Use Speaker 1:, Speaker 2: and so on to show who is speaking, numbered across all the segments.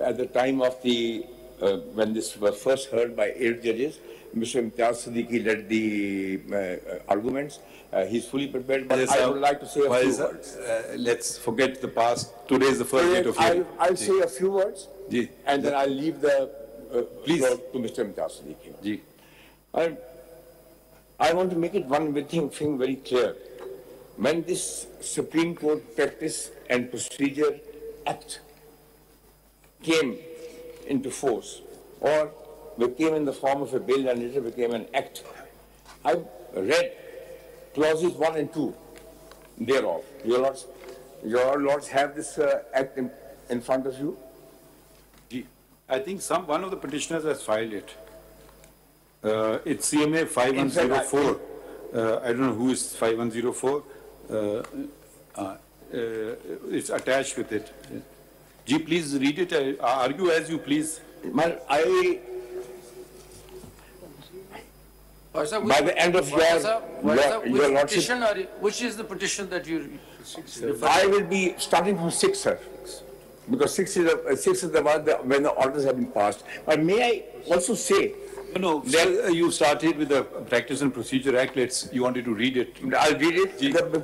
Speaker 1: at the time of the, when this was first heard by 8 judges, Mr. Imtiaz Siddiqui led the arguments. He's fully prepared, but I would like to say a few words.
Speaker 2: Let's forget the past. Today is the first date of hearing.
Speaker 1: I'll say a few words, and then I'll leave the floor to Mr. Imtiaz Siddiqui. I want to make it one thing very clear. When this Supreme Court Practice and Procedure Act came into force, or became in the form of a bill and later became an act, I read clauses 1 and 2 thereof. Your lords have this act in front of you?
Speaker 2: I think one of the petitioners has filed it. It's CMA 5104. I don't know who is 5104. It's attached with it. Ji, please read it. Argue as you please.
Speaker 1: By the end of your lordship,
Speaker 3: which is the petition that you?
Speaker 1: I will be starting from 6, sir, because 6 is the one when the orders have been passed. But may I also say?
Speaker 2: No, that you started with the Practice and Procedure Act. You wanted to read it.
Speaker 1: I'll read it.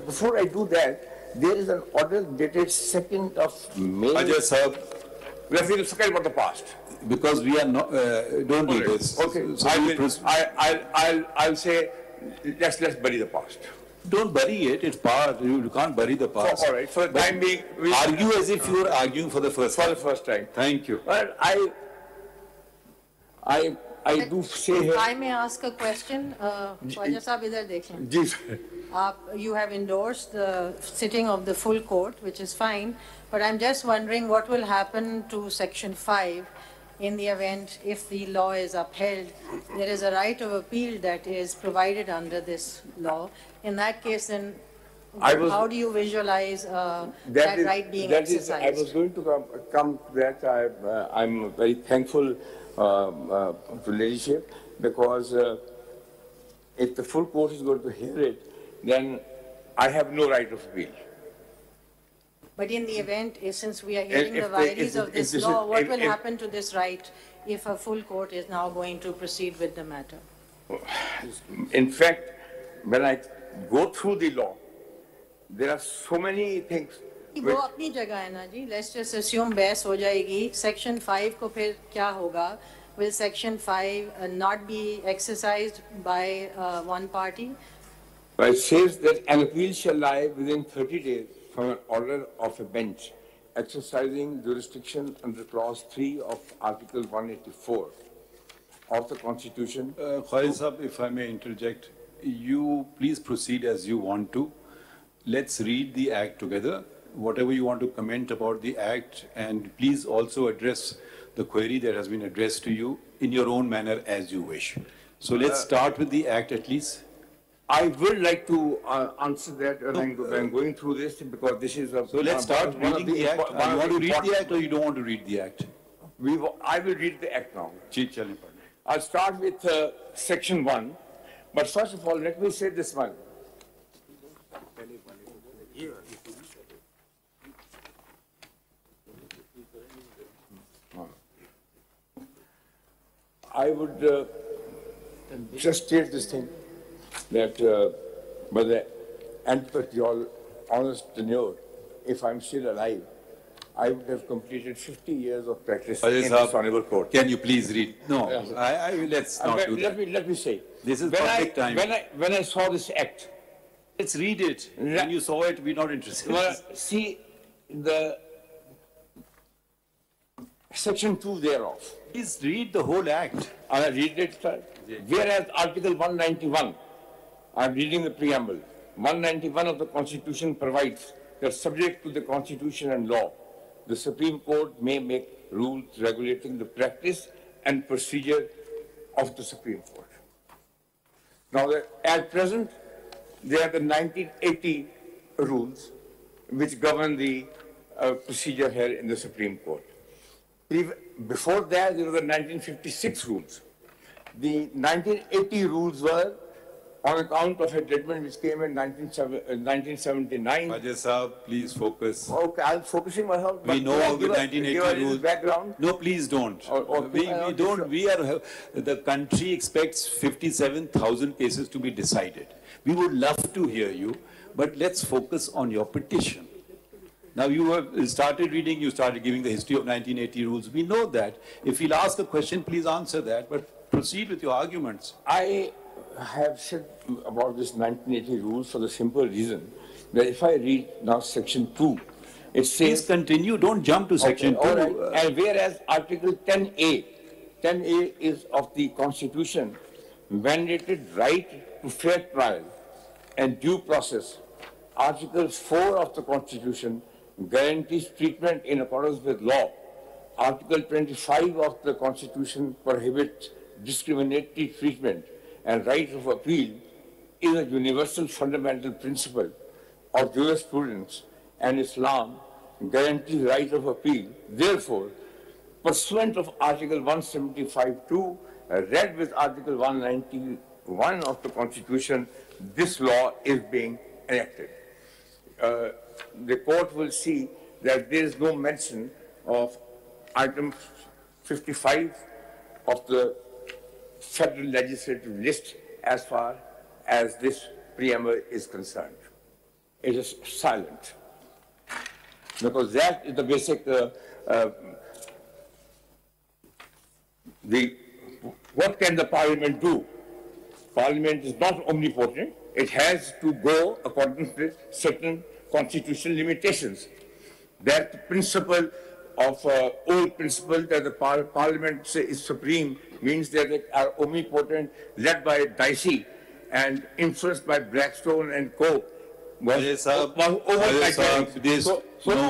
Speaker 1: Before I do that, there is an order dated 2nd of May.
Speaker 2: Ajay sir,
Speaker 1: let me forget about the past.
Speaker 2: Because we are not, don't do this.
Speaker 1: Okay, so I'll say, let's bury the past.
Speaker 2: Don't bury it, it's past. You can't bury the past.
Speaker 1: All right, for the time being,
Speaker 2: argue as if you are arguing for the first
Speaker 1: time.
Speaker 2: Thank you.
Speaker 1: Well, I do say here.
Speaker 4: I may ask a question. Khwaja Sahab, idhar dekhen. You have endorsed the sitting of the full court, which is fine, but I'm just wondering what will happen to Section 5 in the event if the law is upheld. There is a right of appeal that is provided under this law. In that case, then how do you visualize that right being exercised?
Speaker 1: I was going to come to that. I'm very thankful to leadership, because if the full court is going to hear it, then I have no right of appeal.
Speaker 4: But in the event, since we are hearing the vagaries of this law, what will happen to this right if a full court is now going to proceed with the matter?
Speaker 1: In fact, when I go through the law, there are so many things.
Speaker 4: वो अपनी जगह है ना जी. Let's just assume बहस हो जाएगी. Section 5 को फिर क्या होगा? Will Section 5 not be exercised by one party?
Speaker 1: It says that an appeal shall lie within 30 days from an order of a bench exercising jurisdiction under Clause 3 of Article 184 of the Constitution.
Speaker 2: Khazi Sahab, if I may interject, you please proceed as you want to. Let's read the Act together. Whatever you want to comment about the Act, and please also address the query that has been addressed to you in your own manner as you wish. So let's start with the Act at least.
Speaker 1: I would like to answer that when I'm going through this, because this is a...
Speaker 2: So let's start reading the Act. Do you want to read the Act or you don't want to read the Act?
Speaker 1: I will read the Act now. I'll start with Section 1. But first of all, let me say this one. I would just state this thing, that by the end of your honest tenure, if I'm still alive, I would have completed 50 years of practice in this honorable court.
Speaker 2: Can you please read? No, let's not do that.
Speaker 1: Let me say.
Speaker 2: This is public time.
Speaker 1: When I saw this Act,
Speaker 2: let's read it. When you saw it, we're not interested.
Speaker 1: Well, see, the Section 2 thereof.
Speaker 2: Please read the whole Act.
Speaker 1: I read it, sir. Whereas Article 191, I'm reading the preamble, 191 of the Constitution provides that subject to the Constitution and law, the Supreme Court may make rules regulating the practice and procedure of the Supreme Court. Now, at present, there are the 1980 rules which govern the procedure here in the Supreme Court. Before that, there were the 1956 rules. The 1980 rules were on account of a judgment which came in 1979.
Speaker 2: Khwaja Sahab, please focus.
Speaker 1: Okay, I'm focusing myself.
Speaker 2: We know the 1980 rules.
Speaker 1: Background.
Speaker 2: No, please don't. We don't. The country expects 57,000 cases to be decided. We would love to hear you, but let's focus on your petition. Now you have started reading, you started giving the history of 1980 rules. We know that. If he'll ask a question, please answer that, but proceed with your arguments.
Speaker 1: I have said about this 1980 rules for the simple reason that if I read now section 2, it says...
Speaker 2: Please continue, don't jump to section 2.
Speaker 1: All right. And whereas Article 10A is of the Constitution, mandated right to fair trial and due process. Article 4 of the Constitution guarantees treatment in accordance with law. Article 25 of the Constitution prohibits discriminatory treatment, and right of appeal is a universal fundamental principle of jurisprudence, and Islam guarantees right of appeal. Therefore, pursuant of Article 175(2), read with Article 191 of the Constitution, this law is being enacted. The court will see that there is no mention of item 55 of the federal legislative list as far as this preamble is concerned. It is silent, because that is the basic, what can the parliament do? Parliament is not omnipotent. It has to go according to certain constitutional limitations. That principle of old principle that the parliament is supreme means that they are omnipotent, led by Dicey and influenced by Blackstone and Co. So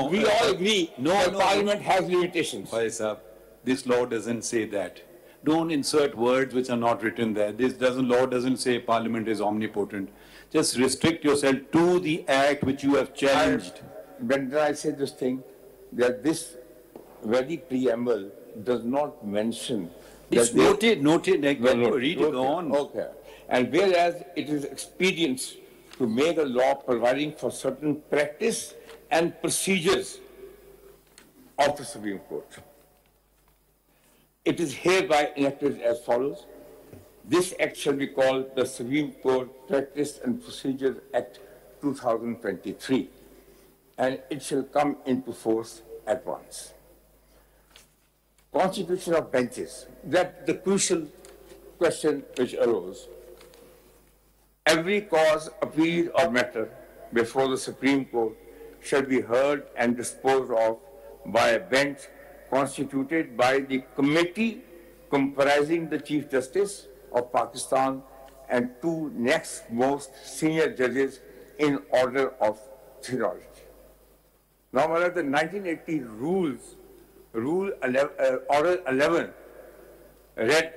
Speaker 1: we all agree that Parliament has limitations.
Speaker 2: This law doesn't say that. Don't insert words which are not written there. Law doesn't say Parliament is omnipotent. Just restrict yourself to the act which you have challenged.
Speaker 1: When I say this thing, that this very preamble does not mention.
Speaker 2: It's noted. Read it on.
Speaker 1: Okay. And whereas it is expedient to make a law providing for certain practice and procedures of the Supreme Court, it is hereby enacted as follows. This act shall be called the Supreme Court Practice and Procedures Act 2023, and it shall come into force at once. Constitution of benches, that the crucial question which arose. Every cause, appeal or matter before the Supreme Court shall be heard and disposed of by a bench constituted by the committee comprising the Chief Justice of Pakistan and two next most senior judges in order of seniority. Now, the 1980 rules, Order 11, read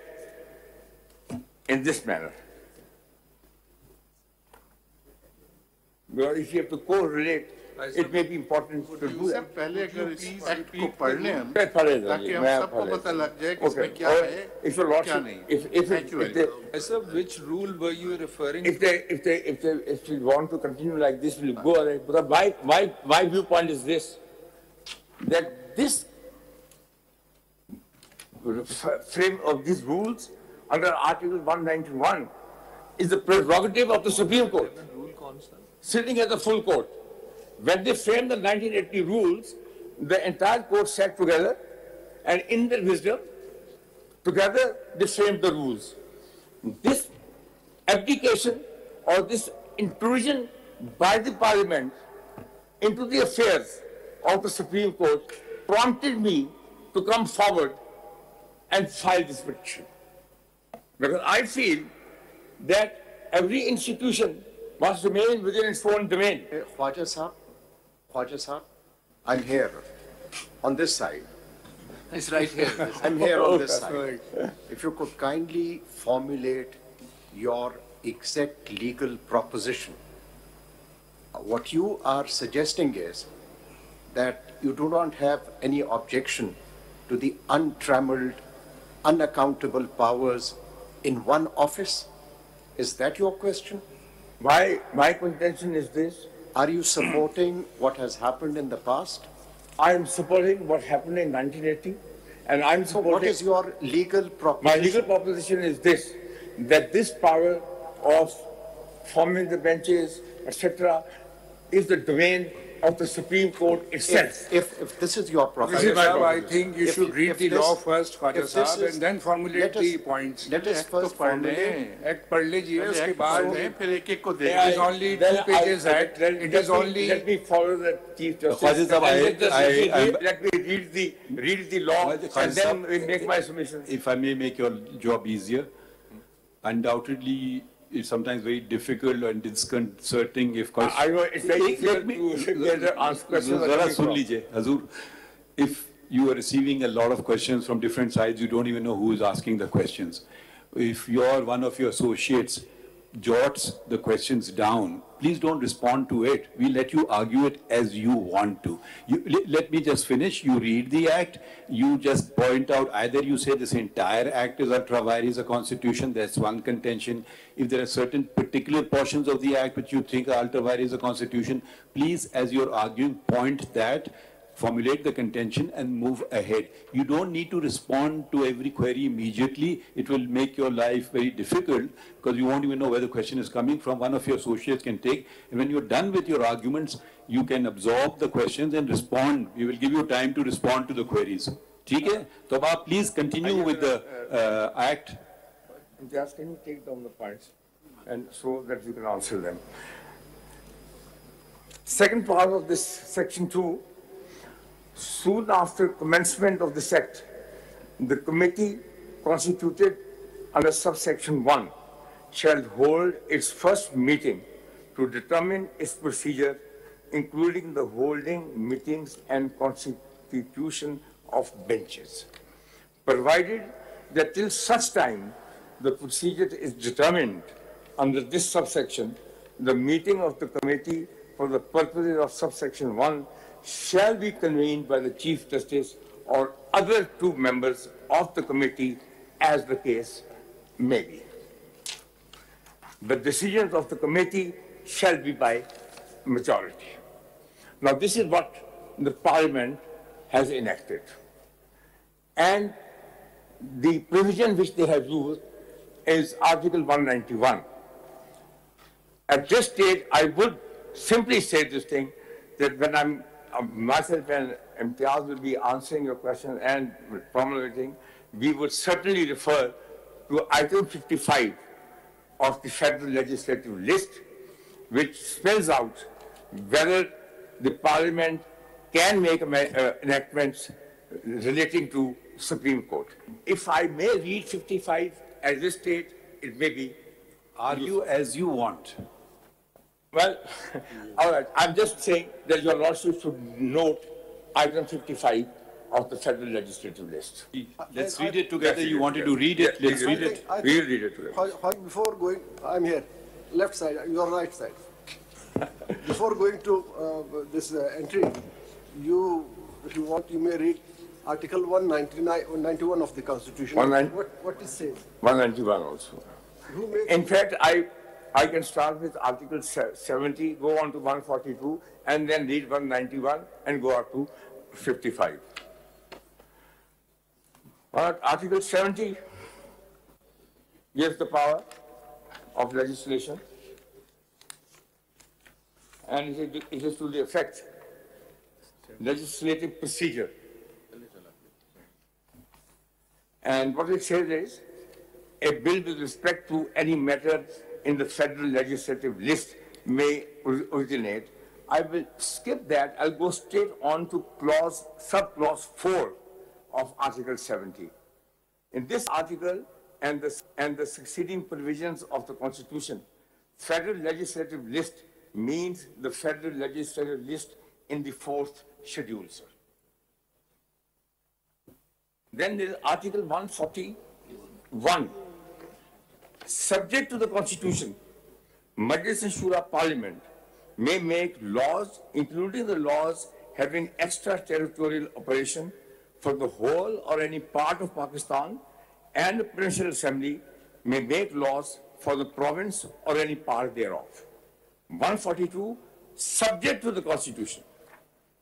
Speaker 1: in this manner. Because if you have to correlate, it may be important to do that.
Speaker 3: पहले अगर इस act को पढ़ लें हम, ताकि हम सबको पता लग जाए कि इसमें क्या है, क्या नहीं।
Speaker 5: Sir, which rule were you referring to?
Speaker 1: If we want to continue like this, we'll go ahead. But my viewpoint is this, that this frame of these rules under Article 191 is the prerogative of the Supreme Court, sitting at the full court. When they framed the 1980 rules, the entire court sat together, and in their wisdom, together they framed the rules. This abdication or this intrusion by the Parliament into the affairs of the Supreme Court prompted me to come forward and file this petition. Because I feel that every institution must remain within its own domain.
Speaker 3: Khwaja Sahab, I'm here on this side.
Speaker 5: It's right here.
Speaker 3: I'm here on this side. If you could kindly formulate your exact legal proposition. What you are suggesting is that you do not have any objection to the untrammeled, unaccountable powers in one office Is that your question?
Speaker 1: My contention is this.
Speaker 3: Are you supporting what has happened in the past?
Speaker 1: I am supporting what happened in 1980, and I'm
Speaker 3: So
Speaker 1: supporting...
Speaker 3: what is your legal proposition?
Speaker 1: My legal proposition is this, that this power of forming the benches, etc., is the domain of the Supreme Court itself.
Speaker 3: If this is your proposition,
Speaker 5: I think you should read the law first, Khwaja
Speaker 3: if this
Speaker 5: Sahab,
Speaker 3: is-
Speaker 5: and then formulate
Speaker 3: let us-
Speaker 5: the points.
Speaker 3: let us first formulate.
Speaker 5: Act पढ़ लीजिए, उसके बाद
Speaker 1: It
Speaker 5: it is only 2 pages act. It is only...
Speaker 1: Let me follow the Chief Justice.
Speaker 2: Khwaja Sahab,
Speaker 1: Let me read the law, and then we make my submission.
Speaker 2: If I may make your job easier, undoubtedly, it's sometimes very difficult and disconcerting if...
Speaker 1: I know it's very difficult to get the answer questions.
Speaker 2: Zara sun lijiye, Hazur. If you are receiving a lot of questions from different sides, you don't even know who is asking the questions. If one of your associates jots the questions down, please don't respond to it. We let you argue it as you want to. Let me just finish. You read the act. You just point out, either you say this entire act is ultra vires a constitution, that's one contention. If there are certain particular portions of the act which you think are ultra vires a constitution, please, as you're arguing, point that, formulate the contention and move ahead. You don't need to respond to every query immediately. It will make your life very difficult because you won't even know where the question is coming from. One of your associates can take, and when you're done with your arguments, you can absorb the questions and respond. We will give you time to respond to the queries. ठीक है? तो आप please continue with the act.
Speaker 1: Just can you take down the points and so that you can answer them. Second part of this section 2. Soon after commencement of this act, the committee constituted under subsection 1 shall hold its first meeting to determine its procedure, including the holding meetings and constitution of benches, provided that till such time the procedure is determined under this subsection, the meeting of the committee for the purposes of subsection 1 shall be convened by the Chief Justice or other 2 members of the committee as the case may be. The decisions of the committee shall be by majority. Now, this is what the Parliament has enacted. And the provision which they have used is Article 191. At this stage, I would simply say this thing, that when myself and Imtiaz will be answering your question and promulgating, we would certainly refer to item 55 of the Federal Legislative List, which spells out whether the Parliament can make enactments relating to Supreme Court. If I may read 55 at this stage, it may be...
Speaker 2: Argue as you want.
Speaker 1: Well, all right. I'm just saying that your Lordship should note item 55 of the Federal Legislative List.
Speaker 2: Let's read it together. You wanted to read it. Let's read it.
Speaker 1: We'll read it together.
Speaker 6: Before going, I'm here, left side, your right side. Before going to this entry, if you want, you may read Article 191 of the Constitution. What it says?
Speaker 1: 191 also. In fact, I can start with Article 70, go on to 142, and then read 191 and go up to 55. Article 70 gives the power of legislation, and it is to the effect legislative procedure. And what it says is, a bill with respect to any matter in the Federal Legislative List may originate. I will skip that. I'll go straight on to subclause 4 of Article 70. In this article and the succeeding provisions of the Constitution, Federal Legislative List means the Federal Legislative List in the 4th schedule, sir. Then there is Article 141. Subject to the Constitution, Majlis and Shura Parliament may make laws, including the laws having extraterritorial operation for the whole or any part of Pakistan, and the Provincial Assembly may make laws for the province or any part thereof. 142, subject to the Constitution,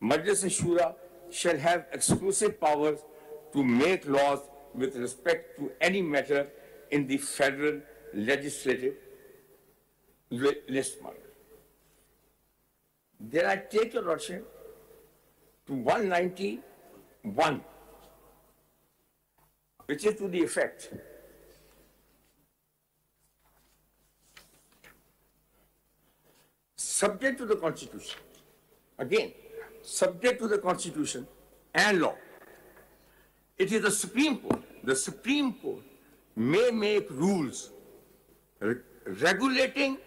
Speaker 1: Majlis-e-Shura shall have exclusive powers to make laws with respect to any matter in the federal legislative list. Then I take your lordship to 191, which is to the effect subject to the Constitution, again, subject to the Constitution and law. It is the Supreme Court. The Supreme Court may make rules regulating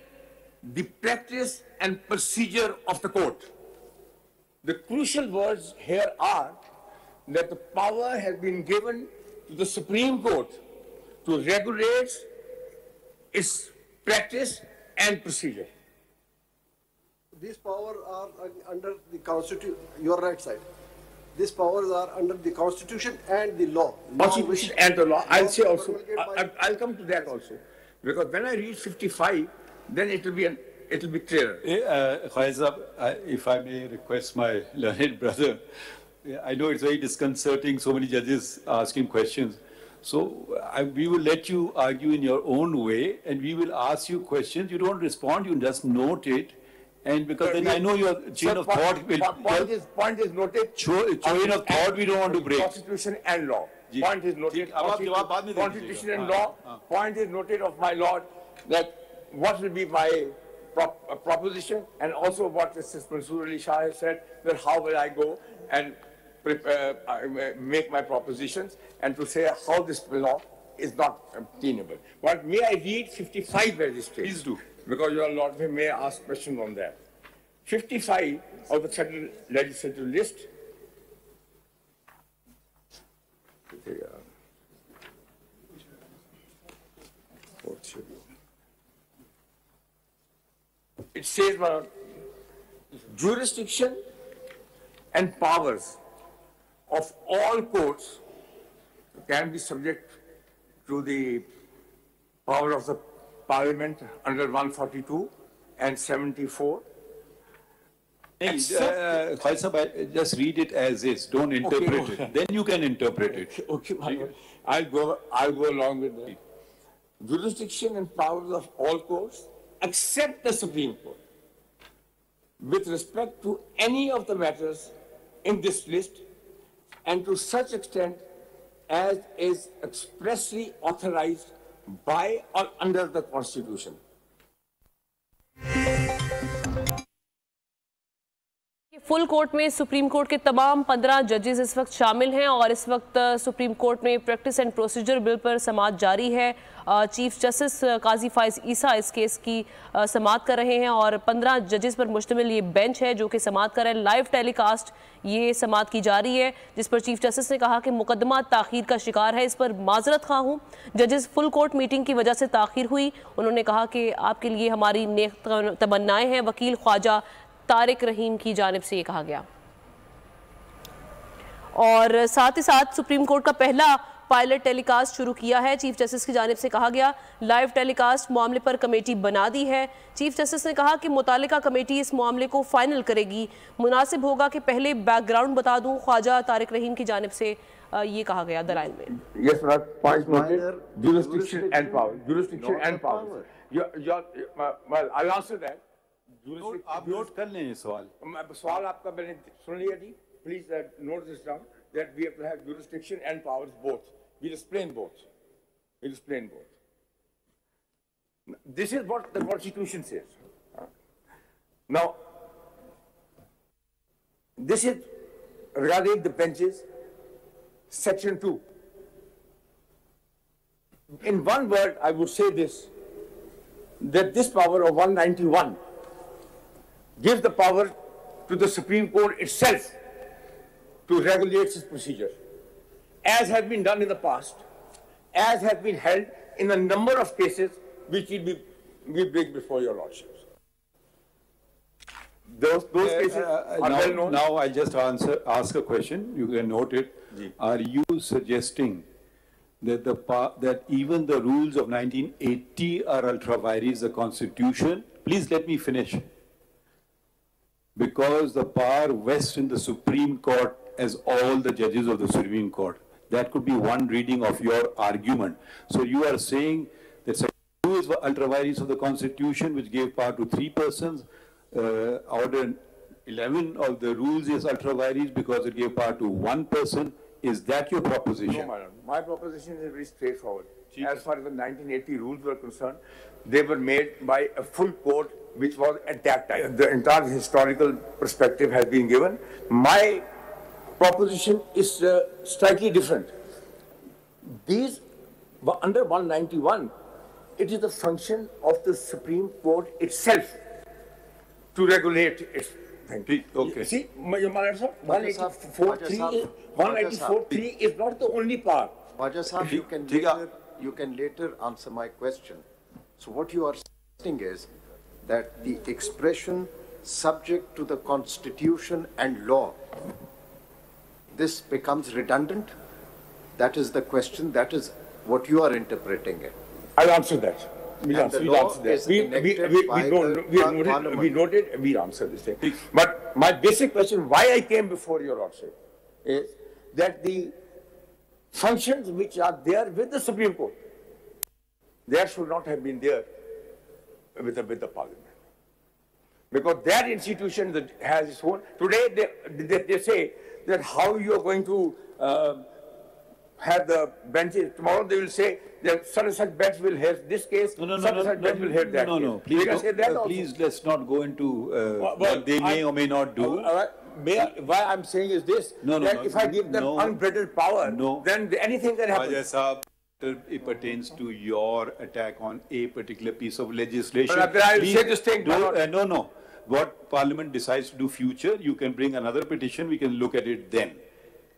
Speaker 1: the practice and procedure of the court. The crucial words here are that the power has been given to the Supreme Court to regulate its practice and procedure.
Speaker 6: These powers are under the Constitution, your right side. These powers are under the Constitution and the law.
Speaker 1: Constitution and the law. I'll say also, I'll come to that also. Because when I read 55, then it will be clearer.
Speaker 2: Khaizab, if I may request my learned brother, I know it's very disconcerting, so many judges asking questions. So we will let you argue in your own way, and we will ask you questions. You don't respond, you just note it. And because then I know your chain of thought will...
Speaker 1: Point is noted.
Speaker 2: Chain of thought we don't want to break.
Speaker 1: Constitution and law. Point is noted. Constitution and law. Point is noted of my lord that what will be my proposition, and also what Justice Mansoor Ali Shah has said, that how will I go and make my propositions, and to say how this law is not obtainable. But may I read 55 Magistrate?
Speaker 2: Please do.
Speaker 1: Because your lord may ask questions on that. 55 of the federal legislative list. It says jurisdiction and powers of all courts can be subject to the power of the Parliament under 142 and 74.
Speaker 2: Just read it as is. Don't interpret it. Then you can interpret it.
Speaker 1: Okay, I'll go along with that. Jurisdiction and powers of all courts except the Supreme Court with respect to any of the matters in this list, and to such extent as is expressly authorized by or under the Constitution.
Speaker 7: Full court में supreme court के तमाम 15 जजेस इस वक्त शामिल हैं और इस वक्त सुप्रीम कोर्ट में प्रैक्टिस एंड प्रोसीजर बिल पर समाअत जारी है। चीफ जस्टिस काजी फाइज ईसा इस केस की समाअत कर रहे हैं और 15 जजेस पर मुश्तमिल ये बेंच है जो कि समाअत कर रहे हैं। लाइव टेलीकास्ट ये समाअत की जा रही है, जिस पर चीफ जस्टिस ने कहा कि मुकदमा ताखीर का शिकार है, इस पर माजरत खा हूँ। जजेस फुल कोर्ट मीटिंग की वजह से ताखीर हुई। उन्होंने कहा कि आपके लिए हमारी नेक तमन्नाएं हैं। वकील ख्वाजा तारिक रहीम की जानिब से ये कहा गया। और साथ ही साथ सुप्रीम कोर्ट का पहला पायलट टेलीकास्ट शुरू किया है। चीफ जस्टिस की जानिब से कहा गया लाइव टेलीकास्ट मामले पर कमेटी बना दी है। चीफ जस्टिस ने कहा कि मुतालिका कमेटी इस मामले को फाइनल करेगी। मुनासिब होगा कि पहले बैकग्राउंड बता दूं। ख्वाजा तारिक रहीम की जानिब से ये कहा गया दलाइल में।
Speaker 1: Yes, point noted. Jurisdiction and power. Jurisdiction and power. Well, I'll answer that.
Speaker 2: आप नोट कर लें ये सवाल।
Speaker 1: सवाल आपका मैंने सुन लिया जी। Please note this down that we have to have jurisdiction and powers both. We'll explain both. We'll explain both. This is what the Constitution says. Now, this is regarding the benches, Section 2. In one word, I would say this, that this power of 191 gives the power to the Supreme Court itself to regulate its procedure, as has been done in the past, as has been held in a number of cases which we bring before your lordships. Those cases are well known.
Speaker 2: Now I just ask a question, you can note it. Are you suggesting that even the rules of 1980 are ultra vires the Constitution. Please let me finish. Because the power vests in the Supreme Court as all the judges of the Supreme Court. That could be one reading of your argument. So you are saying that Section 2 is ultra vires of the Constitution, which gave power to 3 persons. Order 11 of the rules is ultra vires because it gave power to 1 person. Is that your proposition?
Speaker 1: No, madam. My proposition is very straightforward. As far as the 1980 rules were concerned, they were made by a full court, which was at that time. The entire historical perspective has been given. My proposition is slightly different. These, under 191, it is the function of the Supreme Court itself to regulate its thing.
Speaker 2: Okay.
Speaker 1: See, 184.3 is not the only power.
Speaker 3: Raja Sahab, you can later answer my question. So what you are saying is that the expression subject to the Constitution and law, this becomes redundant? That is the question. That is what you are interpreting it.
Speaker 1: I'll answer that. We'll answer that. We noted, we'll answer this thing. But my basic question, why I came before your Lordship, is that the functions which are there with the Supreme Court, there should not have been there with the Parliament. Because that institution that has its own. Today they say that how you are going to have the benches. Tomorrow they will say that such and such bench will hear this case, such and such bench will hear that case.
Speaker 2: Please let's not go into what they may or may not do.
Speaker 1: Why I'm saying is this, that if I give them unbridled power, then anything can happen.
Speaker 2: Raja Saab, it pertains to your attack on a particular piece of legislation.
Speaker 1: But I'll say this thing.
Speaker 2: No. What Parliament decides to do future, you can bring another petition, we can look at it then.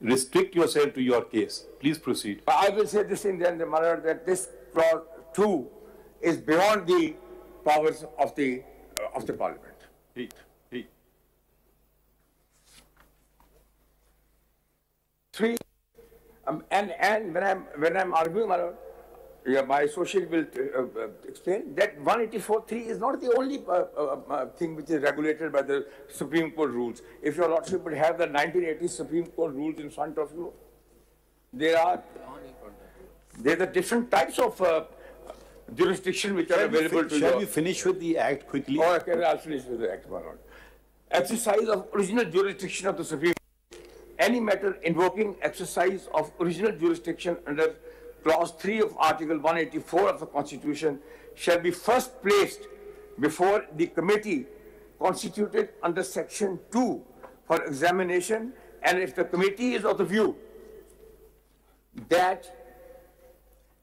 Speaker 2: Restrict yourself to your case. Please proceed.
Speaker 1: I will say this in the manner that this clause 2 is beyond the powers of the Parliament. Three, and when I'm arguing, my associate will explain that 184.3 is not the only thing which is regulated by the Supreme Court rules. If your Lordship would have the 1980 Supreme Court rules in front of you, there are the different types of jurisdiction which are available to you.
Speaker 2: Shall we finish with the Act quickly?
Speaker 1: Oh, okay, I'll finish with the Act, my Lord. Exercise of original jurisdiction of the Supreme Court. Any matter invoking exercise of original jurisdiction under Clause 3 of Article 184 of the Constitution shall be first placed before the committee constituted under Section 2 for examination, and if the committee is of the view that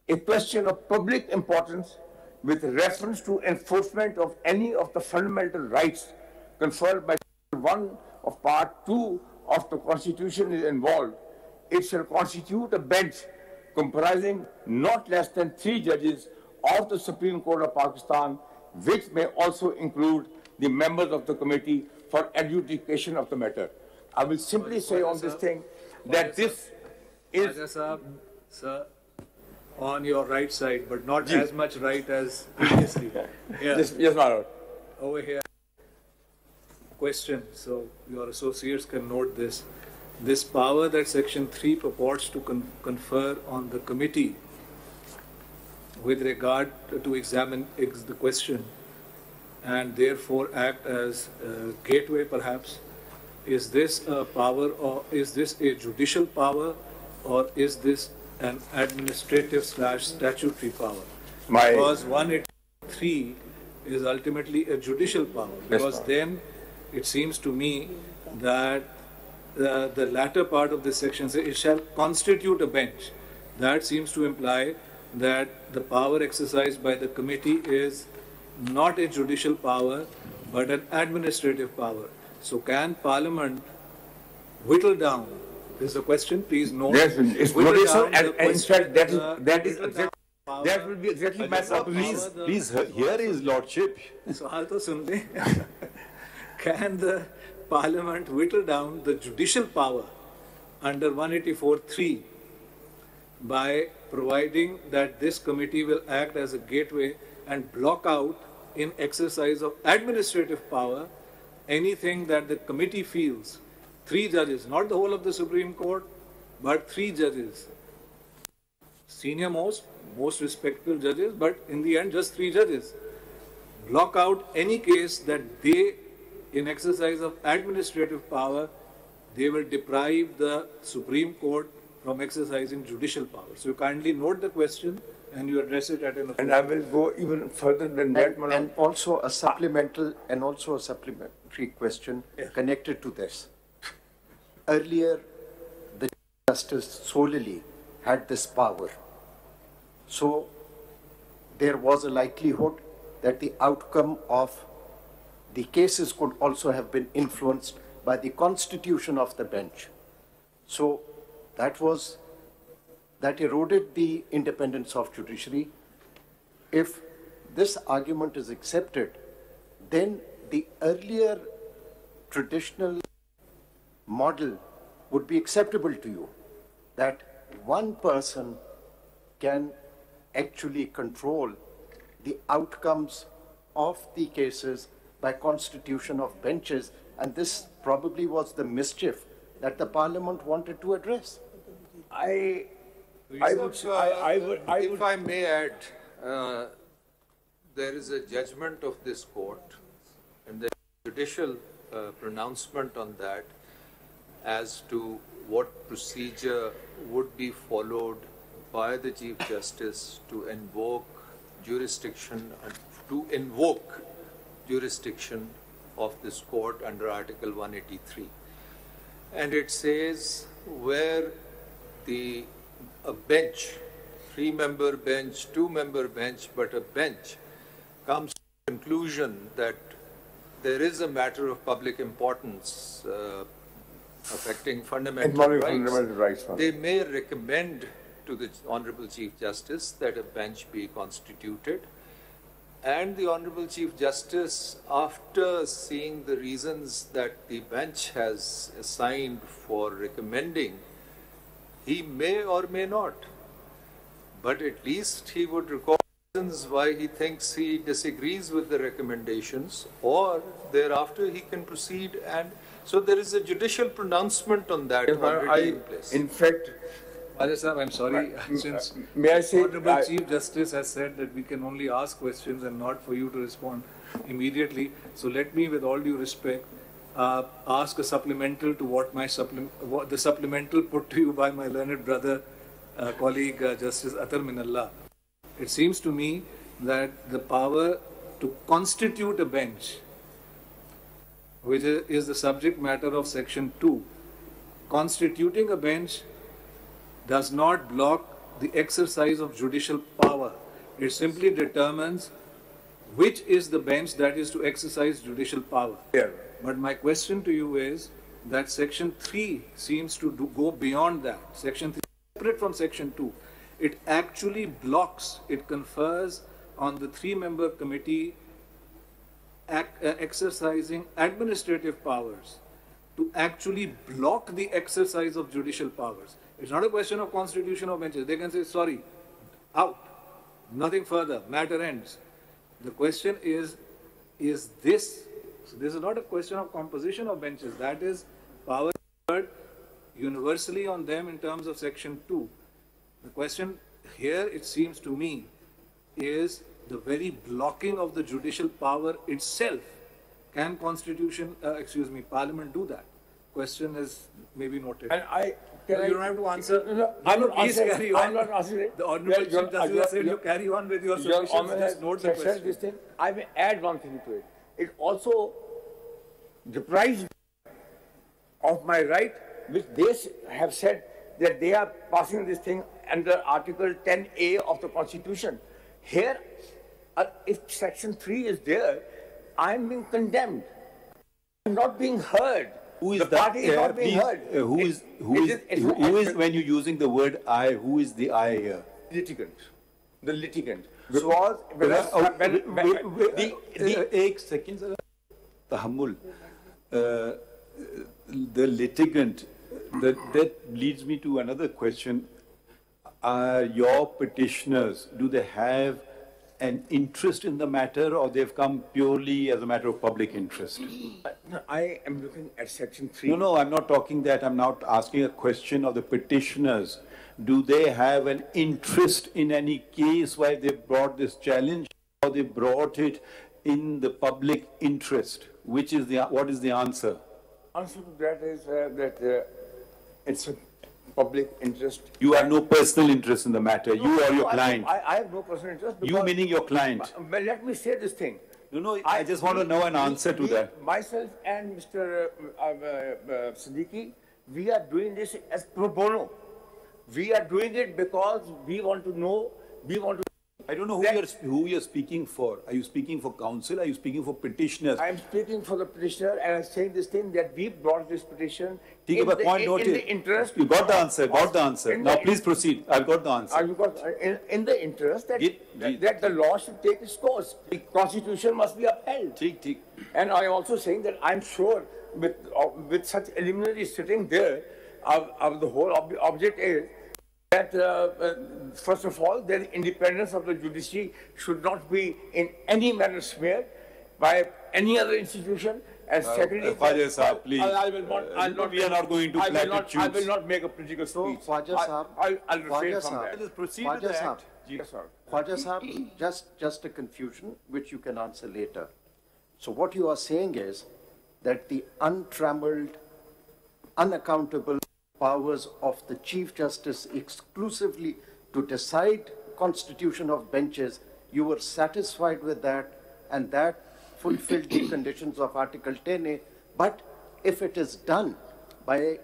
Speaker 1: a question of public importance with reference to enforcement of any of the fundamental rights conferred by Section 1 of Part 2 of the Constitution is involved, it shall constitute a bench comprising not less than 3 judges of the Supreme Court of Pakistan, which may also include the members of the committee for adjudication of the matter. I will simply say on this thing that this is...
Speaker 5: Raja Sahab, sir, on your right side, but not as much right as previously.
Speaker 1: Yes, my Lord.
Speaker 5: Over here. Question, so your associates can note this. This power that Section 3 purports to confer on the committee with regard to examine the question and therefore act as a gateway perhaps, is this a power or is this a judicial power or is this an administrative/statutory power? Because 183 is ultimately a judicial power, because then it seems to me that the latter part of this section says it shall constitute a bench. That seems to imply that the power exercised by the committee is not a judicial power but an administrative power. So can Parliament whittle down? This is a question, please note.
Speaker 1: Yes, it's judicial, and in fact that will be exactly my proposition.
Speaker 2: Please hear his lordship.
Speaker 5: Sawal to sun le. Can the Parliament whittle down the judicial power under 184.3 by providing that this committee will act as a gateway and block out in exercise of administrative power anything that the committee feels. 3 judges, not the whole of the Supreme Court, but 3 judges, senior most respectable judges, but in the end just 3 judges, block out any case that they, in exercise of administrative power, they will deprive the Supreme Court from exercising judicial power. So you kindly note the question and you address it at an official.
Speaker 1: And I will go even further than that,
Speaker 3: And also a supplementary question connected to this. Earlier, the justice solely had this power. So there was a likelihood that the outcome of the cases could also have been influenced by the constitution of the bench. So that eroded the independence of judiciary. If this argument is accepted, then the earlier traditional model would be acceptable to you, that one person can actually control the outcomes of the cases by constitution of benches, and this probably was the mischief that the Parliament wanted to address.
Speaker 8: If I may add, there is a judgment of this court and the judicial pronouncement on that as to what procedure would be followed by the Chief Justice to invoke jurisdiction of this court under Article 183. And it says where a bench, 3-member bench, 2-member bench, but a bench comes to the conclusion that there is a matter of public importance affecting fundamental rights, they may recommend to the Honorable Chief Justice that a bench be constituted. And the Honorable Chief Justice, after seeing the reasons that the bench has assigned for recommending, he may or may not, but at least he would record reasons why he thinks he disagrees with the recommendations, or thereafter he can proceed. And so there is a judicial pronouncement on that already in place.
Speaker 1: In fact,
Speaker 5: I'm sorry, since
Speaker 1: may I say,
Speaker 5: Honorable Chief Justice has said that we can only ask questions and not for you to respond immediately. So let me, with all due respect, ask a supplemental to what the supplemental put to you by my learned brother, colleague Justice Atar Minallah. It seems to me that the power to constitute a bench, which is the subject matter of Section 2, constituting a bench does not block the exercise of judicial power. It simply determines which is the bench that is to exercise judicial power.
Speaker 1: Yeah.
Speaker 5: But my question to you is that Section 3 seems to go beyond that. Section 3 is separate from Section 2. It actually blocks, it confers on the 3-member committee exercising administrative powers to actually block the exercise of judicial powers. It's not a question of constitution of benches. They can say, sorry, out, nothing further, matter ends. The question is this, so this is not a question of composition of benches. That is power universally on them in terms of Section 2. The question here, it seems to me, is the very blocking of the judicial power itself. Can Parliament do that? Question is maybe noted.
Speaker 1: And
Speaker 5: you don't have to answer.
Speaker 1: No, I'm not answering.
Speaker 5: Carry on.
Speaker 1: I'm not answering.
Speaker 5: The Honorable Chief Justice said you carry on with your submissions. Just note the question.
Speaker 1: This thing, I may add one thing to it. It also deprives me of my right, which they have said that they are passing this thing under Article 10A of the Constitution. Here, if Section 3 is there, I'm being condemned. I'm not being heard.
Speaker 2: Who is
Speaker 1: the party is not being heard.
Speaker 2: Who is when you're using the word I? Who is the I here?
Speaker 1: Litigant. The litigant.
Speaker 2: Because the litigant. That leads me to another question. your petitioners, do they have an interest in the matter, or they've come purely as a matter of public interest?
Speaker 1: No, I am looking at Section 3.
Speaker 2: No, I'm not talking that. I'm not asking a question of the petitioners. Do they have an interest in any case why they brought this challenge, or they brought it in the public interest? What is the answer?
Speaker 1: Answer to that is that it's a public interest.
Speaker 2: You have no personal interest in the matter, you or your client.
Speaker 1: I have no personal interest.
Speaker 2: You meaning your client.
Speaker 1: But let me say this thing.
Speaker 2: No, I just want to know an answer to that.
Speaker 1: Myself and Mr. Siddiqui, we are doing this as pro bono. We are doing it because we want to know,
Speaker 2: I don't know who you're speaking for. Are you speaking for counsel? Are you speaking for petitioners?
Speaker 1: I am speaking for the petitioner, and I'm saying this thing that we brought this petition
Speaker 2: in
Speaker 1: the interest.
Speaker 2: You got the answer, Now please proceed. I've got the answer.
Speaker 1: In the interest that the law should take its course. The constitution must be upheld. And I am also saying that I'm sure with such preliminaries sitting there, the whole object is that, first of all, the independence of the judiciary should not be in any manner smeared by any other institution. And secondly,
Speaker 2: Khwaja Sahab, please.
Speaker 1: We are not going to platitudes. I will not make a political speech.
Speaker 3: Khwaja Sahab,
Speaker 1: I'll refrain from that.
Speaker 2: Let's proceed with the act.
Speaker 1: Yes, sir.
Speaker 3: Khwaja Sahab, just a confusion which you can answer later. So what you are saying is that the untrammeled, unaccountable powers of the Chief Justice exclusively to decide constitution of benches, you were satisfied with that, and that fulfilled the conditions of Article 10A. But if it is done by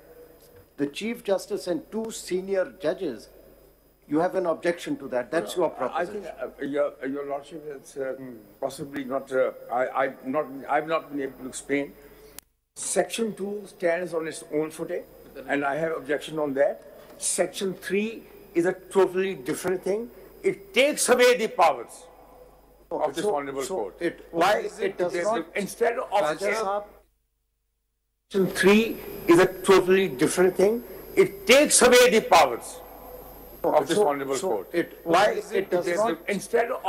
Speaker 3: the Chief Justice and two senior judges, you have an objection to that. That's your proposition.
Speaker 1: I think your Lordship is possibly not, I've not been able to explain. Section 2 stands on its own footing, and I have objection on that. Section 3 is a totally different thing. It takes away the powers of this honorable court.
Speaker 3: Why it does not?
Speaker 1: Instead of Section 3 is a totally different thing. It takes away the powers of this honorable court.
Speaker 3: It does not?
Speaker 1: Instead of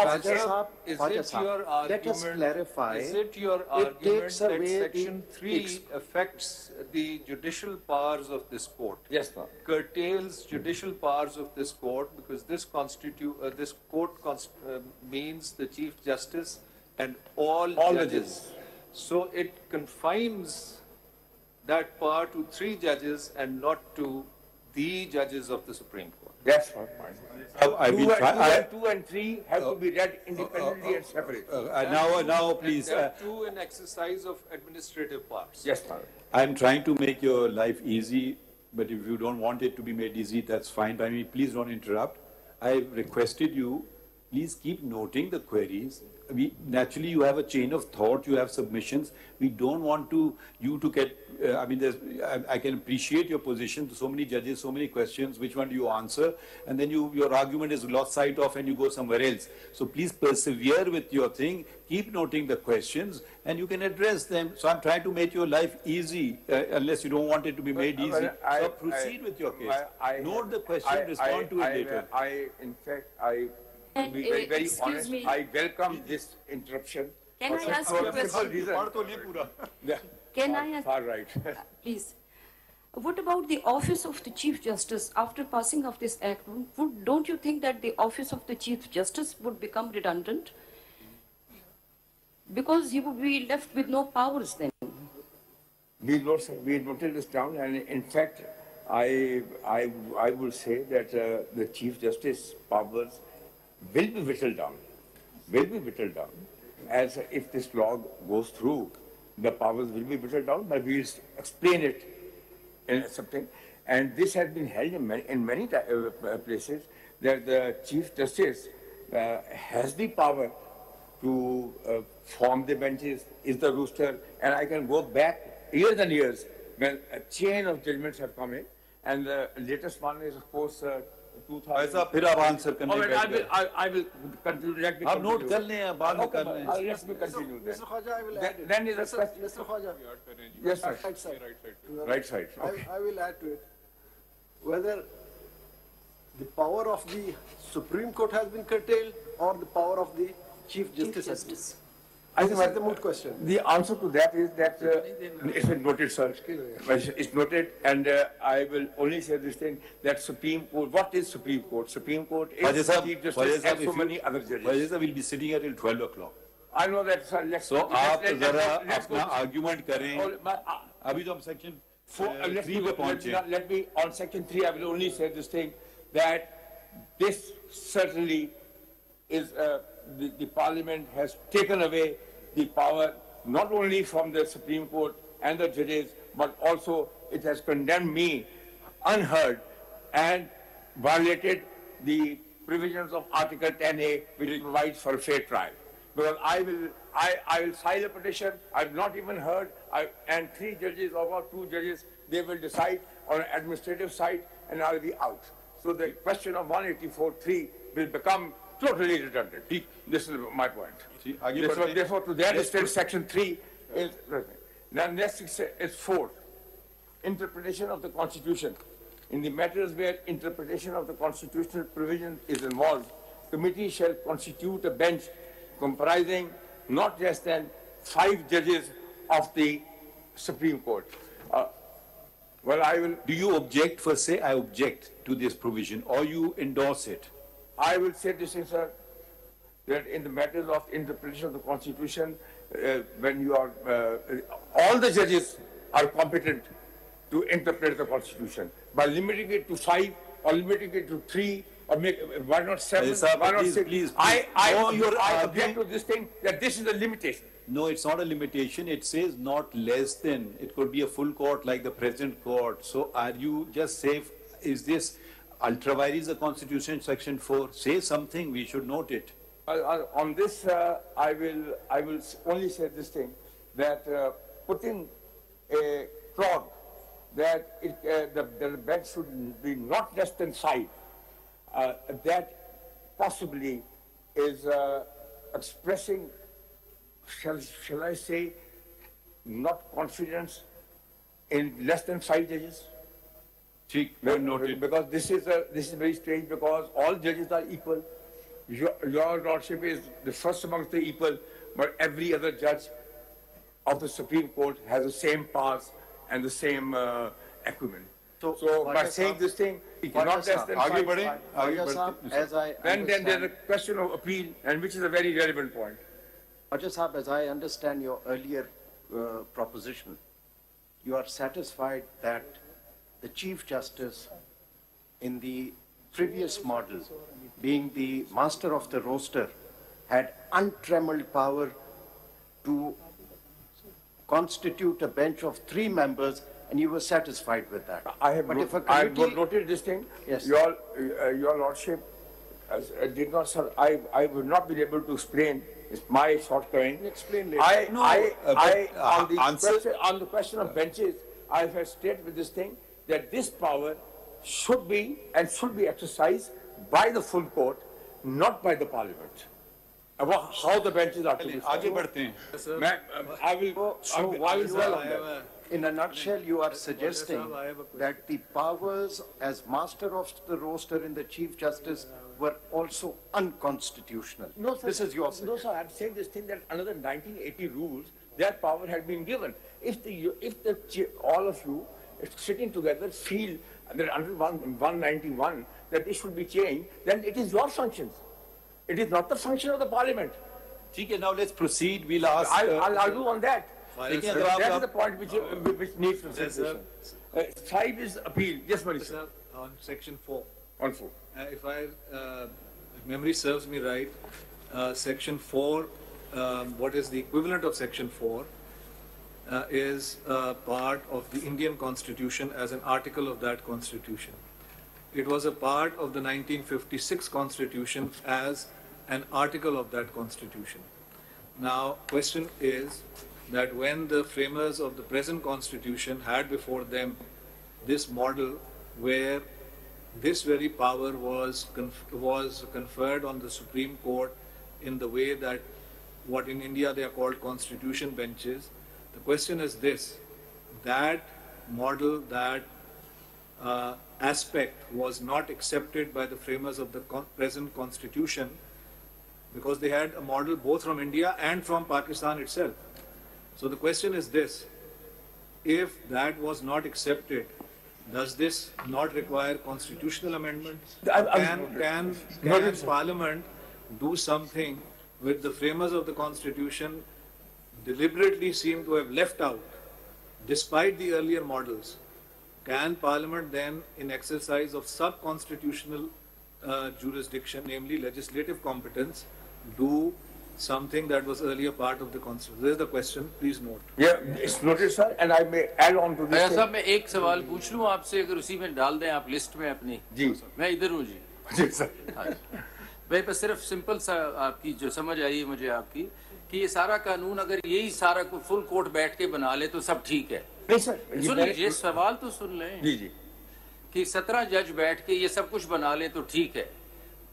Speaker 8: Is it your argument?
Speaker 3: Let us clarify.
Speaker 8: Is it your argument that Section 3 affects the judicial powers of this court?
Speaker 1: Yes, sir.
Speaker 8: Curtails judicial powers of this court, because this court means the Chief Justice and all judges. So it confines that power to 3 judges and not to the judges of the Supreme Court.
Speaker 1: That's what mine. 2 and 3 have to be read independently and separate.
Speaker 2: Now, please.
Speaker 8: There are 2 in exercise of administrative powers.
Speaker 1: Yes, sir.
Speaker 2: I'm trying to make your life easy, but if you don't want it to be made easy, that's fine by me. Please don't interrupt. I've requested you, please keep noting the queries. Naturally, you have a chain of thought, you have submissions. We don't want you to get, I can appreciate your position. So many judges, so many questions, which one do you answer? And then your argument is lost sight of and you go somewhere else. So please persevere with your thing, keep noting the questions and you can address them. So I'm trying to make your life easy, unless you don't want it to be made easy. So proceed with your case. Note the question, respond to it later.
Speaker 1: To be very honest, I welcome this interruption.
Speaker 9: Can I ask you a question? Can I ask?
Speaker 1: Far right.
Speaker 9: Please. What about the office of the Chief Justice after passing of this act? Don't you think that the office of the Chief Justice would become redundant? Because he would be left with no powers then.
Speaker 1: We noted this down, and in fact, I would say that the Chief Justice powers will be whittled down, as if this law goes through, the powers will be whittled down, but we will explain it in something. And this has been held in many places, that the Chief Justice has the power to form the benches, is the rooster, and I can go back years and years when a chain of judgments have come in, and the latest one is, of course, 2000. I will continue. Let me continue.
Speaker 2: Note कर लें, बाद में कर लें.
Speaker 1: Let me continue.
Speaker 6: Mr. Khwaja, I will add it.
Speaker 1: Then is a question.
Speaker 6: Mr. Khwaja.
Speaker 1: Yes, sir.
Speaker 6: Right side.
Speaker 1: Right side.
Speaker 6: I will add to it. Whether the power of the Supreme Court has been curtailed or the power of the Chief Justice has been?
Speaker 1: I think
Speaker 6: That's the moot question.
Speaker 1: the answer to that is that it's noted, sir. It's noted, and I will only say this thing, that Supreme Court, what is Supreme Court? Supreme Court is the Chief Justice and so many other judges.
Speaker 2: Faiz will be sitting here till 12 o'clock.
Speaker 1: I know that, sir.
Speaker 2: So, आप जरा अपना argument करें. अभी तो हम section 3 पे पहुंचे.
Speaker 1: Let me, on section 3, I will only say this thing, that this certainly is, the Parliament has taken away the power not only from the Supreme Court and the judges, but also it has condemned me unheard and violated the provisions of Article 10A, which provides for a fair trial. Because I will file a petition, I've not even heard, and 3 judges or about 2 judges, they will decide on an administrative side and I'll be out. So the question of 184.3 will become totally redundant. This is my point. Therefore, to that extent, section 3 is. Now, next is 4. Interpretation of the Constitution. In the matters where interpretation of the constitutional provision is involved, committee shall constitute a bench comprising not less than 5 judges of the Supreme Court. Well, I will.
Speaker 2: Do you object for say I object to this provision, or you endorse it?
Speaker 1: I will say this, sir, that in the matters of interpretation of the Constitution, when you are, all the judges are competent to interpret the Constitution. By limiting it to 5 or limiting it to 3 or why not 7, why not 6?
Speaker 2: Please.
Speaker 1: I object to this thing, that this is a limitation.
Speaker 2: No, it's not a limitation. It says not less than. It could be a full court like the present court. So are you just safe? Is this ultra vires the Constitution, section 4? Say something, we should note it.
Speaker 1: On this, I will only say this thing, that putting a clause that the bench should be not less than 5, that possibly is expressing, shall I say, not confidence in less than 5 judges.
Speaker 2: Noted.
Speaker 1: Because this is very strange, because all judges are equal. Your Lordship is the first amongst the equal, but every other judge of the Supreme Court has the same powers and the same acumen. So by saying this thing, not less than 5, then there's a question of appeal, and which is a very relevant point.
Speaker 3: Ajay Sahab, as I understand your earlier proposition, you are satisfied that the Chief Justice in the previous model, being the master of the roster, had untrammeled power to constitute a bench of 3 members, and you were satisfied with that.
Speaker 1: I have noted this thing.
Speaker 3: Yes.
Speaker 1: Your Lordship did not, sir, I would not be able to explain. It's my shortcoming.
Speaker 6: Explain later.
Speaker 1: On the question of benches, I have stated with this thing that this power should be exercised by the full court, not by the Parliament. About how the benches are to be
Speaker 3: In a nutshell, you are suggesting that the powers as master of the roster in the Chief Justice were also unconstitutional.
Speaker 1: No, sir.
Speaker 3: This is your suggestion.
Speaker 1: No, sir. I'm saying this thing that under the 1980 rules, that power had been given. If all of you sitting together feel that under 191 that this should be changed, then it is your functions. It is not the function of the Parliament.
Speaker 2: Okay, now let's proceed. We'll ask.
Speaker 1: I'll argue on that.
Speaker 2: That
Speaker 1: is the point which needs consideration. 5 is appeal. Yes, Manisha.
Speaker 5: On section 4.
Speaker 1: On 4.
Speaker 5: If memory serves me right, section 4, what is the equivalent of section 4, is part of the Indian Constitution as an article of that Constitution. It was a part of the 1956 Constitution as an article of that Constitution. Now, question is that when the framers of the present Constitution had before them this model where this very power was conferred on the Supreme Court in the way that what in India they are called constitution benches, the question is this, that model, that aspect was not accepted by the framers of the present constitution, because they had a model both from India and from Pakistan itself. So the question is this: if that was not accepted, does this not require constitutional amendment? Can Parliament do something which the framers of the Constitution deliberately seem to have left out, despite the earlier models? Can Parliament then, in exercise of sub-constitutional jurisdiction, namely legislative competence, do something that was earlier part of the Constitution? This is the question. Please note.
Speaker 1: Yeah, it's noted, sir, and I may add on to this.
Speaker 10: साहब मैं एक सवाल पूछ लूं आपसे, अगर उसी में डाल दें आप लिस्ट में अपनी।
Speaker 1: जी
Speaker 10: मैं इधर हूँ जी।
Speaker 1: जी सर।
Speaker 10: भाई बस सिर्फ सिंपल सा आपकी जो समझ आई है मुझे आपकी, कि ये सारा कानून अगर यही सारा फुल कोर्ट बैठ के बना ले तो सब ठीक है।
Speaker 1: नहीं सर,
Speaker 10: सुन लीजिए, सवाल तो सुन लें।
Speaker 1: जी जी।
Speaker 10: कि 17 जज बैठ के ये सब कुछ बना ले तो ठीक है,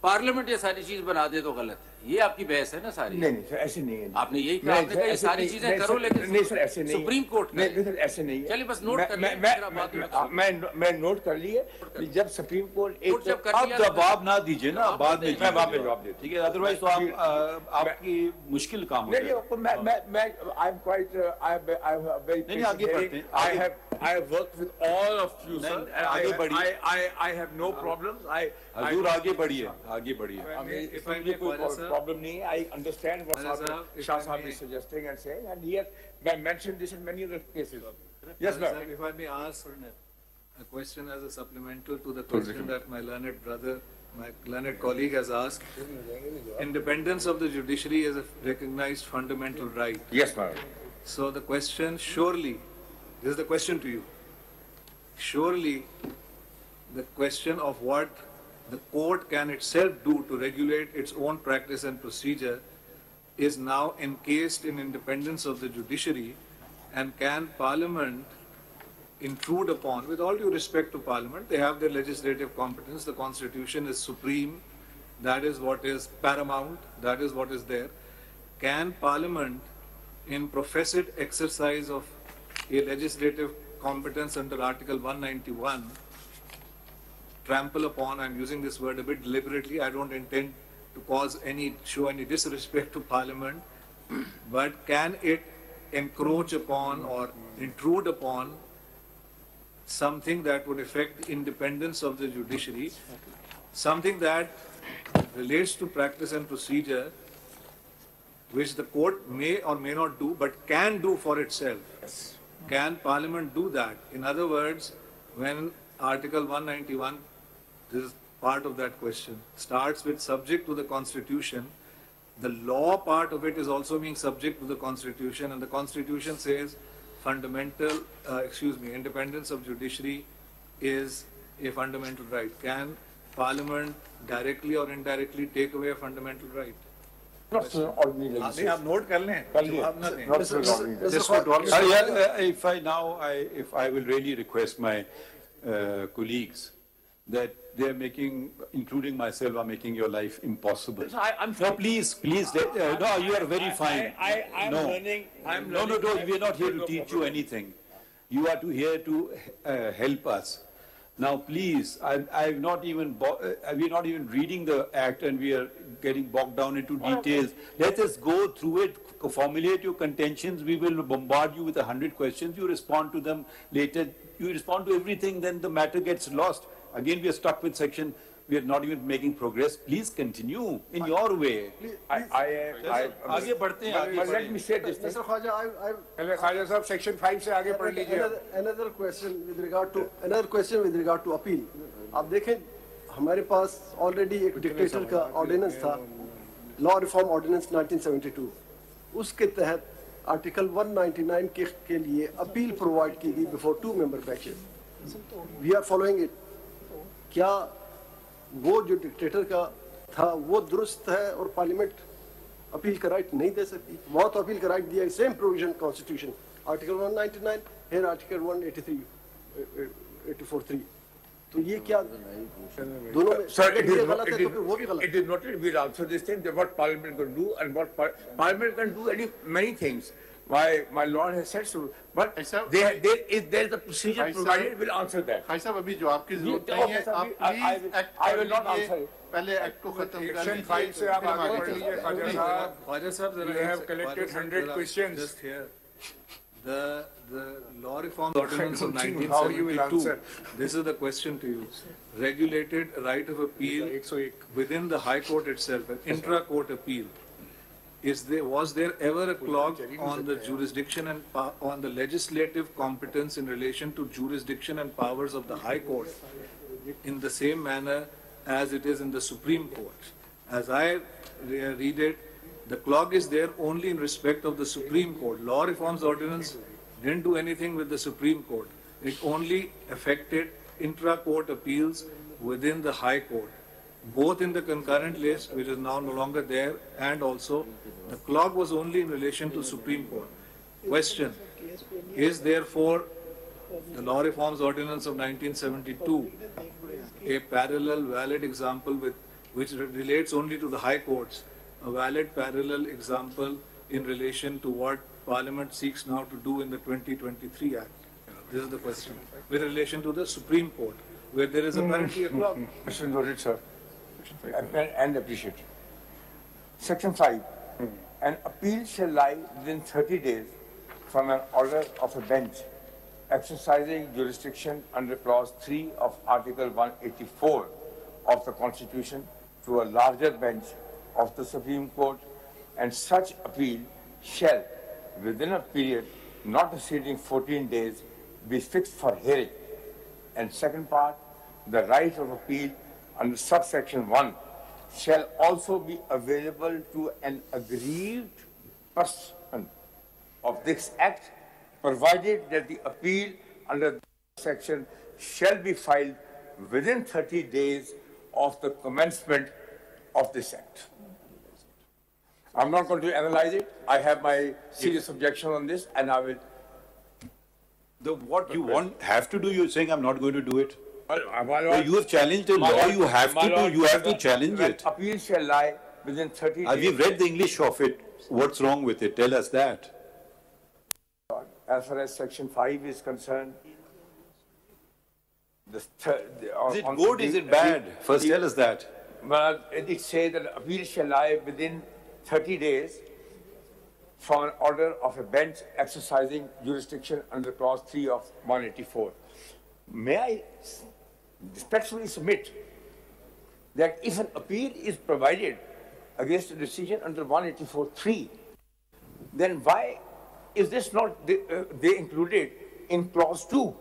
Speaker 10: पार्लियामेंट ये सारी चीज बना दे तो गलत है। ये आपकी बहस है ना सारी?
Speaker 1: नहीं सर, ऐसे नहीं है।
Speaker 10: आपने यही कहा, आपने कहा ये सारी चीजें करो, लेकिन
Speaker 1: नहीं सर, ऐसे नहीं।
Speaker 10: सुप्रीम कोर्ट
Speaker 1: नहीं सर, ऐसे नहीं है।
Speaker 10: चलिए बस नोट कर लीजिए।
Speaker 1: मैं नोट कर लिए। जब सुप्रीम कोर्ट
Speaker 2: आप जवाब ना दीजिए ना, बाद में
Speaker 1: मैं बाद में जवाब देता हूं,
Speaker 2: ठीक है? अदरवाइज तो आपकी मुश्किल काम हो जाएगा।
Speaker 1: मैं I am quite I have very
Speaker 2: नहीं, आगे बढ़ते हैं।
Speaker 1: I have worked with all of you, sir.
Speaker 2: आगे बढ़िए।
Speaker 1: I have no problems.
Speaker 2: हजूर आगे बढ़िए, आगे बढ़िए।
Speaker 1: कोई problem नहीं है. I understand what Shah Sahab is suggesting and saying, and he has mentioned this in many other cases. Yes, ma'am.
Speaker 5: If I may ask a question as a supplemental to the question that my learned brother, my learned colleague has asked. Independence of the judiciary is a recognized fundamental right.
Speaker 1: Yes, ma'am.
Speaker 5: So the question, surely, this is the question to you. Surely, the question of what the court can itself do to regulate its own practice and procedure is now encased in independence of the judiciary, and can Parliament intrude upon, with all due respect to Parliament, they have their legislative competence, the Constitution is supreme, that is what is paramount, that is what is there. Can Parliament, in professed exercise of a legislative competence under Article 191, trample upon, I'm using this word a bit deliberately, I don't intend to show any disrespect to Parliament, but can it encroach upon or intrude upon something that would affect the independence of the judiciary, something that relates to practice and procedure, which the court may or may not do, but can do for itself? Yes. Can Parliament do that? In other words, when Article 191, this is part of that question, starts with subject to the Constitution, the law part of it is also being subject to the Constitution, and the Constitution says independence of judiciary is a fundamental right. Can Parliament directly or indirectly take away a fundamental right?
Speaker 1: Not so ordinary legislation.
Speaker 5: आप note कर लें, जवाब ना दें।
Speaker 2: If I will really request my colleagues that they are making, including myself, are making your life impossible. No, please, no, you are very fine.
Speaker 1: I'm learning.
Speaker 2: No, we are not here to teach you anything. You are here to help us. Now, please, we're not even reading the act, and we are getting bogged down into details. Let us go through it, formulate your contentions. We will bombard you with 100 questions. You respond to them later. You respond to everything, then the matter gets lost. Again, we are stuck with section. We are not even making progress. Please continue in your way.
Speaker 1: आगे बढ़ते हैं. Let me say this.
Speaker 6: Mr. Khwaja,
Speaker 1: Khwaja sahab, section 5 से आगे पढ़ लीजिए.
Speaker 6: Another question with regard to appeal. आप देखें, हमारे पास already एक dictator का ordinance था, Law Reform Ordinance 1972. उसके तहत Article 199 के लिए appeal provide की गई before 2-member benches. We are following it. क्या वो जो डिक्टेटर का था वो दुरुस्त है और पार्लियामेंट अपील का राइट नहीं दे सकती? बहुत अपील का राइट दिया, सेम प्रोविजन कॉन्स्टिट्यूशन, आर्टिकल 199 है, आर्टिकल 183 तो ये क्या दोनों में
Speaker 1: Sir, it is
Speaker 6: गलत है तो फिर वो भी गलत है.
Speaker 1: It is noted. We'll answer this thing, that what Parliament can do, and what Parliament can do many things. my Lord has said so. But there is a procedure provided. Will answer that.
Speaker 11: भाई साहब अभी जवाब की जरूरत नहीं है. आप please
Speaker 1: I will not answer it.
Speaker 11: पहले एक्ट को खत्म कर
Speaker 12: Section 5 से आप आगे बढ़ लीजिए Khwaja Sahab. You have collected 100 questions.
Speaker 5: Just here. The law reform ordinance of
Speaker 12: How you will
Speaker 5: 1972.
Speaker 12: answer.
Speaker 5: This is the question to you. Regulated right of appeal within the High Court itself, an intra-court appeal. Was there ever a clog on the jurisdiction and on the legislative competence in relation to jurisdiction and powers of the High Court in the same manner as it is in the Supreme Court? As I read it, the clog is there only in respect of the Supreme Court. Law reforms ordinance didn't do anything with the Supreme Court. It only affected intra-court appeals within the High Court, both in the concurrent list, which is now no longer there, and also the clog was only in relation to Supreme Court. Question: is therefore the law reforms ordinance of 1972 a parallel valid example which relates only to the High Courts, a valid parallel example in relation to what Parliament seeks now to do in the 2023 Act? This is the question. With relation to the Supreme Court, where there is apparently a clog.
Speaker 1: Mr. Noted, sir. And appreciated. Section 5. An appeal shall lie within 30 days from an order of a bench exercising jurisdiction under Clause 3 of Article 184 of the Constitution to a larger bench of the Supreme Court, and such appeal shall, within a period not exceeding 14 days, be fixed for hearing. And second part, the right of appeal under subsection 1 shall also be available to an aggrieved person of this Act, provided that the appeal under this section shall be filed within 30 days of the commencement of this Act. I'm not going to analyze it. I have my serious objection on this, and I will.
Speaker 2: What you have to do, you're saying I'm not going to do it.
Speaker 1: Well,
Speaker 2: you have challenged the law, you have to do, you have to challenge it.
Speaker 1: Appeal shall lie within 30 days.
Speaker 2: We've read the English of it. What's wrong with it? Tell us that.
Speaker 1: As far as Section 5 is concerned,
Speaker 2: is it good, is it bad? First tell us that.
Speaker 1: Well, it says that appeal shall lie within 30 days from an order of a bench exercising jurisdiction under Clause 3 of 184. May I respectfully submit that if an appeal is provided against a decision under 184.3, then why is this not they included in Clause 2,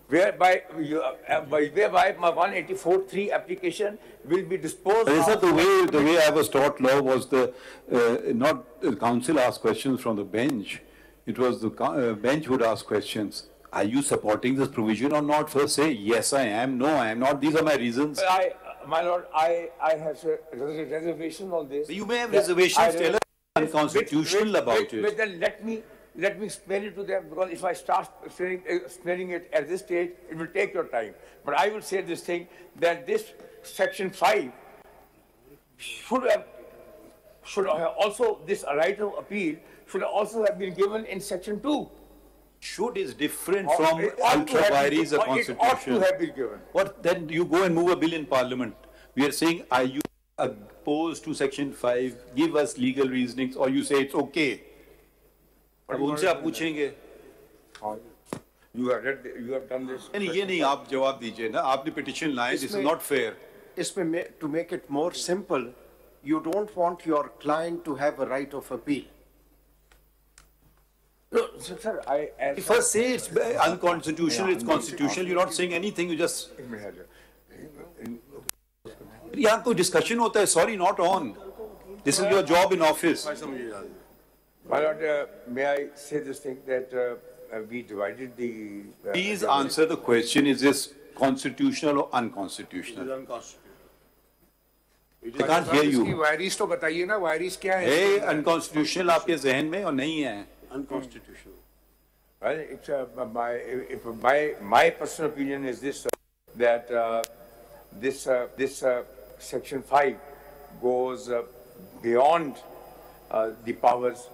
Speaker 1: whereby my 184.3 application will be disposed of?
Speaker 2: The way I was taught law was not the council asked questions from the bench. It was the bench would ask questions. Are you supporting this provision or not? First say, yes, I am. No, I am not. These are my reasons.
Speaker 1: My lord, I have a reservation on this.
Speaker 2: You may have reservations. Tell us unconstitutional about it.
Speaker 1: But then let me explain it to them, because if I start explaining it at this stage, it will take your time. But I will say this thing, that this Section 5 should have also, this right of appeal should also have been given in Section 2.
Speaker 2: Should is different from ultra vires a constitution.
Speaker 1: It ought to have been given.
Speaker 2: What then? You go and move a bill in Parliament. We are saying, are you opposed to Section 5? Give us legal reasonings, or you say it's okay. अब उनसे आप पूछेंगे.
Speaker 1: You have done this.
Speaker 2: नहीं ये नहीं आप जवाब दीजिए ना. आपने petition लाए. This is not fair.
Speaker 3: इसमें to make it more simple, you don't want your client to have a right of appeal.
Speaker 1: No, sir,
Speaker 2: you first say it's unconstitutional, it's constitutional. You're not saying anything. You just. यहाँ कोई discussion होता है. Sorry, not on. This is your job in office.
Speaker 1: My lord, may I say this thing that we divided the.
Speaker 2: Please answer the question: is this constitutional or unconstitutional?
Speaker 12: It is unconstitutional.
Speaker 2: I can't hear you.
Speaker 12: इसकी वायरिस तो बताइए ना. वायरिस क्या है?
Speaker 2: Hey, unconstitutional आपके जहन में और नहीं है.
Speaker 3: Unconstitutional.
Speaker 1: Well, it's my personal opinion is this, that this Section 5 goes beyond the powers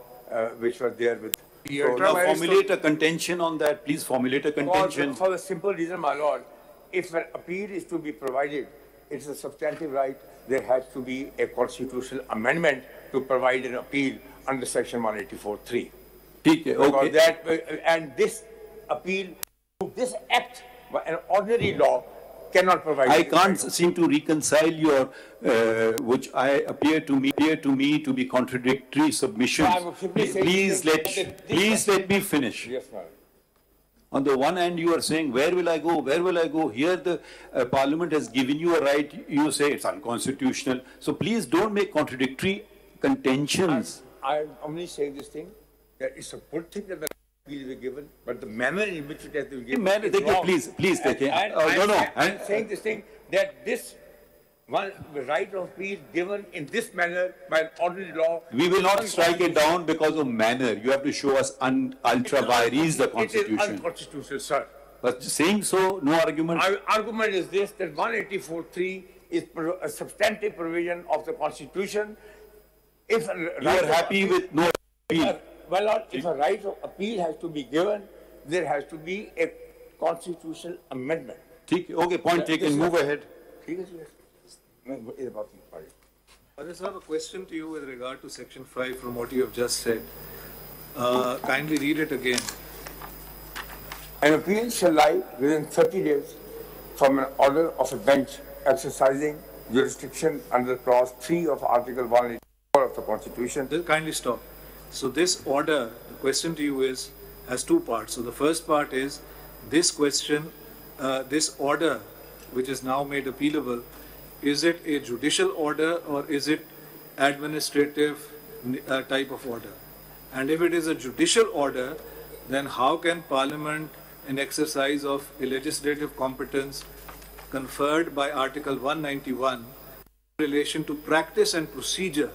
Speaker 1: which were there with
Speaker 2: So now formulate a contention on that. Please formulate a contention.
Speaker 1: For the simple reason, my lord, if an appeal is to be provided, it's a substantive right. There has to be a constitutional amendment to provide an appeal under Section 184(3).
Speaker 2: Okay.
Speaker 1: And this appeal, this act, an ordinary law, cannot provide.
Speaker 2: I can't seem to reconcile your, which appear to me to be contradictory submissions. Please let me finish.
Speaker 1: Yes, ma'am.
Speaker 2: On the one hand, you are saying, where will I go? Where will I go? Here, the Parliament has given you a right. You say it's unconstitutional. So please don't make contradictory contentions.
Speaker 1: I'm only saying this thing, that it's a good thing that the appeal be given, but the manner in which it has to be given is wrong.
Speaker 2: Please take it.
Speaker 1: I'm saying this thing, that this one right of appeal given in this manner by an ordinary law.
Speaker 2: We will not strike it down because of manner. You have to show us ultra vires the Constitution.
Speaker 1: It is unconstitutional, sir.
Speaker 2: But saying so, no argument.
Speaker 1: Our argument is this, that 184(3) is a substantive provision of the Constitution. If
Speaker 2: you are happy with no appeal.
Speaker 1: Well, if a right of appeal has to be given, there has to be a constitutional amendment.
Speaker 2: Okay, point taken. Move ahead.
Speaker 5: I just have a question to you with regard to Section 5 from what you have just said. Kindly read it again.
Speaker 1: An appeal shall lie within 30 days from an order of a bench exercising jurisdiction under Clause 3 of Article 184 of the Constitution.
Speaker 5: Kindly stop. So this order, the question to you has two parts. So the first part is this question, this order which is now made appealable, is it a judicial order or is it administrative type of order? And if it is a judicial order, then how can Parliament, in exercise of a legislative competence conferred by Article 191 in relation to practice and procedure,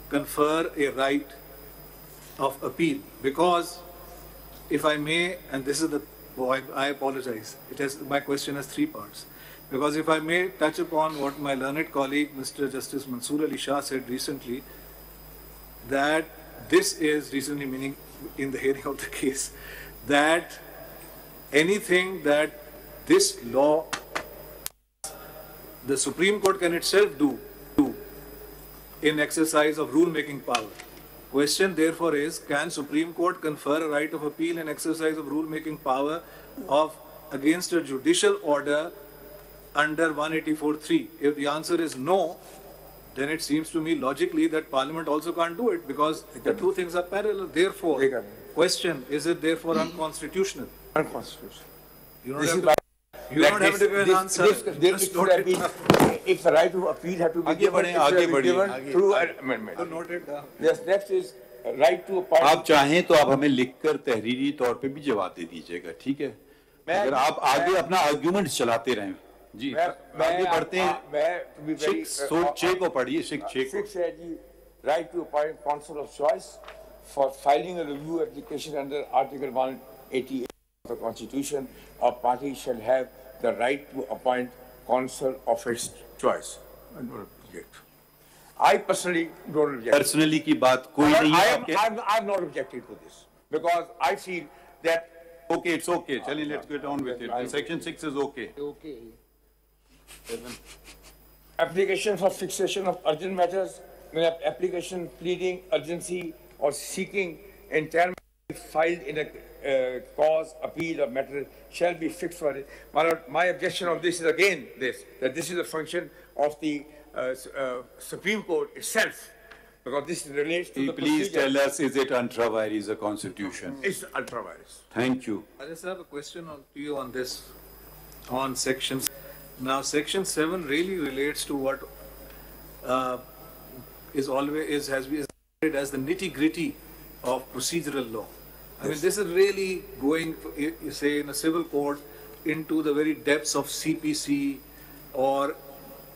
Speaker 5: confer a right of appeal? Because if I may, and this is the, I apologize, my question has three parts. Because if I may touch upon what my learned colleague, Mr. Justice Mansoor Ali Shah, said recently, that this is recently, meaning in the hearing of the case, that anything that this law, the Supreme Court can itself do in exercise of rule-making power. Question therefore is, can Supreme Court confer a right of appeal in exercise of rule-making power against a judicial order under 184(3)? If the answer is no, then it seems to me logically that Parliament also can't do it, because the two things are parallel. Therefore, question, is it therefore unconstitutional?
Speaker 1: Unconstitutional.
Speaker 5: You don't have to give an answer.
Speaker 1: If the right of appeal had to be given through an amendment. Yes, next is right to appoint.
Speaker 2: आप चाहें तो आप हमें लिखकर तहरीरी तौर पे भी जवाब दे दीजिएगा, ठीक है? अगर आप आगे अपना आर्गुमेंट चलाते रहें, जी आगे बढ़ते हैं। 6 को पढ़िए, 6 है जी, right to appoint counsel of choice for filing a review application under Article 188 of the Constitution. A party shall have the right to appoint counsel of its choice. I don't object. I personally don't object. Personally की बात कोई नहीं है।
Speaker 1: I'm not objecting to this because I feel that.
Speaker 2: Okay, it's okay. Chali, let's get on with it. Section 6 is okay.
Speaker 1: Okay. Application for fixation of urgent matters, application pleading urgency or seeking entire filed in a cause, appeal or matter shall be fixed for it. My objection on this is again that this is a function of the Supreme Court itself, because this relates to the
Speaker 2: Please
Speaker 1: procedure.
Speaker 2: tell us, is it ultra vires the Constitution?
Speaker 1: It's ultra vires.
Speaker 2: Thank you.
Speaker 5: I just have a question to you on this, on Section. Now, Section 7 really relates to what has been as the nitty-gritty of procedural law. I mean, this is really going, you say, in a civil court, into the very depths of CPC, or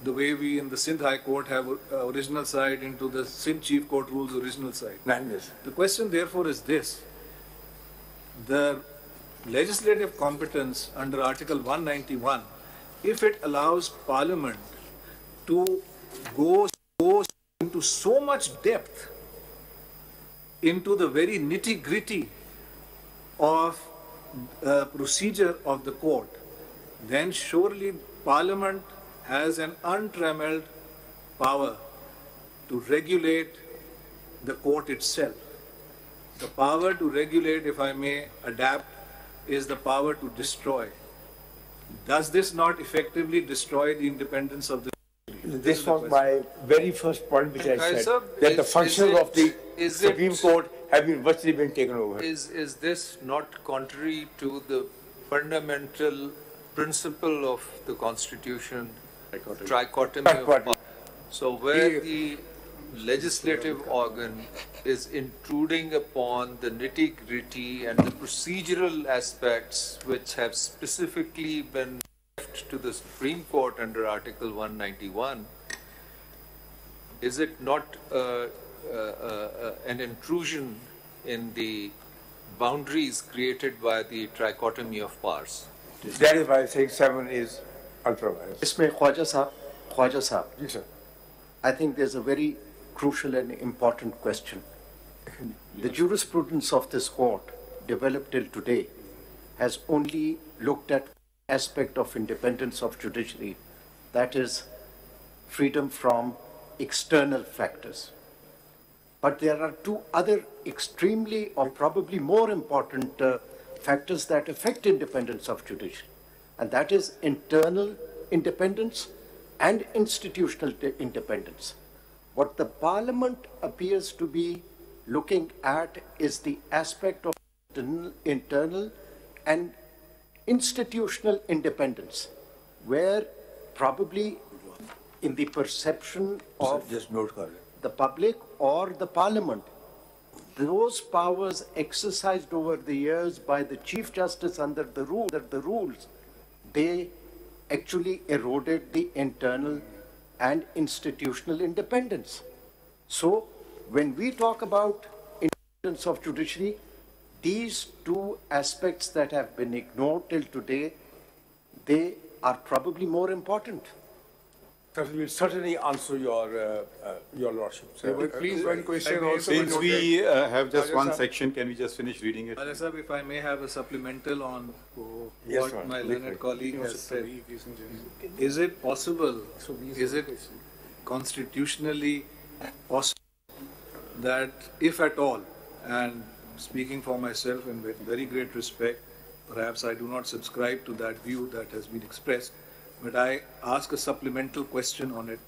Speaker 5: the way we in the Sindh High Court have original side into the Sindh Chief Court rules original side. The question, therefore, is this. The legislative competence under Article 191, if it allows Parliament to go into so much depth into the very nitty-gritty of procedure of the court, then surely Parliament has an untrammeled power to regulate the court itself. The power to regulate, if I may adapt, is the power to destroy. Does this not effectively destroy the independence of the judiciary?
Speaker 1: This was my very first point which I said, that the functions of the Supreme Court have been virtually been taken over.
Speaker 8: Is this not contrary to the fundamental principle of the Constitution, trichotomy of power? So where the legislative organ is intruding upon the nitty-gritty and the procedural aspects which have specifically been left to the Supreme Court under Article 191, is it not an intrusion in the boundaries created by the trichotomy of powers?
Speaker 1: That is why I say 7 is ultra-virus.
Speaker 3: Isme Khwaja Sahab,
Speaker 1: Yes, sir.
Speaker 3: I think there's a very crucial and important question. The jurisprudence of this court, developed till today, has only looked at aspect of independence of judiciary, that is, freedom from external factors. But there are two other extremely or probably more important factors that affect independence of judiciary, and that is internal independence and institutional independence. What the Parliament appears to be looking at is the aspect of internal and institutional independence, where probably in the perception of the public or the Parliament, those powers exercised over the years by the Chief Justice under the rules, they actually eroded the internal and institutional independence. So when we talk about independence of judiciary, these two aspects that have been ignored till today, they are probably more important.
Speaker 1: Sir, we will certainly answer your lordship.
Speaker 12: Please, one question also.
Speaker 2: Since we have just one section, can we just finish reading it?
Speaker 5: Khwaja Sahab, if I may have a supplemental on
Speaker 1: Yes,
Speaker 5: what my learned colleague has said. Is it possible, is it constitutionally possible that if at all, and speaking for myself and with very great respect, perhaps I do not subscribe to that view that has been expressed, but I ask a supplemental question on it.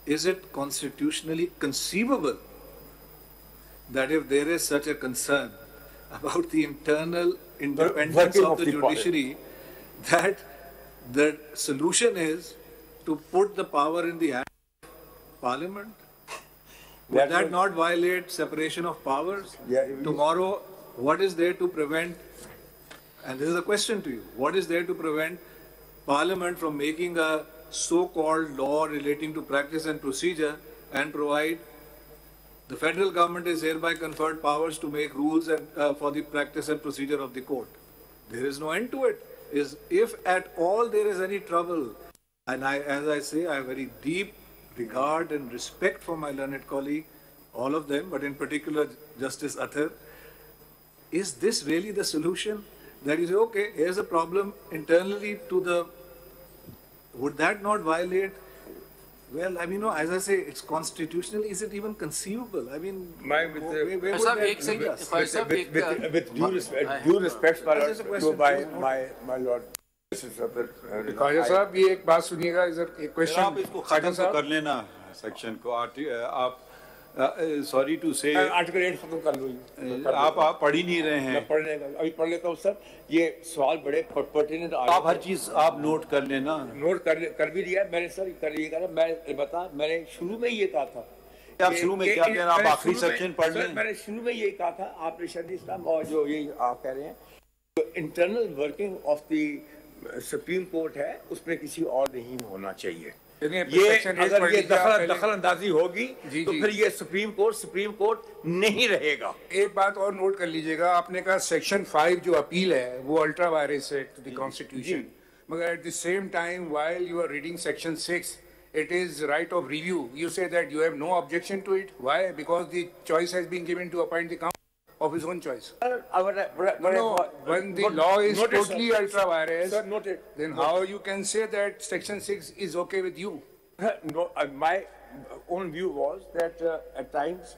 Speaker 5: Is it constitutionally conceivable that if there is such a concern about the internal independence of the judiciary, that the solution is to put the power in the hands of Parliament? Would that not violate separation of powers? Tomorrow, what is there to prevent, and this is a question to you, what is there to prevent Parliament from making a so-called law relating to practice and procedure and provide the federal government is hereby conferred powers to make rules and, for the practice and procedure of the court? There is no end to it. If at all there is any trouble, and as I say, I have very deep regard and respect for my learned colleague, all of them, but in particular Justice Athar, is this really the solution? That you say, okay, here's a problem internally to the, would that not violate? Well, I mean, no, as I say, it's constitutional. Is it even conceivable? I mean, where would that lead us?
Speaker 1: With due respect, my lord.
Speaker 12: Khwaja Sahab ये एक बात सुनिएगा, इधर एक question
Speaker 2: आप इसको खत्म तो कर लेना सेक्शन को, आप सॉरी टू से
Speaker 1: आर्टिकल 8 खत्म कर लो।
Speaker 2: आप पढ़ ही नहीं रहे हैं।
Speaker 1: मैं पढ़ लेगा, अभी पढ़ लेता हूँ सर। ये सवाल बड़े पर्टिनेंट
Speaker 2: आप हर चीज आप नोट कर लेना।
Speaker 1: नोट कर भी लिया मैंने सर, कर लिएगा ना। मैंने शुरू में ये कहा था।
Speaker 2: आप शुरू में क्या कह रहे हैं? आप आखिरी सेक्शन पढ़ लें।
Speaker 1: मैंने शुरू में ये कहा था, आपने शरीफ इस्लाम और जो ये आप कह रहे हैं, internal working of the supreme court है, उसमें किसी और नहीं होना चाहिए। ये अगर ये दखल अंदाजी होगी तो फिर ये सुप्रीम कोर्ट नहीं रहेगा।
Speaker 12: एक बात और नोट कर लीजिएगा, आपने कहा सेक्शन 5 जो अपील है वो अल्ट्रा वायरस है टू द कॉन्स्टिट्यूशन, मगर at the same time while you are reading section 6 it is right of review. You say that you have no objection to it. Why? Because the choice has been given to appoint the council. of his own choice.
Speaker 1: No,
Speaker 12: when the law is
Speaker 1: noted,
Speaker 12: totally
Speaker 1: sir.
Speaker 12: ultra virus,
Speaker 1: Sir, noted.
Speaker 12: then how you can say that Section 6 is okay with you?
Speaker 1: No, my own view was that at times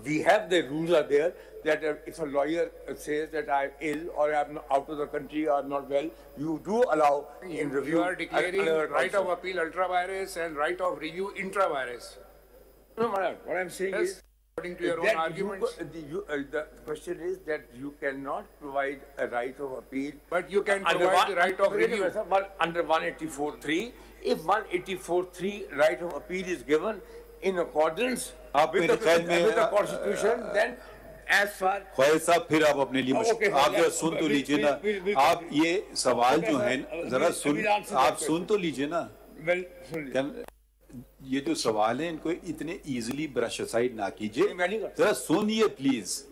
Speaker 1: we have the rules are there that if a lawyer says that I'm ill or I'm out of the country or not well, you do allow in review.
Speaker 12: You are declaring right of appeal ultra virus and right of review intra virus.
Speaker 1: No, what I'm saying is,
Speaker 12: according to your own arguments.
Speaker 1: The question is that you cannot provide a right of appeal.
Speaker 12: But you can provide the right of review.
Speaker 1: Under 184.3, if 184.3 right of appeal is given in accordance with the Constitution, then as far...
Speaker 2: ख्वाहिद साहब फिर आप अपने लिए आप जरा सुन तो लीजिए ना, आप ये सवाल जो है जरा सुन, आप सुन तो लीजिए ना, ये जो सवाल है इनको इतने इजीली ब्रश असाइड ना कीजिए, जरा सुनिए प्लीज।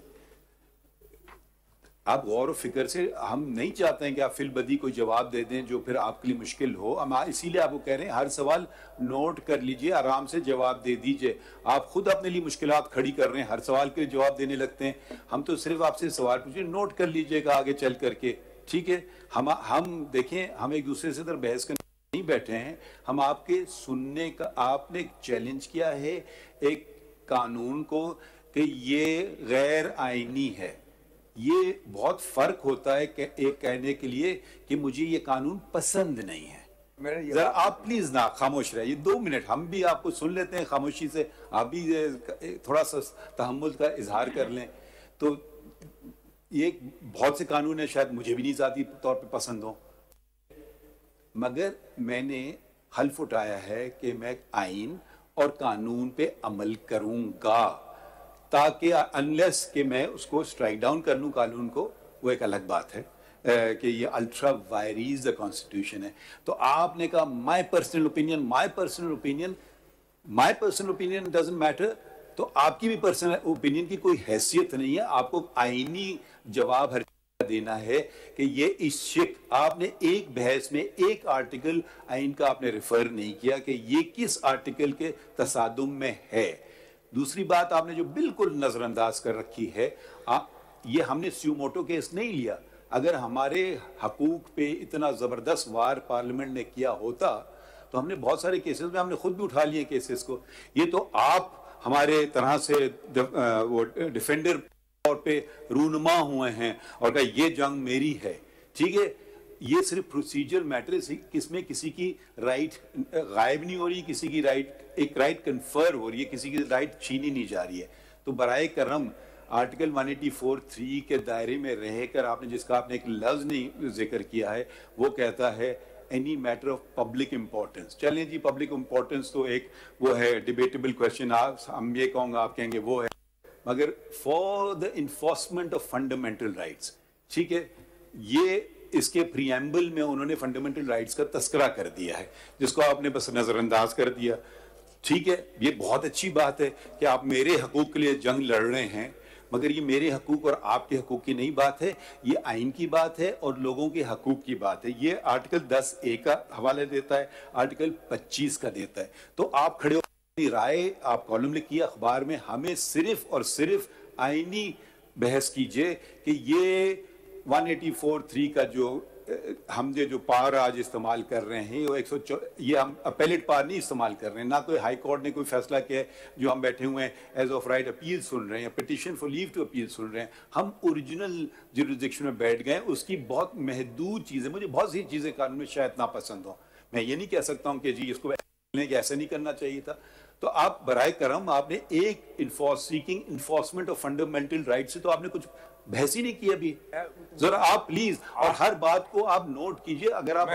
Speaker 2: आप गौर और फिक्र से, हम नहीं चाहते हैं कि आप फिलबदी कोई जवाब दे दें जो फिर आपके लिए मुश्किल हो। हम इसीलिए आपको कह रहे हैं हर सवाल नोट कर लीजिए, आराम से जवाब दे दीजिए। आप खुद अपने लिए मुश्किलात खड़ी कर रहे हैं, हर सवाल के जवाब देने लगते हैं। हम तो सिर्फ आपसे सवाल पूछिए, नोट कर लीजिएगा आगे चल करके, ठीक है। हम देखें, हम एक दूसरे से बहस करने नहीं बैठे हैं, हम आपके सुनने का, आपने चैलेंज किया है एक कानून को कि ये गैर आईनी है। ये बहुत फर्क होता है कि एक कहने के लिए कि मुझे ये कानून पसंद नहीं है। जरा आप प्लीज ना खामोश रहिए, 2 मिनट हम भी आपको सुन लेते हैं खामोशी से, आप भी थोड़ा सा तहम्मुल का इजहार कर लें। तो ये बहुत से कानून है, शायद मुझे भी नहीं ज़ाती तौर पे पसंद हो, मगर मैंने हल्फ उठाया है कि मैं आइन और कानून पे अमल करूंगा, ताकि अनलेस कि मैं उसको स्ट्राइक डाउन कर लूं कानून को, वो एक अलग बात है कि ये अल्ट्रा वायरीज द कॉन्स्टिट्यूशन है। तो आपने कहा my personal opinion doesn't matter, तो आपकी भी पर्सनल ओपिनियन की कोई हैसियत नहीं है। आपको आईनी जवाब हर देना है कि ये इश्क, आपने एक बहस में एक आर्टिकल आइन का आपने रेफर नहीं किया कि ये किस आर्टिकल के तसादुम में है। दूसरी बात आपने जो बिल्कुल नजरअंदाज कर रखी है, ये हमने स्यूमोटो केस नहीं लिया। अगर हमारे हकूक पे इतना जबरदस्त वार पार्लियामेंट ने किया होता तो हमने बहुत सारे केसेस में हमने खुद भी उठा लिए केसेस को। ये तो आप हमारे तरह से वो डिफेंडर तौर पे रूनुमा हुए हैं और कहा ये जंग मेरी है, ठीक है। ये सिर्फ प्रोसीजर मैटर है, किसमें किसी की राइट गायब नहीं हो रही, किसी की राइट, एक राइट कन्फर हो रही है, किसी की राइट छीनी नहीं जा रही है। तो बराए करम आर्टिकल 184(3) के दायरे में रहकर आपने, जिसका आपने एक लफ्ज नहीं जिक्र किया है, वो कहता है any matter of public importance. चलें जी, पब्लिक इंपॉर्टेंस तो एक वो है डिबेटेबल क्वेश्चन, हम ये कहूँगा आप कहेंगे वो है, मगर for the enforcement of fundamental rights, ठीक है, ये इसके प्रीएम्बल में उन्होंने फंडामेंटल राइट्स का तस्करा कर दिया है, जिसको आपने बस नजरअंदाज कर दिया। ठीक है, ये बहुत अच्छी बात है कि आप मेरे हकूक के लिए जंग लड़ रहे हैं, मगर ये मेरे हकूक और आपके हकूक की नहीं बात है, ये आइन की बात है और लोगों के हकूक की बात है। ये आर्टिकल 10(a) का हवाला देता है, आर्टिकल 25 का देता है। तो आप खड़े हो, राय आप कॉलम लिखिए अखबार में, हमें सिर्फ और सिर्फ आइनी बहस कीजिए कि ये 184(3) का जो हम जो पावर आज इस्तेमाल कर रहे हैं, वो 104, ये हम अपेलेट पावर नहीं इस्तेमाल कर रहे हैं, ना कोई हाई कोर्ट ने कोई फैसला किया है जो हम बैठे हुए हैं एज ऑफ राइट अपील सुन रहे हैं, petition for leave to appeal सुन रहे हैं। हम ओरिजिनल जुरिसडिक्शन में बैठ गए, उसकी बहुत महदूद चीज़ें, मुझे बहुत सी चीज़ें कानून में शायद ना पसंद हो, मैं ये नहीं कह सकता हूँ कि जी इसको ऐसा नहीं करना चाहिए था। तो आप बराए करम, आपने एक इन्फोर्समेंट ऑफ फंडामेंटल राइट से तो आपने कुछ बहस ही नहीं की अभी। जरा आप प्लीज, और हर बात को आप नोट कीजिए। अगर आप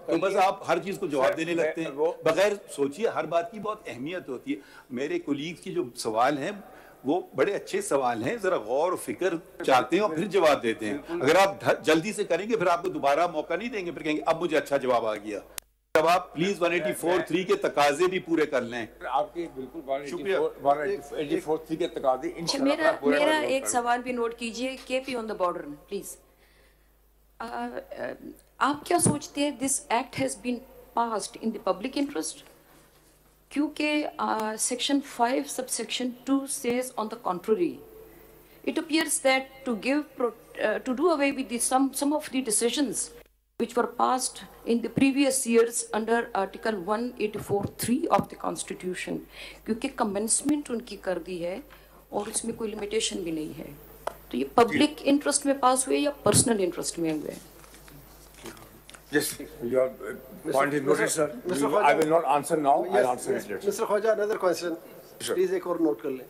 Speaker 2: तो बस आप हर चीज को जवाब देने लगते हैं बगैर सोचिए। हर बात की बहुत अहमियत होती है। मेरे कोलीग्स की जो सवाल हैं वो बड़े अच्छे सवाल हैं, जरा गौर और फिक्र चाहते हैं और फिर जवाब देते हैं। अगर आप जल्दी से करेंगे फिर आपको दोबारा मौका नहीं देंगे, फिर कहेंगे अब मुझे अच्छा जवाब आ गया। जब आप प्लीज 184(3) के तकाजे भी पूरे कर लें।
Speaker 1: आपके बिल्कुल 184(3) के तकाजे इंशाल्लाह पूरे।
Speaker 9: मेरा एक सवाल भी नोट कीजिए, keep on the border please. आप क्या सोचते हैं, this act has been passed in the public interest? क्योंकि section 5 subsection 2 says on the contrary it appears that to do away with some of the decisions which were passed in the previous years under Article 184(3) of the Constitution, क्योंकि commencement उनकी कर दी है और उसमें कोई limitation भी नहीं है, तो ये public interest में पास हुए या personal interest में हुए?
Speaker 1: Yes, your point is noted, sir. I will not answer now. I'll answer it later.
Speaker 6: Mr. Khwaja, another question. Please एक और note कर लें.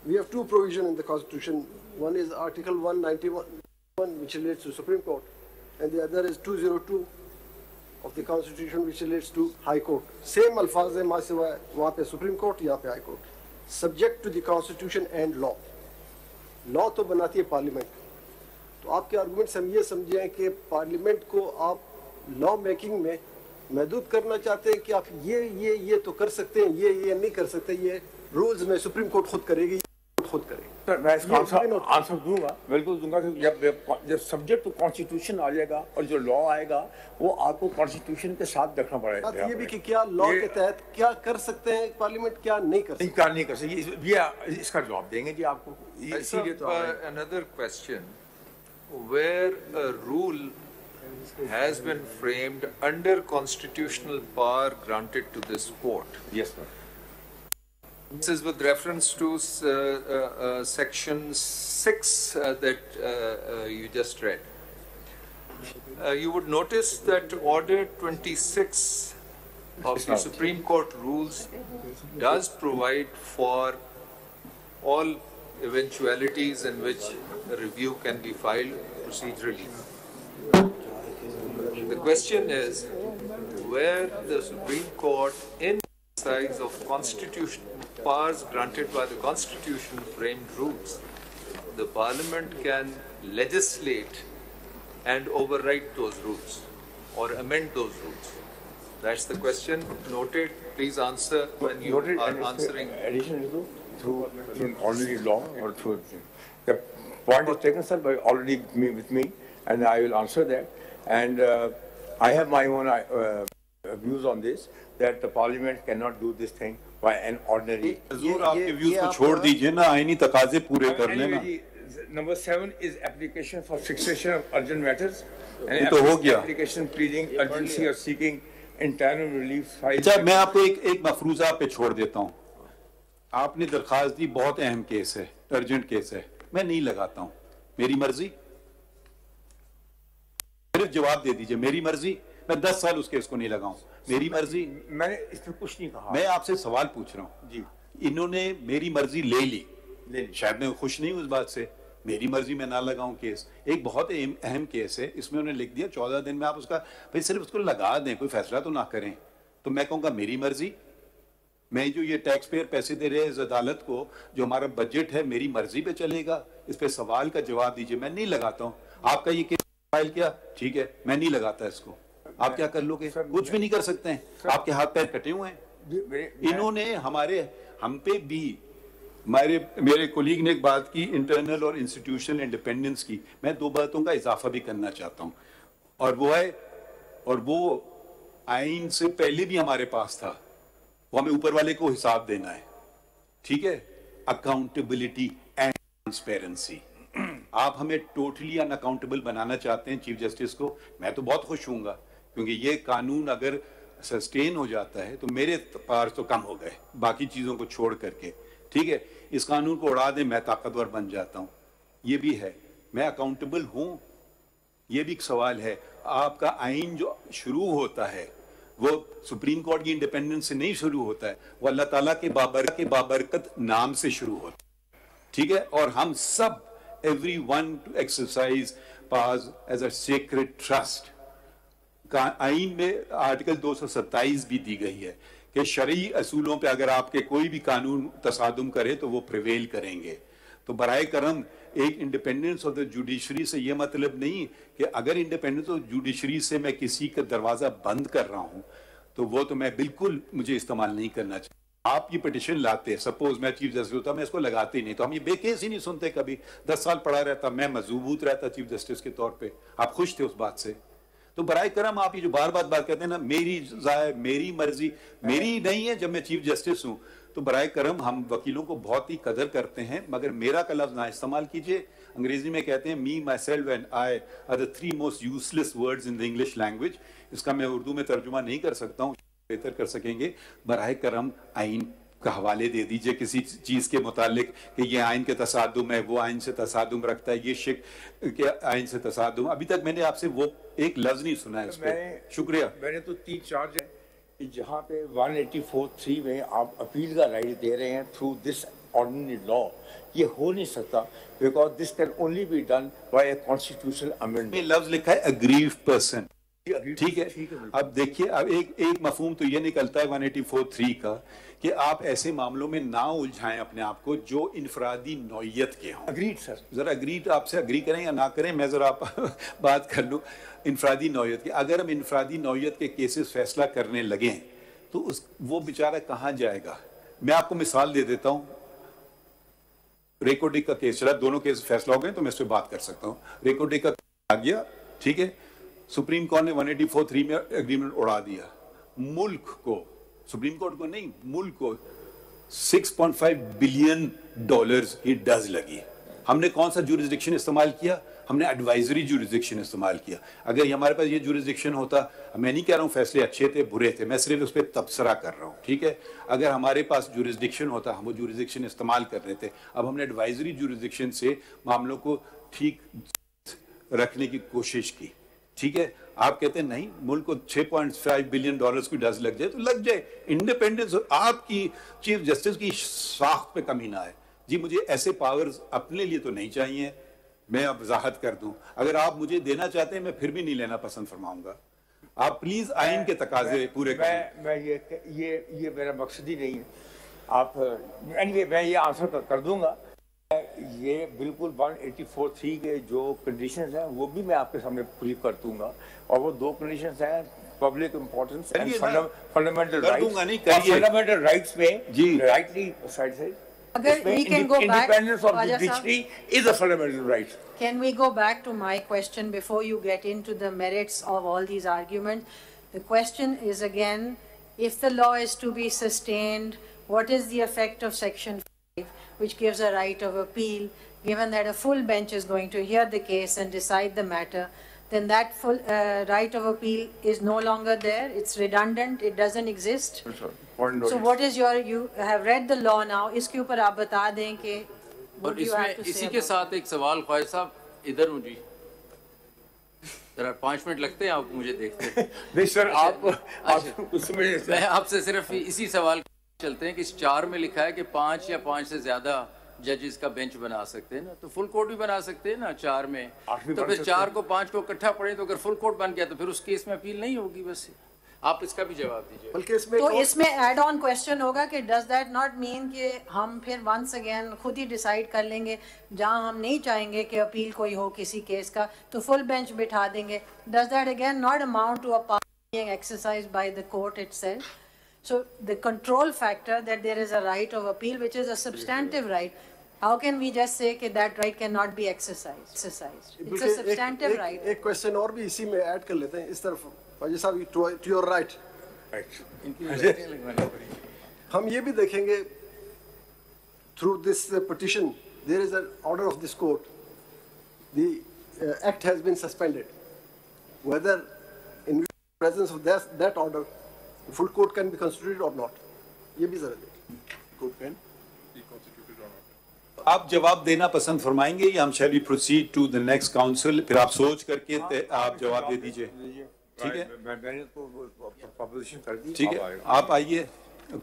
Speaker 6: We have two provisions in the Constitution. One is Article 191, which relates to Supreme Court, and the other is 202 of the Constitution, which relates to High Court. Same अल्फाज है वहाँ से वहाँ पे Supreme Court, यहाँ पे High Court. Subject to the Constitution and law. Law तो बनाती है Parliament. तो आपके आर्गुमेंट हम ये समझें कि पार्लियामेंट को आप लॉ मेकिंग में महदूद करना चाहते हैं कि आप ये तो कर सकते हैं, ये नहीं कर सकते, ये रूल्स में सुप्रीम कोर्ट खुद करेगी, खुद करेगी।
Speaker 1: सर मैं इसका आंसर दूंगा, बिल्कुल दूंगा कि जब सब्जेक्ट टू कॉन्स्टिट्यूशन आ जाएगा और जो लॉ आएगा वो आपको कॉन्स्टिट्यूशन के साथ देखना पड़ेगा।
Speaker 6: ये भी कि क्या लॉ के तहत क्या कर सकते हैं पार्लियामेंट, क्या नहीं कर सकते,
Speaker 1: क्या नहीं कर सकते, ये इसका जवाब देंगे जी आपको।
Speaker 8: इसीलिए तो another question, where a rule has been framed under constitutional power granted to this court.
Speaker 1: Yes, sir.
Speaker 8: This is with reference to section 6 that you just read. You would notice that Order 26 of the Supreme Court rules does provide for all eventualities in which a review can be filed procedurally. The question is where the Supreme Court, in the exercise of constitutional powers granted by the Constitution framed rules, the Parliament can legislate and override those rules or amend those rules. That's the question. Noted. Please answer when you are answering.
Speaker 1: Addition through already law or through the point is taken, sir, by already with me, and I will answer that. And I have my own views on this, that the Parliament cannot do this thing by an ordinary.
Speaker 2: हजूर आपके views को छोड़ दीजिए ना, आईनी तकाजे पूरे कर लेना।
Speaker 1: Number 7 is application for fixation of urgent matters.
Speaker 2: ये तो हो गया।
Speaker 1: Application pleading urgency or seeking interim relief.
Speaker 2: अच्छा, मैं आपको एक मफरूजा पे छोड़ देता हूँ। आपने दरखास्त दी, बहुत अहम केस है, अर्जेंट केस है, मैं नहीं लगाता हूँ, मेरी मर्जी। सिर्फ जवाब दे दीजिए, मेरी मर्जी। मैं 10 साल उस केस को नहीं लगाऊं, मेरी मर्जी।
Speaker 1: मैंने इसमें कुछ नहीं कहा,
Speaker 2: मैं आपसे सवाल पूछ रहा हूँ जी। इन्होंने मेरी मर्जी ले ली, शायद मैं खुश नहीं हूँ इस बात से, मेरी मर्जी में ना लगाऊं केस। एक बहुत अहम केस है, इसमें उन्होंने लिख दिया 14 दिन में आप उसका भाई सिर्फ उसको लगा दें, कोई फैसला तो ना करें, तो मैं कहूँगा मेरी मर्जी। मैं जो ये टैक्स पेयर पैसे दे रहे हैं इस अदालत को, जो हमारा बजट है, मेरी मर्जी पे चलेगा। इस पे सवाल का जवाब दीजिए, मैं नहीं लगाता हूँ। आपका ये केस फाइल किया, ठीक है, मैं नहीं लगाता इसको। आप क्या कर लोगे? कुछ भी नहीं कर सकते हैं, आपके हाथ पैर कटे हुए हैं। इन्होंने हम पे भी मेरे कोलीग ने एक बात की इंटरनल और इंस्टीट्यूशनल इंडिपेंडेंस की, मैं 2 बातों का इजाफा भी करना चाहता हूं, और वो है, और वो आइन से पहले भी हमारे पास था, वो हमें ऊपर वाले को हिसाब देना है, ठीक है, अकाउंटेबिलिटी एंड ट्रांसपेरेंसी। आप हमें टोटली अनअकाउंटेबल बनाना चाहते हैं चीफ जस्टिस को, मैं तो बहुत खुश हूँगा, क्योंकि ये कानून अगर सस्टेन हो जाता है तो मेरे पास तो कम हो गए बाकी चीज़ों को छोड़ करके, ठीक है। इस कानून को उड़ा दें, मैं ताकतवर बन जाता हूँ, ये भी है, मैं अकाउंटेबल हूँ, ये भी एक सवाल है। आपका आइन जो शुरू होता है वो सुप्रीम कोर्ट की इंडिपेंडेंस से नहीं शुरू होता है, वो अल्लाह ताला के बाबरकत नाम से शुरू होता है, ठीक है। और हम सब everyone to exercise powers as a sacred trust। आइन में आर्टिकल 227 भी दी गई है कि शरई असूलों पे अगर आपके कोई भी कानून तसादुम करे तो वो प्रिवेल करेंगे। तो बराए करम एक इंडिपेंडेंस ऑफ द जुडिशरी से ये मतलब नहीं कि अगर इंडिपेंडेंस ऑफ जुडिशरी से मैं किसी का दरवाजा बंद कर रहा हूं तो वो तो मैं बिल्कुल मुझे इस्तेमाल नहीं करना चाहिए। आप ये पिटिशन लाते, सपोज मैं चीफ जस्टिस होता, मैं इसको लगाते ही नहीं, तो हम ये बेकेस ही नहीं सुनते कभी। 10 साल पड़ा रहता, मैं मजबूत रहता चीफ जस्टिस के तौर पे, आप खुश थे उस बात से। तो बराए करम आप ये जो बार बार बात कहते हैं ना, मेरी राय, मेरी मर्जी, मेरी नहीं है जब मैं चीफ जस्टिस हूं, तो बराए करम हम वकीलों को बहुत ही कदर करते हैं, मगर मेरा का लफ्ज ना इस्तेमाल कीजिए। अंग्रेजी में कहते हैं me, myself and I are the 3 most useless words in the English language. इसका मैं उर्दू में तर्जुमा नहीं कर सकता हूँ, बेहतर कर सकेंगे। बराए करम आइन का हवाले दे दीजिए किसी चीज के मुतालिक कि ये आइन के तसादुम है, वो आइन से तसादुम रखता है, ये शिक के आइन से तसादुम। अभी तक मैंने आपसे वो एक लफ्ज नहीं सुना है इस पे। शुक्रिया।
Speaker 1: मैंने तो 3 चार्ज है जहाँ पे 184(3) में आप अपील का राइट दे रहे हैं थ्रू दिस ऑर्डिनरी लॉ, ये हो नहीं सकता, because this can only be done by a constitutional amendment.
Speaker 2: लफ्ज लिखा है अग्रीव पर्सन, ठीक है। अब देखिए, अब एक मफहूम तो ये निकलता है 184(3) का कि आप ऐसे मामलों में ना उलझाएं अपने आप को जो इनफरादी नौयत के हों।
Speaker 1: अग्रीड सर,
Speaker 2: जरा अग्रीड आपसे अग्री करें या ना करें, मैं जरा बात कर लूं इनफरादी नौयत की। अगर हम इनफरादी नौयत के केसेस फैसला करने लगे तो वो बेचारा कहां जाएगा। मैं आपको मिसाल दे देता हूं, रेकोडिक का केस चला, दोनों केस फैसला हो गए तो मैं इस पर बात कर सकता हूं। रेकोडिक का आ गया, ठीक है, सुप्रीम कोर्ट ने 184(3) में एग्रीमेंट उड़ा दिया। मुल्क को, सुप्रीम कोर्ट को नहीं, मुल्क को $6.5 बिलियन की डज लगी। हमने कौन सा जुरिस्डिक्शन इस्तेमाल किया? हमने एडवाइजरी जुरिस्डिक्शन इस्तेमाल किया। अगर ये हमारे पास ये जुरिस्डिक्शन होता, मैं नहीं कह रहा हूं फैसले अच्छे थे बुरे थे, मैं सिर्फ उस पर तबसरा कर रहा हूं, ठीक है। अगर हमारे पास जुरिस्डिक्शन होता, हम वो जुरिस्डिक्शन इस्तेमाल कर रहे थे। अब हमने एडवाइजरी जुरिस्डिक्शन से मामलों को ठीक रखने की कोशिश की, ठीक है। आप कहते हैं नहीं, मुल्क को $6.5 बिलियन की डज लग जाए तो लग जाए, इंडिपेंडेंस आपकी चीफ जस्टिस की साख पे कमी ना आए। जी, मुझे ऐसे पावर्स अपने लिए तो नहीं चाहिए, मैं अब वजाहत कर दूं। अगर आप मुझे देना चाहते हैं, मैं फिर भी नहीं लेना पसंद फरमाऊंगा। आप प्लीज आइन के तकाजे पूरे करें।
Speaker 1: मैं ये मेरा मकसद ही नहीं है। आप anyway, मैं ये आंसर कर दूंगा। ये बिल्कुल 184(3) के जो कंडीशंस हैं वो भी मैं आपके सामने पूरी कर दूंगा, और वो 2 कंडीशंस हैं, public importance and fundamental rights. Fundamental rights में जी राइटली साइड से independence of the judiciary is a fundamental right.
Speaker 4: Can we go back to my question before you get into the merits of all these arguments? The question is again, if the law is to be sustained, what is the effect of Section 5, which gives a right of appeal, given that a full bench is going to hear the case and decide the matter? Then that full right of appeal is no longer there, it's redundant, it doesn't exist. So what is you have read the law now, इसके ऊपर आप बता दें कि
Speaker 10: और इसमें इसी के साथ एक सवाल, ख्वाजा साहब इधर मुझे जरा 5 मिनट लगते हैं, आप मुझे देखते हैं।
Speaker 1: नहीं सर, आप उसमें
Speaker 10: मैं आपसे सिर्फ इसी सवाल चलते हैं कि इस 4 में लिखा है कि 5 या 5 से ज्यादा जजेस का बेंच बना सकते हैं ना, तो फुल कोर्ट भी बना सकते हैं ना 4 में, तो फिर 4 को 5 को इकट्ठा पड़े तो अगर फुल कोर्ट बन गया तो फिर उस केस में अपील नहीं होगी। बस आप इसका भी जवाब दीजिए।
Speaker 4: बल्कि इसमें एड ऑन क्वेश्चन होगा कि डज दैट नॉट मीन कि हम फिर वंस अगेन खुद ही डिसाइड कर लेंगे, जहां हम नहीं चाहेंगे कि अपील कोई हो किसी केस का तो फुल बेंच बिठा देंगे? Does that again not amount to a power being exercised by the court itself? So the control factor that there is a right of appeal, which is a substantive right, how can we just say that right cannot be exercised? It's a substantive right.
Speaker 6: एक question और भी इसी में add कर लेते हैं इस तरफ। Khwaja Sahab, to your right. हम ये भी देखेंगे through this petition there is an order of this court. The act has been suspended. Whether in presence of that order, full court can be constituted or not. ये भी जरा देखें। Court can be constituted or not.
Speaker 2: आप जवाब देना पसंद फरमाएंगे या हम shall we proceed to the next council? फिर आप सोच करके आप जवाब दे दीजिए, ठीक है?
Speaker 1: मैंने तो प्रपोजिशन कर दी,
Speaker 2: ठीक है, आप आइए।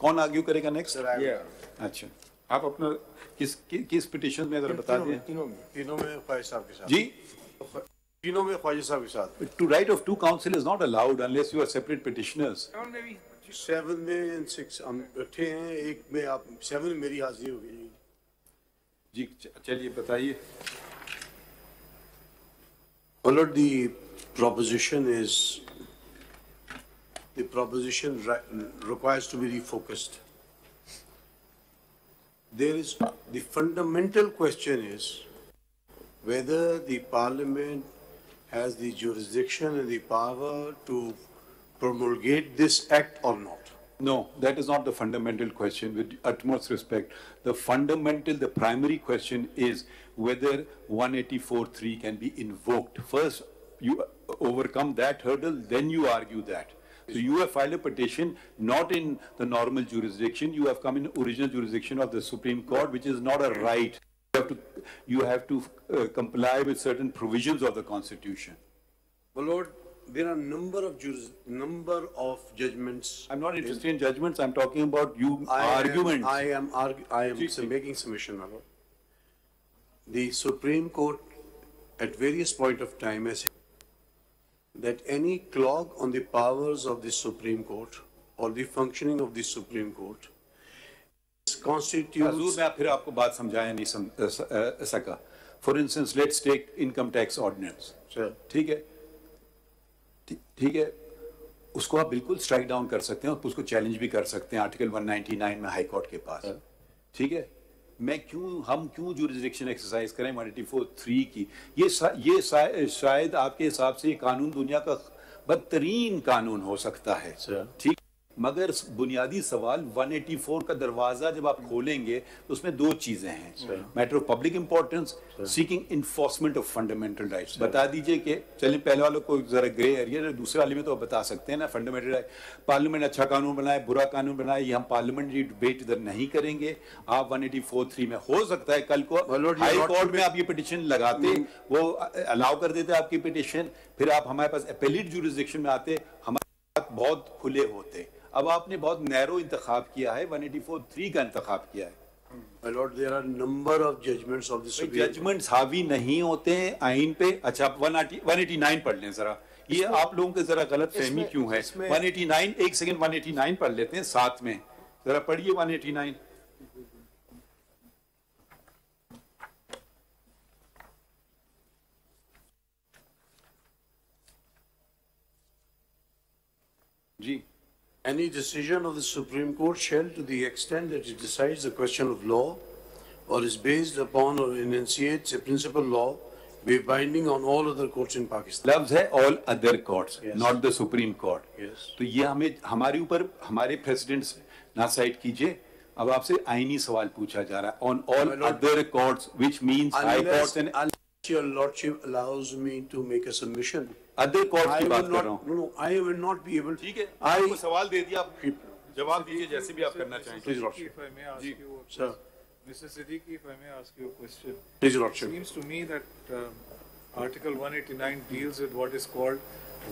Speaker 2: कौन आर्ग्यू करेगा नेक्स्ट? अच्छा, आप अपना किस पिटीशन में जरा बता दें।
Speaker 11: तीनों में ख्वाजा साहब के साथ।
Speaker 2: जी,
Speaker 11: तीनों में ख्वाजा साहब के साथ।
Speaker 2: To write of 2 counsel is not allowed unless you are separate petitioners.
Speaker 11: 7 में and 6 हम बैठे हैं, एक में आप 7 में मेरी हाजिरी हो गई।
Speaker 2: जी चलिए बताइए।
Speaker 11: Well, the proposition requires to be refocused. The fundamental question is whether the Parliament has the jurisdiction and the power to promulgate this act or not?
Speaker 2: No, that is not the fundamental question. With utmost respect, the primary question is whether 184(3) can be invoked. First, you overcome that hurdle, then you argue that. So you have filed a petition not in the normal jurisdiction. You have come in original jurisdiction of the Supreme Court, which is not a right. You have to comply with certain provisions of the Constitution.
Speaker 11: Well, Lord, there are a number of judgments.
Speaker 2: I'm not interested in judgments. I'm talking about arguments.
Speaker 11: I am making submission, my Lord. The Supreme Court, at various point of time, has that any clog on the powers of the Supreme Court or the functioning of the Supreme Court constitutes.
Speaker 2: मैं फिर आपको बात समझाया नहीं सका. For instance, let's take income tax ordinance. ठीक है. ठीक है, उसको आप बिल्कुल स्ट्राइक डाउन कर सकते हैं और उसको चैलेंज भी कर सकते हैं आर्टिकल 199 में हाई कोर्ट के पास. ठीक है, हम क्यों जुरिसडिक्शन एक्सरसाइज करें 184(3) की? ये शायद आपके हिसाब से ये कानून दुनिया का बदतरीन कानून हो सकता है. ठीक, मगर बुनियादी सवाल 184 का दरवाजा जब आप खोलेंगे तो उसमें दो चीजें हैं. Matter of public importance, seeking enforcement of fundamental rights. बता दीजिए कि चलिए पहले वालों को जरा ग्रे एरिया, दूसरे वाले में तो बता सकते हैं ना फंडामेंटल राइट. पार्लियामेंट अच्छा कानून बनाए, बुरा कानून बनाए, ये हम पार्लियामेंट्री डिबेट इधर नहीं करेंगे. आप 184(3) में हो सकता है कल को हाई कोर्ट में आप ये पिटिशन लगाते, वो अलाउ कर देते आपकी पिटिशन, फिर आप हमारे पास एपेलेट जुरिसडिक्शन में आते, हमारे हाथ बहुत खुले होते. अब आपने बहुत नैरो इंतखाब किया है, 184(3) का इंतखाब किया है.
Speaker 11: My Lord, there are number of judgments of the Supreme Court.
Speaker 2: Judgments हावी नहीं होते हैं आइन पे. अच्छा, 189 पढ़ लें जरा. ये आप लोगों के जरा गलत फहमी क्यों है? 189, एक सेकंड, 189 पढ़ लेते हैं साथ में. जरा पढ़िए 189. जी.
Speaker 11: Any decision of the Supreme Court shall, to the extent that it decides the question of law or is based upon or enunciates a principal law, be binding on all other courts in Pakistan.
Speaker 2: लफ्ज है all other courts, not the Supreme Court.
Speaker 11: Yes.
Speaker 2: तो ये हमें हमारे ऊपर हमारे presidents ना side कीजिए. अब आपसे आईनी सवाल पूछा जा रहा है on all other courts, which means high courts and.
Speaker 11: Unless your lordship allows me to make a submission.
Speaker 2: Other courts की बात कर रहा हूँ.
Speaker 11: No, I will not be able.
Speaker 2: ठीक है. आपको सवाल दे दिया, आप जवाब दीजिए जैसे भी आप करना चाहें.
Speaker 11: Please, Lordship.
Speaker 5: If I may ask you,
Speaker 11: Sir.
Speaker 5: Mr. Siddiqui, if I may ask you a question.
Speaker 11: Please, Lordship.
Speaker 5: It seems to me that Article 189 deals with what is called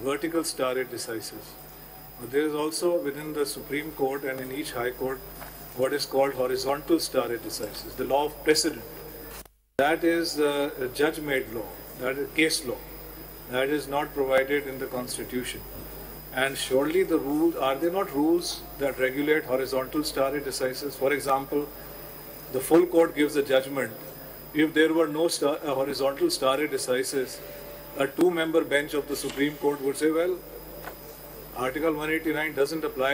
Speaker 5: vertical stare decisis. But there is also within the Supreme Court and in each High Court what is called horizontal stare decisis, the law of precedent. That is a judge-made law, that is case law. That is not provided in the Constitution. And surely the rules, are there not rules that regulate horizontal stare decisis? For example, the full court gives a judgment. If there were no horizontal stare decisis, a two-member bench of the Supreme Court would say, well, Article 189 doesn't apply,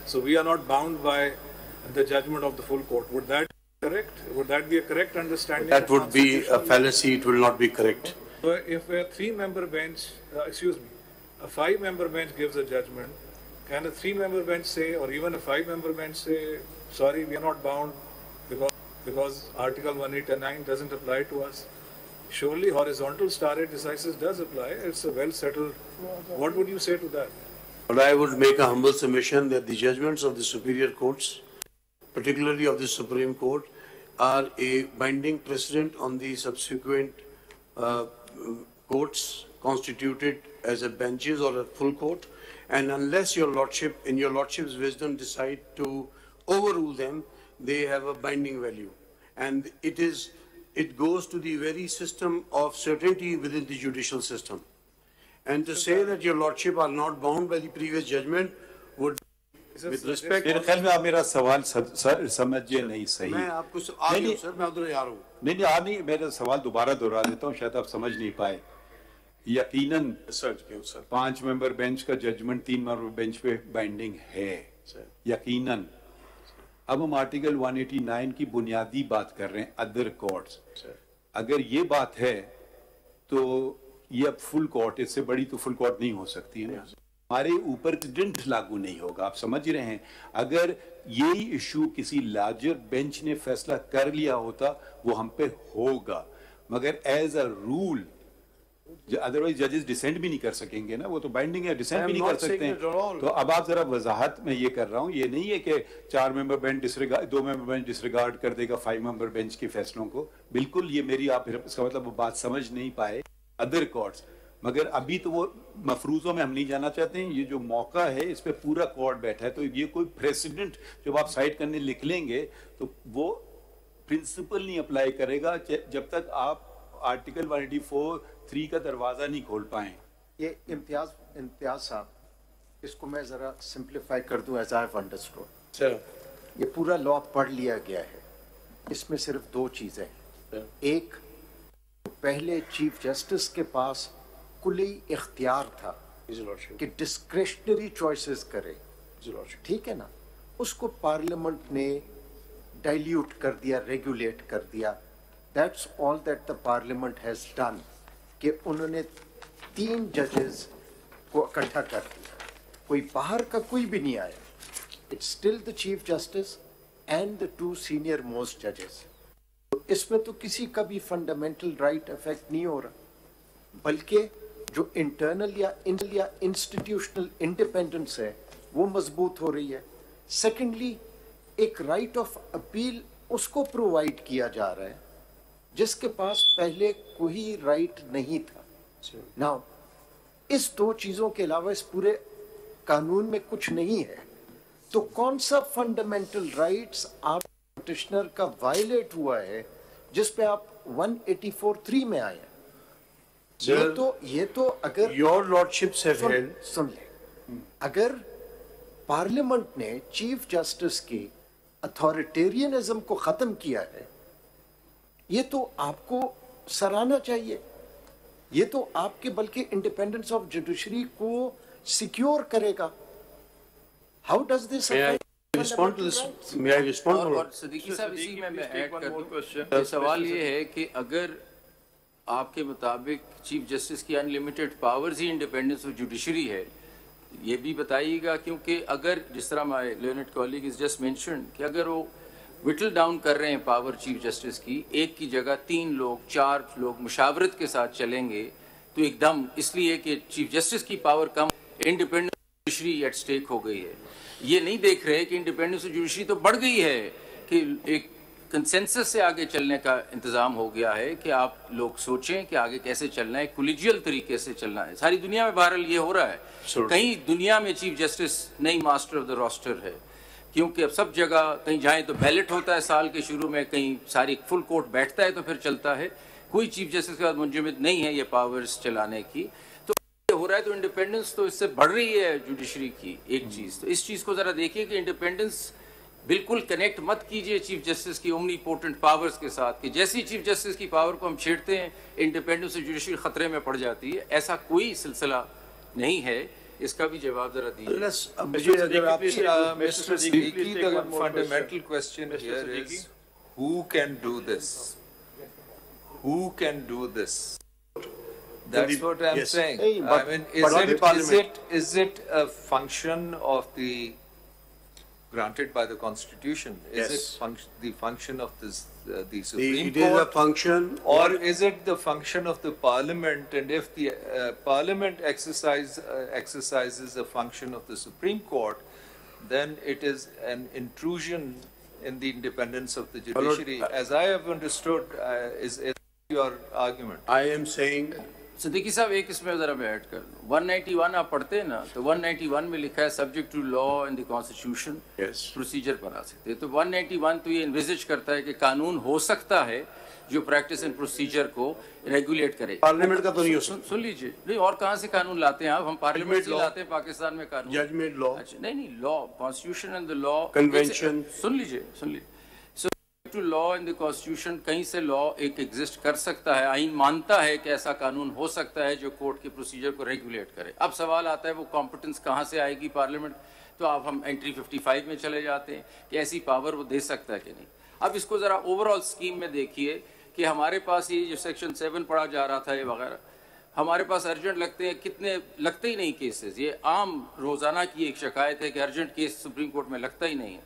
Speaker 5: so we are not bound by the judgment of the full court. Would that be correct? Would that be a correct understanding?
Speaker 11: That would be a fallacy. It will not be correct.
Speaker 5: So if a three-member bench, a five-member bench gives a judgment, can a three-member bench say, or even a five-member bench say, sorry, we are not bound because Article 189 doesn't apply to us? Surely horizontal stare decisis does apply. It's a well-settled. What would you say to that?
Speaker 11: But I would make a humble submission that the judgments of the superior courts, particularly of the Supreme Court, are a binding precedent on the subsequent courts constituted as a benches or a full court, and unless your lordship, in your lordship's wisdom, decide to overrule them, they have a binding value, and it goes to the very system of certainty within the judicial system. And to say that your lordship are not bound by the previous judgment would, with respect.
Speaker 2: मेरे ख्याल में आप मेरा सवाल समझिए नहीं सही.
Speaker 11: मैं आपको आ रही हूँ सर, मैं उधर आ रहा हूँ.
Speaker 2: नहीं, मेरा सवाल दोबारा दोहरा देता हूँ, शायद आप समझ नहीं पाए. यकीनन 5 मेंबर बेंच का जजमेंट 3 मेंबर बेंच पे बाइंडिंग है, यकीनन. अब हम आर्टिकल 189 की बुनियादी बात कर रहे हैं, अदर कोर्ट्स. अगर ये बात है तो ये अब फुल कोर्ट, इससे बड़ी तो फुल कोर्ट नहीं हो सकती है ना। हमारे ऊपर प्रेसिडेंट लागू नहीं होगा, आप समझ रहे हैं। अगर यही इशू किसी लार्जर बेंच ने फैसला कर लिया होता वो हम पे होगा, मगर एज अ रूल अदरवाइज जजेस डिसेंट भी नहीं कर सकेंगे ना, वो तो बाइंडिंग है, डिसेंट भी नहीं कर सकते हैं। तो अब आप जरा वजाहत में ये कर रहा हूँ, ये नहीं है कि 4 member bench disregard, 2 member bench disregard कर देगा 5 मेंबर बेंच के फैसलों को, बिल्कुल ये मेरी, आप इसका मतलब वो बात समझ नहीं पाए अदर कोर्ट्स। मगर अभी तो वो मफरूजों में हम नहीं जाना चाहते हैं, ये जो मौका है इस पे पूरा कोर्ट बैठा है, तो ये कोई प्रेसिडेंट जब आप साइड करने लिख लेंगे तो वो प्रिंसिपल नहीं अप्लाई करेगा जब तक आप आर्टिकल 184(3) का दरवाजा नहीं खोल पाए।
Speaker 3: ये इम्तियाज साहब, इसको मैं जरा सिंप्लीफाई कर दूं एज आई हैव अंडरस्टूड। ये पूरा लॉ पढ़ लिया गया है, इसमें सिर्फ 2 चीजें हैं। एक, पहले चीफ जस्टिस के पास कुली इख्तियार था कि डिस्क्रिशनरी चॉइसेस करे, ठीक है ना, उसको पार्लियामेंट ने डाइल्यूट कर दिया, रेगुलेट कर दिया। That's all that the parliament has done, कि उन्होंने 3 जजेस को इकट्ठा कर दिया, कोई बाहर का कोई भी नहीं आया। It's still the chief justice and the 2 senior most जजेस। तो इसमें तो किसी का भी फंडामेंटल राइट अफेक्ट नहीं हो रहा, बल्कि जो इंटरनल या इंस्टीट्यूशनल इंडिपेंडेंस है वो मजबूत हो रही है। सेकेंडली, एक राइट ऑफ अपील उसको प्रोवाइड किया जा रहा है जिसके पास पहले कोई राइट नहीं था। नाउ इस 2 चीजों के अलावा इस पूरे कानून में कुछ नहीं है, तो कौन सा फंडामेंटल राइट्स आप पिटिशनर का वायलेट हुआ है जिस पे आप 184(3) में आए हैं? ये तो अगर
Speaker 8: योर लॉर्डशिप्स हैव हेल्ड,
Speaker 3: सुन ले, अगर पार्लियामेंट ने चीफ जस्टिस की अथॉरिटेरियनिज्म को खत्म किया है, ये तो आपको सराहना चाहिए। ये तो आपके बल्कि इंडिपेंडेंस ऑफ जुडिशरी को सिक्योर करेगा। How does this
Speaker 8: respond to this? May I respond?
Speaker 10: और सिद्दीकी साहब, इसी में मैं ऐड कर दूं, सवाल ये है कि अगर आपके मुताबिक चीफ जस्टिस की unlimited powers he independence of judiciary है, ये भी बताइएगा, क्योंकि अगर जिस तरह my learned colleague is just mentioned कि अगर वो विटल डाउन कर रहे हैं पावर चीफ जस्टिस की, एक की जगह 3 लोग 4 लोग मुशावरत के साथ चलेंगे, तो एकदम इसलिए कि चीफ जस्टिस की पावर कम, इंडिपेंडेंस जुडिशरी एट स्टेक हो गई है। ये नहीं देख रहे कि इंडिपेंडेंस ऑफ जुडिशरी तो बढ़ गई है, कि एक कंसेंसस से आगे चलने का इंतजाम हो गया है कि आप लोग सोचें कि आगे कैसे चलना है, कोलिजियल तरीके से चलना है। सारी दुनिया में बहरहाल ये हो रहा है, कहीं दुनिया में चीफ जस्टिस नहीं मास्टर ऑफ द रोस्टर है, क्योंकि अब सब जगह कहीं जाए तो बैलेट होता है साल के शुरू में, कहीं सारी फुल कोर्ट बैठता है तो फिर चलता है, कोई चीफ जस्टिस के बाद मुंजमद नहीं है ये पावर्स चलाने की। तो ये हो रहा है, तो इंडिपेंडेंस तो इससे बढ़ रही है जुडिशरी की, एक चीज़। तो इस चीज़ को ज़रा देखिए कि इंडिपेंडेंस बिल्कुल कनेक्ट मत कीजिए चीफ जस्टिस की ओमनीपोटेंट पावर्स के साथ, कि जैसी चीफ जस्टिस की पावर को हम छेड़ते हैं इंडिपेंडेंस ऑफ जुडिशरी खतरे में पड़ जाती है। ऐसा कोई सिलसिला नहीं है, इसका भी जवाब जरा दीजिए।
Speaker 8: Fundamental question here is who can do this? Who can do this? That's what I'm saying. I mean, is it a function of the granted by the Constitution? Is it the function of this, the Supreme Court?
Speaker 11: It is a function,
Speaker 8: or is it the function of the Parliament? And if the Parliament exercises a function of the Supreme Court, then it is an intrusion in the independence of the judiciary. As I have understood, is your argument?
Speaker 11: I am saying,
Speaker 10: Siddiqui साहब, एक इसमें जरा मैं add कर दूं। 191 आप पढ़ते हैं ना, तो 191 में लिखा है subject to law and the constitution procedure बना सकते हैं। तो 191 तो ये इन्विजिज करता है कि कानून हो सकता है जो प्रैक्टिस एंड प्रोसीजर को रेगुलेट करे।
Speaker 11: पार्लियामेंट का तो नहीं हो सकता।
Speaker 10: सुन लीजिए, नहीं और कहाँ से कानून लाते हैं आप? हम पार्लियामेंट से लाते हैं पाकिस्तान में कानून।
Speaker 11: Judgment law.
Speaker 10: अच्छा, नहीं, law, constitution and the law,
Speaker 11: convention.
Speaker 10: सुन लीजिए, to law in the constitution, कहीं से लॉ एक एग्जिस्ट कर सकता है, आइन मानता है कि ऐसा कानून हो सकता है जो कोर्ट के प्रोसीजर को रेगुलेट करे। अब सवाल आता है वो कॉम्पिटेंस कहाँ से आएगी पार्लियामेंट? तो आप हम एंट्री 55 में चले जाते हैं कि ऐसी पावर वो दे सकता है कि नहीं। अब इसको ज़रा ओवरऑल स्कीम में देखिए कि हमारे पास ये जो सेक्शन 7 पढ़ा जा रहा था ये वगैरह, हमारे पास अर्जेंट लगते हैं, कितने लगते ही नहीं केसेस। ये आम रोजाना की एक शिकायत है कि अर्जेंट केस सुप्रीम कोर्ट में लगता ही नहीं है।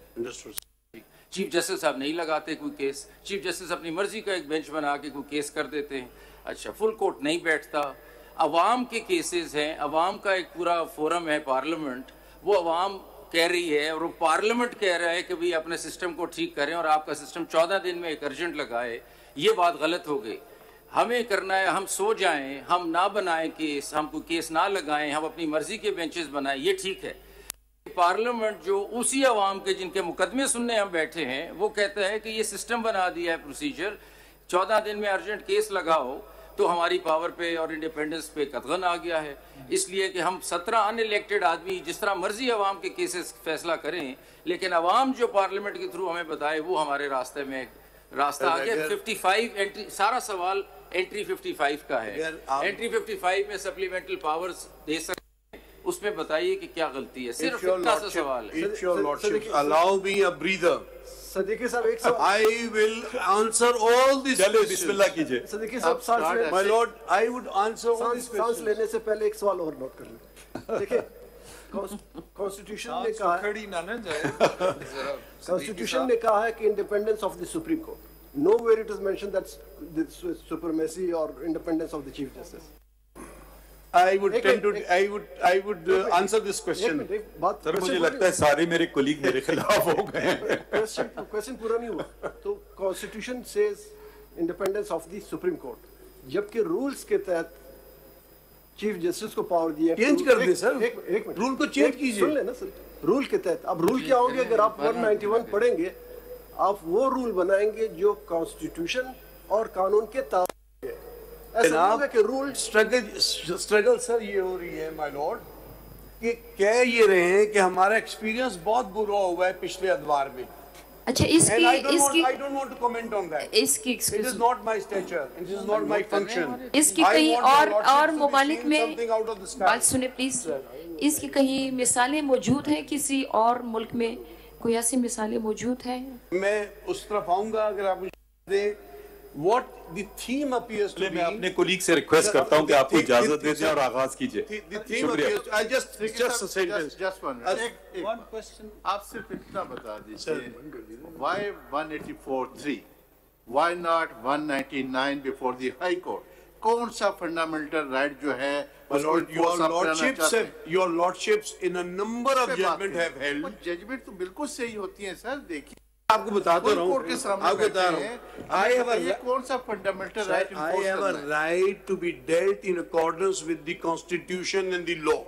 Speaker 10: चीफ जस्टिस साहब नहीं लगाते कोई केस, चीफ जस्टिस अपनी मर्जी का एक बेंच बना के कोई केस कर देते हैं। अच्छा, फुल कोर्ट नहीं बैठता। अवाम के केसेस हैं, अवाम का एक पूरा फोरम है पार्लियामेंट, वो अवाम कह रही है और वो पार्लियामेंट कह रहा है कि भाई अपने सिस्टम को ठीक करें और आपका सिस्टम 14 दिन में एक अर्जेंट लगाए। ये बात गलत हो गई। हमें करना है, हम सो जाएं, हम ना बनाएं केस, हम कोई केस ना लगाएं, हम अपनी मर्जी के बेंचेस बनाएं, ये ठीक है। पार्लियामेंट जो उसी अवाम के जिनके मुकदमे सुनने हम बैठे हैं, वो कहता है कि ये सिस्टम बना दिया है प्रोसीजर, 14 दिन में अर्जेंट केस लगाओ, तो हमारी पावर पे और इंडिपेंडेंस पे कतगन आ गया है। इसलिए कि हम 17 अनइलेक्टेड आदमी जिस तरह मर्जी अवाम के केसेस फैसला करें, लेकिन अवाम जो पार्लियामेंट के थ्रू हमें बताए वो हमारे रास्ते में रास्ता आ गया। 55 एंट्री, सारा सवाल एंट्री 55 का है। एंट्री 55 में सप्लीमेंटल पावर्स दे सकते हैं, उसमें बताइए कि क्या गलती है। सिर्फ इतना सा सवाल है।
Speaker 11: If your lordship allow me a breather,
Speaker 6: Siddiqui साहब एक सवाल,
Speaker 11: I will answer all these
Speaker 2: चलिए
Speaker 11: questions.
Speaker 2: बिस्मिल्लाह कीजिए।
Speaker 6: सदीकी साहब सांस ले,
Speaker 11: My lord, I would answer all these
Speaker 6: सांस
Speaker 11: questions.
Speaker 6: लेने से पहले एक सवाल और नोट कर लें। देखिए, कॉन्स्टिट्यूशन ने कहा है,
Speaker 5: खड़ी ना न जाए।
Speaker 6: कॉन्स्टिट्यूशन ने कहा है कि independence of the supreme court, nowhere it is mentioned that the supremacy or independence of the chief justice.
Speaker 11: I would answer this question.
Speaker 2: Sir मुझे लगता है सारे मेरे कोलीग मेरे खिलाफ हो गए हैं।
Speaker 6: क्वेश्चन पूरा नहीं हुआ। तो constitution says independence of the supreme court, जबकि रूल्स के तहत चीफ जस्टिस को पावर दिया।
Speaker 11: चेंज कर दे सर, रूल को चेंज कीजिए।
Speaker 6: सुन लेना सर, रूल के तहत अब रूल क्या होंगे? अगर आप 191 पढ़ेंगे, आप वो रूल बनाएंगे जो कॉन्स्टिट्यूशन और कानून के ताबे है। ऐसा नहीं है कि रूल
Speaker 11: स्ट्रगल सर ये हो रही है माय लॉर्ड कि कह ये रहे हैं कि हमारा एक्सपीरियंस बहुत बुरा हुआ है पिछले अदवार में।
Speaker 9: अच्छा,
Speaker 11: And I don't want to comment on that. It is not my stature. It is not my function.
Speaker 9: इसकी
Speaker 11: I
Speaker 9: कहीं
Speaker 11: want my
Speaker 9: और
Speaker 11: lordship to be
Speaker 9: ममालिक
Speaker 11: seeing
Speaker 9: में
Speaker 11: something out of the sky.
Speaker 9: बात सुने प्लीज। इसकी कहीं मिसालें मौजूद हैं? किसी और मुल्क में कोई ऐसी मिसालें मौजूद हैं?
Speaker 11: मैं उस तरफ आऊंगा अगर आप मुझे दें। What the theme appears to be.
Speaker 2: मैं अपने कोलीग से रिक्वेस्ट करता हूँ कि आपको इजाजत दे दें और आगाज कीजिए।
Speaker 11: The theme appears to, I just a sentence.
Speaker 13: Just one question. आप सिर्फ इतना बता दीजिए, why 184(3? Why not 199 before the High Court? कौन सा फंडामेंटल राइट जो है
Speaker 11: your lordships in a number of judgment have held.
Speaker 13: Judgment तो बिल्कुल सही होती है सर। देखिए
Speaker 11: आपको बताता रहा हूँ, आपको बता रहा हूँ, I have a right to be dealt in accordance with the constitution and the law.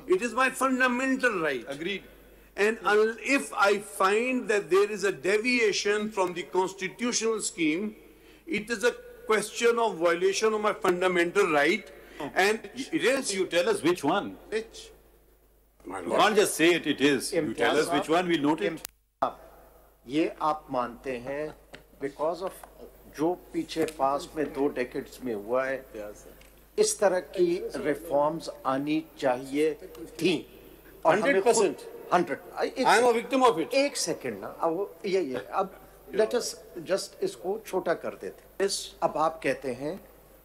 Speaker 11: It is my fundamental right.
Speaker 2: Agreed.
Speaker 11: And if I find that there is a deviation from the constitutional scheme, it is a question of violation of my fundamental right. And it is.
Speaker 2: You tell us which one.
Speaker 11: Which?
Speaker 2: You can't just say it is. You tell us which one, we'll note it.
Speaker 3: ये आप मानते हैं because of जो पीछे पास में 2 decades में हुआ है, इस तरह की रिफॉर्म्स आनी चाहिए थी।
Speaker 11: 100%.
Speaker 3: 100.
Speaker 11: I am a victim of it.
Speaker 3: एक सेकंड ना, अब ये अब लेट अस जस्ट इसको छोटा कर देते। अब आप कहते हैं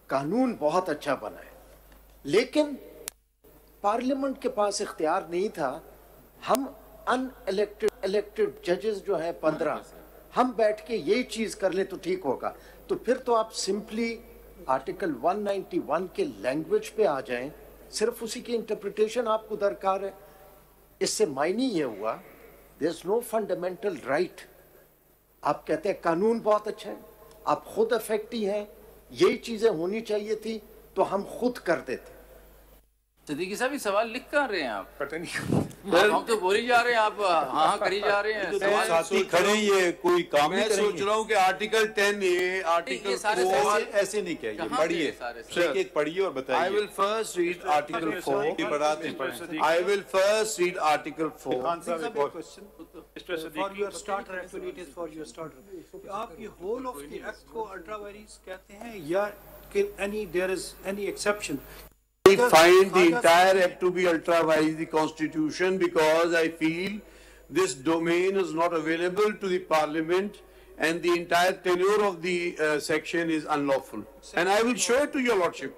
Speaker 3: कानून बहुत अच्छा बना है, लेकिन पार्लियामेंट के पास इख्तियार नहीं था। हम इलेक्टेड जजेस जो है 15, हम बैठ के यही चीज कर ले तो ठीक होगा। तो फिर तो आप सिंपली आर्टिकल 191 के लैंग्वेज पे आ जाएं, सिर्फ उसी की इंटरप्रिटेशन आपको दरकार है। इससे मायने ये हुआ there is no fundamental right. आप कहते हैं कानून बहुत अच्छा है, आप खुद अफेक्टी हैं, यही चीजें होनी चाहिए थी तो हम खुद कर देते।
Speaker 10: सिद्दीकी साहब ये सवाल लिख कर रहे हैं आप?
Speaker 12: पता नहीं,
Speaker 10: हम तो बोली जा रहे हैं, आप हाँ करी जा रहे हैं।
Speaker 2: साथी खड़े ये कोई काम नहीं करेंगे।
Speaker 11: मैं सोच रहा हूँ कि आर्टिकल 10 ये आर्टिकल 4
Speaker 2: ऐसे नहीं कहिए, पढ़िए एक पढ़िए और बताइए।
Speaker 11: I will first read article 4. I will first read article 4.
Speaker 14: For your starter, actually it is for your starter. आप ये whole of the act को ultra vires कहते हैं या there is any exception?
Speaker 11: I find the entire act to be ultra vires the constitution because I feel this domain is not available to the parliament and the entire tenure of the section is unlawful. And I will show it to your lordship.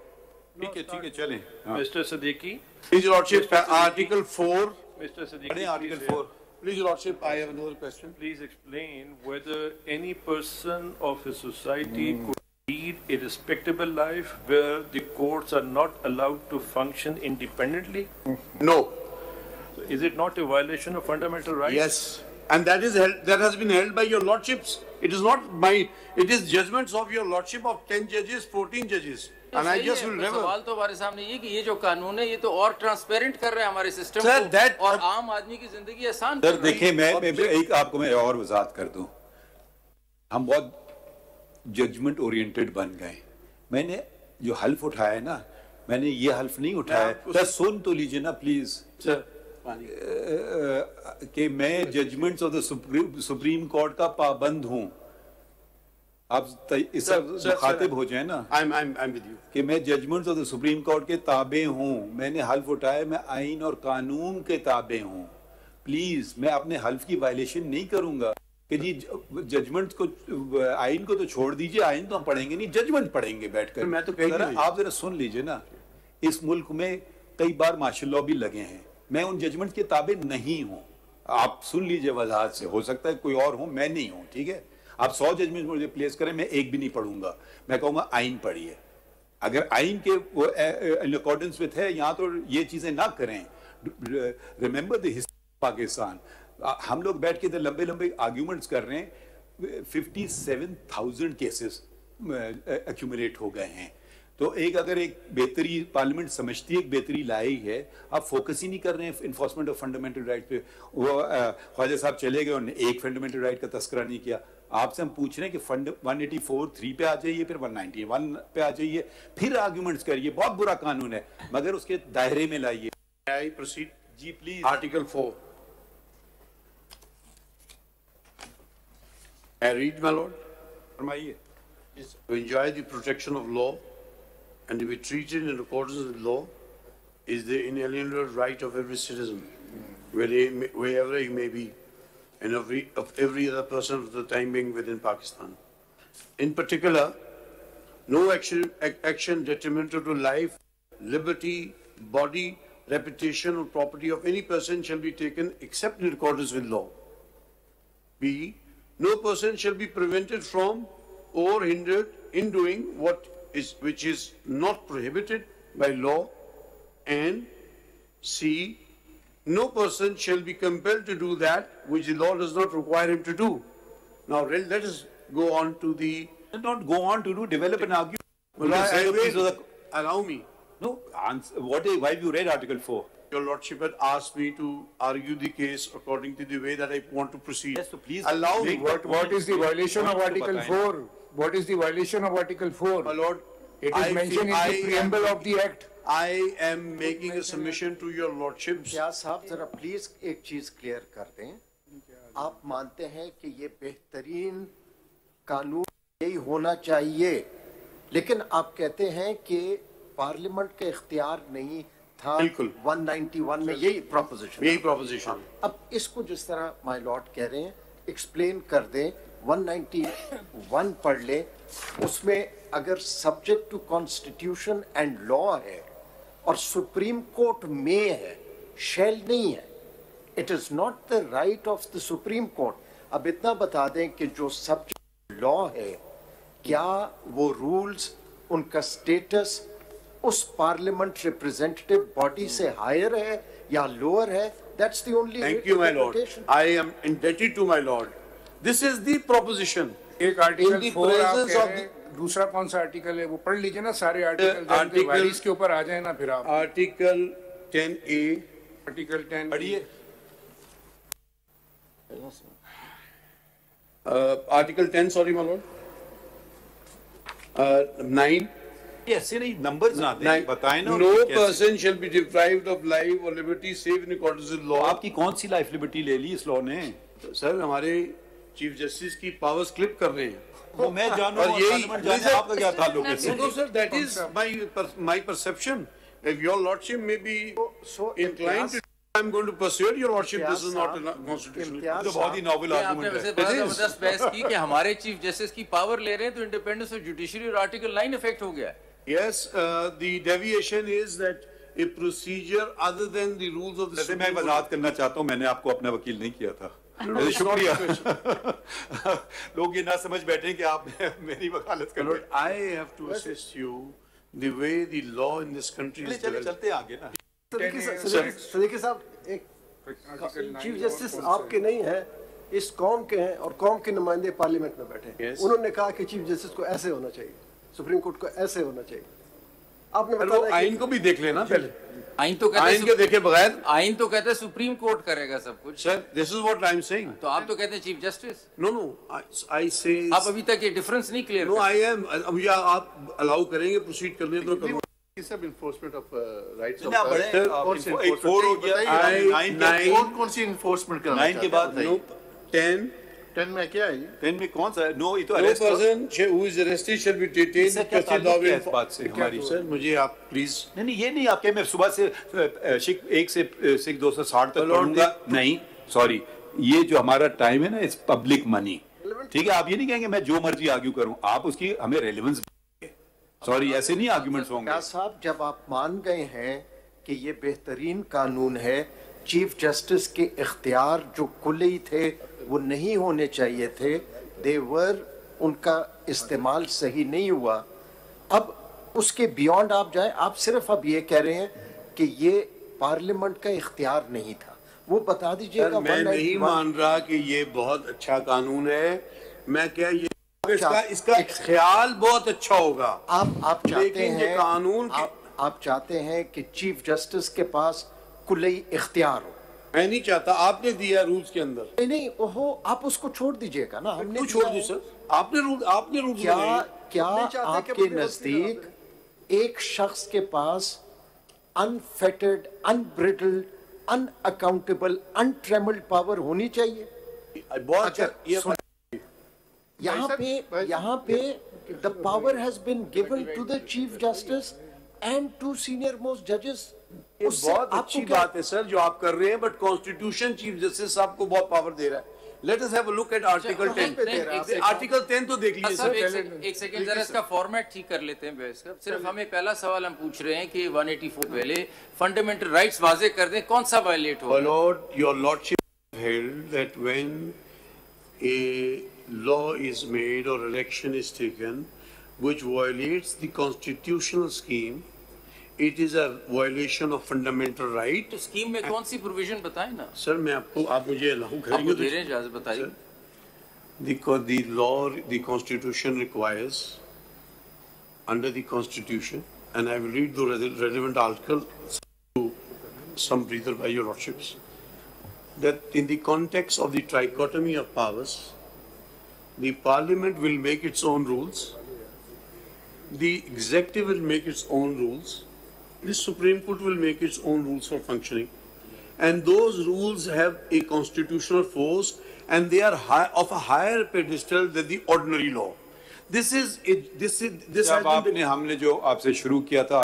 Speaker 2: ठीक है चलें.
Speaker 15: Mr. Siddiqui.
Speaker 11: Please, Your Lordship, Article 4.
Speaker 15: Mr. Siddiqui.
Speaker 11: Article 4. Please, Your Lordship, I have another question.
Speaker 15: Please explain whether any person of a society could lead a respectable life where the courts are not allowed to function independently?
Speaker 11: No.
Speaker 15: So is it not a violation of fundamental rights?
Speaker 11: Yes. And that has been held by Your Lordships. It is not it is judgments of Your Lordship of 10 judges, 14 judges. And I just will never.
Speaker 10: सवाल तो हमारे सामने ये कि ये जो कानून है ये तो और ट्रांसपेरेंट कर रहे हैं हमारे सिस्टम को और आम आदमी की जिंदगी आसान कर रहे हैं.
Speaker 2: देखिए मैं एक आपको मैं और वजाहत कर दूं. हम बहुत जजमेंट ओरिएंटेड बन गए. मैंने जो हल्फ उठाया है ना, मैंने ये हल्फ नहीं उठाया. सर सुन तो लीजिए ना प्लीज. कि मैं judgements of the supreme court का पाबंद हूं. आप इस मुखातिब हो जाए ना.
Speaker 11: I'm with you.
Speaker 2: कि मैं judgements of the supreme court के ताबे हूं. मैंने हल्फ उठाया मैं आइन और कानून के ताबे हूं. प्लीज मैं अपने हल्फ की वायलेशन नहीं करूंगा कि जी जजमेंट को आइन को तो छोड़ दीजिए. आइन तो हम पढ़ेंगे नहीं, जजमेंट पढ़ेंगे बैठकर.
Speaker 11: मैं तो
Speaker 2: आप जरा सुन लीजिए ना. इस मुल्क में कई बार मार्शल लॉ भी लगे हैं. मैं उन जजमेंट के ताबे नहीं हूं. आप सुन लीजिए वजाहत से. हो सकता है कोई और हो, मैं नहीं हूं. ठीक है, आप 100 जजमेंट मुझे प्लेस करें, मैं एक भी नहीं पढ़ूंगा. मैं कहूंगा आइन पढ़िए. अगर आइन के वो इन अकॉर्डेंस विद है, यहाँ तो ये चीजें ना करें. Remember the history of Pakistan. हम लोग बैठ के इधर लंबे लंबे आर्ग्यूमेंट्स कर रहे हैं. 57,000 केसेस एक्यूमुलेट हो गए हैं. तो अगर एक बेहतरी पार्लियामेंट समझती है, एक बेहतरी लाई है, आप फोकस ही नहीं कर रहे हैं इन्फोर्समेंट ऑफ फंडामेंटल राइट पे. वो ख्वाजा साहब चले गए, उन्होंने एक फंडामेंटल राइट का तस्करा नहीं किया. आपसे हम पूछ रहे हैं कि 184(3) पे आ जाइए, फिर 191 पे आ जाइए, फिर आर्ग्यूमेंट्स करिए. बहुत बुरा कानून है, मगर उसके दायरे में लाइए.
Speaker 11: I proceed?
Speaker 2: जी please.
Speaker 11: Article 4. I read, my lord.
Speaker 2: फरमाइए.
Speaker 11: To enjoy the protection of law and to be treated in accordance with law is the inalienable right of every citizen, wherever he may be, and of every other person of the time being within Pakistan. In particular, no action detrimental to life, liberty, body, reputation, or property of any person shall be taken except in accordance with law. B. No person shall be prevented from or hindered in doing which is not prohibited by law. And C. No person shall be compelled to do that which the law does not require him to do. Now let us go on to the.
Speaker 2: Not go on to do, develop an argument.
Speaker 11: Well, allow me.
Speaker 2: No, why have you read Article 4?
Speaker 11: Your Lordship had asked me to argue the case according to the way that I want to proceed.
Speaker 2: Yes, so please
Speaker 11: allow me.
Speaker 12: What is the violation of Article 4? What is the violation of Article 4?
Speaker 11: My Lord,
Speaker 12: it is mentioned in the preamble of the Act.
Speaker 11: I am making a submission to Your Lordships.
Speaker 3: क्या साहब जरा please एक चीज clear कर दें. आप मानते हैं कि ये बेहतरीन कानून यही होना चाहिए, लेकिन आप कहते हैं कि पार्लियामेंट का इख्तियार नहीं था.
Speaker 11: बिल्कुल
Speaker 3: 191 में यही प्रोपोजिशन. अब इसको जिस तरह माय लॉर्ड कह रहे हैं एक्सप्लेन कर दें. 191 पढ़ ले, उसमें अगर subject to constitution and law है और सुप्रीम कोर्ट में है, शेल नहीं है. It is not the right of the supreme Court. अब इतना बता दें कि जो सब्जेक्ट लॉ है, क्या वो रूल्स, उनका स्टेटस उस पार्लियामेंट रिप्रेजेंटेटिव बॉडी से हायर है या लोअर है? That's the only.
Speaker 11: Thank you my lord. I am indebted to my lord. This is the proposition.
Speaker 12: एक आर्टिकल 4 आप कह रहे हैं, दूसरा कौन सा आर्टिकल है वो पढ़ लीजिए ना. सारे आर्टिकल इसके ऊपर आ जाए ना फिर आप.
Speaker 11: Article 10A.
Speaker 12: आर्टिकल 10
Speaker 11: पढ़िए. Article 10, sorry my Lord. 9.
Speaker 2: ऐसे नहीं नंबर्स ना दें, बताएं ना.
Speaker 11: No person shall be deprived of life or liberty save in accordance with law.
Speaker 2: आपकी कौन सी लाइफ लिबर्टी ले ली इस लॉ ने?
Speaker 11: सर हमारे चीफ जस्टिस की पावर्स क्लिप कर रहे हैं.
Speaker 2: वो मैं जानूं और पार्लियामेंट जाने आपका क्या ताल्लुक है?
Speaker 11: No sir, that is my perception. If your lordship may be inclined to, I'm going to persuade your lordship this is not a constitutional.
Speaker 2: तो बहुत ही नॉवल आर्गुमेंट है.
Speaker 10: बड़ा जबरदस्त बहस की कि हमारे चीफ जस्टिस की पावर ले रहे हैं तो इंडिपेंडेंस ऑफ जुडिशरी और आर्टिकल 9 इफेक्ट हो गया है.
Speaker 11: Yes, the deviation is that a procedure other than the rules of the
Speaker 2: वैसे मैं वजाहत करना चाहता हूँ, मैंने आपको अपना वकील नहीं किया था। शुक्रिया। लोग ये ना समझ बैठे कि आप मेरी वकालत कर रहे हैं।
Speaker 11: I have to assist you the way the law in this country is developed.
Speaker 2: चलते आगे ना।
Speaker 6: सदीकी साहब, एक चीफ जस्टिस आपके नहीं है, इस कौम के हैं और कौम के नुमाइंदे पार्लियामेंट में बैठे हैं। उन्होंने कहा कि चीफ जस्टिस को ऐसे होना चाहिए, सुप्रीम कोर्ट को ऐसे होना चाहिए। आपने बताया
Speaker 11: आइन को भी देख लेना पहले।
Speaker 10: आइन तो कहते
Speaker 11: आइन के देखे बगैर,
Speaker 10: आइन तो कहते हैं सुप्रीम कोर्ट करेगा सब कुछ।
Speaker 11: Sir, this is what I am saying.
Speaker 10: तो आप तो कहते हैं चीफ जस्टिस।
Speaker 11: नो नो, आई से
Speaker 10: आप अभी तक ये डिफरेंस नहीं क्लियर।
Speaker 11: नो, आई एम, अब या आप अलाउ करेंगे प्रोसीड करने तो करो।
Speaker 13: सब इन्फोर्समेंट ऑफ राइट्स
Speaker 11: ऑफ
Speaker 13: कौन सी इन्फोर्समेंट करना
Speaker 11: 9 के बाद 10
Speaker 13: में क्या है?
Speaker 2: 10 में कौन सा है? नो, ये तो
Speaker 11: No person who is arrested shall be detained.
Speaker 2: इस बात से हमारी
Speaker 11: सर, मुझे आप प्लीज
Speaker 2: नहीं ये नहीं आपके, मैं सुबह से शिक 1 से शिक 260 तक पढ़ूंगा नहीं, सॉरी, ये जो हमारा टाइम है ना, इट्स पब्लिक मनी, ठीक है? आप ये नहीं कहेंगे मैं जो मर्जी आर्ग्यू करूं, आप उसकी हमें रेलेवेंस, सॉरी ऐसे नहीं आर्ग्यूमेंट्स होंगे।
Speaker 3: साहब, जब आप मान गए हैं कि ये बेहतरीन कानून है, चीफ जस्टिस के इख्तियार जो कुल्ली थे वो नहीं होने चाहिए थे, देवर उनका इस्तेमाल सही नहीं हुआ, अब उसके बियॉन्ड आप जाए, आप सिर्फ अब ये कह रहे हैं कि ये पार्लियामेंट का इख्तियार नहीं था, वो बता दीजिएगा।
Speaker 11: मैं नहीं मान रहा कि ये बहुत अच्छा कानून है, मैं क्या ये इसका ख्याल बहुत अच्छा होगा।
Speaker 3: आप चाहते हैं
Speaker 11: कानून,
Speaker 3: आप चाहते हैं कि चीफ जस्टिस के पास कुल्ली इख्तियार हो।
Speaker 11: मैं नहीं चाहता, आपने दिया रूल्स के अंदर।
Speaker 3: नहीं ओहो, आप उसको छोड़ दीजिएगा ना, हमने
Speaker 11: छोड़ दी सर, आपने रूल
Speaker 3: क्या आपके नजदीक एक शख्स के पास unfettered, unbridled, unaccountable, untrammelled power होनी चाहिए?
Speaker 11: बहुत
Speaker 3: यहाँ पे the power has been given to the chief justice and to senior most जजेस।
Speaker 11: बहुत अच्छी बात है सर जो आप कर रहे हैं, बट कॉन्स्टिट्यूशन चीफ जस्टिस आपको बहुत पावर दे रहा है। Let us have a look at article 10। Article 10 तो देख लीजिए सर।
Speaker 10: एक सेकंड जरा इसका फॉर्मेट ठीक कर लेते हैं बहस का। सिर्फ हमें पहला सवाल हम पूछ रहे हैं कि 184 पहले फंडामेंटल राइट्स वाजे कर दें, कौन सा वायलेट हो?
Speaker 11: Your lordship held that when a law is made or election is taken which violates the constitutional scheme, it is a violation of fundamental right.
Speaker 10: तो स्कीम में कौन सी प्रोविजन बताएं ना?
Speaker 11: सर मैं आपको, आप मुझे अलाउ करेंगे तो
Speaker 10: इजाजत बताइए।
Speaker 11: The law, the constitution requires under the constitution, and I will read the relevant article to some breather by your lordships, that in the context of the trichotomy of powers, the parliament will make its own rules, the executive will make its own rules, the Supreme Court will make its own rules for functioning, and those rules have a constitutional force and they are of a higher pedestal than the ordinary law. This
Speaker 2: आपने हमने जो आपसे शुरू किया था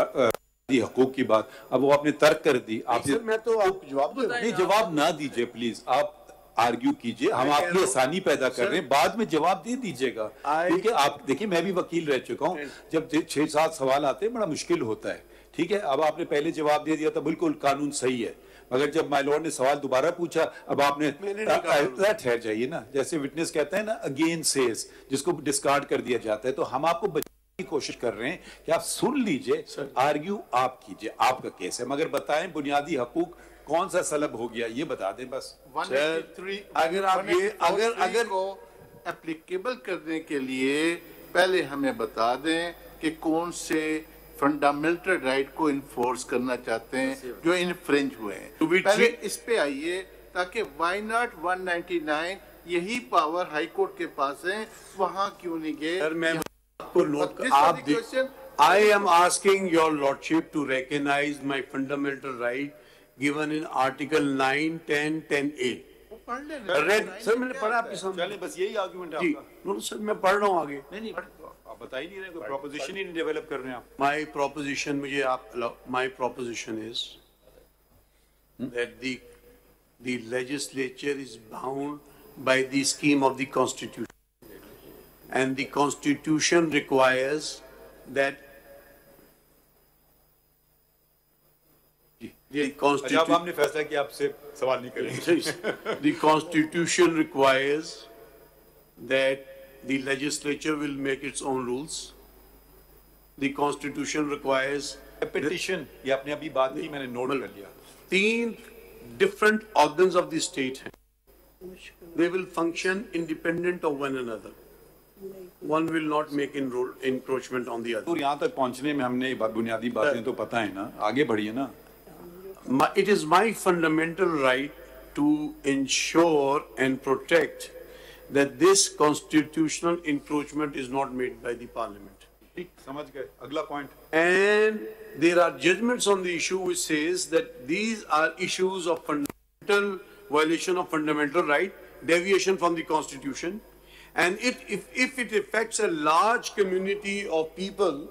Speaker 2: हकूक की बात, अब वो आपने तर्क कर दी।
Speaker 11: सर मैं तो आपको जवाब दे रहा हूं।
Speaker 2: नहीं, जवाब ना दीजिए प्लीज, आप आर्ग्यू कीजिए, हम आपकी आसानी पैदा कर रहे हैं, बाद में जवाब दे दीजिएगा। क्योंकि आप देखिए, मैं भी वकील रह चुका हूँ, जब 6-7 सवाल आते हैं बड़ा मुश्किल होता है, ठीक है? अब आपने पहले जवाब दे दिया था, बिल्कुल कानून सही है, मगर जब माय लॉर्ड ने सवाल दोबारा पूछा, अब आपने ठहर जाइए ना, जैसे विटनेस कहता है ना, अगेन सेज, जिसको डिस्कार्ड कर दिया जाता है, तो हम आपको बचाने की कोशिश कर रहे हैं कि आप सुन लीजिए, आर्ग्यू आप कीजिए, आपका केस है, मगर बताएं बुनियादी हकूक कौन सा सलब हो गया, ये बता दें बस।
Speaker 13: अगर आप ये अगर को एप्लीकेबल करने के लिए पहले हमें बता दें कि कौन से फंडामेंटल राइट को इन्फोर्स करना चाहते हैं जो इनफ्रिंज हुए हैं, पहले इस पे आइए, ताकि वाई नॉट 199 यही पावर हाई कोर्ट के पास है, वहां क्यों नहीं गए?
Speaker 11: सर मैं आपको नोट आप I am asking your lordship to recognize my fundamental right given in Article 9, 10, 10A. Sir मैंने पढ़ा आपके सामने।
Speaker 2: चलिए बस यही आर्गुमेंट है आपका।
Speaker 11: नो सर मैं पढ़ रहा हूँ आगे।
Speaker 2: नहीं आप बता ही नहीं रहे, कोई प्रोपोजिशन ही नहीं डेवलप कर रहे हैं आप।
Speaker 11: My proposition मुझे आप my proposition is that the legislature is bound by the scheme of the constitution, and the constitution requires that
Speaker 2: हमने फैसला किया आपसे सवाल नहीं करेंगे.
Speaker 11: The Constitution requires that the legislature will make its own rules. The Constitution requires
Speaker 2: petition. ये आपने अभी बात की, मैंने नोट कर लिया.
Speaker 11: 3 different organs of the state. They will function independent of one another. One will not make encroachment on the other.
Speaker 2: और यहाँ तक पहुँचने में हमने बुनियादी बातें तो पता है ना, आगे बढ़िए ना.
Speaker 11: It is my fundamental right to ensure and protect that this constitutional encroachment is not made by the parliament.
Speaker 2: ठीक, समझ गए. अगला point.
Speaker 11: And there are judgments on the issue which says that these are issues of fundamental violation of fundamental right, deviation from the constitution, and if it affects a large community of people,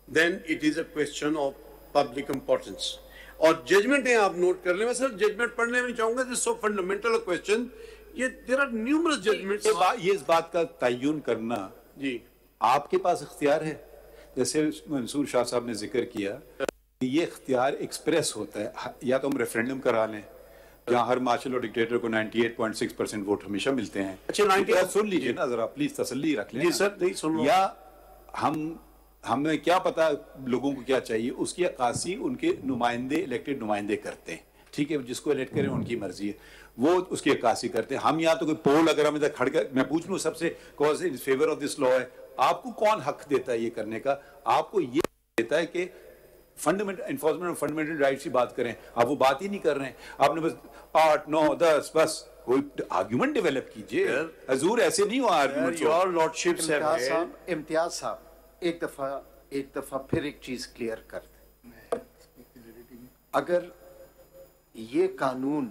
Speaker 11: then it is a question of public importance. और judgement है, आप note कर लें. मैं sir judgement पढ़ने में नहीं चाहूंगा. This so fundamental question. ये देयर आर न्यूमरस जजमेंट्स.
Speaker 2: ये इस बात का तयन करना
Speaker 11: जी
Speaker 2: आपके पास इख्तियार है. जैसे मंसूर शाह साहब ने जिक्र किया, ये इख्तियार एक्सप्रेस होता है. या तो हम रेफरेंडम करा लें जहाँ हर मार्शल और डिक्टेटर को 98.6% वोट हमेशा मिलते हैं.
Speaker 11: अच्छा, 98
Speaker 2: सुन लीजिए ना जरा, प्लीज तसल्ली रख लें.
Speaker 11: जी सर, नहीं सुन.
Speaker 2: या हमें क्या पता लोगों को क्या चाहिए, उसकी अक्कासी उनके नुमाइंदे, इलेक्टेड नुमाइंदे करते हैं. ठीक है, जिसको इलेक्ट करें उनकी मर्जी है, वो उसकी अक्कासी करते हैं. हम यहाँ तो कोई पोल अगर हम इधर खड़ कर मैं पूछ लूँ सबसे कौन से in favour of this law है, आपको कौन हक देता है ये करने का? आपको ये देता है कि fundamental enforcement of fundamental rights की बात करें. आप वो बात ही नहीं कर रहे हैं. आपने बस 8, 9, 10 बस कोई आर्ग्यूमेंट डेवलप कीजिए. हजूर ऐसे नहीं हुआ argument.
Speaker 11: Your lordships have
Speaker 3: Imtiaz साहब एक दफा फिर एक चीज क्लियर कर दें. अगर ये कानून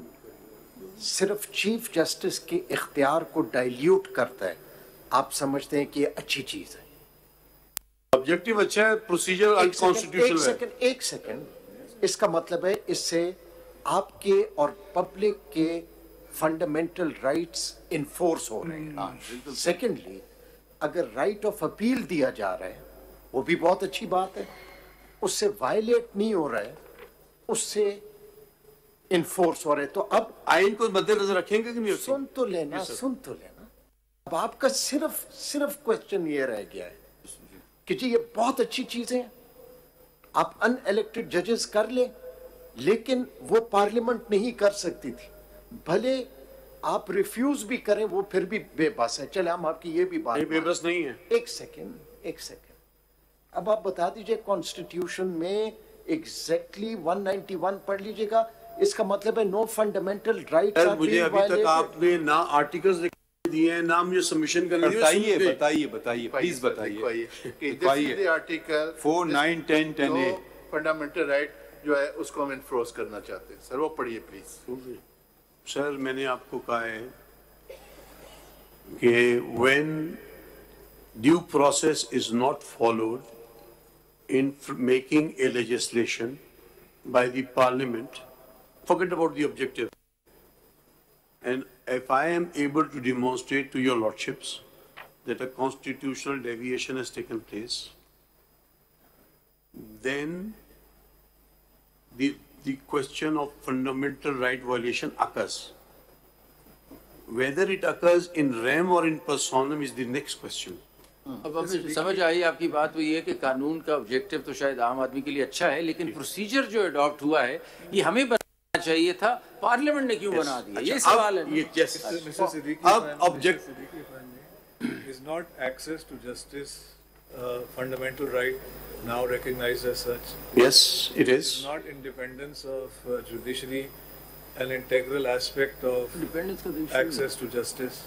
Speaker 3: सिर्फ चीफ जस्टिस के इख्तियार को डाइल्यूट करता है, आप समझते हैं कि ये अच्छी चीज है?
Speaker 11: ऑब्जेक्टिव अच्छा है, प्रोसीजर अनकॉन्स्टिट्यूशनल है.
Speaker 3: एक सेकंड. इसका मतलब है इससे आपके और पब्लिक के फंडामेंटल राइट्स इन्फोर्स हो रहे हैं. सेकेंडली, अगर राइट ऑफ अपील दिया जा रहा है, वो भी बहुत अच्छी बात है. उससे वायलेट नहीं हो रहा है, उससे इन्फोर्स हो रहा है. तो अब
Speaker 11: आइन को मद्देनजर रखेंगे कि नहीं?
Speaker 3: सुन तो लेना. अब आपका सिर्फ क्वेश्चन ये रह गया है कि जी ये बहुत अच्छी चीजें हैं, आप अनइलेक्टेड जजेस कर ले, लेकिन वो पार्लियामेंट नहीं कर सकती थी. भले आप रिफ्यूज भी करें, वो फिर भी बेबस है. चले हम आपकी ये भी बात
Speaker 11: बेबस नहीं है.
Speaker 3: एक सेकंड. अब आप बता दीजिए कॉन्स्टिट्यूशन में एग्जैक्टली 191 पढ़ लीजिएगा. इसका मतलब है नो फंडामेंटल राइट.
Speaker 11: मुझे अभी तक आपने ना आर्टिकल्स दिए हैं, ना मुझे सबमिशन करने दिए.
Speaker 2: बताइए प्लीज बताइए.
Speaker 13: आर्टिकल
Speaker 2: 4, 9, 10, 10A
Speaker 13: फंडामेंटल राइट जो है उसको हम इन्फोर्स करना चाहते हैं. सर वो पढ़िए प्लीज.
Speaker 11: सर मैंने आपको कहा है कि when due process is not followed in making a legislation by the parliament, forget about the objective. And if I am able to demonstrate to your lordships that a constitutional deviation has taken place, then the question of fundamental right violation occurs. Whether it occurs in rem or in personam is the next question.
Speaker 10: अब समझ आई आपकी बात. वो ये कि कानून का objective तो शायद आम आदमी के लिए अच्छा है, लेकिन प्रोसीजर जो अडॉप्ट हुआ है ये हमें बनाना चाहिए था, पार्लियामेंट ने क्यों बना दिया? ये सवाल है.
Speaker 11: अब object
Speaker 5: is not access to justice fundamental right now recognized as such?
Speaker 11: Yes, it is.
Speaker 5: Is not independence of judiciary an integral aspect of access to justice?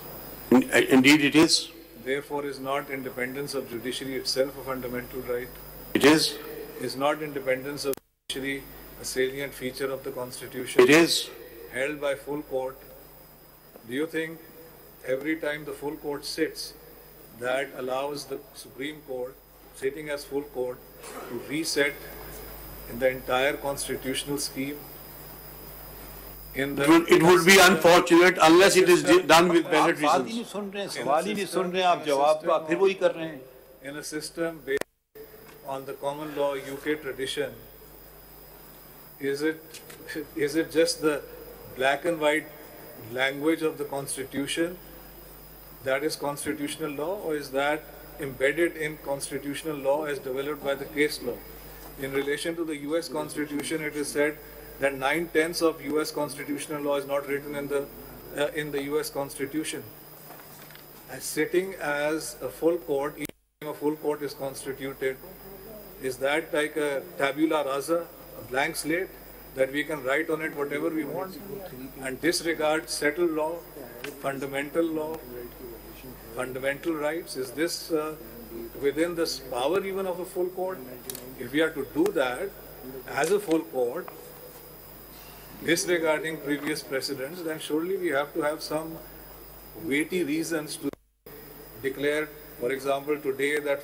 Speaker 11: Indeed it is.
Speaker 5: Therefore, is not independence of judiciary itself a fundamental right?
Speaker 11: It is.
Speaker 5: Is not independence of judiciary a salient feature of the Constitution?
Speaker 11: It is.
Speaker 5: Held by full court. Do you think every time the full court sits, that allows the Supreme Court, sitting as full court, to reset in the entire constitutional scheme?
Speaker 11: It would be unfortunate unless it is done with valid reasons.
Speaker 5: In a system based on the common law UK tradition, Is it just the black and white language of the Constitution that is constitutional law, or is that embedded in constitutional law as developed by the case law? In relation to the US Constitution, it is said that 9/10 of US constitutional law is not written in the US Constitution. As sitting as a full court, each time a full court is constituted, is that like a tabula rasa, a blank slate, that we can write on it whatever we want and disregard settled law, fundamental rights? Is this within the power even of a full court? If we are to do that as a full court, disregarding previous precedents, then surely we have to have some weighty reasons to declare, for example, today that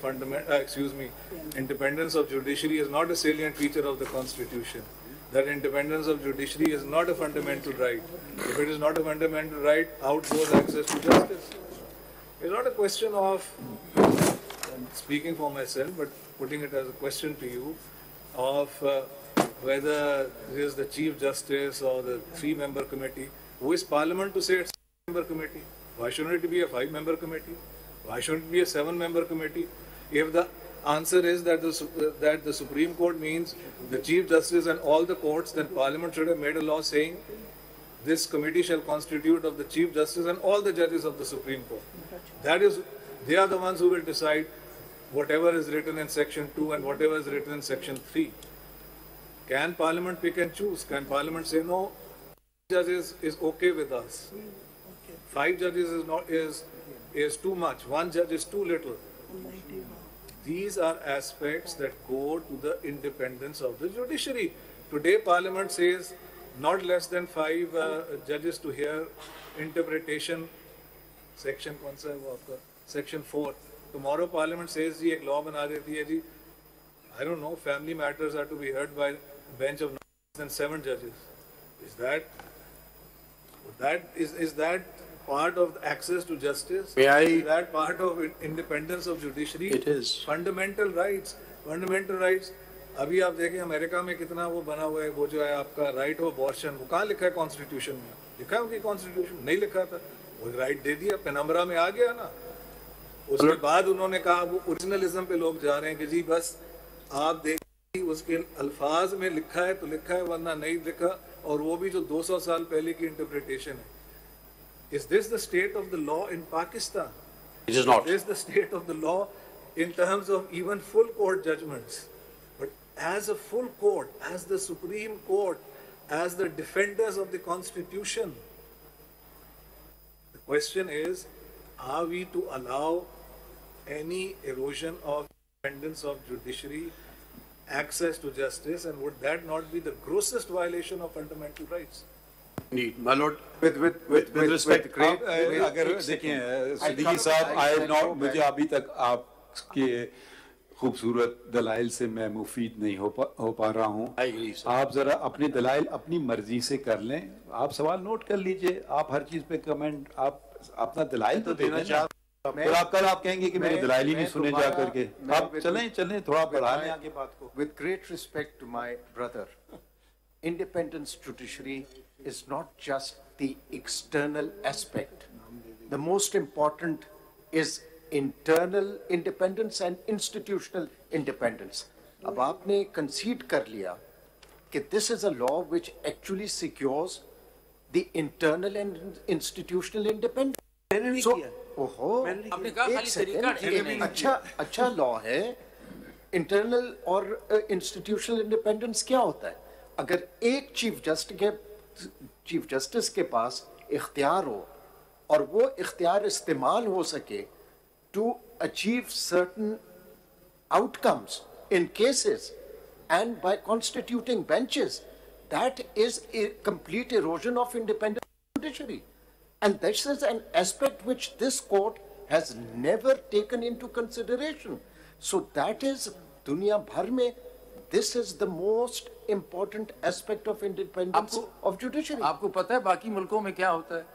Speaker 5: independence of judiciary is not a salient feature of the Constitution. That independence of judiciary is not a fundamental right. If it is not a fundamental right, out goes access to justice. It's not a question of, speaking for myself, but putting it as a question to you, of whether it is the Chief Justice or the 3-member committee. Who is Parliament to say it's a 3-member committee? Why shouldn't it be a 5-member committee? Why shouldn't it be a 7-member committee? If the answer is that the Supreme Court means the Chief Justice and all the courts, then Parliament should have made a law saying this committee shall constitute of the Chief Justice and all the judges of the Supreme Court. They are the ones who will decide whatever is written in Section 2 and whatever is written in Section 3. Can Parliament pick and choose? Can Parliament say, no, 5 judges is okay with us? 5 judges is too much. 1 judge is too little. These are aspects that go to the independence of the judiciary. Today, Parliament says not less than 5 judges to hear interpretation. Section Section 4. Tomorrow, Parliament says, "Ji, ek law bana deti hai, ji. I don't know. Family matters are to be heard by a bench of 9 and 7 judges." Is that part of access to justice? Is that part of independence of judiciary?
Speaker 3: It is.
Speaker 5: Fundamental rights. Fundamental rights. अभी आप देखें America में कितना वो बना हुआ है, वो जो है आपका राइट ऑफ अबॉर्शन, वो कहाँ लिखा है कॉन्स्टिट्यूशन में? लिखा है उनकी कॉन्स्टिट्यूशन? नहीं लिखा था, वो राइट दे दिया, पेनम्बरा में आ गया ना। उसके बाद उन्होंने कहा वो ओरिजिनलिज्म पे लोग जा रहे हैं कि जी बस आप देखिए उसके अल्फाज में लिखा है तो लिखा है, वरना नहीं लिखा, और वो भी जो 200 साल पहले की इंटरप्रिटेशन है। Is this the state of the law in Pakistan?
Speaker 3: It is not.
Speaker 5: Is this the state of the law in terms of even full court judgments? But as a full court, as the Supreme Court, as the defenders of the Constitution, the question is, are we to allow any erosion of independence of judiciary, access to justice, and would that not be the grossest violation of fundamental rights?
Speaker 3: Indeed, my lord.
Speaker 2: With respect, अगर देखें सिद्दीकी साहब, I have not, मुझे अभी तक आपके खूबसूरत दलाइल से मैं मुफीद नहीं हो पा रहा हूँ। आप जरा अपने दलाइल अपनी मर्जी से कर लें। आप सवाल नोट कर लीजिए, आप हर चीज पे कमेंट, आप अपना दलाइल तो देना चाहते। फिर आप कहेंगे कि मेरे दलाइल ही नहीं सुने जा करके। आप चलें थोड़ा बढ़ा लें आगे बात को।
Speaker 3: With great respect to my brother, independence judiciary is not just the external aspect. The most important is internal independence and institutional independence. अब आपने concede कर लिया कि this is a law which actually secures the internal and institutional independence. So, ओहो, एक second, अच्छा law है। Internal और इंस्टीट्यूशनल इंडिपेंडेंस क्या होता है? अगर एक चीफ जस्टिस के पास इख्तियार हो और वो इख्तियार इस्तेमाल हो सके to achieve certain outcomes in cases and by constituting benches, that is a complete erosion of independent judiciary. And this is an aspect which this court has never taken into consideration. So that is, dunya bhar mein, this is the most important aspect of independence of judiciary.
Speaker 10: आपको पता है बाकी मुल्कों में क्या होता है?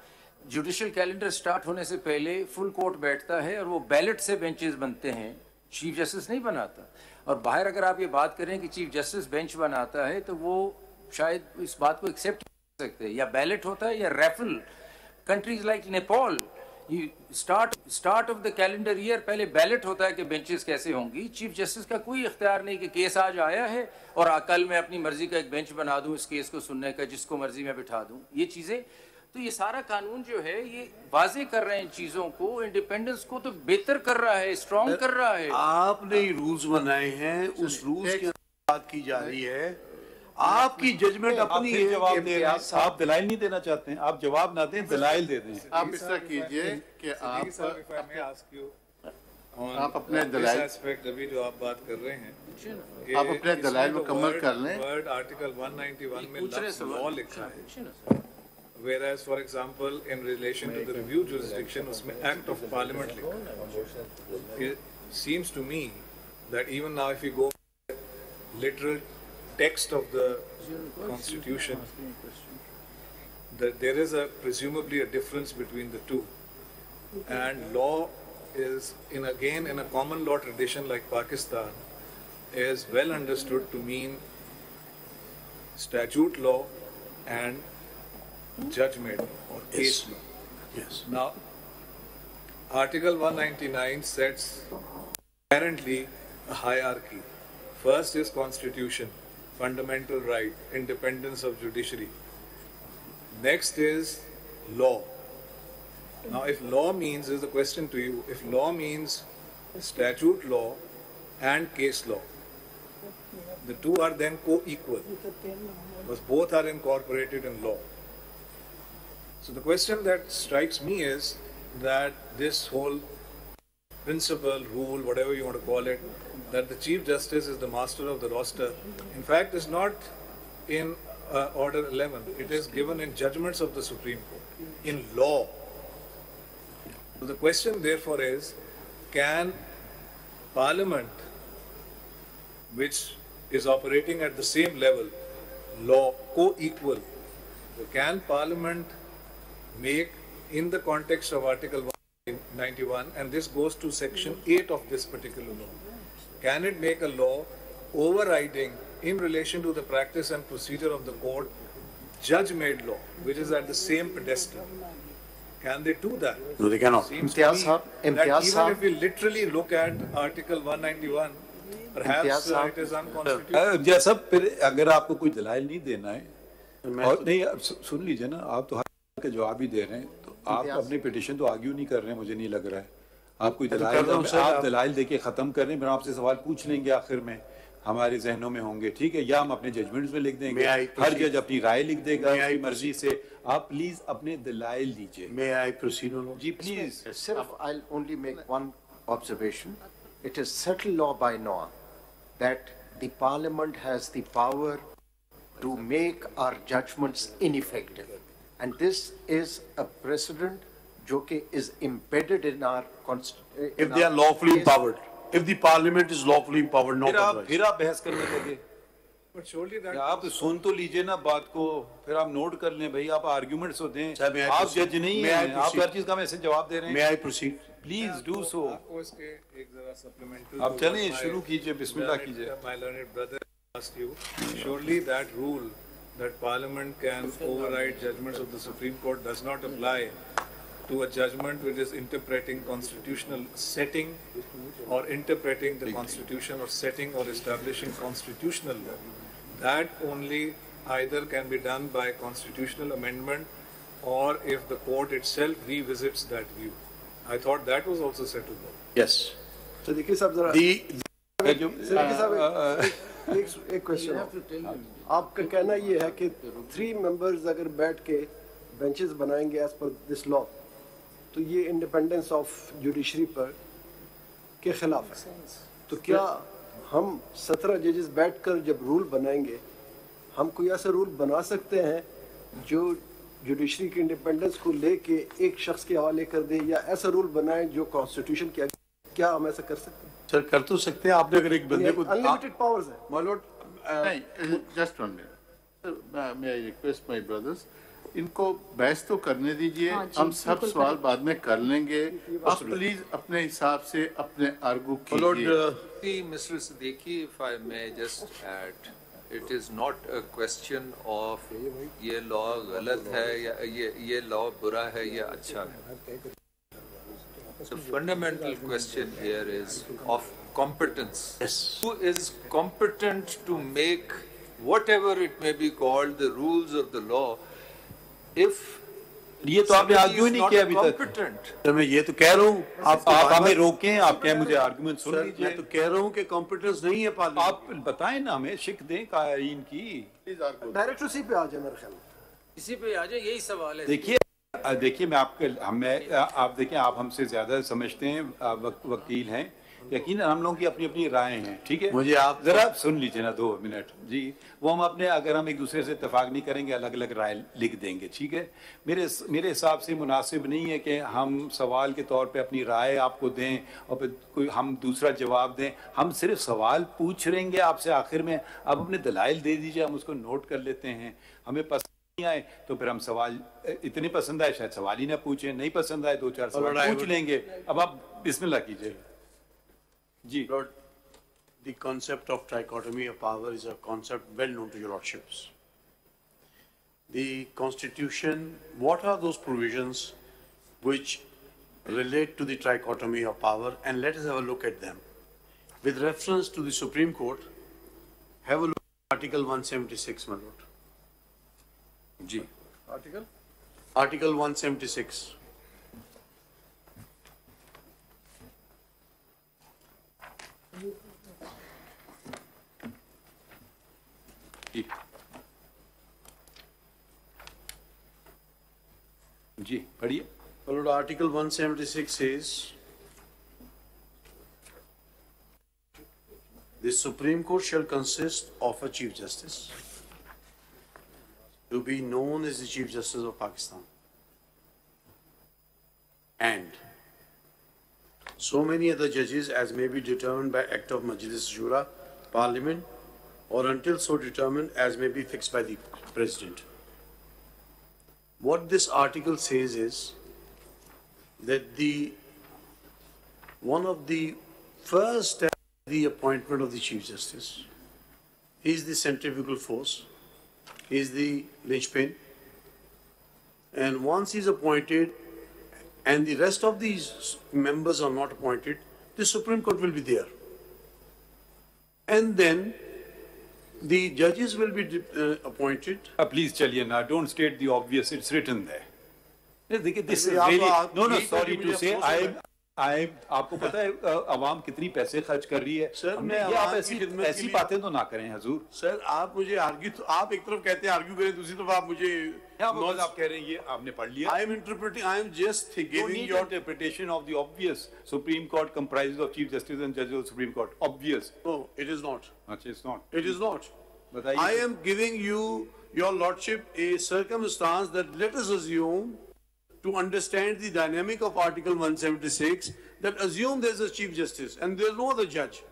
Speaker 10: Judicial calendar start होने से पहले फुल कोर्ट बैठता है और वो बैलेट से बेंचेस बनते हैं, चीफ जस्टिस नहीं बनाता। और बाहर अगर आप ये बात करें कि चीफ जस्टिस बेंच बनाता है, तो वो शायद इस बात को एक्सेप्ट कर सकते हैं। या बैलेट होता है या raffle. Countries like Nepal, start of the calendar year पहले बैलेट होता है कि बेंचेस कैसे होंगी। चीफ जस्टिस का कोई इख्तियार नहीं कि केस आज आया है और कल मैं अपनी मर्जी का एक बेंच बना दूं इस केस को सुनने का, जिसको मर्जी मैं बिठा दूं। ये चीजें, तो ये सारा कानून जो है ये वाजे कर रहे हैं इन चीजों को, इंडिपेंडेंस को तो बेहतर कर रहा है, स्ट्रॉन्ग कर रहा है।
Speaker 11: आपने रूल्स बनाए हैं, उस रूल्स की बात की जा रही है। आपकी जजमेंट अपनी है।
Speaker 2: जवाब दे रहे हैं, आप दलाइल नहीं देना चाहते हैं, आप जवाब ना दें, दलाइल दे दें।
Speaker 13: आप इस तरह कीजिए कि आप अपने दलाइल
Speaker 5: एस्पेक्ट अभी जो आप बात कर रहे हैं,
Speaker 13: आप अपने दलाइल मुकम्मल कर लें।
Speaker 5: वर्ड आर्टिकल 191 में लॉ लिखा है, whereas for example in relation to the review jurisdiction उसमें Act of Parliament लिखा है। It seems to me that even now if you go literal text of the Constitution, that there is presumably a difference between the two, and law is in a common law tradition like Pakistan is well understood to mean statute law and judgment or case law.
Speaker 11: Yes.
Speaker 5: Now, Article 199 sets apparently a hierarchy. First is Constitution, fundamental right, independence of judiciary. Next is law. Now, if law means, is the question to you, if law means statute law and case law, the two are then co-equal because both are incorporated in law. So the question that strikes me is that this whole principle, rule, whatever you want to call it, that the Chief Justice is the master of the roster, in fact is not in Order 11. It is given in judgments of the Supreme Court, in law. So the question therefore is, can Parliament, which is operating at the same level, law, co-equal, can Parliament make, in the context of Article 191, and this goes to Section 8 of this particular law, can it make a law overriding in relation to the practice and procedure of the court, judge-made law, which is at the same pedestal? Can they do that?
Speaker 11: No, they cannot.
Speaker 5: Seems to me that even if we literally look at Article 191, perhaps it is unconstitutional.
Speaker 2: जैसा फिर अगर आपको कोई दलाइल नहीं देना है, और नहीं सुन लीजिए ना, आप तो हर के जवाब ही दे रहे हैं, तो आप अपनी पिटिशन तो आर्ग्यू नहीं कर रहे हैं, मुझे नहीं लग रहा है। आप कोई दलाइल, आप दलाइल देके खत्म कर रहे हैं, फिर आपसे सवाल पूछ लेंगे आखिर में, हमारे जहनों में होंगे, ठीक है, या हम अपने जजमेंट्स में लिख देंगे, हर जज अपनी राय लिख देगा अपनी मर्जी से। आप प्लीज अपने दलाइल दीजिए।
Speaker 11: May I proceed?
Speaker 2: जी please.
Speaker 3: Sirf, I'll only make one observation. It is settled law by law that the Parliament has the power to make our judgments ineffective, and this is a precedent which is embedded in our constitution.
Speaker 11: If they are lawfully empowered, if the Parliament is lawfully empowered, not otherwise.
Speaker 2: फिर आप बहस करने लगे।
Speaker 5: But surely that
Speaker 2: आप सुन तो लीजिए ना बात को, फिर आप नोट कर लें भाई, आप आर्ग्यूमेंट्स होते हैं, आप जज नहीं हैं, आप हर चीज का वैसे जवाब दे रहे हैं।
Speaker 11: May I proceed?
Speaker 2: Please do so।
Speaker 5: आपको इसके एक जरा supplemental
Speaker 2: आप चलें, शुरू कीजिए, बिस्मिल्लाह कीजिए।
Speaker 5: My learned brother asked you, surely that rule that Parliament can override judgments of the Supreme Court does not apply to a judgment which is interpreting constitutional setting or interpreting the Constitution or setting or establishing constitutional law. That only either can be done by constitutional amendment or if the court itself revisits that view. I thought that was also settled.
Speaker 11: Yes.
Speaker 6: So देखिए साहब जरा एक question, आपका कहना ये है कि 3 members अगर बैठ के benches बनाएंगे as per this law, तो ये इंडिपेंडेंस ऑफ जुडिशरी पर के खिलाफ है। तो क्या हम 17 जजेस बैठकर जब रूल बनाएंगे, हम कोई ऐसा रूल बना सकते हैं जो जुडिशरी की इंडिपेंडेंस को लेके एक शख्स के हवाले कर दे, या ऐसा रूल बनाए जो कॉन्स्टिट्यूशन के, क्या हम ऐसा कर सकते हैं?
Speaker 11: सर कर तो सकते हैं, आपने अगर एक बंदे को
Speaker 6: अनलिमिटेड पावर्स है my Lord.
Speaker 13: Just 1 minute, may I request my brothers, इनको बहस तो करने दीजिए, हम सब सवाल बाद में कर लेंगे। आप प्लीज अपने हिसाब से अपने आर्गू कीजिए।
Speaker 8: Mr. Siddiqui, if I may just add, it is not a question of ये law गलत है या ये law बुरा है या अच्छा है. The fundamental question here is of competence.
Speaker 3: Yes.
Speaker 8: Who is competent to make whatever it may be called the rules of the law if
Speaker 2: ये तो आपने आर्ग्यू ही नहीं किया अभी तक. तो मैं ये तो कह रहा हूँ, आप हमें रोकें, आप कहें मुझे आर्गुमेंट सुन लीजिए.
Speaker 11: मैं तो कह रहा हूँ कि कॉम्पिटेंस नहीं है पार्लियामेंट.
Speaker 2: आप बताएं ना, हमें शिक दें कायन की.
Speaker 6: डायरेक्ट उसी पे आ जाए मेरे ख्याल में.
Speaker 10: इसी पे आ जाए, यही सवाल है.
Speaker 2: देखिए मैं आप देखिए, आप हमसे ज्यादा समझते हैं, वकील हैं, यकीन हम लोगों की अपनी अपनी राय हैं, ठीक है.
Speaker 11: मुझे आप
Speaker 2: जरा सुन लीजिए ना 2 मिनट जी. वो हम अपने, अगर हम एक दूसरे से इत्तेफाक नहीं करेंगे, अलग अलग राय लिख देंगे, ठीक है. मेरे हिसाब से मुनासिब नहीं है कि हम सवाल के तौर पे अपनी राय आपको दें और फिर कोई हम दूसरा जवाब दें. हम सिर्फ सवाल पूछ रहेंगे आपसे, आखिर में आप अपने दलाइल दे दीजिए, हम उसको नोट कर लेते हैं. हमें पसंद नहीं आए तो फिर हम सवाल, इतने पसंद आए शायद सवाल ही ना पूछें, नहीं पसंद आए 2-4 सवाल पूछ लेंगे. अब आप बिस्मिल्लाह कीजिए जी.
Speaker 11: Lord, the concept of trichotomy of power is a concept well known to your lordships. The Constitution, what are those provisions which relate to the trichotomy of power, and let us have a look at them. With reference to the Supreme Court, have a look at Article 176, my lord.
Speaker 2: Ji.
Speaker 11: Article 176.
Speaker 2: जी पढ़िए.
Speaker 11: Lord, Article 176 says the Supreme Court shall consist of a Chief Justice, to be known as the Chief Justice of Pakistan, and so many other judges as may be determined by Act of Majlis Shura, Parliament, or until so determined as may be fixed by the President. What this article says is that one of the first steps in the appointment of the Chief Justice is the centrifugal force, is the linchpin, and once he's appointed and the rest of these members are not appointed, the Supreme Court will be there. And then the judges will be appointed.
Speaker 2: Please chaliye na, don't state the obvious, it's written there. This is really, no, sorry to say, आपको पता है अवाम कितनी पैसे खर्च कर रही है.
Speaker 11: Sir मैं
Speaker 2: आप ऐसी बातें तो ना करें हजूर.
Speaker 11: सर आप मुझे आर्ग्यू, आप एक तरफ कहते हैं आर्ग्यू करें, दूसरी तरफ आप मुझे
Speaker 2: आप कह रहे हैं ये आपने पढ़ लिया.
Speaker 11: I am interpreting, I am just giving your
Speaker 2: interpretation of the obvious. Supreme Court comprises of Chief Justice and Judges of the Supreme Court. Obvious.
Speaker 11: No, it is not.
Speaker 2: It's not.
Speaker 11: It is not. I am giving you, your lordship, a circumstance that let us assume, to understand the dynamic of Article 176, that assume there's a Chief Justice and there's no other judge.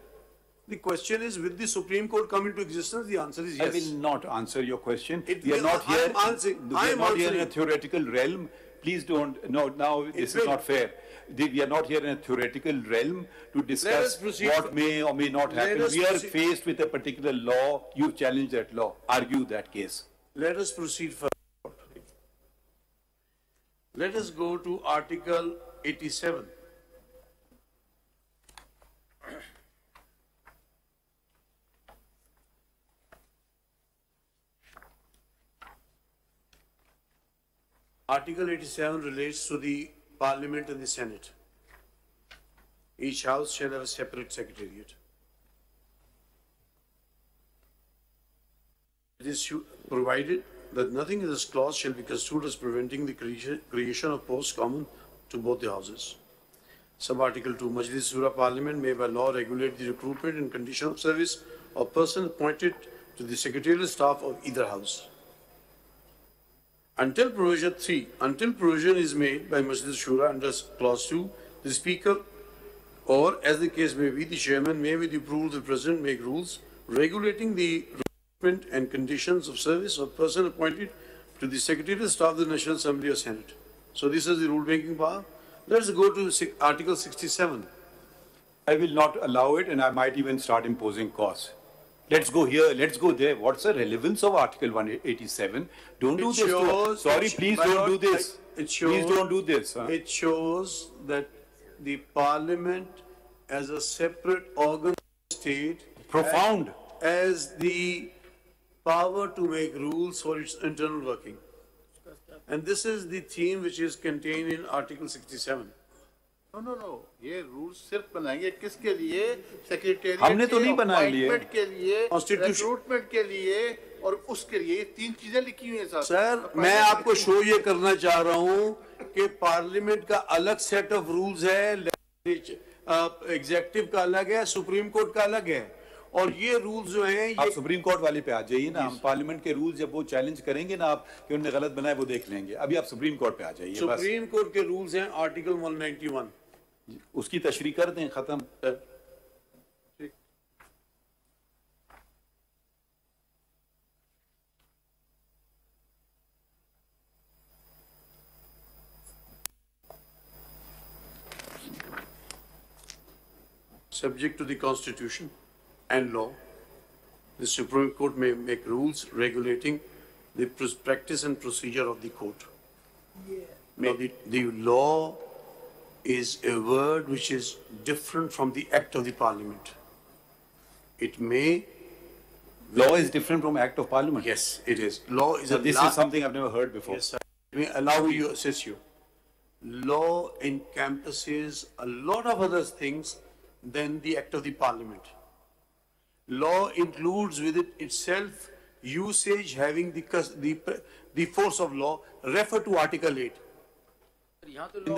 Speaker 11: The question is, will the Supreme Court come into existence? The answer is yes.
Speaker 2: I will not answer your question. We are not here. We are not here in a theoretical realm. Please don't. No, now this is not fair. We are not here in a theoretical realm to discuss what may or may not happen. We are faced with a particular law. You challenge that law. Argue that case.
Speaker 11: Let us proceed further. Let us go to Article 87. Article 87 relates to the Parliament and the Senate. Each house shall have a separate secretariat. It is provided that nothing in this clause shall be construed as preventing the creation of posts common to both the houses. Sub-Article 2, Majlis Shura Parliament may by law regulate the recruitment and condition of service of person appointed to the secretarial staff of either house. Until provision 3, until provision is made by Majlis Shura under clause 2, the Speaker or as the case may be, the Chairman may with the approval of the President make rules regulating the recruitment and conditions of service of person appointed to the secretarial staff of the National Assembly or Senate. So this is the rule-making power. Let's go to Article 67.
Speaker 2: I will not allow it, and I might even start imposing costs. Let's go here, let's go there. What's the relevance of Article 187? Don't do this. Sorry, please don't do this. Please don't do this.
Speaker 11: It shows that the Parliament as a separate organ of the state
Speaker 2: profound
Speaker 11: as the power to make rules for its internal working. And this is the theme which is contained in Article 67.
Speaker 13: No. ये rules सिर्फ बनाएंगे किसके लिए? Secretariat
Speaker 2: हमने तो नहीं बनाए लिए।
Speaker 13: अपॉइंटमेंट के लिए, रिक्रूटमेंट के लिए और उसके लिए 3 चीजें लिखी हुई हैं साहब।
Speaker 11: सर, मैं आपको शो ये करना चाह रहा हूँ कि पार्लियामेंट का अलग सेट ऑफ रूल्स है, एग्जीक्यूटिव का अलग है, सुप्रीम कोर्ट का अलग है, और ये रूल्स जो हैं
Speaker 2: आप सुप्रीम कोर्ट वाले पे आ जाइए ना। हम पार्लियामेंट के रूल्स जब वो चैलेंज करेंगे ना आप कि उन्होंने गलत बनाए वो देख लेंगे। अभी आप सुप्रीम कोर्ट पे आ जाइए।
Speaker 11: सुप्रीम कोर्ट के रूल्स हैं आर्टिकल 191,
Speaker 2: उसकी तशरीह कर दें, खत्म।
Speaker 11: Subject to the Constitution and law, the Supreme Court may make rules regulating the practice and procedure of the court. Now, the law is a word which is different from the act of the Parliament. It may...
Speaker 2: Law is different from act of Parliament?
Speaker 11: Yes, it is. Law is
Speaker 2: so this is something I've never heard before.
Speaker 11: Yes, sir. Let me allow me to assist you. Law encompasses a lot of other things than the act of the Parliament. Law includes with it itself usage having the force of law. Refer to Article 8.
Speaker 2: In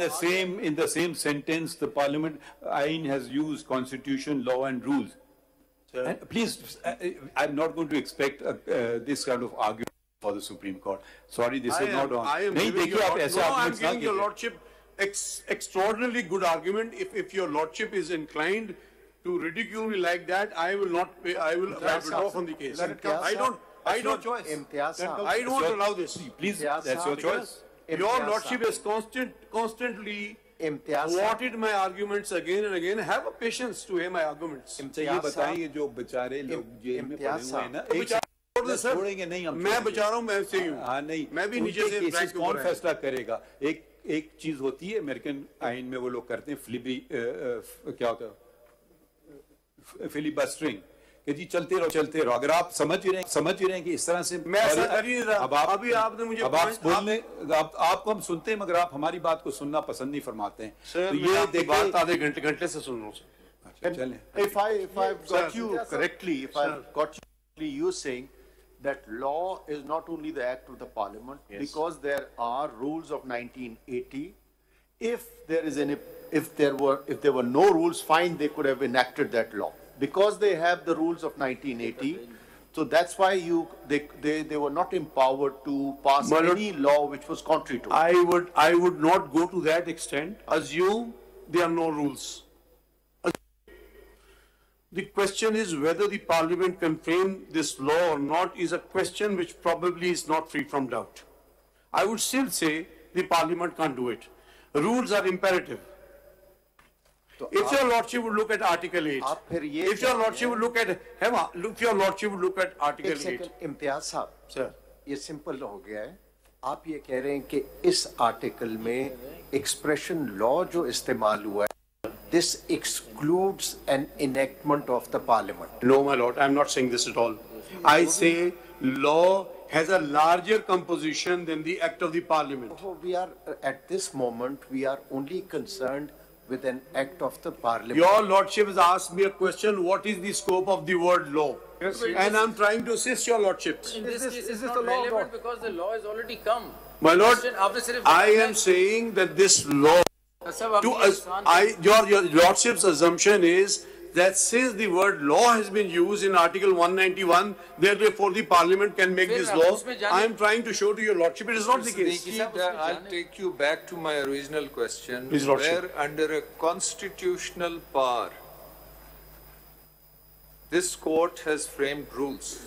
Speaker 2: the same sentence, the Parliament Ain has used Constitution, law, and rules. And please, I'm not going to expect this kind of argument for the Supreme Court. Sorry, this is not on.
Speaker 11: I'm giving your Lordship extraordinarily good argument. If your Lordship is inclined to ridicule me like that, I will not. I will withdraw from the case. I don't allow this.
Speaker 2: Please, that's your choice.
Speaker 11: Your Lordship has constantly thwarted my arguments again and again. Have a patience to hear my arguments.
Speaker 2: ये बताइए जो बेचारे लोग jail में पड़े हुए हैं ना, छोड़ेंगे नहीं हम।
Speaker 11: मैं बचा रहा हूँ, मैं से हूँ।
Speaker 2: हाँ नहीं,
Speaker 11: मैं भी नीचे से
Speaker 2: कौन फैसला करेगा? एक चीज होती है अमेरिकन आइन में, वो लोग करते हैं क्या होता है, फिलिबस्टरिंग, कि जी चलते रहो। अगर आप समझ ही रहे हैं कि इस तरह से
Speaker 11: मैं ऐसा कर ही नहीं रहा। अभी आपने मुझे
Speaker 2: आपको हम सुनते हैं मगर आप हमारी बात को सुनना पसंद नहीं फरमाते हैं।
Speaker 11: तो ये बात आधे घंटे से सुन रहा हूँ।
Speaker 3: If I've got you correctly, you saying that law is not only the act of the Parliament, because there are rules of 1980. If there were no rules, fine, they could have enacted that law. Because they have the rules of 1980, so that's why they were not empowered to pass any law which was contrary to it.
Speaker 11: I would not go to that extent. Assume there are no rules. The question is whether the Parliament can frame this law or not is a question which probably is not free from doubt. I would still say the Parliament can't do it. Rules are imperative. If your Lordship would look at Article 8, if your Lordship would look at Article 8.
Speaker 3: Imtiaz साहब, sir, ये simple हो गया है। आप ये कह रहे हैं कि इस आर्टिकल में एक्सप्रेशन लॉ जो इस्तेमाल हुआ है, this excludes an enactment of the Parliament.
Speaker 11: No, my lord, I'm not saying this at all. I say law has a larger composition than the act of the Parliament.
Speaker 3: We are, at this moment, we are only concerned with an act of the Parliament.
Speaker 11: Your Lordship has asked me a question, what is the scope of the word law?
Speaker 10: Yes,
Speaker 11: and I'm trying to assist your Lordships.
Speaker 10: In this case, it's not relevant because the law has already come.
Speaker 11: My lord, I am saying that this law, your Lordship's assumption is that since the word law has been used in Article 191, therefore the Parliament can make this law. I am trying to show to your Lordship it is not the case.
Speaker 8: I'll take you back to my original question,
Speaker 11: Please,
Speaker 8: where under a constitutional power, this court has framed rules.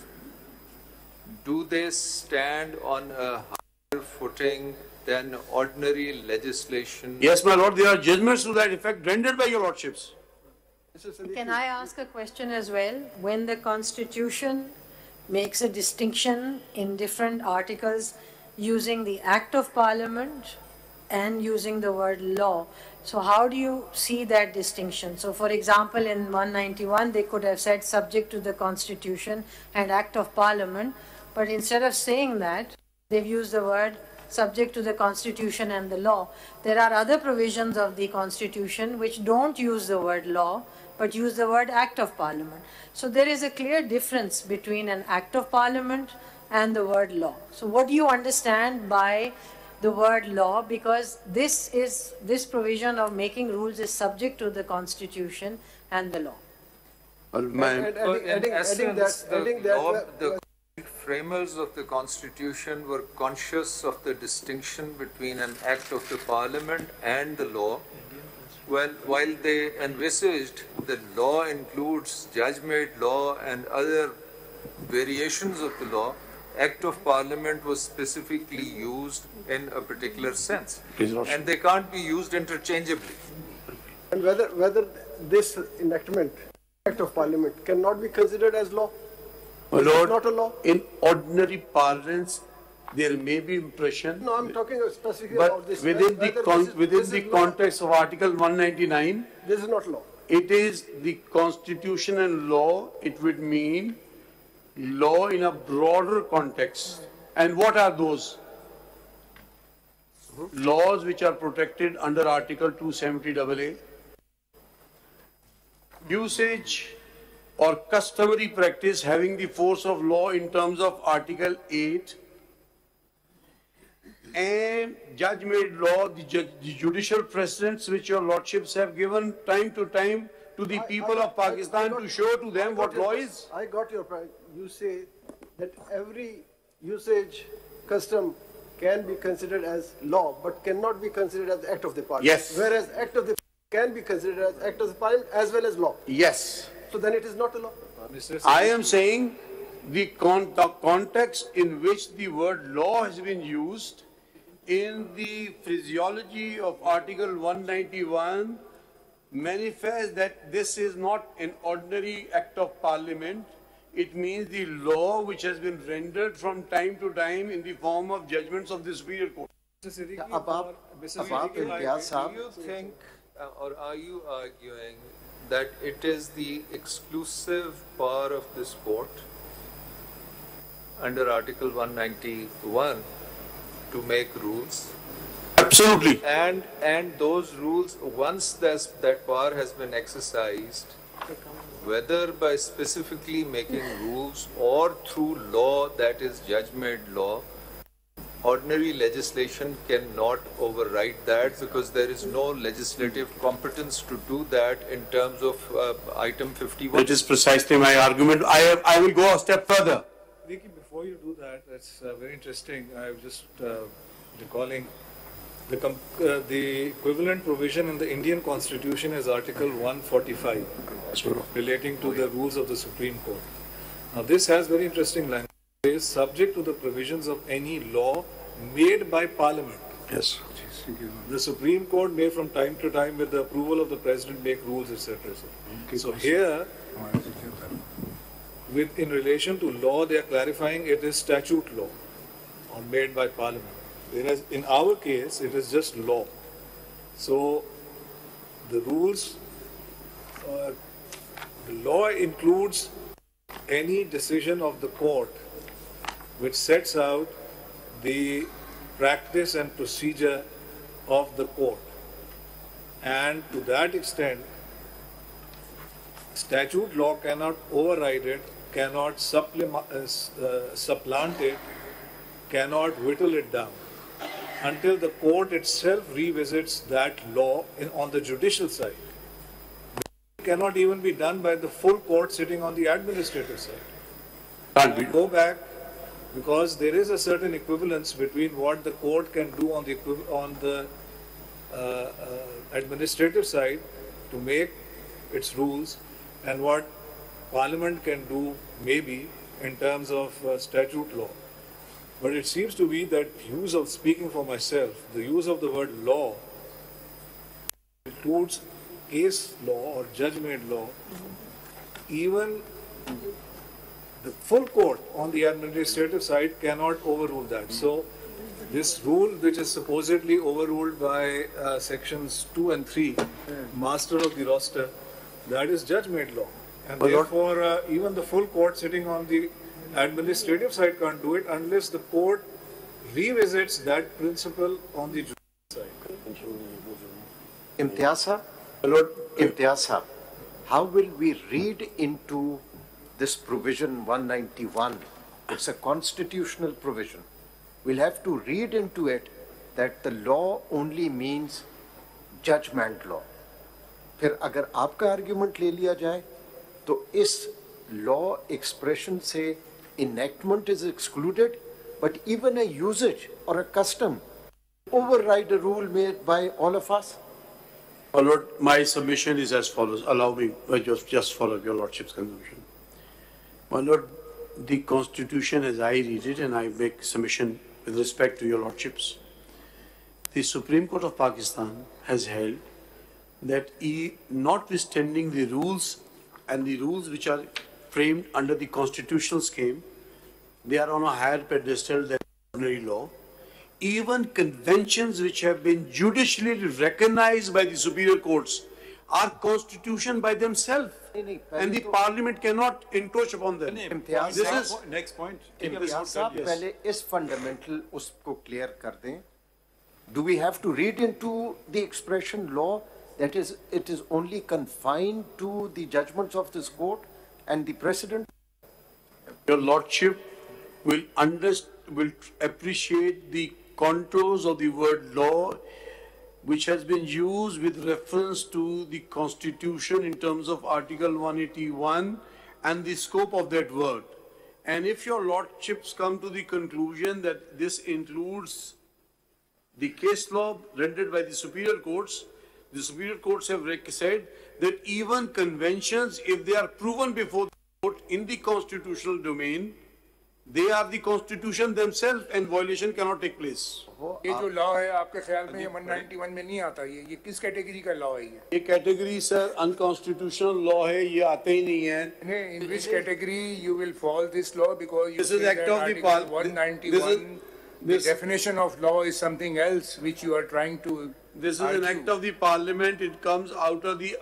Speaker 8: Do they stand on a higher footing than ordinary legislation?
Speaker 11: Yes, my lord, there are judgments to that effect rendered by your Lordships.
Speaker 4: Can I ask a question as well? When the Constitution makes a distinction in different articles using the Act of Parliament and using the word law, so how do you see that distinction? So for example, in 191, they could have said subject to the Constitution and Act of Parliament, but instead of saying that, they've used the word subject to the Constitution and the law. There are other provisions of the Constitution which don't use the word law, but use the word Act of Parliament. So there is a clear difference between an Act of Parliament and the word law. So what do you understand by the word law? Because this provision of making rules is subject to the Constitution and the law.
Speaker 8: Well, the framers of the Constitution were conscious of the distinction between an Act of the Parliament and the law. While they envisaged that law includes judge-made law and other variations of the law, Act of Parliament was specifically used in a particular sense. And they can't be used interchangeably.
Speaker 6: And whether this enactment, Act of Parliament, cannot be considered as law?
Speaker 11: My Lord,
Speaker 6: not a law?
Speaker 11: in ordinary parlance, there may be impression.
Speaker 6: No, I'm talking specifically
Speaker 11: but
Speaker 6: about this.
Speaker 11: Within the context of Article 199,
Speaker 6: this is not law.
Speaker 11: It is the Constitution and law. It would mean law in a broader context. And what are those? Laws which are protected under Article 270AA. Usage or customary practice having the force of law in terms of Article 8, and judge-made law, the judicial precedents which your lordships have given time to time to the people of Pakistan to show to them what law is.
Speaker 6: I got your point. You say that every usage, custom can be considered as law, but cannot be considered as Act of the Parliament.
Speaker 11: Yes.
Speaker 6: Whereas Act of the can be considered as Act of the Parliament as well as law.
Speaker 11: Yes.
Speaker 6: So then it is not a law.
Speaker 11: I am saying the context in which the word law has been used in the phraseology of Article 191 manifests that this is not an ordinary Act of Parliament. It means the law which has been rendered from time to time in the form of judgments of the Superior Court.
Speaker 8: Do you think, or are you arguing that it is the exclusive power of this court under Article 191 to make rules?
Speaker 11: Absolutely.
Speaker 8: And those rules, once that power has been exercised, whether by specifically making rules or through law that is judge-made law, ordinary legislation cannot override that because there is no legislative competence to do that in terms of item 51.
Speaker 11: It is precisely my argument. I will go a step further.
Speaker 5: Vicky, before you do that, that's very interesting. I'm just recalling the equivalent provision in the Indian Constitution is Article 145 relating to the rules of the Supreme Court. Now this has very interesting language. It is subject to the provisions of any law made by Parliament.
Speaker 11: Yes.
Speaker 5: The Supreme Court may from time to time with the approval of the President make rules, etc. So here, in relation to law, they are clarifying it is statute law or made by Parliament. Whereas in our case, it is just law. So the rules, the law includes any decision of the court which sets out the practice and procedure of the court. And to that extent, statute law cannot override it, cannot supplant it, cannot whittle it down until the court itself revisits that law on the judicial side. It cannot even be done by the full court sitting on the administrative side.
Speaker 11: Can't
Speaker 5: go back because there is a certain equivalence between what the court can do on the administrative side to make its rules and what Parliament can do maybe in terms of statute law. But it seems to me that use of, speaking for myself, the use of the word law includes case law or judgment law, even the full court on the administrative side cannot overrule that. So this rule, which is supposedly overruled by sections 2 and 3, master of the roster, that is judgment law. And therefore, even the full court sitting on the administrative side can't do it unless the court revisits that principle on the judicial side.
Speaker 3: Imtiaz Saab, how will we read into this provision 191? It's a constitutional provision. We'll have to read into it that the law only means judgment law. फिर अगर आपका argument ले लिया जाए तो इस law expression से enactment is excluded, but even a usage or a custom override a rule made by all of us.
Speaker 11: My Lord, my submission is as follows. Allow me just follow your Lordship's consumption. My Lord, the Constitution as I read it, and I make submission with respect to your Lordships, the Supreme Court of Pakistan has held that notwithstanding the rules and the rules which are framed under the constitutional scheme, they are on a higher pedestal than ordinary law. Even conventions which have been judicially recognized by the superior courts are constitution by themselves, and the parliament cannot encroach upon them.
Speaker 3: This
Speaker 2: is next point.
Speaker 3: पहले इस fundamental उसको clear कर दें. Do we have to read into the expression law that it is only confined to the judgments of this court and the precedent?
Speaker 11: Your Lordship will appreciate the contours of the word law, which has been used with reference to the Constitution in terms of Article 181 and the scope of that word. And if your Lordships come to the conclusion that this includes the case law rendered by the superior courts have said that even conventions, if they are proven before the court in the constitutional domain, they are the constitution themselves and violation cannot take place.
Speaker 12: ये जो law है आपके ख्याल में ये 191 में नहीं आता, ये किस कैटेगरी का law है
Speaker 11: ये category sir unconstitutional law है, ये आते ही नहीं है.
Speaker 12: In which category you will fall this law, because you
Speaker 11: this is Act of the
Speaker 12: Parliament 191. The definition of law is something else which you are trying to.
Speaker 11: This is an Act of the Parliament. It comes out of the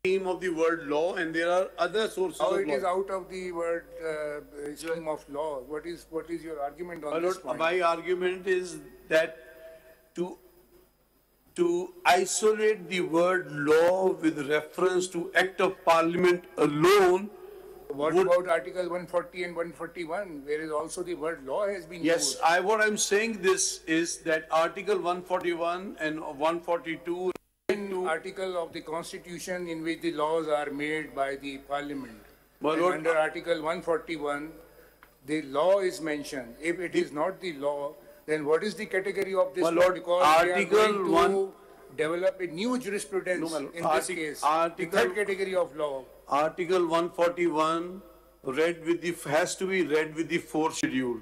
Speaker 11: scheme of the word law, and there are other sources
Speaker 12: How
Speaker 11: of
Speaker 12: it
Speaker 11: law.
Speaker 12: is out of the word scheme of law? What is your argument on this point?
Speaker 11: My argument is that to isolate the word law with reference to Act of Parliament alone.
Speaker 12: What about Article 140 and 141, where is also the word law has been used?
Speaker 11: Yes, what I'm saying this is that Article 141 and 142
Speaker 12: article of the Constitution in which the laws are made by the Parliament.
Speaker 11: And
Speaker 12: under Article 141, the law is mentioned. If it is not the law, then what is the category of this law? Because
Speaker 11: Article
Speaker 12: we are going to develop a new jurisprudence in this case. The third category of law.
Speaker 11: Article 141 has to be read with the fourth schedule,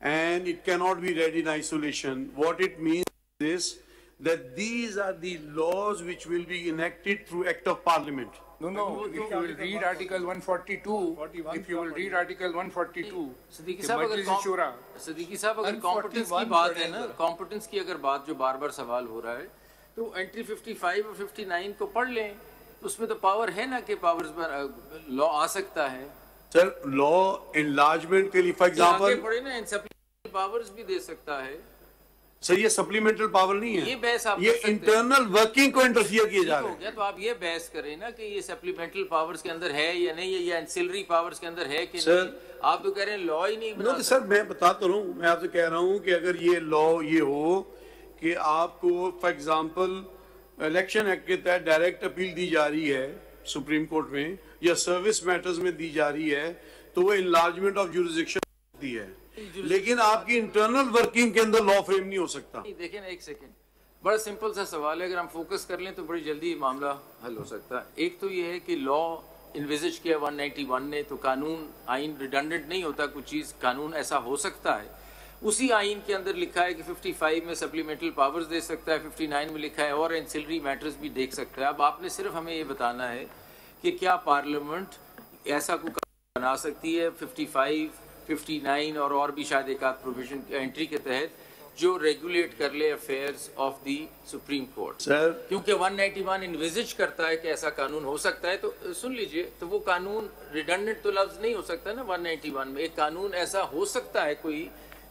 Speaker 11: and it cannot be read in isolation. What it means is that these are the laws which will be enacted through Act of Parliament.
Speaker 12: No. If you will read Article 142, if you will read Article 142,
Speaker 10: Siddiqui साहब अगर competence की बात है ना, competence की अगर बात जो बार-बार सवाल हो रहा है, तो एंट्री 55 और 59 को पढ़ लें. उसमें तो पावर है ना कि पावर्स पर लॉ आ सकता है.
Speaker 11: सर लॉ एनलार्जमेंट के लिए फॉर एग्जांपल
Speaker 10: पढ़े ना, सप्लीमेंट्री पावर्स भी दे सकता है.
Speaker 11: सर ये सप्लीमेंटल पावर नहीं है,
Speaker 10: ये बहस आप
Speaker 11: ये इंटरनल वर्किंग को इंटरफियर किए जा रहे हैं.
Speaker 10: तो आप ये बहस करें ना कि ये सप्लीमेंटल पावर्स के अंदर है या नहीं है, या एंसिलरी पावर्स के अंदर है कि नहीं. आप तो कह रहे हैं लॉ ही नहीं बना.
Speaker 11: सर मैं बताता हूँ, मैं आपसे कह रहा हूँ कि अगर ये लॉ ये हो कि आपको फॉर एग्जांपल इलेक्शन एक्ट के तहत डायरेक्ट अपील दी जा रही है सुप्रीम कोर्ट में, या सर्विस मैटर्स में दी जा रही है, तो वो इनलार्जमेंट ऑफ जुरिसडिक्शन होती है, लेकिन आपकी इंटरनल वर्किंग के अंदर लॉ फ्रेम नहीं हो सकता.
Speaker 10: देखिए ना, एक सेकेंड, बड़ा सिंपल सा सवाल है, अगर हम फोकस कर लें तो बड़ी जल्दी मामला हल हो सकता है. एक तो ये है कि लॉ इन्विजिज किया 191 ने, तो कानून आइन रिडंडेंट नहीं होता, कुछ चीज़ कानून ऐसा हो सकता है. उसी आइन के अंदर लिखा है कि 55 में सप्लीमेंटल पावर्स दे सकता है, 59 में लिखा है और एंसिलरी मैटर्स भी देख सकता है। अब आपने सिर्फ हमें ये बताना है कि क्या पार्लियामेंट ऐसा कोई बना सकती है 55, 59 और भी शायद एक आध प्रोविजन एंट्री के तहत जो रेगुलेट कर ले affairs of the supreme court.
Speaker 11: Sir,
Speaker 10: क्योंकि 191 इन्विजिज करता है कि ऐसा कानून हो सकता है, तो सुन लीजिए, तो वो कानून रिडंडेंट तो लफ्ज नहीं हो सकता ना 191 में। एक कानून ऐसा हो सकता है कोई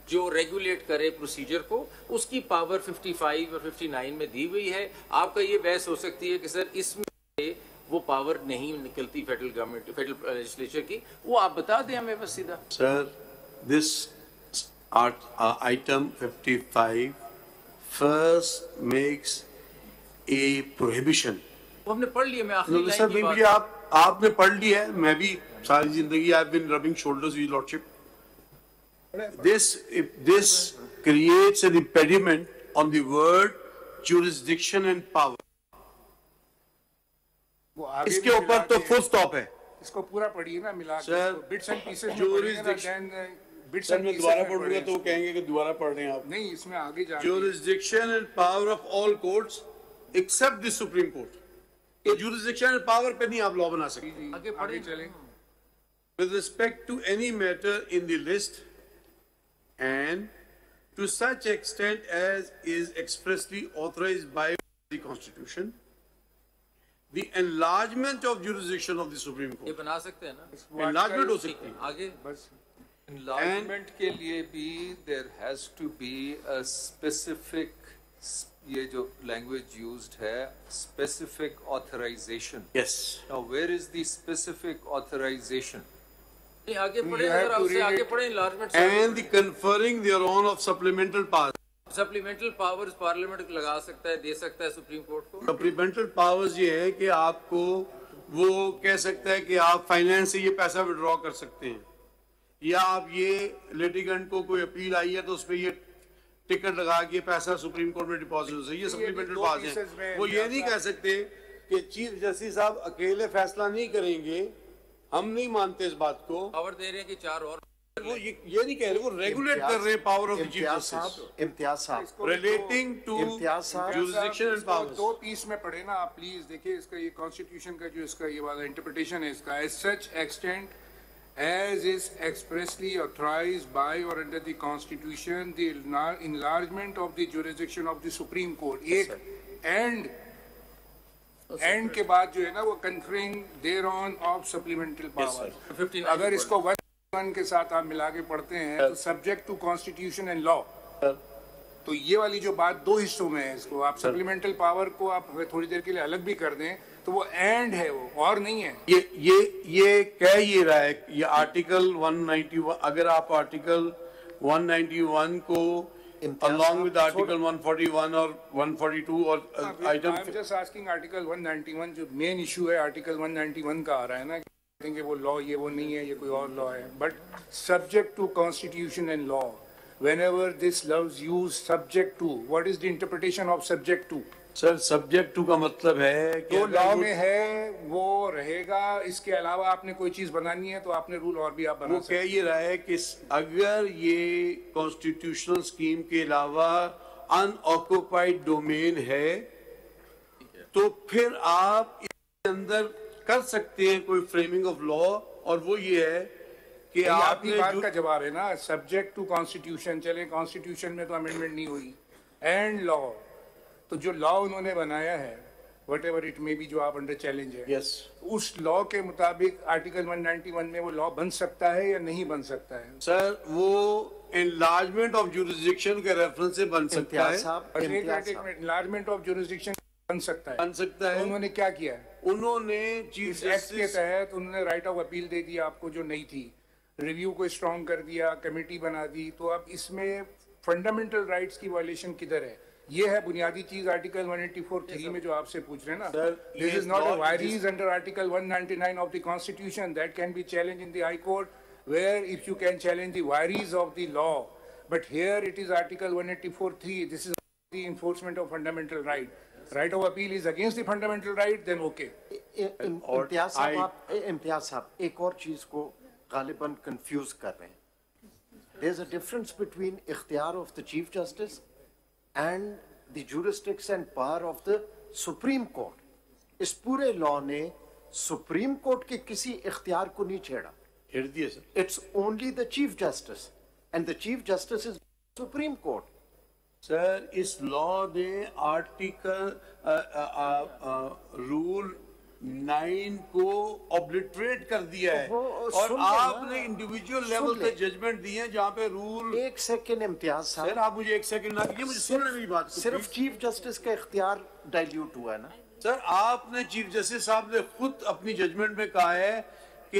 Speaker 10: जो रेगुलेट करे प्रोसीजर को, उसकी पावर 55 और 59 में दी हुई है। आपका ये बहस हो सकती है कि सर इसमें वो पावर नहीं निकलती फेडरल गवर्नमेंट, फेडरल लेजिस्लेचर की, वो आप बता दें हमें बस सीधा।
Speaker 11: Sir, this item 55 first makes a prohibition.
Speaker 10: वो हमने पढ़ लिया, मैं आखिरी लाइन
Speaker 11: सर,
Speaker 10: की बात।
Speaker 11: आपने पढ़ लिया है, मैं भी सारी जिंदगी I've been rubbing shoulders with lordship. This creates an impediment on the word jurisdiction and power. इसके ऊपर तो full stop है।
Speaker 12: इसको पूरा पढ़िए ना मिला के, बिट्स एंड पीसेस में
Speaker 11: jurisdiction
Speaker 12: बिट्स
Speaker 11: सर, मैं दोबारा पढ़ूंगा तो वो कहेंगे कि दोबारा पढ़ रहे हैं आप।
Speaker 12: नहीं, इसमें आगे जाके
Speaker 11: jurisdiction and power of all courts except the Supreme Court. ये jurisdiction and power पे नहीं आप लॉ बना सकते।
Speaker 12: आगे चलें।
Speaker 11: With respect to any matter in the list and to such extent as is expressly authorized by the Constitution, the enlargement of jurisdiction of the Supreme Court.
Speaker 10: ये बना सकते हैं ना,
Speaker 11: enlargement हो सकती है।
Speaker 10: आगे
Speaker 12: बस
Speaker 8: enlargement के लिए भी there has to be a specific, ये जो language used है, specific authorization.
Speaker 11: Yes.
Speaker 8: Now where is the specific authorization?
Speaker 10: आगे पढ़े, अगर आपसे आगे पढ़े enlargement
Speaker 11: and the conferring thereon of supplemental powers.
Speaker 10: Supplemental powers parliament लगा सकता है, दे सकता है सुप्रीम कोर्ट को।
Speaker 11: सप्लीमेंटल पावर्स ये है कि आपको वो कह सकता है कि आप फाइनेंस से ये पैसा विड्रॉ कर सकते हैं, या आप ये लिटिगेंट को कोई अपील आई है तो उस पर ये टिकट लगा के पैसा सुप्रीम कोर्ट में डिपॉजिट हो सकता है। ये सप्लीमेंटल पावर्स हैं। वो ये नहीं कह सकते कि चीफ जस्टिस साहब अकेले फैसला नहीं करेंगे, हम नहीं मानते इस बात को।
Speaker 10: पावर दे रहे हैं कि चार और,
Speaker 11: वो ये नहीं कह रहे, वो रेगुलेट कर रहे हैं power of the chief justice.
Speaker 3: Imtiaz साहब
Speaker 11: relating to jurisdiction and powers.
Speaker 12: दो पीस में पढ़े ना आप प्लीज, देखिए इसका ये कॉन्स्टिट्यूशन का जो इसका ये वाला इंटरप्रिटेशन है इसका, as such extent as is expressly authorized by or under the Constitution, the enlargement of the jurisdiction of the Supreme Court. एक and के बाद जो है ना वो conferring thereon of supplemental power. अगर इसको 1 के साथ आप मिला के पढ़ते हैं तो subject to Constitution and law. तो ये वाली जो बात दो हिस्सों में है, इसको आप सप्लीमेंटल पावर को आप थोड़ी देर के लिए अलग भी कर दें तो वो एंड है, वो और नहीं है।
Speaker 11: ये कह ये रहा है, ये आर्टिकल 191, अगर आप आर्टिकल 191 को along with आर्टिकल 141 और 142 और item,
Speaker 12: I am just asking article 191 जो मेन इशू है आर्टिकल 191 का आ रहा है ना, कि वो लॉ ये वो नहीं है, ये कोई और लॉ है, but subject to constitution and law. Whenever this loves use subject to, what is the interpretation of subject to?
Speaker 11: Sir, subject to का मतलब है कि
Speaker 12: जो लॉ में है वो रहेगा, इसके अलावा आपने कोई चीज बनानी है तो आपने रूल और भी आप बना सकते हैं।
Speaker 11: वो कह ये रहा है कि अगर ये कॉन्स्टिट्यूशनल स्कीम के अलावा अनऑक्युपाइड डोमेन है तो फिर आप इसके अंदर कर सकते हैं कोई फ्रेमिंग ऑफ लॉ, और वो ये है कि
Speaker 12: आपकी बात का जवाब है ना, सब्जेक्ट टू कॉन्स्टिट्यूशन। चले कॉन्स्टिट्यूशन में तो अमेंडमेंट नहीं हुई, एंड लॉ, तो जो लॉ उन्होंने बनाया है what ever it may be, जो आप अंडर चैलेंज है,
Speaker 11: yes.
Speaker 12: उस लॉ के मुताबिक आर्टिकल 191 में वो लॉ बन सकता है या नहीं बन सकता है?
Speaker 11: सर, वो एनलार्जमेंट ऑफ जुरिसडिक्शन के रेफरेंस से बन सकता है।
Speaker 12: एनलार्जमेंट ऑफ जुरिसडिक्शन बन सकता है,
Speaker 11: बन सकता है।
Speaker 12: तो उन्होंने क्या किया है?
Speaker 11: उन्होंने चीफ
Speaker 12: एक्ट के तहत उन्होंने राइट ऑफ अपील दे दिया आपको जो नहीं थी, रिव्यू को स्ट्रॉन्ग कर दिया, कमेटी बना दी, तो अब इसमें फंडामेंटल राइट्स की वायलेशन किधर है? ये है बुनियादी चीज आर्टिकल 184(3) में जो आपसे पूछ रहे हैं ना। This is not a vires under article 199 of the constitution that can be challenge in the high court, where if you can challenge the vires of the law, but here it is article 184(3). This is the enforcement of fundamental right. Right of appeal is against the fundamental right, then okay.
Speaker 3: Imtiaz साहब एक और चीज को गालिबन confuse कर रहे हैं। there's a difference between ikhtiyar of the Chief Justice and the jurisdiction and power of the Supreme Court. इस पूरे लॉ ने सुप्रीम कोर्ट के किसी इख्तियार को नहीं छेड़ा. It's only the Chief Justice, and the Chief Justice is Supreme Court.
Speaker 11: Sir, इस लॉ ने आर्टिकल रूल 9 को ऑब्लिटरेट कर दिया है और आपने इंडिविजुअल लेवल पे जजमेंट दिए हैं जहाँ पे रूल.
Speaker 3: एक सेकंड इम्तियाज साहब.
Speaker 11: सर, आप मुझे एक सेकंड ना कीजिए, मुझे सुनने मेरी बात.
Speaker 3: सिर्फ चीफ जस्टिस का इख्तियार डाइल्यूट हुआ है ना.
Speaker 11: सर, आपने चीफ जस्टिस साहब ने खुद अपनी जजमेंट में कहा है कि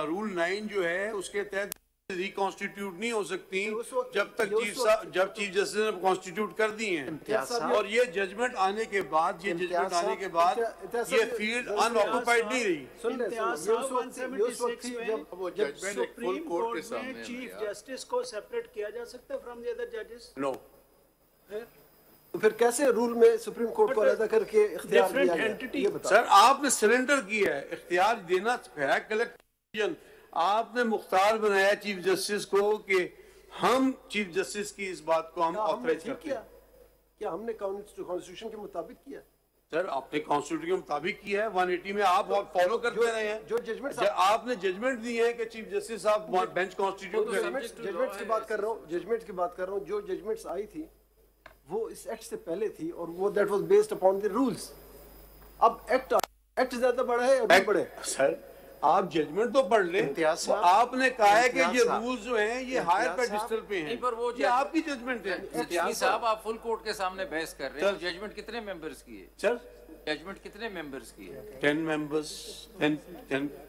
Speaker 11: रूल 9 जो है उसके तहत रिकॉन्स्टिट्यूट नहीं हो सकती जब तक चीफ जस्टिस ने कॉन्स्टिट्यूट कर दी हैं. और ये जजमेंट आने के बाद ये फील्ड अनऑक्युपाइड नहीं रही.
Speaker 14: जब सुप्रीम कोर्ट में चीफ जस्टिस को सेपरेट किया जा सकता है फ्रॉम द अदर जजेस?
Speaker 11: नो.
Speaker 6: तो फिर कैसे रूल में सुप्रीम कोर्ट को अलग करके इख्तियार दिया गया?
Speaker 11: सर, आपने सरेंडर किया है. इख्तियार देना है कलेक्टिव. आपने मुख्तार बनाया चीफ जस्टिस को कि हम चीफ जस्टिस की इस बात को हम ऑथराइज करते हैं.
Speaker 6: क्या हमने कॉन्स्टिट्यूशन के मुताबिक किया?
Speaker 11: सर, आपने कॉन्स्टिट्यूशन के मुताबिक किया है. 180 में आप फॉलो करते रहे हैं.
Speaker 6: जो जजमेंट
Speaker 11: आपने जजमेंट दी है कि चीफ जस्टिस साहब बेंच कॉन्स्टिट्यूट करें.
Speaker 6: जजमेंट की बात कर रहा हूँ. जो जजमेंट्स आई थी वो इस एक्ट से पहले थी और वो that was based upon the rules. अब एक्ट ज्यादा बड़ा है और बड़े.
Speaker 11: सर, आप जजमेंट तो पढ़ लें. आपने कहा है कि ये रूल्स जो हैं ये हायर पेडिस्टल पे हैं.
Speaker 10: पर वो
Speaker 11: ये आपकी जजमेंट है.
Speaker 10: साहब, आप फुल कोर्ट के सामने बहस कर रहे हैं. जजमेंट कितने मेंबर्स की है?
Speaker 11: सर,
Speaker 10: जजमेंट कितने मेंबर्स की है?
Speaker 11: 10 मेंबर्स. 10.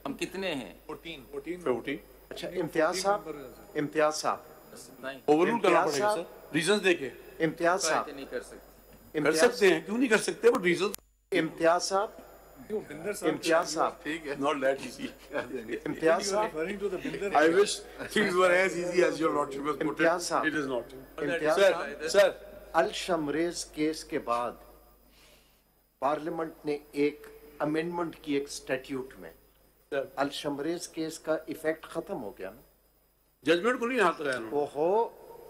Speaker 10: हम कितने हैं?
Speaker 11: 14.
Speaker 3: अच्छा, इम्तियाज साहब
Speaker 11: ओवररूल करना पड़ेगा सर, रीजंस देके.
Speaker 3: इम्तियाज साहब
Speaker 10: नहीं कर सकते.
Speaker 11: कर सकते हैं, क्यों नहीं कर सकते? But reason.
Speaker 3: इम्तियाज साहब
Speaker 11: ठीक है. Not that easy.
Speaker 3: इम्तियाज साहब,
Speaker 11: I wish things were as easy as your lordship has put it. It is not. Sir,
Speaker 3: Al Shamraiz case के बाद पार्लियामेंट ने एक अमेंडमेंट की एक स्टैट्यूट में. अल शमरेज केस का इफेक्ट खत्म हो गया ना.
Speaker 11: जजमेंट को नहीं हाथ लगाया.
Speaker 3: ओहो,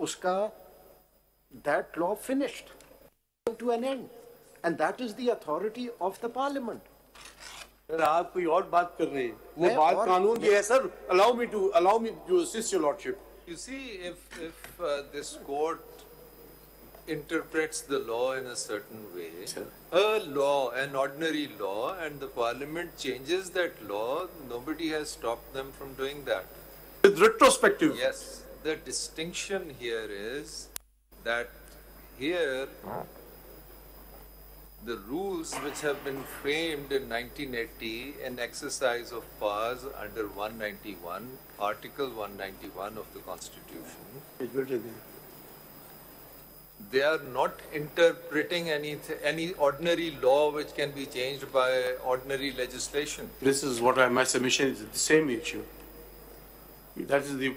Speaker 3: उसका that law finished to an end, and that is the authority of the parliament.
Speaker 11: Sir, आप कोई और बात कर रहे हैं. वो बात कानून की है sir. allow me to assist your lordship.
Speaker 8: You see, if this court interprets the law in a certain way, an ordinary law, and the parliament changes that law, nobody has stopped them from doing that.
Speaker 11: With retrospective.
Speaker 8: Yes. The distinction here is that here the rules which have been framed in 1980 in exercise of powers under 191, Article 191 of the Constitution, they are not interpreting any ordinary law which can be changed by ordinary legislation.
Speaker 11: This is what my submission is, the same issue. That is the...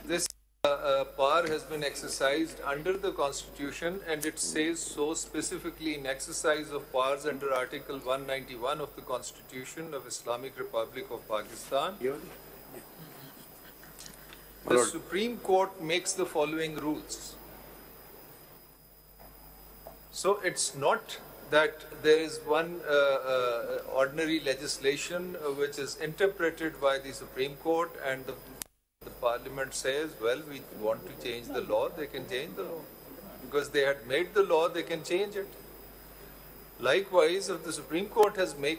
Speaker 8: This power has been exercised under the Constitution, and it says so specifically in exercise of powers under Article 191 of the Constitution of Islamic Republic of Pakistan. The Supreme Court makes the following rules. So it's not that there is one ordinary legislation which is interpreted by the Supreme Court and the Parliament says, well, we want to change the law, they can change the law. Because they had made the law, they can change it. Likewise, if the Supreme Court has made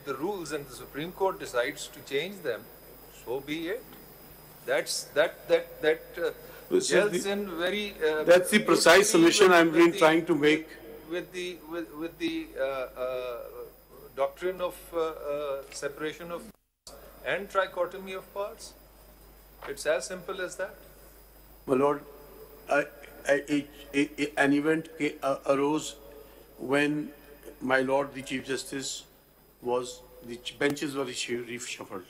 Speaker 8: the rules and the Supreme Court decides to change them, so be it. That's
Speaker 11: the precise submission I'm trying to make.
Speaker 8: With the doctrine of separation of powers and trichotomy of powers. It's as simple as that.
Speaker 11: My Lord, an event arose when my Lord the Chief Justice the benches were reshuffled.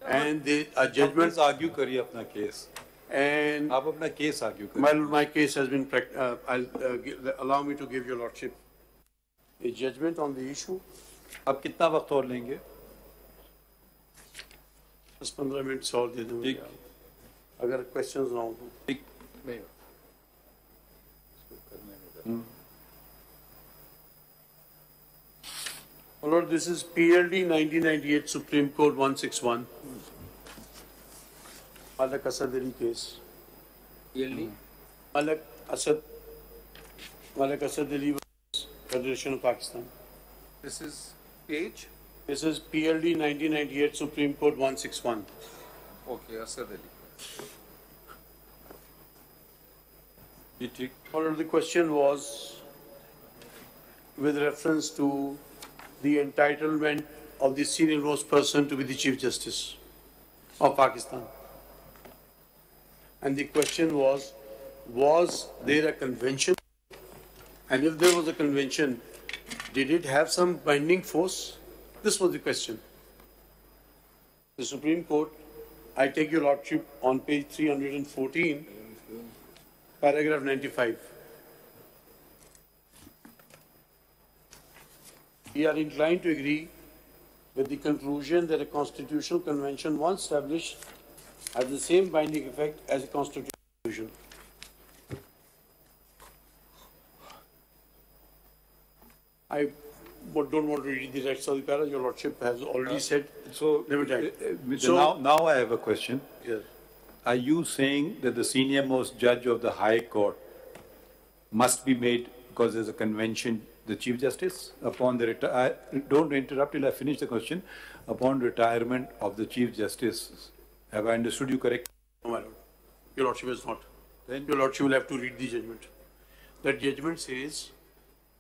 Speaker 11: And the judgments
Speaker 2: argue kariye apna case.
Speaker 11: And
Speaker 2: aap apna case argue kariye.
Speaker 11: My case has been allow me to give your lordship a judgment on the issue.
Speaker 2: आप कितना वक्त और लेंगे?
Speaker 11: 15 minutes और दे दूंगा. अगर questions ना हो तो Lord, this is PLD 1998 Supreme Court 161. Malak Asad Ali case.
Speaker 8: PLD?
Speaker 11: Malak Asad Ali Federation of Pakistan.
Speaker 8: This is page?
Speaker 11: This is PLD 1998 Supreme Court 161.
Speaker 8: Okay, Asad Ali.
Speaker 11: Lord, the question was with reference to the entitlement of the senior most person to be the Chief Justice of Pakistan. And the question was there a convention? And if there was a convention, did it have some binding force? This was the question. The Supreme Court, I take your lordship on page 314, paragraph 95. We are inclined to agree with the conclusion that a constitutional convention once established has the same binding effect as a constitution. I don't want to read the rest of the paragraph. Your lordship has already said.
Speaker 2: So, now I have a question.
Speaker 11: Yes.
Speaker 2: Are you saying that the senior most judge of the High Court must be made, because there's a convention, the Chief Justice upon the don't interrupt till I finish the question. Upon retirement of the Chief Justice, have I understood you correctly?
Speaker 11: No, my lord. Your lordship is not. Then your lordship will have to read the judgment. That judgment says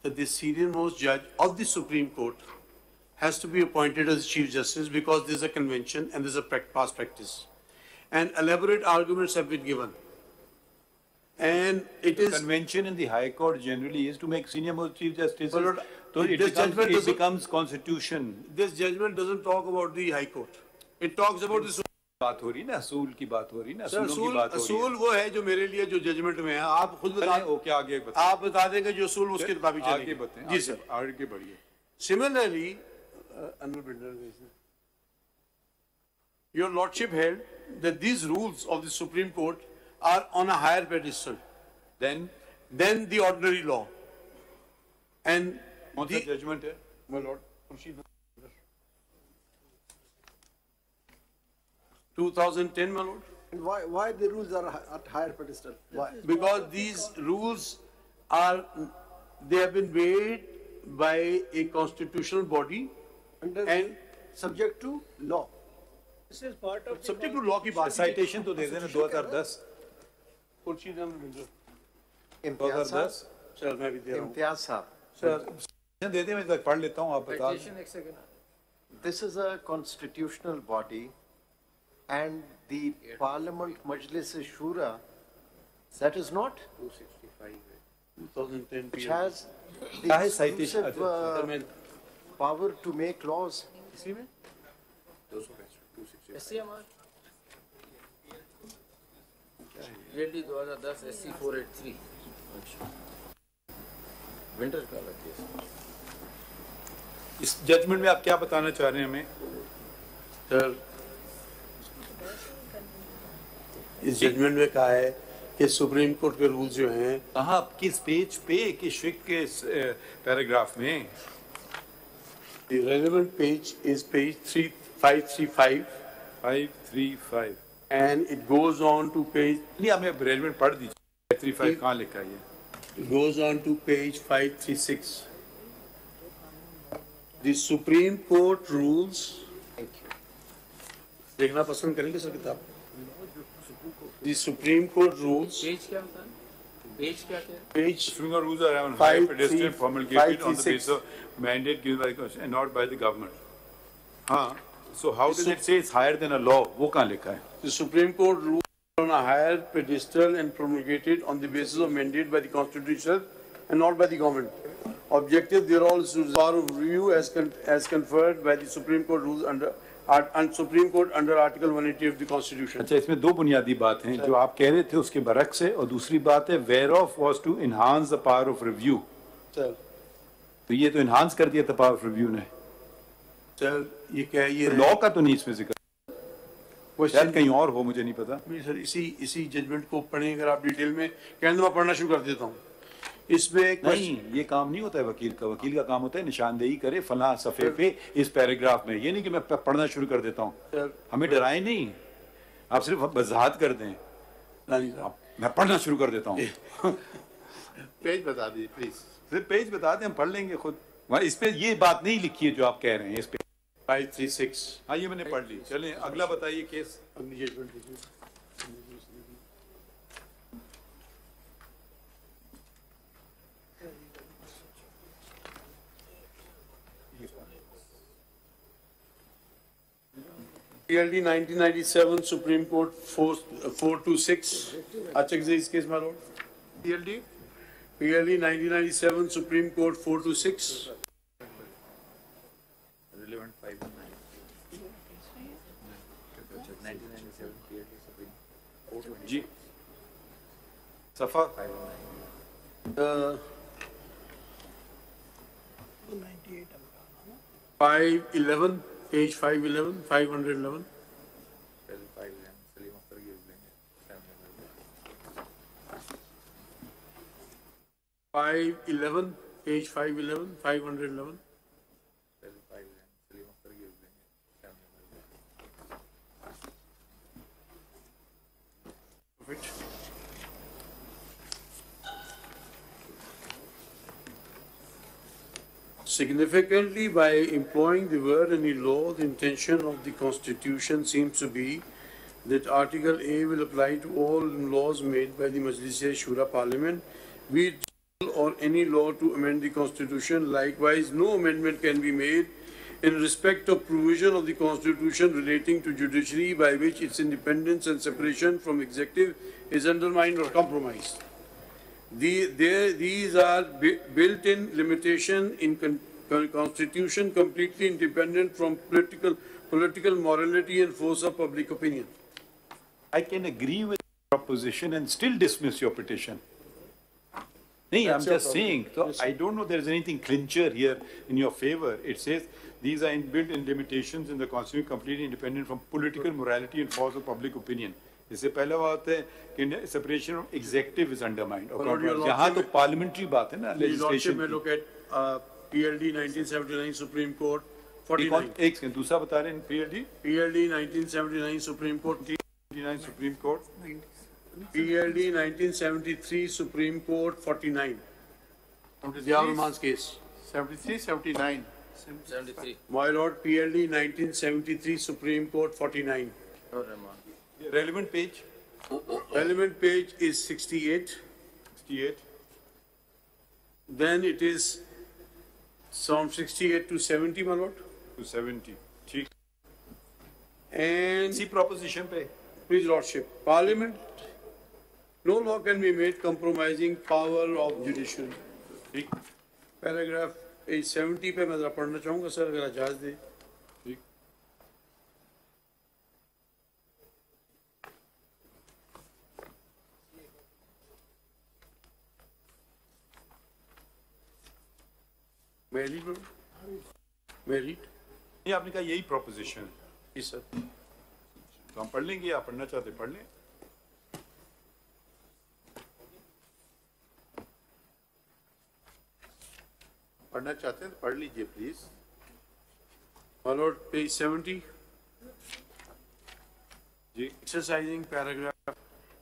Speaker 11: that the senior most judge of the Supreme Court has to be appointed as Chief Justice because there's a convention and there's a past practice. And elaborate arguments have been given. And it is
Speaker 2: convention in the High Court generally is to make senior most Chief Justice.
Speaker 11: So
Speaker 2: it becomes constitution.
Speaker 11: This judgment doesn't talk about the High Court. It talks about the
Speaker 2: बात हो रही ना असूल की बात हो रही ना
Speaker 11: असूल वो है जो मेरे लिए जो जजमेंट में है आप खुद बता आप बता देंगे जो असूल उसके मुताबिक चलेंगे जी सर
Speaker 2: आगे बढ़िए
Speaker 11: Similarly, your lordship held that these rules of the Supreme Court are on a higher pedestal than the ordinary law. And
Speaker 2: the judgment है?
Speaker 11: My lord, proceed. 2010, my lord.
Speaker 6: And why the rules are at higher pedestal? Why?
Speaker 11: Because these rules they have been made by a constitutional body
Speaker 6: and subject to law.
Speaker 14: This is part of
Speaker 11: subject to law की बात
Speaker 2: citation तो दे देना 2010
Speaker 11: कुर्सी दम बिल्कुल
Speaker 6: इम्तियाज साहब
Speaker 11: sir मैं भी दे रहा हूँ
Speaker 6: इम्तियाज साहब
Speaker 2: सर दे दे मैं तक पढ़ लेता हूँ आप बता
Speaker 3: This is a constitutional body and the Parliament Majlis Shura, that is not
Speaker 11: 2010
Speaker 3: which has the exclusive power to make laws.
Speaker 8: इसी में 260 रेडी 2010 SC 483 विंटर का केस
Speaker 2: इस जजमेंट में आप क्या बताना चाह रहे हैं हमें
Speaker 11: सर इस जजमेंट में कहा है कि सुप्रीम कोर्ट के रूल्स जो हैं
Speaker 2: कहाँ किस पेज पे किस के पैराग्राफ में
Speaker 11: The relevant page is page 535 and it goes on to page
Speaker 2: नहीं हमें relevant पढ़ दीजिए 535 कहाँ लिखा है ये
Speaker 11: It goes on to page 536. The Supreme Court rules. देखना पसंद करेंगे सर किताब The Supreme Court rules.
Speaker 8: Page क्या होता है पेज क्या है
Speaker 11: Page
Speaker 2: Supreme Court rules are on high pedestrian promulgated on the basis of mandate given by the Constitution and not by the government. हाँ so how does it say it's higher than a law वो कहाँ लिखा है
Speaker 11: The Supreme Court rules on a higher pedestal and promulgated on the basis of mandate by the Constitution and not by the government. Objective thereof is to power of review as conferred by the Supreme Court rules under Supreme Court under Article 180 of the Constitution.
Speaker 2: अच्छा इसमें दो बुनियादी बात हैं जो आप कह रहे थे उसके बरक्स है और दूसरी बात है whereof was to enhance the power of review.
Speaker 11: Sir
Speaker 2: तो ये तो enhance कर दिया था power of review ने.
Speaker 11: सर ये क्या है ये
Speaker 2: लॉ का तो नहीं इसमें जिक्र शायद कहीं और हो, मुझे नहीं पता।
Speaker 11: सर इसी जजमेंट को पढ़ें अगर आप डिटेल में, कहने मैं पढ़ना शुरू कर देता हूँ। इसमें
Speaker 2: नहीं, ये काम नहीं होता है वकील का। वकील का काम होता है निशानदेही करे फलां सफ़े पे इस पैराग्राफ में। ये नहीं कि मैं पढ़ना शुरू कर देता हूँ। हमें डराए नहीं, आप सिर्फ वजाहत कर दें। मैं पढ़ना शुरू कर देता हूँ।
Speaker 13: पेज बता दीजिए प्लीज।
Speaker 2: सिर्फ पेज बता दें, हम पढ़ लेंगे खुद। वहाँ इस पे ये बात नहीं लिखी है जो आप कह रहे हैं इस पे।
Speaker 11: 536।
Speaker 2: हाँ, ये मैंने पढ़ ली। चलें अगला बताइए case.
Speaker 11: PLD 1997 Supreme Court 426. Check this case, my lord. PLD 1997 Supreme Court 426.
Speaker 16: Relevant 5 and 9. 1997 PLD Supreme Court.
Speaker 2: जी सफा
Speaker 11: 5 511, page 511, 511. 511, page 511, 511. Significantly, by employing the word any law, the intention of the Constitution seems to be that Article A will apply to all laws made by the Majlis-e-Shura Parliament, be it or any law to amend the Constitution. Likewise, no amendment can be made in respect of provision of the Constitution relating to judiciary by which its independence and separation from executive is undermined or compromised. These are built-in limitation in Constitution completely independent from political morality and force of public opinion.
Speaker 2: I can agree with the proposition and still dismiss your petition. No, I'm just saying, so I don't know there is anything clincher here in your favor. It says these are inbuilt limitations in the Constitution completely independent from political morality and force of public opinion. इससे पहला बात है कि separation of executive is undermined. यहाँ तो parliamentary बात है ना, legislation.
Speaker 11: May look at PLD 1979 Supreme Court 49.
Speaker 2: एक सेकंड, दूसरा बता रहे हैं PLD?
Speaker 11: PLD 1979 Supreme Court
Speaker 2: 1979 Supreme Court.
Speaker 11: PLD 1973 Supreme Court 49. Dialman's case.
Speaker 13: 73, 79.
Speaker 10: 73.
Speaker 11: My lord, PLD 1973 Supreme Court 49.
Speaker 2: Relevant page?
Speaker 11: Relevant page is 68.
Speaker 2: 68.
Speaker 11: Then it is from 68 to 70, my lord.
Speaker 2: To 70. ठीक.
Speaker 11: And
Speaker 2: see proposition पे.
Speaker 11: Please lordship. Parliament. No law can be made compromising power of judiciary.
Speaker 2: ठीक.
Speaker 11: Paragraph 70 पे मैं जरा पढ़ना चाहूँगा sir अगर इजाज़त दे.
Speaker 2: ठीक.
Speaker 11: May I read, bro? May I read?
Speaker 2: ये आपने कहा यही proposition.
Speaker 11: Yes, sir.
Speaker 2: तो हम पढ़ लेंगे, आप पढ़ना चाहते पढ़ लें.
Speaker 13: पढ़ना चाहते हैं तो पढ़ लीजिए प्लीज.
Speaker 11: My lord, page 70.
Speaker 2: जी.
Speaker 11: Exercising paragraph.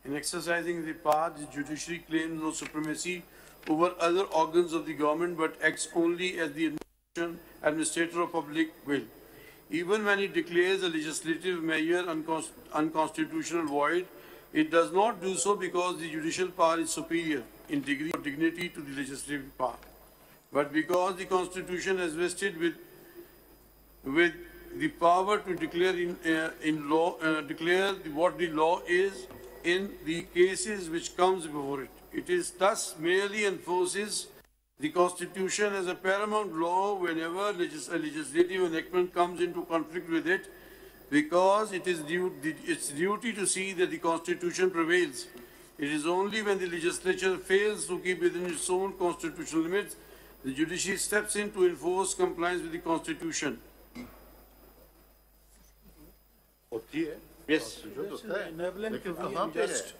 Speaker 11: In exercising the power, the judiciary claims no supremacy over other organs of the government, but acts only as the administrator of public will. Even when it declares a legislative measure unconstitutional void, it does not do so because the judicial power is superior in degree or dignity to the legislative power, but because the Constitution has vested with the power to declare what the law is in the cases which comes before it. It is thus merely enforces the Constitution as a paramount law whenever a legislative enactment comes into conflict with it, because it is its duty to see that the Constitution prevails. It is only when the legislature fails to keep within its own constitutional limits, the judiciary steps in to enforce compliance with the Constitution.
Speaker 13: होती है Yes,
Speaker 14: enabling
Speaker 13: लेकिन
Speaker 14: provision
Speaker 13: कहाँ पे
Speaker 14: just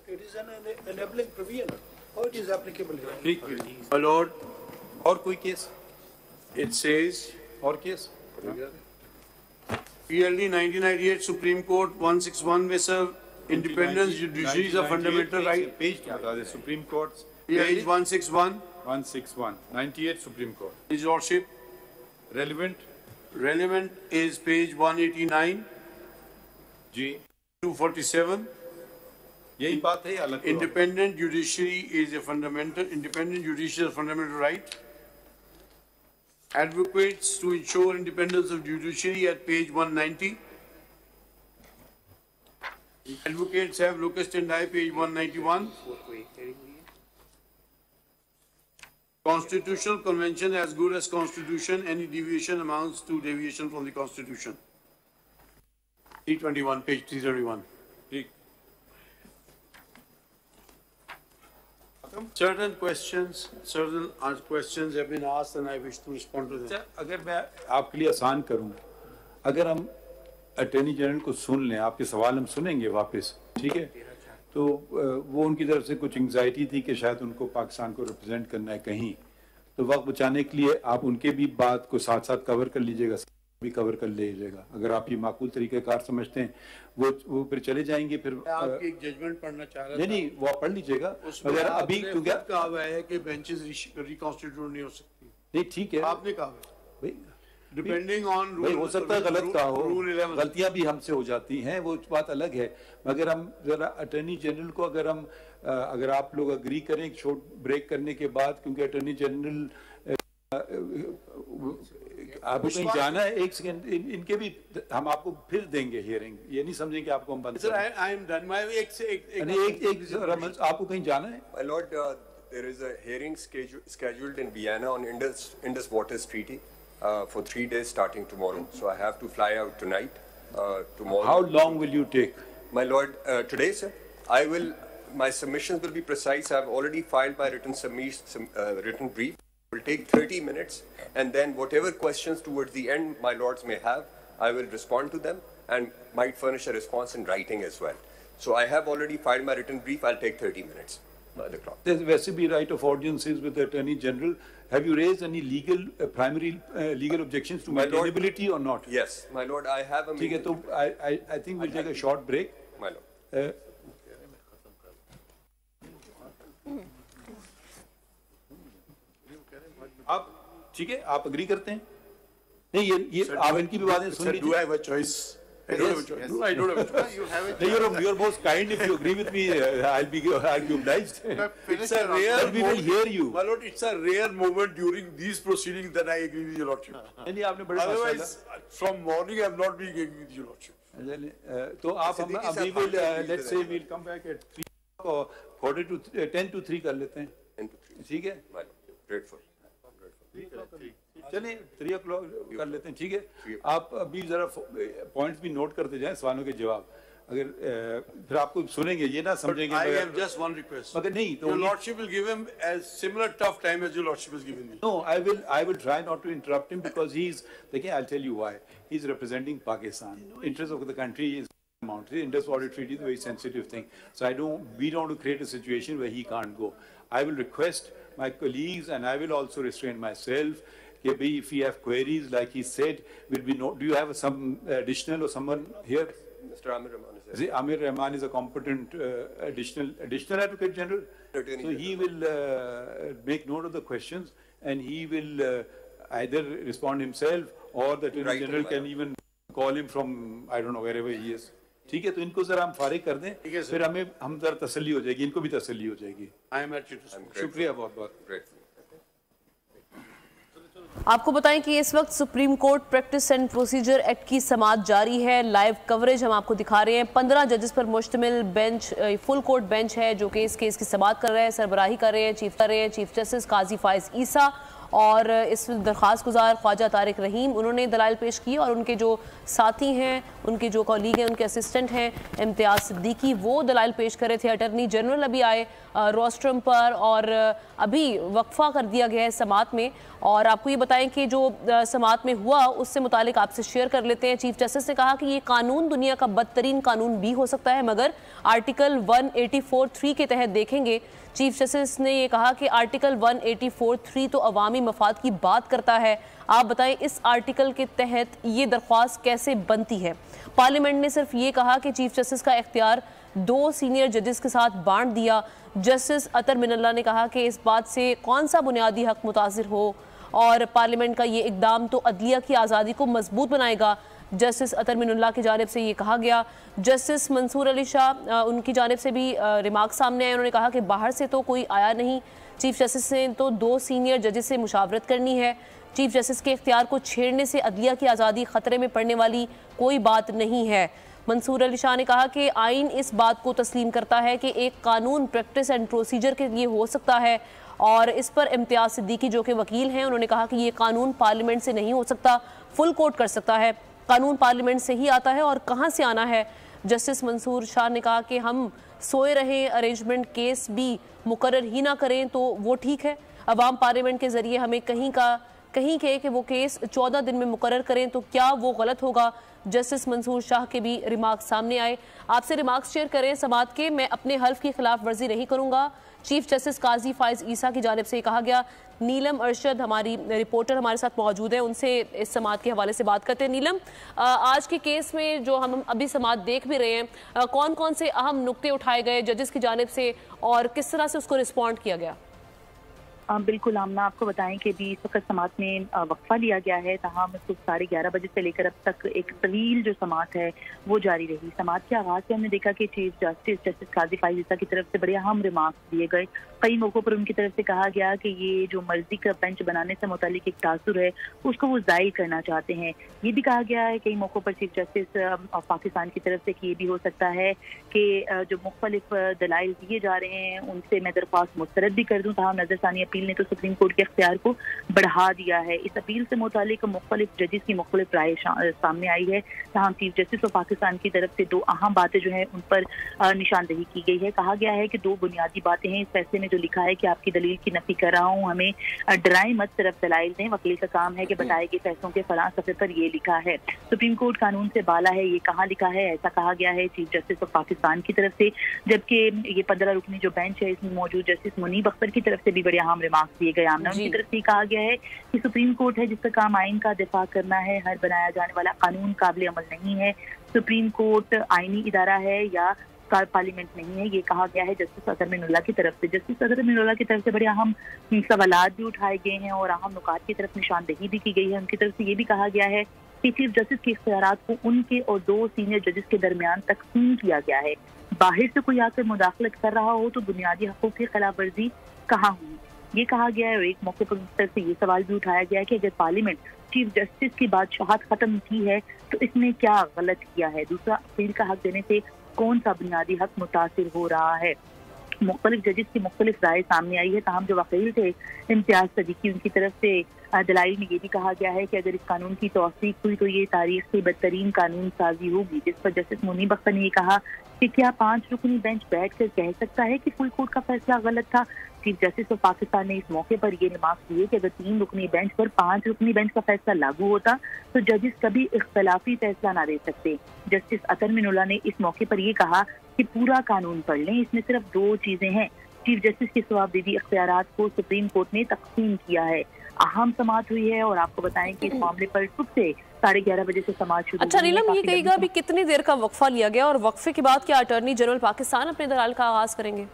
Speaker 14: it is an enabling provision. How it is applicable here?
Speaker 11: ठीक, my lord,
Speaker 2: और कोई case?
Speaker 11: it says,
Speaker 2: और case?
Speaker 11: PLD 1998 Supreme Court 161 में sir, independence judiciary is a fundamental right.
Speaker 2: Page क्या बता दे? Supreme court
Speaker 11: Page 161.
Speaker 2: 161 98 supreme court.
Speaker 11: His lordship.
Speaker 2: Relevant.
Speaker 11: Relevant is page 189.
Speaker 2: जी.
Speaker 11: 247.
Speaker 2: यही बात है अलग.
Speaker 11: Independent judiciary is a fundamental right. Advocates to ensure independence of judiciary at page 190. Advocates have locus standi, page 191. Constitutional convention as good as constitution. Any deviation amounts to deviation from the constitution. 321, page 331. Certain questions have been asked and I wish to respond to them.
Speaker 2: अगर मैं आपके लिए आसान करूं, अगर हम attorney general को सुन लें, आपके सवाल हम सुनेंगे वापस, ठीक है? तो वो उनकी तरफ से कुछ एंग्जाइटी थी कि शायद उनको पाकिस्तान को रिप्रेजेंट करना है कहीं, तो वक्त बचाने के लिए आप उनके भी बात को साथ साथ कवर कर लीजिएगा, भी कवर कर लीजिएगा। अगर आप ये माकूल तरीक़ेकार समझते हैं, वो फिर चले जाएंगे। फिर
Speaker 11: आपकी एक जजमेंट पढ़ना चाह रहा था।
Speaker 2: नहीं, वो आप पढ़ लीजिएगा। अगर अभी क्योंकि
Speaker 11: कहा हुआ है कि बेंचेस रिकॉन्स्टिट्यूट नहीं हो सकती।
Speaker 2: नहीं, ठीक है,
Speaker 11: आपने कहा भाई, डिपेंडिंग ऑन
Speaker 2: रूल, हो सकता है गलत कहा हो, गलतियां भी हमसे हो जाती हैं, वो बात अलग है। मगर हम जरा अटॉर्नी जनरल को अगर आप लोग अग्री करें शॉर्ट ब्रेक करने के बाद, क्योंकि अटॉर्नी जनरल आपको कहीं जाना है, एक सेकंड, इनके भी हम आपको फिर देंगे हियरिंग, ये नहीं समझें कि आपको हम बंद
Speaker 11: sir, I am done my
Speaker 2: आपको कहीं जाना है?
Speaker 17: My lord, there is a hearing scheduled in Vienna on Indus Waters Treaty for 3 days starting tomorrow. So I have to fly out tonight. Tomorrow.
Speaker 2: How long will you take?
Speaker 17: My lord, today, sir, my submissions will be precise. I have already filed my written brief. It will take 30 minutes, and then whatever questions towards the end my lords may have, I will respond to them and might furnish a response in writing as well. So I have already filed my written brief. I'll take 30 minutes by the clock.
Speaker 2: There's vaiसे भी right of audiences with the Attorney General. Have you raised any primary legal objections to maintainability or not?
Speaker 17: Yes, my lord, I have a.
Speaker 2: ठीक है, तो I think we'll take a short break.
Speaker 17: My lord.
Speaker 2: आप ठीक है, आप agree करते हैं? नहीं, ये आप इनकी भी बातें सुन लीजिए।
Speaker 11: Do I have a choice? I don't have a choice. No, I don't have a choice.
Speaker 13: You have a choice.
Speaker 2: You're most kind. If you agree with me, I'll be obliged.
Speaker 11: It's a rare.
Speaker 2: We will hear you.
Speaker 11: My lord, it's a rare moment during these proceedings that I agree with your lordship.
Speaker 2: नहीं, आपने बड़े
Speaker 11: Otherwise, from morning I have not been agreeing with your lordship.
Speaker 2: तो आप हम अभी will let's say we'll come back at 3 or 10 to 3 कर लेते हैं।
Speaker 17: 10 to 3.
Speaker 2: ठीक है?
Speaker 17: Grateful.
Speaker 2: चलिए 3 o'clock कर लेते हैं, ठीक है? आप अभी जरा पॉइंट्स भी नोट करते जाएं, सवालों के जवाब। अगर फिर आपको सुनेंगे, ये ना समझेंगे।
Speaker 11: I have just one request.
Speaker 2: मगर नहीं, तो
Speaker 11: your lordship will give him as similar tough time as your lordship has given me.
Speaker 2: No, I will try not to interrupt him because देखिए, I'll tell you why. He's representing Pakistan. Interest of the country is paramount. The Indus Water Treaty is a very sensitive thing. So we don't want to create a situation where he can't go. I will request my colleagues, and I will also restrain myself. If we have queries, like he said, do you have some additional or someone here?
Speaker 17: Mr. Amir Rahman is there.
Speaker 2: Amir Rahman is a competent additional Advocate General. So he will make note of the questions, and he will either respond himself, or the Attorney General can even call him from, I don't know, wherever he is. ठीक है, तो इनको जरा हम फारिग कर दें, फिर हम जरा तसल्ली हो जाएगी, इनको भी तसल्ली हो जाएगी। शुक्रिया बहुत बहुत।
Speaker 7: आपको बताएं कि इस वक्त supreme court practice and procedure act की समाअत जारी है। लाइव कवरेज हम आपको दिखा रहे हैं। 15 जजेस पर मुश्तमिल बेंच, फुल कोर्ट बेंच है जो कि इस केस की समाअत कर रहे हैं, सरबराही कर रहे हैं चीफ जस्टिस काजी फायज ईसा और इस दरख्वास्त गुजार ख्वाजा तारिक रहीम उन्होंने दलाइल पेश किए और उनके जो साथी हैं, उनके जो कॉलीग हैं, उनके असिस्टेंट हैं इम्तियाज़ सिद्दीकी, वो दलाइल पेश कर रहे थे। अटर्नी जनरल अभी आए रोस्ट्रम पर और अभी वक्फा कर दिया गया है समात में। और आपको ये बताएं कि जो समात में हुआ उससे मुतालिक आपसे शेयर कर लेते हैं। चीफ जस्टिस ने कहा कि ये कानून दुनिया का बदतरीन कानून भी हो सकता है, मगर आर्टिकल 184(3) के तहत देखेंगे। चीफ जस्टिस ने ये कहा कि आर्टिकल 184(3) तो अवामी मफाद की बात करता है। आप बताएं इस आर्टिकल के तहत ये दरख्वास्त कैसे बनती है। पार्लियामेंट ने सिर्फ ये कहा कि चीफ जस्टिस का इख्तियार 2 सीनियर जजेस के साथ बांट दिया। जस्टिस अतर मिनल्ला ने कहा कि इस बात से कौन सा बुनियादी हक मुतासिर हो और पार्लियामेंट का ये इकदाम तो अदलिया की आज़ादी को मजबूत बनाएगा। जस्टिस अतर मिनल्ला की जानिब से ये कहा गया। जस्टिस मंसूर अली शाह उनकी जानिब से भी रिमार्क सामने आए। उन्होंने कहा कि बाहर से तो कोई आया नहीं, चीफ जस्टिस ने तो 2 सीनियर जजेस से मुशावरत करनी है। चीफ जस्टिस के इख्तियार को छेड़ने से अदलिया की आज़ादी ख़तरे में पड़ने वाली कोई बात नहीं है। मंसूर अली शाह ने कहा कि आइन इस बात को तस्लीम करता है कि एक कानून प्रैक्टिस एंड प्रोसीजर के लिए हो सकता है और इस पर इम्तियाज़ सिद्दीकी जो कि वकील हैं उन्होंने कहा कि ये कानून पार्लियामेंट से नहीं हो सकता, फुल कोर्ट कर सकता है। कानून पार्लियामेंट से ही आता है और कहाँ से आना है। जस्टिस मंसूर शाह ने कहा कि हम सोए रहें, अरेंजमेंट केस भी मुकर्रर ही ना करें तो वो ठीक है। अवाम पार्लियामेंट के ज़रिए हमें कहीं कहे कि वो केस 14 दिन में मुकर्रर करें तो क्या वो गलत होगा। जस्टिस मंसूर शाह के भी रिमार्क सामने आए। आपसे रिमार्क्स शेयर करें समात के। मैं अपने हल्फ की खिलाफ वर्जी नहीं करूँगा। चीफ जस्टिस काजी फायज ईसा की जानिब से कहा गया। नीलम अरशद हमारी रिपोर्टर हमारे साथ मौजूद है, उनसे इस समात के हवाले से बात करते हैं। नीलम, आज के केस में जो हम अभी समात देख भी रहे हैं, कौन कौन से अहम नुक्ते उठाए गए जजेस की जानिब से और किस तरह से उसको रिस्पॉन्ड किया गया?
Speaker 18: बिल्कुल आमना, आपको बताएं कि अभी इस वक्त समात में वक्फा लिया गया है। तमाम सुबह 11:30 बजे से लेकर अब तक एक तवील जो समात है वो जारी रही। समात के आगाज से हमने देखा कि चीफ जस्टिस काजी फाइज ईसा की तरफ से बड़े अहम रिमार्क्स दिए गए। कई मौकों पर उनकी तरफ से कहा गया कि ये जो मर्जी का बेंच बनाने से मुतालिक एक तासुर है उसको वो जाहिर करना चाहते हैं। ये भी कहा गया है कई मौकों पर चीफ जस्टिस ऑफ पाकिस्तान की तरफ से कि ये भी हो सकता है कि जो मुख्तलिफ दलाइल दिए जा रहे हैं उनसे मैं दरख्वास्त मुस्तरद भी कर दूँ। तमाम नजरसानी अपील ने तो सुप्रीम कोर्ट के इख्तियार को बढ़ा दिया है। इस अपील से मुतालिक मुख्तलिफ जजेस की मुख्तलिफ राय सामने आई है। तमाम चीफ जस्टिस ऑफ पाकिस्तान की तरफ से 2 अहम बातें जो है उन पर निशानदेही की गई है। कहा गया है कि 2 बुनियादी बातें हैं इस फैसले में जो लिखा है कि आपकी दलील की नफी कर रहा हूँ, हमें डराए मत, सिर्फ दलाइल दें। वकील का काम है कि बताए गए फैसलों के फलां सफ़े पर ये लिखा है। सुप्रीम कोर्ट कानून से बाला है, ये कहाँ लिखा है? ऐसा कहा गया है चीफ जस्टिस ऑफ पाकिस्तान की तरफ से। जबकि ये 15 रुकनी जो बेंच है इसमें मौजूद जस्टिस मुनीब अख्तर की तरफ से भी बड़े अहम रिमार्क्स दिए गए। आमना, उनकी तरफ से कहा गया है कि सुप्रीम कोर्ट है जिसका काम आइन का दिफा करना है, हर बनाया जाने वाला कानून काबिल अमल नहीं है। सुप्रीम कोर्ट आइनी इदारा है या पार्लियामेंट नहीं है, ये कहा गया है जस्टिस अतर मिनल्ला की तरफ से। जस्टिस अतर मिनल्ला की तरफ से बड़े अहम सवालात भी उठाए गए हैं और अहम नुकात की तरफ निशानदेही भी की गई है। उनकी तरफ से ये भी कहा गया है कि चीफ जस्टिस के इख्तियारात को उनके और 2 सीनियर जजेस के दरमियान तकसीम किया गया है। बाहर से कोई आकर मुदाखलत कर रहा हो तो बुनियादी हकूक़ की खिलाफ वर्जी कहाँ हुई, ये कहा गया है। और एक मौके पर उनकी तरफ से ये सवाल भी उठाया गया है कि अगर पार्लियामेंट चीफ जस्टिस की बादशाहत खत्म की है तो इसने क्या गलत किया है। दूसरा, अपील का हक देने से कौन सा बुनियादी हक मुतासिर हो रहा है। मुख्तलिफ जजेस की मुख्तलिफ राय सामने आई है। तमाम जो वकील थे इम्तियाज सिद्दीकी, उनकी तरफ से दलाइल में ये भी कहा गया है कि अगर इस कानून की तौसीक हुई तो ये तारीख की बदतरीन कानून साजी होगी। जिस पर जस्टिस मुनीब अख्तर ने ये कहा कि क्या 5 रुकनी बेंच बैठकर कह सकता है कि फुल कोर्ट का फैसला गलत था। चीफ जस्टिस ऑफ पाकिस्तान ने इस मौके पर ये रिमार्क दिए कि अगर 3 रुकनी बेंच पर 5 रुकनी बेंच का फैसला लागू होता तो जजेस कभी इख्तलाफी फैसला ना दे सकते। जस्टिस अतर मिनल्ला ने इस मौके पर यह कहा कि पूरा कानून पढ़ लें, इसमें सिर्फ 2 चीजें हैं। चीफ जस्टिस के जवाबदेही इख्तियारात को सुप्रीम कोर्ट ने तकसीम किया है। अहम समात हुई है और आपको बताएं कि इस मामले पर सुबह से 11:30 बजे से समात शुरू।
Speaker 7: अच्छा नीलम, ये कहेगा अभी कितनी देर का वक्फा लिया गया और वक्फे के बाद क्या अटॉर्नी जनरल पाकिस्तान अपने दलाल का आगाज करेंगे?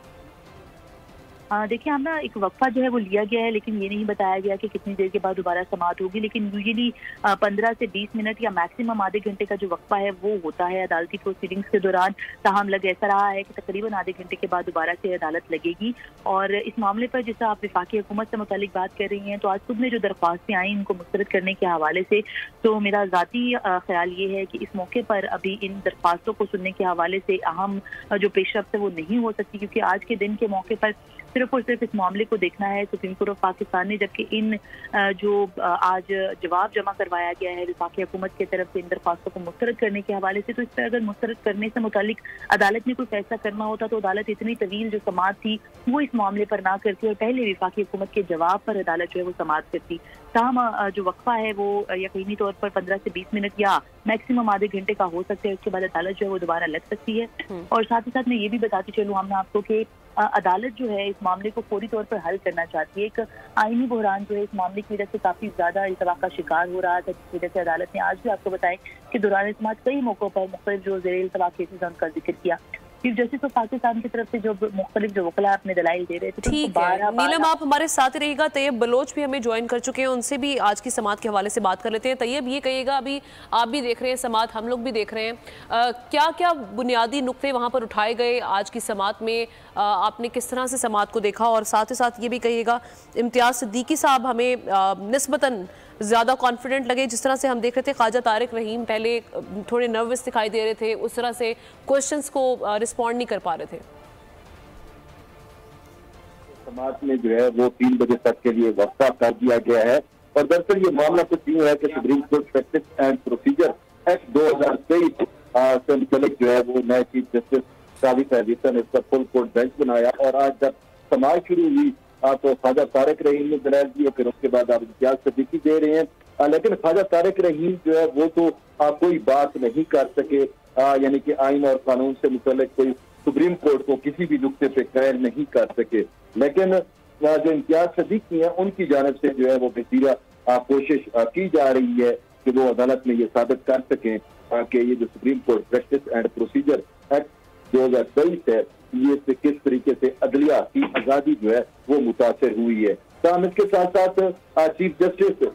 Speaker 18: देखिए हम ना एक वक्फा जो है वो लिया गया है, लेकिन ये नहीं बताया गया कि कितनी देर के बाद दोबारा समात होगी। लेकिन यूजुअली 15 से 20 मिनट या मैक्सिमम आधे घंटे का जो वक्फा है वो होता है अदालती प्रोसीडिंग्स के दौरान। ताहम लग ऐसा रहा है कि तकरीबन आधे घंटे के बाद दोबारा से अदालत लगेगी। और इस मामले पर जैसा आप वफाकी हुकूमत से मुतालिक बात कर रही हैं, तो आज सुबह में जो दरख्वास्तें आई उनको मुस्तरद करने के हवाले से, तो मेरा ज़ाती ख्याल ये है कि इस मौके पर अभी इन दरख्वास्तों को सुनने के हवाले से अहम जो पेशरफ्त है वो नहीं हो सकती, क्योंकि आज के दिन के मौके पर सिर्फ और सिर्फ इस मामले को देखना है सुप्रीम कोर्ट ऑफ पाकिस्तान ने, जबकि इन जो आज जवाब जमा करवाया गया है वफाकी हुकूमत की तरफ से इन दरख्वास्तों को मुस्तरद करने के हवाले से, तो इस पर अगर मुस्तरद करने से मुतालिक अदालत ने कोई फैसला करना होता तो अदालत इतनी तवील जो समाअत थी वो इस मामले पर ना करती और पहले वफाकी हुकूमत के जवाब पर अदालत जो है वो समाअत करती। ताहम जो वक्फा है वो यकीनी तौर पर 15 से 20 मिनट या मैक्सिमम आधे घंटे का हो सकता है, उसके बाद अदालत जो है वो दोबारा लग सकती है। और साथ ही साथ मैं ये भी बताती चलूँ हमने आपको कि अदालत जो है इस मामले को फौरी तौर पर हल करना चाहती है। एक आईनी बहरान जो है इस मामले की वजह से काफी ज्यादा इल्तवा का शिकार हो रहा था, जिसकी वजह से अदालत ने आज भी आपको बताया कि दौरान समाअत कई मौकों पर मुख्तलिफ जो ज़ेर इल्तवा केसेस उनका जिक्र किया। चीफ जस्टिस ऑफ पाकिस्तान की तरफ से जो मुख्तलिफ जो वकला अपने दलाइल दे रहे थे।
Speaker 7: ठीक है नीलम, आप हमारे साथ रहिएगा। तैयब बलोच भी हमें ज्वाइन कर चुके हैं, उनसे भी आज की समाअत के हवाले से बात कर लेते हैं। तैयब ये कहिएगा, अभी आप भी देख रहे हैं समाअत, हम लोग भी देख रहे हैं, क्या क्या बुनियादी नुक्ते वहाँ पर उठाए गए आज की समाअत में, आपने किस तरह से समाअत को देखा? और साथ ही साथ ये भी कहिएगा, इम्तियाज सिद्दीकी साहब हमें निस्बतन ज़्यादा कॉन्फिडेंट लगे, जिस तरह से हम देख रहे थे ख्वाजा तारिक रहीम पहले थोड़े नर्वस दिखाई दे रहे थे, उस तरह से क्वेश्चंस को रिस्पॉन्ड नहीं कर पा रहे थे।
Speaker 19: समाज में जो है वो 3 बजे तक के लिए वक्फा कर दिया गया है और दरअसल ये मामला कुछ यूँ है कि supreme court practice and procedure act 2023 से मुतल्लिक जो है वो नए चीफ जस्टिस काजी फैज ईसा ने इसका फुल कोर्ट बेंच बनाया और आज जब समाअत शुरू हुई तो ख्वाजा तारिक रहीम ने दलाइल दिए, फिर उसके बाद आप इम्तियाज सिद्दीकी दे रहे हैं, लेकिन ख्वाजा तारिक रहीम जो है वो तो कोई बात नहीं कर सके, यानी कि आइन और कानून से मुतल्लिक कोई सुप्रीम कोर्ट को किसी भी नुक्ते पे कायल नहीं कर सके। लेकिन जो इम्तियाज सिद्दीकी हैं उनकी जानिब से जो है वो बेसिरा कोशिश की जा रही है कि वो अदालत में ये साबित कर सकें कि ये जो supreme court practice and procedure act 2023 है ये से किस तरीके से अदलिया की आजादी जो है वो मुतासर हुई है। ताहम इसके साथ साथ चीफ जस्टिस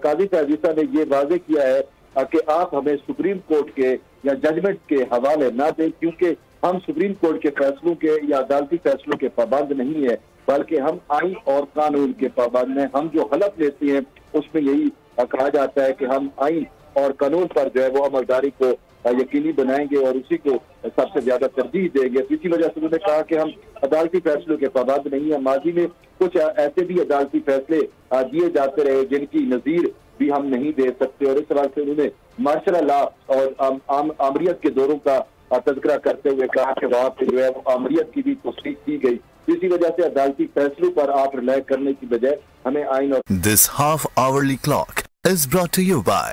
Speaker 19: काजी फैज ईसा ने ये वाजे किया है कि आप हमें सुप्रीम कोर्ट के या जजमेंट के हवाले ना दें, क्योंकि हम सुप्रीम कोर्ट के फैसलों के या अदालती फैसलों के पाबंद नहीं है, बल्कि हम आइन और कानून के पाबंद हैं। हम जो हलफ लेते हैं उसमें यही कहा जाता है कि हम आइन और कानून पर जो है वो अमलदारी को यकीनी बनाएंगे और उसी को सबसे ज्यादा तरजीह देंगे। इसी वजह से उन्होंने कहा कि हम अदालती फैसलों के पाबंद नहीं है। माजी में कुछ ऐसे भी अदालती फैसले दिए जाते रहे जिनकी नजीर भी हम नहीं दे सकते और इस तरह से उन्होंने मार्शल लॉ और आमरियत के दौरों का तज़किरा करते हुए कहा कि वहाँ पे जो है वो आमरियत की भी तस्दीक की गई। इसी वजह से अदालती फैसलों पर आप रिलाय करने की बजाय हमें आइन और
Speaker 20: This half-hourly clock is brought to you by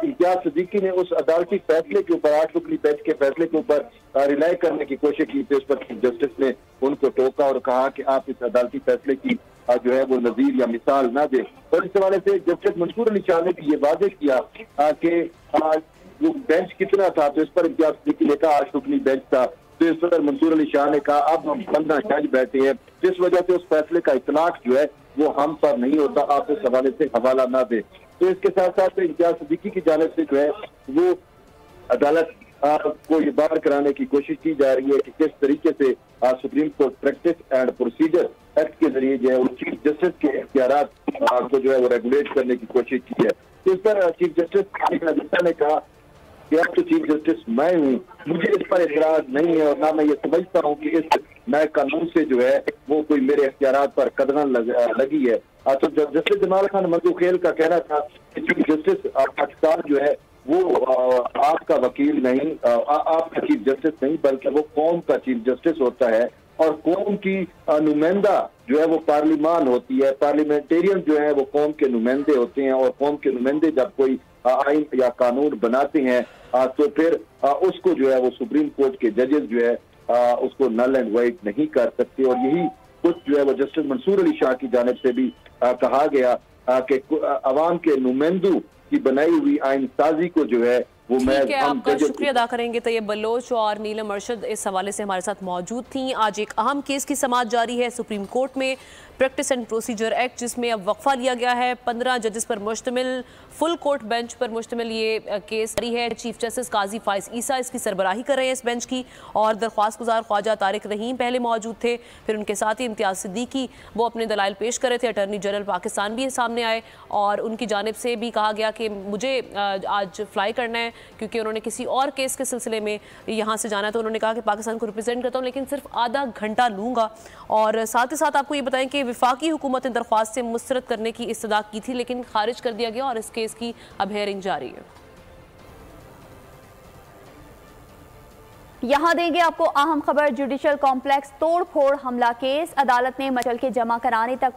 Speaker 19: Imtiaz Siddiqui ने उस अदालती फैसले के ऊपर 8 रुकनी बेंच के फैसले के ऊपर रिलाय करने की कोशिश की थी। उस पर चीफ जस्टिस ने उनको टोका और कहा कि आप इस अदालती फैसले की जो है वो नजीर या मिसाल ना दे। और इस हवाले से जस्टिस मंसूर अली शाह ने भी ये वादे किया कि वो बेंच कितना था, तो इस पर इम्तियाज सिद्दीकी ने कहा 8 रुकनी बेंच था, तो इस पर मंसूर अली शाह ने कहा अब हम 15 जज बैठे हैं, जिस वजह से उस फैसले का इतलाक जो है वो हम पर नहीं होता, आप इस हवाले से हवाला ना दे। तो इसके साथ साथ इम्तियाज सिद्दीकी की जानिब से जो है वो अदालत को ये बार कराने की कोशिश की जा रही है कि किस तरीके से supreme court practice and procedure act के जरिए जो है वो चीफ जस्टिस के इख्तियारात को जो है वो रेगुलेट करने की कोशिश की है। तो इस पर चीफ जस्टिस काजी फैज ईसा ने कहा कि अब तो चीफ जस्टिस मैं हूँ, मुझे इस पर एतराज नहीं है और ना मैं ये समझता हूँ कि इस नए कानून से जो है वो कोई मेरे इख्तियारात पर कदगन लगी है। तो जस्टिस जमाल खान मंसूखेल का कहना था कि चीफ जस्टिस पाकिस्तान जो है वो आपका वकील नहीं, आपका चीफ जस्टिस नहीं, बल्कि वो कौम का चीफ जस्टिस होता है और कौम की नुमाइंदा जो है वो पार्लिमान होती है। पार्लियामेंटेरियन जो है वो कौम के नुमाइंदे होते हैं और कौम के नुमाइंदे जब कोई आइन या कानून बनाते हैं तो फिर उसको जो है वो सुप्रीम कोर्ट के जजेस जो है उसको नल एंड वाइड नहीं कर सकते। और यही कुछ जो है वो जस्टिस मंसूर अली शाह की जानिब से भी कहा गया कि अवाम के नुमाइंदों की बनाई हुई आइन साजी को जो है वो मैं
Speaker 7: ठीक है, आपका शुक्रिया अदा करेंगे। तैयब बलोच और नीलम अरशद इस हवाले से हमारे साथ मौजूद थी। आज एक अहम केस की समाअत जारी है सुप्रीम कोर्ट में, प्रैक्टिस एंड प्रोसीजर एक्ट, जिसमें अब वक्फा लिया गया है। 15 जजेस पर मुश्तमिल फुल कोर्ट बेंच पर मुश्तमिल ये केस जारी है। चीफ जस्टिस काजी फायज ईसा इसकी सरबराही कर रहे हैं इस बेंच की, और दरख्वास्त गुजार ख्वाजा तारिक रहीम पहले मौजूद थे। फिर उनके साथ ही इम्तियाज सिद्दीकी वो अपने दलाइल पेश कर रहे थे। अटर्नी जनरल पाकिस्तान भी सामने आए और उनकी जानिब से भी कहा गया कि मुझे आज फ्लाई करना है क्योंकि उन्होंने किसी और केस के सिलसिले में यहाँ से जाना है। तो उन्होंने कहा कि पाकिस्तान को रिप्रेजेंट करता हूँ लेकिन सिर्फ आधा घंटा लूँगा। और साथ ही साथ आपको ये बताएं कि विफाकी हुकूमत ने दरख्वास्त से मुस्तरद करने की इस्तदा की थी लेकिन खारिज कर दिया गया और इस केस की अब हेयरिंग जारी है।
Speaker 21: यहाँ देंगे आपको अहम खबर। जुडिशल कॉम्प्लेक्स तोड़-फोड़ हमला केस, अदालत ने मचल के जमा कराने तक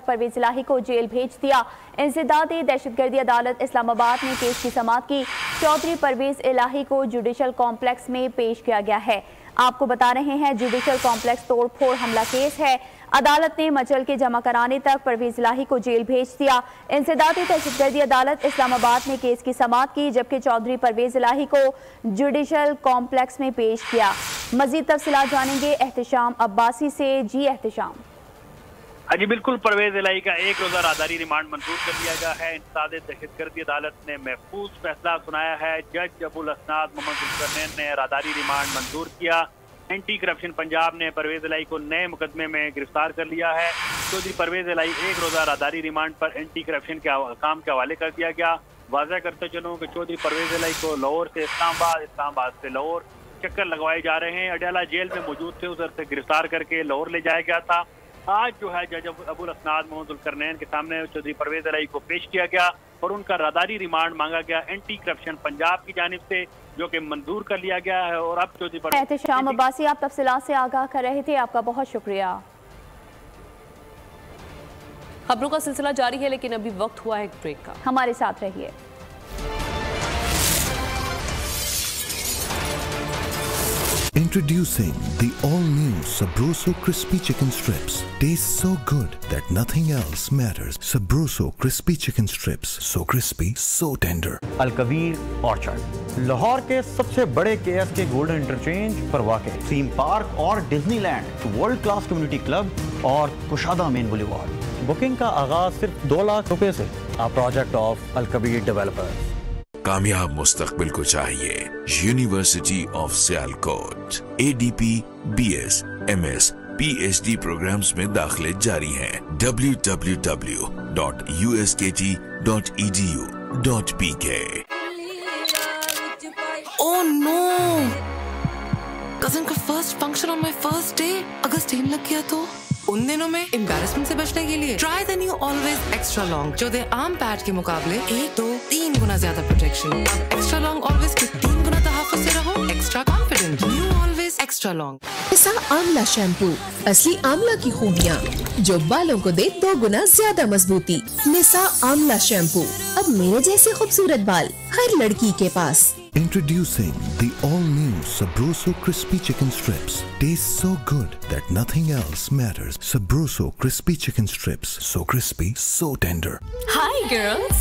Speaker 21: परवेज इलाही को जेल भेज दिया। इंसदादी दहशतगर्दी अदालत इस्लामाबाद ने केस की समाअत की। चौधरी परवेज इलाही को जुडिशल कॉम्प्लेक्स में पेश किया गया है। आपको बता रहे हैं जुडिशल कॉम्प्लेक्स तोड़-फोड़ हमला केस है। अदालत ने मचल के जमा कराने तक परवेज इलाही को जेल भेज दिया। इंसदादी दहशतगर्दी अदालत इस्लामाबाद ने केस की समाअत की, जबकि चौधरी परवेज इलाही को जुडिशल कॉम्प्लेक्स में पेश किया। मजीद तफसीलात जानेंगे एहतिशाम अब्बासी से। जी एहतिशाम।
Speaker 22: हाँ जी बिल्कुल, परवेज इलाही का 1 रोजा राहदारी रिमांड मंजूर कर लिया गया है। इंसदादी दहशतगर्दी अदालत ने महफूज फैसला सुनाया है। जज अबुल असनाद मोहम्मद जुल्करनैन ने राहदारी रिमांड मंजूर किया। एंटी करप्शन पंजाब ने परवेज इलाही को नए मुकदमे में गिरफ्तार कर लिया है। चौधरी परवेज इलाही 1 रोजा राहदारी रिमांड पर एंटी करप्शन के काम के हवाले कर दिया गया। वाज़ह करते चलूँ कि चौधरी परवेज इलाही को लाहौर से इस्लामाबाद, इस्लामाबाद से लाहौर चक्कर लगवाए जा रहे हैं। अडयाला जेल में मौजूद थे, उधर से गिरफ्तार करके लाहौर ले जाया गया था। आज जो है जज अबुल असनाद मोहम्मद जुल्करनैन के सामने चौधरी परवेज इलाही को पेश किया गया और उनका राहदारी रिमांड मांगा गया एंटी करप्शन पंजाब की जानिब से, जो कि मंजूर कर लिया गया है। और अब चौधरी
Speaker 21: एहतिशाम अब्बासी आप तफसीलात से आगाह कर रहे थे, आपका बहुत शुक्रिया।
Speaker 7: खबरों का सिलसिला जारी है लेकिन अभी वक्त हुआ है एक ब्रेक का,
Speaker 21: हमारे साथ रहिए।
Speaker 20: Introducing the all-new Sabroso Crispy Chicken Strips. Tastes so good that nothing else matters. Sabroso Crispy Chicken Strips. So crispy, so tender.
Speaker 23: Al Kabir orchard, Lahore के सबसे बड़े KSK गोल्डन इंटरचेंज पर वाक़ थीम पार्क और Disneyland, world class community club और कुशादा main boulevard. Booking का आगाज सिर्फ 2 लाख रुपए से। A project of Al Kabir Developers.
Speaker 24: कामयाब मुस्तकबिल को चाहिए university of Sialkot. ADP, BS, MS, PhD programmes में दाखिले जारी हैं। www.uskt.edu.pk।
Speaker 25: Oh no! कजिन का first function on my first day, अगर स्टेन लग गया तो? उन दिनों में एम्बैरेसमेंट से बचने के लिए try the new always extra long, जो दे आर्म पैड के मुकाबले 1, 2, 3 गुना ज्यादा प्रोटेक्शन। अब एक्स्ट्रा लॉन्ग ऑलवेज के 3 गुना तहफ़्फ़ुज़ से रहो extra confident. New always extra long.
Speaker 26: Nisa amla shampoo, असली आंवला की खूबियाँ जो बालों को दे 2 गुना ज्यादा मजबूती। निसा आंवला शैम्पू, अब मेरे जैसे खूबसूरत बाल हर लड़की के पास।
Speaker 20: Introducing the all-new Sabroso Crispy Chicken Strips. Tastes so good that nothing else matters. Sabroso Crispy Chicken Strips. So crispy, so tender.
Speaker 27: Hi girls!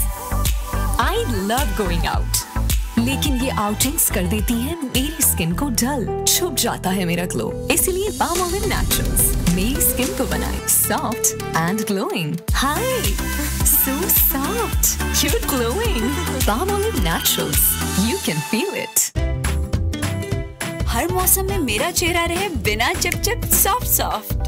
Speaker 27: I love going out. लेकिन ये आउटिंग्स कर देती हैं मेरी स्किन को डल, छुप जाता है मेरा ग्लो। इसीलिए पामोलिन नेचुरल्स मेरी स्किन को बनाए soft and glowing. Hi, so soft, you're glowing. Palmolive Naturals, you can feel it. हर मौसम में मेरा चेहरा रहे बिना चिपचिप सॉफ्ट।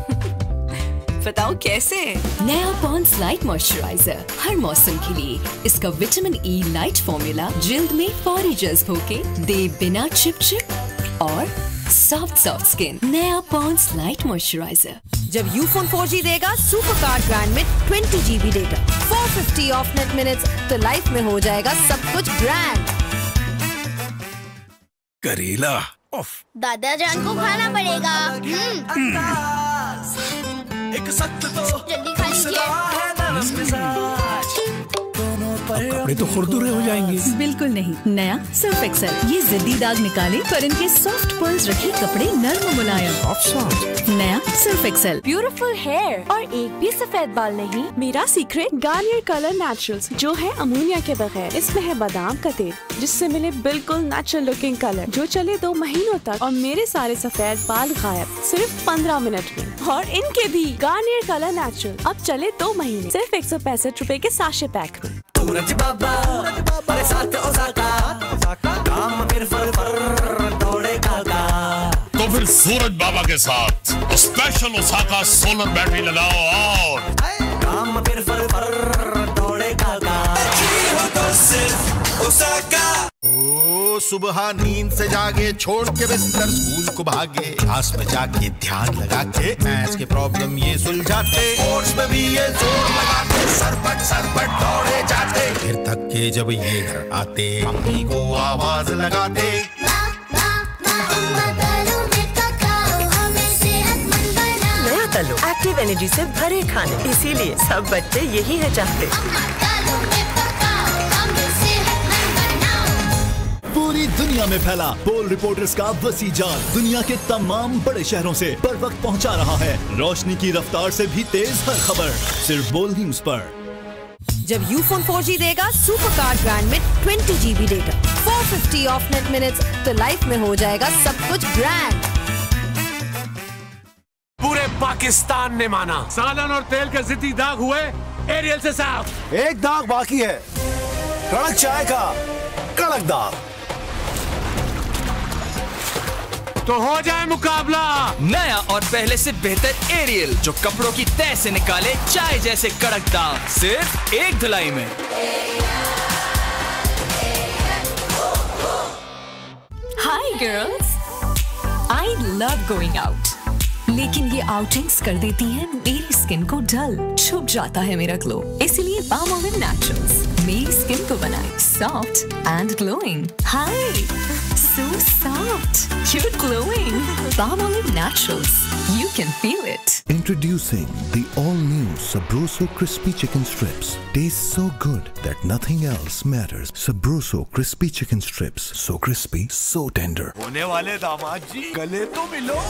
Speaker 27: बताओ कैसे? नया पॉन्ड्स लाइट मॉइस्चराइजर हर मौसम के लिए। इसका विटामिन E लाइट फॉर्मूला जिल्द में फौरी जज्ब होके दे बिना चिपचिप और सॉफ्ट स्किन। नया पॉन्ड्स लाइट मॉइस्चराइजर।
Speaker 28: जब यूफोन 4G देगा सुपर कार्ड ब्रांड में 20 GB data, 450 of net minutes, तो लाइफ में हो जाएगा सब कुछ ग्रैंड।
Speaker 24: करेला ऑफ।
Speaker 29: दादा जान को खाना पड़ेगा। एक सख्त तो जल्दी खा लीजिए।
Speaker 1: कपड़े तो खुरदुरे हो जाएंगे।
Speaker 26: बिल्कुल नहीं, नया सर्फ एक्सेल ये जिद्दी दाग निकाले पर इनके सॉफ्ट पर्ल्स रखे कपड़े नरम मुलायम। नया सर्फ एक्सेल।
Speaker 28: ब्यूटीफुल हेयर और एक भी सफेद बाल नहीं। मेरा सीक्रेट गार्नियर कलर नेचुरल्स जो है अमोनिया के बगैर। इसमें है बादाम का तेल जिससे मिले बिल्कुल नेचुरल लुकिंग कलर जो चले 2 महीनों तक और मेरे सारे सफेद बाल गायब सिर्फ 15 मिनट में। और इनके भी गार्नियर कलर नेचुरल अब चले 2 महीने सिर्फ 165 रुपए के साशे पैक में।
Speaker 3: तो फिर सूरज बाबा के साथ स्पेशल ओसाका सोलर बैटरी लगाओ और काम फिर
Speaker 4: ओ सुबह नींद से जागे छोड़ के बिस्तर स्कूल को भागे क्लास में जाके ध्यान लगा के मैथ्स के प्रॉब्लम ये सुलझाते कोर्स में भी ये जोर लगाते सरपट दौड़े जाते फिर थक के जब ये घर आते मम्मी को आवाज लगाते
Speaker 5: नया तलो एक्टिव एनर्जी से भरे खाने इसीलिए सब बच्चे यही है चाहते।
Speaker 6: पूरी दुनिया में फैला बोल रिपोर्टर्स का वसी जाल दुनिया के तमाम बड़े शहरों से बर वक्त पहुंचा रहा है। रोशनी की रफ्तार से भी तेज हर खबर सिर्फ बोल न्यूज पर।
Speaker 28: जब यूफोन 4G देगा सुपर कार्ड ब्रांड में 20 GB data 450 of net minutes तो लाइफ में हो जाएगा सब कुछ ब्रांड।
Speaker 8: पूरे पाकिस्तान ने माना सालन और तेल के जिद्दी दाग हुए एरियल से साफ।
Speaker 6: एक दाग बाकी है, कड़क चाय का कड़क दाग।
Speaker 8: तो हो जाए मुकाबला।
Speaker 9: नया और पहले से बेहतर एरियल जो कपड़ों की तह से निकाले चाय जैसे कड़क दाग सिर्फ एक धुलाई में।
Speaker 27: Hi girls, I love going out लेकिन ये आउटिंग्स कर देती हैं मेरी स्किन को डल, छुप जाता है मेरा ग्लो। इसलिए पामोलिन नेचुरल्स मेरी स्किन को बनाए soft and glowing. Hi, so soft, you're glowing. Palmolive Naturals, you can feel it.
Speaker 20: Introducing the all-new Sabroso Crispy Chicken Strips. Tastes so good that nothing else matters. Sabroso Crispy Chicken Strips. So crispy, so tender.
Speaker 6: होने वाले दामाद जी गले तो मिलो।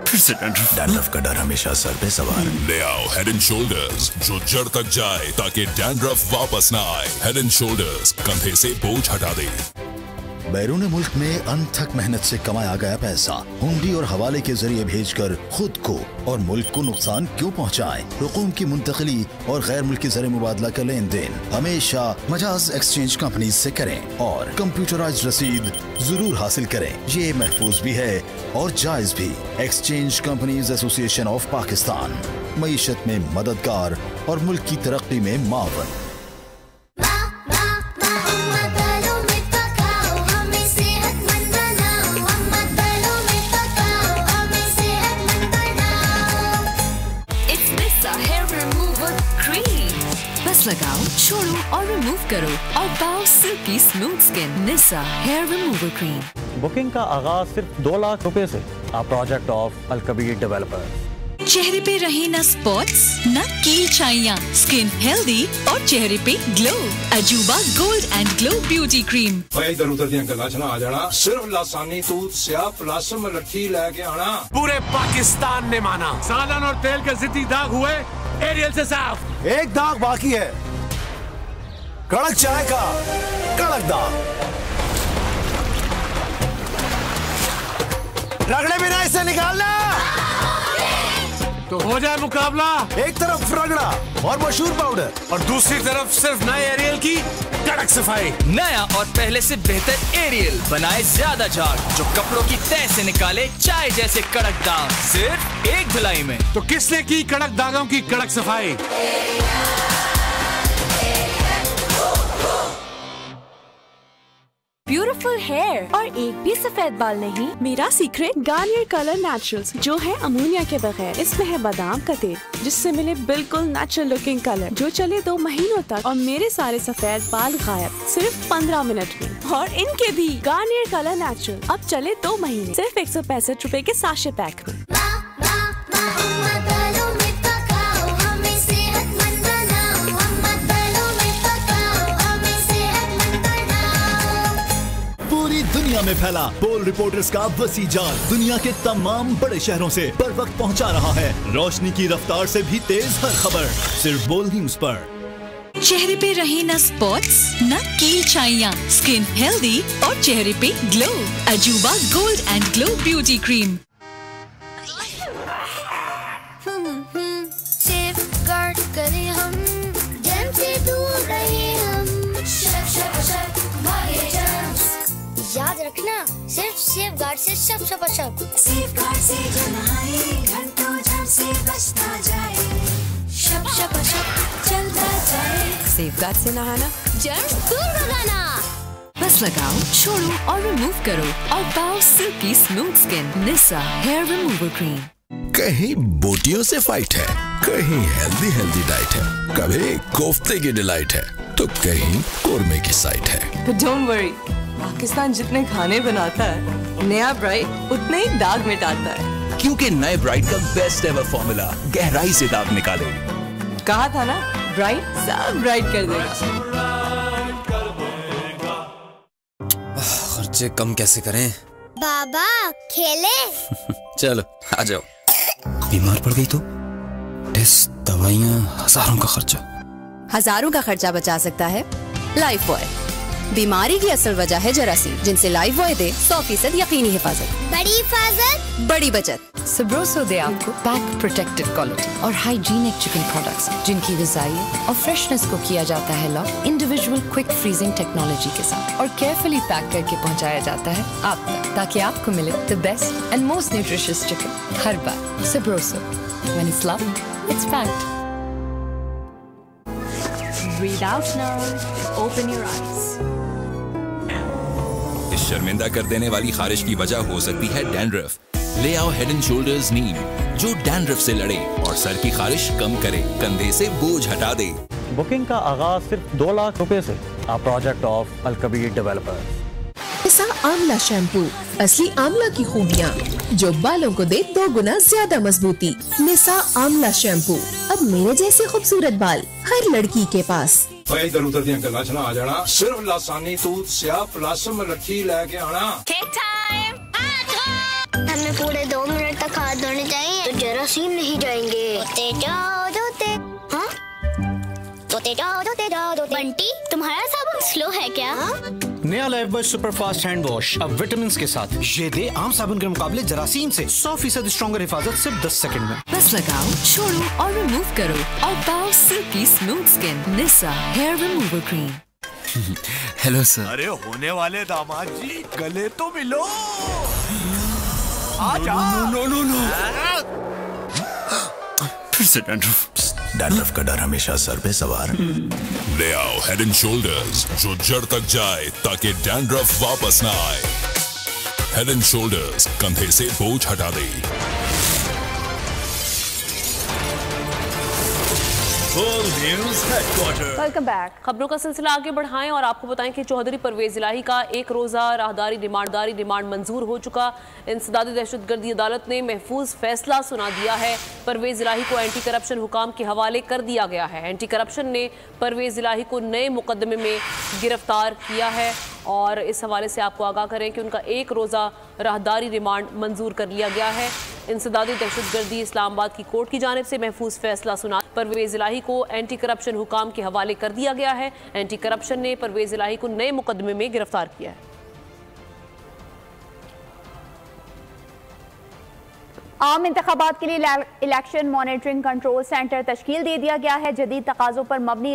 Speaker 24: फिर से dandruff का डर हमेशा सर पे सवार। ले आओ हेड एंड शोल्डर्स जो जड़ तक जाए ताकि डैंड्रफ वापस ना आए। हेड एंड शोल्डर्स कंधे से बोझ हटा दे।
Speaker 12: बैरून मुल्क में अनथक मेहनत से कमाया गया पैसा हुंडी और हवाले के जरिए भेजकर खुद को और मुल्क को नुकसान क्यों पहुंचाएं? रकूम की मुंतकली और गैर मुल्की ज़र मुबादला का लेन देन हमेशा मजाज एक्सचेंज कंपनी से करें और कंप्यूटराइज्ड रसीद जरूर हासिल करें। ये महफूज भी है और जायज भी। Exchange companies association of Pakistan, मईशत में मददगार और मुल्क की तरक्की में मावन।
Speaker 27: लगाओ, छोड़ो और रिमूव करो और पाओ silky smooth skin. Nisa hair remover cream.
Speaker 23: Booking का आगाज सिर्फ 2 लाख रुपए से। A project of Al Kabir developers.
Speaker 26: चेहरे पे रहे ना स्पॉट्स ना कील छाइयाँ, स्किन हेल्दी और चेहरे पे glow. Ajooba gold and glow beauty cream.
Speaker 6: इधर उधर दियां गल्लां च ना आ जाना, सिर्फ लासानी तूत स्याह प्लासम लट्ठी लेके आना।
Speaker 8: पूरे पाकिस्तान ने माना सालन और तेल के जिद्दी दाग हुए एरियल से साफ।
Speaker 6: एक दाग बाकी है, कड़क चाय का कड़क दाग। रगड़े बिना इसे निकालना।
Speaker 8: तो हो जाए मुकाबला।
Speaker 6: एक तरफ रगड़ा और मशहूर पाउडर
Speaker 8: और दूसरी तरफ सिर्फ नए एरियल की कड़क सफाई।
Speaker 9: नया और पहले से बेहतर एरियल बनाए ज्यादा झाग जो कपड़ों की तह से निकाले चाय जैसे कड़क दाग सिर्फ एक धुलाई में।
Speaker 8: तो किसने की कड़क दागों की कड़क सफाई?
Speaker 28: ब्यूटीफुल हेयर और एक भी सफेद बाल नहीं। मेरा सीक्रेट गार्नियर कलर नेचुरल्स जो है अमोनिया के बगैर। इसमें है बादाम का तेल जिससे मिले बिल्कुल नेचुरल लुकिंग कलर जो चले 2 महीनों तक और मेरे सारे सफेद बाल गायब सिर्फ 15 मिनट में। और इनके भी गार्नियर कलर नेचुरल अब चले 2 महीने सिर्फ 165 रुपए के साशे पैक में।
Speaker 6: दुनिया में फैला पोल रिपोर्टर्स का वसी जाल दुनिया के तमाम बड़े शहरों से बर वक्त पहुंचा रहा है रोशनी की रफ्तार से भी तेज हर खबर, सिर्फ बोल न्यूज पर।
Speaker 27: चेहरे पे रहे न स्पॉट्स न कील छाइयाँ, स्किन हेल्दी और चेहरे पे glow. Ajooba gold and glow beauty cream.
Speaker 29: Safeguard करें हम, जर्म से दूर रहे हम। याद रखना, सिर्फ सेफगार्ड से शप शप शप।
Speaker 2: सेफगार्ड से जो नहाए, घंटों जर्म से बचता जाए। शप शप शप चलता जाए।
Speaker 27: सेफगार्ड से नहाना,
Speaker 29: जर्म दूर भगाना।
Speaker 27: बस लगाओ, छोड़ो और रिमूव करो और पाओ silky smooth skin. Nisa hair remover cream.
Speaker 24: कहीं बोटियों से फाइट है, कहीं हेल्दी हेल्दी डाइट है, कभी कोफ्ते की डिलाइट है, तो कहीं कोरमे की साइट है।
Speaker 10: But don't worry, पाकिस्तान जितने खाने बनाता है, नया ब्राइट उतने ही दाग मिटाता है।
Speaker 11: क्योंकि नए ब्राइट का बेस्ट एवर फॉर्मूला गहराई से दाग निकाले।
Speaker 10: कहा था ना, ब्राइट सब ब्राइट कर देगा।
Speaker 13: खर्चे कम कैसे करें?
Speaker 29: बाबा खेले।
Speaker 13: चलो आ जाओ। बीमार पड़ गई तो टेस्ट, दवाइयाँ, हजारों का खर्चा।
Speaker 14: हजारों का खर्चा बचा सकता है लाइफ बॉय। बीमारी की असल वजह है जरासीम, जिनसे लाइफ बॉय दे 100% यकीनी हिफाजत।
Speaker 29: बड़ी हिफाजत,
Speaker 14: बड़ी बचत।
Speaker 27: सब्रोसो दे आपको पैक प्रोटेक्टेड क्वालिटी और हाइजीनिक चिकन प्रोडक्ट्स, जिनकी ग़िज़ाई और फ्रेशनेस को किया जाता है lock individual quick freezing technology के साथ और केयरफुली पैक करके पहुंचाया जाता है आप तक, ताकि आपको मिले the best and most nutritious chicken हर बार। Sabroso, when it's love, it's packed.
Speaker 28: Breathe out now, open your eyes.
Speaker 24: इस शर्मिंदा कर देने वाली खारिश की वजह हो सकती है डैंड्रफ। ले आओ हेड एंड शोल्डर्स नीम, जो डैंड्रफ से लड़े और सर की खारिश कम करे, कंधे से बोझ हटा दे।
Speaker 23: बुकिंग का आगाज सिर्फ 2 लाख रुपए से। A project of Al Kabir Developers।
Speaker 26: Nissa Amla shampoo, असली आमला की खूबियाँ जो बालों को दे 2 गुना ज्यादा मजबूती। निसा आमला शैम्पू, अब मेरे जैसे खूबसूरत बाल हर लड़की के पास।
Speaker 8: इधर उधर दियां गल्लां च ना आ जाना, सिर्फ लासानी तूत स्याह प्लासम लठी लेके आना।
Speaker 29: हमें पूरे 2 मिनट तक हाथ धोने चाहिए, तो जरासीम नहीं जाएंगे। धोते जाओ धोते, हाँ? धोते जाओ धोते जाओ धोते। बंटी, तुम्हारा साबुन स्लो है क्या?
Speaker 15: नया life boy super fast hand wash अब विटामिन के साथ। ये दे आम साबुन के मुकाबले जरासीम से 100% स्ट्रॉन्गर हिफाजत सिर्फ 10 सेकंड में।
Speaker 27: बस लगाओ, छोड़ो और रिमूव करो और पाओ silky smooth skin. Nisa hair remover cream.
Speaker 13: Hello sir.
Speaker 8: अरे होने वाले दामाद जी, गले तो मिलो। नो।
Speaker 24: फिर से डैंड्रफ का डर हमेशा सर पे सवार। ले आओ हेड एंड शोल्डर्स, जो जड़ तक जाए ताकि डैंड्रफ वापस ना आए। हेड एंड शोल्डर्स, कंधे से बोझ हटा दे।
Speaker 21: Welcome back.
Speaker 7: खबरों का सिलसिला आगे बढ़ाएं और आपको बताएं कि चौधरी परवेज इलाही का 1 रोजा राहदारी रिमांड मंजूर हो चुका। इंसदादी दहशतगर्दी अदालत ने महफूज फैसला सुना दिया है। परवेज इलाही को एंटी करप्शन हुकाम के हवाले कर दिया गया है। एंटी करप्शन ने परवेज इलाही को नए मुकदमे में गिरफ्तार किया है और इस हवाले से आपको आगाह करें कि उनका 1 रोजा राहदारी रिमांड मंजूर कर लिया गया है। इंसदादी दहशतगर्दी इस्लामाबाद की कोर्ट की जानिब से महफूज फैसला सुना परवेज इलाही को एंटी करप्शन हुकाम के हवाले कर दिया गया है। एंटी करप्शन ने परवेज इलाही को नए मुकदमे में गिरफ्तार किया है।
Speaker 21: आम इंतखाबात के लिए इलेक्शन मॉनिटरिंग कंट्रोल सेंटर तश्कील दे दिया गया है। जदीद तकाज़ों पर मबनी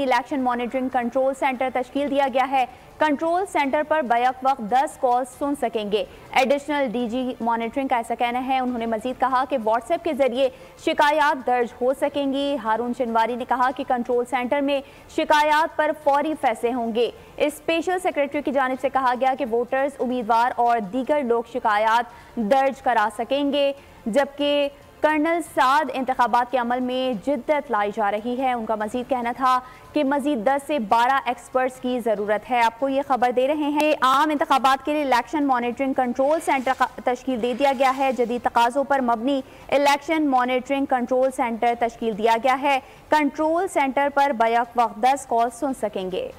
Speaker 21: इलेक्शन मॉनिटरिंग कंट्रोल सेंटर तश्कील दिया गया है। कंट्रोल सेंटर पर बैक वक्त 10 कॉल सुन सकेंगे। एडिशनल डीजी मॉनिटरिंग का ऐसा कहना है। उन्होंने मजीद कहा कि व्हाट्सएप के जरिए शिकायत दर्ज हो सकेंगी। हारून शिनवारी ने कहा कि कंट्रोल सेंटर में शिकायत पर फौरी फैसले होंगे। इस स्पेशल सेक्रेटरी की जानिब से कहा गया कि वोटर्स, उम्मीदवार और दीगर लोग शिकायत दर्ज करा सकेंगे। जबकि कर्नल साद इंतखाबात के अमल में जिद्दत लाई जा रही है। उनका मजीद कहना था कि मजीद 10 से 12 एक्सपर्ट्स की ज़रूरत है। आपको ये खबर दे रहे हैं, आम इंतखाबात के लिए इलेक्शन मॉनिटरिंग कंट्रोल सेंटर तश्कील दे दिया गया है। जदीद तकाज़ों पर मबनी इलेक्शन मॉनिटरिंग कंट्रोल सेंटर तश्कील दिया गया है। कंट्रोल सेंटर पर बैक वक्त 10 कॉल सुन सकेंगे।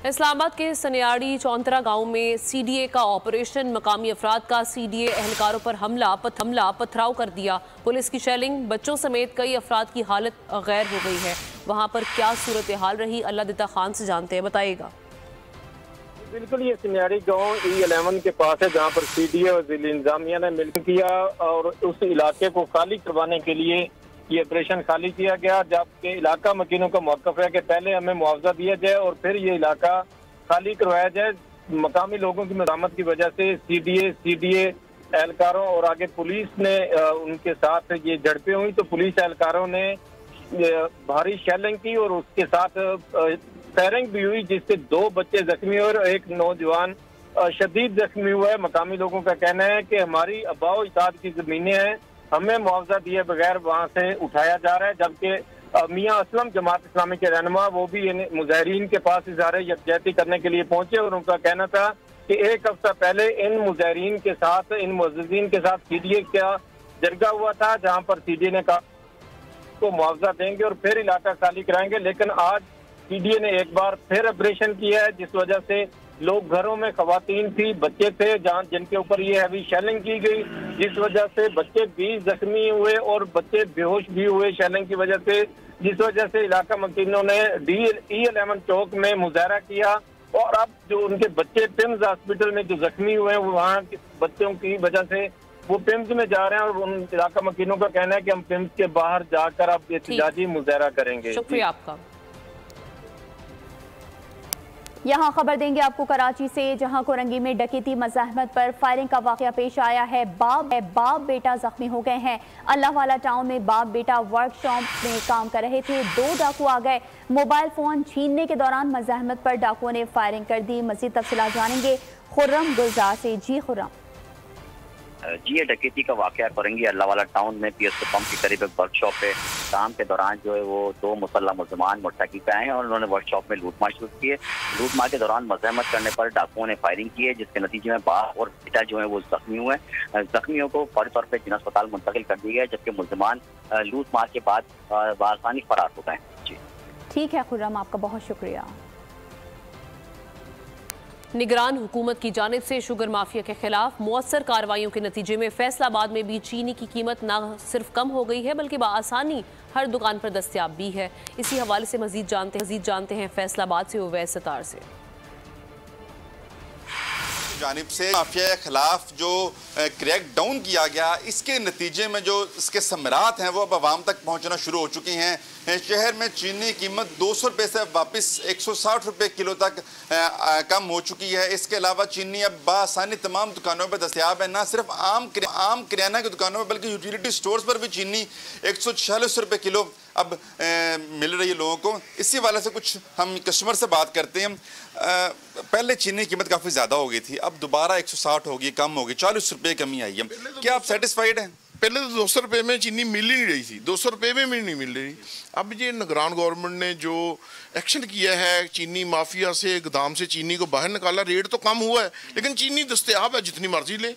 Speaker 7: इस्लामाबाद के सनियाड़ी चौंतरा गांव में सीडीए का ऑपरेशन, मकामी अफराद का सीडीए एहलकारों पर हमला पथराव कर दिया। पुलिस की शेलिंग, बच्चों समेत कई अफराद की हालत गैर हो गई है। वहां पर क्या सूरत हाल रही, अल्लाह दिता खान से जानते हैं, बताइएगा।
Speaker 1: बिल्कुल, ये सनियाड़ी गांव E11 के पास है, जहां पर सीडीए और जिला इंतजामिया ने मिलकर किया और उस इलाके को खाली करवाने के लिए ये ऑपरेशन खाली किया गया। जबकि इलाका मकीनों का मौक़िफ़ है कि पहले हमें मुआवजा दिया जाए और फिर ये इलाका खाली करवाया जाए। मकामी लोगों की मज़ामत की वजह से सीडीए एहलकारों और आगे पुलिस ने उनके साथ ये झड़पें हुई, तो पुलिस एहलकारों ने भारी शेलिंग की और उसके साथ फायरिंग भी हुई, जिससे 2 बच्चे जख्मी हुए और एक नौजवान शदीद जख्मी हुआ है। मकामी लोगों का कहना है कि हमारी अबाओ इताद की ज़मीनें हैं, हमें मुआवजा दिए बगैर वहाँ से उठाया जा रहा है। जबकि मियाँ असलम जमात इस्लामी के रहनुमा वो भी मुजाहिरीन के पास इज़हार यकजहती करने के लिए पहुंचे और उनका कहना था कि एक हफ्ता पहले इन मुजाहिरीन के साथ, इन मुअज़्ज़िज़ीन के साथ सीडीए का जरगा हुआ था, जहाँ पर सीडीए ने कहा को मुआवजा देंगे और फिर इलाका खाली कराएंगे। लेकिन आज सीडीए ने एक बार फिर ऑपरेशन किया है, जिस वजह से लोग घरों में, खवातीन थी, बच्चे थे, जहाँ जिनके ऊपर ये हैवी शेलिंग की गई, जिस वजह से बच्चे भी जख्मी हुए और बच्चे बेहोश भी हुए शेलिंग की वजह से, जिस वजह से इलाका मकीनों ने E11 चौक में मुजाहरा किया। और अब जो उनके बच्चे पिम्स हॉस्पिटल में जो जख्मी हुए हैं, वहाँ के बच्चों की वजह से वो पिम्स में जा रहे हैं और उन इलाका मकीनों का कहना है कि हम पिम्स के बाहर जाकर अब एहतजाजी मुजाहरा करेंगे।
Speaker 7: शुक्रिया आपका।
Speaker 21: यहाँ खबर देंगे आपको कराची से, जहाँ कोरंगी में डकैती मज़ाहमत पर फायरिंग का वाक़या पेश आया है। बाप बेटा जख्मी हो गए हैं। अल्लाह वाला टाउन में बाप बेटा वर्कशॉप में काम कर रहे थे, 2 डाकू आ गए। मोबाइल फ़ोन छीनने के दौरान मज़ाहमत पर डाकुओं ने फायरिंग कर दी। मज़ीद तफसीलात जानेंगे खुर्रम गुलजार से। जी खुर्रम।
Speaker 3: जी, ये डकैती का वाक़या करेंगे अल्लाह वाला टाउन में PSO पंप के करीब एक वर्कशॉप पे काम के दौरान जो है वो 2 मुसल्लह मुल्ज़िमान मोटरसाइकिल पे आए और उन्होंने वर्कशॉप में लूटमार शुरू की है। लूटमार के दौरान मज़ाहमत करने पर डाकुओं ने फायरिंग की है, जिसके नतीजे में बाप और बेटा जो है वो जख्मी हुए। जख्मियों को फौरी तौर पर जिला अस्पताल मुंतकिल कर दिया गया, जबकि मुल्ज़िमान लूटमार के बाद बआसानी फरार हो गए। जी
Speaker 21: ठीक है खुर्रम, आपका बहुत शुक्रिया।
Speaker 7: निगरान हुकूमत की जानिब से शुगर माफिया के खिलाफ मौसर कार्रवाइयों के नतीजे में फैसलाबाद में भी चीनी की कीमत न सिर्फ कम हो गई है बल्कि बआसानी हर दुकान पर दस्तयाब भी है। इसी हवाले से मजीद जानते हैं फैसलाबाद से उवैस सतार से।
Speaker 4: जानिब से माफिया के खिलाफ जो क्रैक डाउन किया गया, इसके नतीजे में जो इसके समरात हैं वो अब आवाम तक पहुंचना शुरू हो चुके हैं। शहर में चीनी की कीमत 200 रुपये से वापस 160 रुपये किलो तक कम हो चुकी है। इसके अलावा चीनी अब बासानी तमाम दुकानों पर दस्तयाब है, ना सिर्फ आम किराना की दुकानों में बल्कि यूटिलिटी स्टोर्स पर भी चीनी 146 रुपये किलो अब मिल रही है लोगों को। इसी वाले से कुछ हम कस्टमर से बात करते हैं। पहले चीनी की कीमत काफ़ी ज़्यादा हो गई थी, अब दोबारा 160 होगी, कम होगी, 40 रुपये कमी आई है। क्या आप सेटिस्फाइड हैं?
Speaker 16: पहले तो 200 रुपये में चीनी मिल ही नहीं रही थी, 200 रुपये में भी नहीं मिल रही। अब ये निगरान गवर्नमेंट ने जो एक्शन किया है, चीनी माफिया से, गोदाम से चीनी को बाहर निकाला, रेट तो कम हुआ है लेकिन चीनी दस्तयाब है, जितनी मर्जी ले।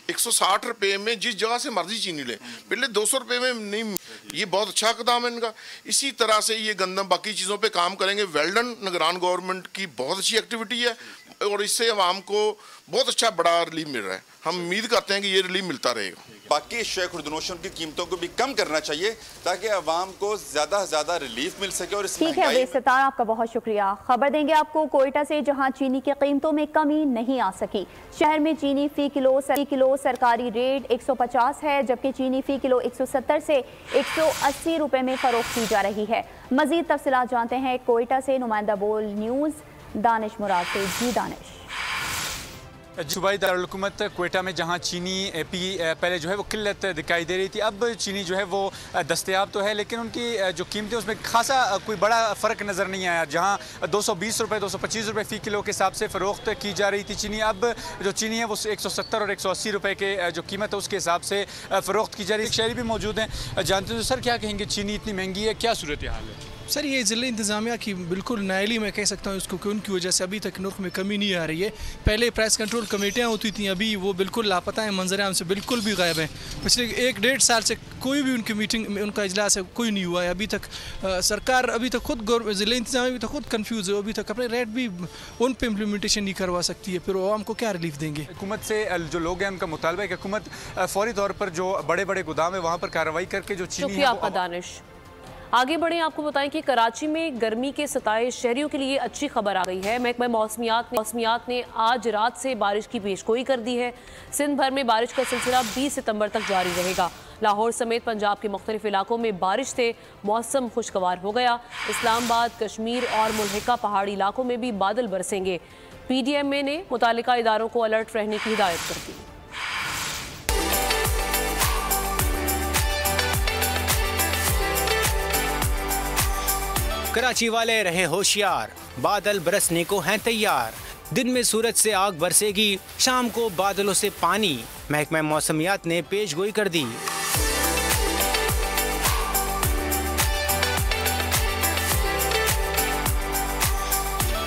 Speaker 16: 160 रुपये में जिस जगह से मर्जी चीनी ले, पहले 200 रुपये में नहीं। ये बहुत अच्छा कदम है इनका। इसी तरह से ये गंदम बाकी चीज़ों पे काम करेंगे। वेल्डन निगरान गवर्नमेंट की बहुत अच्छी एक्टिविटी है और इससे आवाम को बहुत अच्छा बड़ा रिलीफ मिल रहा है। हम उम्मीद करते हैं कि ये रिलीफ मिलता रहेगा।
Speaker 4: बाकी शेख खुर्दनोश की कीमतों को भी कम करना चाहिए ताकि आवाम को ज़्यादा से ज़्यादा रिलीफ मिल सके। और
Speaker 21: ठीक है सतार, आपका बहुत शुक्रिया। खबर देंगे आपको कोयटा से, जहां चीनी की कीमतों में कमी नहीं आ सकी। शहर में चीनी फी किलो सरकारी रेट 150 है, जबकि चीनी फी किलो 170 से 180 रुपये में फरोख्त की जा रही है। मजीद तफसीलात जानते हैं कोयटा से नुमाइंदा बोल न्यूज़ दानिश मुराद से। जी दानिश।
Speaker 17: सूबाई दारुल-हुकूमत कोयटा में जहां चीनी पहले जो है वो किल्लत दिखाई दे रही थी, अब चीनी जो है वो दस्तयाब तो है लेकिन उनकी जो कीमतें उसमें खासा कोई बड़ा फ़र्क नज़र नहीं आया। जहां 220 रुपये 225 रुपये फ़ी किलो के हिसाब से फ़रोख्त की जा रही थी चीनी, अब जो चीनी है वो 170 और 180 रुपये के जो कीमत है उसके हिसाब से फ़रोख्त की जा रही है। शहरी भी मौजूद हैं, जानते हैं सर क्या कहेंगे, चीनी इतनी महंगी है, क्या सूरत हाल है?
Speaker 5: सर ये ज़िले इंतज़ामिया की बिल्कुल नायली मैं कह सकता हूँ इसको कि उनकी वजह से अभी तक नर्ख में कमी नहीं आ रही है। पहले प्राइस कंट्रोल कमेटियाँ होती थी, अभी वो बिल्कुल लापता हैं, मंजर आम से बिल्कुल भी गायब हैं। पिछले 1-1.5 साल से कोई भी उनकी मीटिंग में उनका इजलास है कोई नहीं हुआ है अभी तक। सरकार अभी तक खुद ज़िले इंतज़ामिया भी तो खुद कन्फ्यूज़ है, अभी तक अपने रेट भी उन पर इम्प्लीमेंटेशन नहीं करवा सकती है, फिर वो आवाम को क्या रिलीफ देंगे।
Speaker 17: हुकूमत से जो लोग हैं उनका मुतालबा है कि हुकूमत फौरी तौर पर जो बड़े बड़े गोदाम है वहाँ पर कार्रवाई करके जो चीनी है।
Speaker 7: आपका दानिश आगे बढ़े, आपको बताएं कि कराची में गर्मी के सताए शहरियों के लिए अच्छी खबर आ गई है। महकमा मौसमियात ने आज रात से बारिश की पेशगोई कर दी है। सिंध भर में बारिश का सिलसिला 20 सितंबर तक जारी रहेगा। लाहौर समेत पंजाब के मुख्तलिफ इलाकों में बारिश से मौसम खुशगवार हो गया। इस्लामाबाद, कश्मीर और मुल्हिका पहाड़ी इलाकों में भी बादल बरसेंगे। PDM ने मुतालिका इदारों को अलर्ट रहने की हिदायत कर दी।
Speaker 15: कराची वाले रहे होशियार, बादल बरसने को हैं तैयार। दिन में सूरज से आग बरसेगी, शाम को बादलों से पानी। महकमा मौसमियात ने पेशगोई कर दी।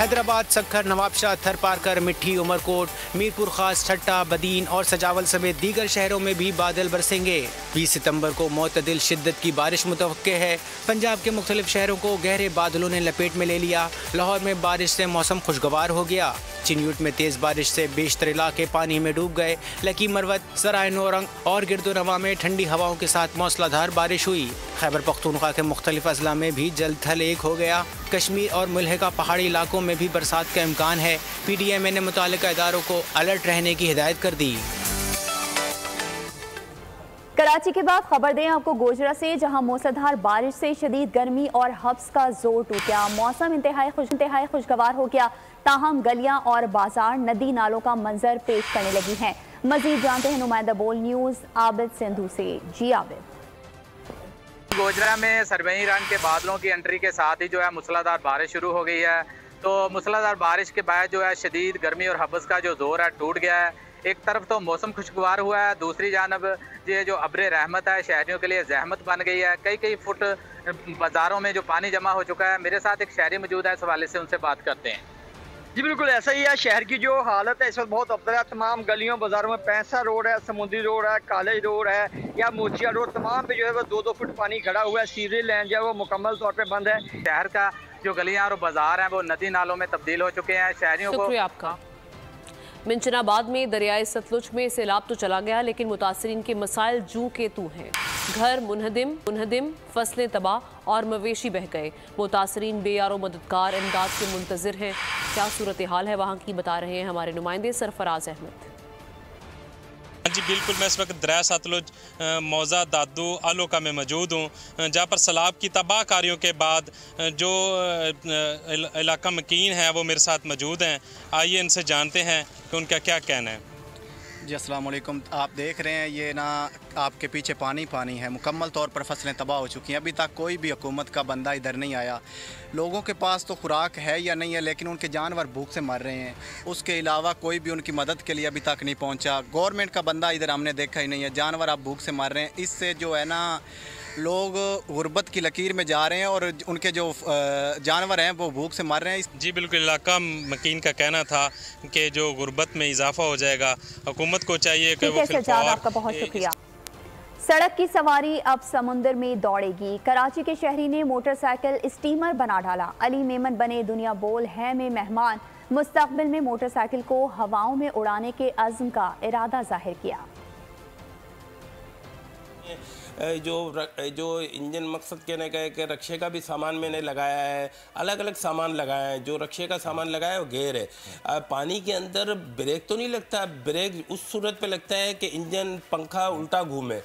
Speaker 15: हैदराबाद, सक्खर, नवाबशाह, थरपारकर, मिट्टी, उमरकोट, मीरपुर खास, छट्टा, बदीन और सजावल समेत दीगर शहरों में भी बादल बरसेंगे। 20 सितंबर को मोतदिल शिद्दत की बारिश मुतवक्के है। पंजाब के मुख्तलिफ शहरों को गहरे बादलों ने लपेट में ले लिया। लाहौर में बारिश से मौसम खुशगवार हो गया। चिन्यूट में तेज बारिश से बेशतर इलाके पानी में डूब गए। लकी, मरवत, सराय नौरंग और गिरदोनवा में ठंडी हवाओं के साथ मौसलाधार बारिश हुई। खैबर पख्तूनख्वा के मुख्तलिफ अजला में भी जल थल एक हो गया। कश्मीर और मुल्हिका पहाड़ी इलाकों में भी बरसात का इम्कान है। PDM ने मुतालिका इदारों को अलर्ट रहने की हिदायत कर दी।
Speaker 21: कराची के बाद खबर दें आपको गोजरा से, जहां मूसलाधार बारिश से शदीद गर्मी और हब्स का जोर टूट गया। मौसम इंतहाई खुशगवार हो गया, ताहम गलियां और बाजार नदी नालों का मंजर पेश करने लगी हैं। मजीद जानते हैं नुमाइंदा बोल न्यूज़ आबिद सिंधु से। जी आबिद।
Speaker 6: गोजरा में सरबई रंग के बादलों की एंट्री के साथ ही जो है मूसलाधार बारिश शुरू हो गई है। तो मूसलाधार बारिश के बाद जो है शदीद गर्मी और हब्स का जो जोर है टूट गया है। एक तरफ तो मौसम खुशगवार हुआ है, दूसरी जानब ये जो अब्र रहमत है शहरियों के लिए जहमत बन गई है। कई फुट बाज़ारों में जो पानी जमा हो चुका है। मेरे साथ एक शहरी मौजूद है, इस हवाले से उनसे बात करते हैं।
Speaker 9: जी बिल्कुल ऐसा ही है, शहर की जो हालत है इस वक्त बहुत अफजल है। तमाम गलियों बाजारों में पैंसा रोड है, समुद्री रोड है, कॉलेज रोड है या मोचिया रोड, तमाम पे जो है वो 2-2 फुट पानी खड़ा हुआ है। सीवरेज लाइन जो है वो मुकम्मल तौर पे बंद है।
Speaker 6: शहर का जो गलियां और बाजार हैं वो नदी नालों में तब्दील हो चुके हैं। शहरियों को
Speaker 7: आपका मिंचनाबाद में दरियाए सतलुज में सैलाब तो चला गया, लेकिन मुतासरीन के मसाइल जू के तू हैं। घर मुनहदिम, फसलें तबाह और मवेशी बह गए। मुतासरीन बेयारो मददगार इमदाद के मुंतज़िर हैं। क्या सूरत हाल है वहाँ की, बता रहे हैं हमारे नुमाइंदे सरफराज अहमद।
Speaker 12: जी बिल्कुल, मैं इस वक्त दरिया सतलुज मौजा दादू आलोका में मौजूद हूँ, जहाँ पर सैलाब की तबाहकारियों के बाद जो इलाका मकीन है वो मेरे साथ मौजूद हैं। आइए इनसे जानते हैं कि उनका क्या कहना है।
Speaker 18: जी अस्सलाम वालेकुम। आप देख रहे हैं ये ना आपके पीछे पानी है, मुकम्मल तौर पर फसलें तबाह हो चुकी हैं। अभी तक कोई भी हुकूमत का बंदा इधर नहीं आया। लोगों के पास तो खुराक है या नहीं है, लेकिन उनके जानवर भूख से मर रहे हैं। उसके अलावा कोई भी उनकी मदद के लिए अभी तक नहीं पहुंचा। गवर्नमेंट का बंदा इधर हमने देखा ही नहीं है। जानवर अब भूख से मर रहे हैं। इससे जो है ना लोग गुर्बत की लकीर में जा रहे हैं और उनके जो जानवर हैं वो भूख से मर रहे हैं।
Speaker 12: जी बिल्कुल, इलाका मकीन का कहना था कि जो गुर्बत में इजाफा हो जाएगा, हुकूमत को चाहिए कि वो
Speaker 21: आपका बहुत शुक्रिया। सड़क की सवारी अब समुंदर में दौड़ेगी। कराची के शहरी ने मोटरसाइकिल स्टीमर बना डाला। अली मेमन बने दुनिया बोल है में मेहमान। मुस्तकबिल में मोटरसाइकिल को हवाओं में उड़ाने के अज़्म का इरादा जाहिर किया।
Speaker 19: जो इंजन मकसद कहने का है कि रक्शे का भी सामान मैंने लगाया है, अलग अलग सामान लगाया है। जो रक्शे का सामान लगाया है वो गेयर है। पानी के अंदर ब्रेक तो नहीं लगता, ब्रेक उस सूरत पे लगता है कि इंजन पंखा उल्टा घूमे।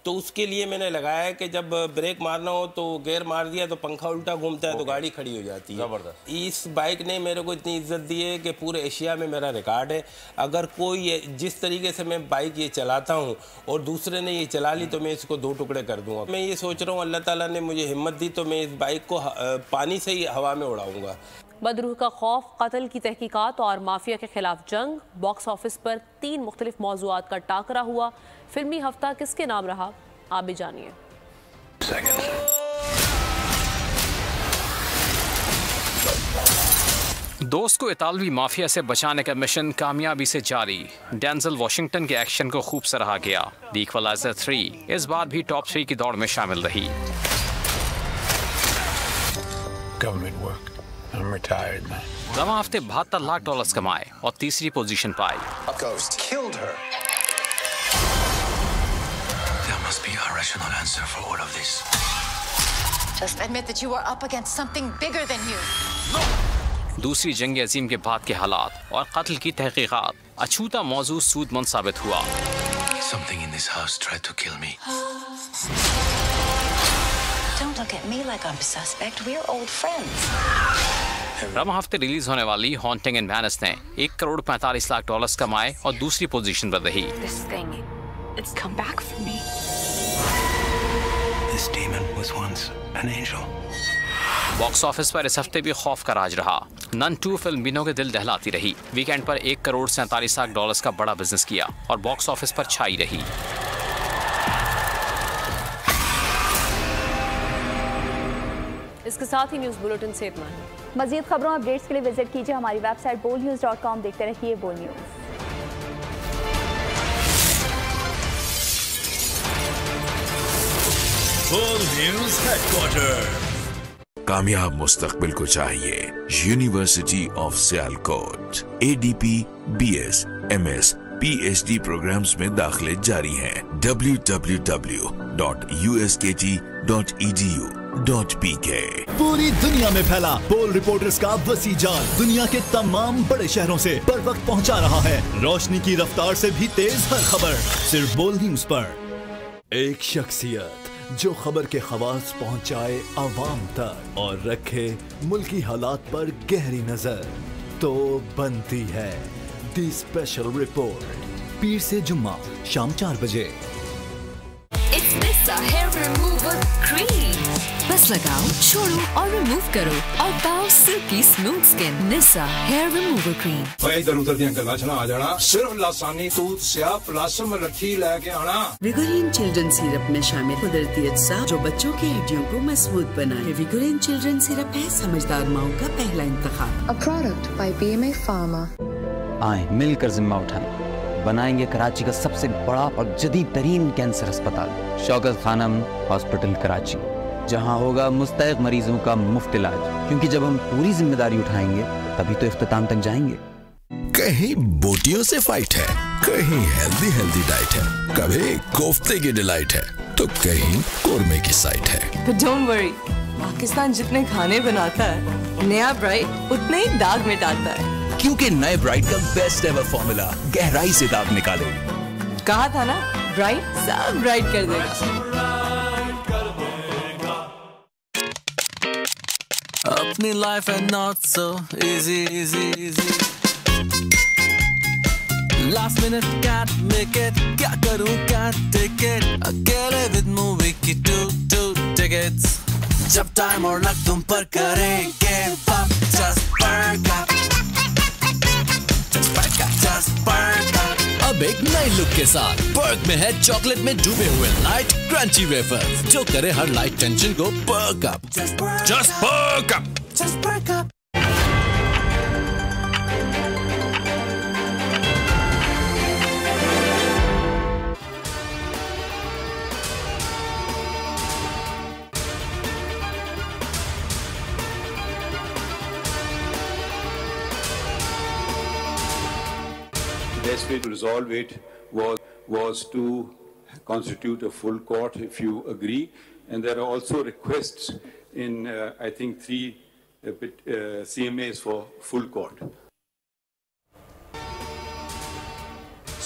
Speaker 19: तो उसके लिए मैंने लगाया है कि जब ब्रेक मारना हो तो गियर मार दिया तो पंखा उल्टा घूमता है तो गाड़ी खड़ी हो जाती है। ज़बरदस्त। इस बाइक ने मेरे को इतनी इज्जत दी है कि पूरे एशिया में मेरा रिकॉर्ड है। अगर कोई जिस तरीके से मैं बाइक ये चलाता हूँ और दूसरे ने ये चला ली तो मैं इसको 2 टुकड़े कर दूँगा। मैं ये सोच रहा हूँ अल्लाह ताला ने मुझे हिम्मत दी तो मैं इस बाइक को पानी से ही हवा में उड़ाऊँगा।
Speaker 7: बदरूह का खौफ, कत्ल की तहकीकात और माफिया के खिलाफ जंग। बॉक्स ऑफिस पर 3 मुख्तलिफ मौज़ूआत का टाकरा हुआ। फिल्मी हफ्ता किसके नाम रहा, आप भी जानिए।
Speaker 2: दोस्त को इतालवी माफिया से बचाने का मिशन कामयाबी से जारी। डेंजल वॉशिंगटन के एक्शन को खूब सराहा गया। द इक्वलाइजर 3 इस बार भी टॉप 3 की दौड़ में शामिल रही। रवा हफ्ते $72 लाख कमाए और तीसरी पोजीशन पाई। दूसरी जंग अजीम के बाद के हालात और कत्ल की तहकीकात अछूता मौजू सूदमंद साबित हुआ। रवा हफ्ते रिलीज होने वाली हॉन्टिंग इन वेनिस ने $1 करोड़ 45 लाख कमाए और दूसरी पोजीशन पर रही। बॉक्स ऑफिस पर इस हफ्ते भी खौफ का राज रहा। नन 2 फिल्म बिनों के दिल दहलाती रही। वीकेंड पर $1 करोड़ 47 लाख का बड़ा बिजनेस किया और बॉक्स ऑफिस पर छाई रही।
Speaker 7: इसके साथ ही न्यूज़ बुलेटिन से इतना है।
Speaker 21: मज़ीद खबरों अपडेट्स के लिए विजिट कीजिए हमारी वेबसाइट bolnews.com। देखते रहिए बोल न्यूज़।
Speaker 24: बोल न्यूज़ हेडक्वार्टर। कामयाब मुस्तकबिल को चाहिए university of Sialkot. ADP, BS, MS, PhD programmes में दाखिले जारी हैं। www.uskT.edu.pk।
Speaker 10: पूरी दुनिया में फैला बोल रिपोर्टर्स का वसी जाल दुनिया के तमाम बड़े शहरों से बर वक्त पहुंचा रहा है। रोशनी की रफ्तार से भी तेज हर खबर सिर्फ बोल न्यूज पर। एक शख्सियत जो खबर के खवास पहुंचाए आवाम तक और रखे मुल्की हालात पर गहरी नजर, तो बनती है दी स्पेशल रिपोर्ट। पीर से जुम्मा शाम 4 बजे।
Speaker 27: बस लगाओ, छोड़ो और रिमूव करो और पाओ silky smooth skin. Nisa hair remover cream.
Speaker 8: इधर उधर दियां गल्लां च ना आ जाना। सिर्फ लासानी तूत स्याह प्लासम रखी लेके आना।
Speaker 11: विगोरियन चिल्ड्रन सिरप में शामिल कुदरती अज्जा जो बच्चों की हड्डियों को मजबूत बनाए। विगोरियन चिल्ड्रन सिरप है समझदार माओं का पहला इंतखाब।
Speaker 14: A product by BMA Pharma।
Speaker 20: आए मिलकर जिम्मा उठाएं, बनाएंगे कराची का सबसे बड़ा और जदीद तरीन कैंसर अस्पताल, शौकत खानम हॉस्पिटल कराची, जहां होगा मुस्तैक मरीजों का मुफ्त इलाज। क्योंकि जब हम पूरी जिम्मेदारी उठाएंगे तभी तो इख्तिताम तक जाएंगे।
Speaker 24: कहीं बोटियों से फाइट है, कहीं हेल्दी डाइट है, कभी कोफ्ते की डिलाइट है, तो कहीं कोरमे की साइट है।
Speaker 11: But don't worry, पाकिस्तान जितने खाने बनाता है, नया ब्राइट उतने ही दाग मिटाता है।
Speaker 24: क्योंकि नए ब्राइट का बेस्ट एवर फॉर्मूला गहराई से दाग निकाले।
Speaker 11: कहा था ना, ब्राइट सब ब्राइट कर देगा।
Speaker 22: अपनी लाइफ है not so easy. Last minute can't make it, क्या करूं can't take it, अकेले विद मूवी की 2 tickets। जब टाइम और लक तुम पर करे give up, just work up। अब एक नई लुक के साथ पर्क में है चॉकलेट में डूबे हुए लाइट क्रंची वेफर्स जो करे हर लाइट टेंशन को perk up. Just perk up.
Speaker 23: The best way to resolve it was to constitute a full court, if you agree. And there are also requests in, I think, 3 CMAs for full court.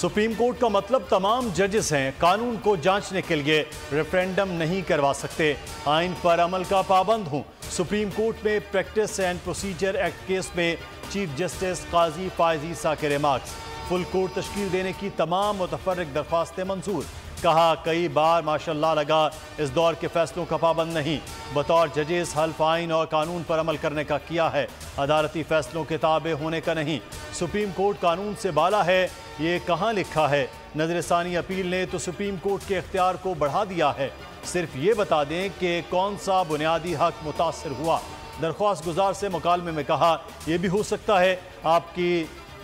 Speaker 25: Supreme court का मतलब तमाम जजेस हैं कानून को जांचने के लिए रेफरेंडम नहीं करवा सकते, आइन पर अमल का पाबंद हूं। सुप्रीम कोर्ट में practice and procedure act case में चीफ जस्टिस काजी फायज ईसा के रिमार्क्स। फुल कोर्ट तश्कील देने की तमाम मुतफर्रिक दरख्वास्तें मंजूर। कहा कई बार माशाल्लाह लगा इस दौर के फैसलों का पाबंद नहीं, बतौर जजेस हल्फ आइन और कानून पर अमल करने का किया है, अदालती फैसलों के ताबे होने का नहीं। सुप्रीम कोर्ट कानून से बाला है, ये कहाँ लिखा है? नजरसानी अपील ने तो सुप्रीम कोर्ट के इख्तियार को बढ़ा दिया है। सिर्फ ये बता दें कि कौन सा बुनियादी हक मुतासर हुआ। दरख्वास्त गुजार से मुकालमे में कहा, यह भी हो सकता है आपकी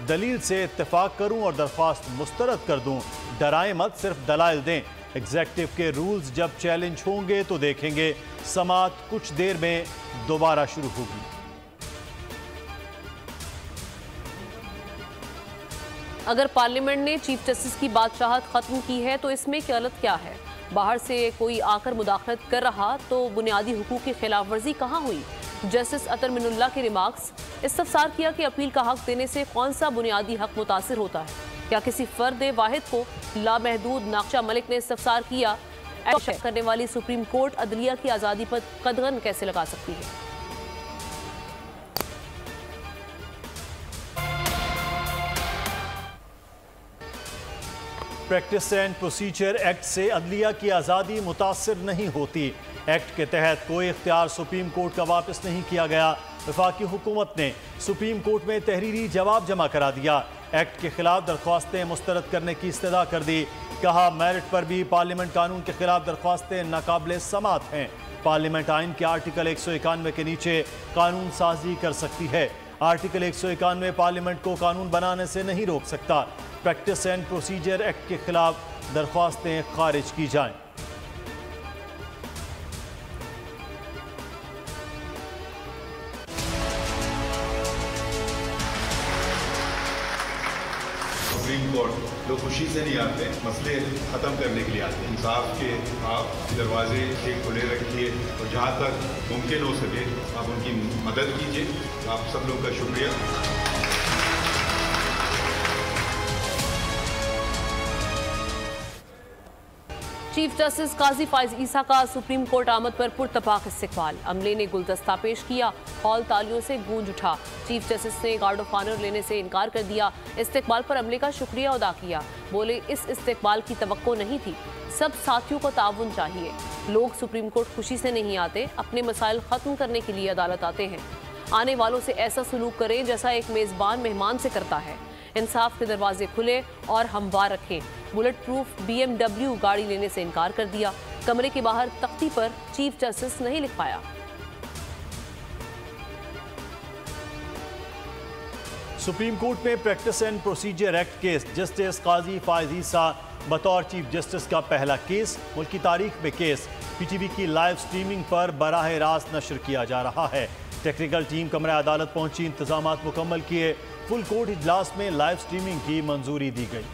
Speaker 25: दलील से इत्तेफाक करूं और दरख्वास्त मुस्तरद कर दूं। डराएं मत, सिर्फ दलाइल दें। एग्जीक्यूटिव के रूल्स जब चैलेंज होंगे तो देखेंगे। समाअत कुछ देर में दोबारा शुरू होगी।
Speaker 7: अगर पार्लियामेंट ने चीफ जस्टिस की बादशाहत खत्म की है तो इसमें गलत क्या है? बाहर से कोई आकर मुदाखलत कर रहा तो बुनियादी हुकूक की खिलाफ वर्जी कहाँ हुई? जस्टिस अतर मिनुल्लाह के रिमार्क्स इस्तफसार किया कि अपील का हक देने से कौन सा बुनियादी हक मुतासिर होता है? क्या किसी फर्द वाहिद को लामहदूद? नाक्शा मलिक ने इस्तफसार किया, करने वाली सुप्रीम कोर्ट अदलिया की आज़ादी पर कदगन कैसे लगा सकती है?
Speaker 25: प्रैक्टिस एंड प्रोसीजर एक्ट से अदलिया की आज़ादी मुतासिर नहीं होती। एक्ट के तहत कोई इख्तियार सुप्रीम कोर्ट का वापस नहीं किया गया। वफाकी हुकूमत ने सुप्रीम कोर्ट में तहरीरी जवाब जमा करा दिया। एक्ट के खिलाफ दरख्वास्तें मुस्तरद करने की इस्तदा कर दी। कहा, मेरिट पर भी पार्लियामेंट कानून के खिलाफ दरख्वास्तें नाकाबिले समात हैं। पार्लियामेंट आइन के आर्टिकल 191 के नीचे कानून साजी कर सकती है। आर्टिकल 191 पार्लियामेंट को कानून बनाने से नहीं रोक सकता। प्रैक्टिस एंड प्रोसीजर एक्ट के खिलाफ दरख्वास्तें खारिज की जाएं।
Speaker 1: सुप्रीम कोर्ट लोग खुशी से नहीं आते, मसले ख़त्म करने के लिए आते हैं। इंसाफ के आप दरवाजे खुले रखिए और जहाँ तक मुमकिन हो सके आप उनकी मदद कीजिए। आप सब लोग का शुक्रिया।
Speaker 7: चीफ जस्टिस काजी फायज ईसा का सुप्रीम कोर्ट आमद पर पुरतपाक इस्तकबाल। अमले ने गुलदस्ता पेश किया, हॉल तालियों से गूंज उठा। चीफ जस्टिस ने गार्ड ऑफ ऑनर लेने से इनकार कर दिया। इस्तकबाल पर अमले का शुक्रिया अदा किया। बोले, इस इस्तकबाल की तवक्को नहीं थी, सब साथियों को ताउन चाहिए। लोग सुप्रीम कोर्ट खुशी से नहीं आते, अपने मसाइल खत्म करने के लिए अदालत आते हैं। आने वालों से ऐसा सलूक करें जैसा एक मेजबान मेहमान से करता है। इंसाफ के दरवाजे खुले और हमवार रखें। बुलेट प्रूफ BMW गाड़ी लेने से इनकार कर दिया। कमरे के बाहर तख्ती पर चीफ जस्टिस नहीं लिख पाया।
Speaker 25: सुप्रीम कोर्ट में practice and procedure act case. Justice Qazi Faez Isa बतौर चीफ जस्टिस का पहला केस। मुल्क की तारीख में केस PTV की लाइव स्ट्रीमिंग पर बराह रास्त नशर किया जा रहा है। टेक्निकल टीम कमरा अदालत पहुंची, इंतजामात मुकम्मल किए। फुल कोर्ट इजलास में लाइव स्ट्रीमिंग की मंजूरी दी गई।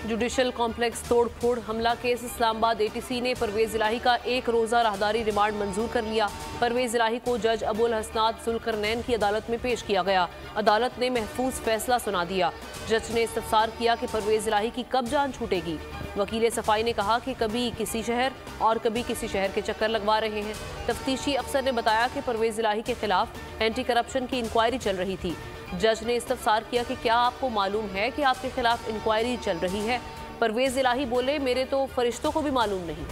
Speaker 7: जुडिशल कॉम्प्लेक्स तोड़फोड़ हमला केस। इस्लामाबाद ATC ने परवेज इलाही का 1 रोज़ा राहदारी रिमांड मंजूर कर लिया। परवेज इलाही को जज अबुल हसनात जुल्करनैन की अदालत में पेश किया गया। अदालत ने महफूज फैसला सुना दिया। जज ने इस्तफसार किया कि परवेज इलाही की कब जान छूटेगी। वकील सफाई ने कहा कि कभी किसी शहर और कभी किसी शहर के चक्कर लगवा रहे हैं। तफ्तीशी अफसर ने बताया कि परवेज इलाही के खिलाफ एंटी करप्शन की इंक्वायरी चल रही थी। जज ने इस्तफसार किया कि क्या आपको मालूम है कि आपके खिलाफ इंक्वायरी चल रही है? परवेज इलाही बोले, मेरे तो फरिश्तों को भी मालूम नहीं।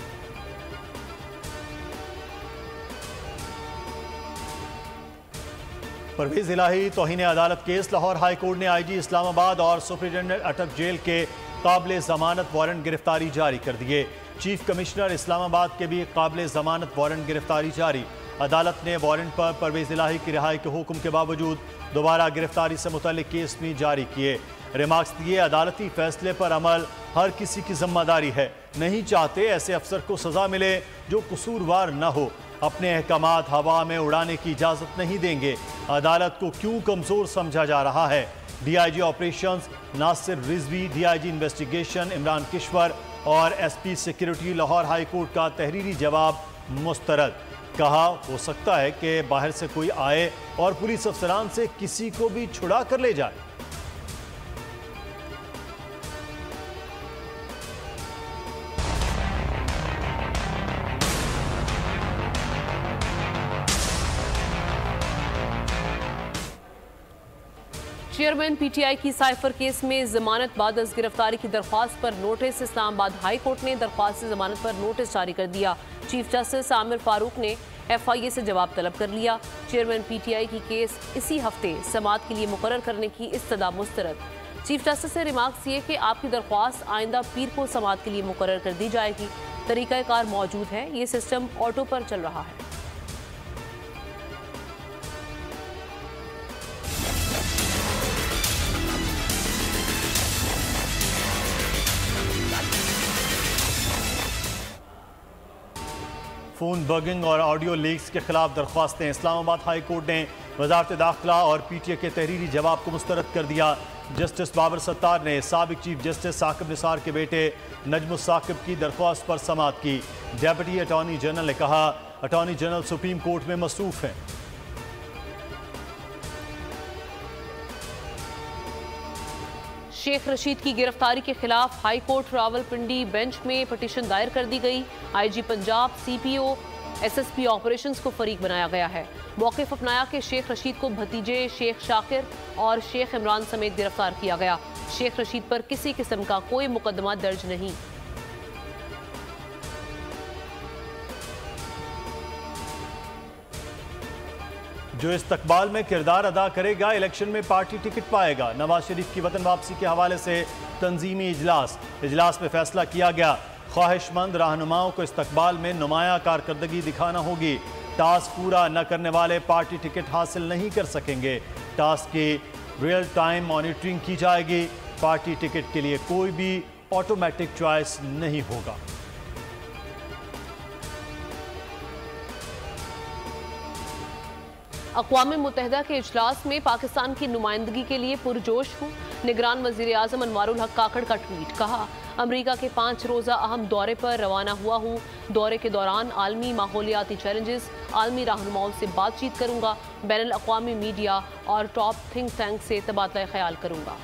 Speaker 25: परवेज इलाही तौहीन अदालत केस। लाहौर हाई कोर्ट ने IG इस्लामाबाद और सुप्रिंटेंडेंट अटक जेल के काबिल जमानत वारंट गिरफ्तारी जारी कर दिए। चीफ कमिश्नर इस्लामाबाद के भी काबिल जमानत वारंट गिरफ्तारी जारी। अदालत ने वारंट पर परवेज इलाही की रिहाई के हुक्म के बावजूद दोबारा गिरफ्तारी से मुतल्लिक केस भी जारी किए। रिमार्क्स दिए, अदालती फैसले पर अमल हर किसी की जिम्मेदारी है। नहीं चाहते ऐसे अफसर को सजा मिले जो कसूरवार न हो। अपने अहकामात हवा में उड़ाने की इजाज़त नहीं देंगे। अदालत को क्यों कमज़ोर समझा जा रहा है? DIG operations Nasir Rizvi, DIG investigation Imran Kishwar और SP security Lahore High Court का तहरीरी जवाब मुस्तरद। कहा, हो सकता है कि बाहर से कोई आए और पुलिस अफसरान से किसी को भी छुड़ा कर ले जाए।
Speaker 7: चेयरमैन PTI की साइफर केस में जमानत बाद गिरफ्तारी की दरख्वास्त पर नोटिस। इस्लामाबाद हाई कोर्ट ने दरख्वास्त जमानत पर नोटिस जारी कर दिया। चीफ जस्टिस आमिर फारूक ने FIA से जवाब तलब कर लिया। चेयरमैन PTI की केस इसी हफ्ते समाअत के लिए मुकर्रर करने की इस्तदा मुस्तरद। चीफ जस्टिस ने रिमार्क्स दिए कि आपकी दरख्वास्त आइंदा पीर को समाअत के लिए मुकर्रर कर दी जाएगी। तरीक़ाकार मौजूद है, ये सिस्टम ऑटो पर चल रहा है।
Speaker 25: फोन बगिंग और ऑडियो लीक्स के खिलाफ दरख्वास्तें। इस्लामाबाद हाई कोर्ट ने वजारत दाखिला और PTA के तहरीरी जवाब को मुस्तरद कर दिया। जस्टिस बाबर सत्तार ने साबिक चीफ जस्टिस साकिब निसार के बेटे नजमुस साकिब की दरख्वास्त पर समाअत की। डेप्यूटी अटॉर्नी जनरल ने कहा, अटॉर्नी जनरल सुप्रीम कोर्ट में मसरूफ हैं।
Speaker 7: शेख रशीद की गिरफ्तारी के खिलाफ हाई कोर्ट रावलपिंडी बेंच में पिटीशन दायर कर दी गई। IG Punjab, CPO, SSP operations को फरीक बनाया गया है। मौक़िफ़ अपनाया कि शेख रशीद को भतीजे शेख शाकिर और शेख इमरान समेत गिरफ्तार किया गया। शेख रशीद पर किसी किस्म का कोई मुकदमा दर्ज नहीं।
Speaker 25: जो इस्तकबाल में किरदार अदा करेगा इलेक्शन में पार्टी टिकट पाएगा। नवाज शरीफ की वतन वापसी के हवाले से तंजीमी इजलास में फैसला किया गया। ख्वाहिशमंद रहनुमाओं को इस्तकबाल में नुमाया कारकर्दगी दिखाना होगी। टास्क पूरा न करने वाले पार्टी टिकट हासिल नहीं कर सकेंगे। टास्क की रियल टाइम मॉनिटरिंग की जाएगी। पार्टी टिकट के लिए कोई भी ऑटोमेटिक चॉइस नहीं होगा।
Speaker 7: अक़वाम मुत्तहिदा के इजलास में पाकिस्तान की नुमाइंदगी के लिए पुरजोश हूँ। निगरान वज़ीर आज़म अनवारुल हक काकड़ का ट्वीट। कहा, अमरीका के 5 रोज़ा अहम दौरे पर रवाना हुआ हूँ। दौरे के दौरान आलमी माहौलियाती चैलेंजेस, आलमी रहनुमाओं से बातचीत करूँगा। बैनुल अक़वामी मीडिया और टॉप थिंक टैंक से तबादला ख्याल करूँगा।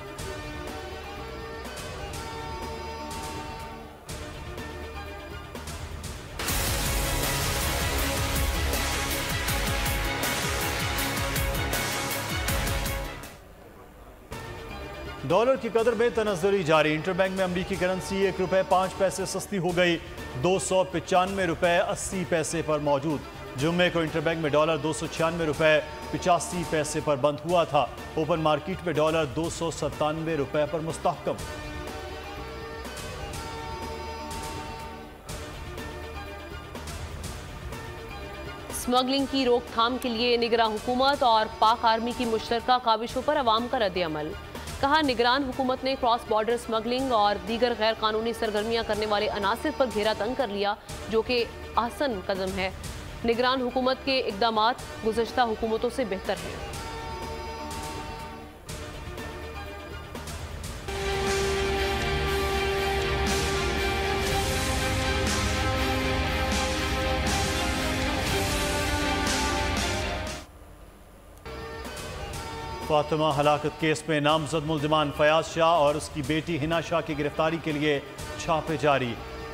Speaker 25: डॉलर की कदर में तनज़्ज़ुली जारी। इंटरबैंक में अमरीकी करेंसी 1 रुपये 5 पैसे सस्ती हो गई। 295 रुपये 80 पैसे पर मौजूद। जुम्मे को इंटरबैंक में डॉलर 296 रुपये 85 पैसे पर बंद हुआ था। ओपन मार्केट में डॉलर 297 रुपये पर मुस्तहकम।
Speaker 7: स्मगलिंग की रोकथाम के लिए निगरान हुकूमत और पाक आर्मी की मुश्तरका काविशों पर अवाम का रद्द अमल। कहा, निगरान हुकूमत ने क्रॉस बॉर्डर स्मगलिंग और दीगर गैर कानूनी सरगर्मियां करने वाले अनासिर पर घेरा तंग कर लिया, जो कि आहसन कदम है। निगरान हुकूमत के इक़दामात गुज़श्ता हुकूमतों से बेहतर हैं।
Speaker 25: फातिमा हलाकत केस में नामजद मुल्जिमान फयाज शाह और उसकी बेटी हिना शाह की गिरफ्तारी के लिए छापे जारी।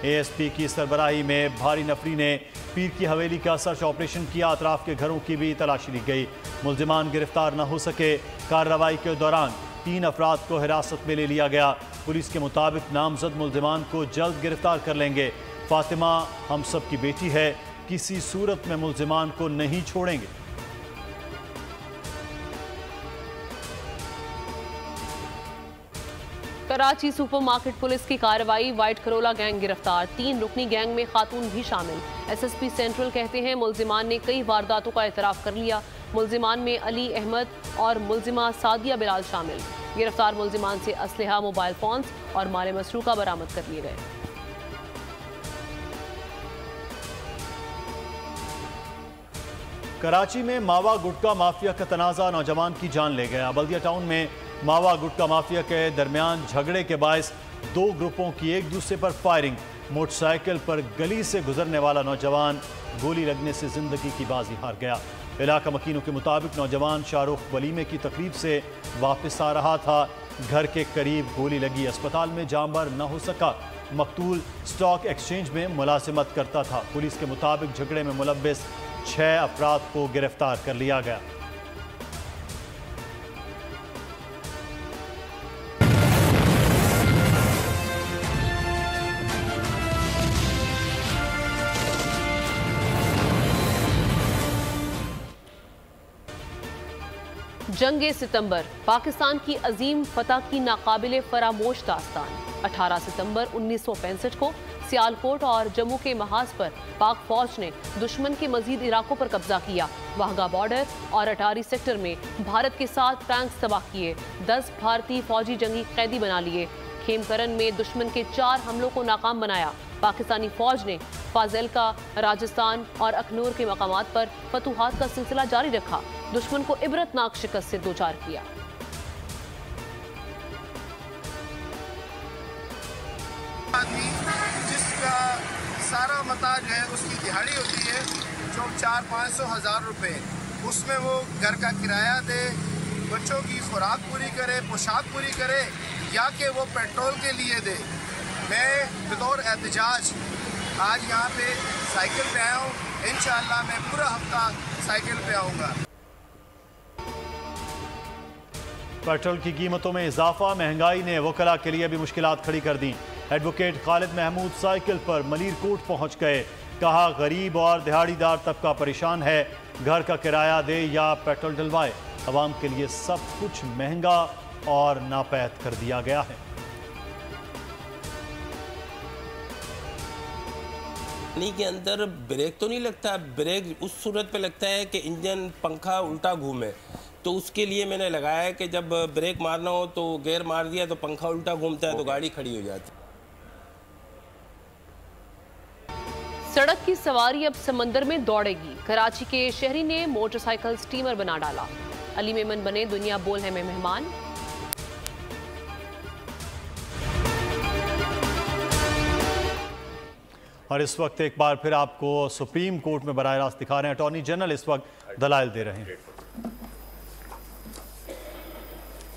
Speaker 25: ASP की सरबराही में भारी नफरी ने पीर की हवेली का सर्च ऑपरेशन किया। अतराफ के घरों की भी तलाशी ली गई। मुल्जिमान गिरफ्तार न हो सके। कार्रवाई के दौरान 3 अफराद को हिरासत में ले लिया गया। पुलिस के मुताबिक नामजद मुल्जिमान को जल्द गिरफ्तार कर लेंगे। फातिमा हम सब की बेटी है, किसी सूरत में मुल्जिमान को नहीं छोड़ेंगे।
Speaker 7: कराची सुपरमार्केट पुलिस की कार्रवाई। वाइट करोला गैंग गिरफ्तार। 3 रुकनी गैंग में खातून भी शामिल। SSP सेंट्रल कहते हैं मुल्जिमान ने कई वारदातों का एतराफ़ कर लिया। मुल्जिमान में अली अहमद और मुल्जिमा सादिया बिलाल शामिल। गिरफ्तार मुल्जिमान से असलहा, मोबाइल फोन्स और माल मसरूका बरामद कर लिए गए।
Speaker 25: कराची में मावा गुटका माफिया का तनाज़ा नौजवान की जान ले गया। बल्दिया टाउन में मावा गुटका माफिया के दरमियान झगड़े के बायस 2 ग्रुपों की एक दूसरे पर फायरिंग। मोटरसाइकिल पर गली से गुजरने वाला नौजवान गोली लगने से जिंदगी की बाजी हार गया। इलाका मकीनों के मुताबिक नौजवान शाहरुख वलीमे की तकरीब से वापस आ रहा था। घर के करीब गोली लगी। अस्पताल में जामबर न हो सका। मकतूल स्टॉक एक्सचेंज में मुलाजिमत करता था। पुलिस के मुताबिक झगड़े में मुलव्विस 6 अफराद को गिरफ्तार कर लिया गया।
Speaker 7: जंगे सितंबर, पाकिस्तान की अजीम फतह की नाकाबिले फरामोश दास्तान। 18 सितंबर 1965 को सियालकोट और जम्मू के महाज पर पाक फौज ने दुश्मन के मजीद इलाकों पर कब्जा किया। वाघा बॉर्डर और अटारी सेक्टर में भारत के साथ टैंक्स तबाह किए। 10 भारतीय फौजी जंगी कैदी बना लिए। खेमकरन में दुश्मन के 4 हमलों को नाकाम बनाया। पाकिस्तानी फौज ने फाजिल्का, राजस्थान और अखनूर के मकामात पर फतूहात का सिलसिला जारी रखा। दुश्मन को इबरतनाक शिकस्त से दो चार किया।
Speaker 3: जिसका सारा मता जो है उसकी दिहाड़ी होती है जो 400-500 हज़ार रुपये, उसमें वो घर का किराया दे, बच्चों की खुराक पूरी करे, पोशाक पूरी करे, या कि वो पेट्रोल के लिए दे। मैं बतौर एहतजाज आज यहाँ पे साइकिल पे आया हूँ। इंशाअल्लाह मैं पूरा हफ्ता साइकिल पे आऊँगा।
Speaker 25: पेट्रोल की कीमतों में इजाफा, महंगाई ने वकला के लिए भी मुश्किलात खड़ी कर दी। एडवोकेट खालिद महमूद साइकिल पर मलीरकोट पहुंच गए। कहा, गरीब और दिहाड़ीदार तबका परेशान है, घर का किराया दे या पेट्रोल डलवाए, अवाम के लिए सब कुछ महंगा और नापैद कर दिया गया है।
Speaker 19: पानी के अंदर ब्रेक तो नहीं लगता, ब्रेक उस सूरत पे लगता है कि इंजन पंखा उल्टा घूमे, तो उसके लिए मैंने लगाया है कि जब ब्रेक मारना हो तो गियर मार दिया तो पंखा उल्टा घूमता है तो गाड़ी खड़ी हो जाती है।
Speaker 7: सड़क की सवारी अब समंदर में दौड़ेगी। कराची के शहरी ने मोटरसाइकिल स्टीमर बना डाला। अली मेमन बने दुनिया बोल है में मेहमान।
Speaker 25: और इस वक्त एक बार फिर आपको सुप्रीम कोर्ट में बराह रास्त दिखा रहे हैं। अटॉर्नी जनरल इस वक्त दलाइल दे रहे हैं।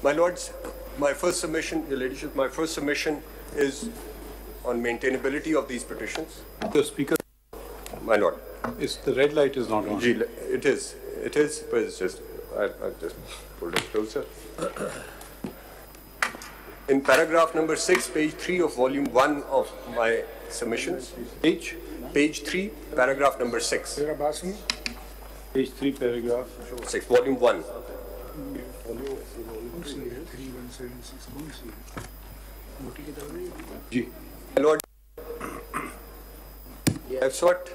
Speaker 4: My lords, my first submission, your ladyship, my first submission is on maintainability of these petitions.
Speaker 23: The speaker,
Speaker 4: my lord,
Speaker 23: the red light is not on.
Speaker 4: It is, but it's just, I'll just pull it closer. In paragraph number 6, page 3 of volume 1 of my submissions, page 3, paragraph number 6.
Speaker 23: Page 3, paragraph
Speaker 4: 6, volume 1. My lord, I have sought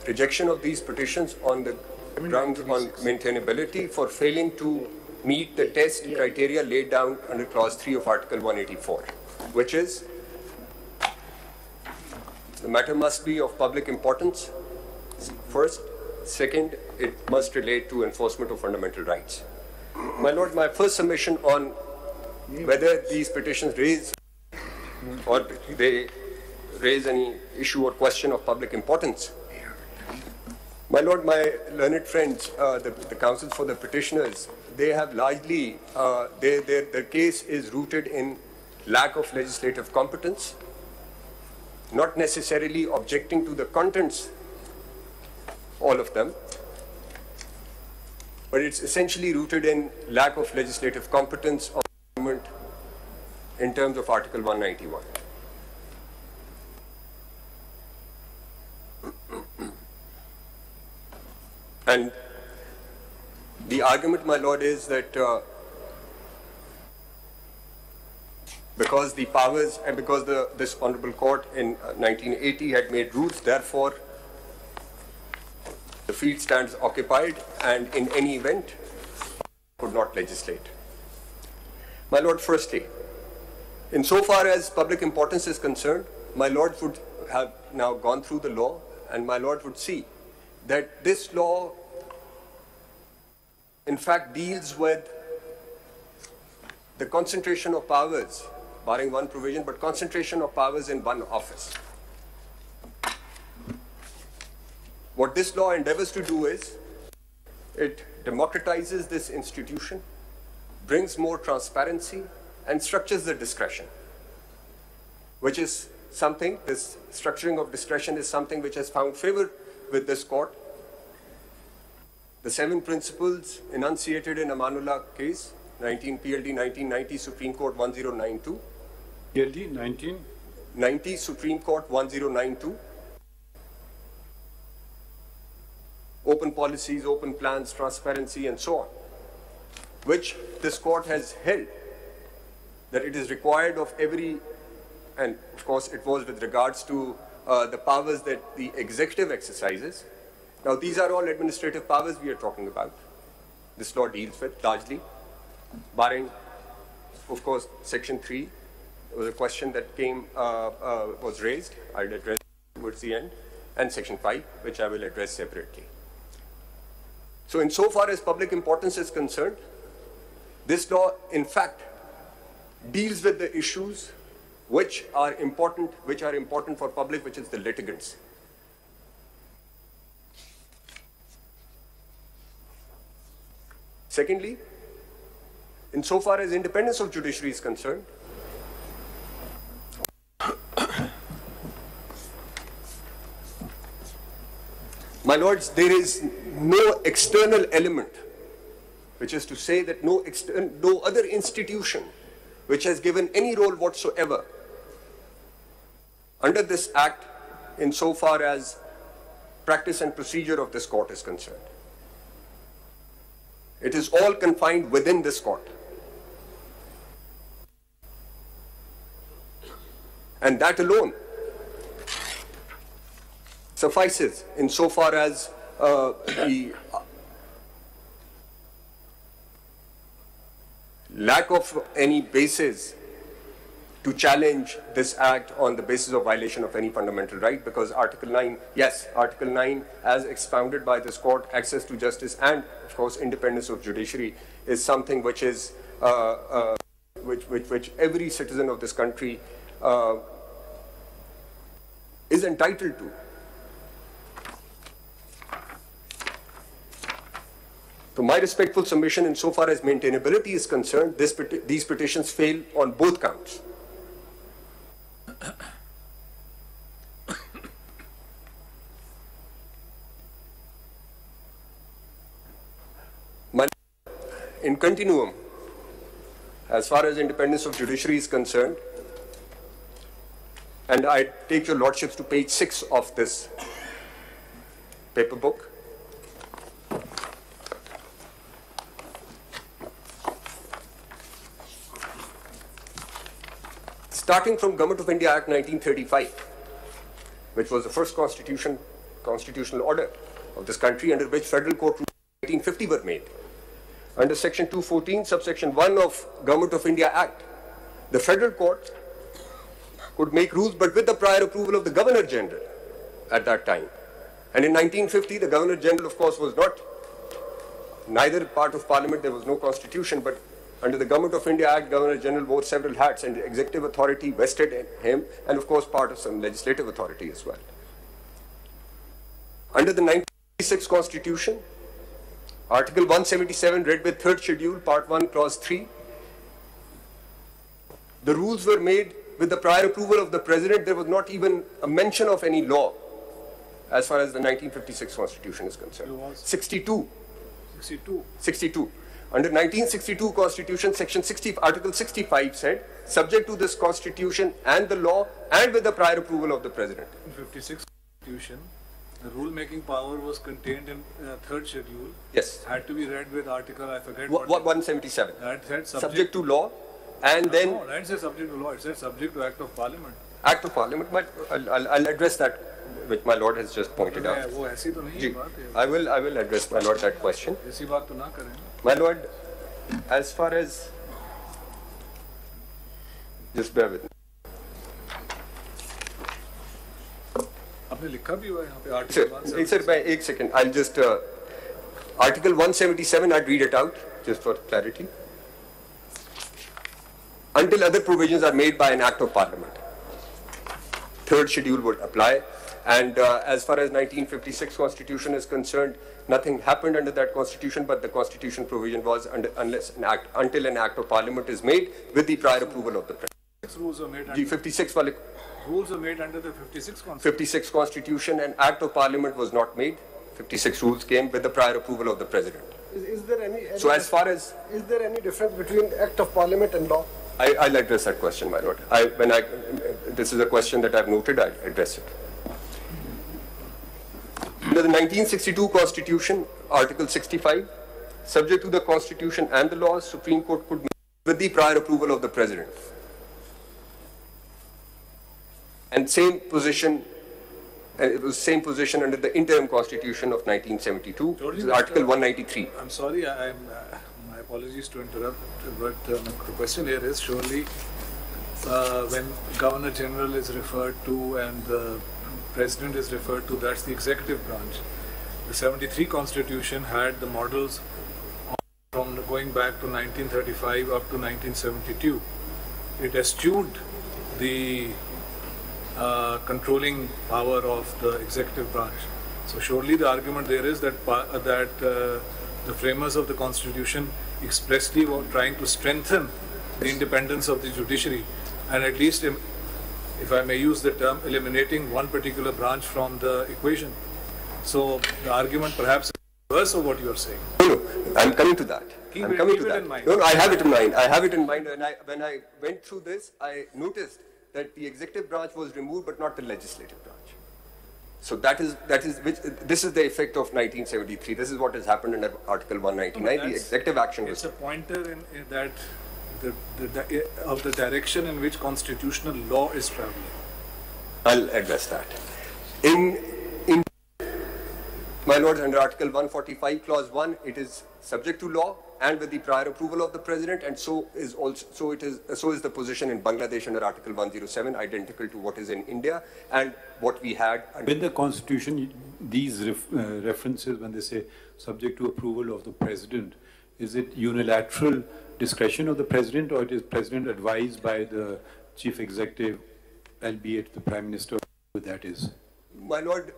Speaker 4: rejection of these petitions on the grounds on maintainability for failing to meet the test criteria laid down under clause 3 of article 184, which is the matter must be of public importance first, second it must relate to enforcement of fundamental rights. My lord, my first submission on whether these petitions raise or they raise any issue or question of public importance. My lord, my learned friends, the counsels for the petitioners, they have largely, their case is rooted in lack of legislative competence, not necessarily objecting to the contents, all of them, but it's essentially rooted in lack of legislative competence of government in terms of Article 191. And the argument, my lord, is that because the powers and because this honorable court in 1980 had made rules, therefore the field stands occupied and in any event could not legislate. My lord, firstly, insofar as public importance is concerned, my lord would have now gone through the law and my lord would see that this law in fact deals with the concentration of powers, barring one provision, but concentration of powers in one office. What this law endeavors to do is, it democratizes this institution, brings more transparency, and structures the discretion, which is something, this structuring of discretion is something which has found favor with this court. The 7 principles enunciated in Amanullah case, PLD 1990, Supreme Court 1092.
Speaker 23: PLD 1990,
Speaker 4: Supreme Court 1092. Open policies, open plans, transparency, and so on. which this court has held that it is required of every, and of course it was with regards to the powers that the executive exercises. Now these are all administrative powers we are talking about. This law deals with largely, barring, of course, Section 3. There was a question that was raised. I'll address towards the end, and Section 5, which I will address separately. So insofar as public importance is concerned, this law, in fact, deals with the issues which are important for public, which is the litigants. Secondly, insofar as independence of judiciary is concerned, my lords, there is no external element, which is to say that no other institution which has given any role whatsoever under this act insofar as practice and procedure of this court is concerned. It is all confined within this court. And that alone suffices insofar as the lack of any basis to challenge this act on the basis of violation of any fundamental right, because Article 9, yes, Article 9 as expounded by this court, access to justice and of course independence of judiciary is something which is which every citizen of this country is entitled to. So my respectful submission insofar as maintainability is concerned, these petitions fail on both counts. In continuum, as far as independence of judiciary is concerned, and I take your lordships to page 6 of this paper book. Starting from Government of India Act 1935, which was the first constitutional order of this country under which federal court rules 1950 were made. Under Section 214, subsection 1 of Government of India Act, the federal court could make rules but with the prior approval of the Governor General at that time. And in 1950, the Governor General, of course, was neither part of Parliament, there was no constitution, but under the Government of India Act, Governor General wore several hats, and the executive authority vested in him, and of course part of some legislative authority as well. Under the 1956 Constitution, Article 177 read with third schedule, Part 1, Clause 3, the rules were made with the prior approval of the President. There was not even a mention of any law as far as the 1956 Constitution is concerned. 62. Under 1962 Constitution, Section 60, Article 65 said, subject to this Constitution and the law and with the prior approval of the President.
Speaker 5: In 56 Constitution, the rule-making power was contained in third schedule.
Speaker 4: Yes.
Speaker 5: Had to be read with Article, I forget
Speaker 4: what 177.
Speaker 5: That said
Speaker 4: subject to law, and then...
Speaker 5: No, that said subject to law, it said subject to Act of Parliament.
Speaker 4: Act of Parliament, but I'll address that, which my Lord has just pointed out. I will address, my Lord, that question. My Lord, as far as... Just bear with me. Sir, एक second. I'll just Article 177. I'd read it out just for clarity. Until other provisions are made by an Act of Parliament, third schedule would apply. And as far as 1956 Constitution is concerned, nothing happened under that Constitution, but the Constitution provision was until an Act of Parliament is made with the prior approval of the President.
Speaker 5: Rules were made.
Speaker 4: Rules were made under the 56 Constitution, and Act of Parliament was not made. 56 rules came with the prior approval of the President.
Speaker 9: Is there any
Speaker 4: so as far as...
Speaker 9: Is there any difference between Act of Parliament and law?
Speaker 4: I'll address that question, my Lord. This is a question that I've noted, I'll address it. Under the 1962 Constitution, Article 65, subject to the Constitution and the laws, Supreme Court could make with the prior approval of the President. And same position, it was same position under the interim Constitution of 1972, which is Article 193.
Speaker 5: I'm sorry, my apologies to interrupt, but the question here is surely when Governor General is referred to and the President is referred to, that's the executive branch. The 73 Constitution had the models from going back to 1935 up to 1972. It eschewed the controlling power of the executive branch. So surely the argument there is that the framers of the Constitution expressly were trying to strengthen the independence of the judiciary, and at least, if I may use the term, eliminating one particular branch from the equation. So the argument perhaps is reverse of what you are saying.
Speaker 4: No, I'm coming to that. I'm coming to that. No, I have it in mind. I have it in mind. And when I went through this, I noticed that the executive branch was removed, but not the legislative branch. So this is the effect of 1973. This is what has happened under Article 199. The executive action was.
Speaker 5: It's a pointer in that of the direction in which constitutional law is traveling.
Speaker 4: I'll address that. My lords, under Article 145, Clause 1, it is subject to law and with the prior approval of the President, and so is the position in Bangladesh under Article 107, identical to what is in India and what we had.
Speaker 23: With the Constitution, these references, when they say subject to approval of the President, is it unilateral discretion of the President, or it is President advised by the Chief Executive, albeit the Prime Minister, who that is?
Speaker 4: My Lord,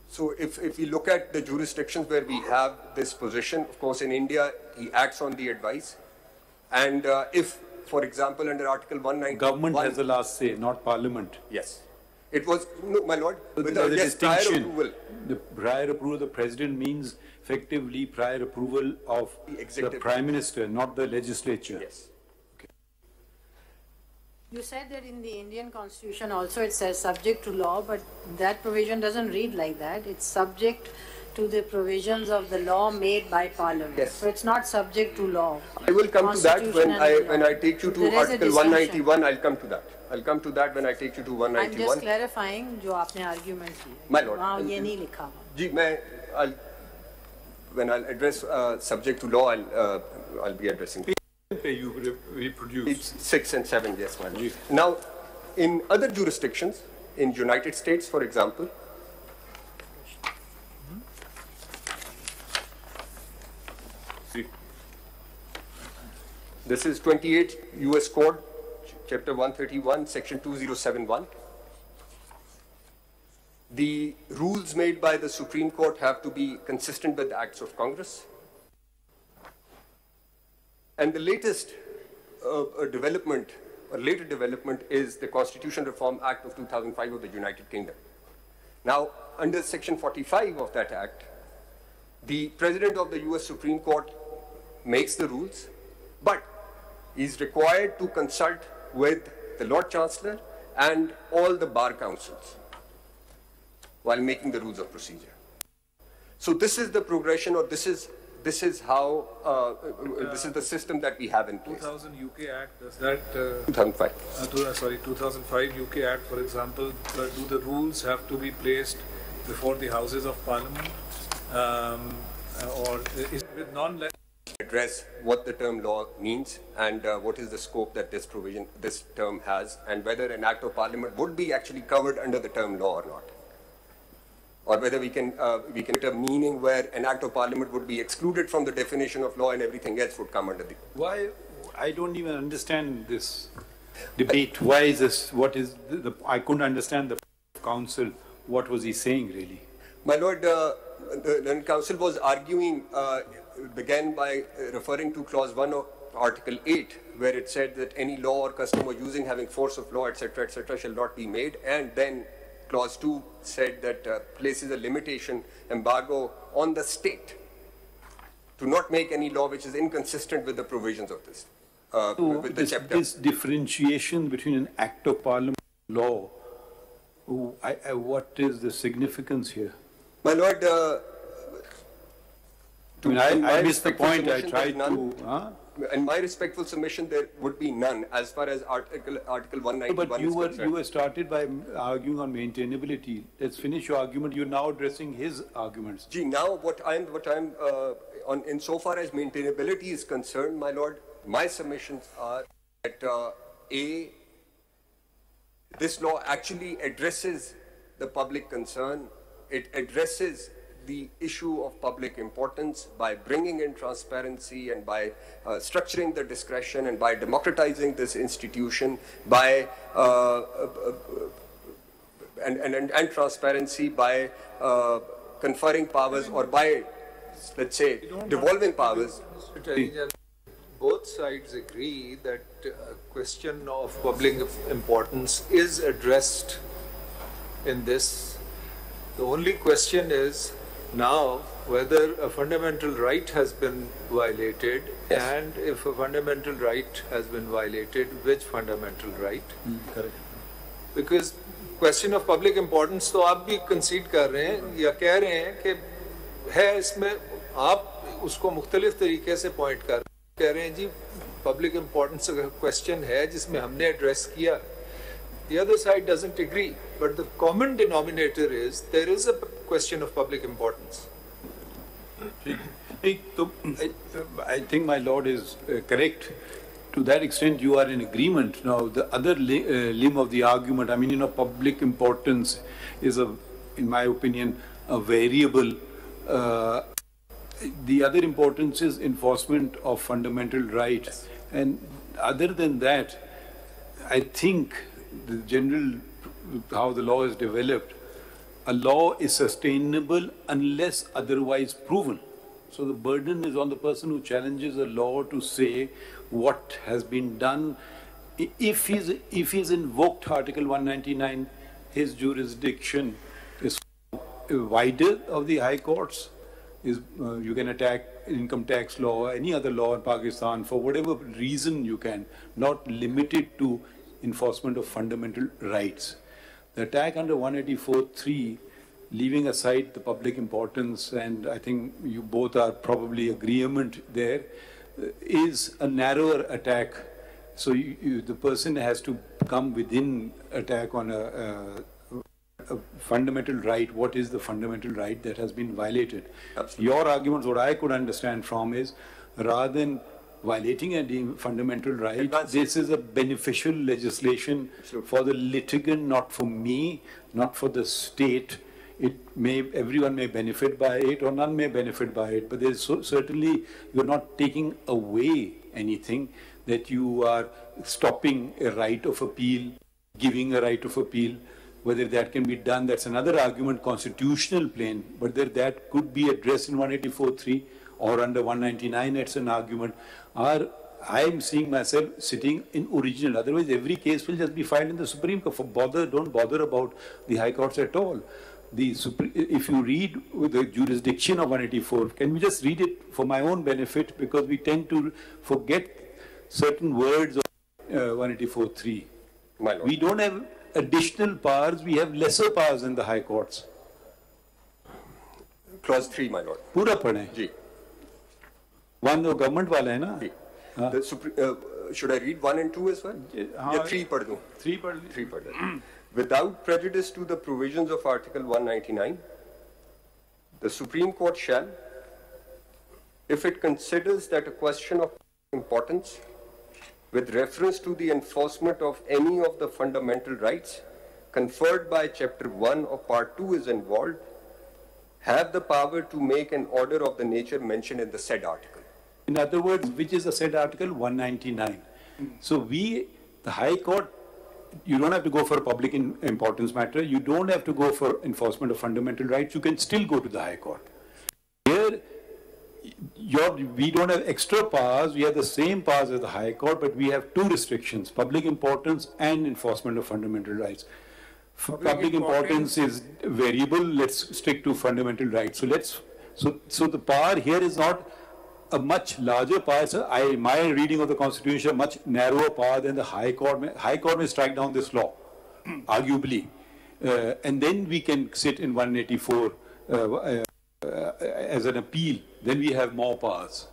Speaker 4: so if we look at the jurisdictions where we have this position, of course in India, he acts on the advice. And if, for example, under Article 191...
Speaker 23: Government has the last say, not Parliament.
Speaker 4: Yes. It was, no, my Lord,
Speaker 23: with
Speaker 4: the
Speaker 23: distinction.
Speaker 4: Prior approval.
Speaker 23: The prior approval of the President means effectively prior approval of the Prime Minister, not the legislature.
Speaker 4: Yes.
Speaker 6: You said that in the Indian Constitution also it says subject to law, but that provision doesn't read like that. It's subject to the provisions of the law made by Parliament.
Speaker 4: Yes.
Speaker 6: So it's not subject to law.
Speaker 4: I will come to that when I take you to Article 191. I'll come to that. I'll come to that when I take you to 191.
Speaker 6: I'm just clarifying जो आपने argument की.
Speaker 4: My Lord.
Speaker 6: वहाँ ये नहीं लिखा हुआ.
Speaker 4: जी when I'll address subject to law, I'll be addressing.
Speaker 23: You reproduce
Speaker 4: 6 and 7, yes, madam. Now, in other jurisdictions, in United States, for example, this is 28 U.S. Code, Chapter 131, Section 2071. The rules made by the Supreme Court have to be consistent with the acts of Congress. And the latest development, or later development, is the Constitution Reform Act of 2005 of the United Kingdom. Now, under Section 45 of that act, the President of the US Supreme Court makes the rules, but is required to consult with the Lord Chancellor and all the bar councils while making the rules of procedure. So this is the progression, or this is how, this is the system that we have in place.
Speaker 5: 2000 UK Act, does that...
Speaker 4: 2005.
Speaker 5: 2005 UK Act, for example, do the rules have to be placed before the Houses of Parliament? Or is it with non-legislative?
Speaker 4: Address what the term law means and what is the scope that this term has, and whether an Act of Parliament would be actually covered under the term law or not. Or whether we can get a meaning where an Act of Parliament would be excluded from the definition of law and everything else would come under the...
Speaker 23: Why? I don't even understand this debate. Why is this? What is I couldn't understand the council. What was he saying really?
Speaker 4: My Lord, the council was arguing, began by referring to Clause 1 of Article 8, where it said that any law or custom or using having force of law, etc., shall not be made, and then Clause 2 said that places a limitation, embargo on the state to not make any law which is inconsistent with the provisions of this, with the chapter.
Speaker 23: This differentiation between an Act of Parliament and law, what is the significance here?
Speaker 4: My Lord,
Speaker 23: I missed the point. I tried to.
Speaker 4: In my respectful submission, there would be none as far as Article 191
Speaker 23: but
Speaker 4: is concerned.
Speaker 23: you were started by arguing on maintainability. Let's finish your argument. You're now addressing his arguments.
Speaker 4: Gee, now what I'm on insofar as maintainability is concerned, my lord, my submissions are that this law actually addresses the public concern. It addresses the issue of public importance by bringing in transparency and by structuring the discretion and by democratizing this institution, by and transparency by conferring powers or by, let's say, devolving powers.
Speaker 5: Both sides agree that a question of public importance is addressed in this. The only question is now whether a fundamental right has been violated, and if a fundamental right has been violated, which fundamental right?
Speaker 23: Correct.
Speaker 5: Because question of public importance तो आप भी concede कर रहे हैं या कह रहे हैं कि है, इसमें आप उसको मुख्तलिफ तरीके से point कह रहे हैं जी public importance question है जिसमें हमने address किया. The other side doesn't agree, but the common denominator is there is a question of public importance.
Speaker 23: I think my lord is correct. To that extent, you are in agreement. Now, the other limb of the argument, I mean, public importance is, in my opinion, a variable. The other importance is enforcement of fundamental rights. And other than that, I think the general, how the law is developed, a law is sustainable unless otherwise proven. So the burden is on the person who challenges a law to say what has been done. If he's invoked Article 199, his jurisdiction is wider of the high courts. You can attack income tax law, any other law in Pakistan for whatever reason you can, not limited to enforcement of fundamental rights. The attack under 184(3), leaving aside the public importance, and I think you both are probably agreement there, is a narrower attack. So the person has to come within attack on a fundamental right. What is the fundamental right that has been violated? Absolutely. Your arguments, what I could understand from is, rather than violating a fundamental right, this is a beneficial legislation for the litigant, not for me, not for the state. Everyone may benefit by it or none may benefit by it, but there's certainly, you're not taking away anything, that you are stopping a right of appeal, giving a right of appeal. Whether that can be done, that's another argument, constitutional plane, but that could be addressed in 184(3) or under 199, it's an argument. I'm seeing myself sitting in original, otherwise every case will just be filed in the Supreme Court. Don't bother about the high courts at all. If you read with the jurisdiction of 184, can we just read it for my own benefit, because we tend to forget certain words of 184(3). We don't have additional powers, we have lesser powers in the high courts.
Speaker 4: Clause 3, my lord.
Speaker 23: Pura padhe.
Speaker 4: Ji.
Speaker 23: One the government wala hai na.
Speaker 4: Should I read 1 and 2 as well? Yeah, 3 pad do.
Speaker 23: 3 pad.
Speaker 4: 3 pad. Without prejudice to the provisions of Article 199, the Supreme Court shall, if it considers that a question of importance with reference to the enforcement of any of the fundamental rights conferred by Chapter 1 of Part 2 is involved, have the power to make an order of the nature mentioned in the said article.
Speaker 23: In other words, which is the said article? 199. So the High Court, you don't have to go for a public importance matter. You don't have to go for enforcement of fundamental rights. You can still go to the High Court. Here, we don't have extra powers. We have the same powers as the High Court, but we have two restrictions: public importance and enforcement of fundamental rights. Public importance is variable. Let's stick to fundamental rights. So the power here is not a much larger power. So my reading of the Constitution, a much narrower power than the High Court. High Court may strike down this law, arguably, and then we can sit in 184 as an appeal, then we have more powers.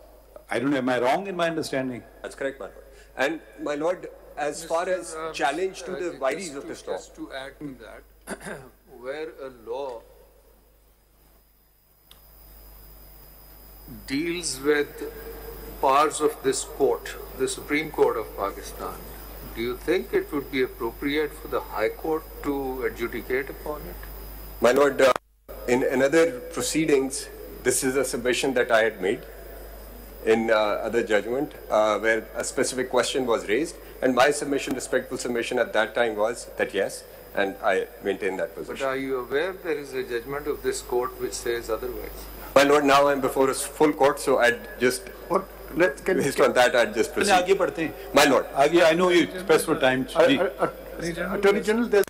Speaker 23: I don't know, am I wrong in my understanding?
Speaker 4: That's correct, my lord. And my lord, as far as challenge to the vires of this law.
Speaker 5: Just to add to that, where a law deals with powers of this court, the Supreme Court of Pakistan, do you think it would be appropriate for the High Court to adjudicate upon it?
Speaker 4: My lord, in another proceedings, this is a submission that I had made in other judgment where a specific question was raised, and my submission, respectful submission at that time was that yes, and I maintain that position.
Speaker 5: But are you aware there is a judgment of this court which says otherwise?
Speaker 4: My lord, now I'm before a full court, so I'd just, based on that, I'd just proceed. My lord.
Speaker 23: I know you press for time.
Speaker 9: Attorney General,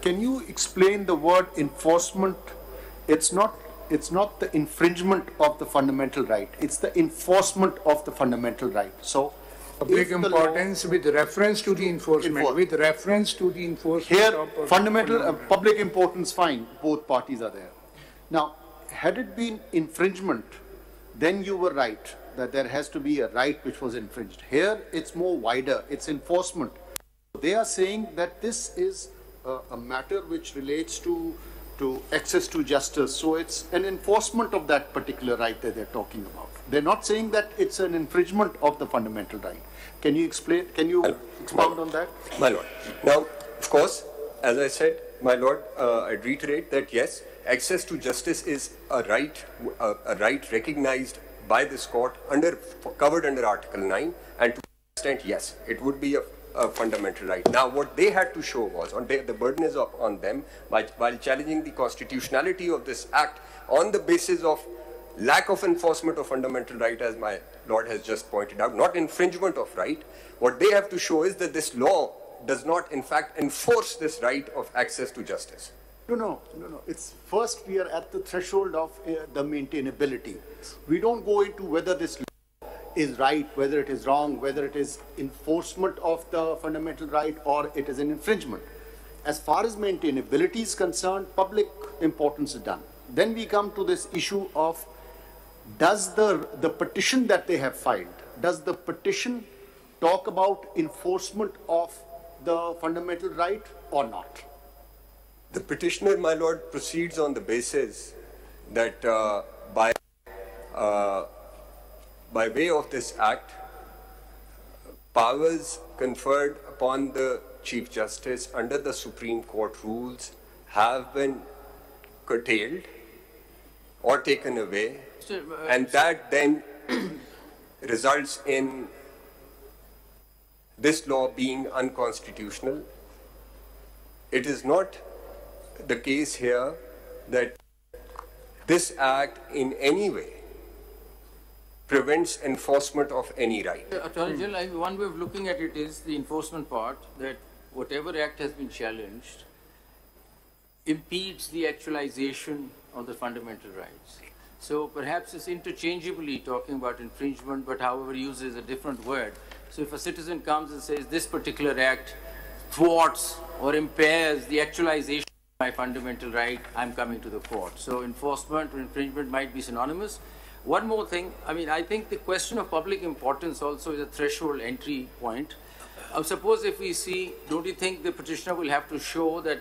Speaker 9: can you explain the word enforcement? It's not the infringement of the fundamental right. It's the enforcement of the fundamental right. So,
Speaker 12: public importance with reference to the enforcement. With reference to the enforcement.
Speaker 9: Here, fundamental public importance, fine. Both parties are there. Now, had it been infringement, then you were right that there has to be a right which was infringed. Here, it's more wider. It's enforcement. They are saying that this is a matter which relates to access to justice. So it's an enforcement of that particular right that they're talking about. They're not saying that it's an infringement of the fundamental right. Can you explain? Can you expound on that?
Speaker 4: My lord. Now, of course, as I said, my lord, I reiterate that yes, access to justice is a right recognized by this court covered under Article 9, and to an extent, yes, it would be a fundamental right. Now, what they had to show was, the burden is on them, while challenging the constitutionality of this act on the basis of lack of enforcement of fundamental right, as my lord has just pointed out, not infringement of right. What they have to show is that this law does not, in fact, enforce this right of access to justice.
Speaker 9: No. It's first we are at the threshold of the maintainability. We don't go into whether this law is right, whether it is wrong, whether it is enforcement of the fundamental right or it is an infringement. As far as maintainability is concerned, public importance is done. Then we come to this issue of does the petition that they have filed, does the petition talk about enforcement of the fundamental right or not?
Speaker 4: The petitioner, my lord, proceeds on the basis that by way of this act, powers conferred upon the Chief Justice under the Supreme Court rules have been curtailed or taken away, and that then results in this law being unconstitutional. It is not the case here that this act in any way prevents enforcement of any right.
Speaker 13: Attorney General, one way of looking at it is the enforcement part, that whatever act has been challenged impedes the actualization of the fundamental rights. So perhaps it's interchangeably talking about infringement, but however uses a different word. So if a citizen comes and says this particular act thwarts or impairs the actualization of my fundamental right, I'm coming to the court. So enforcement or infringement might be synonymous. One more thing, I think the question of public importance also is a threshold entry point. Suppose if we see, don't you think the petitioner will have to show that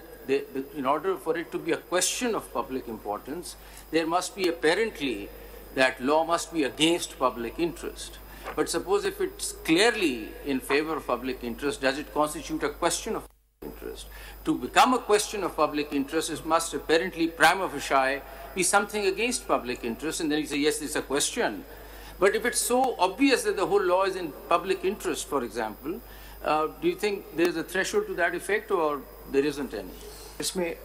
Speaker 13: in order for it to be a question of public importance, there must be apparently that law must be against public interest. But suppose if it's clearly in favor of public interest, does it constitute a question of public interest? To become a question of public interest, it must apparently prima facie be something against public interest, and then you say, yes, it's a question. But if it's so obvious that the whole law is in public interest, for example, do you think there's a threshold to that effect, or there isn't any?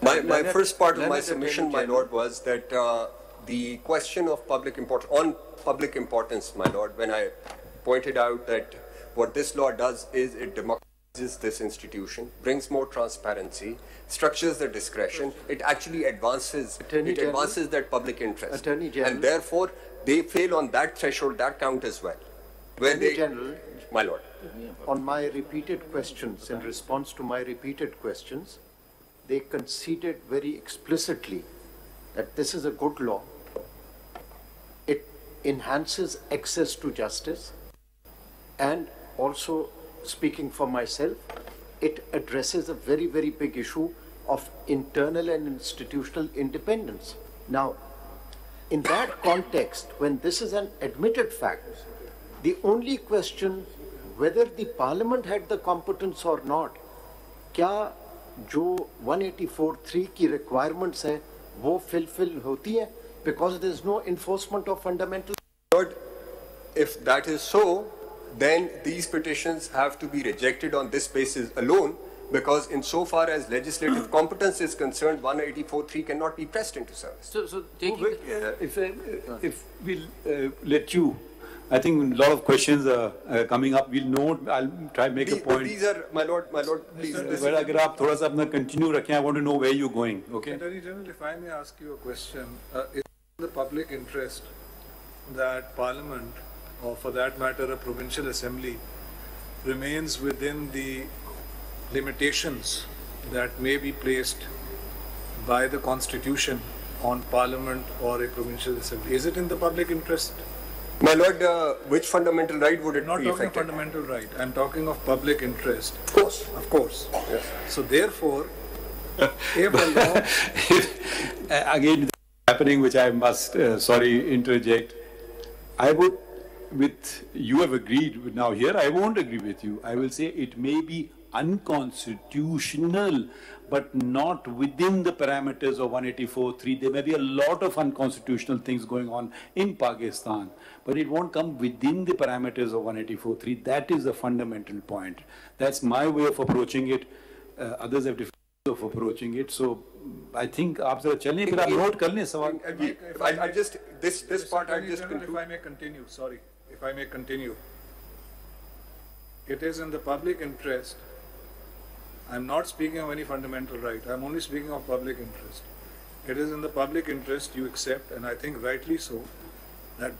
Speaker 4: My first part of my submission, my lord, was that the question of public importance, my lord, when I pointed out that what this law does is it democratizes this institution, brings more transparency, structures the discretion, it actually advances that public interest. And therefore, they fail on that threshold, that count as well.
Speaker 9: Attorney General,
Speaker 4: my lord.
Speaker 9: On my repeated questions, in response to my repeated questions, they conceded very explicitly that this is a good law enhances access to justice, and also, speaking for myself, it addresses a very, very big issue of internal and institutional independence. Now, in that context, when this is an admitted fact, the only question whether the Parliament had the competence or not, क्या जो 184(3) की requirements है वो fulfill होती है, because there is no enforcement of fundamental.
Speaker 4: Lord, if that is so, then these petitions have to be rejected on this basis alone, because insofar as legislative competence is concerned, 184(3) cannot be pressed into service.
Speaker 13: So taking
Speaker 23: if we'll let you, I think a lot of questions are coming up. We'll note. I'll try to make a point.
Speaker 4: These are, my lord, please.
Speaker 23: But अगर आप थोड़ा सा अपना continue रखें, I want to know where you're going. Okay.
Speaker 5: Attorney General, if I may ask you a question, is in the public interest that Parliament, or for that matter a provincial assembly, remains within the limitations that may be placed by the Constitution on Parliament or a provincial assembly? Is it in the public interest?
Speaker 4: My lord, which fundamental right would it
Speaker 5: Not
Speaker 4: be
Speaker 5: talking
Speaker 4: affected?
Speaker 5: of fundamental right, I'm talking of public interest.
Speaker 4: Of course.
Speaker 5: Of course.
Speaker 4: Yes.
Speaker 5: So therefore, if a law...
Speaker 23: Again, happening, which I must, interject. I would, you have agreed with now here, I won't agree with you. I will say it may be unconstitutional, but not within the parameters of 184(3). There may be a lot of unconstitutional things going on in Pakistan, but it won't come within the parameters of 184(3). That is the fundamental point. That's my way of approaching it. Others have different ways of approaching it. So I think आप जरा चलें, फिर आप note कर लें सवाल.
Speaker 4: I just this part I just conclude.
Speaker 5: If I may continue, sorry, if I may continue. It is in the public interest. I'm not speaking of any fundamental right. I'm only speaking of public interest. It is in the public interest you accept, and I think rightly so, that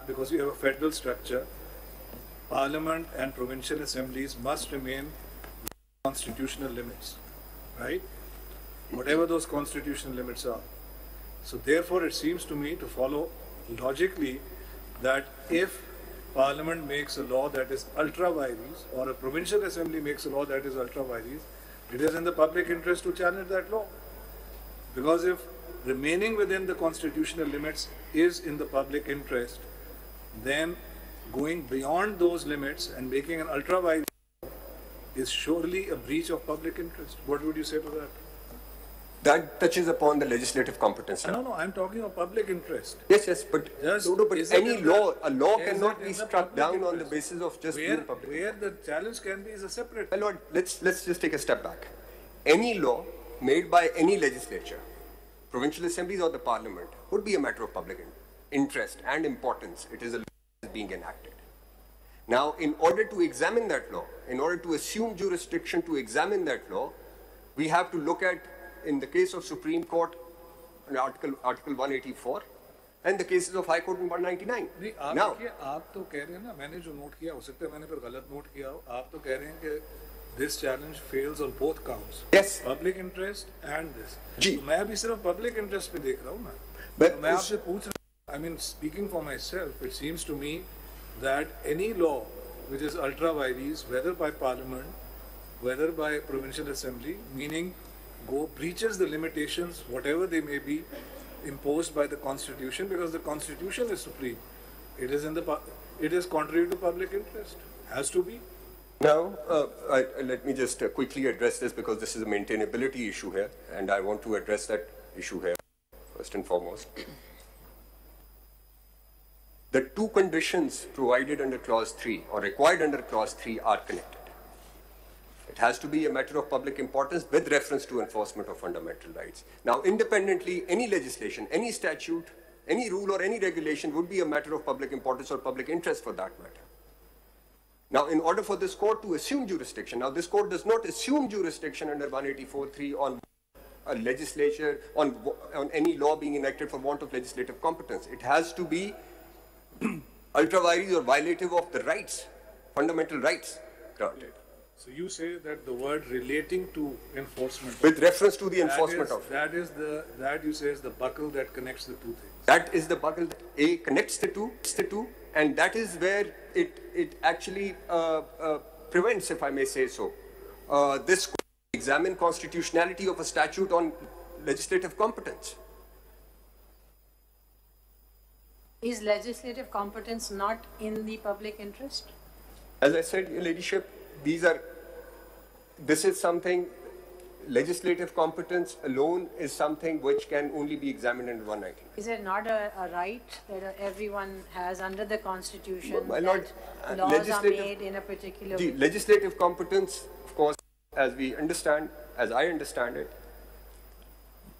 Speaker 5: because we have a federal structure, Parliament and provincial assemblies must remain within constitutional limits, right? Whatever those constitutional limits are. So therefore, it seems to me to follow logically that if Parliament makes a law that is ultra vires, or a provincial assembly makes a law that is ultra vires, it is in the public interest to challenge that law. Because if remaining within the constitutional limits is in the public interest, then going beyond those limits and making an ultra vires is surely a breach of public interest. What would you say to that?
Speaker 4: That touches upon the legislative competence.
Speaker 5: No, I'm talking of public interest.
Speaker 4: Yes, but any law, a law cannot be struck down on the basis of just being public.
Speaker 5: Where the challenge can be is a separate.
Speaker 4: My lord, let's just take a step back. Any law made by any legislature, provincial assemblies or the Parliament, would be a matter of public interest and importance. It is a law that is being enacted. Now, in order to examine that law, in order to assume jurisdiction to examine that law, we have to look at, in the case of Supreme Court, Article 184, and the cases of High Court in 199.
Speaker 5: Now, आप तो कह रहे हैं ना, मैंने जो note किया, हो सकता है मैंने फिर गलत नोट किया हो, आप तो कह रहे हैं कि this challenge fails on both counts.
Speaker 4: Yes.
Speaker 5: Public interest and this.
Speaker 4: जी.
Speaker 5: तो मैं अभी सिर्फ public interest पे देख रहा हूँ ना.
Speaker 4: But
Speaker 5: तो मैं आपसे पूछ रहा हूँ, I mean, speaking for myself, it seems to me that any law which is ultra vires, whether by Parliament, whether by provincial assembly, meaning breaches the limitations, whatever they may be, imposed by the Constitution, because the Constitution is supreme. It is contrary to public interest. Has to be.
Speaker 4: Now, let me just quickly address this, because this is a maintainability issue here, and I want to address that issue here first and foremost. The two conditions provided under Clause 3 or required under Clause 3 are connected. It has to be a matter of public importance with reference to enforcement of fundamental rights. Now, independently, any legislation, any statute, any rule or any regulation would be a matter of public importance or public interest for that matter. Now, in order for this court to assume jurisdiction, now this court does not assume jurisdiction under 184(3) on a legislature, on any law being enacted for want of legislative competence. It has to be ultra vires or violative of the rights, fundamental rights granted.
Speaker 5: So you say that the word relating to enforcement.
Speaker 4: With reference to the enforcement of.
Speaker 5: That you say is the buckle that connects the two things.
Speaker 4: That is the buckle that connects the two, and that is where it actually prevents, if I may say so, this examine constitutionality of a statute on legislative competence.
Speaker 6: Is legislative competence not in the public interest?
Speaker 4: As I said, Your Ladyship, this is something, legislative competence alone is something which can only be examined under 190.
Speaker 6: Is it not a right that everyone has under the Constitution
Speaker 4: My
Speaker 6: that
Speaker 4: Lord,
Speaker 6: laws are made in a particular way?
Speaker 4: Legislative competence, of course, as I understand it,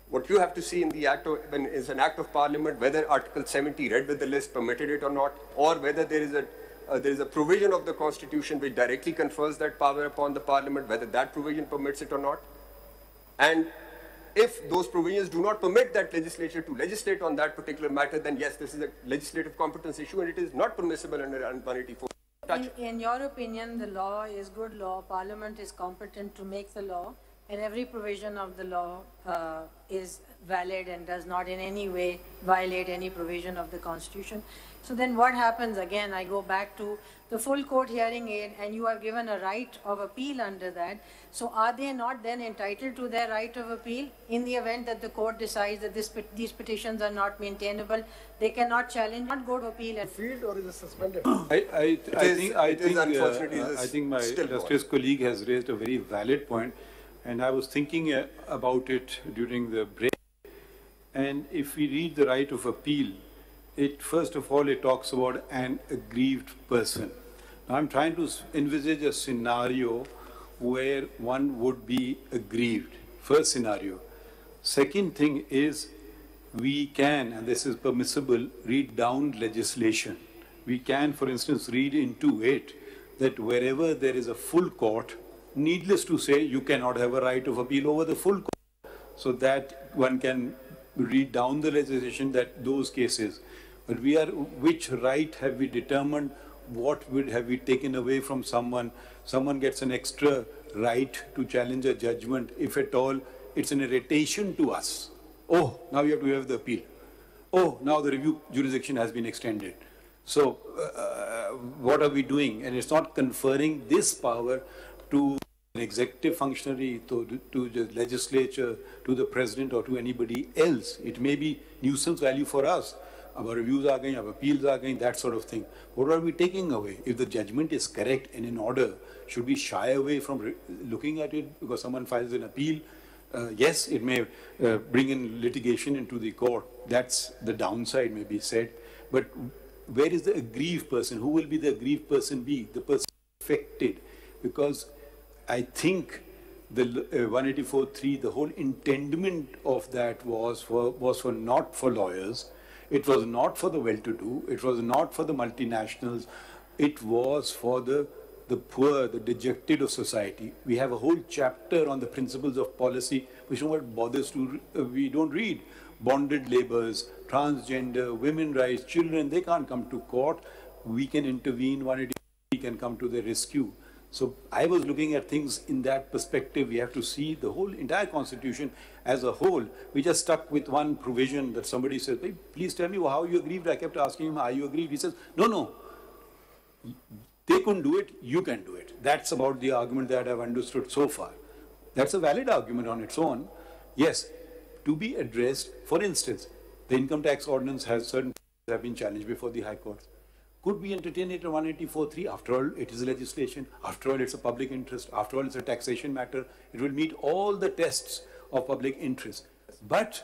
Speaker 4: what you have to see in the act is an act of Parliament, whether Article 70 read with the list permitted it or not, or whether there is a provision of the Constitution which directly confers that power upon the Parliament, whether that provision permits it or not. And if those provisions do not permit that legislature to legislate on that particular matter, then yes, this is a legislative competence issue and it is not permissible under 184.
Speaker 6: In your opinion, the law is good law, Parliament is competent to make the law, and every provision of the law is valid and does not in any way violate any provision of the Constitution. So then what happens? Again, I go back to the full court hearing aid, and you are given a right of appeal under that. So are they not then entitled to their right of appeal in the event that the court decides that these petitions are not maintainable? They cannot challenge, not go to appeal and field, or is it suspended?
Speaker 23: I think my Justice colleague has raised a very valid point, and I was thinking about it during the break. And if we read the right of appeal, first of all, it talks about an aggrieved person. Now, I'm trying to envisage a scenario where one would be aggrieved. First scenario. Second thing is, we can, and this is permissible, read down legislation. We can, for instance, read into it that wherever there is a full court, needless to say, you cannot have a right of appeal over the full court. So that one can read down the legislation, that those cases. But which right have we determined? What have we taken away from someone? Someone gets an extra right to challenge a judgment, if at all it's an irritation to us. Oh, now you have to have the appeal. Oh, now the review jurisdiction has been extended. So what are we doing? And it's not conferring this power to an executive functionary, to the legislature, to the president, or to anybody else. It may be nuisance value for us. Our reviews are going, our appeals are going, that sort of thing. What are we taking away? If the judgment is correct and in order, should we shy away from looking at it because someone files an appeal? Yes, it may bring in litigation into the court. That's the downside, may be said. But where is the aggrieved person? Who will be the aggrieved person be? The person affected. Because I think the 184.3, the whole intendment of that was for not for lawyers. It was not for the well-to-do. It was not for the multinationals. It was for the poor, the dejected of society. We have a whole chapter on the principles of policy, which no one bothers to, we don't read. Bonded laborers, transgender, women rights, children, they can't come to court. We can intervene, 183 can come to their rescue. So I was looking at things in that perspective. We have to see the whole entire Constitution as a whole. We just stuck with one provision that somebody says, hey, please tell me how you aggrieved. I kept asking him, are you aggrieved? He says, no. They couldn't do it, you can do it. That's about the argument that I've understood so far. That's a valid argument on its own. Yes, to be addressed, for instance, the income tax ordinance has certain things that have been challenged before the High Court. Could we entertain it on 184.3? After all, it is a legislation. After all, it's a public interest. After all, it's a taxation matter. It will meet all the tests of public interest. But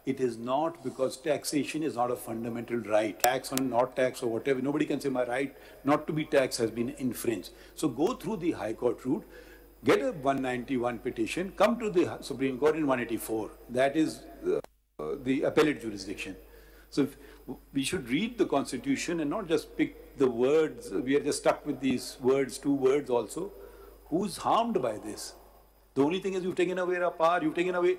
Speaker 23: it is not, because taxation is not a fundamental right. Tax or not tax or whatever, nobody can say my right not to be taxed has been infringed. So go through the High Court route, get a 191 petition, come to the Supreme Court in 184. That is the appellate jurisdiction. So we should read the Constitution and not just pick the words. We are just stuck with these words, 2 words also. Who's harmed by this? The only thing is you've taken away our power, you've taken away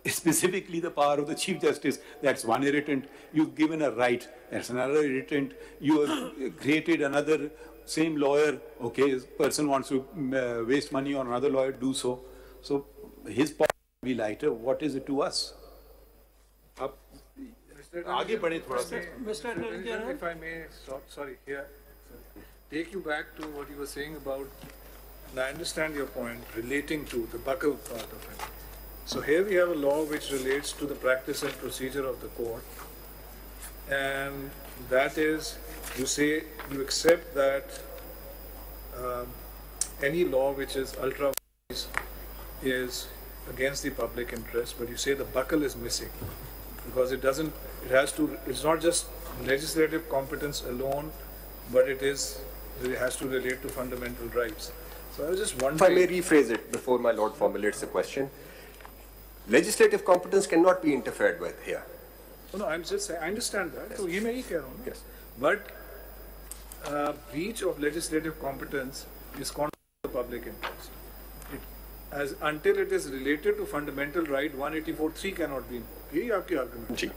Speaker 23: specifically the power of the Chief Justice. That's one irritant. You've given a right. That's another irritant. You have created another same lawyer, okay, person wants to waste money on another lawyer, do so. So his part will be lighter. What is it to us?
Speaker 5: आगे बढ़े थोड़ा सा. Mr. If I may, sorry, here, take you back to what you were saying about, and I understand your point, relating to the buckle part of it. So here we have a law which relates to the practice and procedure of the court, and that is, you say, you accept that any law which is ultra is against the public interest, but you say the buckle is missing because it doesn't. It has to. It's not just legislative competence alone, but it has to relate to fundamental rights. So I was just wondering.
Speaker 4: If I may rephrase it before my lord formulates the question, legislative competence cannot be interfered with here.
Speaker 5: No, I'm just saying. I understand that. So you may care on.
Speaker 4: Yes.
Speaker 5: But breach of legislative competence is contrary to the public interest. Until it is related to fundamental right, 184(3) cannot be invoked. This is your argument.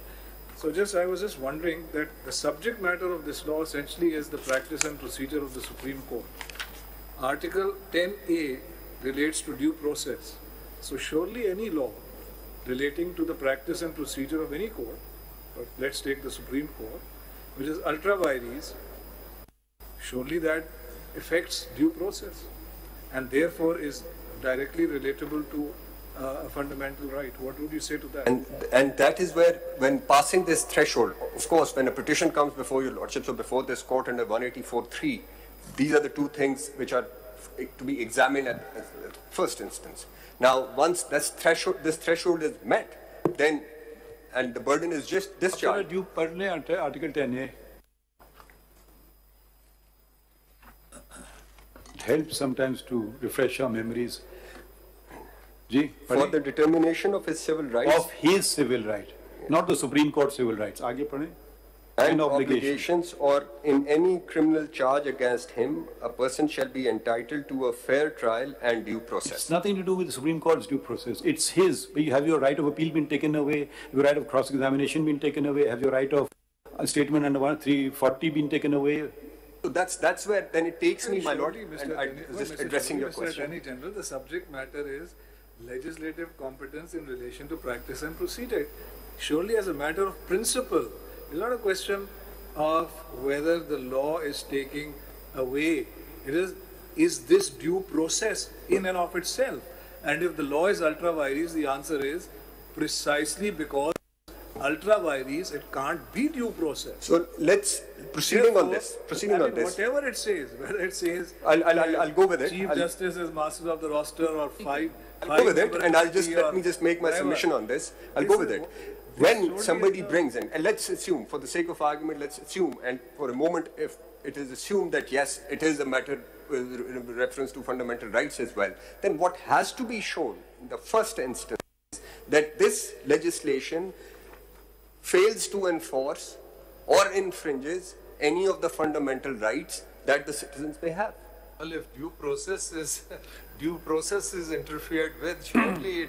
Speaker 5: So I was just wondering that the subject matter of this law essentially is the practice and procedure of the Supreme Court. Article 10A relates to due process. So surely any law relating to the practice and procedure of any court, but let's take the Supreme Court, which is ultra vires, surely that affects due process and therefore is directly relatable to a fundamental right. What would you say to that?
Speaker 4: And that is where, when passing this threshold, of course, when a petition comes before your lordship, so before this court under 184(3), these are the two things which are to be examined at first instance. Now, once this threshold is met, then, and the burden is just discharged.
Speaker 23: You Article 10A. It helps sometimes to refresh our memories.
Speaker 4: For the determination of his civil rights.
Speaker 23: Of his civil right, not the Supreme Court civil rights. Aage padhe.
Speaker 4: And obligations, or in any criminal charge against him, a person shall be entitled to a fair trial and due process.
Speaker 23: It's nothing to do with the Supreme Court's due process. It's his. You have your right of appeal been taken away, your right of cross-examination been taken away, have your right of a statement under 340 been taken away.
Speaker 4: So that's where then it takes me, my lord, and I just addressing your question.
Speaker 5: Mr. Attorney General, the subject matter is legislative competence in relation to practice and procedure. Surely as a matter of principle, it's not a question of whether the law is taking away. It is this due process in and of itself? And if the law is ultra vires, the answer is precisely because ultra vires, it can't be due process.
Speaker 4: So let's proceeding on this.
Speaker 5: Whatever it says, whether it says
Speaker 4: I'll go with it.
Speaker 5: Chief Justice is master of the roster or five.
Speaker 4: I'll go with it, and let me just make my submission on this. I'll go with it. When somebody brings in, and let's assume, for the sake of argument, let's assume, and for a moment, if it is assumed that yes, it is a matter with reference to fundamental rights as well, then what has to be shown in the first instance is that this legislation fails to enforce or infringes any of the fundamental rights that the citizens may have.
Speaker 2: Well, if due process is interfered with, surely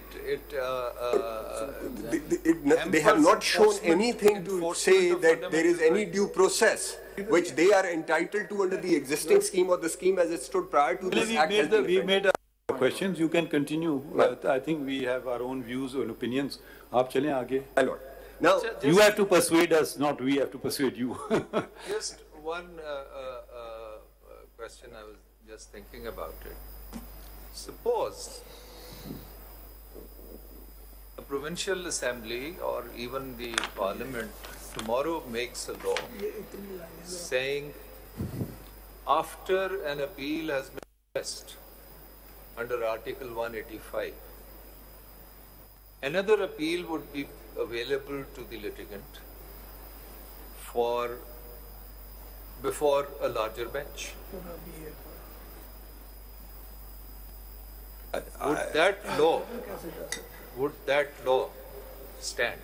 Speaker 4: they have not shown anything to say that there is any due process which they are entitled to under the existing scheme or the scheme as it stood prior to this act.
Speaker 23: We made questions. You can continue. I think we have our own views and opinions. Aap chale aage.
Speaker 4: My lord. Now
Speaker 23: you have to persuade us, not we have to persuade you.
Speaker 2: Just one question. I was just thinking about it. Suppose a provincial assembly or even the parliament tomorrow makes a law saying after an appeal has been pressed under Article 185, another appeal would be available to the litigant before a larger bench. Would that law stand?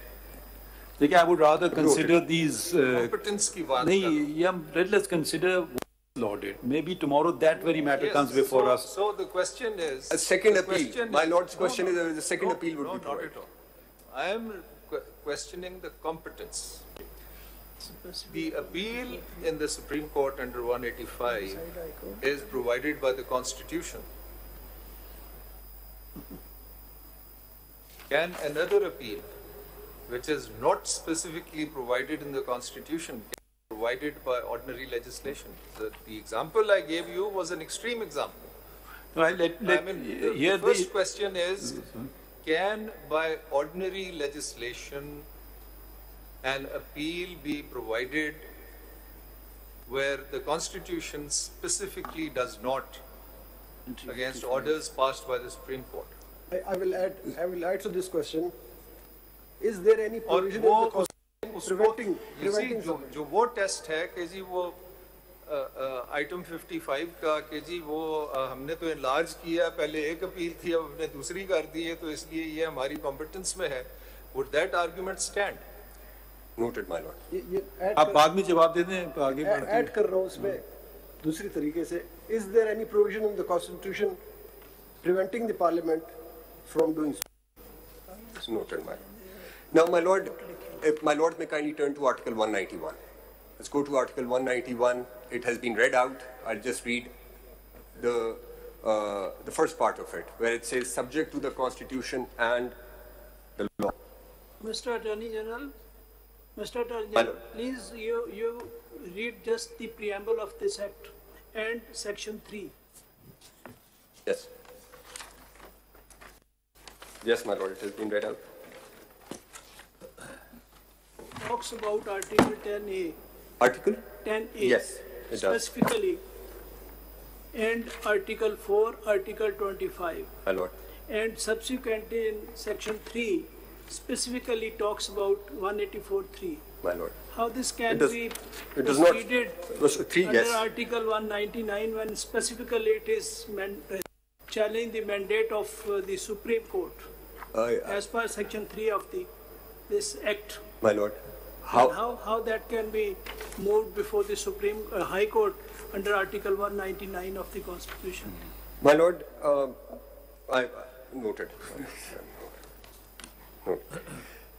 Speaker 23: I would rather consider these.
Speaker 2: Competence ki baat
Speaker 23: let's consider what the law did. Maybe tomorrow that very matter comes before us.
Speaker 2: So the question is.
Speaker 4: A second appeal. My lord's question is whether the second appeal would be provided.
Speaker 2: I am questioning the competence. The appeal in the Supreme Court under 185 is provided by the Constitution. Can another appeal, which is not specifically provided in the Constitution, be provided by ordinary legislation? The example I gave you was an extreme example.
Speaker 23: No,
Speaker 2: the first question is, can by ordinary legislation an appeal be provided where the Constitution specifically does not against orders passed by the Supreme Court?
Speaker 3: I will add to this question. Is there any provision in the Constitution preventing
Speaker 2: जो वो test है कि जी वो item 55 का कि जी वो हमने तो इनलार्ज किया, पहले एक अपील थी, अब हमने दूसरी कर दी है, तो इसलिए ये हमारी कॉम्पिटेंस में है. Would that argument stand?
Speaker 4: Noted, my lord.
Speaker 23: आप बाद में जवाब दे दें, आगे बढ़ते हैं.
Speaker 3: ऐड कर रहा हूँ उसमें दूसरी तरीके से. Is there any provision in the Constitution preventing the Parliament from doing so?
Speaker 4: Noted, my lord. Now, my lord, if my lord may kindly turn to Article 191. Let's go to Article 191. It has been read out. I'll just read the first part of it, where it says, subject to the Constitution and the law.
Speaker 10: Mr. Attorney General, please you read just the preamble of this act and section 3.
Speaker 4: Yes. Yes, my lord, it has been read out.
Speaker 10: Talks about Article 10A.
Speaker 4: Article?
Speaker 10: 10A.
Speaker 4: Yes, it does.
Speaker 10: Specifically. And Article 4, Article 25.
Speaker 4: My lord.
Speaker 10: And subsequently in section 3, specifically talks about 184.3.
Speaker 4: My lord.
Speaker 10: How this can be
Speaker 4: it does not,
Speaker 10: under Article 199 when specifically it is challenging the mandate of the Supreme Court as per section 3 of this act.
Speaker 4: My lord.
Speaker 10: How that can be moved before the Supreme High Court under Article 199 of the Constitution?
Speaker 4: My lord, I noted.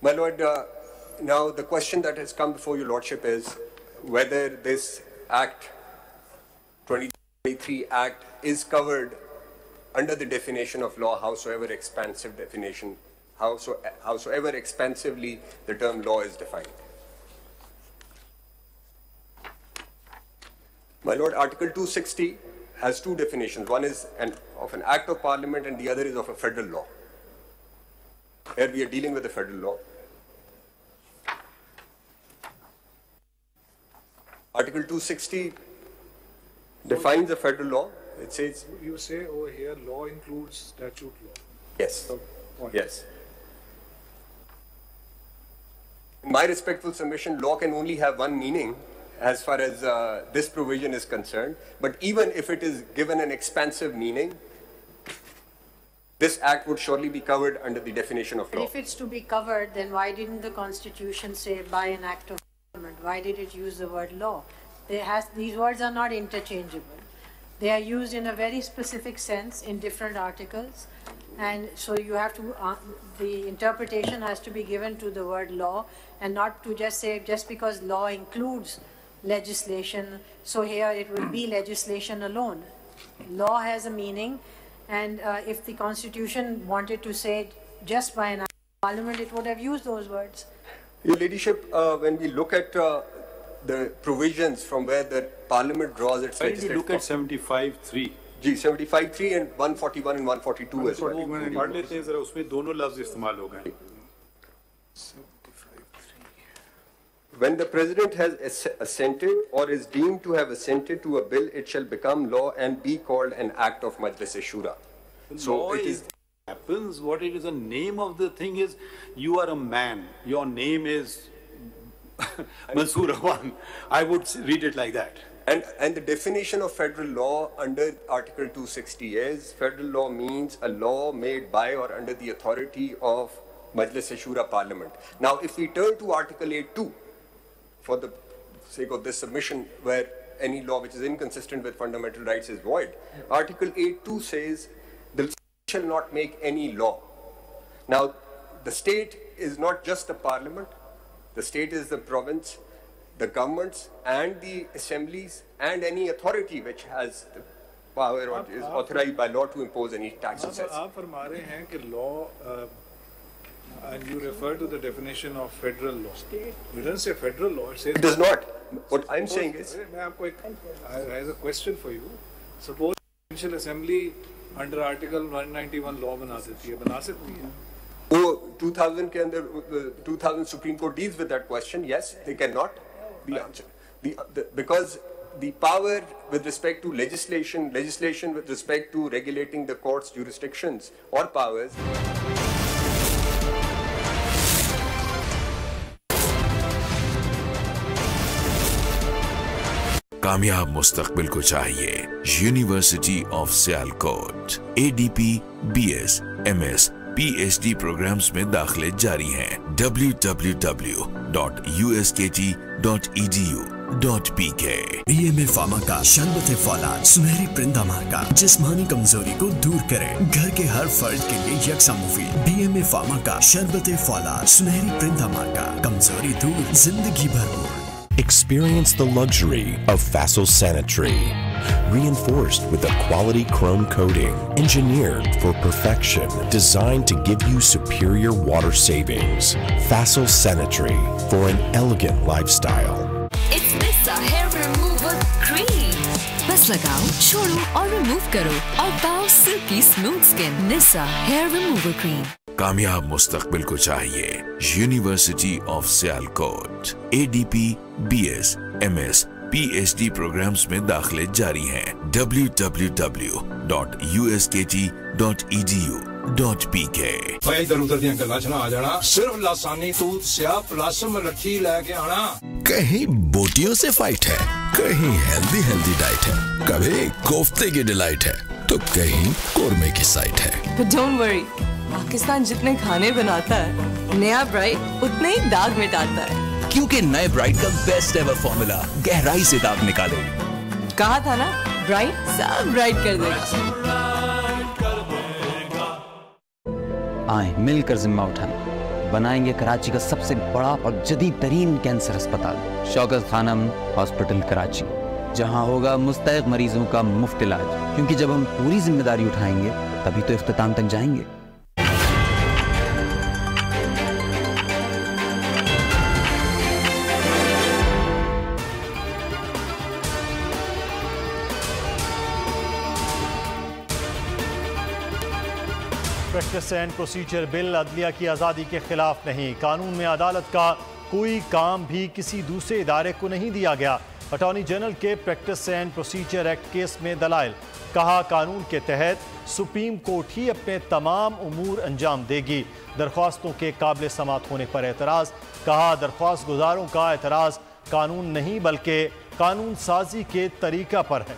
Speaker 4: My lord, now the question that has come before your lordship is whether this Act, 2023 Act, is covered under the definition of law, howsoever expansive definition, howsoever expansively the term law is defined. My lord, Article 260 has two definitions. One is of an Act of Parliament and the other is of a federal law. Here we are dealing with the federal law. Article 260 defines a federal law. It says...
Speaker 5: You say over here law includes statute law.
Speaker 4: Yes. Yes. In my respectful submission, law can only have one meaning as far as this provision is concerned. But even if it is given an expansive meaning, this act would surely be covered under the definition of law.
Speaker 6: If it's to be covered, then why didn't the Constitution say by an act of Parliament? Why did it use the word law? These words are not interchangeable. They are used in a very specific sense in different articles. And so you have to, the interpretation has to be given to the word law and not to just say, just because law includes legislation, so here it will be legislation alone. Law has a meaning, and if the Constitution wanted to say just by an act of Parliament, it would have used those words.
Speaker 4: Your Ladyship, when we look at the provisions from where the Parliament draws its legislative...
Speaker 23: look at 75.3.
Speaker 4: Ji 75.3 and 141 and 142 as well.
Speaker 23: पढ़ लेते हैं जरा, उसमें दोनों लफ्ज इस्तेमाल हो गए.
Speaker 4: When the President has assented or is deemed to have assented to a bill, it shall become law and be called an act of Majlis-e-Shura.
Speaker 23: So it is happens. What it is, the name of the thing is, you are a man. Your name is Mansoor Rahman. I would read it like that.
Speaker 4: And the definition of federal law under Article 260 is, federal law means a law made by or under the authority of Majlis-e-Shura Parliament. Now, if we turn to Article 8.2, for the sake of this submission, where any law which is inconsistent with fundamental rights is void, Article 8.2 says, the state shall not make any law. Now, the state is not just the Parliament, the state is the province, the governments and the assemblies and any authority which has the power or is authorized by law to impose any tax or cess.
Speaker 5: आप फरमा रहे हैं कि law and you refer to the definition of federal law. It doesn't say federal law. It says.
Speaker 4: It does not. What I'm saying is.
Speaker 5: I have a question for you. Suppose provincial assembly under Article 191 law बना सकती है.
Speaker 4: वो 2000 के अंदर 2000 Supreme Court deals with that question. Yes, they cannot be answered. Because the power with respect to legislation with respect to regulating the court's jurisdictions or powers.
Speaker 24: कामयाब मुस्तकबिल को चाहिए university of Sialkot. ADP, BS, MS, PhD programmes में दाखिले जारी हैं। www.uskg.edu.pk।
Speaker 15: PDM pharma का शरबत फौलाद सुनहरी परिंदा मार्का जिस्मानी कमजोरी को दूर करे, घर के हर फर्द के लिए यकसा मुफीद। PDM फार्मा का शरबत फौलाद सुनहरी परिंदा मार्का, कमजोरी दूर, जिंदगी भरपूर।
Speaker 16: Experience the luxury of Facile Sanitary. Reinforced with a quality chrome coating, engineered for perfection, designed to give you superior water savings. Facile Sanitary for an elegant lifestyle.
Speaker 17: It's Nissa Hair Removal Cream. बस लगाओ, छोड़ो और remove करो और पाओ silky smooth skin. Nissa Hair Removal Cream।
Speaker 24: कामयाब मुस्तकबिल को चाहिए university of Sialkot. ADP, BS, MS, PhD programmes में दाखिले जारी हैं। www.uskg.edu.pk।
Speaker 8: भाई इधर उधर दियां गल्लां च ना आ जाना, सिर्फ लासानी तूत स्याह प्लस मलठी लेके आना।
Speaker 15: कहीं बोटियों से फाइट है, कहीं हेल्दी डाइट है, कभी कोफ्ते की डिलाइट है, तो कहीं कोरमे की साइट है।
Speaker 18: But don't worry, पाकिस्तान जितने खाने बनाता है, नया ब्राइट उतने ही दाग मिटाता है।
Speaker 15: क्योंकि नए ब्राइट का बेस्ट एवर फॉर्मूला गहराई से दाग निकाले।
Speaker 18: कहा था ना, ब्राइट सब ब्राइट कर देगा।
Speaker 20: आए मिलकर जिम्मा उठाएं, बनाएंगे कराची का सबसे बड़ा और जदीद तरीन कैंसर अस्पताल, शौकत खानम हॉस्पिटल कराची, जहां होगा मुस्तैक मरीजों का मुफ्त इलाज। क्योंकि जब हम पूरी जिम्मेदारी उठाएंगे तभी तो इख्तिताम तक जाएंगे।
Speaker 25: प्रैक्टिस एंड प्रोसीजर बिल अदलिया की आज़ादी के खिलाफ नहीं। कानून में अदालत का कोई काम भी किसी दूसरे इदारे को नहीं दिया गया। अटॉर्नी जनरल के practice and procedure act case में दलाइल। कहा कानून के तहत सुप्रीम कोर्ट ही अपने तमाम उमूर अंजाम देगी। दरख्वास्तों के काबिल समात होने पर एतराज़। कहा दरख्वास्त गुजारों का एतराज़ कानून नहीं बल्कि कानून साजी के तरीका पर है।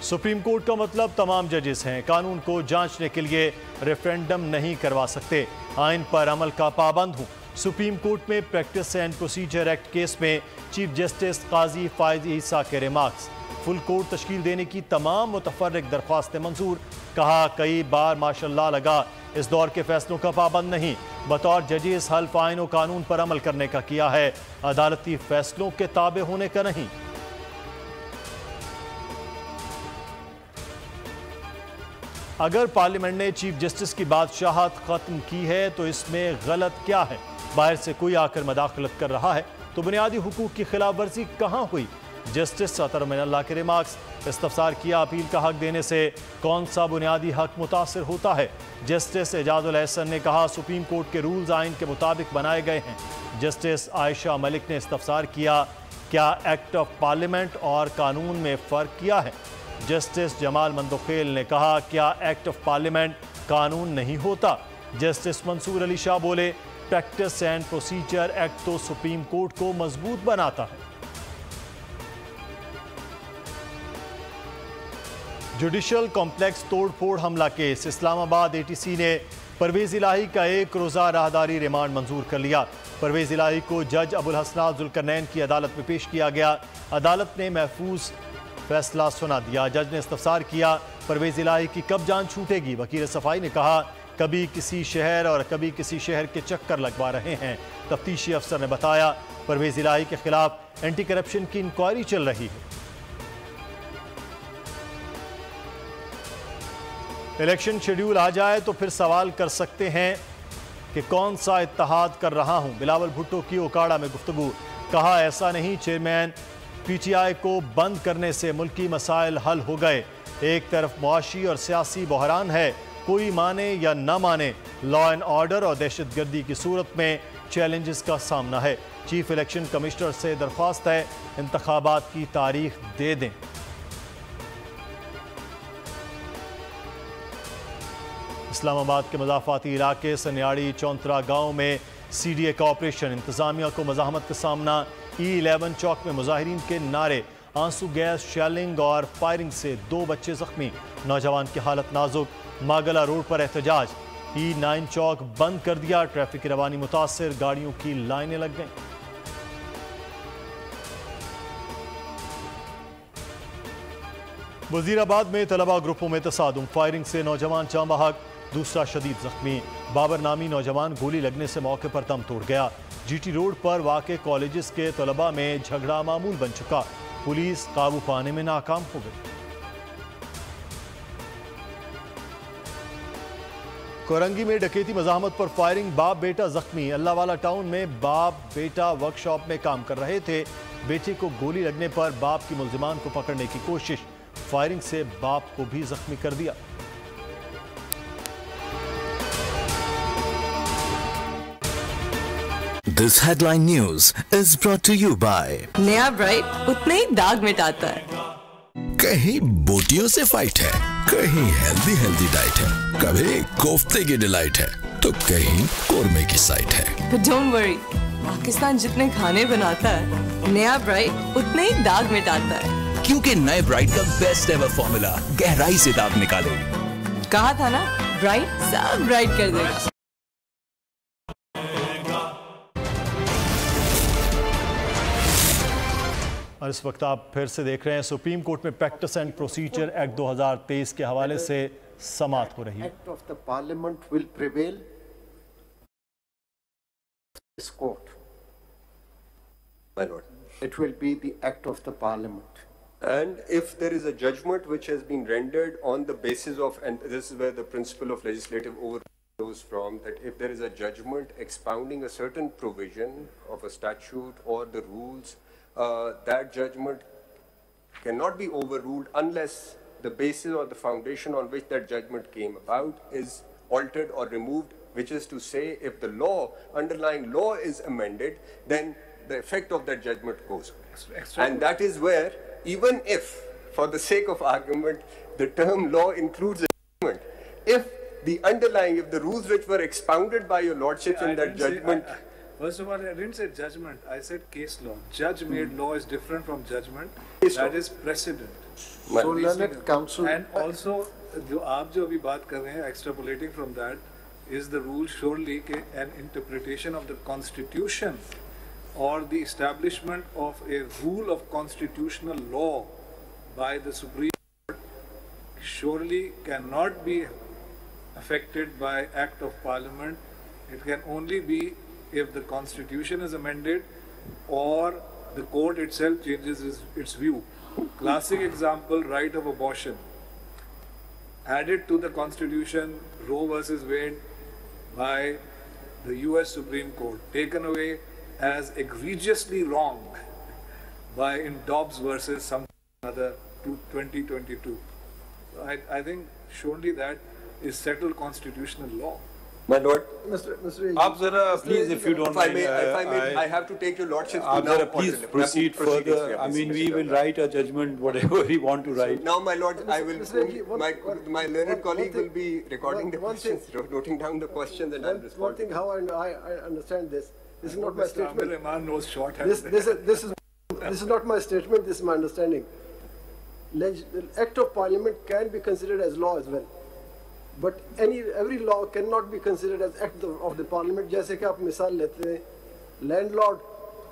Speaker 25: सुप्रीम कोर्ट का मतलब तमाम जजेस हैं। कानून को जांचने के लिए रेफरेंडम नहीं करवा सकते। आइन पर अमल का पाबंद हूं। सुप्रीम कोर्ट में practice and procedure act case में चीफ जस्टिस काजी फायज ईसा के रिमार्क्स। फुल कोर्ट तश्कील देने की तमाम मुतफर्रिक दरख्वास्तें मंजूर। कहा कई बार माशाल्लाह लगा इस दौर के फैसलों का पाबंद नहीं। बतौर जजेस हल्फ आइन और कानून पर अमल करने का किया है, अदालती फैसलों के ताबे होने का नहीं। अगर पार्लियामेंट ने चीफ जस्टिस की बादशाहत खत्म की है तो इसमें गलत क्या है? बाहर से कोई आकर मदाखलत कर रहा है तो बुनियादी हुकूक की खिलाफ वर्जी कहाँ हुई? जस्टिस अतर मिनल्लाह के रिमार्क्स। इस्तफसार किया अपील का हक देने से कौन सा बुनियादी हक मुतासर होता है? जस्टिस एजाजुल एहसन ने कहा सुप्रीम कोर्ट के रूल्स आइन के मुताबिक बनाए गए हैं। जस्टिस आयशा मलिक ने इस्तफसार किया क्या एक्ट ऑफ पार्लियामेंट और कानून में फ़र्क किया है? जस्टिस जमाल मंदोखेल ने कहा क्या एक्ट ऑफ पार्लियामेंट कानून नहीं होता? जस्टिस मंसूर अली शाह बोले प्रैक्टिस एंड प्रोसीजर एक्ट तो सुप्रीम कोर्ट को मजबूत बनाता है। जुडिशल कॉम्प्लेक्स तोड़फोड़ हमला केस। इस्लामाबाद ATC ने परवेज इलाही का एक रोज़ा राहदारी रिमांड मंजूर कर लिया। परवेज इलाही को जज अबुल हसनात जुल्करनैन की अदालत में पेश किया गया। अदालत ने महफूज फैसला सुना दिया। जज ने इस्तफसार किया परवेज इलाही की कब जान छूटेगी? वकील सफाई ने कहा कभी किसी शहर और कभी किसी शहर के चक्कर लगवा रहे हैं। तफ्तीशी अफसर ने बताया परवेज इलाही के खिलाफ एंटी करप्शन की इंक्वायरी चल रही है। इलेक्शन शेड्यूल आ जाए तो फिर सवाल कर सकते हैं कि कौन सा इत्तेहाद कर रहा हूं। बिलावल भुट्टो की ओकाड़ा में गुफ्तगू, कहा ऐसा नहीं, चेयरमैन पीटीआई को बंद करने से मुल्की मसाइल हल हो गए। एक तरफ मुआशी और सियासी बहरान है, कोई माने या ना माने, लॉ एंड ऑर्डर और दहशतगर्दी की सूरत में चैलेंजेस का सामना है। चीफ इलेक्शन कमिश्नर से दरख्वास्त है इंतखाबात की तारीख दे दें। इस्लामाबाद के मज़ाफ़ाती इलाके सन्याड़ी चौंतरा गांव में सीडीए का ऑपरेशन, इंतजामिया को मज़ाहमत का सामना। E11 चौक में मुजाहिरीन के नारे, आंसू गैस, शेलिंग और फायरिंग से 2 बच्चे जख्मी, नौजवान की हालत नाजुक। मागला रोड पर एहतजाज, E9 चौक बंद कर दिया, ट्रैफिक की रवानी मुतासिर, गाड़ियों की लाइनें लग गईं। वजीराबाद में तलबा ग्रुपों में तसादुम, फायरिंग से नौजवान जाँ बहक, दूसरा शदीद जख्मी। बाबर नामी नौजवान गोली लगने से मौके पर दम तोड़ गया। जीटी रोड पर वाक़े कॉलेजेस के तलबा में झगड़ा मामूल बन चुका, पुलिस काबू पाने में नाकाम हो गई। कोरंगी में डकैती मज़ाहमत पर फायरिंग, बाप बेटा जख्मी। अल्लाहवाला टाउन में बाप बेटा वर्कशॉप में काम कर रहे थे, बेटे को गोली लगने पर बाप की मुल्जिमान को पकड़ने की कोशिश, फायरिंग से बाप को भी जख्मी कर दिया।
Speaker 1: This headline news is brought to you by
Speaker 18: नया ब्राइट उतने ही दाग मिटाता है।
Speaker 1: कहीं बोटियों से फाइट है, कहीं हेल्दी हेल्दी डाइट है, कभी कोफ्ते की डिलाइट है, तो कहीं कोरमे की साइट है।
Speaker 18: But don't worry, पाकिस्तान जितने खाने बनाता है, नया ब्राइट उतने ही दाग मिटाता है।
Speaker 1: क्योंकि नए ब्राइट का बेस्ट एवर फॉर्मूला गहराई से दाग निकाले।
Speaker 18: कहा था ना, ब्राइट सब ब्राइट कर देगा।
Speaker 25: और इस वक्त आप फिर से देख रहे हैं सुप्रीम कोर्ट में प्रैक्टिस एंड प्रोसीजर एक्ट 2023 के हवाले से समाअत हो रही है।
Speaker 9: Act of the Parliament will prevail. This court.
Speaker 4: My lord.
Speaker 9: It will be the act of the Parliament.
Speaker 4: And if there is a judgment which has been rendered on the basis of, and this is where the principle of legislative overrule flows from, that if there is a judgment expounding a certain provision of a statute or the rules, that judgment cannot be overruled unless the basis or the foundation on which that judgment came about is altered or removed, which is to say, if the law, underlying law is amended, then the effect of that judgment goes away. And that is where, even if, for the sake of argument, the term law includes a judgment, if the underlying, if the rules which were expounded by your lordship in that judgment...
Speaker 5: First of all, I didn't say judgment, I said case law. Judge-made law is different from judgment. That is precedent.
Speaker 9: So learned counsel...
Speaker 5: And also, जो आप जो अभी बात कर रहे हैं, extrapolating from that, is the rule surely an interpretation of the Constitution or the establishment of a rule of constitutional law by the Supreme Court surely cannot be affected by Act of Parliament. It can only be if the Constitution is amended or the court itself changes its view. Classic example, right of abortion. Added to the Constitution, Roe versus Wade by the US Supreme Court. Taken away as egregiously wrong by in Dobbs versus some other 2022. So I think surely that is settled constitutional law.
Speaker 4: My lord,
Speaker 23: आप जरा please, if you don't mind,
Speaker 4: I have to take your lordship.
Speaker 23: आप जरा please proceed further. I mean, we will write a judgment whatever we want to write.
Speaker 4: Now, my lord, I will. My learned colleague will be recording the questions, noting down the questions, and I'll respond.
Speaker 3: One thing, how I understand this. This is not my statement.
Speaker 5: Rahman knows shorthand.
Speaker 3: This is not my statement. This is my understanding. Act of Parliament can be considered as law as well. But every law cannot be considered as act of the Parliament. जैसे कि आप मिसाल लेते हैं, landlord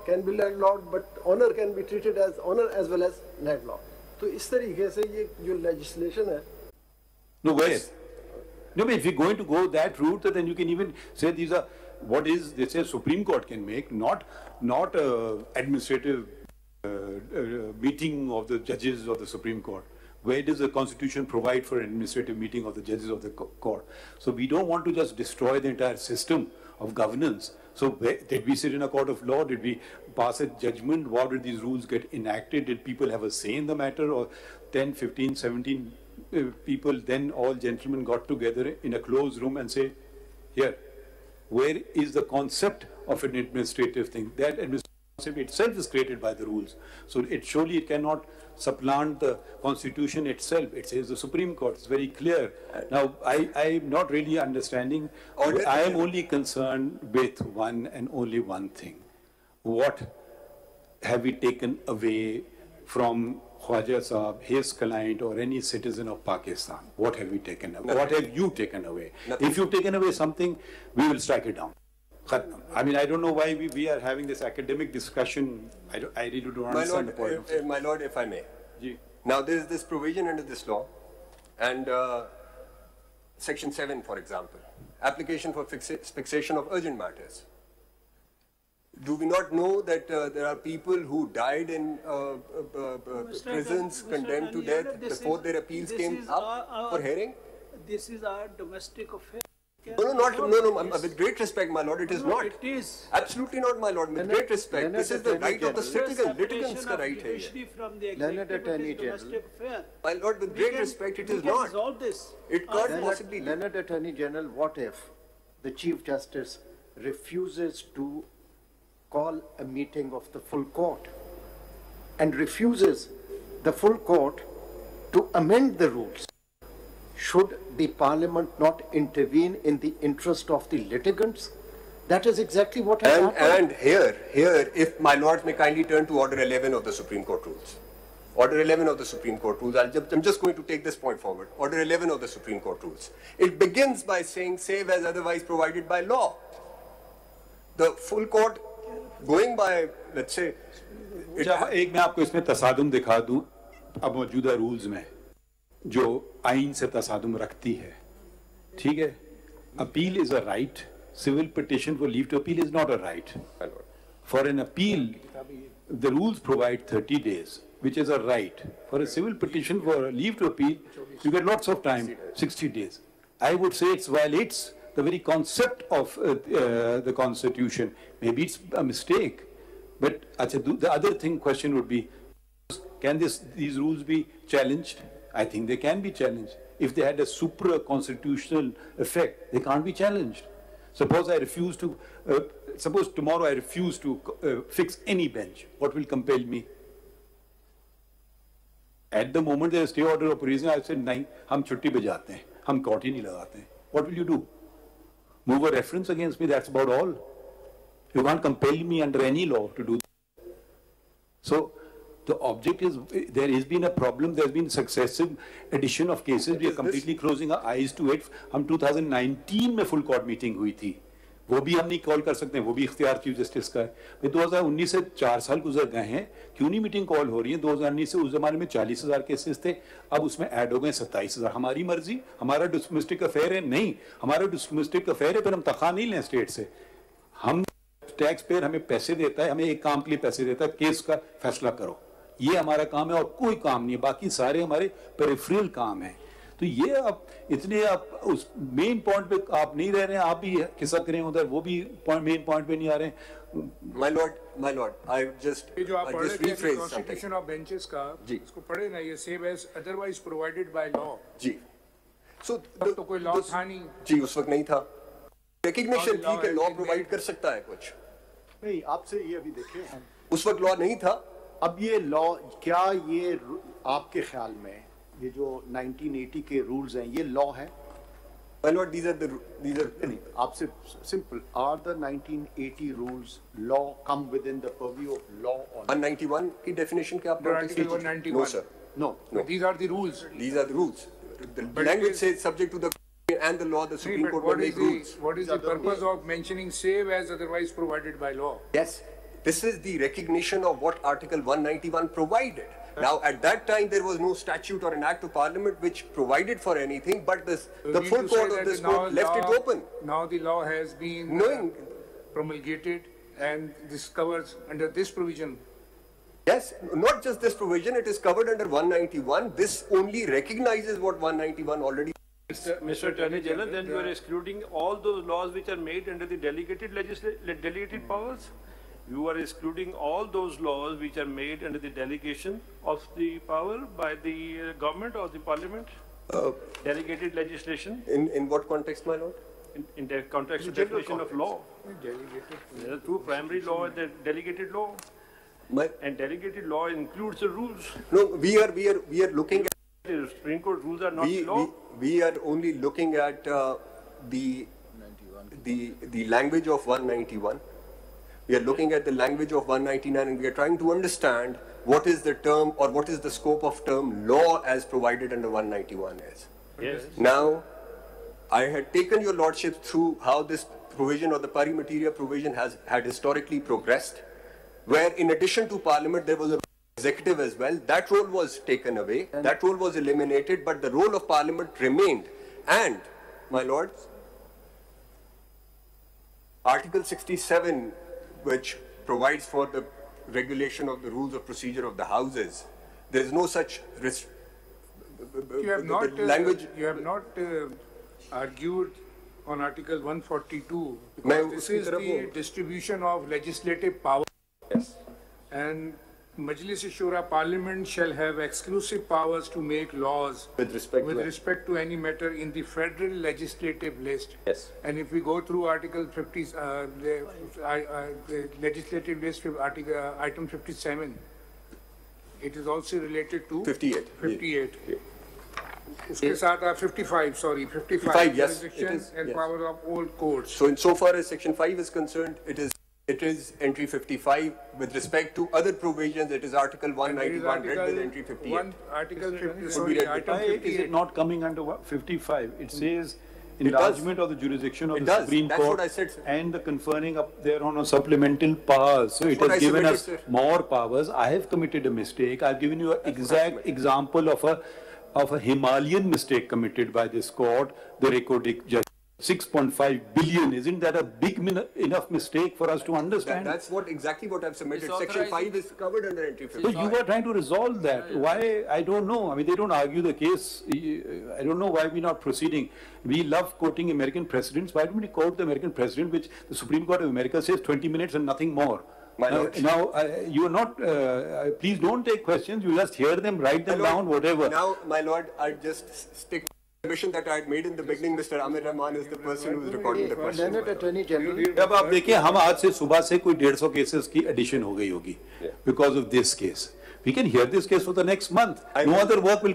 Speaker 3: can be landlord, but owner can be treated as owner as well as landlord. तो इस तरीके से ये जो legislation है,
Speaker 23: No, wait. No, but if you're going to go that route, then you can even say these are what is they say Supreme Court can make, not administrative meeting of the judges of the Supreme Court. Where does the Constitution provide for an administrative meeting of the judges of the court? So we don't want to just destroy the entire system of governance. So did we sit in a court of law? Did we pass a judgment? How did these rules get enacted? Did people have a say in the matter? Or 10, 15, 17 people, then all gentlemen got together in a closed room and say, here, where is the concept of an administrative thing? That administrative concept itself is created by the rules. So it cannot supplant the Constitution itself. It says the Supreme Court. It's very clear. Now, I'm not really understanding. I am only concerned with one and only one thing. What have we taken away from Khwaja Sahab, his client, or any citizen of Pakistan? What have we taken away? What have you taken away? If you've taken away something, we will strike it down. I mean, I don't know why we are having this academic discussion. I really don't understand the point.
Speaker 4: My Lord, if I may. Now, there is this provision under this law, and Section 7, for example, application for fixation of urgent matters. Do we not know that there are people who died in prisons, condemned to death before their appeals came up for hearing?
Speaker 10: This is our domestic affair.
Speaker 4: No, with great respect, my Lord, it is not.
Speaker 10: It is.
Speaker 4: Absolutely not, my Lord, with great respect. This is the right of the citizen, litigants ka right hai.
Speaker 9: Learned Attorney General.
Speaker 4: My Lord, with great respect, it is not.
Speaker 10: Resolve this.
Speaker 4: It can't possibly.
Speaker 9: Learned Attorney General, what if the Chief Justice refuses to call a meeting of the full court and refuses the full court to amend the rules? Should the Parliament not intervene in the interest of the litigants? That is exactly what has happened.
Speaker 4: And here, if my Lords may kindly turn to Order 11 of the Supreme Court rules. Order 11 of the Supreme Court rules. I'm just going to take this point forward. Order 11 of the Supreme Court rules. It begins by saying, save as otherwise provided by law. The full court, going by, let's say...
Speaker 23: एक मैं आपको इसमें तसादुम दिखा दूं अब मौजूदा rules में जो आइन से तसादुम रखती है, ठीक है? Appeal is a right, civil petition for leave to appeal is not a right. For an appeal the rules provide 30 days, which is a right. For a civil petition for leave to appeal, you get lots of time, 60 days. I would say it violates the very concept of the Constitution. Maybe it's a mistake, but the other question would be, can these rules be challenged? I think they can be challenged. If they had a supra-constitutional effect, they can't be challenged. Suppose I refuse to, suppose tomorrow I refuse to fix any bench. What will compel me? At the moment there is stay order of reason, I said, nahin, hum chutti pe jaate hain, hum court hi nahi lagate hain. What will you do? Move a reference against me, that's about all. You can't compel me under any law to do that. So, the object is, there has been a problem, there has been successive addition of cases, we are completely closing our eyes to it. हम 2019 में full court meeting हुई थी, वो भी हम नहीं call कर सकते हैं, वो भी इख्तियार चीफ जस्टिस का है. 2019 से 4 साल गुजर गए हैं, क्यों नहीं मीटिंग कॉल हो रही है? 2019 से उस जमाने में 40,000 केसेस थे, अब उसमें ऐड हो गए 27,000. हमारी मर्जी, हमारा डोमेस्टिक अफेयर है? नहीं, हमारा डोमेस्टिक अफेयर है, फिर हम तनख्वाह नहीं लें स्टेट से. हम टैक्स पेयर हमें पैसे देता है, हमें एक काम के लिए पैसे देता है, केस का फैसला करो, ये हमारा काम है और कोई काम नहीं है, बाकी सारे हमारे पेरिफेरल काम है. तो ये आप इतने आप उस मेन पॉइंट पे आप नहीं रह रहे हैं, आप भी खिसक रहे हैं उधर, वो भी मेन पॉइंट पे नहीं आ रहे हैं.
Speaker 4: My lord, I just
Speaker 12: जो आप पढ़ रहे थे
Speaker 4: Constitution
Speaker 12: of benches का, इसको पढ़े ना, ये save as otherwise provided by law.
Speaker 4: Ji. So
Speaker 12: तो कोई लॉ था नहीं.
Speaker 4: जी, उस वक्त नहीं था. रिकग्निशन थी कि लॉ प्रोवाइड कर सकता है कुछ.
Speaker 9: नहीं, आपसे ये अभी देखें,
Speaker 4: उस वक्त लॉ नहीं था.
Speaker 9: अब ये लॉ, क्या ये आपके ख्याल में ये जो 1980 के रूल्स हैं, ये लॉ है?
Speaker 4: My lord, these are
Speaker 9: नहीं, आपसे simple, are the 1980 rules law, come within the purview of law or
Speaker 4: 191 की definition क्या आप?
Speaker 12: 191.
Speaker 4: No sir.
Speaker 9: No.
Speaker 12: These are the rules.
Speaker 4: These are the rules. The language says subject to the and the law, the Supreme Court will make rules.
Speaker 12: What is the purpose of mentioning save as otherwise provided by law?
Speaker 4: Yes. This is the recognition of what Article 191 provided. Now, at that time, there was no statute or an act of parliament which provided for anything, but the full court of this court left it open.
Speaker 12: Now the law has been promulgated, and this covers under this provision.
Speaker 4: Yes, not just this provision, it is covered under 191. This only recognizes what 191 already.
Speaker 10: Mr. Attorney General, then you are excluding all those laws which are made under the delegated powers. You are excluding all those laws which are made under the delegation of the power by the government or the parliament. Delegated legislation.
Speaker 4: In what context, my lord?
Speaker 10: In the context of definition of law. There are two primary law and the delegated law. And delegated law includes the rules.
Speaker 4: No, we are looking at
Speaker 10: the Supreme Court rules are not law.
Speaker 4: We are only looking at the language of 191. We are looking at the language of 199, and we are trying to understand what is the term or what is the scope of term law as provided under 191 is.
Speaker 10: Yes.
Speaker 4: Now, I had taken your lordship through how this provision or the pari materia provision had historically progressed, where in addition to Parliament there was a executive as well. That role was taken away, that role was eliminated, but the role of Parliament remained. And, my lords, Article 67, which provides for the regulation of the rules of procedure of the houses, there is no such
Speaker 12: You have not
Speaker 4: language.
Speaker 12: You have not argued on Article 142 because this is the distribution of legislative power.
Speaker 4: Yes.
Speaker 12: And Majlis-e-Shura Parliament shall have exclusive powers to make laws
Speaker 4: with respect
Speaker 12: to any matter in the federal legislative list.
Speaker 4: Yes.
Speaker 12: And if we go through Article 50, the legislative list of item 57, it is also related to
Speaker 4: 58.
Speaker 12: 58. उसके साथ 55, sorry,
Speaker 4: 55, yes,
Speaker 12: jurisdiction and power of all courts.
Speaker 4: So insofar as Section 5 is concerned, it is entry 55. With respect to other provisions, it is Article 191 read with entry 58.
Speaker 12: Article 50, sorry, item 58.
Speaker 11: Is it not coming under 55? It says enlargement of the jurisdiction of the Supreme
Speaker 4: That's
Speaker 11: Court
Speaker 4: what I said,
Speaker 11: and the conferring up there on supplemental powers. So it has given us more powers. I have committed a mistake. I've given you an exact example of a Himalayan mistake committed by this court, the Recodic Judge. 6.5 billion. Isn't that a big enough mistake for us to understand?
Speaker 4: That's exactly what I've submitted. Section 5 is covered under entry 55.
Speaker 11: So you are trying to resolve that. Why? I don't know. I mean, they don't argue the case. I don't know why we're not proceeding. We love quoting American presidents. Why don't we quote the American president, which the Supreme Court of America says 20 minutes and nothing more? Now, you are not, please don't take questions. You just hear them, write them down, whatever.
Speaker 4: Now, my lord, I just stick the mission that I had made in the beginning. Mr. Amir Rahman is the person who is recording the question.
Speaker 11: अब आप देखिए, हम आज से सुबह से कोई 150 cases की addition हो गई होगी because of this case. We can hear this case for the next month. No other work will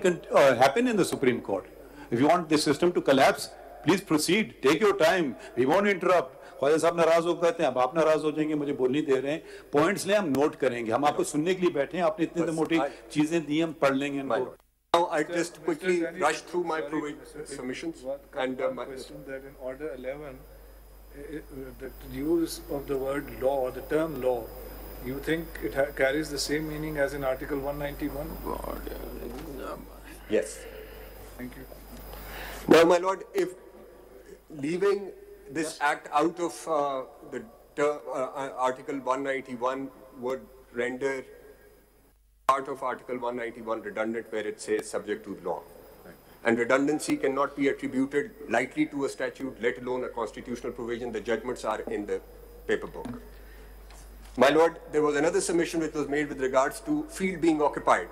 Speaker 11: happen in the Supreme Court. If you want the system to collapse, please proceed. Take your time. We won't interrupt. Khwaja Sahab नाराज हो कहते हैं, अब आप नाराज हो जाएंगे, मुझे बोलने दे रहे हैं, पॉइंट्स ले हम नोट करेंगे, हम आपको सुनने के लिए बैठे हैं, आपने इतने मोटी चीजें दी, हम पढ़ लेंगे इनको.
Speaker 4: Now I just quickly rush through my submissions and
Speaker 5: that in Order 11, the use of the word law, the term law, you think it carries the same meaning as in Article 191?
Speaker 4: Yes.
Speaker 5: Thank you.
Speaker 4: Now, my lord, if leaving this act out of the Article 191 would render part of Article 191 redundant where it says subject to law. And redundancy cannot be attributed lightly to a statute, let alone a constitutional provision. The judgments are in the paper book. My lord, there was another submission which was made with regards to field being occupied,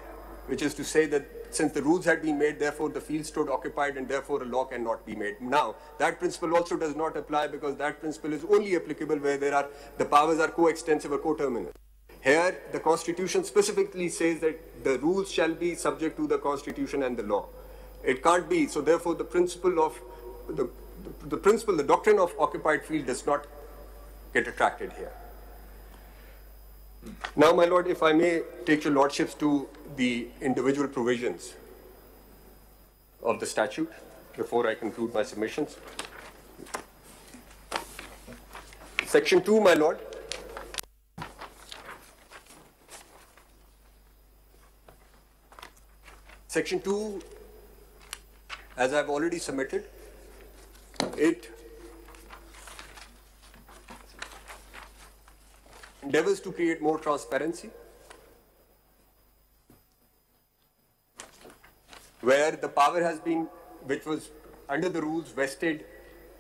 Speaker 4: which is to say that since the rules had been made, therefore the field stood occupied and therefore a law cannot be made. Now, that principle also does not apply because that principle is only applicable where the powers are coextensive or coterminous. Here, the Constitution specifically says that the rules shall be subject to the Constitution and the law. It can't be. So therefore, the principle of the doctrine of occupied field does not get attracted here. Now, my lord, if I may take your lordships to the individual provisions of the statute before I conclude my submissions. Section 2, my lord. Section 2, as I've already submitted, it endeavors to create more transparency, where the power has been, which was under the rules vested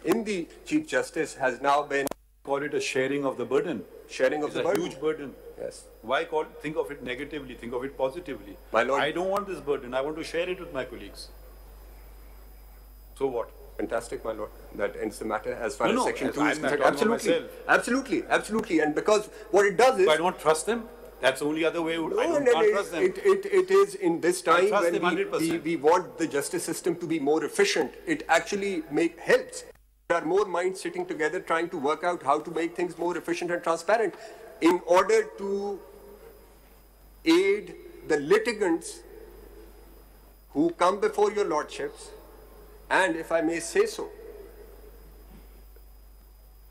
Speaker 4: in the Chief Justice, has now been...
Speaker 11: Call it a sharing of the burden.
Speaker 4: Sharing of the burden.
Speaker 11: It's a huge burden.
Speaker 4: Yes.
Speaker 11: Why think of it negatively? Think of it positively.
Speaker 4: My Lord,
Speaker 11: I don't want this burden. I want to share it with my colleagues. So what?
Speaker 4: Fantastic, my Lord. That ends the matter as far as Section 2 is concerned.
Speaker 11: Absolutely.
Speaker 4: Absolutely. Absolutely. And because what it does is...
Speaker 11: If I don't trust them, that's the only other way. I can't trust them.
Speaker 4: It is in this time when we want the justice system to be more efficient. It actually helps. There are more minds sitting together trying to work out how to make things more efficient and transparent in order to aid the litigants who come before your lordships. And if I may say so,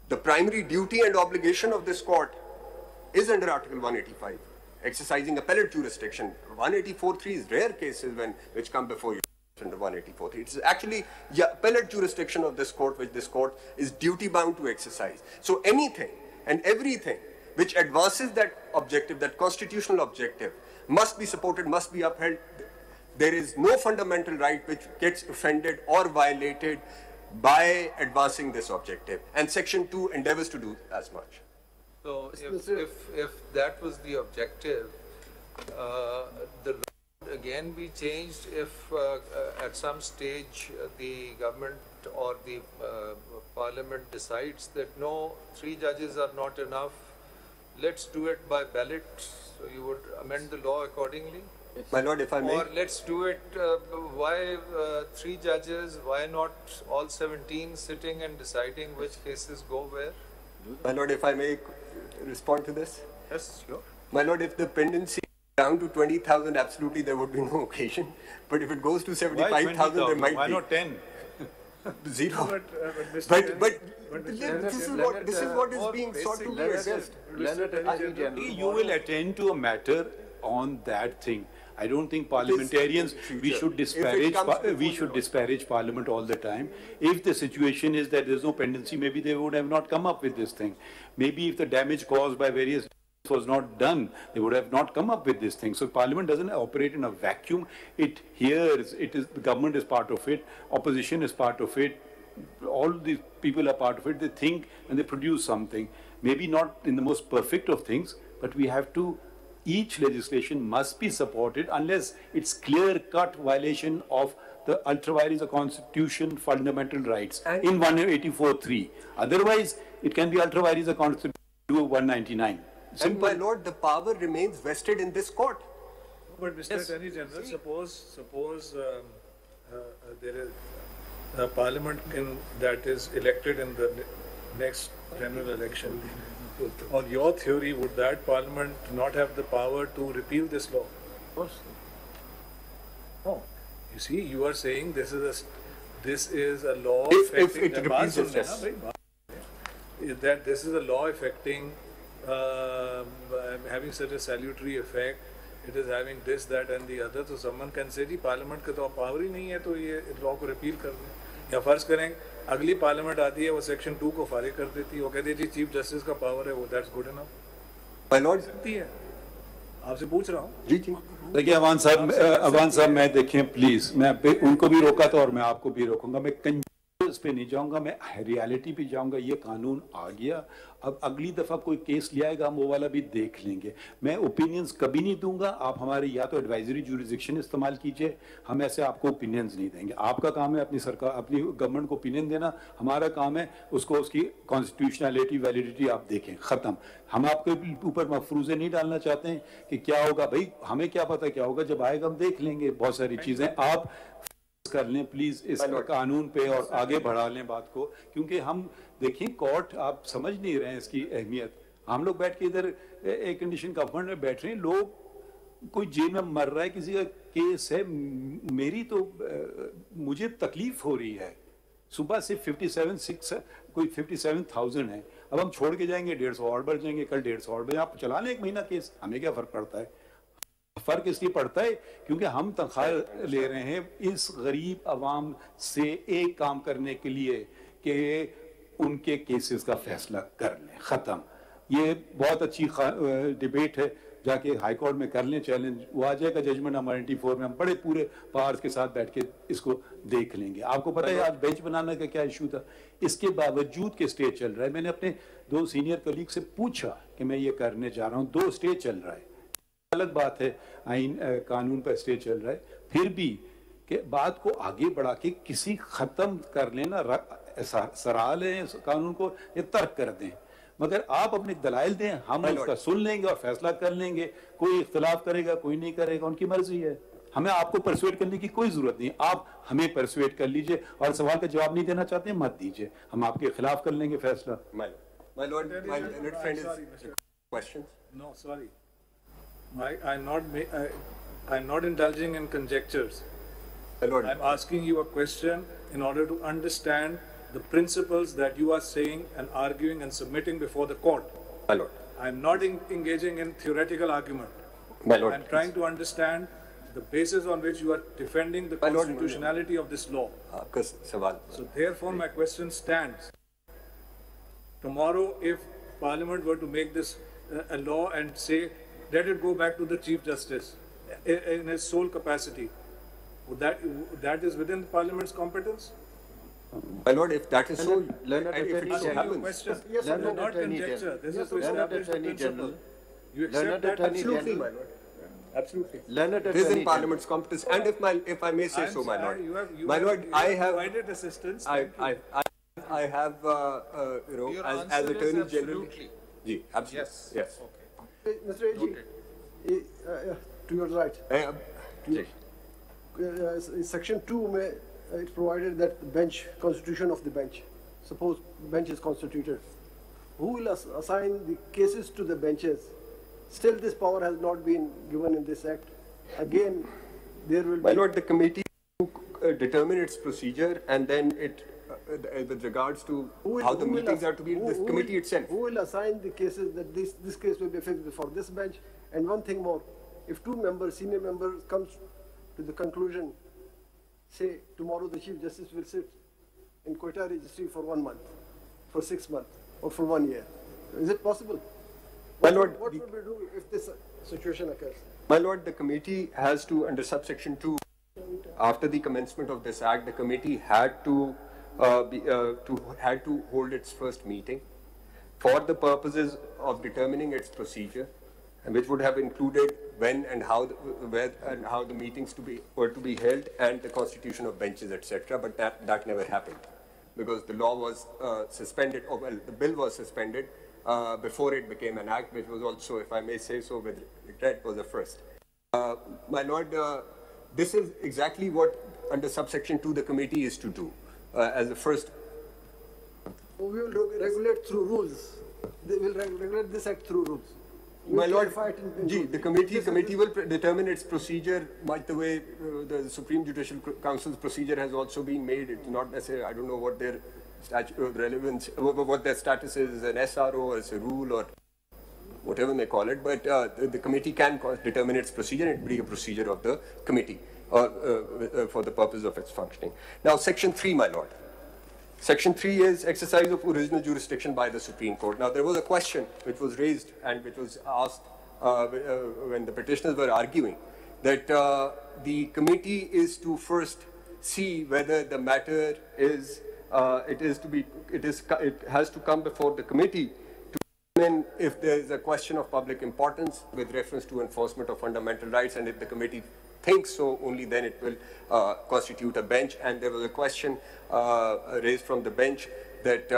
Speaker 4: the primary duty and obligation of this court is under Article 185, exercising appellate jurisdiction. 184.3 is rare cases which come before you under 184.3. It's actually the appellate jurisdiction of this court, which this court is duty bound to exercise. So anything and everything which advances that objective, that constitutional objective, must be supported, must be upheld. There is no fundamental right which gets offended or violated by advancing this objective. And Section 2 endeavors to do as much.
Speaker 2: So if that was the objective, the law would again be changed if at some stage the government or the parliament decides that no, 3 judges are not enough, let's do it by ballot. So you would amend the law accordingly?
Speaker 4: My Lord, if I may.
Speaker 2: Or let's do it, why 3 judges, why not all 17 sitting and deciding which cases go where?
Speaker 4: My Lord, if I may respond to this?
Speaker 2: Yes, sure.
Speaker 4: My Lord, if the pendency is down to 20,000, absolutely there would be no occasion. But if it goes to 75,000, there might be.
Speaker 11: Why not 10?
Speaker 4: 0. But this is what is being sought to be addressed.
Speaker 11: You will attend to a matter on that thing. I don't think parliamentarians, we should disparage Parliament all the time. If the situation is that there's no pendency, maybe they would have not come up with this thing. Maybe if the damage caused by various was not done, they would have not come up with this thing. So Parliament doesn't operate in a vacuum. It hears, the government is part of it, opposition is part of it, all these people are part of it. They think and they produce something. Maybe not in the most perfect of things, but we have to, each legislation must be supported unless it's clear-cut violation of the ultra-vires of Constitution fundamental rights in 184.3. Otherwise, it can be ultra-vires of Constitution 199.
Speaker 4: And my Lord, the power remains vested in this court.
Speaker 5: But Mr. Attorney General, suppose there is a parliament that is elected in the next general election. On your theory, would that parliament not have the power to repeal this law? Of course. Oh, you see, you are saying this is a law
Speaker 4: if it repeals it, yes.
Speaker 5: That this is a law affecting having such a salutary effect. It is having this, that, and the other. So someone can say, "ji parliament का तो power ही नहीं है, तो ये law को repeal कर दें." या फर्ज करें अगली पार्लियामेंट आती है वो सेक्शन 2 को फारिग कर देती है, वो कहती है जी चीफ जस्टिस का पावर है, वो that's good enough.
Speaker 4: My Lord
Speaker 5: सकती है, आपसे पूछ रहा हूँ।
Speaker 4: जी जी
Speaker 11: देखिए अवान साहब मैं देखें प्लीज, मैं उनको भी रोका था और मैं आपको भी रोकूंगा। मैं कंजूस पे नहीं जाऊंगा, मैं रियलिटी पे जाऊंगा। ये कानून आ गया, अब अगली दफा कोई केस ले आएगा हम वो वाला भी देख लेंगे। मैं ओपिनियंस कभी नहीं दूंगा। आप हमारे या तो एडवाइजरी जुरिसडिक्शन इस्तेमाल कीजिए, हम ऐसे आपको ओपिनियंस नहीं देंगे। आपका काम है अपनी सरकार, अपनी गवर्नमेंट को ओपिनियन देना, हमारा काम है उसको उसकी कॉन्स्टिट्यूशनलिटी वैलिडिटी आप देखें, खत्म। हम आपके ऊपर मफरूजे नहीं डालना चाहते हैं कि क्या होगा। भाई हमें क्या पता क्या होगा, जब आएगा हम देख लेंगे। बहुत सारी चीजें आप कर लें प्लीज इस कानून पे और आगे बढ़ा लें बात को, क्योंकि हम देखिए कोर्ट आप समझ नहीं रहे हैं इसकी अहमियत। हम लोग बैठ के इधर एक कंडीशन गवर्नमेंट में बैठ रहे हैं, लोग कोई जेल में मर रहा है, किसी का केस है, मेरी तो मुझे तकलीफ हो रही है। सुबह से 57,000 है, अब हम छोड़ के जाएंगे 150 और बढ़ जाएंगे, कल 150 और बढ़, आप चला लें 1 महीना केस, हमें क्या फर्क पड़ता है। फर्क इसलिए पड़ता है क्योंकि हम तनख्वाह ले रहे हैं इस गरीब आवाम से एक काम करने के लिए कि उनके केसेस का फैसला कर लें, खत्म। ये बहुत अच्छी डिबेट है, जाके हाई कोर्ट में कर लें चैलेंज, वो आ जाएगा जजमेंट नंबर 94 में, हम बड़े पूरे पावर्स के साथ बैठ के इसको देख लेंगे। आपको पता है आज बेंच बनाने का क्या इशू था, इसके बावजूद के स्टे चल रहा है। मैंने अपने 2 सीनियर कलीग से पूछा कि मैं ये करने जा रहा हूँ, 2 स्टे चल रहा है, अलग बात है आइन कानून पर स्टे चल रहा है, फिर भी कि बात को आगे बढ़ा के किसी खत्म कर लेना, सराह लें कानून को, ये तर्क कर दें, मगर आप अपने दलाइल दें, हम उसका सुन लेंगे और फैसला कर लेंगे। कोई इख्तलाफ करेगा, कोई नहीं करेगा, उनकी मर्जी है। हमें आपको परसुएट करने की कोई जरूरत नहीं, आप हमें परसुएट कर लीजिए और सवाल का जवाब नहीं देना चाहते मत दीजिए, हम आपके खिलाफ कर लेंगे फैसला।
Speaker 4: My lord, my learned friend is questions.
Speaker 5: No, sorry. I'm not indulging in conjectures. I'm asking you a question in order to understand the principles that you are saying and arguing and submitting before the court.
Speaker 4: My lord.
Speaker 5: I'm not engaging in theoretical argument.
Speaker 4: My lord.
Speaker 5: I'm trying to understand the basis on which you are defending the constitutionality of this law. So therefore my question stands. Tomorrow if Parliament were to make this a law and say, let it go back to the Chief Justice in his sole capacity, would that is within Parliament's competence?
Speaker 4: My lord, if that is so, if it so happens.
Speaker 5: Yes, not conjecture. This is to establish the principle. You accept that?
Speaker 4: Absolutely, my lord. Absolutely. It is in Parliament's competence, and if I may say so, my lord. My lord, I have
Speaker 5: provided assistance.
Speaker 4: I have, as Attorney General. Absolutely. Yes.
Speaker 7: Mr. AG, to your right. Section 2, it provided that the bench, constitution of the bench. Suppose bench is constituted. Who will assign the cases to the benches? Still, this power has not been given in this act. Again, there will be...
Speaker 4: My lord, the committee determine its procedure, and then it, with regards to how the meetings are to be, the committee itself.
Speaker 7: Who will assign the cases that this case will be fixed before this bench? And one thing more, if 2 members, senior members, comes to the conclusion, say tomorrow the Chief Justice will sit in Quetta Registry for 1 month, for 6 months, or for 1 year. Is it possible?
Speaker 4: My lord,
Speaker 7: what would we do if this situation occurs?
Speaker 4: My lord, the committee has to, under subsection 2, after the commencement of this act, the committee had to hold its first meeting for the purposes of determining its procedure, which would have included when and how the meetings were to be held, and the constitution of benches, etc. But that never happened because the law was suspended, or well, the bill was suspended before it became an act, which was also, if I may say so with regret, was a first. My lord, this is exactly what under subsection 2 the committee is to do as the first.
Speaker 7: We will regulate through rules. They will regulate this act through rules.
Speaker 4: My lord, the committee will determine its procedure like the way the Supreme Judicial Council's procedure has also been made. It's not necessarily, I don't know what their relevance, what their status is, an SRO, as a rule, or whatever may call it, but the committee can determine its procedure, and it will be a procedure of the committee for the purpose of its functioning. Now, Section 3, my lord. Section 3 is exercise of original jurisdiction by the Supreme Court. Now, there was a question which was raised and which was asked when the petitioners were arguing that the committee is to first see whether the matter is, it has to come before the committee to determine if there is a question of public importance with reference to enforcement of fundamental rights, and if the committee thinks so, only then it will constitute a bench. And there was a question raised from the bench that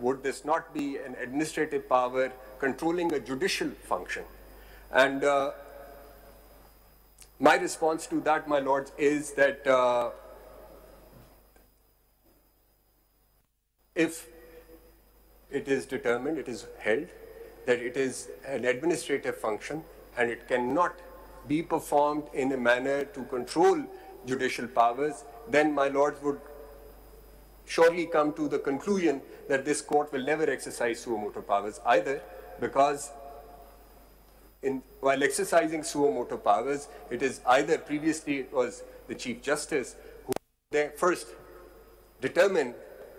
Speaker 4: would this not be an administrative power controlling a judicial function? And my response to that, my lords, is that if it is determined, it is held that it is an administrative function and it cannot be performed in a manner to control judicial powers, then my lords would surely come to the conclusion that this court will never exercise suo motu powers either, because while exercising suo motu powers, it is either previously it was the Chief Justice who they first determine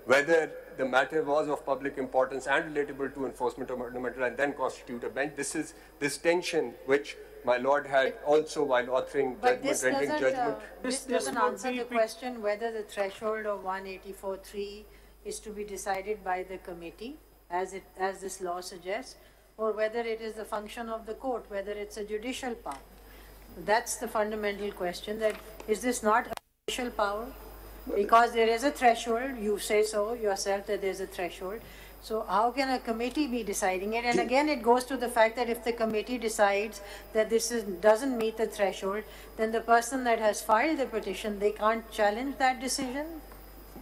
Speaker 4: whether the matter was of public importance and relatable to enforcement of fundamental and then constitute a bench. This is this tension which my Lord had also while authoring judgment, rendering judgment.
Speaker 6: This doesn't answer the question whether the threshold of 184.3 is to be decided by the committee, as this law suggests, or whether it is the function of the court, whether it's a judicial power. That's the fundamental question, that is this not a judicial power? Because there is a threshold, you say so yourself that there's a threshold. So how can a committee be deciding it? And again, it goes to the fact that if the committee decides that this doesn't meet the threshold, then the person that has filed the petition, they can't challenge that decision?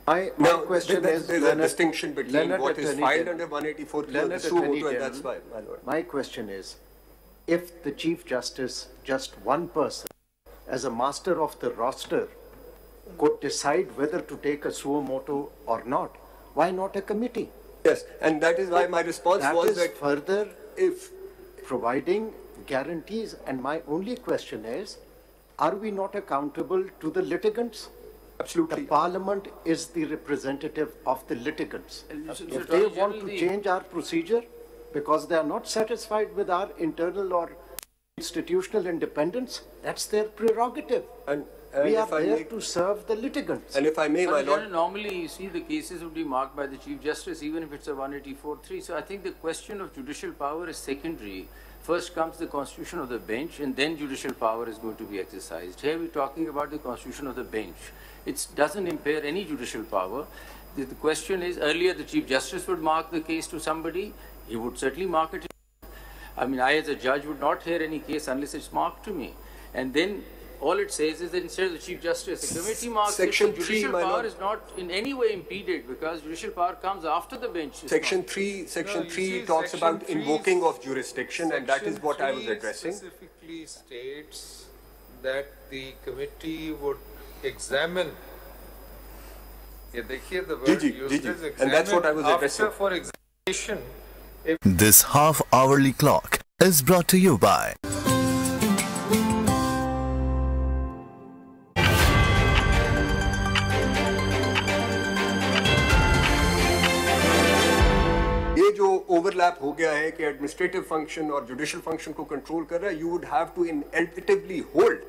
Speaker 4: My question is, there's a distinction between what is filed under 184 and the suo motu, and that's why, my Lord.
Speaker 13: My question is, if the Chief Justice, just one person, as a master of the roster, could decide whether to take a suo motu or not, why not a committee?
Speaker 4: Yes, and that is why my response was that
Speaker 13: further if providing guarantees, and my only question is, are we not accountable to the litigants?
Speaker 4: Absolutely.
Speaker 13: The Parliament is the representative of the litigants. If they want to change our procedure because they are not satisfied with our internal or institutional independence, that's their prerogative. And we are there to serve the litigants.
Speaker 4: And if I may, my Lord.
Speaker 14: Normally, you see, the cases would be marked by the Chief Justice, even if it's a 184.3. So I think the question of judicial power is secondary. First comes the constitution of the bench, and then judicial power is going to be exercised. Here we're talking about the constitution of the bench. It doesn't impair any judicial power. The question is, earlier the Chief Justice would mark the case to somebody. He would certainly mark it. I mean, I as a judge would not hear any case unless it's marked to me. And then all it says is that instead of the Chief Justice, the committee marks it. So judicial power is not in any way impeded because judicial power comes after the bench.
Speaker 4: Section 3 talks about invoking of jurisdiction, and that is what I was addressing.
Speaker 2: Specifically states that the committee would examine. The word used is examine,
Speaker 4: and that's what I was addressing.
Speaker 2: For examination.
Speaker 19: This half-hourly clock is brought to you by
Speaker 4: ये जो overlap हो गया है कि administrative function और judicial function को control कर रहा है, you would have to inevitably hold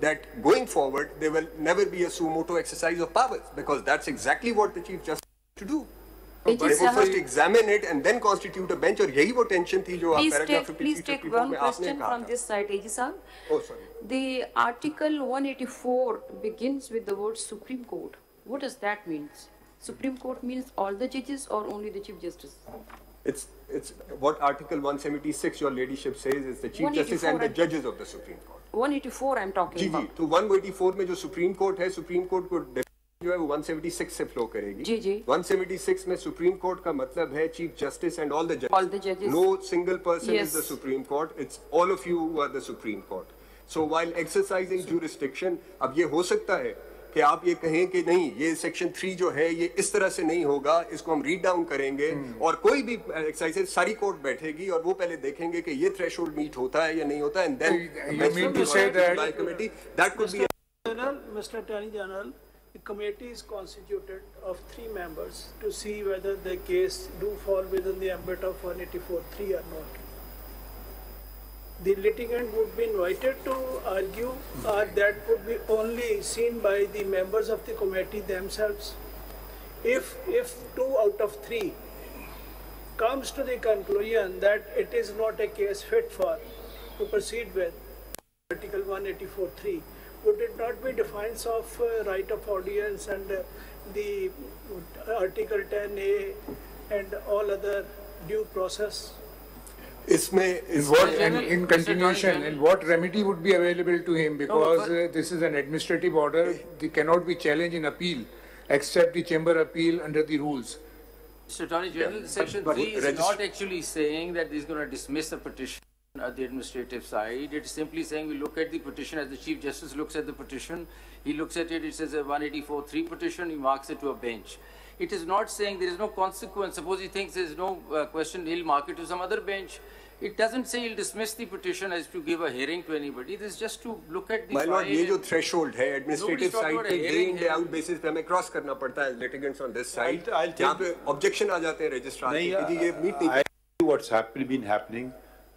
Speaker 4: that going forward there will never be a suo motu exercise of powers, because that's exactly what the Chief Justice to do. They would first examine it and then constitute a bench, और यही वो tension थी जो आप paragraph 53-54
Speaker 21: Please take one question from this side, AG sir.
Speaker 4: Oh, sorry.
Speaker 21: The Article 184 begins with the word Supreme Court. What does that mean? Supreme Court means all the judges or only the Chief Justice?
Speaker 4: It's what Article 176, your ladyship, says is the Chief Justice and the judges of the Supreme Court.
Speaker 21: 184 I'm talking about.
Speaker 4: जी, तो 184 में जो Supreme Court है, Supreme Court को जो है वो 176 से flow करेगी.
Speaker 21: जी जी.
Speaker 4: 176 में Supreme Court का मतलब है Chief Justice and all the judges.
Speaker 21: All the judges.
Speaker 4: No single person is the Supreme Court. It's all of you who are the Supreme Court. So while exercising jurisdiction, अब ये हो सकता है कि आप ये कहें कि नहीं, ये सेक्शन 3 जो है ये इस तरह से नहीं होगा, इसको हम रीड डाउन करेंगे और कोई भी एक्सरसाइज सारी कोर्ट बैठेगी और वो पहले देखेंगे कि ये थ्रेशोल्ड मीट होता है या नहीं होता है, and then
Speaker 12: you mean to say that
Speaker 4: committee that could be
Speaker 10: Mr. Attorney General, the committee is constituted of 3 members to see whether the case do fall within the ambit of 184.3 or not. The litigant would be invited to argue, or that would be only seen by the members of the committee themselves. If 2 out of 3 comes to the conclusion that it is not a case fit for to proceed with Article 184.3, would it not be defiance of right of audience and the Article 10A and all other due process?
Speaker 12: In continuation, and what remedy would be available to him, because this is an administrative order, they cannot be challenged in appeal except the chamber appeal under the rules.
Speaker 14: Mr. Attorney General, Section 3 is not actually saying that he's going to dismiss the petition at the administrative side. It's simply saying we look at the petition as the Chief Justice looks at the petition. He looks at it, it says a 184.3 petition, he marks it to a bench. It is not saying there is no consequence. Suppose he thinks there is no question, he'll mark it to some other bench. It doesn't say he'll dismiss the petition as to give a hearing to anybody. This is just to look at the
Speaker 4: My lord,
Speaker 14: file
Speaker 4: ये जो
Speaker 14: and-
Speaker 4: threshold है administrative
Speaker 14: Nobody's
Speaker 4: side
Speaker 14: talking
Speaker 4: पे
Speaker 14: about a
Speaker 4: day in day
Speaker 14: hearing
Speaker 4: out basis पे हमें cross करना पड़ता है litigants on this side.
Speaker 11: I'll
Speaker 4: यहाँ पे objection आ जाते हैं registrar के कि जी ये meet नहीं.
Speaker 11: What's been happening?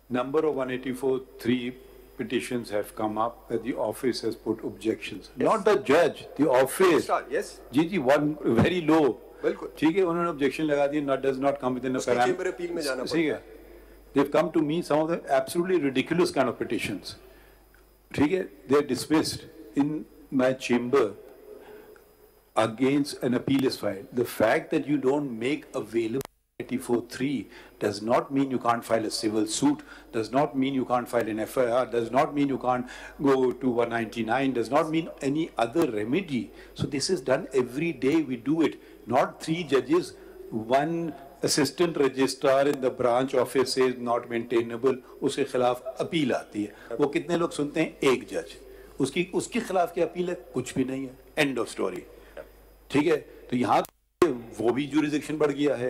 Speaker 11: Number of 184(3) petitions have come up that the office has put objections. Yes. Not the judge, the office.
Speaker 4: Yes.
Speaker 11: Ji one very low.
Speaker 4: बिल्कुल.
Speaker 11: ठीक है उन्होंने objection लगा दी. Not does not come within a
Speaker 4: उसकी
Speaker 11: parameter.
Speaker 4: chamber appeal में जाना
Speaker 11: ठीक है. They've come to me some of the absolutely ridiculous kind of petitions. ठीक है. They're dismissed in my chamber against an appeal is filed. The fact that you don't make available 184(3) does not mean you can't file a civil suit, does not mean you can't file an FIR, does not mean you can't go to 199, does not mean any other remedy. So this is done every day, we do it. Not 3 judges, 1 assistant registrar in the branch office says not maintainable, उसके खिलाफ appeal आती है. वो कितने लोग सुनते हैं? 1 जज. उसके खिलाफ क्या अपील है? कुछ भी नहीं है. End of story. ठीक है. तो यहाँ वो भी जुरिडिक्शन बढ़ गया है.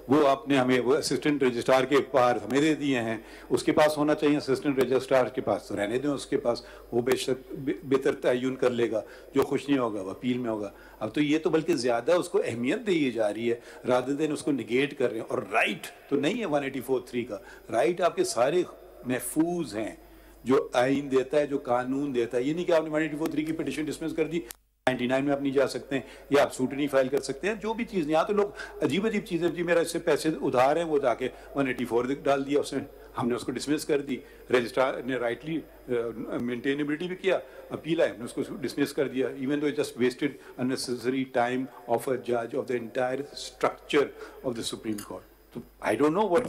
Speaker 11: वो आपने हमें वो असिस्टेंट रजिस्ट्रार के पास हमें दे दिए हैं. उसके पास होना चाहिए असिस्टेंट रजिस्ट्रार के पास, तो रहने दें उसके पास. वो बेशक बेहतर तयन कर लेगा. जो खुश नहीं होगा वो अपील में होगा. अब तो ये तो बल्कि ज्यादा उसको अहमियत दी जा रही है रादर देन उसको निगेट कर रहे हैं. और राइट तो नहीं है 184(3) का. राइट आपके सारे महफूज हैं जो आइन देता है, जो कानून देता है. ये नहीं कि आपने 184(3) की पिटीशन डिसमिस कर दी, 99 में आप नहीं जा सकते हैं या आप सूट नहीं फाइल कर सकते हैं. जो भी चीज़ यहाँ तो लोग अजीब अजीब चीज़ें, जी मेरा इससे पैसे उधार हैं, वो जाके 184 डाल दिया उसने, हमने उसको डिसमिस कर दी. रजिस्ट्रार ने राइटली मेंटेनेबिलिटी भी किया, अपील है, हमने उसको डिसमिस कर दिया. Even though just wasted unnecessary time of a जज of the entire structure of the supreme court. So I don't know what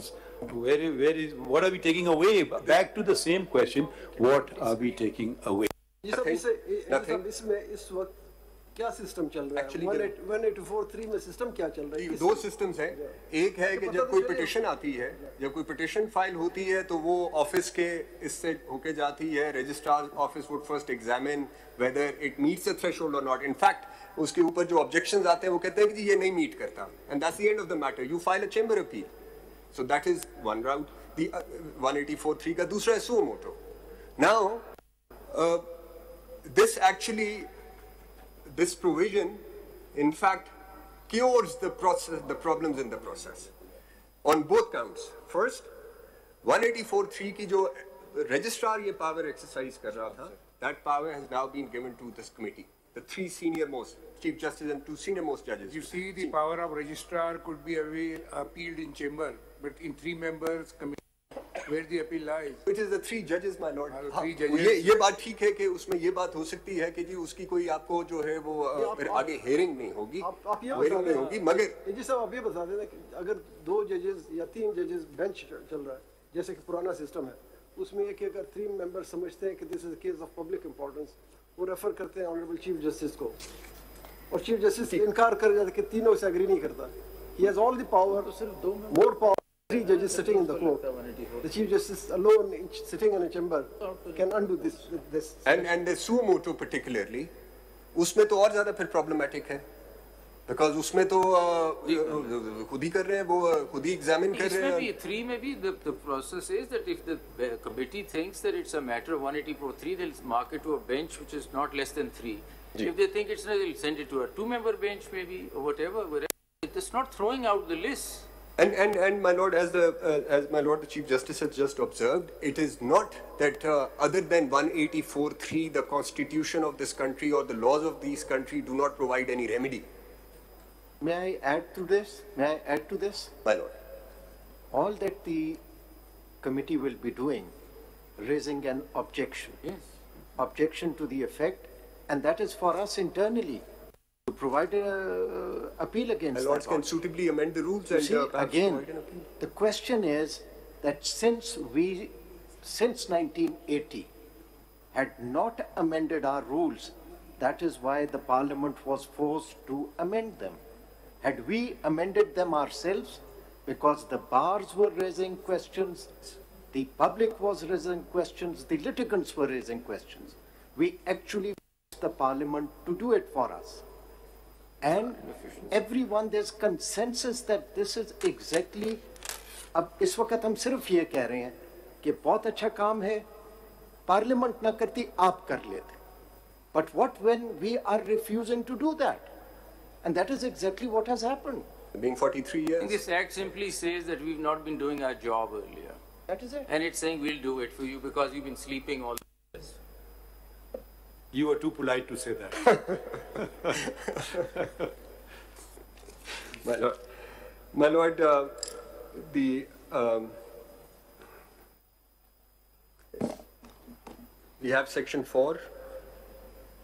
Speaker 11: are we taking away? Back to the same question, what are we taking away?
Speaker 7: इसमें इस वक्त क्या system चल रहा है? 184(3) में system क्या चल रहा है?
Speaker 4: 2 सिस्टम्स हैं. एक है कि जब कोई पिटीशन आती है, जब कोई पिटीशन फाइल होती है तो वो ऑफिस के इससे होके जाती है. Registrar office would first examine whether it meets the threshold और नॉट. इनफैक्ट उसके ऊपर जो ऑब्जेक्शंस आते हैं वो कहते हैं कि ये नहीं मीट करता, and that's the end of the matter. You file a chamber appeal. So that is one route. The 184(3) का दूसरा है suo motu. Now this provision in fact cures the problems in the process on both counts. First, 184(3) की जो registrar ये power exercise कर रहा था, that power has now been given to this committee, the 3 senior most chief justice and 2 senior most judges.
Speaker 12: You see, the power of registrar could be appealed in chamber, but in 3 members committee where the appeal lies.
Speaker 4: It is the 3 judges, my lord.
Speaker 12: 3 judges.
Speaker 4: ये बात ठीक है कि उसमें ये बात हो सकती है कि जी उसकी कोई आपको जो है वो फिर आगे हेयरिंग नहीं होगी.
Speaker 7: आप ये
Speaker 4: हेयरिंग नहीं होगी, मगर
Speaker 7: जी साहब आप ये बता देना कि अगर 2 जजेस या 3 जजेस बेंच चल रहा है जैसे कि पुराना सिस्टम है, उसमें एक अगर 3 मेंबर्स समझते हैं कि this is case of public importance, वो रेफर करते हैं ऑनरेबल चीफ जस्टिस को, और चीफ जस्टिस इनकार कर जाता है कि तीनों से एग्री नहीं करता. He has all the power, more power. 3 judges sitting in the court. The chief justice alone, sitting in a chamber, can undo this.
Speaker 4: And the suo moto particularly, उसमें तो और ज़्यादा फिर problematic है, because उसमें तो खुद ही कर रहे हैं, वो खुद ही examine कर रहे हैं.
Speaker 14: 3 में भी the process is that if the committee thinks that it's a matter of 184(3), they'll mark it to a bench which is not less than 3. If they think it's not, they'll send it to a 2-member bench maybe or whatever. It's not throwing out the list.
Speaker 4: And my lord, as my lord the Chief Justice has just observed, it is not that other than 184(3), the constitution of this country or the laws of this country do not provide any remedy.
Speaker 13: May I add to this?
Speaker 4: My lord.
Speaker 13: All that the committee will be doing, raising an objection.
Speaker 14: Yes.
Speaker 13: Objection to the effect, and that is for us internally to provide an appeal against that.
Speaker 4: Lords can suitably amend the rules and
Speaker 13: again, the question is that since 1980 had not amended our rules, that is why the Parliament was forced to amend them. Had we amended them ourselves, because the bars were raising questions, the public was raising questions, the litigants were raising questions, we actually forced the Parliament to do it for us. And everyone, there's consensus that this is exactly. अब इस वक्त हम सिर्फ ये कह रहे हैं कि बहुत अच्छा काम है, पार्लियामेंट ना करती, आप कर लेते. But what when we are refusing to do that? And that is exactly what has happened.
Speaker 4: Being 43 years.
Speaker 14: This act simply says that we've not been doing our job earlier.
Speaker 13: That is it.
Speaker 14: And it's saying we'll do it for you because you've been sleeping all this.
Speaker 11: You were too polite to say that.
Speaker 4: My Lord, we have Section 4.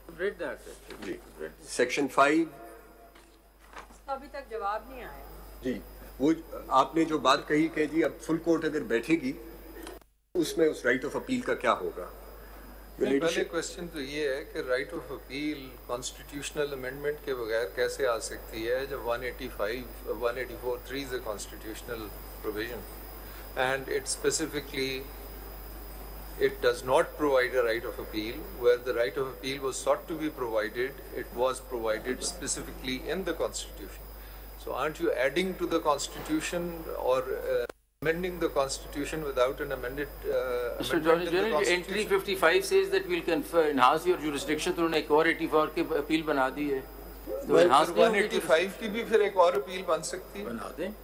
Speaker 14: I've read that.
Speaker 4: Section 5.
Speaker 6: अभी तक जवाब नहीं आया.
Speaker 4: जी, वो आपने जो बात कही कि जी अब फुल कोर्ट अगर बैठेगी, उसमें उस राइट ऑफ अपील का क्या होगा?
Speaker 2: पहले क्वेश्चन तो ये है कि right of appeal constitutional amendment के बगैर कैसे आ सकती है जब 184(3) is a constitutional provision and it specifically it does not provide a right of appeal. Where the right of appeal was sought to be provided, it was provided specifically in the Constitution. So aren't you adding to the Constitution or amending the Constitution without an amendment in the Constitution?
Speaker 14: Entry 55 says that we'll enhance your jurisdiction through an एक और 84 की appeal बना दी है. तो
Speaker 2: 185 की भी फिर एक और अपील बन सकती है.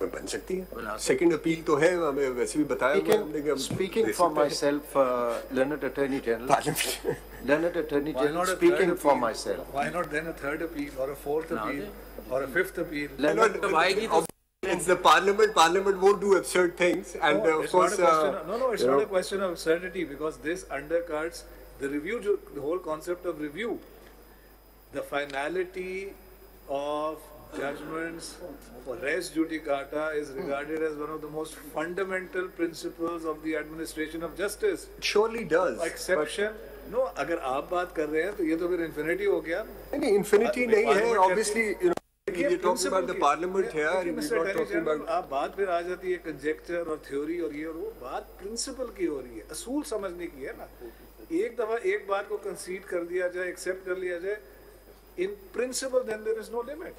Speaker 4: बन सकती है. सेकंड अपील तो है, हमें वैसे भी बताया हुआ हमने कि
Speaker 13: Speaking for myself, Learned Attorney General. Learned Attorney General, speaking for myself.
Speaker 5: Why not then a third appeal or a fourth appeal or a fifth appeal?
Speaker 4: It's the Parliament. Parliament won't do absurd things, and of course,
Speaker 5: it's not a question of absurdity because this undercuts the review, the whole concept of review. The finality of judgments for res judicata is regarded as one of the most fundamental principles of the administration of justice.
Speaker 4: It surely does.
Speaker 5: Exception. No, अगर आप बात कर रहे हैं तो ये तो फिर infinity हो गया.
Speaker 4: नहीं, infinity नहीं है. Obviously, you know, we're talking about the Parliament here, and we're not talking about.
Speaker 5: आप बात फिर आ जाती है conjecture और theory और ये और वो. बात principle की हो रही है. असूल समझने की है ना. एक दफा एक बात को concede कर दिया जाए, accept कर लिया जाए. In principle, then there is no limit.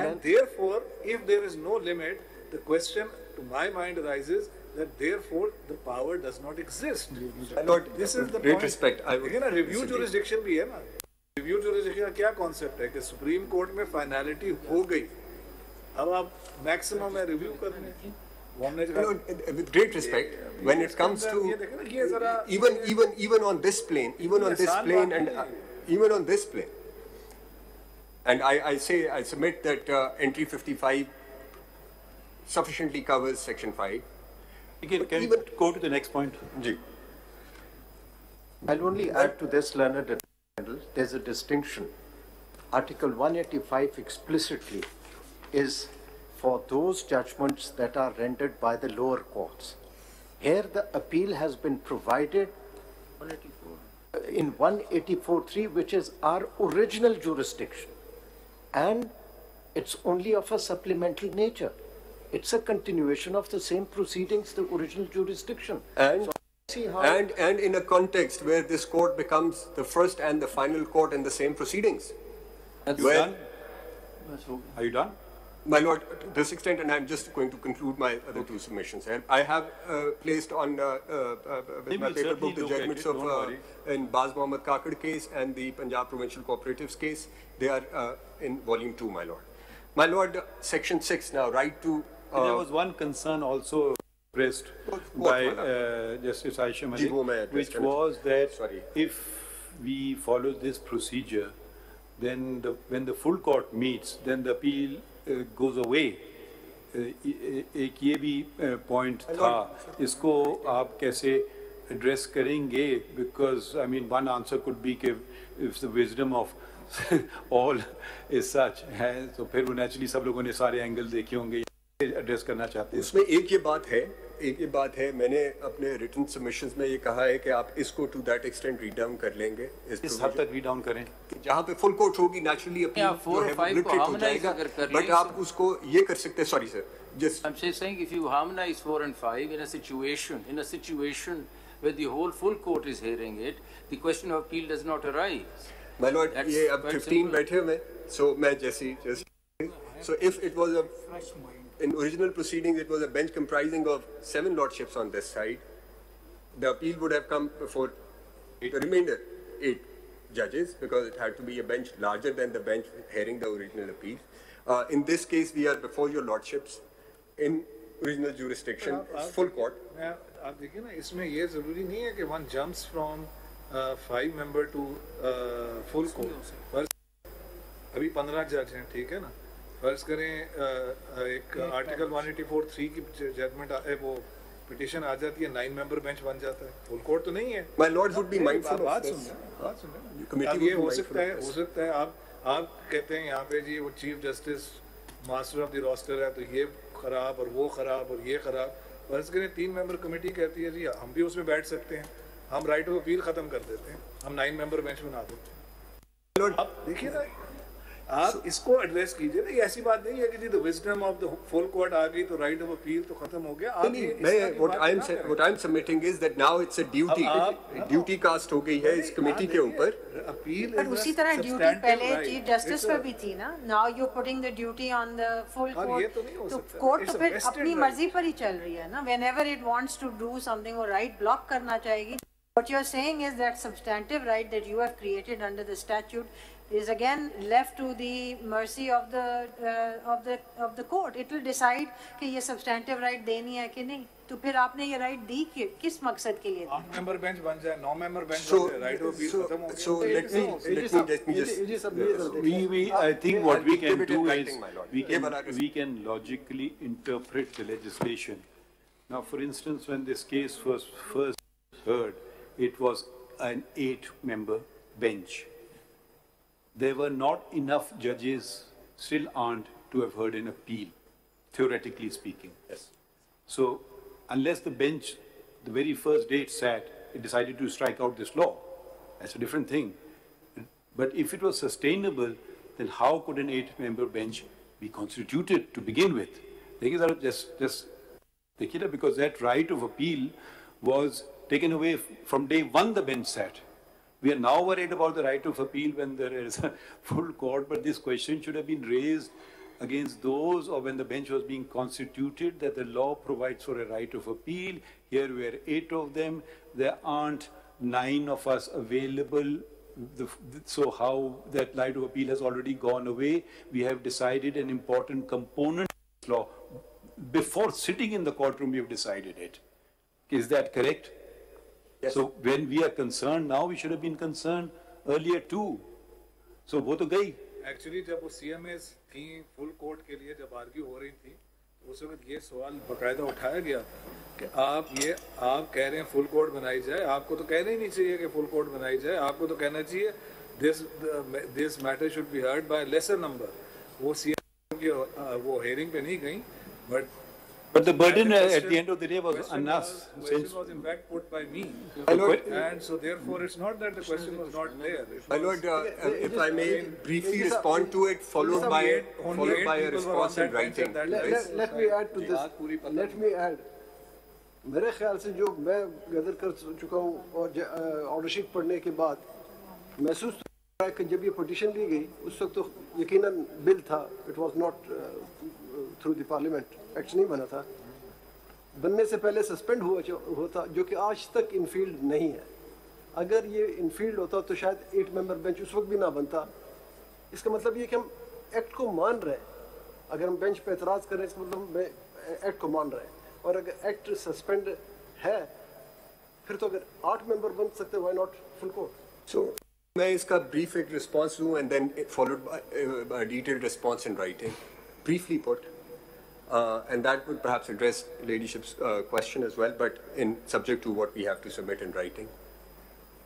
Speaker 5: And therefore, if there is no limit, the question to my mind arises that therefore the power does not exist.
Speaker 4: Lord,
Speaker 5: this is the
Speaker 4: great
Speaker 5: point.
Speaker 4: respect.
Speaker 5: Again, a review jurisdiction भी है ना. Review jurisdiction का क्या concept है कि Supreme Court में finality हो गई. अब आप maximum में review कर रहे हैं.
Speaker 4: With great respect, when it comes to even on this plane, and I submit that entry 55 sufficiently covers section 5.
Speaker 11: Can we go to the next point?
Speaker 4: Ji.
Speaker 13: I'll only add to this, Learned General, there's a distinction. Article 185 explicitly is for those judgments that are rendered by the lower courts. Here the appeal has been provided in 184(3), which is our original jurisdiction. And it's only of a supplemental nature. It's a continuation of the same proceedings, the original jurisdiction.
Speaker 4: And, and in a context where this court becomes the first and the final court in the same proceedings.
Speaker 11: That's done? Are you done?
Speaker 4: My Lord, to this extent, and I'm just going to conclude my other two submissions. I have placed on with my paper book the judgments of in Baz Mohammed Kakad case and the Punjab Provincial Cooperatives case. They are in volume 2, my Lord. My Lord, section 6 now, right to...
Speaker 11: there was one concern also raised by Justice Aisha Malik, which was that if we follow this procedure, then when the full court meets, then the appeal goes away. एक ये भी point था, इसको आप कैसे address करेंगे? Because I mean, one answer could be if the wisdom of all is such है, तो फिर वो naturally सब लोगों ने सारे angle देखे होंगे, address करना चाहते हैं.
Speaker 4: उसमें एक ये बात है, मैंने अपने written submissions में ये कहा है कि आप इसको to that extent read down कर लेंगे.
Speaker 11: इस हद तक read down करें.
Speaker 4: जहाँ पे full court होगी naturally appeal जो है obliterate हो जाएगा. But आप उसको ये कर सकते हैं. Sorry sir. Just.
Speaker 14: I'm saying if you harmonize 4 and 5 in a situation where the whole full court is hearing it, the question of appeal does not arise.
Speaker 4: My Lord, ये अब 15 बैठे हुए, so मैं जैसे just so if it was in original proceedings, it was a bench comprising of 7 lordships on this side. The appeal would have come before the remainder 8 judges, because it had to be a bench larger than the bench hearing the original appeal. In this case, we are before your lordships in original jurisdiction, full court.
Speaker 5: आप देखिए ना, इसमें ये जरूरी नहीं है कि one jumps from 5 member to full court. अभी 15 जज हैं, ठीक है ना? फर्ज करें एक आर्टिकल 184(3) की जजमेंट वो पिटीशन आ जाती है, 9 member बेंच बन जाता है, फुल कोर्ट तो नहीं है.
Speaker 4: My lords would be mindful of
Speaker 5: बात
Speaker 4: this.
Speaker 5: सुन, अब ये हो सकता है आप कहते हैं यहाँ पे जी वो chief justice master of the roster है, तो ये खराब और वो खराब और ये खराब. फर्ज करें 3 member कमेटी कहती है जी हम भी उसमें बैठ सकते हैं, हम राइट ऑफ अपील खत्म कर देते हैं, हम 9 member बेंच बना देते हैं. आप देखिए ना, आप इसको एड्रेस कीजिए ना. ये ऐसी बात नहीं है कि जी the wisdom of the full court आ गई तो राइट ऑफ अपील तो खत्म हो गया.
Speaker 4: What I'm submitting is that now it's a duty cast हो गई है इस कमेटी के ऊपर.
Speaker 5: अपील
Speaker 6: पर उसी तरह ड्यूटी पहले चीफ जस्टिस पर भी थी ना. Now you putting the duty on the full court, तो कोर्ट तो फिर अपनी मर्जी पर ही चल रही है ना. Whenever it wants to do something वो राइट ब्लॉक करना चाहेगी. What you are saying is that substantive right that you have created under the statute is again left to the mercy of the court. It will decide कि ये substantive right देनी है कि नहीं. तो फिर आपने ये right दी किस मकसद के लिए?
Speaker 5: 8 member bench बन जाए, 9 member bench बन जाए, right of appeal खत्म हो गया.
Speaker 4: So let me just.
Speaker 11: I think what we can do is we can logically interpret the legislation. Now, for instance, when this case was first heard, it was an 8-member bench. There were not enough judges, still aren't, to have heard an appeal, theoretically speaking.
Speaker 4: Yes.
Speaker 11: So, unless the bench, the very first day it sat, it decided to strike out this law, that's a different thing. But if it was sustainable, then how could an 8-member bench be constituted to begin with? Because that right of appeal was taken away from day one the bench sat. We are now worried about the right of appeal when there is a full court, but this question should have been raised against those, or when the bench was being constituted, that the law provides for a right of appeal. Here we are 8 of them. There aren't 9 of us available. So how that right of appeal has already gone away. We have decided an important component of this law. Before sitting in the courtroom, we have decided it. Is that correct?
Speaker 4: Yes.
Speaker 11: So when we are concerned now, we should have been concerned earlier too. So वो तो गई.
Speaker 5: Actually जब वो CMAs थी full court के लिए जब argue हो रही थी, उस वक्त ये सवाल बकायदा उठाया गया कि आप कह रहे हैं full court बनाई जाए, आपको तो कहना ही नहीं चाहिए कि full court बनाई जाए, आपको तो कहना चाहिए this matter should be heard by lesser number. वो CMA की वो hearing पे नहीं गई,
Speaker 11: but the burden at the end of the day was on us.
Speaker 5: The question was in fact put by me. And so therefore it's not that the question was not there.
Speaker 4: My lord, if I may briefly respond to it, followed by a response in writing.
Speaker 7: Let me add to this. Let me add. मेरे ख्याल से जो मैं गदर कर चुका हूँ और ऑर्डरशीट पढ़ने के बाद महसूस हुआ कि जब ये पिटीशन ली गई उस वक्त तो यकीनन बिल था. It was not through the parliament. Act नहीं बना था. बनने से पहले सस्पेंड होता, जो कि आज तक इनफील्ड नहीं है. अगर ये इनफील्ड होता तो शायद 8-member बेंच उस वक्त भी ना बनता. इसका मतलब ये कि हम एक्ट को मान रहे हैं. अगर हम बेंच पे एतराज़ करें इसका मतलब हम एक्ट को मान रहे हैं. और अगर एक्ट सस्पेंड है फिर तो अगर 8 member बन सकते, why not full court?
Speaker 4: So मैं इसका brief एक response दूँ and then followed by a detailed response in writing. Briefly put. And that would perhaps address ladyship's question as well, but in subject to what we have to submit in writing.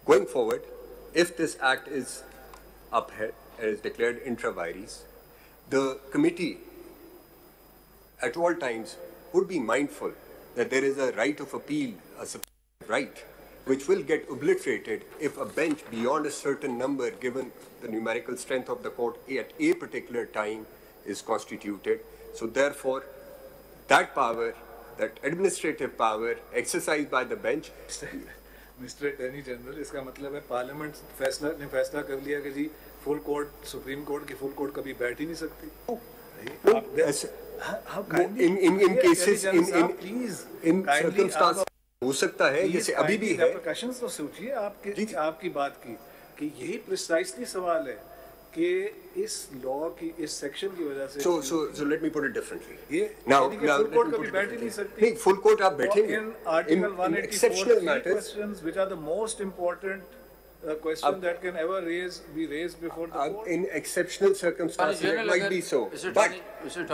Speaker 4: Going forward, if this act is upheld and is declared intra vires, the committee at all times would be mindful that there is a right of appeal, a substantive right, which will get obliterated if a bench beyond a certain number, given the numerical strength of the court at a particular time, is constituted. So therefore, that power, that administrative power exercised by the bench.
Speaker 5: Mr. Attorney General, इसका मतलब है parliament ने फैसला कर लिया कि जी full court, supreme court की full court कभी बैठ ही नहीं सकती.
Speaker 4: in cases, in circumstances हो सकता है, जैसे अभी भी है।
Speaker 5: repercussions तो सोचिए आपकी बात की कि यही precisely सवाल है कि इस law की इस section की वजह से।
Speaker 4: So let me put it differently.
Speaker 5: now full court कभी बैठ ही नहीं सकती।
Speaker 4: नहीं, full court आप बैठेंगे।
Speaker 5: In Article 184 questions which are the most important question that can ever be raised before the court.
Speaker 4: In exceptional circumstances, it might be so. But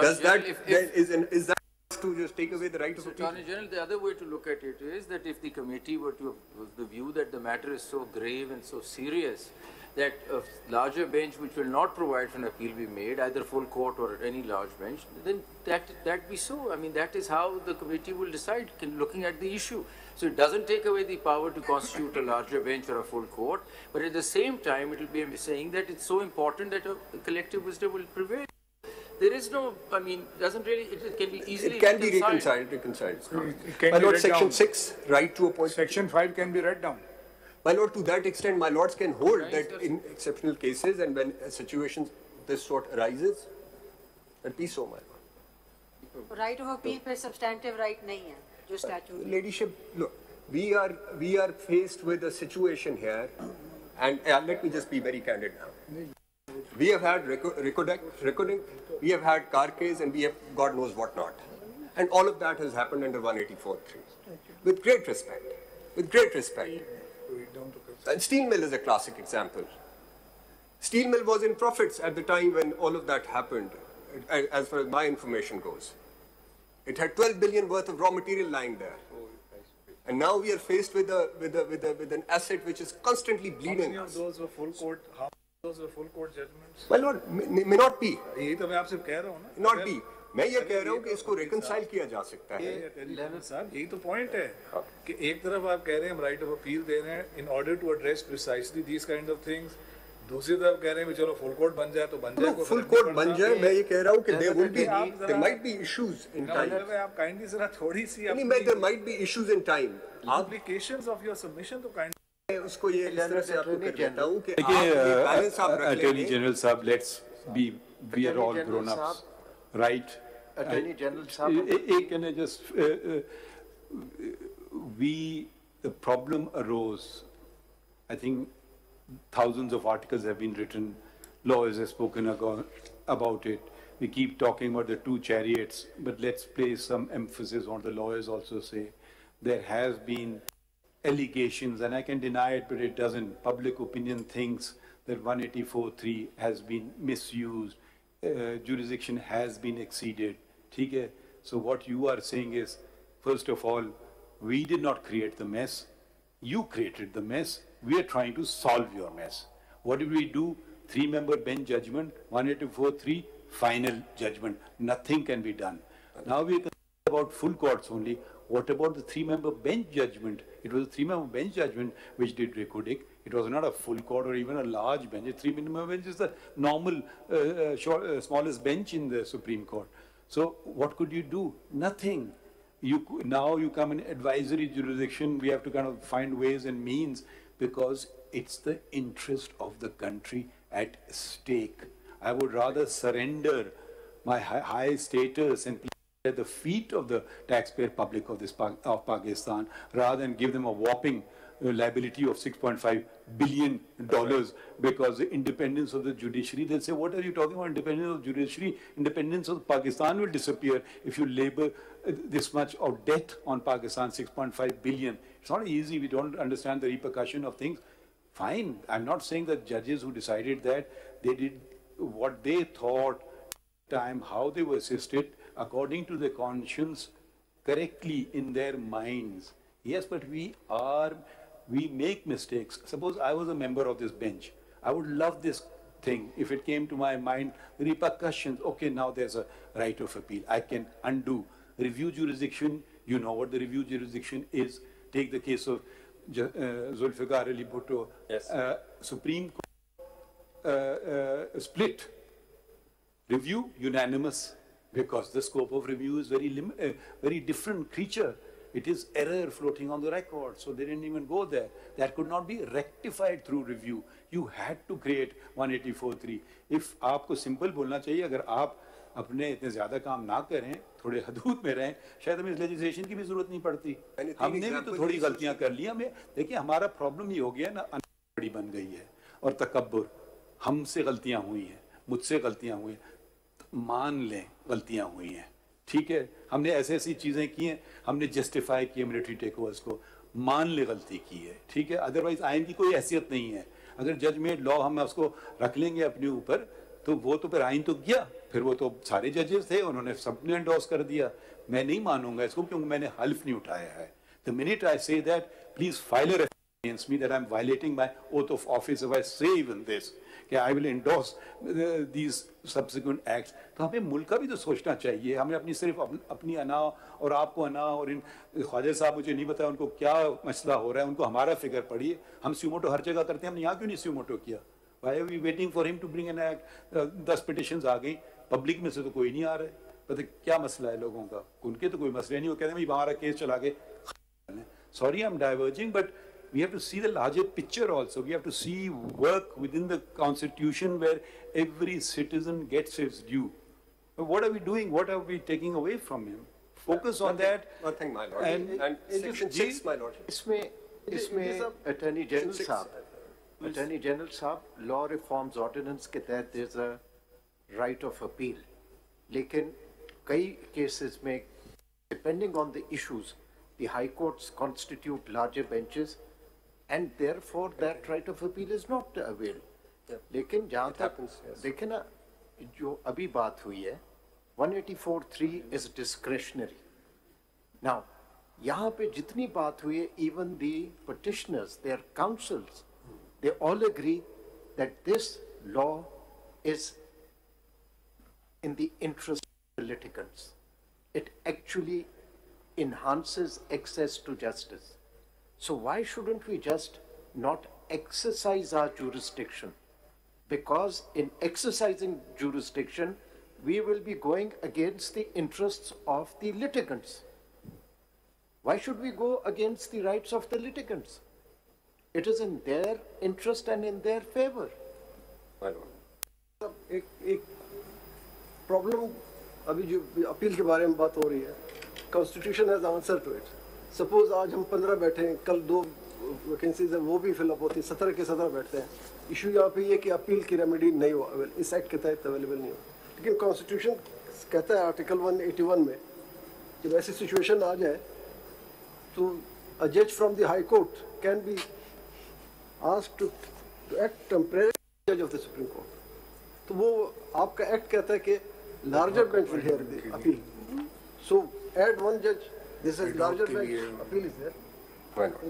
Speaker 4: does that is that to just take away the right of appeal?
Speaker 14: Attorney General, the other way to look at it is that if the committee were to have the view that the matter is so grave and so serious that a larger bench which will not provide for an appeal be made, either full court or any large bench, then that be so. I mean, that is how the committee will decide, looking at the issue. So it doesn't take away the power to constitute a larger bench or a full court, but at the same time, it will be saying that it's so important that a collective wisdom will prevail. There is no, I mean, doesn't really, it can be easily
Speaker 4: reconciled. My Lord, Section 6, right to appoint.
Speaker 12: Section 5 can be read down.
Speaker 4: My Lord, to that extent, my Lords can hold that in exceptional cases and when a situation of this sort arises, and be so, my Lord.
Speaker 6: Right of appeal पे substantive right नहीं है, जो statute.
Speaker 4: Ladyship, look, we are faced with a situation here, and let me just be very candid now. We have had recording, we have had car case, and we have God knows what not. And all of that has happened under 184.3. With great respect. With great respect. And Steel Mill is a classic example. Steel Mill was in profits at the time when all of that happened, as far as my information goes. It had 12 billion worth of raw material lying there. And now we are faced with an asset which is constantly bleeding.
Speaker 5: How many of those were full court? How many of those were full court judgments?
Speaker 4: Well, Lord, may not be.
Speaker 5: यही तो मैं आपसे कह रहा हूँ ना.
Speaker 4: Not be. मैं ये कह रहा हूँ कि इसको reconcile किया जा सकता है.
Speaker 5: यही तो point है कि एक तरफ आप कह रहे हैं हम right of appeal दे रहे हैं in order to address precisely these kind of things. दूसरी तरफ कह रहे हैं कि चलो full court बन जाए तो बन जाए.
Speaker 4: Full court बन जाए, मैं ये कह रहा हूँ कि there might be issues in time.
Speaker 5: आप kindly जरा थोड़ी सी.
Speaker 4: नहीं, मैं there might be issues in time.
Speaker 5: Implications of your submission तो kindly.
Speaker 4: उसको ये इस तरह से आपको कर देता हूँ कि
Speaker 11: Attorney General साहब, let's be, we are all grown ups, right?
Speaker 13: Attorney General साहब,
Speaker 11: can I just the problem arose. I think thousands of articles have been written, lawyers have spoken about it. We keep talking about the two chariots, but let's place some emphasis on the lawyers also say. There has been allegations, and I can deny it, but it doesn't. Public opinion thinks that 184.3 has been misused, jurisdiction has been exceeded. Okay? So what you are saying is, first of all, we did not create the mess. You created the mess. We are trying to solve your mess. What did we do? 3-member bench judgment, 184.3, final judgment. Nothing can be done. Now we are concerned about full courts only. What about the 3-member bench judgment? It was a 3-member bench judgment which did recodic. It was not a full court or even a large bench. A 3-member bench is the normal, smallest bench in the Supreme Court. So what could you do? Nothing. Now you come in advisory jurisdiction. We have to kind of find ways and means because it's the interest of the country at stake. I would rather surrender my high status and at the feet of the taxpayer public of Pakistan rather than give them a whopping liability of $6.5 billion because the independence of the judiciary, they'll say, what are you talking about independence of judiciary? Independence of Pakistan will disappear if you labor this much of debt on Pakistan, 6.5 billion. It's not easy. We don't understand the repercussion of things. Fine. I'm not saying that judges who decided that, they did what they thought, how they were assisted, according to their conscience, correctly in their minds. Yes, but we make mistakes. Suppose I was a member of this bench. I would love this thing. If it came to my mind, repercussions, okay, now there's a right of appeal. I can undo. Review jurisdiction, you know what the review jurisdiction is. Take the case of Zulfikar Ali Bhutto.
Speaker 4: Yes.
Speaker 11: Supreme Court split. Review, unanimous. Because the scope of review is very different creature. It is error floating on the record, so they didn't even go there. That could not be rectified through review. You had to create 184.3. If आपको simple बोलना चाहिए, अगर आप अपने इतने ज्यादा काम ना करें, थोड़े हदूद में रहें, शायद हमें इस लेजिस्लेशन की भी जरूरत नहीं पड़ती। हमने भी तो थोड़ी गलतियां कर ली। हमें देखिए, हमारा प्रॉब्लम ये हो गया ना, बड़ी बन गई है और तकब्बुर। हमसे गलतियां हुई हैं, मुझसे गलतियां हुई हैं, तो मान लें गलतियां हुई हैं, ठीक है। हमने ऐसी ऐसी चीजें की हैं, हमने जस्टिफाई किए मिलिट्री टेक ओवर्स को, मान ले गलती की है, ठीक है। अदरवाइज आइन की कोई हैसियत नहीं है। अगर जज मेड लॉ हम उसको रख लेंगे अपने ऊपर, तो वो तो फिर आइन तो गया, फिर वो तो सारे जजेस थे, उन्होंने सबने एंडोर्स कर दिया। मैं नहीं मानूंगा इसको, क्योंकि मैंने हल्फ नहीं उठाया है। The minute I say that, please file a against me that I'm violating my oath of office if I say even this, कि I will endorse these subsequent acts, तो हमें मुल्क का भी तो सोचना चाहिए। हमें अपनी सिर्फ अपनी अना और आपको अना, और इन ख्वाजा साहब मुझे नहीं पता उनको क्या मसला हो रहा है, उनको हमारा फिक्र पड़िए। हम स्यूमोटो हर जगह करते हैं, हमने यहाँ क्यों नहीं स्यूमोटो किया? Why are we waiting for him to bring an act? 10 petitions आ गई, पब्लिक में से तो कोई नहीं आ रहा है। पता क्या मसला है लोगों का? उनके तो कोई मसले नहीं, वो कहते हैं हमारा केस चला के। Sorry, I'm diverging, but we have to see the larger picture also. We have to see work within the constitution where every citizen gets his due. But what are we doing? What are we taking away from him? Focus on that.
Speaker 4: Nothing, my lord. And section 6, my lord.
Speaker 13: इसमें Attorney General साहब, Law Reforms Ordinance के तहत there's a right of appeal. लेकिन कई cases में, depending on the issues, the high courts constitute larger benches, and therefore that right of appeal is not availed. लेकिन जहाँ तक देखें ना, जो अभी बात हुई है 184(3) is discretionary. Now यहाँ पे जितनी बात हुई है, even the petitioners, their counsels, they all agree that this law is in the interest of the litigants. It actually enhances access to justice. So why shouldn't we just not exercise our jurisdiction? Because in exercising jurisdiction, we will be going against the interests of the litigants. Why should we go against the rights of the litigants? It is in their interest and in their favor.
Speaker 7: एक problem अभी जो appeal के बारे में बात हो रही है, constitution has answer to it. Suppose आज हम 15 बैठे हैं, कल 2 वैकेंसीज हैं, वो भी फिलअप होती है, 17 के 17 बैठते हैं। इशू यहाँ पे ये कि अपील की रेमेडी नहीं हो, इस एक्ट के तहत अवेलेबल नहीं हो। लेकिन कॉन्स्टिट्यूशन कहता है आर्टिकल 181 में, जब ऐसी सिचुएशन आ जाए तो अ जज from the high court can be asked to act temporary जज ऑफ द सुप्रीम कोर्ट। तो वो आपका एक्ट कहता है कि larger bench will hear the appeal, so add one judge, this is larger bench, appeal is there.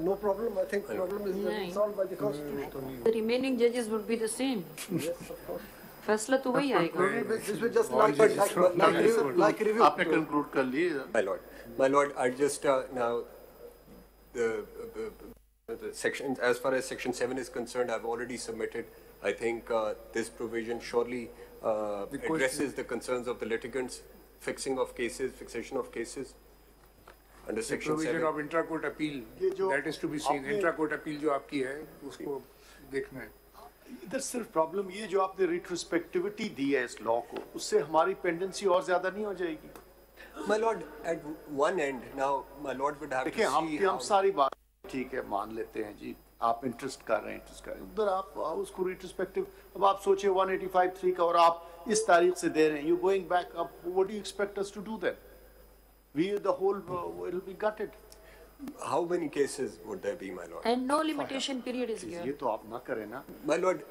Speaker 7: No problem, I think problem is solved by the constitution.
Speaker 21: The remaining judges would be the same.
Speaker 7: Yes, of course.
Speaker 21: फैसला तो वही आएगा.
Speaker 7: This will just like review.
Speaker 9: आपने conclude कर लिए.
Speaker 4: My lord, I just now the section, as far as section 7 is concerned, I've already submitted. I think this provision surely addresses the concerns of the litigants. Fixing of cases, fixation of cases under section 7.
Speaker 12: Provision of intra-court appeal, that is to be seen. Intra-court appeal जो आपकी है, उसको देखना है.
Speaker 9: इधर सिर्फ problem ये जो आपने रिट्रोस्पेक्टिविटी दी है इस लॉ को, उससे हमारी पेंडेंसी और ज्यादा नहीं हो जाएगी?
Speaker 4: My lord, at one end, now my lord would have to see.
Speaker 9: देखिए, हम सारी बात ठीक है मान लेते हैं जी, आप इंटरेस्ट कर रहे हैं, उधर आप उसको रिट्रोस्पेक्टिव, अब आप सोचिए 185(3) का, और आप इस तारीख से दे रहे हैं, you going back up, what do you expect us to do then? We the whole will be gutted.
Speaker 4: How many cases would there be, my lord?
Speaker 21: And no limitation period is here.
Speaker 9: ये तो आप ना करें ना.
Speaker 4: My lord,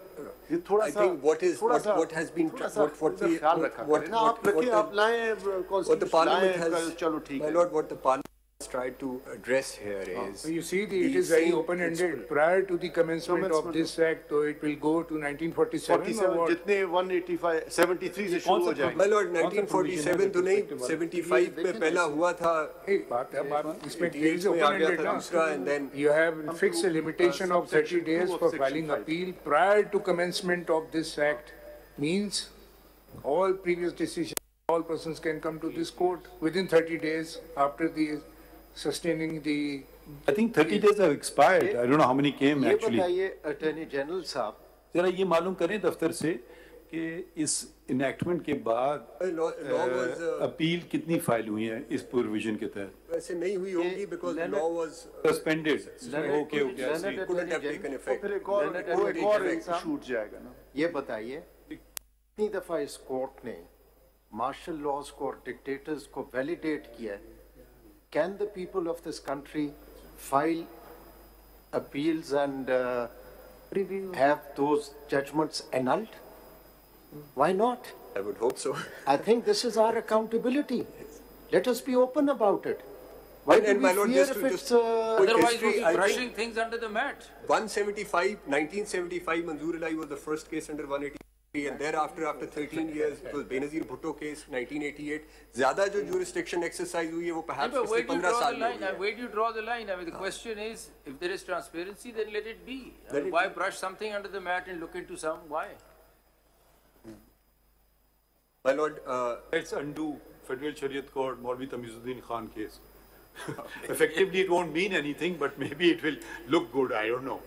Speaker 9: ये थोड़ा सा,
Speaker 4: I think what has been what we
Speaker 9: ख्याल रखा करें ना, आप रखिए, आप लाएं कॉन्स्टिट्यूशन, चलो ठीक है.
Speaker 4: My lord, what the parliament has tried to address here is.
Speaker 12: You see, it is very open-ended. Prior to the commencement of this act, so it will go to 1947.
Speaker 9: जितने 185, 73 से शुरू हो जाएंगे.
Speaker 4: My lord, 1947 तो नहीं, 75 में पहला हुआ था.
Speaker 12: बात इसमें there is open-ended ना. And then you have fixed a limitation of 30 days for filing appeal prior to commencement of this act. Means all previous decisions, all persons can come to this court within 30 days after the sustaining the.
Speaker 11: I think 30 days have expired. I don't know how many came actually.
Speaker 13: ये बताइए attorney general साहब,
Speaker 11: जरा ये मालूम करें दफ्तर से कि इस इनैक्टमेंट के बाद अपील कितनी फाइल हुई है इस प्रोविजन के तहत?
Speaker 4: वैसे नहीं हुई होंगी because the law was
Speaker 11: suspended. Okay.
Speaker 4: Couldn't have taken effect.
Speaker 13: फिर एक और छूट जाएगा ना। ये बताइए कितनी दफा इस कोर्ट ने मार्शल लॉज को और डिक्टेटर्स को वैलिडेट किया है? Can the people of this country file appeals and have those judgments annulled? Why not?
Speaker 4: I would hope so.
Speaker 13: I think this is our accountability. Let us be open about it. Why do we fear if it's...
Speaker 14: Otherwise we'll be brushing things under the mat.
Speaker 4: 1975, Manzoor Alai was the first case under 180. And thereafter, after 13 years, it was Benazir Bhutto case, 1988. ज़्यादा जो jurisdiction exercise हुई है वो perhaps पिछले 15 साल में हुई है.
Speaker 14: Where do you draw the line? I mean, the question is, if there is transparency, then let it be. Why brush something under the mat and look into some? Why?
Speaker 4: My lord,
Speaker 11: let's undo Federal Shariat Court, Maulvi Tamizuddin Khan case. Effectively, it won't mean anything, but maybe it will look good. I don't know.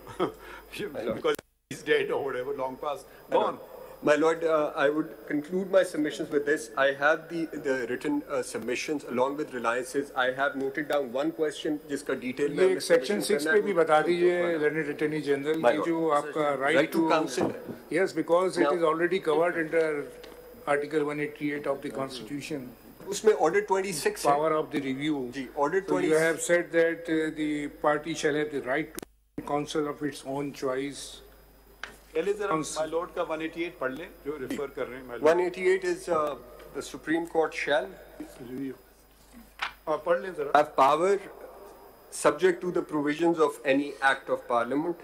Speaker 11: Because he's dead or whatever, long past. Go on.
Speaker 4: My lord, I would conclude my submissions with this. I have the written submissions along with reliances. I have noted down one question जिसका detail में
Speaker 12: ये section 6 पे भी बता दीजिए, Learned Attorney General, ये जो आपका right to counsel. Yes, because it is already covered under Article 188 of the Constitution.
Speaker 4: उसमें Order 26
Speaker 12: power of the review.
Speaker 4: Ji, Order 26.
Speaker 12: So you have said that the party shall have the right to counsel of its own choice.
Speaker 11: My lord का 188 पढ़ लें जो refer कर रहे हैं.
Speaker 4: 188 is the Supreme Court shall
Speaker 11: पढ़ लें जरा.
Speaker 4: have power subject to the provisions of any act of Parliament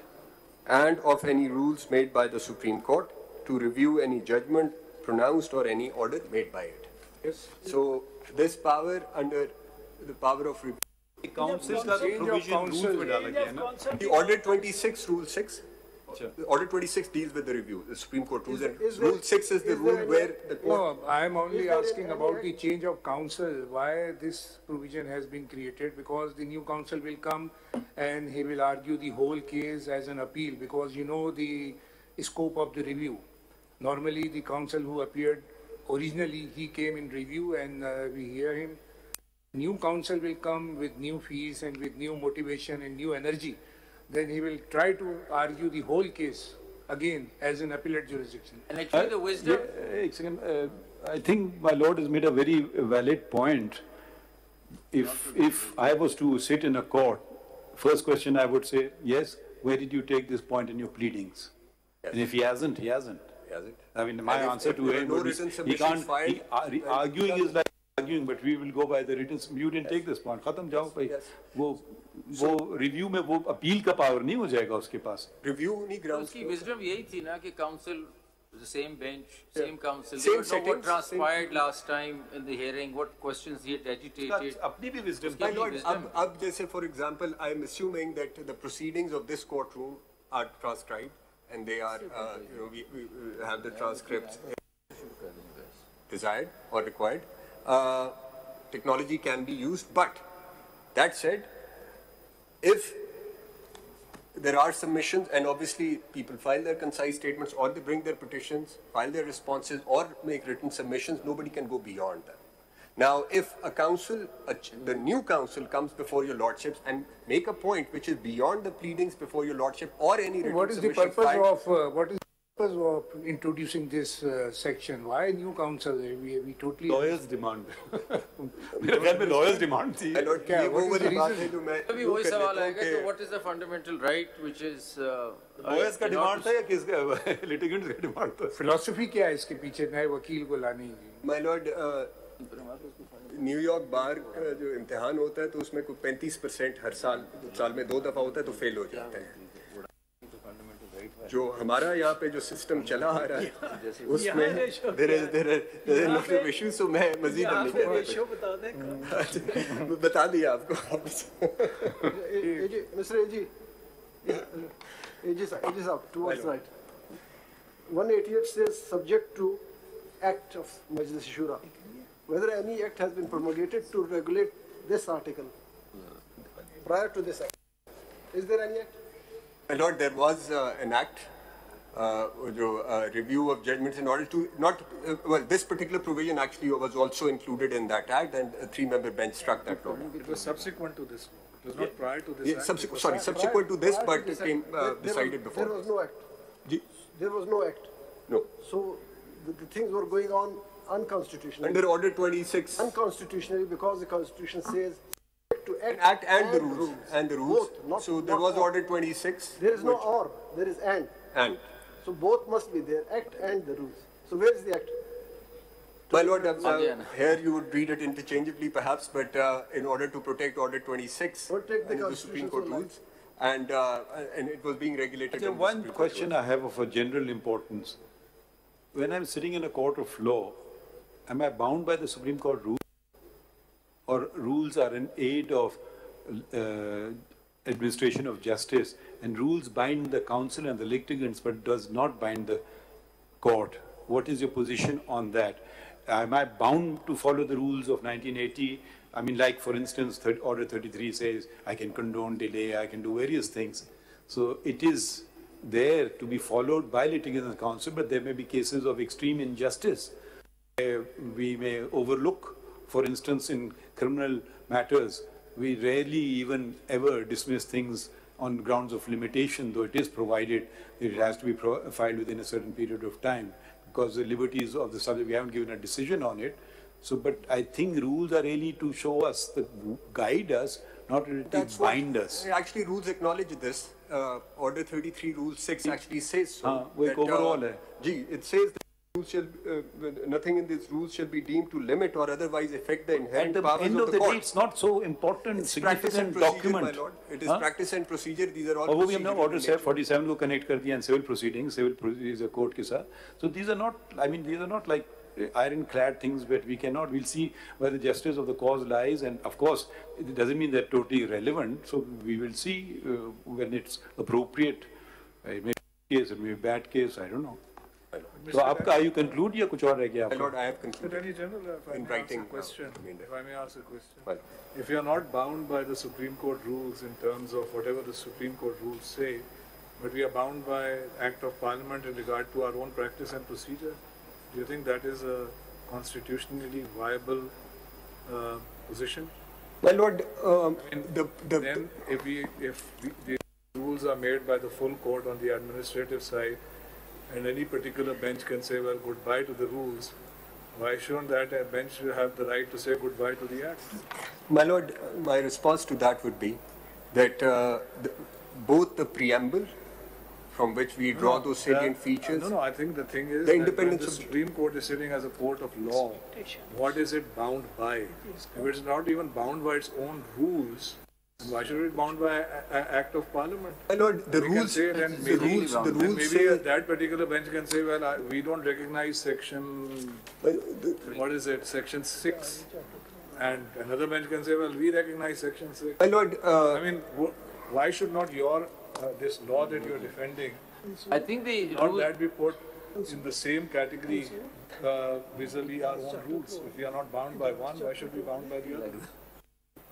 Speaker 4: and of any rules made by the Supreme Court to review any judgment pronounced or any order made by it.
Speaker 12: Yes.
Speaker 4: So this power under the power of review.
Speaker 11: The council का provision rules में डाला गया है ना.
Speaker 4: The Order 26, Rule 6. Order 26 deals with the review, the Supreme Court rules, and Rule 6 is the rule where the court...
Speaker 12: No, I am only asking about the change of counsel, why this provision has been created, because the new counsel will come and he will argue the whole case as an appeal, because you know the scope of the review. Normally the counsel who appeared originally, he came in review and we hear him. New counsel will come with new fees and with new motivation and new energy. Then he will try to argue the whole case again as an appellate jurisdiction.
Speaker 14: And actually the wisdom...
Speaker 11: I think my lord has made a very valid point. If I was to sit in a court, first question I would say, yes, where did you take this point in your pleadings? Yes. And if he hasn't, he hasn't. I mean, my answer to him would be, he can't, arguing is like arguing, but we will go by the written, you didn't take this point. Khatam jao bhai. वो review में वो appeal का power नहीं हो जाएगा उसके पास.
Speaker 4: Review नहीं grounds.
Speaker 14: उसकी wisdom यही थी ना कि counsel, the same bench, same counsel. Same settings. What transpired last time in the hearing, what questions he had agitated.
Speaker 11: अपनी भी wisdom.
Speaker 4: My lord, अब जैसे for example, I am assuming that the proceedings of this courtroom are transcribed and they are, we have the transcripts desired or required. Technology can be used, but that said, if there are submissions and obviously people file their concise statements or they bring their petitions, file their responses or make written submissions, nobody can go beyond that. Now, if a council, the new council comes before your lordships and make a point which is beyond the pleadings before your lordship or any written submission
Speaker 12: what is the purpose of introducing this section? Why new council? We totally...
Speaker 11: Lawyers demand. मेरे ख्याल में lawyers demand थी.
Speaker 14: What is the fundamental right which is...
Speaker 11: lawyers का demand था या किसका? Litigants का demand था?
Speaker 12: Philosophy क्या है इसके पीछे नए वकील को लाने की?
Speaker 4: My lord, न्यूयॉर्क बार का जो इम्तिहान होता है तो उसमें कोई 35% हर साल में 2 दफा होता है तो फेल हो जाता है. जो हमारा यहाँ पे जो सिस्टम चला आ रहा है उसमें there is lot of issues, so मैं मज़ीद नहीं बता दिया आपको.
Speaker 7: Mr. AG साहब, towards right. 188 says subject to Act of Majlis Shura. Whether any act has been promulgated to regulate this article prior to this act. Is there any act?
Speaker 4: My lord, there was an act review of judgments in order to not, well, this particular provision actually was also included in that act, and a 3-member bench struck that law.
Speaker 5: It was subsequent to this law. It was not prior to this act.
Speaker 4: Subsequent to this, but it came decided before.
Speaker 7: There was no act. There was no act.
Speaker 4: No.
Speaker 7: So the things were going on unconstitutionally.
Speaker 4: Under Order 26.
Speaker 7: Unconstitutionally, because the Constitution says to
Speaker 4: act and the rules. And the rules.
Speaker 7: Both,
Speaker 4: so there was Order 26.
Speaker 7: There is no or. There is and.
Speaker 4: And.
Speaker 7: So both must be there, act and the rules. So where is the act?
Speaker 4: My Lord, here you would read it interchangeably perhaps, but in order to protect Order 26 under the Supreme Court rules, and it was being regulated.
Speaker 11: One question I have of a general importance. When I'm sitting in a court of law, am I bound by the Supreme Court rules? Or rules are an aid of administration of justice, and rules bind the counsel and the litigants but does not bind the court? What is your position on that? Am I bound to follow the rules of 1980? I mean, like, for instance, Order 33 says I can condone delay, I can do various things. So it is there to be followed by litigants and counsel, but there may be cases of extreme injustice. We may overlook, for instance, in criminal matters, we rarely even ever dismiss things on grounds of limitation, though it is provided that it has to be filed within a certain period of time, because the liberties of the subject, we haven't given a decision on it. So, but I think rules are really to show us, guide us, not really to bind us.
Speaker 4: Actually, rules acknowledge this. Order 33, Rule 6 actually says so. It says that rules shall, nothing in these rules shall be deemed to limit or otherwise affect the inherent powers of the court.
Speaker 11: At the end of the day, it's not so important, significant document.
Speaker 4: My Lord. It is practice and procedure. These are all
Speaker 11: वो भी हमने Order 47 को connect कर दिया and civil proceedings, civil procedure court के साथ. So these are not, I mean, these are not like ironclad things, but we cannot, we'll see where the justice of the cause lies, and of course it doesn't mean they're totally irrelevant, so we will see when it's appropriate. It may be a case, it may be a bad case, I don't know. So आपका, you conclude या कुछ और रह गया आपका?
Speaker 4: Lord, I have concluded.
Speaker 5: Attorney General, if
Speaker 4: in writing,
Speaker 5: if I may ask a question. If you are not bound by the Supreme Court rules in terms of whatever the Supreme Court rules say, but we are bound by Act of Parliament in regard to our own practice and procedure, do you think that is a constitutionally viable position?
Speaker 4: My Lord,
Speaker 5: then if the rules are made by the full court on the administrative side, and any particular bench can say, well, goodbye to the rules, why shouldn't that bench have the right to say goodbye to the act?
Speaker 4: My Lord, my response to that would be that both the preamble, from which we draw those salient features.
Speaker 5: I think the thing is
Speaker 4: the
Speaker 5: that
Speaker 4: independence
Speaker 5: when the Supreme Court is sitting as a court of law, what is it bound by? If it's not even bound by its own rules, why should it be bound by Act of Parliament?
Speaker 4: My Lord, the rules say
Speaker 5: that particular bench can say, well, we don't recognize section, what is it, section 6. And another bench can say, well, we recognize section 6.
Speaker 4: My Lord,
Speaker 5: I mean, why should not your this law that you're defending,
Speaker 14: I think
Speaker 5: that be put in the same category vis-a-vis our own rules? If we are not bound by one, why should we be bound by the other?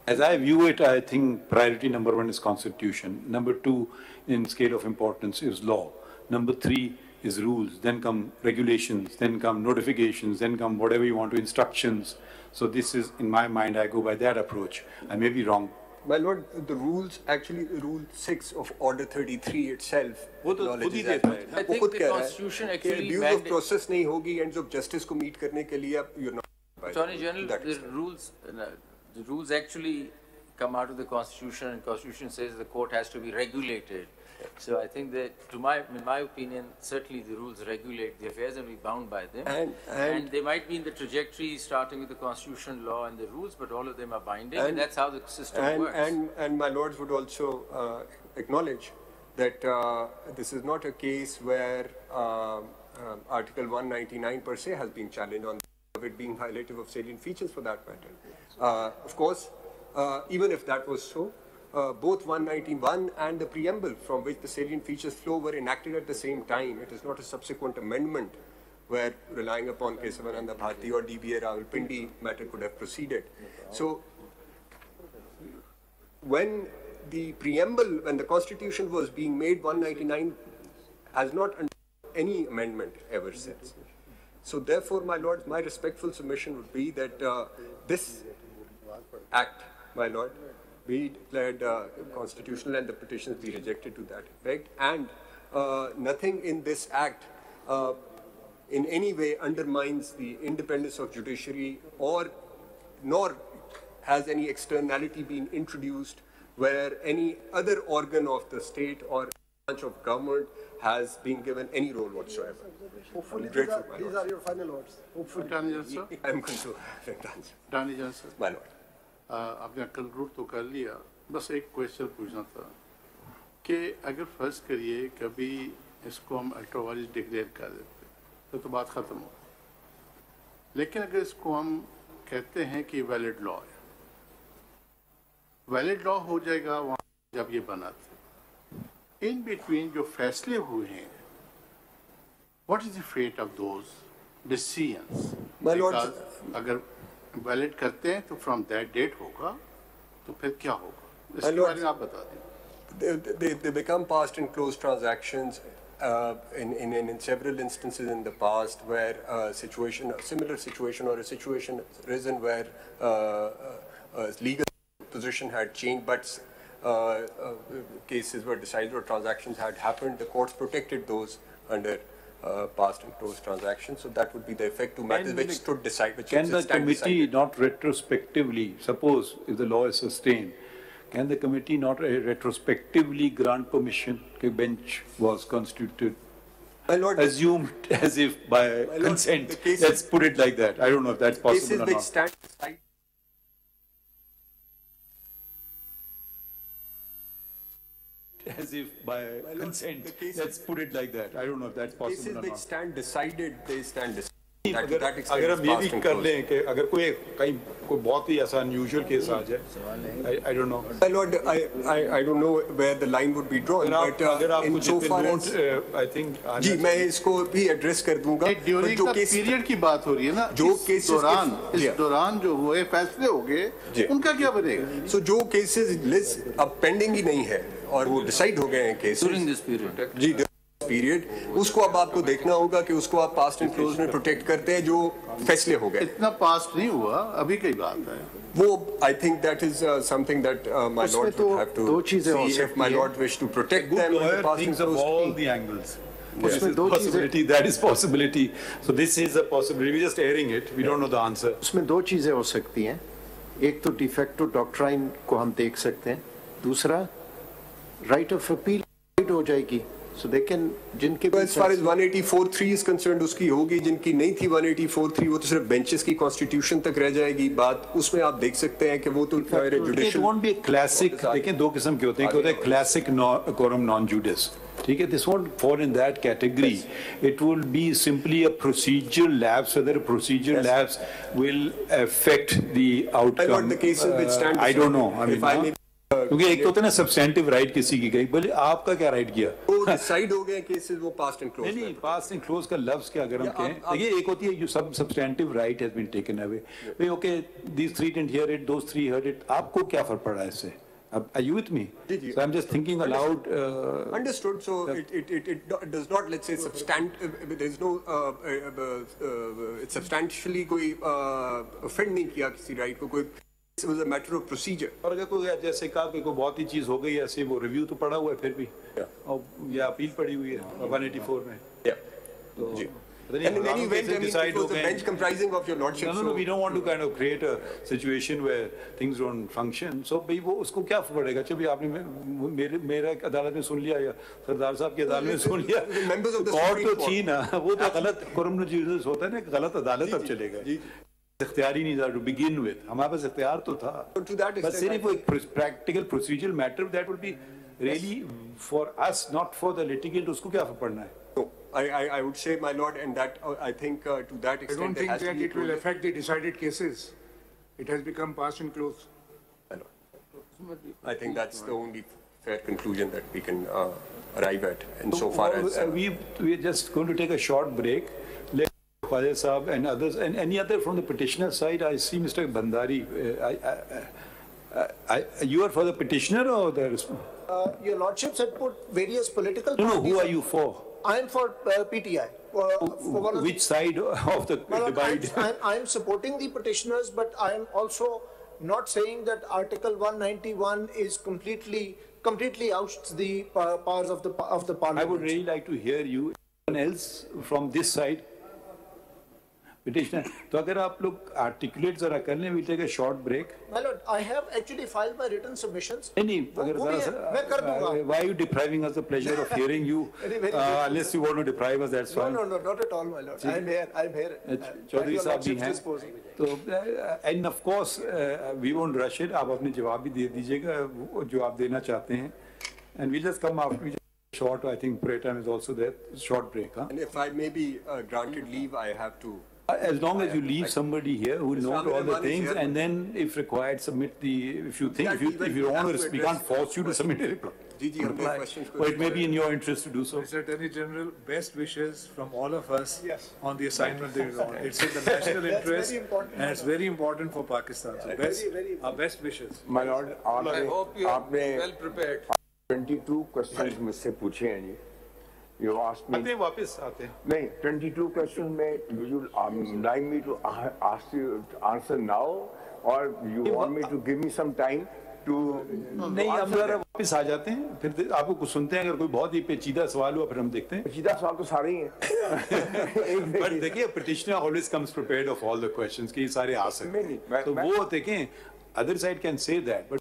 Speaker 11: As I view it, I think priority number 1 is Constitution. Number 2 in scale of importance is law. Number 3 is rules. Then come regulations. Then come notifications. Then come whatever you want to, instructions. So this is, in my mind, I go by that approach. I may be wrong.
Speaker 4: My Lord, the rules, actually, Rule 6 of Order 33 itself acknowledges that.
Speaker 14: I think the Constitution actually
Speaker 4: abuse of process नहीं होगी, ends of justice को meet करने के लिए you're not.
Speaker 14: Attorney General, the rules actually come out of the Constitution, and Constitution says the court has to be regulated. So I think that, in my opinion, certainly the rules regulate the affairs and we bound by them. And they might be in the trajectory starting with the Constitution, law and the rules, but all of them are binding, and that's how the system works.
Speaker 4: And my lords would also acknowledge that this is not a case where Article 199 per se has been challenged on it being violative of salient features for that matter. Of course, even if that was so, both 191 and the preamble from which the salient features flow were enacted at the same time. It is not a subsequent amendment where relying upon Kesavananda Bharti or DBA Rawalpindi matter could have proceeded. So when the preamble, when the Constitution was being made, 199 has not any amendment ever since. So therefore, my lord, my respectful submission would be that this act, my lord, be declared constitutional and the petitions be rejected to that effect, and nothing in this act in any way undermines the independence of judiciary, or nor has any externality been introduced where any other organ of the state or branch of government has been given any role whatsoever.
Speaker 7: Hopefully these are your final words. Hopefully.
Speaker 4: I'm going to answer. My lord.
Speaker 8: आपने conclude तो कर लिया, बस एक question पूछना था कि अगर फर्ज करिए कभी इसको हम अल्ट्रा वायलेंस डिक्लेयर कर देते तो बात ख़त्म हो, लेकिन अगर इसको हम कहते हैं कि वैलिड लॉ है, वैलिड लॉ हो जाएगा वहाँ जब ये बनाते, इन बिटवीन जो फैसले हुए हैं, what is the fate of those decisions? अगर वैलिड करते हैं तो फ्रॉम दैट डेट होगा, तो फिर क्या होगा? इसके बारे में आप बता दें.
Speaker 4: They become past and closed transactions in several instances in the past where a similar situation or a situation arisen where legal position had changed, but cases were decided or transactions had happened. The courts protected those under past and closed transactions, so that would be the effect to matters which stood decide.
Speaker 11: Can the committee not retrospectively, suppose if the law is sustained, can the committee not retrospectively grant permission? The bench was constituted, assumed as if by consent. Let's put it like that. I don't know if that's possible or not.
Speaker 4: Stand
Speaker 11: as if by consent. Let's put it like that. I don't know if that's possible or not.
Speaker 4: Cases which stand decided, they stand decided.
Speaker 11: अगर हम ये भी कर लें कि अगर कोई बहुत ही ऐसा unusual case आ जाए, I don't know.
Speaker 4: My lord, I don't know where the line would be drawn, but in so far as
Speaker 11: I think
Speaker 4: जी मैं इसको भी एड्रेस कर दूंगा.
Speaker 8: ड्यूरिंग द पीरियड की बात हो रही है ना,
Speaker 4: जो केसेस
Speaker 8: इस दौरान जो हुए फैसले हो गए, उनका क्या बनेगा?
Speaker 4: So जो केसेस लिस्ट अब पेंडिंग ही नहीं है और वो डिसाइड हो गए हैं केसेस
Speaker 14: ड्यूरिंग दिस पीरियड
Speaker 4: जी पीरियड, उसको अब आपको देखना होगा कि उसको आप पास्ट एंड क्लोज में प्रोटेक्ट करते हैं जो फैसले हो गए.
Speaker 8: इतना पास्ट नहीं हुआ, अभी कई बात है
Speaker 4: वो. I think that is something that my lord would have to see if my lord wish to protect them.
Speaker 11: Thinks of all the angles. Possibility, that is possibility. So this is a possibility. We're just airing it. We don't know the answer.
Speaker 13: उसमें दो चीजें हो सकती हैं. एक तो de facto doctrine को हम देख सकते हैं, दूसरा राइट ऑफ अपील हो जाएगी. So they can, जिनके
Speaker 4: as far as 184(3) is concerned उसकी होगी, जिनकी नहीं थी 184(3) वो तो सिर्फ बेंचेस की कॉन्स्टिट्यूशन तक रह जाएगी बात. उसमें आप देख सकते हैं कि वो तो
Speaker 11: judicial won't be a classic. देखिए दो किस्म के होते हैं, एक होता है क्लासिक कोरम नॉन जुडिस, ठीक है. This won't fall in that category. It will be simply a procedural lapse. Weather a procedural lapse will affect the outcome, I don't know. क्योंकि एक तो होता है ना सब्सटेंटिव राइट किसी की गई, बोले आपका क्या राइट किया,
Speaker 4: वो डिसाइड हो गए केसेस, वो पास्ट एंड क्लोज.
Speaker 11: नहीं, पास्ट एंड क्लोज का लफ्ज क्या अगर हम कहें, देखिए एक होती है you sub substantive right has been taken away, भाई okay these three didn't hear it, those three heard it. आपको क्या फर्क पड़ा है इससे? Are you with me? So I'm just thinking aloud.
Speaker 4: Understood. So it does not, let's say, there is no it's substantially कोई offend नहीं किया किसी राइट को, कोई it was a matter of procedure.
Speaker 11: और अगर कोई जैसे कहा कि कोई बहुत ही चीज हो गई ऐसे, वो रिव्यू तो पड़ा हुआ है फिर भी, और या अपील पड़ी हुई है 184 में. तो जी.
Speaker 4: And in any event, it was a bench comprising of your lordship.
Speaker 11: No, we don't want to kind of create a situation where things don't function. So भाई वो उसको क्या पड़ेगा? चलिए आपने मेरा अदालत में सुन लिया या सरदार साहब की अदालत में सुन लिया, कोर्ट तो थी ना, वो तो गलत कोरम जुडिस होता है ना, गलत अदालत अब चलेगा. इख्तियार ही नहीं था टू बिगिन विद. हमारे पास इख्तियार तो था, बस सिर्फ एक practical procedural matter that will be really for us, not for the litigant. उसको क्या पड़ना है?
Speaker 4: I would say, my lord, and that I think to that extent.
Speaker 12: I don't think that it will affect the decided cases. It has become past and closed.
Speaker 4: I think that's the only fair conclusion that we can arrive at. And so far as
Speaker 11: we're just going to take a short break. Let Qazi Saab and others, and any other from the petitioner side. I see Mr. Bandari. You are for the petitioner or the?
Speaker 16: Your lordships had put various political.
Speaker 11: No, who are you for?
Speaker 3: I am for PTI.
Speaker 11: Which side of the divide?
Speaker 3: I am supporting the petitioners, but I am also not saying that Article 191 is completely outs the powers of the Parliament.
Speaker 11: I would really like to hear you. Anyone else from this side? Petitioner. तो अगर आप लोग articulate जरा कर लें, we'll take a short break.
Speaker 3: My lord, I have actually filed my written submissions.
Speaker 11: नहीं, अगर
Speaker 3: मैं कर दूँगा.
Speaker 11: Why are you depriving us the pleasure of hearing you? Unless you want to deprive us, that's fine.
Speaker 3: No, not at all, my lord. I'm here.
Speaker 11: Chaudhary साहब भी हैं. तो and of course we won't rush it. आप अपने जवाब भी दे दीजिएगा जो आप देना चाहते हैं. And we'll just come after. Short, I think prayer time is also there. Short break, huh?
Speaker 4: And if I may be granted leave, I have to.
Speaker 11: As long as you leave somebody here who will know all the things, and then, if required, submit the. If you think, if you don't want to, we can't force you to submit a reply. But it may be in your interest to do so.
Speaker 5: Mr. Attorney General, best wishes from all of us on the assignment that you're on. It's in the national interest, and it's very important for Pakistan. So our best wishes.
Speaker 15: My lord,
Speaker 2: I hope you are well prepared.
Speaker 15: 22 questions मुझसे पूछे हैं जी. You asked me.
Speaker 2: आते वापस आते.
Speaker 15: नहीं, 22 questions में you like me to ask you to answer now, or you want me to give me some time to.
Speaker 11: नहीं, हम जरा वापस आ जाते हैं. फिर आपको कुछ सुनते हैं. अगर कोई बहुत ही पेचीदा सवाल हुआ, फिर हम देखते हैं.
Speaker 15: पेचीदा सवाल तो सारे ही हैं.
Speaker 11: But देखिए, petitioner always comes prepared of all the questions कि ये सारे आ सकते हैं. तो वो देखें, other side can say that, but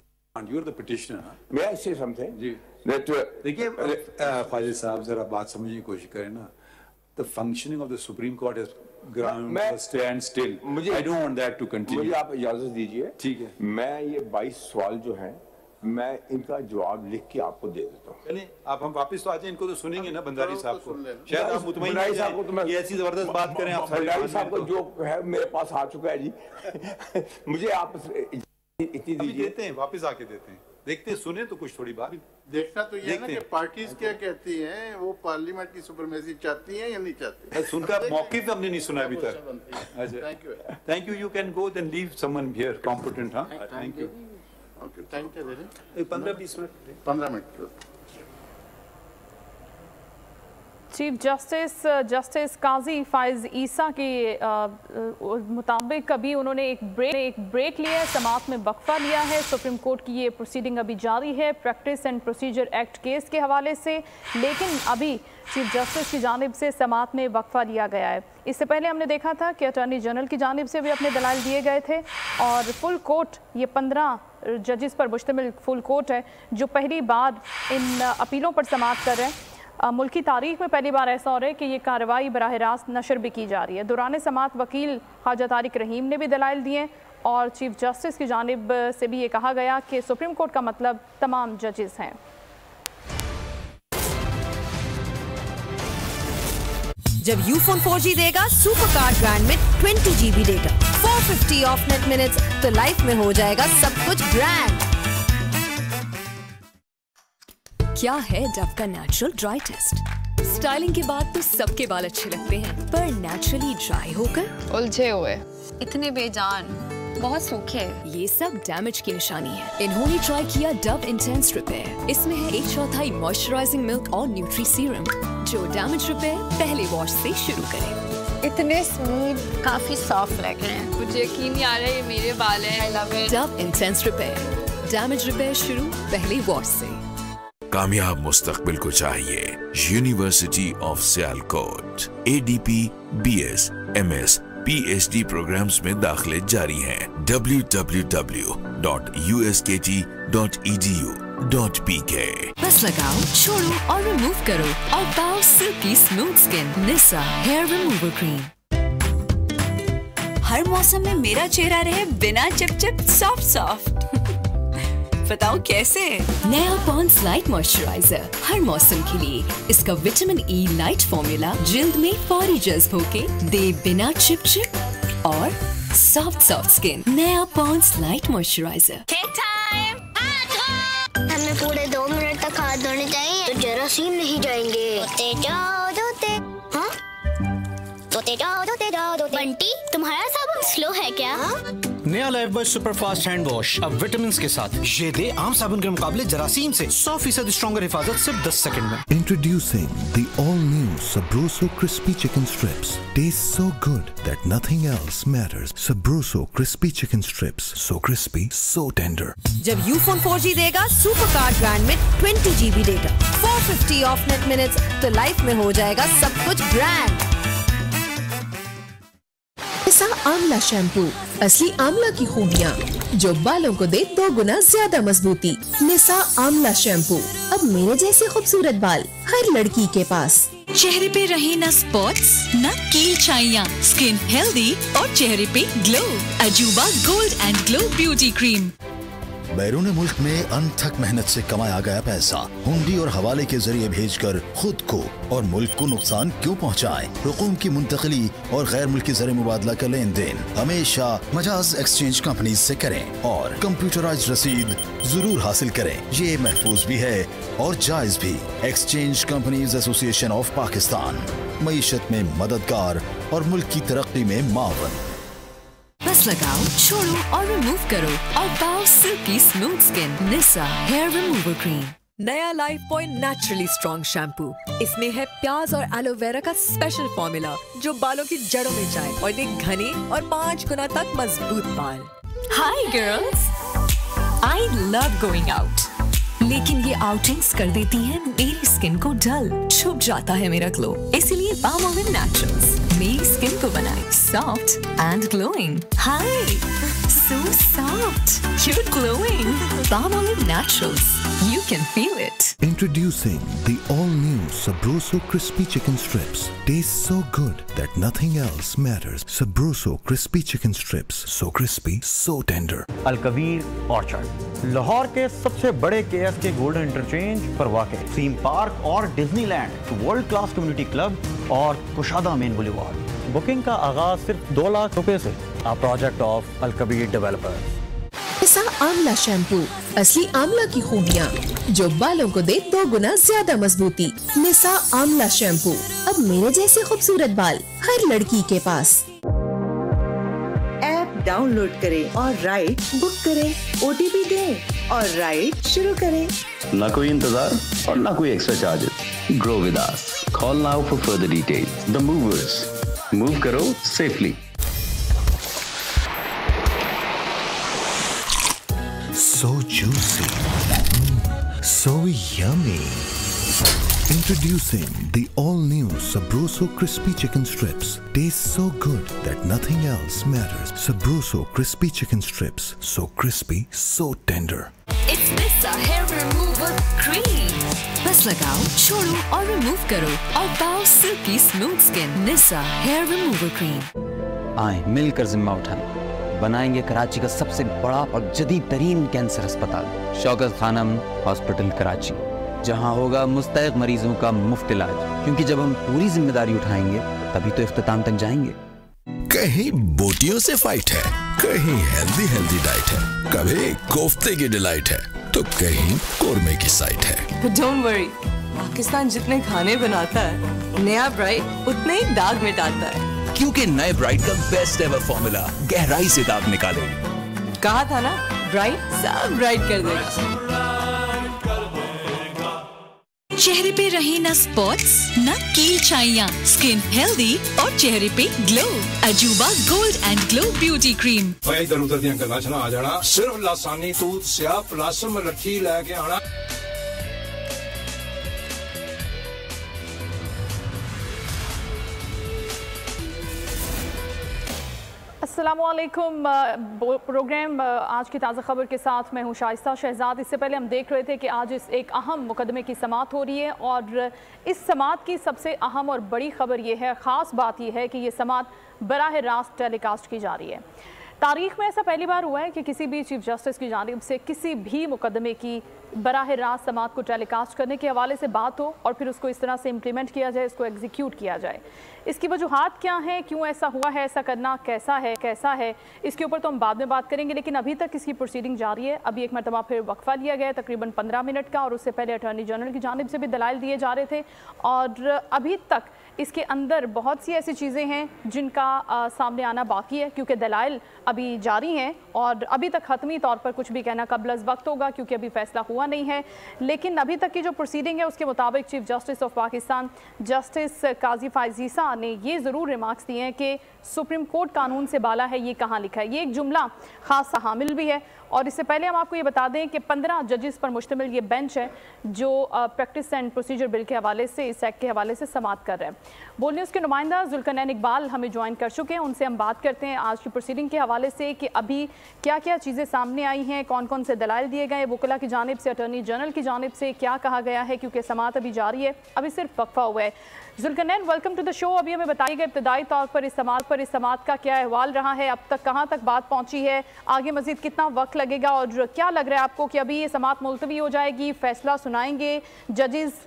Speaker 11: you're the petitioner.
Speaker 15: May I say something?
Speaker 11: जी. देखिए, ख्वाजा साहब जरा बात समझने की कोशिश करें ना. The functioning of the Supreme Court has ground stand still. I don't want that to continue.
Speaker 15: मुझे आप इजाजत दीजिए.
Speaker 11: ठीक है.
Speaker 15: मैं ये 22 सवाल जो हैं, मैं इनका जवाब लिख के आपको दे देता हूँ.
Speaker 11: चलिए, आप हम वापस तो आते हैं. इनको तो सुनेंगे ना बंदारी साहब को. शायद आप मुतमईन हैं साहब को तो मैं ये ऐसी जबरदस्त बात करें आप.
Speaker 15: बंदारी साहब को जो है मेरे पास आ चुका है जी. मुझे आप इतनी दीजिए.
Speaker 11: देते हैं, वापस आके देते हैं. देखते सुने तो कुछ थोड़ी बात
Speaker 8: देखना तो ये है ना कि पार्टीज क्या कहती हैं, वो पार्लियामेंट की सुपरमेसी चाहती हैं या नहीं चाहती.
Speaker 11: सुनकर मौके पे हमने नहीं सुना अभी तक. Thank you. You can go then leave someone here competent. हाँ, thank you.
Speaker 8: Okay, thank you.
Speaker 15: 15-20 minute.
Speaker 8: 15 minute.
Speaker 16: Chief justice Qazi Faez Isa के मुताबिक अभी उन्होंने एक ब्रेक लिया है, समाअत में वक्फा लिया है. सुप्रीम कोर्ट की ये प्रोसीडिंग अभी जारी है practice and procedure act case के हवाले से, लेकिन अभी चीफ जस्टिस की जानिब से समाअत में वक्फा लिया गया है. इससे पहले हमने देखा था कि अटॉर्नी जनरल की जानिब से भी अपने दलाल दिए गए थे और फुल कोर्ट, ये 15 जजेस पर मुश्तमिल फुल कोर्ट है जो पहली बार इन अपीलों पर समाअत कर रहे हैं. मुल्की तारीख में पहली बार ऐसा हो रहा है कि ये कार्रवाई बराह रास्त नशर भी की जा रही है. दौरान समाअत वकील ख्वाजा तारिक रहीम ने भी दलाइल दिए और चीफ जस्टिस की जानिब से भी ये कहा गया कि सुप्रीम कोर्ट का मतलब तमाम जजेस हैं.
Speaker 17: जब यूफोन 4G देगा सुपर कार्ड ब्रांड में 20 GB data, 450 of net minutes, तो लाइफ में हो जाएगा सब कुछ ब्रांड. क्या है डव का नेचुरल ड्राई टेस्ट? स्टाइलिंग के बाद तो सबके बाल अच्छे लगते हैं, पर नेचुरली ड्राई होकर
Speaker 22: उलझे हुए, इतने बेजान, बहुत सूखे.
Speaker 17: ये सब डैमेज की निशानी है. इन्होंने ट्राई किया डव इंटेंस रिपेयर. इसमें है 1/4 मॉइस्चराइजिंग मिल्क और न्यूट्री सीरम जो डैमेज रिपेयर पहले वॉश से शुरू करे.
Speaker 22: इतने स्मूथ, काफी सॉफ्ट लग रहे हैं. मुझे यकीन नहीं आ रहा है ये मेरे बाल हैं. I love it.
Speaker 17: Dove intense repair, damage repair शुरू पहले वॉश से.
Speaker 1: कामयाब मुस्तकबिल को चाहिए university of Sialkot. ADP, BS, MS, PhD programmes में दाखिले जारी हैं. www.uskt.edu.pk.
Speaker 17: बस लगाओ, छोड़ो और रिमूव करो और पाओ silky smooth skin. Nisa hair remover cream.
Speaker 24: हर मौसम में मेरा चेहरा रहे बिना चिपचिप सॉफ्ट. बताओ कैसे?
Speaker 17: नया पॉन्ड्स लाइट मॉइस्चराइजर हर मौसम के लिए. इसका विटामिन E लाइट फॉर्मूला जिल्द में फौरी जज्ब होके दे बिना चिप और सॉफ्ट स्किन. नया पॉन्ड्स लाइट मॉइस्चराइजर.
Speaker 26: हमें पूरे 2 मिनट तक हाथ धोने चाहिए तो जरासीम नहीं जाएंगे. धोते जाओ. बंटी, तुम्हारा साबुन स्लो है क्या?
Speaker 10: नया लाइफबॉय सुपरफास्ट हैंड वॉश अब विटामिन के साथ, ये दे आम साबुन के मुकाबले जरासीम से 100% स्ट्रॉन्गर हिफाजत सिर्फ 10 सेकंड में।
Speaker 18: Introducing the all-new Sabroso Crispy Chicken Strips. Tastes so good that nothing else matters. Sabroso Crispy Chicken Strips. So crispy, so tender.
Speaker 19: जब यूफोन 4G देगा सुपर कार्ड ब्रांड में 20 GB data, 450 of net minutes, तो life में हो जाएगा सब कुछ brand. निसा amla shampoo, असली आंवला की खूबियाँ जो बालों को दे 2 गुना ज्यादा मजबूती। निसा आंवला शैम्पू, अब मेरे जैसे खूबसूरत बाल हर लड़की के पास।
Speaker 24: चेहरे पे रहे न स्पॉट्स न कील छाइयाँ, स्किन हेल्दी और चेहरे पे glow. Ajooba gold and glow beauty cream.
Speaker 20: बैरून मुल्क में अनथक मेहनत से कमाया गया पैसा हुंडी और हवाले के जरिए भेजकर खुद को और मुल्क को नुकसान क्यों पहुंचाएं? रकूम की मुंतकली और गैर मुल्की ज़र मुबादला का लेन देन हमेशा मजाज एक्सचेंज कंपनी से करें और कंप्यूटराइज्ड रसीद जरूर हासिल करें। ये महफूज भी है और जायज भी। Exchange companies association of Pakistan, मईशत में मददगार और मुल्क की तरक्की में मावन।
Speaker 24: बस लगाओ, छोड़ो और रिमूव करो और पाओ silky smooth skin. Nisa hair remover cream.
Speaker 19: नया life point naturally strong shampoo, इसमें है प्याज और एलोवेरा का स्पेशल फॉर्मूला जो बालों की जड़ों में जाए और दे घने और 5 गुना तक मजबूत बाल।
Speaker 24: Hi girls, I love going out, लेकिन ये आउटिंग्स कर देती हैं मेरी स्किन को डल, छुप जाता है मेरा ग्लो। इसीलिए पामोलिव नेचुरल्स मेरी स्किन को बनाए soft and glowing. Hi, so soft, you're glowing. Palmolive Naturals, you can feel it.
Speaker 18: Introducing the all-new Sabroso Crispy Chicken Strips. Tastes so good that nothing else matters. Sabroso Crispy Chicken Strips. So crispy, so tender.
Speaker 23: Al Kabir orchard, Lahore के सबसे बड़े KFK golden interchange पर वाक़ theme park और Disneyland, world class community club और कुशादा main boulevard. Booking का आगाज सिर्फ 2 लाख रुपए से। A project of Al-Kabir developers.
Speaker 19: Nisa amla shampoo, असली आंवला की खूबियाँ जो बालों को दे 2 गुना ज्यादा मजबूती। निसा आंवला शैम्पू, अब मेरे जैसे खूबसूरत बाल हर लड़की के पास।
Speaker 25: ऐप डाउनलोड करें और राइड बुक करें, OTP दें और राइड शुरू करें।
Speaker 27: ना कोई इंतजार और ना कोई extra charges. Grow with us. Call now for further details. The movers, move करो safely.
Speaker 18: So juicy, so yummy. Introducing the all-new Sabroso Crispy Chicken Strips. Tastes so good that nothing else matters. Sabroso Crispy Chicken Strips. So crispy, so tender.
Speaker 24: It's Nisa Hair Removal Cream. बस लगाओ, छोड़ो और remove करो और पाओ silky smooth skin. Nisa hair remover cream.
Speaker 23: आए मिलकर जिम्मा उठाएं, बनाएंगे कराची का सबसे बड़ा और जदीद तरीन कैंसर अस्पताल, शौकत खानम हॉस्पिटल कराची, जहां होगा मुस्तैक मरीजों का मुफ्त इलाज। क्योंकि जब हम पूरी जिम्मेदारी उठाएंगे तभी तो इख्तिताम तक जाएंगे।
Speaker 1: कहीं बोटियों से फाइट है, कहीं हेल्दी डाइट है, कभी कोफ्ते की डिलाइट है, तो कहीं कोरमे की साइट है।
Speaker 28: But don't worry, पाकिस्तान जितने खाने बनाता है, नया ब्राइट उतने ही दाग मिटाता है।
Speaker 29: क्योंकि नए ब्राइट का बेस्ट एवर फॉर्मूला गहराई से दाग निकाले।
Speaker 28: कहा था ना, ब्राइट सब ब्राइट कर देगा।
Speaker 24: चेहरे पे रहे न स्पॉट्स न कील छाइयाँ, स्किन हेल्दी और चेहरे पे glow. Ajooba gold and glow beauty cream.
Speaker 30: इधर उधर दियां गल्लां च ना आ जाना, सिर्फ लासानी तूत स्याह प्लासम लट्ठी लेके आना।
Speaker 16: अस्सलामुअलैकुम। प्रोग्राम आज की ताज़ा खबर के साथ मैं हूँ शाइस्ता शहजाद। इससे पहले हम देख रहे थे कि आज इस एक अहम मुकदमे की समाअत हो रही है और इस समाअत की सबसे अहम और बड़ी खबर ये है, ख़ास बात यह है कि ये समाअत बराह रास्त टेलीकास्ट की जा रही है। तारीख में ऐसा पहली बार हुआ है कि किसी भी चीफ जस्टिस की जानिब से किसी भी मुकदमे की बराह रास्त समाअत को टेलीकास्ट करने के हवाले से बात हो और फिर उसको इस तरह से इम्प्लीमेंट किया जाए, इसको एग्जीक्यूट किया जाए। इसकी वजूहात क्या हैं, क्यों ऐसा हुआ है, ऐसा करना कैसा है, इसके ऊपर तो हम बाद में बात करेंगे, लेकिन अभी तक इसकी प्रोसीडिंग जारी है। अभी एक मरतबा फिर वक्फा लिया गया तकरीबन 15 मिनट का और उससे पहले अटॉर्नी जनरल की जानिब से भी दलाइल दिए जा रहे थे और अभी तक इसके अंदर बहुत सी ऐसी चीज़ें हैं जिनका सामने आना बाकी है, क्योंकि दलाइल अभी जारी हैं और अभी तक हतमी तौर पर कुछ भी कहना कबल अज़ वक्त होगा क्योंकि अभी फैसला हुआ नहीं है। लेकिन अभी तक की जो प्रोसीडिंग है उसके मुताबिक chief justice of Pakistan justice Qazi Faez Isa ने ये ज़रूर रिमार्क्स दिए हैं कि सुप्रीम कोर्ट कानून से बाला है, ये कहाँ लिखा है। ये एक जुमला खास हामिल भी है। और इससे पहले हम आपको ये बता दें कि 15 जजेस पर मुश्तमिल ये बेंच है जो प्रैक्टिस एंड प्रोसीजर बिल के हवाले से, इस एक्ट के हवाले से समाअत कर रहे हैं। बोल न्यूज़ के नुमाइंदा जुल्करनैन इकबाल हमें ज्वाइन कर चुके हैं, उनसे हम बात करते हैं आज की प्रोसीडिंग के हवाले से कि अभी क्या क्या चीज़ें सामने आई हैं, कौन कौन से दलाइल दिए गए, वकला की जानिब से, अटॉर्नी जनरल की जानिब से क्या कहा गया है, क्योंकि समाअत अभी जारी है, अभी सिर्फ वक्फा हुआ है। Zulqarnain, welcome to the show. अभी हमें बताइएगा इब्तदाई तौर पर इस समाअत का क्या अहवाल रहा है, अब तक कहाँ तक बात पहुँची है, आगे मजीद कितना वक्त लगेगा और क्या लग रहा है आपको कि अभी ये समाअत मुलतवी हो जाएगी, फैसला सुनाएंगे जजेस?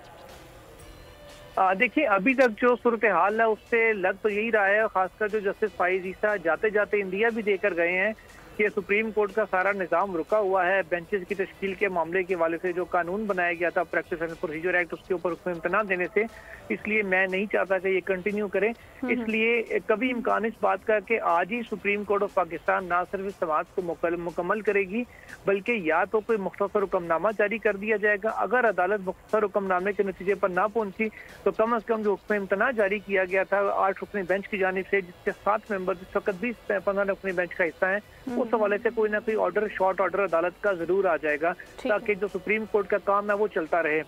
Speaker 3: देखिए, अभी तक जो सूरत हाल है उससे लग तो यही रहा है, खासकर जो जस्टिस फाइज ईसा जाते जाते इंडिया भी देकर गए हैं कि सुप्रीम कोर्ट का सारा निज़ाम रुका हुआ है। बेंचेस की तश्कील के मामले के हवाले से जो कानून बनाया गया था प्रैक्टिस एंड प्रोसीजर एक्ट, उसके ऊपर उसमें इम्तना देने से, इसलिए मैं नहीं चाहता कि ये कंटिन्यू करें। इसलिए कभी इम्कान इस बात का कि आज ही सुप्रीम कोर्ट ऑफ पाकिस्तान ना सिर्फ इस समाअत को मुकम्मल करेगी बल्कि या तो कोई मुख्तसर हुक्मनामा जारी कर दिया जाएगा। अगर अदालत मुख्तसर हुक्मनामे के नतीजे पर ना पहुंची तो कम अज कम जो हुक्म इम्तना जारी किया गया था 8 रुकनी बेंच की जानिब से, जिसके 7 मेंबर इस वक्त भी 15 रुकनी बेंच का हिस्सा है, उस हवाले से कोई ना कोई ऑर्डर, शॉर्ट ऑर्डर अदालत का जरूर आ जाएगा ताकि जो सुप्रीम कोर्ट का काम है वो चलता रहे।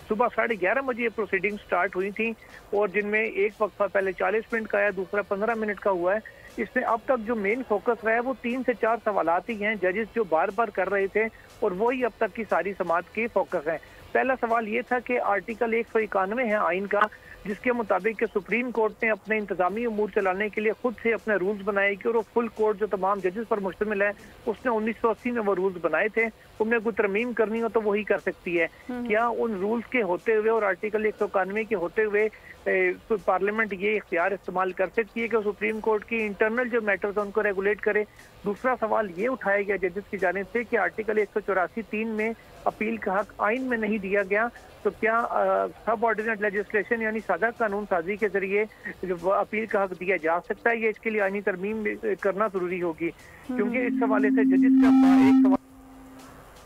Speaker 3: सुबह 11:30 बजे ये प्रोसीडिंग स्टार्ट हुई थी और जिनमें एक वक्फा पहले 40 मिनट का है, दूसरा 15 मिनट का हुआ है। इसमें अब तक जो मेन फोकस रहा है वो 3 से 4 सवालात ही हैं जजेस जो बार बार कर रहे थे और वही अब तक की सारी समाअत के फोकस है। पहला सवाल ये था कि आर्टिकल 191 है आइन का, जिसके मुताबिक कि सुप्रीम कोर्ट ने अपने इंतजामी अमूर चलाने के लिए खुद से अपने रूल्स बनाए कि और वो फुल कोर्ट जो तमाम जजेस पर मुश्तमिल है उसने 1980 में वो रूल्स बनाए थे, उन्हें कोई तरमीम करनी हो तो वही कर सकती है। क्या उन रूल्स के होते हुए और आर्टिकल 191 के होते हुए तो पार्लियामेंट ये इख्तियार इस्तेमाल कर सकती है कि सुप्रीम कोर्ट की इंटरनल जो मैटर्स उनको रेगुलेट करे? दूसरा सवाल ये उठाया गया जजेस की जानिब से कि आर्टिकल 184(3) में अपील का हक आइन में नहीं दिया गया, तो क्या सब ऑर्डिनेट लेजिस्लेशन यानी सादा कानून साजी के जरिए अपील का हक दिया जा सकता है, या इसके लिए आईनी तरमीम करना जरूरी होगी? क्योंकि इस हवाले से जजेस का एक सवाल,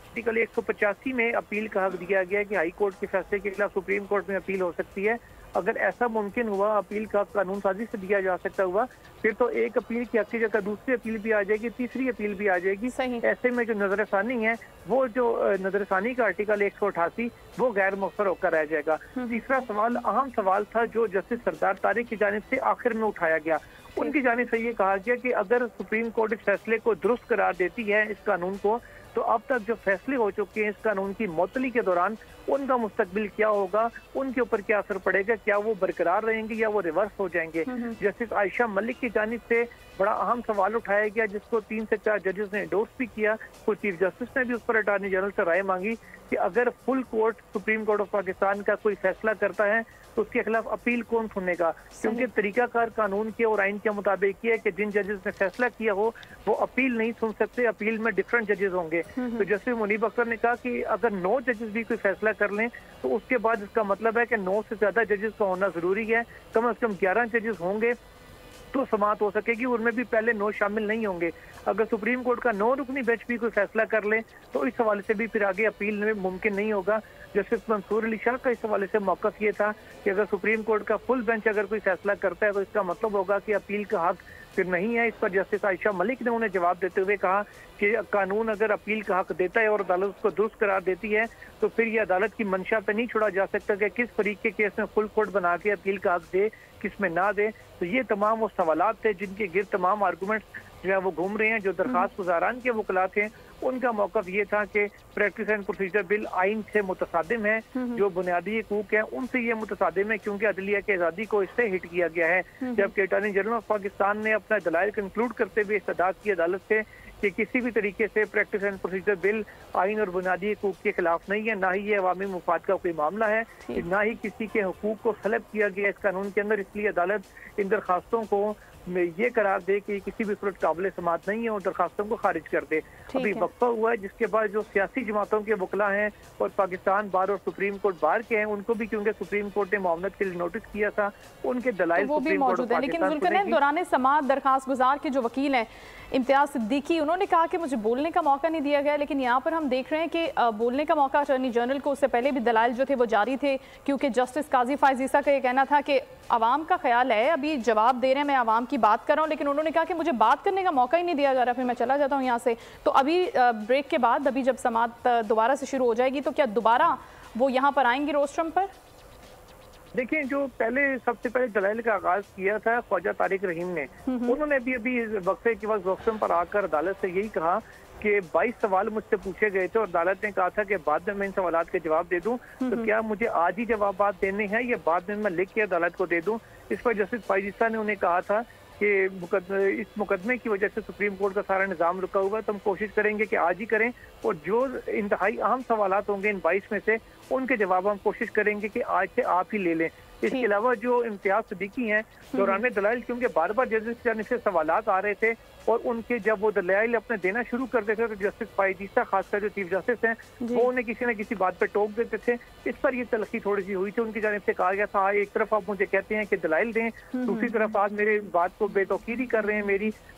Speaker 3: आर्टिकल 185 में अपील का हक दिया गया कि हाई कोर्ट के फैसले के खिलाफ सुप्रीम कोर्ट में अपील हो सकती है। अगर ऐसा मुमकिन हुआ, अपील का कानून साजी से दिया जा सकता हुआ, फिर तो एक अपील की हक की जगह दूसरी अपील भी आ जाएगी, तीसरी अपील भी आ जाएगी। ऐसे में जो नजरसानी है, वो जो नजरसानी का आर्टिकल 188 वो गैर मुख्तर होकर रह जाएगा। तीसरा सवाल अहम सवाल था जो जस्टिस सरदार तारिक की जानिब से आखिर में उठाया गया। उनकी जानिब से ये कहा गया कि अगर सुप्रीम कोर्ट इस फैसले को दुरुस्त करार देती है, इस कानून को, तो अब तक जो फैसले हो चुके हैं इस कानून की मौतली के दौरान उनका मुस्तकबिल क्या होगा, उनके ऊपर क्या असर पड़ेगा, क्या वो बरकरार रहेंगे या वो रिवर्स हो जाएंगे? जस्टिस आयशा मलिक की जानिब से बड़ा अहम सवाल उठाया गया जिसको 3 से 4 जजेस ने एंडोर्स भी किया। कुछ चीफ जस्टिस ने भी उस पर अटॉर्नी जनरल से राय मांगी कि अगर full court supreme court of Pakistan का कोई फैसला करता है तो उसके खिलाफ अपील कौन सुनेगा? क्योंकि तरीकाकार कानून के और आइन के मुताबिक ये है कि जिन जजेस ने फैसला किया हो वो अपील नहीं सुन सकते, अपील में डिफरेंट जजेस होंगे। तो जस्टिस मुनीब अख्तर ने कहा कि अगर 9 जजेस भी कोई फैसला कर लें तो उसके बाद इसका मतलब है कि 9 से ज्यादा जजेस का होना जरूरी है, कम से कम 11 जजेस होंगे तो समाअत हो सकेगी, उनमें भी पहले 9 शामिल नहीं होंगे। अगर सुप्रीम कोर्ट का 9 रुकनी बेंच भी कोई फैसला कर ले तो इस हवाले से भी फिर आगे अपील में मुमकिन नहीं होगा। जस्टिस मंसूर अली शाह का इस हवाले से मौक़िफ़ ये था कि अगर सुप्रीम कोर्ट का फुल बेंच अगर कोई फैसला करता है तो इसका मतलब होगा कि अपील का हक फिर नहीं है। इस पर जस्टिस आयशा मलिक ने उन्हें जवाब देते हुए कहा कि कानून अगर अपील का हक देता है और अदालत उसको दुरुस्त करार देती है तो फिर ये अदालत की मंशा पे नहीं छोड़ा जा सकता कि किस फरीक के केस में फुल कोर्ट बना के अपील का हक दे, किस में ना दे। तो ये तमाम वो सवालात थे जिनके गिर्द तमाम आर्गूमेंट्स जो है वो घूम रहे हैं। जो दरखास्त गुजारान के वकला थे उनका मौक़िफ़ ये था कि प्रैक्टिस एंड प्रोसीजर बिल आइन से मुतसादिम है, जो बुनियादी हकूक है उनसे ये मुतसादिम है क्योंकि अदलिया की आज़ादी को इससे हिट किया गया है। जबकि अटॉर्नी जनरल ऑफ पाकिस्तान ने अपना दलाइल कंक्लूड करते हुए इस्तदाद की अदालत से कि किसी भी तरीके से प्रैक्टिस एंड प्रोसीजर बिल आइन और बुनियादी हकूक के खिलाफ नहीं है, ना ही ये अवामी मुफाद का कोई मामला है, ना ही किसी के हकूक को सलब किया गया इस कानून के अंदर। इसलिए अदालत इन दरखास्तों को ये करार दे कि किसी भी सूरत काबिल समाअत नहीं है और दरखास्तों को खारिज कर दे। अभी वक्फा हुआ है, जिसके बाद जो सियासी जमातों के वकला हैं और पाकिस्तान बार और सुप्रीम कोर्ट बार के हैं, उनको भी क्योंकि सुप्रीम कोर्ट ने मामलत के लिए नोटिस किया था, उनके दलाइल
Speaker 16: वो भी मौजूद है। लेकिन जुल्करनैन दौरान समाअत दरखास्त गुजार के जो वकील हैं इम्तियाज सिद्दीकी, उन्होंने कहा कि मुझे बोलने का मौका नहीं दिया गया। लेकिन यहाँ पर हम देख रहे हैं कि बोलने का मौका अटॉर्नी जनरल को उससे पहले भी दलाइल जो थे वो जारी थे, क्योंकि जस्टिस काजी फायज ईसा का ये कहना था कि आवाम का ख्याल है, अभी जवाब दे रहे हैं, मैं आवाम की बात कर रहा हूँ, लेकिन उन्होंने कहा कि मुझे बात करने का मौका ही नहीं दिया जा रहा, फिर मैं चला जाता हूँ यहाँ से। तो अभी ब्रेक के बाद, अभी जब समाअत दोबारा से शुरू हो जाएगी, तो क्या दोबारा वो यहाँ पर आएंगे रोस्ट्रम पर?
Speaker 3: देखिए, जो पहले सबसे पहले दलाइल का आगाज किया था ख्वाजा तारिक रहीम ने, उन्होंने भी अभी वक्फे के बाद रोस्ट्रम पर आकर अदालत से यही कहा कि 22 सवाल मुझसे पूछे गए थे और अदालत ने कहा था कि बाद में मैं इन सवालात के जवाब दे दूं, तो क्या मुझे आज ही जवाब देने हैं या बाद में मैं लिख के अदालत को दे दूं। इस पर जस्टिस फायज ईसा ने उन्हें कहा था कि इस मुकदमे की वजह से सुप्रीम कोर्ट का सारा निज़ाम रुका हुआ, तो हम कोशिश करेंगे कि आज ही करें और जो इंतहाई अहम सवालात होंगे इन 22 में से, उनके जवाब हम कोशिश करेंगे कि आज से आप ही ले लें। इसके अलावा जो इम्तियाज सिद्दीकी हैं, दौरान दलाइल क्योंकि बार बार जजेस की जानिब से सवालात आ रहे थे और उनके जब वो दलाइल अपने देना शुरू कर देते थे तो जस्टिस फायज ईसा खासकर जो चीफ जस्टिस हैं, वो उन्हें किसी न किसी बात पे टोक देते थे। इस पर ये तलखी थोड़ी सी हुई थी, उनकी जानिब से कहा गया था एक तरफ आप मुझे कहते हैं कि दलाइल दें, दूसरी तरफ आप मेरे बात को बेतौकीरी कर रहे हैं,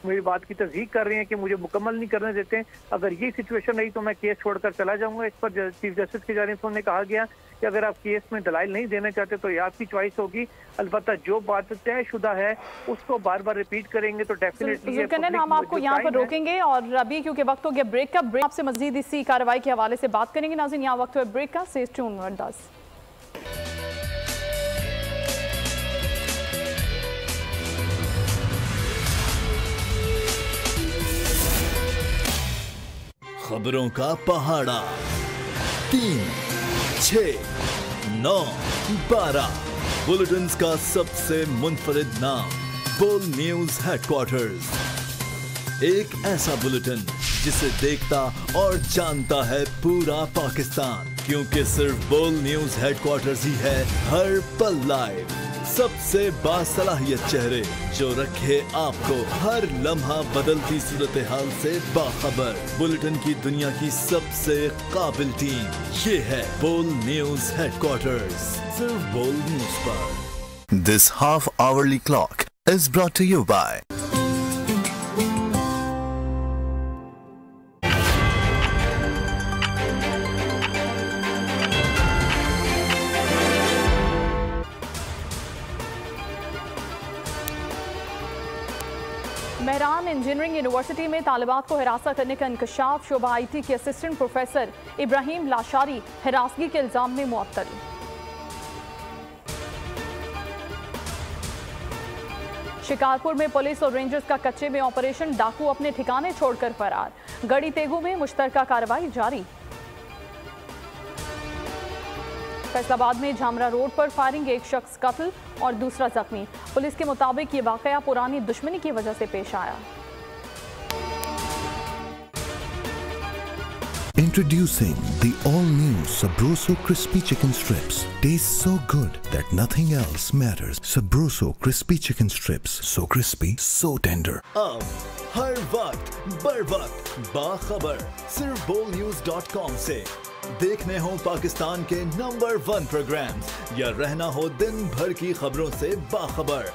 Speaker 3: मेरी बात की तस्दीक कर रहे हैं कि मुझे मुकम्मल नहीं करने देते। अगर ये सिचुएशन रही तो मैं केस छोड़कर चला जाऊंगा। इस पर चीफ जस्टिस की जानिब से उन्हें कहा गया कि अगर आप केस में दलाइल नहीं देना चाहते तो ये आपकी चॉइस होगी, अलबत्ता जो बात तयशुदा है उसको बार बार रिपीट करेंगे तो डेफिनेटली
Speaker 16: हम आपको यहाँ पर रोकेंगे। और अभी क्योंकि वक्त हो गया ब्रेक का, ब्रेक आपसे मजीद इसी कार्रवाई के हवाले से बात करेंगे। नाज़रीन, यहाँ वक्त हुआ ब्रेक का, स्टे ट्यून्ड विद अस।
Speaker 20: खबरों का पहाड़ा 3, 6, 9, 12 बुलेटिन्स का सबसे मुनफरिद नाम बोल न्यूज हेडक्वार्टर्स। एक ऐसा बुलेटिन जिसे देखता और जानता है पूरा पाकिस्तान, क्योंकि सिर्फ बोल न्यूज हेडक्वार्टर्स ही है हर पल लाइव। सबसे बासलाहियत चेहरे जो रखे आपको हर लम्हा बदलती सूरत हाल से बाखबर। बुलेटिन की दुनिया की सबसे काबिल टीम, ये है बोल न्यूज हेडक्वार्टर्स, सिर्फ बोल न्यूज पर।
Speaker 18: This half-hourly clock is brought to you by
Speaker 16: Mehran engineering university में तालिबात को हिरासत करने का इंकशाफ। शोबा IT के असिस्टेंट प्रोफेसर इब्राहिम लाशारी हिरासगी के इल्जाम में मुअत्तल। शिकारपुर में पुलिस और रेंजर्स का कच्चे में ऑपरेशन, डाकू अपने ठिकाने छोड़कर फरार। गढ़ी तेगू में मुश्तरका कार्रवाई जारी। फैसलाबाद में झामरा रोड पर फायरिंग, एक शख्स कत्ल और दूसरा जख्मी। पुलिस के मुताबिक ये वाकया पुरानी दुश्मनी की वजह से पेश आया।
Speaker 18: Introducing the all-new Sabroso Crispy Chicken Strips. Tastes so good that nothing else matters. Sabroso Crispy Chicken Strips. So crispy, so tender.
Speaker 20: अब हर वक्त बर वक्त बाखबर सिर्फ bolnews.com से। देखने हो पाकिस्तान के नंबर 1 प्रोग्राम्स या रहना हो दिन भर की खबरों से बाखबर,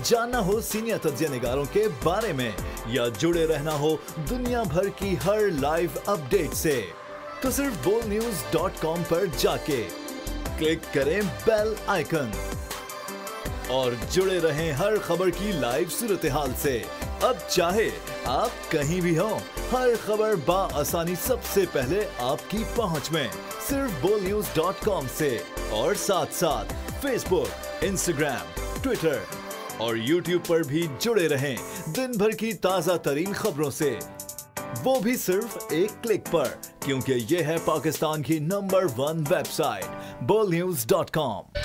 Speaker 20: जानना हो सीनियर तज्जिया निगारों के बारे में या जुड़े रहना हो दुनिया भर की हर लाइव अपडेट से, तो सिर्फ bolnews.com पर जाके क्लिक करें बेल आइकन और जुड़े रहें हर खबर की लाइव सूरत हाल से। अब चाहे आप कहीं भी हों, हर खबर आसानी सबसे पहले आपकी पहुंच में, सिर्फ bolnews.com से। और साथ साथ फेसबुक, इंस्टाग्राम, ट्विटर और यूट्यूब पर भी जुड़े रहें दिन भर की ताजा तरीन खबरों से, वो भी सिर्फ एक क्लिक पर, क्योंकि ये है पाकिस्तान की number 1 website bolnews.com।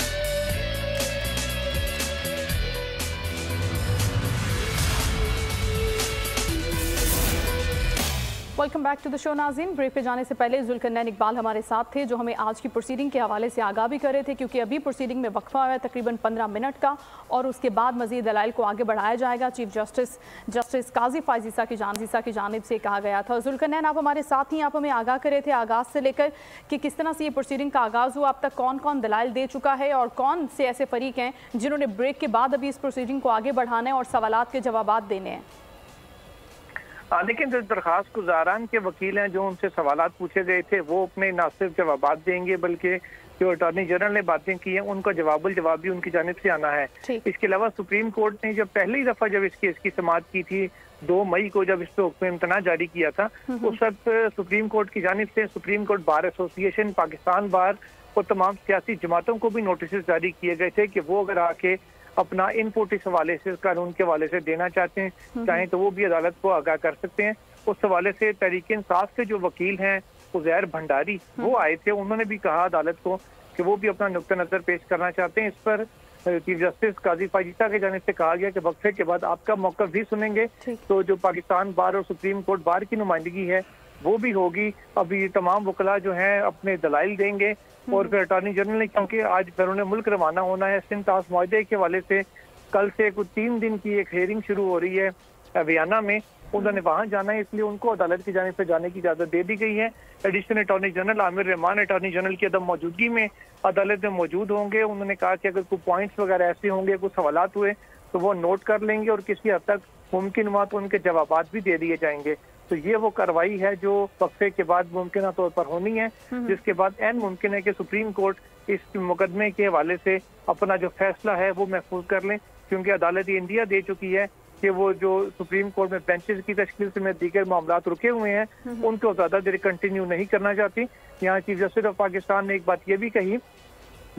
Speaker 16: Welcome back to the show नाज़रीन। ब्रेक पे जाने से पहले जुल्करनैन इकबाल हमारे साथ थे जो हमें आज की प्रोसीडिंग के हवाले से आगाह भी कर रहे थे, क्योंकि अभी प्रोसीडिंग में वक्फा है तकरीबन 15 मिनट का और उसके बाद मजीद दलाइल को आगे बढ़ाया जाएगा। चीफ जस्टिस काजी फायज़ ईसा की जानिब से कहा गया था। जुल्करनैन, आप हमारे साथ ही, आप हमें आगाह कर रहे थे आगाज़ से लेकर कि किस तरह से ये प्रोसीडिंग का आगाज़ हुआ, अब तक कौन कौन दलाइल दे चुका है और कौन से ऐसे फरीक हैं जिन्होंने ब्रेक के बाद अभी इस प्रोसीडिंग को आगे बढ़ाना है और सवालात के जवाब देने हैं।
Speaker 3: लेकिन जो दरखास्त गुजारान के वकील हैं, जो उनसे सवालात पूछे गए थे, वो अपने ना सिर्फ जवाब देंगे बल्कि जो अटॉर्नी जनरल ने बातें की हैं उनका जवाब भी उनकी जानिब से आना है। इसके अलावा सुप्रीम कोर्ट ने जब पहली दफा जब इस केस की समाअत की थी 2 मई को, जब इस पर हुक्म इम्तना जारी किया था, उस वक्त सुप्रीम कोर्ट की जानिब से supreme court bar association, Pakistan bar और तमाम सियासी जमातों को भी नोटिस जारी किए गए थे कि वो अगर आके अपना इनपुट इस हवाले से, कानून के हवाले से देना चाहते हैं, चाहें तो वो भी अदालत को आगाह कर सकते हैं। उस हवाले से तहरीक इंसाफ के जो वकील हैं उजैर भंडारी, वो आए थे, उन्होंने भी कहा अदालत को कि वो भी अपना नुक्ता नजर पेश करना चाहते हैं। इस पर चीफ जस्टिस काजी फाइज ईसा की जानिब से कहा गया कि वक्फे के बाद आपका मौक़िफ़ भी सुनेंगे, तो जो पाकिस्तान बार और सुप्रीम कोर्ट बार की नुमाइंदगी है वो भी होगी। अभी तमाम वकला जो हैं अपने दलाइल देंगे और फिर अटॉर्नी जनरल ने, क्योंकि आज बैरून मुल्क रवाना होना है सिंध ताश मुआहदे के हवाले से, कल से कुछ 3 दिन की एक हेयरिंग शुरू हो रही है वियना में, उन्होंने वहां जाना है, इसलिए उनको अदालत की जानिब से जाने की इजाजत दे दी गई है। Additional attorney general Aamir Rahman attorney general की अदम मौजूदगी में अदालत में मौजूद होंगे। उन्होंने कहा कि अगर कोई पॉइंट्स वगैरह ऐसे होंगे, कुछ सवालात हुए, तो वो नोट कर लेंगे और किसी हद तक मुमकिन हुआ तो उनके जवाब भी दे दिए जाएंगे। तो ये वो कार्रवाई है जो वक्फे के बाद मुमकिन तौर पर होनी है, जिसके बाद ऐन मुमकिन है कि सुप्रीम कोर्ट इस मुकदमे के हवाले से अपना जो फैसला है वो महफूज कर लें, क्योंकि अदालत इंडिया दे चुकी है कि वो जो सुप्रीम कोर्ट में बेंचेस की तश्कील से दीगर मामलात रुके हुए हैं उनको ज़्यादा देर कंटिन्यू नहीं करना चाहती। यहाँ चीफ जस्टिस ऑफ पाकिस्तान ने एक बात ये भी कही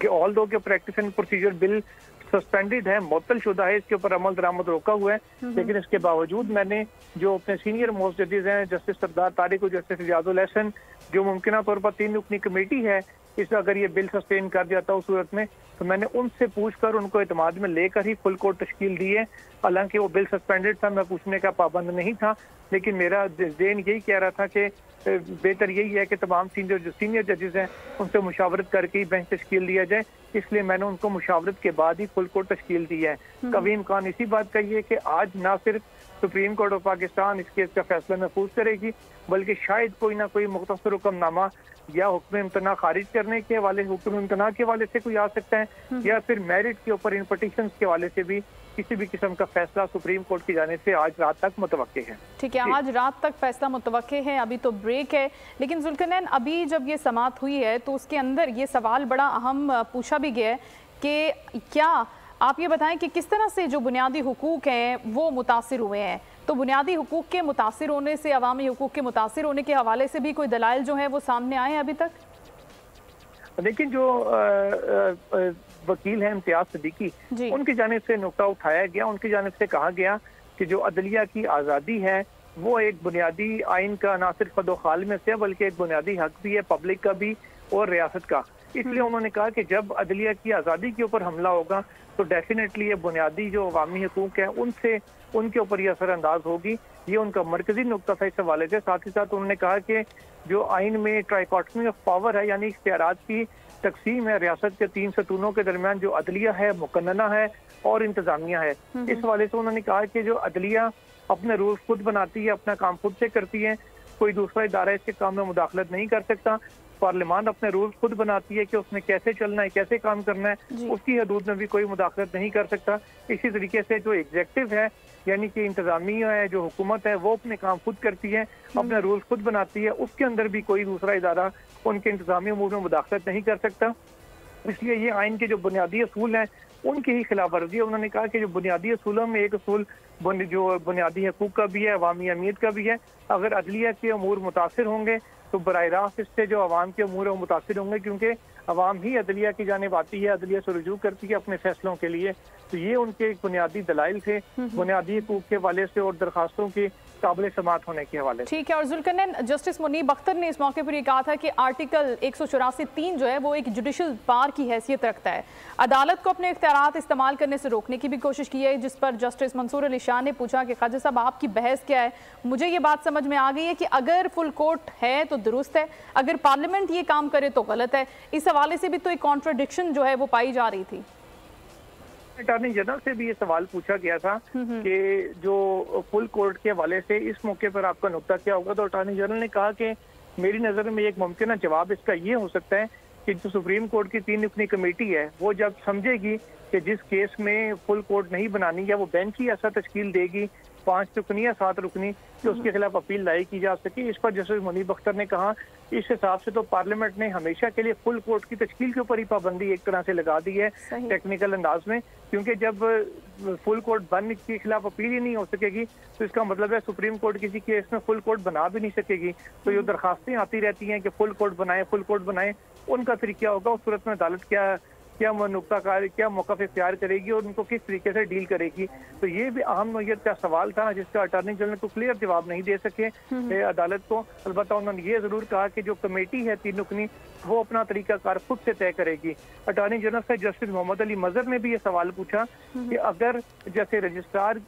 Speaker 3: कि ऑल दो के practice and procedure bill suspended है, मुअत्तल शुदा है, इसके ऊपर अमल दरामद रोका हुआ है, लेकिन इसके बावजूद मैंने जो अपने सीनियर मोस्ट जजेस हैं, जस्टिस सरदार तारिक और जस्टिस रियाजुल हसन, जो मुमकिन तौर पर 3 रुकनी कमेटी है, इस अगर ये बिल सस्टेन कर जाता उस सूरत में, तो मैंने उनसे पूछकर उनको एतमाद में लेकर ही फुल कोर्ट तश्कील दी है। हालांकि वो बिल सस्पेंडेड था, मैं पूछने का पाबंद नहीं था, लेकिन मेरा ज़हन यही कह रहा था कि बेहतर यही है कि तमाम सीनियर जजेस हैं उनसे मुशावरत करके ही बेंच तश्कील दिया जाए, इसलिए मैंने उनको मुशावरत के बाद ही फुल कोर्ट तश्कील दी है। कभी इम्कान इसी बात का ही है कि आज ना सिर्फ सुप्रीम कोर्ट ऑफ पाकिस्तान इस केस का फैसला महफूज करेगी, बल्कि शायद कोई ना कोई मुख्तसर हुक्मनामा या हुक्म इम्तना खारिज करने के हवाले, हुक्म इम्तना के हवाले से कोई आ सकता है, या फिर मेरिट के ऊपर इन पटिशंस के हवाले से भी किसी भी किस्म का फैसला सुप्रीम कोर्ट की जाने से आज रात तक मुतवक्के है।
Speaker 16: ठीक है, आज रात तक फैसला मुतवक्के है, अभी तो ब्रेक है। लेकिन जुल्करनैन, अभी जब ये समाअत हुई है तो उसके अंदर ये सवाल बड़ा अहम पूछा भी गया है कि क्या आप ये बताएं कि किस तरह से जो बुनियादी हुकूक हैं वो मुतासिर हुए हैं। तो बुनियादी हुकूक के मुतासिर होने से, अवामी हुकूक के मुतासिर होने के हवाले से भी कोई दलाइल जो है वो सामने आए अभी तक?
Speaker 3: लेकिन जो वकील हैं इम्तियाज सिद्दीकी, उनकी जानिब से नुक्ता उठाया गया, उनकी जानिब से कहा गया कि जो अदलिया की आज़ादी है वो एक बुनियादी आइन का ना सिर्फ फदोखाल में से बल्कि एक बुनियादी हक भी है, पब्लिक का भी और रियासत का। इसलिए उन्होंने कहा कि जब अदलिया की आज़ादी के ऊपर हमला होगा तो डेफिनेटली ये बुनियादी जो अवामी हुकूक हैं उनसे उनके ऊपर ये असरअंदाज होगी। ये उनका मरकजी नुक्ता था इस हवाले से। साथ ही साथ उन्होंने कहा कि जो आइन में ट्राइकॉटमी ऑफ पावर है, यानी इख्तियारात की तकसीम है, रियासत के 3 सतूनों के दरमियान जो अदलिया है, मुकन्नना है और इंतजामिया है, इस हवाले से उन्होंने कहा कि जो अदलिया अपने रूल्स खुद बनाती है, अपना काम खुद से करती है, कोई दूसरा इदारा इसके काम में मुदाखलत नहीं कर सकता। पार्लियामान अपने रूल्स खुद बनाती है कि उसने कैसे चलना है, कैसे काम करना है, उसकी हदूद में भी कोई मुदाखलत नहीं कर सकता। इसी तरीके से जो एग्जेक्टिव है, यानी कि इंतजामिया है, जो हुकूमत है, वो अपने काम खुद करती है, अपने रूल्स खुद बनाती है, उसके अंदर भी कोई दूसरा इदारा उनके इंतजामी अमूर में मुदाखलत नहीं कर सकता। इसलिए ये आइन के जो बुनियादी असूल हैं उनकी ही खिलाफ वर्जी है। उन्होंने कहा कि जो बुनियादी असूलों में एक असूल जो बुनियादी हकूक का भी है, अवामी अमीर का भी है। अगर अदलिया के अमूर मुतासिर होंगे तो बराह रास्त इससे जो अवाम के अमूर मुतासिर होंगे, क्योंकि अवाम ही अदलिया की जानिब आती है, अदलिया से रुजू करती है अपने फैसलों के लिए। तो ये उनके बुनियादी दलाइल थे, बुनियादी हकूक के हवाले से और दरखास्तों के काबिल समात होने के हवाले से।
Speaker 16: ठीक है। और जुल्करनैन, जस्टिस मुनीब अख्तर ने इस मौके पर ये कहा था कि आर्टिकल 184(3) जो है वो एक जुडिशल पावर की हैसियत रखता है। अदालत को अपने इख्तियारात इस्तेमाल करने से रोकने की भी कोशिश की है, जिस पर जस्टिस मंसूर अली शाह ने पूछा कि ख्वाजा साहब आपकी बहस क्या है। मुझे ये बात समझ में आ गई है कि अगर फुल कोर्ट है तो दुरुस्त है, अगर पार्लियामेंट ये काम करे तो गलत है। इस हवाले से भी तो एक कॉन्ट्रडिक्शन जो है वो पाई जा रही थी।
Speaker 3: अटॉर्नी जनरल से भी ये सवाल पूछा गया था कि जो फुल कोर्ट के हवाले से इस मौके पर आपका नुक्ता क्या होगा, तो अटॉर्नी जनरल ने कहा कि मेरी नज़र में एक मुमकिन जवाब इसका ये हो सकता है कि जो सुप्रीम कोर्ट की 3 रुकनी कमेटी है वो जब समझेगी कि जिस केस में फुल कोर्ट नहीं बनानी या वो बेंच ही ऐसा तश्कील देगी 5 रुकनी या 7 रुकनी कि उसके खिलाफ अपील लाई की जा सके। इस पर जस्टिस मुनीब अख्तर ने कहा इस हिसाब से तो पार्लियामेंट ने हमेशा के लिए फुल कोर्ट की तश्कील के ऊपर ही पाबंदी एक तरह से लगा दी है टेक्निकल अंदाज में, क्योंकि जब फुल कोर्ट बनने के खिलाफ अपील ही नहीं हो सकेगी तो इसका मतलब है सुप्रीम कोर्ट किसी केस में फुल कोर्ट बना भी नहीं सकेगी। तो ये दरखास्तें आती रहती हैं कि फुल कोर्ट बनाए, उनका फिर क्या होगा, उस सूरत में अदालत क्या नुक्ताकार क्या मौक़िफ़ इख्तियार करेगी और उनको किस तरीके से डील करेगी। तो ये भी अहम नौयत का सवाल था जिसका अटॉर्नी जनरल को क्लियर जवाब नहीं दे सके अदालत को। अलबत्ता उन्होंने ये जरूर कहा कि जो कमेटी है 3 रुकनी वो अपना तरीकाकार खुद से तय करेगी। अटॉर्नी जनरल से जस्टिस मोहम्मद अली मजहर ने भी ये सवाल पूछा कि अगर जैसे रजिस्ट्रार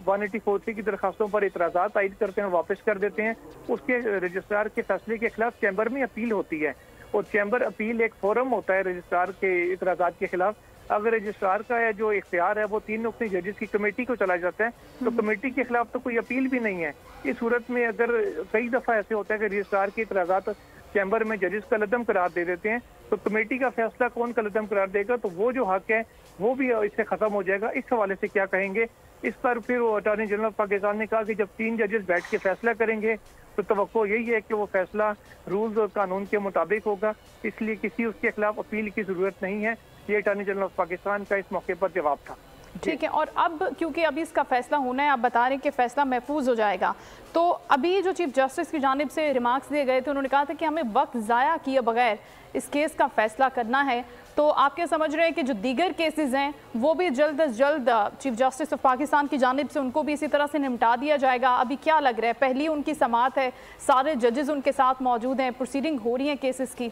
Speaker 3: 184(3) की दरखास्तों पर इतराज़ात आयद करते हैं, वापस कर देते हैं, उसके रजिस्ट्रार के फैसले के खिलाफ चैम्बर में अपील होती है और चैम्बर अपील एक फोरम होता है रजिस्ट्रार के इतराज़ात के खिलाफ। अगर रजिस्ट्रार का जो इख्तियार है वो 3 रुकनी जजेस की कमेटी को चला जाता है तो कमेटी के खिलाफ तो कोई अपील भी नहीं है। इस सूरत में अगर कई दफ़ा ऐसे होता है कि रजिस्ट्रार के इतराज़ात चैम्बर में जजेस का लदम करार दे देते हैं तो कमेटी का फैसला कौन का लदम करार देगा, तो वो जो हक है वो भी इससे ख़त्म हो जाएगा। इस हवाले से क्या कहेंगे, इस पर फिर वो अटॉर्नी जनरल पाकिस्तान ने कहा कि जब 3 जजेस बैठ के फैसला करेंगे तो तवक्को यही है कि वो फैसला रूल्स और कानून के मुताबिक होगा, इसलिए किसी उसके खिलाफ अपील की जरूरत नहीं है। ये अटॉर्नी जनरल ऑफ पाकिस्तान का इस मौके पर जवाब था।
Speaker 16: ठीक है। और अब क्योंकि अभी इसका फैसला होना है, आप बता रहे हैं कि फैसला महफूज हो जाएगा, तो अभी जो चीफ जस्टिस की जानिब से रिमार्क्स दिए गए थे उन्होंने कहा था कि हमें वक्त ज़ाया किए बगैर इस केस का फैसला करना है। तो आप क्या समझ रहे हैं कि जो दीगर केसेस हैं वो भी जल्द अज जल्द चीफ जस्टिस ऑफ पाकिस्तान की जानिब से उनको भी इसी तरह से निपटा दिया जाएगा? अभी क्या लग रहा है, पहली उनकी समाअत है, सारे जजेस उनके साथ मौजूद हैं, प्रोसीडिंग हो रही है केसेस की?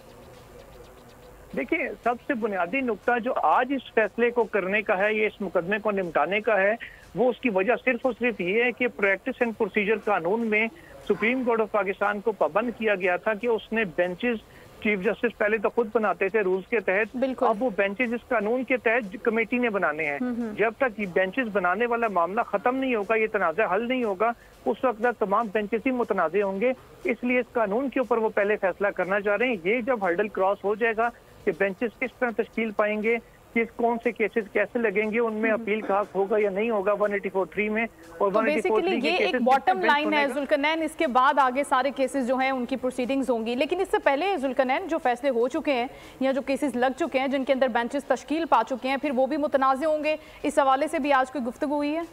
Speaker 3: देखिए, सबसे बुनियादी नुक्ता जो आज इस फैसले को करने का है, ये इस मुकदमे को निपटाने का है, वो उसकी वजह सिर्फ और सिर्फ ये है कि प्रैक्टिस एंड प्रोसीजर कानून में सुप्रीम कोर्ट ऑफ पाकिस्तान को पाबंद किया गया था कि उसने बेंचेस चीफ जस्टिस पहले तो खुद बनाते थे रूल्स के तहत, अब वो बेंचेस इस कानून के तहत कमेटी ने बनाने हैं। जब तक ये बेंचेस बनाने वाला मामला खत्म नहीं होगा, ये तनाज़ा हल नहीं होगा, उस वक्त तक तमाम बेंचेस ही मुतनाज़े होंगे। इसलिए इस कानून के ऊपर वो पहले फैसला करना चाह रहे हैं। ये जब हर्डल क्रॉस हो जाएगा कि बेंचेस किस तरह तश्कील पाएंगे, किस कौन से केसेस कैसे लगेंगे, उनमें अपील का हक होगा या नहीं होगा 184(3) में। और
Speaker 16: तो बेसिकली ये एक बॉटम लाइन है जुल्करनैन, इसके बाद आगे सारे केसेस जो हैं उनकी प्रोसीडिंग्स होंगी। लेकिन इससे पहले जुल्करनैन जो फैसले हो चुके हैं या जो केसेस लग चुके हैं जिनके अंदर बेंचेस तश्कील पा चुके हैं, फिर वो भी मुतनाज़े होंगे, इस हवाले से भी आज कोई गुफ्तगू हुई है?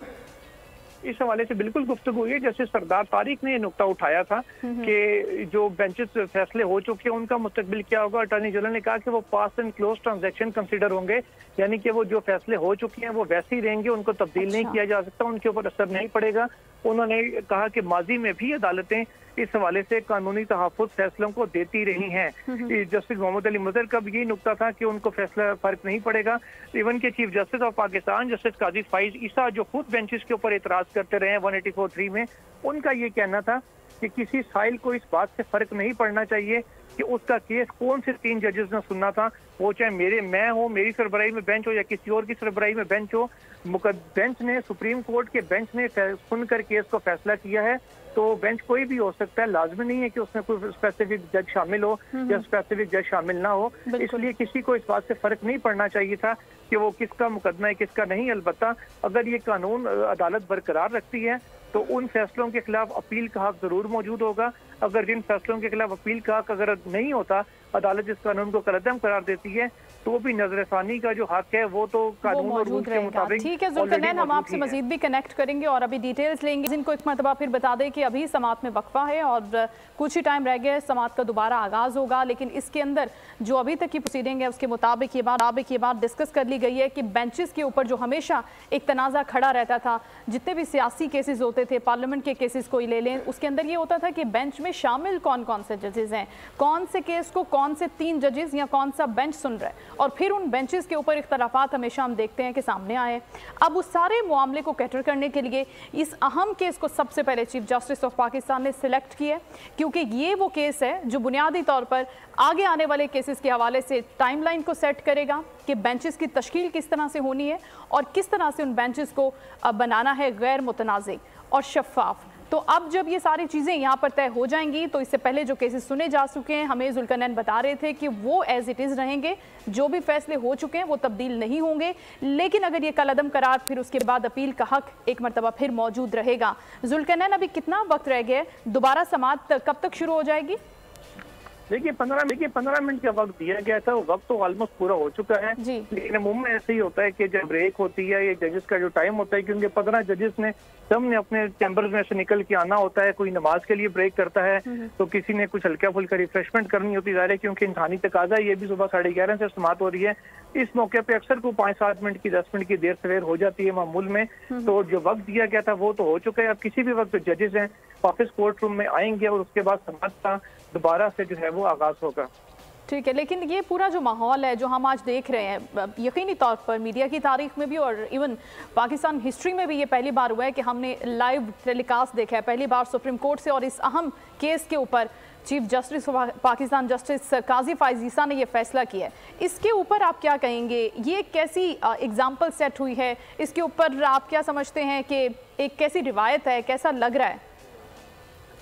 Speaker 3: इस हवाले से बिल्कुल गुफ्तगू हुई है। जैसे सरदार तारिक ने नुक्ता उठाया था कि जो बेंचेस फैसले हो चुके हैं उनका मुस्तकबिल क्या होगा। अटॉर्नी जनरल ने कहा कि वो पास एंड क्लोज ट्रांजैक्शन कंसीडर होंगे, यानी कि वो जो फैसले हो चुके हैं वो वैसे ही रहेंगे, उनको तब्दील नहीं किया जा सकता, उनके ऊपर असर नहीं पड़ेगा। उन्होंने कहा कि माजी में भी अदालतें इस हवाले से कानूनी तहफ़्फ़ुज़ फैसलों को देती रही हैं। जस्टिस मोहम्मद अली मजहर का भी यही नुक्ता था कि उनको फैसला फर्क नहीं पड़ेगा। इवन के chief justice of Pakistan justice Qazi Faiz Isa जो खुद बेंचेस के ऊपर एतराज़ करते रहे हैं 184(3) में, उनका ये कहना था कि किसी साइल को इस बात से फर्क नहीं पड़ना चाहिए कि उसका केस कौन से 3 जजेस ने सुनना था, वो चाहे मैं हो, मेरी सरबराही में बेंच हो या किसी और की सरबराही में बेंच हो। बेंच ने, सुप्रीम कोर्ट के बेंच ने सुनकर केस को फैसला किया है, तो बेंच कोई भी हो सकता है, लाजमी नहीं है कि उसमें कोई स्पेसिफिक जज शामिल हो या स्पेसिफिक जज शामिल ना हो। इसलिए किसी को इस बात से फर्क नहीं पड़ना चाहिए था कि वो किसका मुकदमा है किसका नहीं। अलबत्ता अगर ये कानून अदालत बरकरार रखती है तो उन फैसलों के खिलाफ अपील का हक जरूर मौजूद होगा। अगर जिन फैसलों के खिलाफ अपील का हक अगर नहीं होता अदालत इस कानून को कलअदम करार देती है तो भी नजरसानी का जो हक है वो तो कानून और रूल के मुताबिक।
Speaker 16: ठीक है जुल्करनैन, हम आपसे मजीद भी कनेक्ट करेंगे और अभी डिटेल्स लेंगे। इनको एक मरतबा फिर बता दें कि अभी समात में वक्फा है और कुछ ही टाइम रह गया है, समात का दोबारा आगाज होगा, लेकिन इसके अंदर जो अभी तक की प्रोसीडिंग है उसके मुताबिक ये बात डिस्कस कर ली गई है कि बेंचेस के ऊपर जो हमेशा एक तनाज़ा खड़ा रहता था, जितने भी सियासी केसेस होते थे, पार्लियामेंट के केसेस कोई ले लें, उसके अंदर ये होता था कि बेंच में शामिल कौन कौन से जजेस हैं, कौन से केस को कौन से 3 जजेस या कौन सा बेंच सुन रहा है, और फिर उन बेंचेस के ऊपर इख्तलाफात हमेशा हम देखते हैं कि सामने आए। अब उस सारे मामले को कैटर करने के लिए इस अहम केस को सबसे पहले चीफ जस्टिस ऑफ पाकिस्तान ने सिलेक्ट किया, क्योंकि ये वो केस है जो बुनियादी तौर पर आगे आने वाले केसेस के हवाले से टाइमलाइन को सेट करेगा कि बेंचेस की तश्कील किस तरह से होनी है और किस तरह से उन बेंचेस को बनाना है गैर मुतनाज़िक और शफाफ। तो अब जब ये सारी चीज़ें यहाँ पर तय हो जाएंगी, तो इससे पहले जो केसेस सुने जा चुके हैं, हमें जुल्करनैन बता रहे थे कि वो एज इट इज़ रहेंगे, जो भी फैसले हो चुके हैं वो तब्दील नहीं होंगे, लेकिन अगर ये कलअदम करार फिर उसके बाद अपील का हक एक मरतबा फिर मौजूद रहेगा। जुल्करनैन, अभी कितना वक्त रह गया, दोबारा समाअत कब तक शुरू हो जाएगी?
Speaker 3: देखिए 15 मिनट का वक्त दिया गया था, वो वक्त तो ऑलमोस्ट पूरा हो चुका है, लेकिन अमूमन ऐसे ही होता है कि जब ब्रेक होती है ये जजेस का जो टाइम होता है, क्योंकि 15 जजेस ने सबने अपने चैम्बर्स में से निकल के आना होता है, कोई नमाज के लिए ब्रेक करता है तो किसी ने कुछ हल्का फुल्का रिफ्रेशमेंट करनी होती है, क्योंकि इंसानी तकाजा ये भी सुबह 11:30 से समाप्त हो रही है। इस मौके पे अक्सर को 5-7 मिनट की 10 मिनट की देर सवेर हो जाती है मामूल में, तो जो वक्त दिया गया था वो तो हो चुका है। अब किसी भी वक्त जजेस हैं वापस कोर्ट रूम में आएंगे और उसके बाद समाअत का दोबारा से जो है वो आगाज होगा।
Speaker 16: ठीक है, लेकिन ये पूरा जो माहौल है जो हम आज देख रहे हैं, यकीनी तौर पर मीडिया की तारीख में भी और इवन पाकिस्तान हिस्ट्री में भी ये पहली बार हुआ है कि हमने लाइव टेलीकास्ट देखा है, पहली बार सुप्रीम कोर्ट से, और इस अहम केस के ऊपर chief justice Pakistan justice Qazi Faiz ईसा ने ये फैसला किया है। इसके ऊपर आप क्या कहेंगे, ये कैसी एग्जाम्पल सेट हुई है, इसके ऊपर आप क्या समझते हैं कि एक कैसी रिवायत है, कैसा लग रहा है?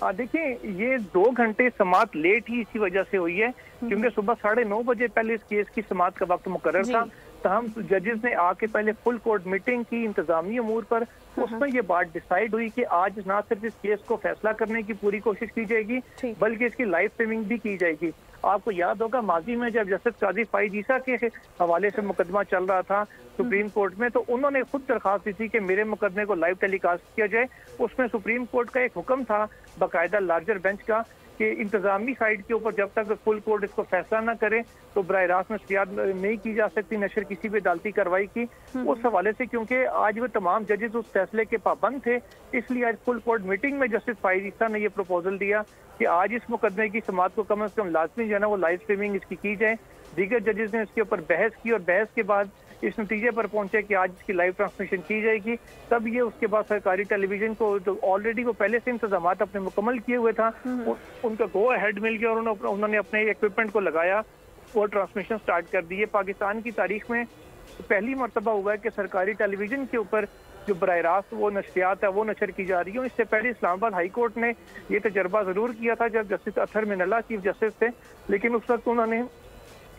Speaker 3: देखिए ये 2 घंटे समाअत लेट ही इसी वजह से हुई है, क्योंकि सुबह 9:30 बजे पहले इस केस की समाअत का वक्त मुकर्रर था, तमाम जजेस ने आके पहले फुल कोर्ट मीटिंग की इंतजामी अमूर पर, उसमें ये बात डिसाइड हुई कि आज ना सिर्फ इस केस को फैसला करने की पूरी कोशिश की जाएगी बल्कि इसकी लाइव स्ट्रीमिंग भी की जाएगी। आपको याद होगा माजी में जब जस्टिस काजी फाइज ईसा के हवाले से मुकदमा चल रहा था सुप्रीम कोर्ट में, तो उन्होंने खुद दरखास्त दी थी कि मेरे मुकदमे को लाइव टेलीकास्ट किया जाए। उसमें सुप्रीम कोर्ट का एक हुक्म था बाकायदा लार्जर बेंच का कि इंतजामी साइड के ऊपर जब तक फुल कोर्ट इसको फैसला ना करे तो बराह रास्त नशरियात नहीं की जा सकती, नशर किसी भी अदालती कार्रवाई की। उस हवाले से क्योंकि आज वो तमाम जजेस उस फैसले के पाबंद थे, इसलिए आज फुल कोर्ट मीटिंग में जस्टिस फाइज ईसा ने ये प्रपोजल दिया कि आज इस मुकदमे की समाअत को कम से कम लाजमी जो है ना वो लाइव स्ट्रीमिंग इसकी की जाए। दीगर जजेस ने इसके ऊपर बहस की और बहस के बाद इस नतीजे पर पहुंचे कि आज इसकी लाइव ट्रांसमिशन की जाएगी। तब ये उसके बाद सरकारी टेलीविजन को जो ऑलरेडी वो पहले से इंतजाम अपने मुकम्मल किए हुए था उनका गो अहेड मिल गया और उन्होंने अपने इक्विपमेंट को लगाया और ट्रांसमिशन स्टार्ट कर दी है। पाकिस्तान की तारीख में पहली मरतबा हुआ है कि सरकारी टेलीविजन के ऊपर जो बराह रास्त वो नशरियात है वो नशर की जा रही है। इससे पहले इस्लामाबाद हाई कोर्ट ने ये तजर्बा जरूर किया था जब justice Athar Minallah chief justice थे, लेकिन उस वक्त उन्होंने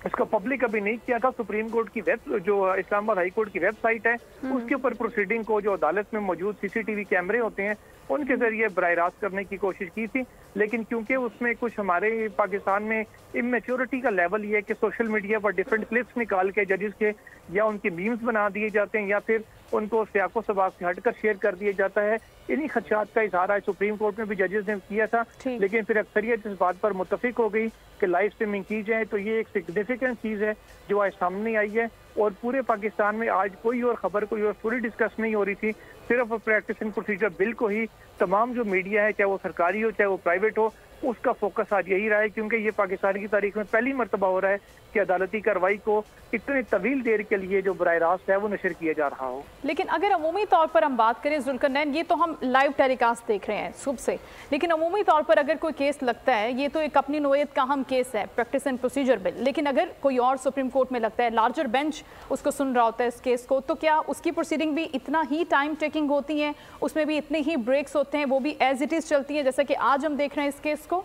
Speaker 3: इसका पब्लिक अभी नहीं किया था। सुप्रीम कोर्ट की जो इस्लामाबाद हाई कोर्ट की वेबसाइट है उसके ऊपर प्रोसीडिंग को जो अदालत में मौजूद सीसीटीवी कैमरे होते हैं उनके जरिए बराह रास्त करने की कोशिश की थी, लेकिन क्योंकि उसमें कुछ हमारे पाकिस्तान में इमेच्योरिटी का लेवल ये है कि सोशल मीडिया पर डिफरेंट क्लिप्स निकाल के जजेस के या उनके मीम्स बना दिए जाते हैं या फिर उनको सियाको सबाक से हटकर शेयर कर दिया जाता है। इन्हीं खदशात का इजहार आज सुप्रीम कोर्ट में भी जजेस ने किया था, लेकिन फिर अक्सरियत इस बात पर मुत्तफिक हो गई कि लाइव स्ट्रीमिंग की जाए। तो ये एक सिग्निफिकेंट चीज़ है जो आज सामने आई है और पूरे पाकिस्तान में आज कोई और खबर कोई और पूरी डिस्कस नहीं हो रही थी, सिर्फ प्रैक्टिस एंड प्रोसीजर बिल को ही तमाम जो मीडिया है चाहे वो सरकारी हो चाहे वो प्राइवेट हो उसका फोकस आज यही रहा है, क्योंकि ये पाकिस्तान की तारीख में पहली मरतबा हो रहा है कि अदालती कार्रवाई को इतने तवील देर के लिए जो बराह रास्त है वो नशर किया जा रहा हो।
Speaker 16: लेकिन अगर अमूमी तौर पर हम बात करें जुल्करनैन, ये तो हम लाइव टेलीकास्ट देख रहे हैं सुबह से, लेकिन अमूमी तौर पर अगर कोई केस लगता है, ये तो एक अपनी नोयत का अहम केस है प्रैक्टिस एंड प्रोसीजर बिल, लेकिन अगर कोई और सुप्रीम कोर्ट में लगता है, लार्जर बेंच उसको सुन रहा होता है इस केस को, तो क्या उसकी प्रोसीडिंग भी इतना ही टाइम टेकिंग होती है, उसमें भी इतने ही ब्रेक्स होते हैं, वो भी एज इट इज चलती है जैसा कि आज हम देख रहे हैं इस केस को?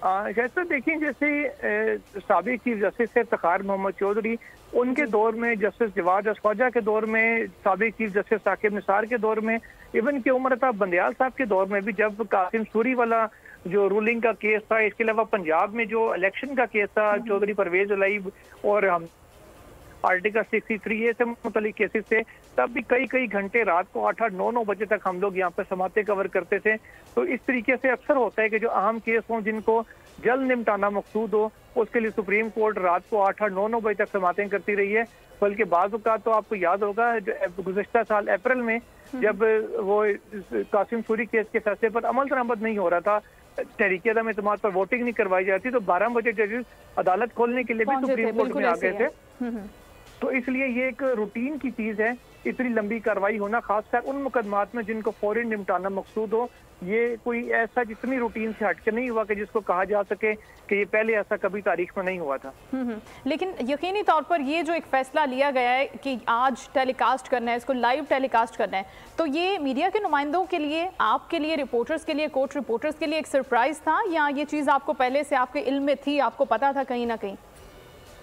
Speaker 3: जैसे देखिए जैसे साबिक चीफ जस्टिस है तखार मोहम्मद चौधरी, उनके दौर में जस्टिस जवाद अस्वाजा के दौर में, साबिक चीफ जस्टिस साकिब निसार के दौर में, इवन के उमर अता बंदयाल साहब के दौर में भी जब कासिम सूरी वाला जो रूलिंग का केस था, इसके अलावा पंजाब में जो इलेक्शन का केस था चौधरी परवेज इलाही और हम आर्टिकल 63A से मुतल्लिक केसेस थे, तब भी कई घंटे रात को 8-8, 9-9 बजे तक हम लोग यहाँ पे समातें कवर करते थे। तो इस तरीके से अक्सर होता है कि जो अहम केस हों जिनको जल्द निपटाना मकसूद हो, उसके लिए सुप्रीम कोर्ट रात को 8-8, 9-9 बजे तक समातें करती रही है। बल्कि बाज़ औक़ात तो आपको याद होगा गुज़श्ता साल अप्रैल में जब वो कासिम सूरी केस के फैसले पर अमल दरामद नहीं हो रहा था, तहरीक अदम एतमाद पर वोटिंग नहीं करवाई जाती, तो 12 बजे जजेस अदालत खोलने के लिए भी सुप्रीम कोर्ट में आ गए थे। तो इसलिए ये एक रूटीन की चीज है, इतनी लंबी कार्रवाई होना, खासकर उन मुकदमात में जिनको फौरन निपटाना मकसूद हो। ये कोई ऐसा जितनी रूटीन से हटके नहीं हुआ कि जिसको कहा जा सके कि ये पहले ऐसा कभी तारीख में नहीं हुआ था।
Speaker 16: लेकिन यकीनी तौर पर ये जो एक फैसला लिया गया है कि आज टेलीकास्ट करना है, इसको लाइव टेलीकास्ट करना है, तो ये मीडिया के नुमाइंदों के लिए, आपके लिए, रिपोर्टर्स के लिए, कोर्ट रिपोर्टर्स के लिए एक सरप्राइज था, या ये चीज़ आपको पहले से आपके इल्म में थी, आपको पता था कहीं ना कहीं?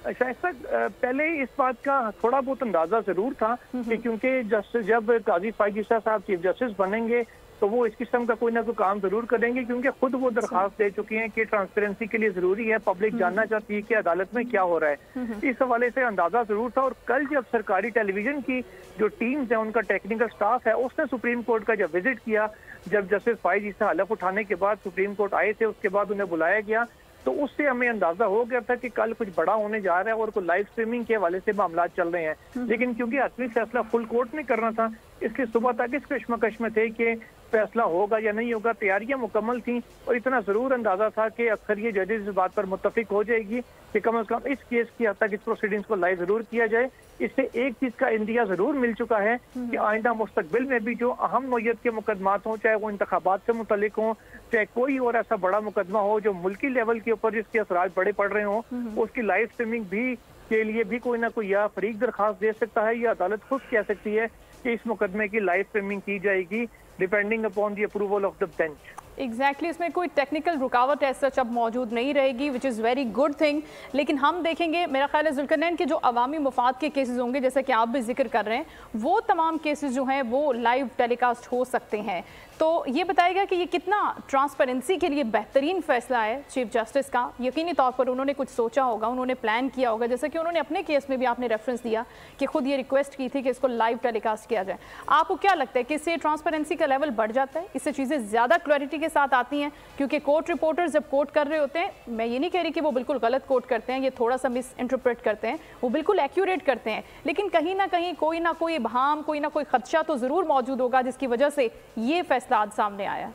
Speaker 3: शायद पहले इस बात का थोड़ा बहुत अंदाजा जरूर था कि क्योंकि जब काजी फायज ईसा साहब चीफ जस्टिस बनेंगे तो वो इस किस्म का कोई ना कोई काम जरूर करेंगे, क्योंकि खुद वो दरखास्त दे चुके हैं कि ट्रांसपेरेंसी के लिए जरूरी है, पब्लिक जानना चाहती है कि अदालत में क्या हो रहा है। इस हवाले से अंदाजा जरूर था। और कल जब सरकारी टेलीविजन की जो टीम्स है, उनका टेक्निकल स्टाफ है, उसने सुप्रीम कोर्ट का जब विजिट किया, जब जस्टिस फायज ईसा हलफ उठाने के बाद सुप्रीम कोर्ट आए थे, उसके बाद उन्हें बुलाया गया, तो उससे हमें अंदाजा हो गया था कि कल कुछ बड़ा होने जा रहा है और कोई लाइव स्ट्रीमिंग के हवाले से मामला चल रहे हैं। लेकिन क्योंकि हतमी फैसला फुल कोर्ट ने करना था, इसलिए सुबह तक इस कश्मकश में थे कि फैसला होगा या नहीं होगा। तैयारियां मुकम्मल थी और इतना जरूर अंदाजा था कि अक्सर ये जजेस इस बात पर मुत्तफिक हो जाएगी कि कम से कम इस केस की हद तक इस प्रोसीडिंग्स को लाइव जरूर किया जाए। इससे एक चीज का इंदिया जरूर मिल चुका है कि आइंदा मुस्तकबिल में भी जो अहम नौयत के मुकदमात हों, चाहे वो इंतखाबात से मुतल्लिक हों, चाहे कोई और ऐसा बड़ा मुकदमा हो जो मुल्की लेवल के ऊपर जिसके असरात बड़े पड़ रहे हों, उसकी लाइव स्ट्रीमिंग भी के लिए भी कोई ना कोई या फरीक दरखास्त दे सकता है या अदालत खुद कह सकती है कि इस मुकदमे की लाइव स्ट्रीमिंग की जाएगी, depending upon the approval of the bench.
Speaker 16: Exactly इसमें कोई टेक्निकल रुकावट ऐसा अब मौजूद नहीं रहेगी, which is very good thing. लेकिन हम देखेंगे, मेरा ख्याल है जुल्करनैन के जो अवामी मुफाद के केसेस होंगे, जैसा कि आप भी जिक्र कर रहे हैं, वो तमाम केसेस जो हैं वो लाइव टेलीकास्ट हो सकते हैं। तो ये बताएगा कि ये कितना ट्रांसपेरेंसी के लिए बेहतरीन फैसला है चीफ जस्टिस का। यकीनी तौर पर उन्होंने कुछ सोचा होगा, उन्होंने प्लान किया होगा, जैसा कि उन्होंने अपने केस में भी आपने रेफरेंस दिया कि खुद ये रिक्वेस्ट की थी कि इसको लाइव टेलीकास्ट किया जाए। आपको क्या लगता है कि इससे ट्रांसपेरेंसी का लेवल बढ़ जाता है, इससे चीज़ें ज़्यादा क्लैरिटी के साथ आती हैं? क्योंकि कोर्ट रिपोर्टर्स जब कोर्ट कर रहे होते हैं, मैं ये नहीं कह रही कि वो बिल्कुल गलत कोर्ट करते हैं, ये थोड़ा सा मिस इंटरप्रेट करते हैं, वो बिल्कुल एक्यूरेट करते हैं, लेकिन कहीं ना कहीं कोई ना कोई इबहाम, कोई ना कोई खदशा तो ज़रूर मौजूद होगा जिसकी वजह से ये फैसला आज सामने आया।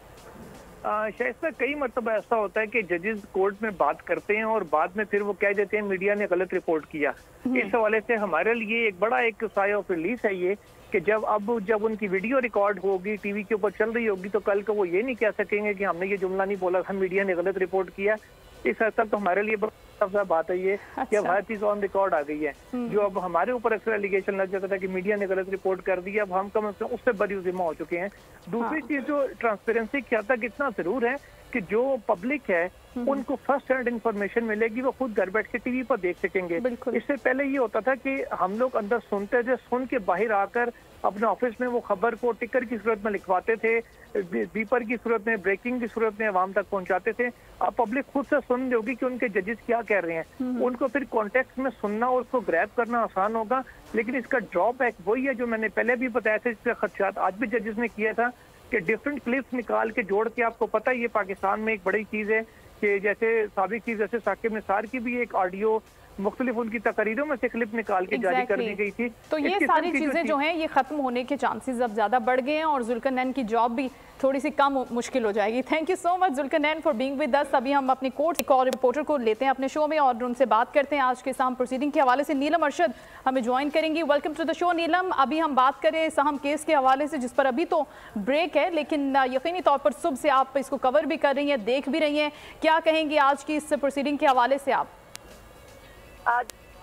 Speaker 3: शायद से कई मरतबा ऐसा होता है कि जजेस कोर्ट में बात करते हैं और बाद में फिर वो कह देते हैं मीडिया ने गलत रिपोर्ट किया। इस हवाले से हमारे लिए एक बड़ा एक साय ऑफ रिलीफ है ये कि जब उनकी वीडियो रिकॉर्ड होगी, टीवी के ऊपर चल रही होगी, तो कल को वो ये नहीं कह सकेंगे कि हमने ये जुमला नहीं बोला, हम मीडिया ने गलत रिपोर्ट किया। इस हद तक तो हमारे लिए बहुत बात है ये कि अब हर चीज ऑन रिकॉर्ड आ गई है। जो अब हमारे ऊपर अक्सर एलिगेशन लग जाता था कि मीडिया ने गलत रिपोर्ट कर दी, अब हम कम से कम उससे बरी जिम्मा हो चुके हैं। दूसरी चीज जो ट्रांसपेरेंसी की हद तक इतना जरूर है कि जो पब्लिक है उनको फर्स्ट हैंड इंफॉर्मेशन मिलेगी, वो खुद घर बैठ के टीवी पर देख सकेंगे। इससे पहले ये होता था कि हम लोग अंदर सुनते थे, सुन के बाहर आकर अपने ऑफिस में वो खबर को टिकर की सूरत में लिखवाते थे, बीपर की सूरत में, ब्रेकिंग की सूरत में आवाम तक पहुंचाते थे। अब पब्लिक खुद से सुन होगी कि उनके जजेस क्या कह रहे हैं, उनको फिर कॉन्टेक्स्ट में सुनना और उसको ग्रैब करना आसान होगा। लेकिन इसका ड्रॉबैक वही है जो मैंने पहले भी बताया था, इसके खदशात आज भी जजेस ने किया था कि डिफरेंट क्लिप्स निकाल के जोड़ के, आपको पता है ये पाकिस्तान में एक बड़ी चीज है कि जैसे साबिक चीफ जैसे साकिब निसार की भी एक ऑडियो मुख्तलिफ उनकी तकरीरों में से क्लिप निकाल के जारी कर दी गई थी।
Speaker 16: तो ये सारी चीजें जो हैं ये खत्म होने के चांसेस अब ज्यादा बढ़ गए हैं और जुल्करनैन की जॉब भी थोड़ी सी कम मुश्किल हो जाएगी। Thank you so much Zulqarnain for being with us. अभी हम अपनी कोर्ट एक और रिपोर्टर को लेते हैं अपने शो में और उनसे बात करते हैं आज के साम प्रोसीडिंग के हवाले से। नीलम अरशद हमें ज्वाइन करेंगी। वेलकम टू द शो नीलम। अभी हम बात करें साहम केस के हवाले से, जिस पर अभी तो ब्रेक है, लेकिन यकीनी तौर पर सुबह से आप इसको कवर भी कर रही हैं, देख भी रही हैं। क्या कहेंगे आज की इस प्रोसीडिंग के हवाले से आप?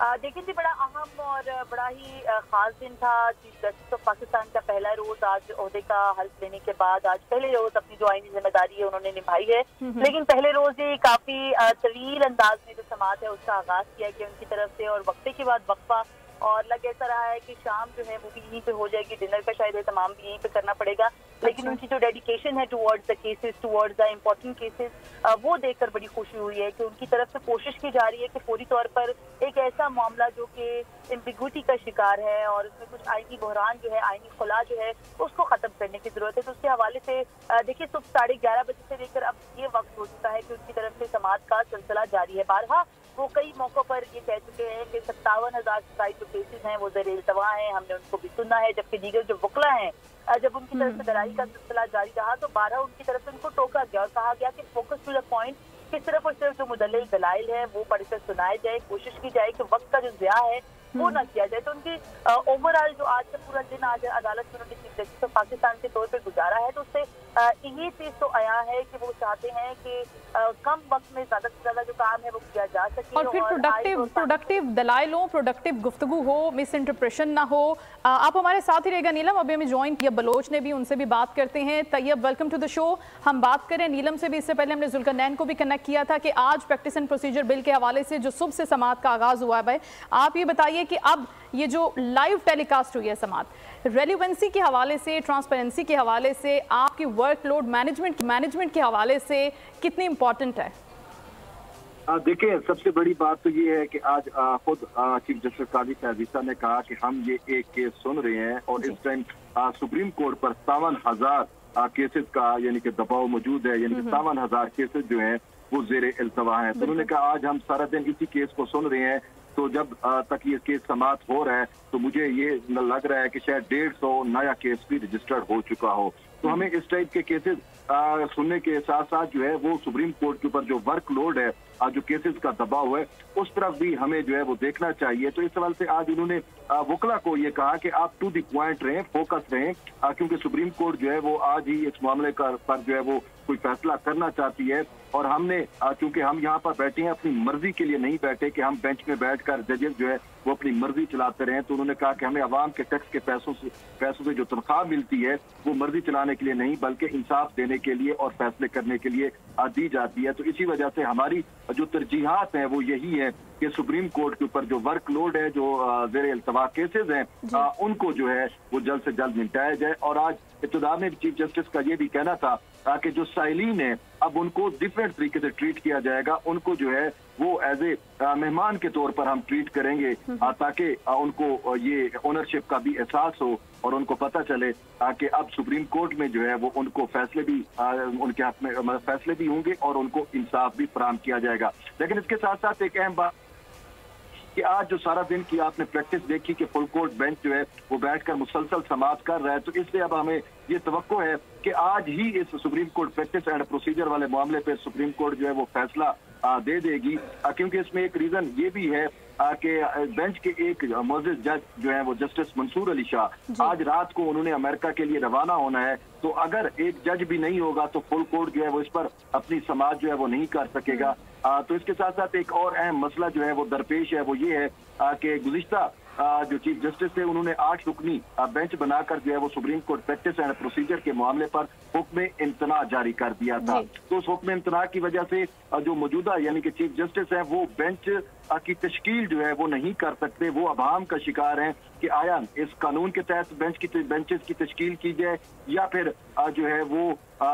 Speaker 2: देखिए जी, बड़ा अहम और बड़ा ही खास दिन था। चीफ जस्टिस ऑफ पाकिस्तान का पहला रोज आज ओहदे का हल्फ लेने के बाद आज पहले रोज अपनी जो आईनी जिम्मेदारी है उन्होंने निभाई है। लेकिन पहले रोज ही काफी तवील अंदाज में जो समात है उसका आगाज किया गया उनकी तरफ से, और वक्फे के बाद वक्फा और लग ऐसा रहा है कि शाम जो है वो भी यहीं पे हो जाएगी, डिनर का शायद तमाम भी यहीं पे करना पड़ेगा। लेकिन उनकी जो डेडिकेशन है towards the cases, towards the important cases, वो देखकर बड़ी खुशी हुई है कि उनकी तरफ से कोशिश की जा रही है कि फौरी तौर पर एक ऐसा मामला जो कि एम्बिग्विटी का शिकार है और उसमें कुछ आईनी बहरान जो है, आईनी खुला जो है, उसको खत्म करने की जरूरत है। तो उसके हवाले से देखिए सुबह 11:30 बजे से लेकर अब ये वक्त हो चुका है कि उनकी तरफ से समाअत का सिलसिला जारी है। बारहा वो कई मौकों पर ये कह चुके हैं कि 57,000 से ज्यादा जो केसेस हैं वो ज़ेरे इल्तवा हैं, हमने उनको भी सुना है। जबकि दीगर जो वकला हैं, जब उनकी तरफ से दराई का सिलसिला जारी रहा तो 12 उनकी तरफ से उनको टोका गया और कहा गया कि फोकस टू द पॉइंट, कि सिर्फ और सिर्फ जो मुदल्लिल दलाइल है वो पढ़कर सुनाए जाए, कोशिश की जाए कि वक्त का जो ज़िया है वो ना किया जाए। तो उनकी ओवरऑल जो आज का पूरा दिन आज अदालत में उन्होंने चीफ जस्टिस ऑफ पाकिस्तान के तौर पर गुजारा है, तो उससे ये चीज तो आया है कि वो चाहते हैं कि कम वक्त में ज्यादा से ज्यादा जो काम है वो किया जा सके
Speaker 16: और फिर प्रोडक्टिव दलाइल हो, प्रोडक्टिव गुफ्तगू हो, मिस इंटरप्रेशन ना हो। आप हमारे साथ ही रहेगा नीलम, अभी हमें ज्वाइन किया बलोच ने भी, उनसे भी बात करते हैं। Tayyab, welcome to the show. हम बात करें नीलम से भी, इससे पहले हमने जुल्करनैन को भी कनेक्ट किया था कि आज प्रैक्टिस एंड प्रोसीजर बिल के हवाले से जो सुबह से समाअत का आगाज हुआ है, भाई आप ये बताइए कि अब ये जो लाइव टेलीकास्ट हुई है समाअत, रेलिवेंसी के हवाले से, ट्रांसपेरेंसी के हवाले से, आपकी वर्कलोड मैनेजमेंट के हवाले से कितनी इंपॉर्टेंट है?
Speaker 4: देखिए, सबसे बड़ी बात तो ये है कि आज खुद चीफ जस्टिस काजी फैज ईसा ने कहा कि हम ये एक केस सुन रहे हैं और इस टाइम सुप्रीम कोर्ट पर 57,000 केसेस का यानी कि दबाव मौजूद है, यानी कि 57,000 केसेस जो हैं वो ज़ेरे इल्तवा हैं। तो उन्होंने कहा आज हम सारा दिन इसी केस को सुन रहे हैं, तो जब तक ये केस समाअत हो रहा है तो मुझे ये लग रहा है कि शायद 150 नया केस भी रजिस्टर्ड हो चुका हो। तो हमें इस टाइप के केसेस सुनने के साथ साथ जो है वो सुप्रीम कोर्ट के ऊपर जो वर्कलोड है, जो केसेस का दबाव है, उस तरफ भी हमें जो है वो देखना चाहिए। तो इस सवाल से आज उन्होंने वकला को ये कहा कि आप टू द पॉइंट रहें, फोकस रहें, क्योंकि सुप्रीम कोर्ट जो है वो आज ही इस मामले पर जो है वो कोई फैसला करना चाहती है। और हमने क्योंकि हम यहाँ पर बैठे हैं अपनी मर्जी के लिए नहीं बैठे कि हम बेंच में बैठकर जजेस जो है वो अपनी मर्जी चलाते रहे। तो उन्होंने कहा कि हमें अवाम के टैक्स के पैसों से जो तनख्वाह मिलती है वो मर्जी चलाने के लिए नहीं बल्कि इंसाफ देने के लिए और फैसले करने के लिए दी जाती है। तो इसी वजह से हमारी जो तरजीहात हैं वो यही है कि सुप्रीम कोर्ट के ऊपर जो वर्कलोड है, जो ज़ेरे इल्तवा केसेस हैं, उनको जो है वो जल्द से जल्द निपटाया जाए। और आज इब्तिदा में चीफ जस्टिस का ये भी कहना था कि जो साइलीन है अब उनको डिफरेंट तरीके से ट्रीट किया जाएगा, उनको जो है वो एज ए मेहमान के तौर पर हम ट्रीट करेंगे ताकि उनको ये ओनरशिप का भी एहसास हो और उनको पता चले कि अब सुप्रीम कोर्ट में जो है वो उनको फैसले भी उनके हाथ में फैसले भी होंगे और उनको इंसाफ भी फराहम किया जाएगा। लेकिन इसके साथ साथ एक अहम बात कि आज जो सारा दिन की आपने प्रैक्टिस देखी कि फुल कोर्ट बेंच जो है वो बैठकर मुसलसल समाअत कर रहा है, तो इसलिए अब हमें ये तवक्को है कि आज ही इस supreme court practice and procedure वाले मामले पे सुप्रीम कोर्ट जो है वो फैसला दे देगी। क्योंकि इसमें एक रीजन ये भी है कि बेंच के एक मोअज़्ज़िज़ जज जो है वो जस्टिस मंसूर अली शाह, आज रात को उन्होंने अमेरिका के लिए रवाना होना है। तो अगर एक जज भी नहीं होगा तो फुल कोर्ट जो है वो इस पर अपनी समाअत जो है वो नहीं कर सकेगा। तो इसके साथ साथ एक और अहम मसला जो है वो दरपेश है, वो ये है कि गुज़िश्ता जो चीफ जस्टिस थे उन्होंने 8 रुकनी बेंच बनाकर जो है वो supreme court practice and procedure के मामले पर हुक्म इम्तना जारी कर दिया था। तो उस हुक्म इम्तना की वजह से जो मौजूदा यानी कि चीफ जस्टिस है वो बेंच की तश्कील जो है वो नहीं कर सकते। वो अभाम का शिकार हैं कि आया इस कानून के तहत बेंचेस की तश्कील की जाए या फिर जो है वो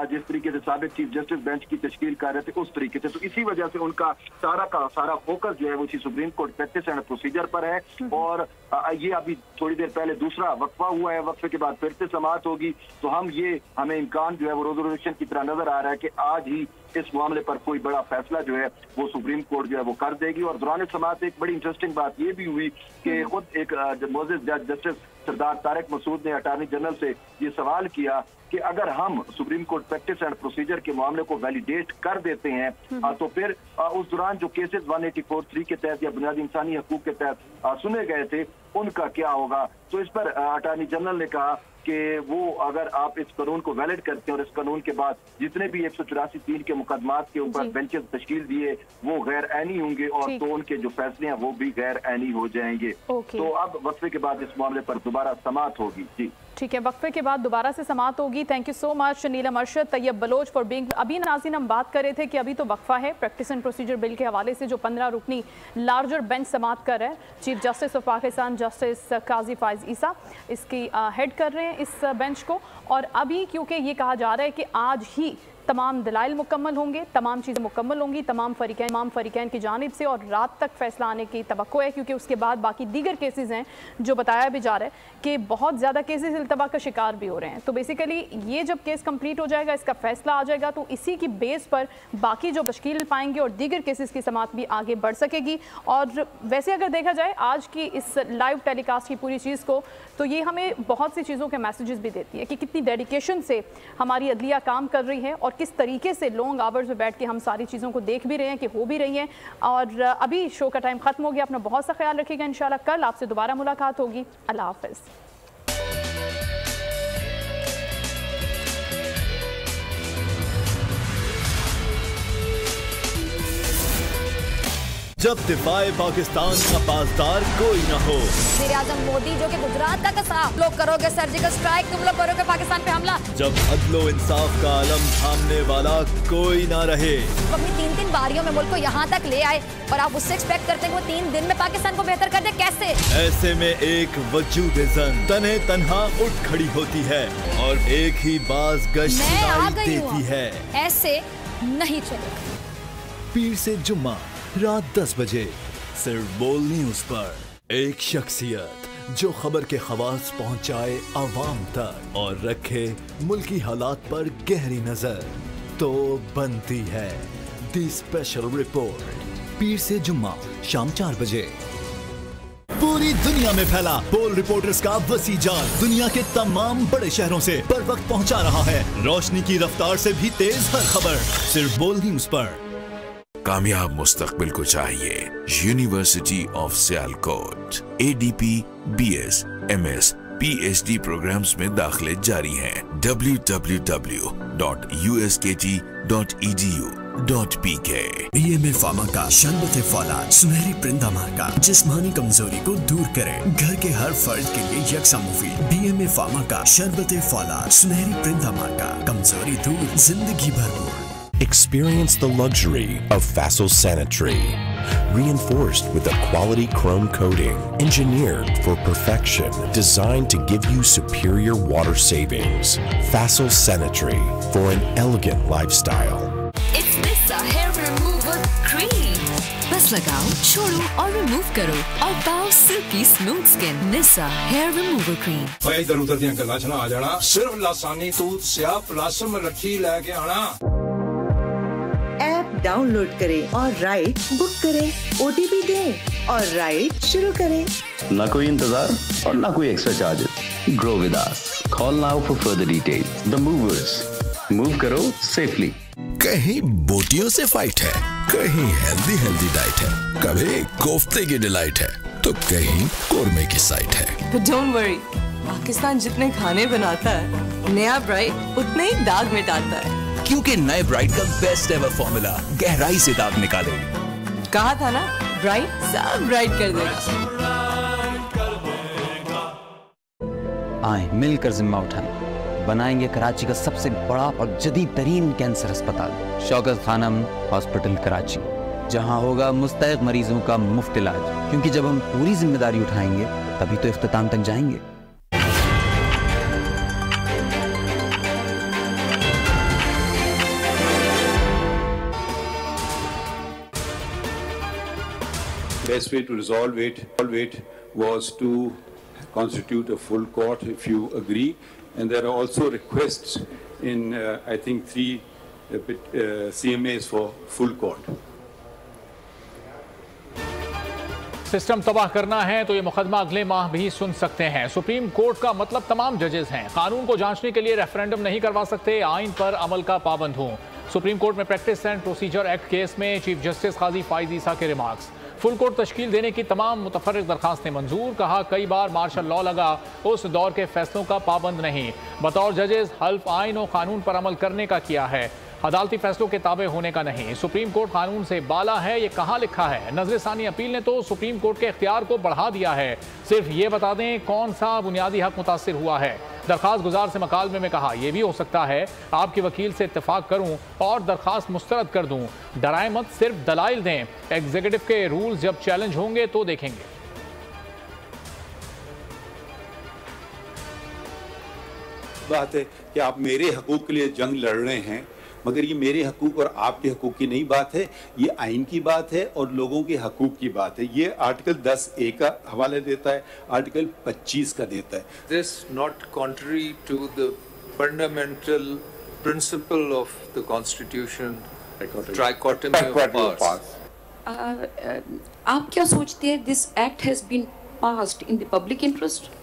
Speaker 4: जिस तरीके से साबिक चीफ जस्टिस बेंच की तश्कील कर रहे थे उस तरीके से। तो इसी वजह से उनका सारा का सारा फोकस जो है वो इसी supreme court practice and procedure पर है। और ये अभी थोड़ी देर पहले दूसरा वक्फा हुआ है, वक्फे के बाद फिर से समाअत होगी। तो हमें इम्कान जो है वो रेजोल्यूशन की तरह नजर आ रहा है कि आज ही इस मामले पर कोई बड़ा फैसला जो है वो सुप्रीम कोर्ट जो है वो कर देगी। और दौरान समाअत एक बड़ी इंटरेस्टिंग बात ये भी हुई कि खुद एक मोअज़्ज़िज़ जज जस्टिस सरदार तारिक मसूद ने अटॉर्नी जनरल से ये सवाल किया कि अगर हम supreme court practice and procedure के मामले को वैलिडेट कर देते हैं तो फिर उस दौरान जो केसेस 184(3) के तहत या बुनियादी इंसानी हकूक के तहत सुने गए थे उनका क्या होगा। तो इस पर अटॉर्नी जनरल ने कहा कि वो अगर आप इस कानून को वैलिड करते हैं और इस कानून के बाद जितने भी 184(3) के मुकदमात के ऊपर बेंचेस तश्कील दिए वो गैर ऐनी होंगे और तो उनके जो फैसले हैं वो भी गैर ऐनी हो जाएंगे। तो अब वक्फे के बाद इस मामले पर दोबारा समाअत होगी। जी
Speaker 16: ठीक है, वक्फे के बाद दोबारा से समाअत होगी। Thank you so much Neelam Arshad, Tayyab Baloch for being. अभी नाज़रीन हम बात कर रहे थे कि अभी तो वक्फा है प्रैक्टिस एंड प्रोसीजर बिल के हवाले से जो 15 रुकनी लार्जर बेंच समाअत कर रहा है। Chief justice of Pakistan justice Qazi Faez Isa इसकी हेड कर रहे हैं इस बेंच को। और अभी क्योंकि ये कहा जा रहा है कि आज ही तमाम दलाइल मुकम्मल होंगे, तमाम चीज़ें मुकम्मल होंगी तमाम फ़रीक़ैन की जानिब से और रात तक फैसला आने की तवक्को है, क्योंकि उसके बाद बाकी दीगर केसेस हैं जो बताया भी जा रहा है कि बहुत ज़्यादा केसेस इल्तबा का शिकार भी हो रहे हैं। तो बेसिकली ये जब केस कंप्लीट हो जाएगा, इसका फैसला आ जाएगा, तो इसी की बेस पर बाकी जो तश्कील पाएंगे और दीगर केसेस की समाअत भी आगे बढ़ सकेगी। और वैसे अगर देखा जाए आज की इस लाइव टेलीकास्ट की पूरी चीज़ को, तो ये हमें बहुत सी चीज़ों के मैसेजेस भी देती है कि कितनी डेडिकेशन से हमारी अदलिया काम कर रही है और किस तरीके से लॉन्ग आवर्स में बैठ के हम सारी चीज़ों को देख भी रहे हैं कि हो भी रही हैं। और अभी शो का टाइम ख़त्म हो गया, अपना बहुत सा ख्याल रखिएगा। इंशाल्लाह कल आपसे दोबारा मुलाकात होगी। अल्लाह हाफ़िज़।
Speaker 5: जब दिफाए पाकिस्तान का पासदार कोई न हो।
Speaker 6: वज़ीर आज़म मोदी जो कि गुजरात का कसाब, लोग करोगे सर्जिकल स्ट्राइक, तुम लोग करोगे पाकिस्तान पे हमला।
Speaker 5: जब अदलो इंसाफ का अलम थामने वाला कोई ना रहे।
Speaker 6: वो अपनी 3-3 बारियों में मुल्क को यहाँ तक ले आए और आप उससे एक्सपेक्ट करते हैं कि वो 3 दिन में पाकिस्तान को बेहतर कर दे, कैसे?
Speaker 5: ऐसे में एक वजूद-ए-जन तने तन्हा उठ खड़ी होती है और एक ही बाज गश्त सुनाई देती है।
Speaker 6: ऐसे नहीं चलेगा।
Speaker 5: पीर से जुम्मा रात 10 बजे सिर्फ बोल न्यूज पर एक शख्सियत जो खबर के खवास पहुंचाए आवाम तक और रखे मुल्की हालात पर गहरी नजर, तो बनती है दी स्पेशल रिपोर्ट। पीर से जुम्मा शाम 4 बजे। पूरी दुनिया में फैला बोल रिपोर्टर्स का वसी जाल दुनिया के तमाम बड़े शहरों से बर वक्त पहुंचा रहा है। रोशनी की रफ्तार से भी तेज हर खबर सिर्फ बोल न्यूज पर।
Speaker 1: कामयाब मुस्तकबिल को चाहिए university of Sialkot. ADP, BS, MS, PhD programmes में दाखिले जारी हैं। www.uskt.edu.pk।
Speaker 7: BMA फार्मा का शरबत फौलाद सुनहरी परिंदा मार्का जिस्मानी कमजोरी को दूर करें, घर के हर फर्द के लिए यकसा मुफीद। BMA फार्मा का शरबत फौलाद सुनहरी परिंदा मार्का, कमजोरी दूर, जिंदगी भरपूर।
Speaker 9: Experience the luxury of Facile Sanitary. Reinforced with a quality chrome coating, engineered for perfection, designed to give you superior water savings. Facile Sanitary for an elegant lifestyle.
Speaker 24: It's Nissa hair removal cream. बस लगाओ, छोड़ो और remove करो और पाओ silky smooth skin. Nisa hair removal cream.
Speaker 30: भाई इधर उधर दियां गल्लां च ना आ जाना, सिर्फ लासानी तूत स्याह प्लासम लट्ठी लेके आना।
Speaker 25: ऐप डाउनलोड करें और राइड बुक करें, OTP दें और राइड शुरू करें।
Speaker 27: ना कोई इंतजार और ना कोई extra charges. Grow with us. Call now for further details. The movers, move करो सेफली।
Speaker 29: कहीं बोटियों से फाइट है, कहीं हेल्दी डाइट है, कभी कोफ्ते की डिलाइट है, तो कहीं कोरमे की साइट है।
Speaker 28: But don't worry, पाकिस्तान जितने खाने बनाता है, नया ब्राइट उतने ही दाग मिटाता है।
Speaker 29: क्योंकि नए ब्राइट का बेस्ट एवर फॉर्मूला गहराई से दाग निकाले।
Speaker 28: कहा था ना, ब्राइट सब ब्राइट कर देगा।
Speaker 11: आए मिलकर जिम्मा उठाएं, बनाएंगे कराची का सबसे बड़ा और जदीद तरीन कैंसर अस्पताल, शौकत खानम हॉस्पिटल कराची, जहां होगा मुस्तैक मरीजों का मुफ्त इलाज। क्योंकि जब हम पूरी जिम्मेदारी उठाएंगे तभी तो इख्तिताम तक जाएंगे।
Speaker 12: Best way to resolve it was to constitute a full court, if you agree. And there are also requests in, I think, 3 CMAs for full court.
Speaker 13: System तबाह करना है तो ये मुकदमा अगले माह भी सुन सकते हैं। सुप्रीम कोर्ट का मतलब तमाम जजेस हैं, कानून को जांचने के लिए रेफरेंडम नहीं करवा सकते, आइन पर अमल का पाबंद हों। सुप्रीम कोर्ट में practice and procedure act case में चीफ जस्टिस काजी फाइज ईसा के रिमार्क्स। फुल कोर्ट तश्कील देने की तमाम मुतफर्रिक दरखास्तें मंजूर। कहा कई बार मार्शल लॉ लगा, उस दौर के फैसलों का पाबंद नहीं। बतौर जजेस हल्फ आइन और कानून पर अमल करने का किया है, अदालती फैसलों के ताबे होने का नहीं। सुप्रीम कोर्ट कानून से बाला है, ये कहाँ लिखा है? नजरसानी अपील ने तो सुप्रीम कोर्ट के इख्तियार को बढ़ा दिया है। सिर्फ ये बता दें कौन सा बुनियादी हक मुतासिर हुआ है। दरखास्त गुजार से मकालमे में कहा यह भी हो सकता है आपके वकील से इत्तेफाक करूं और दरखास्त मुस्तरद कर दूं। डराए मत, सिर्फ दलाइल दें। एग्जीक्यूटिव के रूल्स जब चैलेंज होंगे तो देखेंगे।
Speaker 12: बात है कि आप मेरे हकूक के लिए जंग लड़ रहे हैं, मगर ये मेरे हकूक और आपके हकूक की नहीं बात है, ये आइन की बात है और लोगों के हकूक की बात है। ये आर्टिकल 10A का हवाला देता है, आर्टिकल 25 का देता है।
Speaker 8: This not contrary to the fundamental principle of the Constitution, trichotomy of powers.
Speaker 10: आप क्या सोचते हैं this act has been passed in the public interest?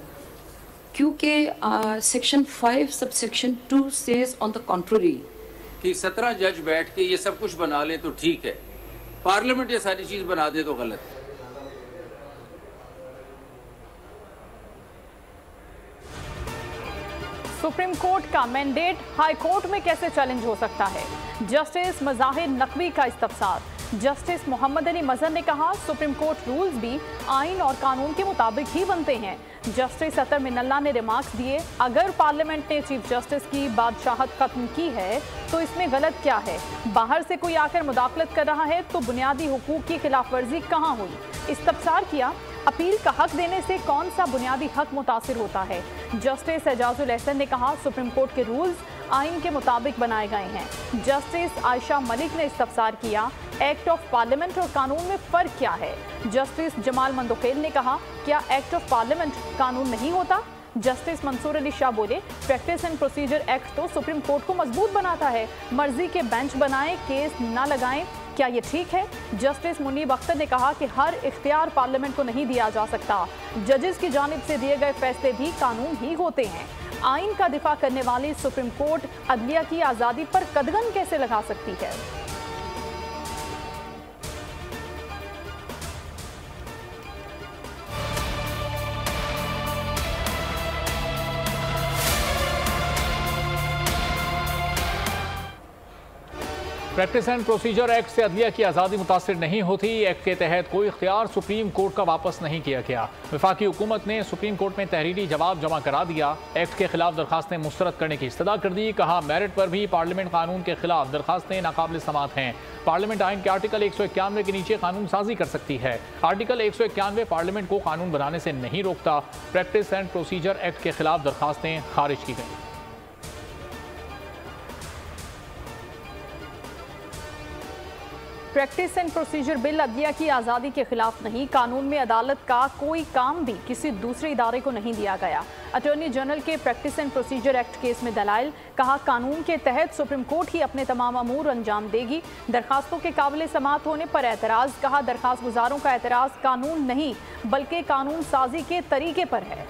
Speaker 10: क्योंकि section 5 subsection 2 says on the contrary.
Speaker 14: कि 17 जज बैठ के ये सब कुछ बना ले तो ठीक है, पार्लियामेंट ये सारी चीज बना दे तो गलत है।
Speaker 16: सुप्रीम कोर्ट का मैंडेट हाई कोर्ट में कैसे चैलेंज हो सकता है? जस्टिस मज़ाहिर नकवी का इस्तफसार। जस्टिस मोहम्मद अली मजहर ने कहा सुप्रीम कोर्ट रूल्स भी आइन और कानून के मुताबिक ही बनते हैं। जस्टिस अतर मिनल्ला ने रिमार्क्स दिए अगर पार्लियामेंट ने चीफ जस्टिस की बादशाहत खत्म की है तो इसमें गलत क्या है? बाहर से कोई आकर मुदाखलत कर रहा है तो बुनियादी हुकूक की खिलाफ वर्जी कहाँ हुई? इस्तफसार किया अपील का हक देने से कौन सा बुनियादी हक मुतासिर होता है? जस्टिस एजाजुल एहसन ने कहा सुप्रीम कोर्ट के रूल्स आइन के मुताबिक बनाए गए हैं। जस्टिस आयशा मलिक ने इस्तफसार किया एक्ट ऑफ पार्लियामेंट और कानून में फ़र्क क्या है? जस्टिस जमाल मंदोखेल ने कहा क्या एक्ट ऑफ पार्लियामेंट कानून नहीं होता? जस्टिस मंसूर अली शाह बोले प्रैक्टिस एंड प्रोसीजर एक्ट तो सुप्रीम कोर्ट को मजबूत बनाता है, मर्जी के बेंच बनाएं, केस ना लगाएं, क्या ये ठीक है? जस्टिस मुनीब अख्तर ने कहा कि हर इख्तियार पार्लियामेंट को नहीं दिया जा सकता, जजेस की जानिब से दिए गए फैसले भी कानून ही होते हैं। आइन का दिफा करने वाली सुप्रीम कोर्ट अदलिया की आज़ादी पर कदगन कैसे लगा सकती है?
Speaker 13: प्रैक्टिस एंड प्रोसीजर एक्ट से अदलिया की आज़ादी मुतासिर नहीं होती। एक्ट के तहत कोई इख्तियार सुप्रीम कोर्ट का वापस नहीं किया गया। वफाकी हुकूमत ने सुप्रीम कोर्ट में तहरीरी जवाब जमा करा दिया। एक्ट के खिलाफ दरखास्तें मुस्तरद करने की इस्तदा कर दी। कहा मेरिट पर भी पार्लियामेंट कानून के खिलाफ दरखास्तें नाकाबिल समात हैं। पार्लियामेंट आइन के आर्टिकल 191 के नीचे कानून साजी कर सकती है। आर्टिकल 191 पार्लियामेंट को कानून बनाने से नहीं रोकता। प्रैक्टिस एंड प्रोसीजर एक्ट के खिलाफ दरखास्तें खारिज की गई।
Speaker 16: प्रैक्टिस एंड प्रोसीजर बिल अदलिया की आज़ादी के खिलाफ नहीं, कानून में अदालत का कोई काम भी किसी दूसरे इदारे को नहीं दिया गया। अटॉर्नी जनरल के practice and procedure act case में दलाइल। कहा कानून के तहत सुप्रीम कोर्ट ही अपने तमाम अमूर अंजाम देगी। दरखास्तों के काबिल समात होने पर एतराज़। कहा दरखास्त गुजारों का एतराज़ कानून नहीं बल्कि कानून साजी के तरीके पर है।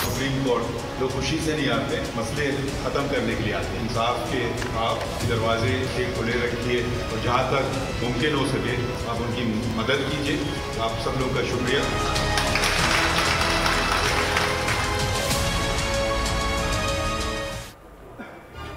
Speaker 15: सुप्रीम कोर्ट लोग खुशी से नहीं आते, मसले ख़त्म करने के लिए आते हैं। इंसाफ के आप दरवाजे एक खुले रखिए और जहाँ तक मुमकिन हो सके आप उनकी मदद कीजिए। आप सब लोगों का शुक्रिया।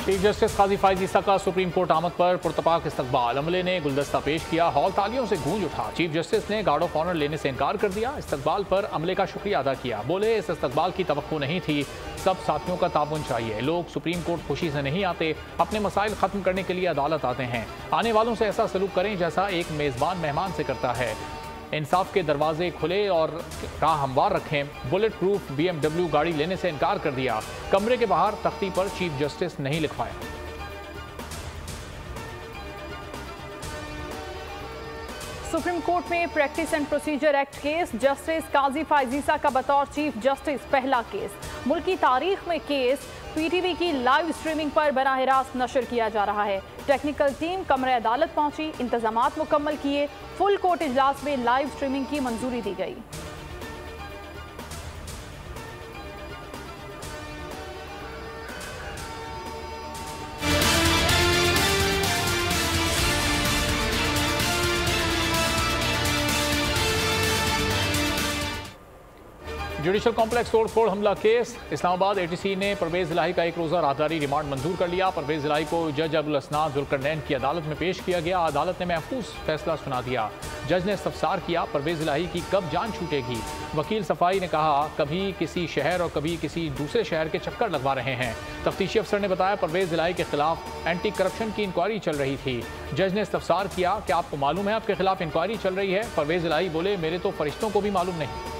Speaker 13: चीफ जस्टिस काजी फाइज ईसा का सुप्रीम कोर्ट आमद पर पुरतपाक इस्तकबाल। अमले ने गुलदस्ता पेश किया, हॉल तालियों से गूंज उठा। चीफ जस्टिस ने गार्ड ऑफ ऑनर लेने से इनकार कर दिया। इस्तकबाल पर अमले का शुक्रिया अदा किया। बोले इस इस्तकबाल की तवक्को नहीं थी, सब साथियों का ताबन चाहिए। लोग सुप्रीम कोर्ट खुशी से नहीं आते, अपने मसाइल खत्म करने के लिए अदालत आते हैं। आने वालों से ऐसा सलूक करें जैसा एक मेज़बान मेहमान से करता है। इंसाफ के दरवाजे खुले और राह हमवार रखें। बुलेट प्रूफ BMW गाड़ी लेने से इनकार कर दिया। कमरे के बाहर तख्ती पर चीफ जस्टिस नहीं लिखवाया।
Speaker 16: सुप्रीम कोर्ट में practice and procedure act case. Justice Qazi Faiz Isa का बतौर चीफ जस्टिस पहला केस। मुल्क की तारीख में केस PTV की लाइव स्ट्रीमिंग पर बराह रास्त नशर किया जा रहा है। टेक्निकल टीम कमरे अदालत पहुंची, इंतजामात मुकम्मल किए। फुल कोर्ट इजलास में लाइव स्ट्रीमिंग की मंजूरी दी गई।
Speaker 13: जुडिशल कॉम्प्लेक्स तोड़फोड़ हमला केस। इस्लामाबाद एटीसी ने परवेज इलाही का एक रोज़ा राहदारी रिमांड मंजूर कर लिया। परवेज इलाही को जज अबुल असनाद जुल्करनैन की अदालत में पेश किया गया। अदालत ने महफूज फैसला सुना दिया। जज ने इस्तफसार किया, परवेज इलाही की कब जान छूटेगी। वकील सफाई ने कहा, कभी किसी शहर और कभी किसी दूसरे शहर के चक्कर लगवा रहे हैं। तफ्तीशी अफसर ने बताया, परवेज इलाही के खिलाफ एंटी करप्शन की इंक्वायरी चल रही थी। जज ने इस्तफसार किया, क्या आपको मालूम है आपके खिलाफ इंक्वायरी चल रही है। परवेज इलाही बोले, मेरे तो फरिश्तों को भी मालूम नहीं।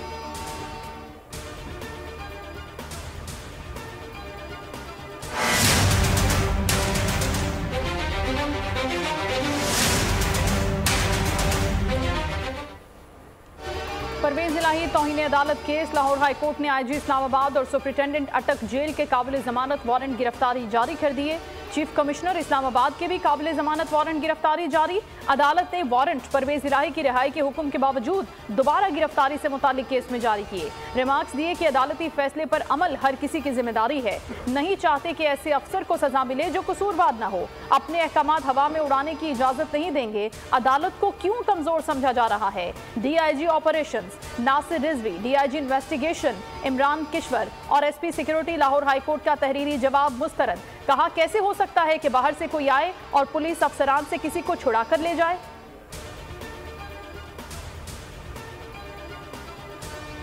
Speaker 16: परवेज इलाही तौहीन अदालत केस। लाहौर हाई कोर्ट ने आईजी इस्लामाबाद और सुप्रिंटेंडेंट अटक जेल के काबिल जमानत वारंट गिरफ्तारी जारी कर दिए। चीफ कमिश्नर इस्लामाबाद के भी काबिल जमानत वारंट गिरफ्तारी जारी। अदालत ने वारंट परवेज इलाही की रिहाई के हुक्म के बावजूद दोबारा गिरफ्तारी से मुतालिक केस में जारी किए। रिमार्क्स दिए कि अदालती फैसले पर अमल हर किसी की जिम्मेदारी है। नहीं चाहते कि ऐसे अफसर को सजा मिले जो कसूरवार न हो। अपने अहकामात हवा में उड़ाने की इजाजत नहीं देंगे। अदालत को क्यों कमजोर समझा जा रहा है। DIG operations Nasir Rizvi, DIG investigation Imran Kishwar और एसपी सिक्योरिटी लाहौर हाईकोर्ट का तहरीरी जवाब मुस्तरद। कहा, कैसे हो सकता है कि बाहर से कोई आए और पुलिस अफसरान से किसी को छुड़ा कर ले जाए।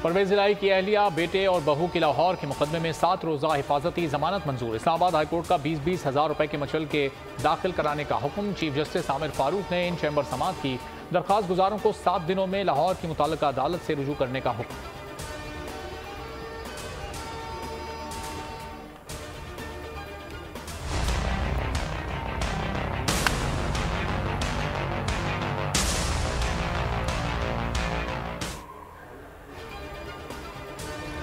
Speaker 13: परवेज इलाही की अहलिया, बेटे और बहू की लाहौर के मुकदमे में 7 रोज़ा हिफाजती जमानत मंजूर। इस्लामाबाद हाईकोर्ट का 20-20 हज़ार रुपए के मचल के दाखिल कराने का हुक्म। चीफ जस्टिस आमिर फारूक ने इन चैम्बर समात की दरख्वास्त गुजारों को 7 दिनों में लाहौर की मुताल्लिका अदालत से रुजू करने का हुक्म।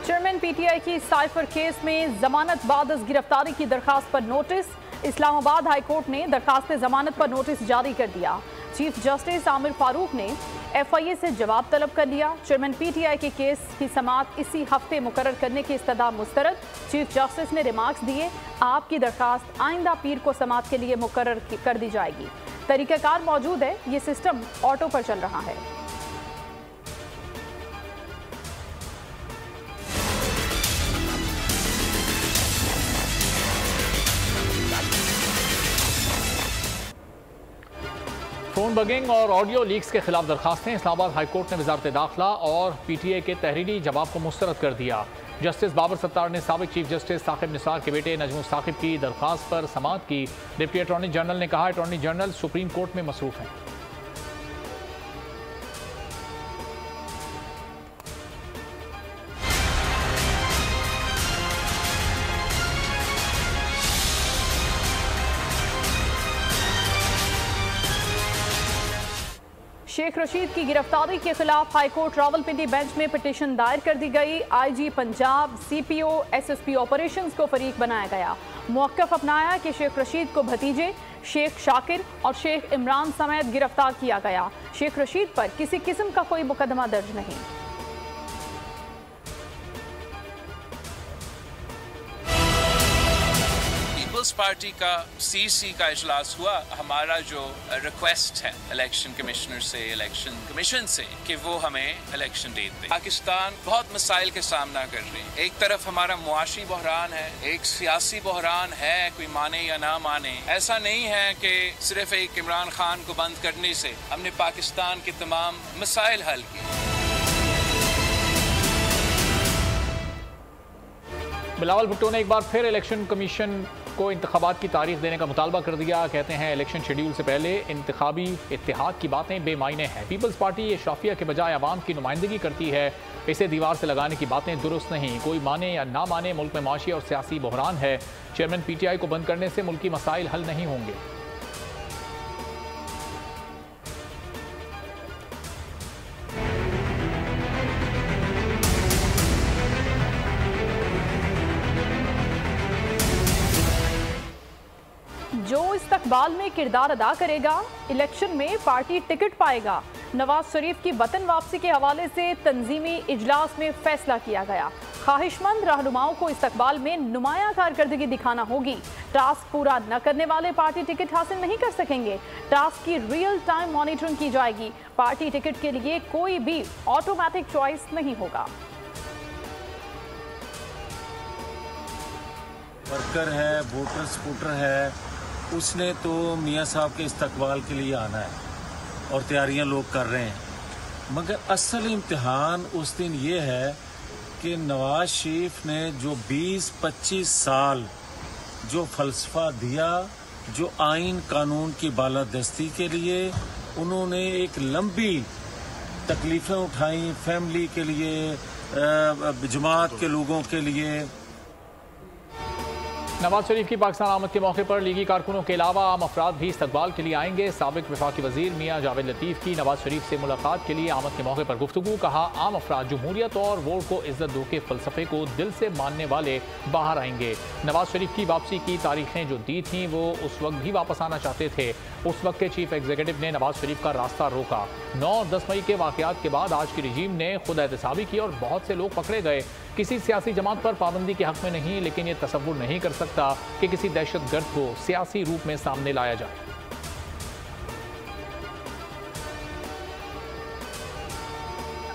Speaker 16: चेयरमैन पीटीआई की साइफर केस में जमानत बाद गिरफ्तारी की दरखास्त पर नोटिस। इस्लामाबाद हाईकोर्ट ने दरखास्त जमानत पर नोटिस जारी कर दिया। चीफ जस्टिस आमिर फारूक ने एफआईए से जवाब तलब कर लिया। चेयरमैन पीटीआई के केस की समाअत इसी हफ्ते मुकर्रर करने की इस्तदा मुस्तरद। चीफ जस्टिस ने रिमार्क्स दिए, आपकी दरखास्त आइंदा पीर को समाअत के लिए मुकर्रर कर दी जाएगी। तरीक़ाकार मौजूद है, ये सिस्टम ऑटो पर चल रहा है।
Speaker 13: फोन बगिंग और ऑडियो लीक्स के खिलाफ दरखास्तें। इस्लामाबाद हाईकोर्ट ने वजारत दाखिला और पीटीए के तहरीरी जवाब को मुस्तरद कर दिया। जस्टिस बाबर सत्तार ने साबिक चीफ जस्टिस साकिब निसार के बेटे नजमुल साकिब की दरखास्त पर समाअत की। डिप्टी अटॉर्नी जनरल ने कहा, अटॉर्नी जनरल सुप्रीम कोर्ट में मसरूफ हैं।
Speaker 16: शेख रशीद की गिरफ्तारी के खिलाफ हाईकोर्ट रावलपिंडी बेंच में पिटीशन दायर कर दी गई। IG Punjab, CPO, SSP operations को फरीक बनाया गया। मौक़िफ़ अपनाया कि शेख रशीद को भतीजे शेख शाकिर और शेख इमरान समेत गिरफ्तार किया गया। शेख रशीद पर किसी किस्म का कोई मुकदमा दर्ज नहीं।
Speaker 2: पीपल्स पार्टी का सीसी का इजलास हुआ। हमारा जो रिक्वेस्ट है इलेक्शन कमिश्नर से, इलेक्शन कमीशन से, कि वो हमें इलेक्शन डेट दे। पाकिस्तान बहुत मसाइल के सामना कर रहे हैं। एक तरफ हमारा मुआशी बहरान है, एक सियासी बहरान है, कोई माने या ना माने। ऐसा नहीं है कि सिर्फ एक इमरान खान को बंद करने से हमने पाकिस्तान के तमाम मसाइल हल किए।
Speaker 13: बिलावल भुट्टो ने एक बार फिर इलेक्शन कमीशन को इंतखाबात की तारीख देने का मुतालबा कर दिया। कहते हैं इलेक्शन शेड्यूल से पहले इंतखाबी इत्तेहाद की बातें बेमायने हैं। पीपल्स पार्टी अशराफिया के बजाय आवाम की नुमाइंदगी करती है। इसे दीवार से लगाने की बातें दुरुस्त नहीं। कोई माने या ना माने, मुल्क में माशी और सियासी बहरान है। चेयरमैन पीटीआई को बंद करने से मुल्की मसाइल हल नहीं होंगे।
Speaker 16: जो इस्तकबाल में किरदार अदा करेगा, इलेक्शन में पार्टी टिकट पाएगा। नवाज शरीफ की वतन वापसी के हवाले से तंजीमी इजलास में फैसला किया गया। ख्वाहिशमंद रहनुमाओं को इस्तकबाल में नुमाया कारकर्दगी दिखाना होगी। टास्क पूरा न करने वाले पार्टी टिकट हासिल नहीं कर सकेंगे। टास्क की रियल टाइम मॉनिटरिंग की जाएगी। पार्टी टिकट के लिए कोई भी ऑटोमेटिक चॉइस नहीं होगा।
Speaker 3: वर्कर है, वोटर सपोर्टर है, उसने तो मियाँ साहब के इस्तकबाल के लिए आना है और तैयारियां लोग कर रहे हैं। मगर असल इम्तिहान उस दिन ये है कि नवाज शरीफ ने जो 20-25 साल जो फलसफा दिया, जो आइन कानून की बालादस्ती के लिए उन्होंने एक लंबी तकलीफें उठाई, फैमिली के लिए, जमात के लोगों के लिए।
Speaker 13: नवाज शरीफ की पाकिस्तान आमद के मौके पर लीगी कारकुनों के अलावा आम अफराद भी इस्तकबाल के लिए आएंगे। साबिक वफाकी वजीर मियाँ जावेद लतीफ़ की नवाज शरीफ से मुलाकात के लिए आमद के मौके पर गुफ्तगू। कहा, आम अफराद जमहूरियत और वोट को इज्जत दो के फलसफे को दिल से मानने वाले बाहर आएंगे। नवाज शरीफ की वापसी की तारीखें जो दी थीं वो उस वक्त भी वापस आना चाहते थे। उस वक्त के चीफ एग्जीक्यूटिव ने नवाज शरीफ का रास्ता रोका। 9 और 10 मई के वाकयात के बाद आज की रजीम ने खुद एहतसाबी की और बहुत से लोग पकड़े गए। किसी सियासी जमात पर पाबंदी के हक में नहीं, लेकिन ये तसव्वुर नहीं कर सकता कि किसी दहशतगर्द को सियासी रूप में सामने लाया जाए।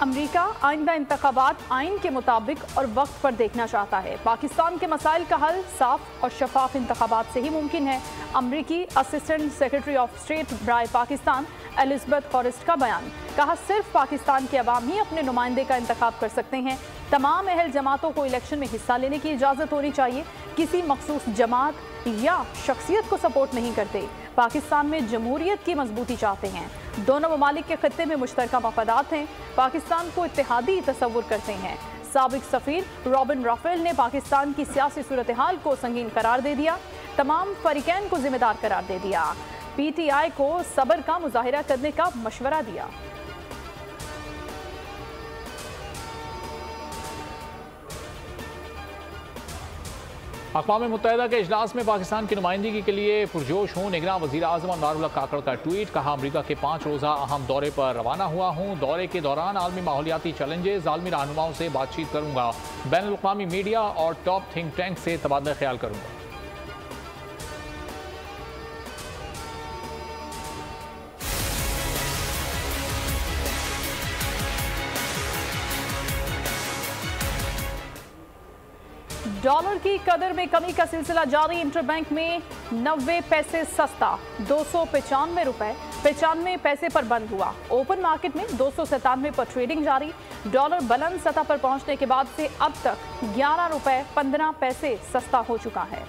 Speaker 16: अमेरिका आइंदा इंतखाबात आइन के मुताबिक और वक्त पर देखना चाहता है। पाकिस्तान के मसाइल का हल साफ और शफाफ इंतखाबात से ही मुमकिन है। अमरीकी असिस्टेंट सेक्रेटरी ऑफ स्टेट बराए पाकिस्तान एलिजबेथ फॉरेस्ट का बयान। कहा, सिर्फ पाकिस्तान के अवाम ही अपने नुमाइंदे का इंतखाब कर सकते हैं। तमाम अहल जमातों को इलेक्शन में हिस्सा लेने की इजाज़त होनी चाहिए। किसी मखसूस जमात या शख्सियत को सपोर्ट नहीं करते। पाकिस्तान में जमहूरियत की मजबूती चाहते हैं। दोनों ममालिक के खत्ते में मुश्तरका मफादात हैं। पाकिस्तान को इत्तेहादी तस्वुर करते हैं। साबिक सफीर रॉबिन राफेल ने पाकिस्तान की सियासी सूरत हाल को संगीन करार दे दिया। तमाम फरीकैन को जिम्मेदार करार दे दिया। PTI को सब्र का मुजाहिरा करने का मशवरा दिया।
Speaker 13: अक़वाम मुत्तहिदा के इजलास में पाकिस्तान की नुमाइंदगी के लिए पुरजोश हूँ। निगरान वज़ीर आज़म अनवारुल्लाह काकड़ का ट्वीट। कहा, अमरीका के 5 रोज़ा अहम दौरे पर रवाना हुआ हूँ। दौरे के दौरान आलमी माहौलियाती चैलेंजेस, आलमी रहनुमाओं से बातचीत करूँगा। बैनुल अक़वामी मीडिया और टॉप थिंक टैंक से तबादला ख्याल करूँगा।
Speaker 16: डॉलर की कदर में कमी का सिलसिला जारी। इंटरबैंक में 90 पैसे सस्ता 295 रुपए 95 पैसे पर बंद हुआ। ओपन मार्केट में 297 पर ट्रेडिंग जारी। डॉलर बुलंद सतह पर पहुंचने के बाद से अब तक 11 रुपए 15 पैसे सस्ता हो चुका है।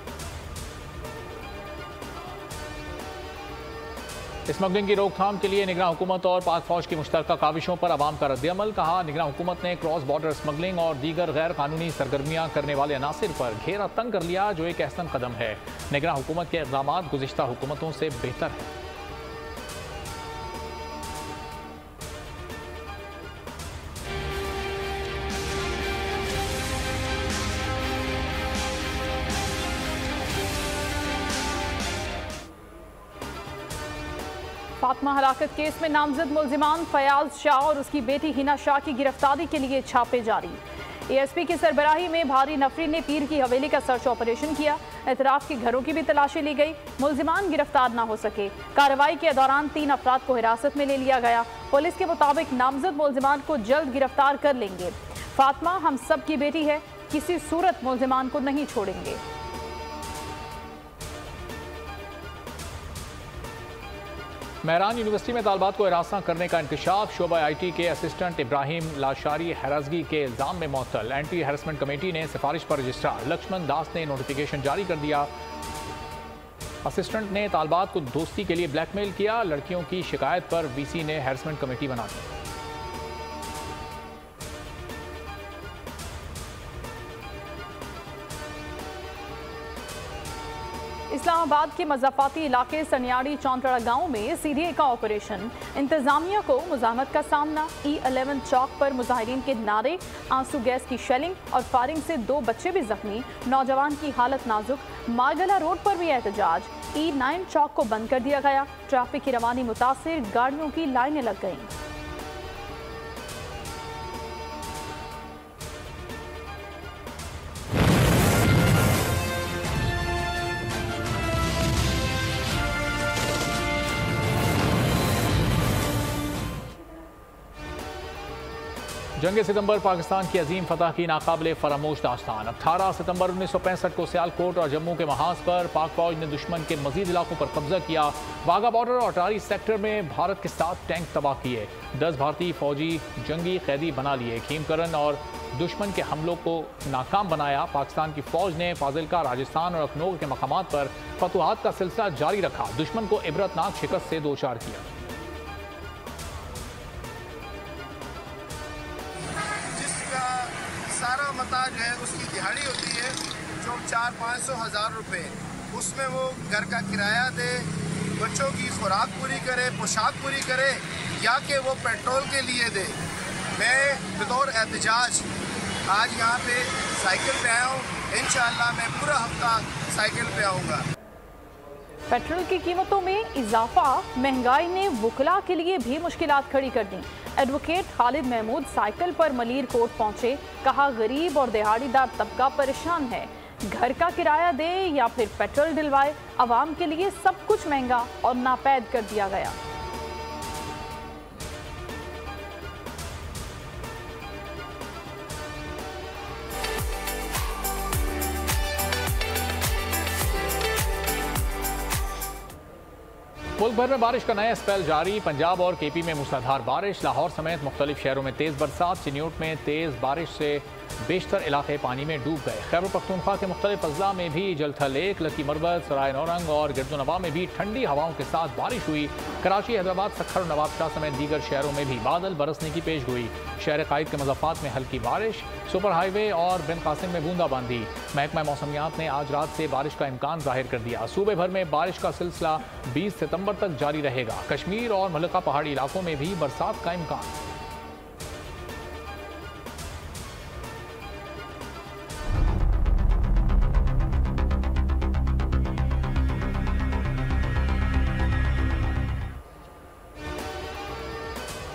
Speaker 13: स्मगलिंग की रोकथाम के लिए निगरान हुकूमत और पाक फौज की मुश्तरका काविशों पर अवाम का रद्द-ए-अमल। कहा, निगरान हुकूमत ने क्रॉस बॉर्डर स्मगलिंग और दीगर गैर कानूनी सरगर्मियां करने वाले अनासिर पर घेरा तंग कर लिया, जो एक अहसन कदम है। निगरान हुकूमत के इक़दाम गुज़िश्ता हुकूमतों से बेहतर है।
Speaker 16: फातिमा हलाकत केस में नामजद मुल्जिमान फयाज शाह और उसकी बेटी हिना शाह की गिरफ्तारी के लिए छापे जारी। ASP की सरबराही में भारी नफरी ने पीर की हवेली का सर्च ऑपरेशन किया। एतराफ के घरों की भी तलाशी ली गई। मुल्जिमान गिरफ्तार न हो सके। कार्रवाई के दौरान 3 अफराद को हिरासत में ले लिया गया। पुलिस के मुताबिक नामजद मुल्जिमान को जल्द गिरफ्तार कर लेंगे। फातिमा हम सब की बेटी है, किसी सूरत मुल्जिमान को नहीं छोड़ेंगे।
Speaker 13: महरान यूनिवर्सिटी में तालबात को हिरासत करने का इंकशाफ। शोबा IT के असिस्टेंट इब्राहिम लाशारी हैराजगी के इल्ज़ाम में मुअत्तल। एंटी हैरेसमेंट कमेटी ने सिफारिश पर रजिस्ट्रार लक्ष्मण दास ने नोटिफिकेशन जारी कर दिया। असिस्टेंट ने तालबात को दोस्ती के लिए ब्लैकमेल किया। लड़कियों की शिकायत पर VC ने हैरेसमेंट कमेटी बना दी।
Speaker 16: इस्लामाबाद के मज़ाफ़ाती इलाके सनियाड़ी चौंतड़ा गांव में CDA का ऑपरेशन। इंतजामिया को मुज़ाहमत का सामना। E11 चौक पर मुजाहिरीन के नारे, आंसू गैस की शेलिंग और फायरिंग से 2 बच्चे भी जख्मी। नौजवान की हालत नाजुक। मारगला रोड पर भी एहतजाज। E9 चौक को बंद कर दिया गया। ट्रैफिक की रवानी मुतासिर, गाड़ियों की लाइनें लग गईं।
Speaker 13: जंग सितंबर पाकिस्तान की अजीम फतह की नाकाबिले फरामोश दास्तान। 18 सितंबर 1965 को सियालकोट और जम्मू के महाज पर पाक फौज ने दुश्मन के मजीद इलाकों पर कब्जा किया। वाघा बॉर्डर और अटारी सेक्टर में भारत के 7 टैंक तबाह किए। 10 भारतीय फौजी जंगी कैदी बना लिए। खीमकरन और दुश्मन के हमलों को नाकाम बनाया। पाकिस्तान की फौज ने फाजिलका, राजस्थान और अखनौर के मकामात पर फतुहात का सिलसिला जारी रखा। दुश्मन को इबरतनाक शिकस्त से दो चार किया।
Speaker 4: सारा मता जो है उसकी दिहाड़ी होती है जो 400-500 हज़ार रुपये, उसमें वो घर का किराया दे, बच्चों की खुराक पूरी करे, पोशाक पूरी करे, या कि वो पेट्रोल के लिए दे। मैं बतौर एहतजाज आज यहाँ पे साइकिल पे आया हूँ। इंशाअल्लाह मैं पूरा हफ्ता साइकिल पे आऊँगा।
Speaker 16: पेट्रोल की कीमतों में इजाफा महंगाई ने वुकला के लिए भी मुश्किलात खड़ी कर दी। एडवोकेट खालिद महमूद साइकिल पर मलीर कोर्ट पहुंचे। कहा गरीब और दिहाड़ीदार तबका परेशान है, घर का किराया दे या फिर पेट्रोल दिलवाए। आवाम के लिए सब कुछ महंगा और नापैद कर दिया गया।
Speaker 13: मुल्क भर में बारिश का नया स्पेल जारी। पंजाब और केपी में मूसलाधार बारिश। लाहौर समेत मुख्तलिफ शहरों में तेज़ बरसात। चिन्यूट में तेज़ बारिश से बेशतर इलाके पानी में डूब गए। खैबर पख्तूनख्वा के मुख्तलिफ अजला में भी जलथल 1, लकी मरबत, सराय नौरंग और गिरदोनवा में भी ठंडी हवाओं के साथ बारिश हुई। कराची, हैदराबाद, सखर और नवाबशाह समेत दीगर शहरों में भी बादल बरसने की पेश गोई। शहर कायद के मज़ाफ़ात में हल्की बारिश। सुपर हाईवे और बिन कासिम में बूंदाबांदी। महकमा मौसमियात ने आज रात से बारिश का इम्कान जाहिर कर दिया। सूबे भर में बारिश का सिलसिला 20 सितंबर तक जारी रहेगा। कश्मीर और मलका पहाड़ी इलाकों में भी बरसात का इम्कान।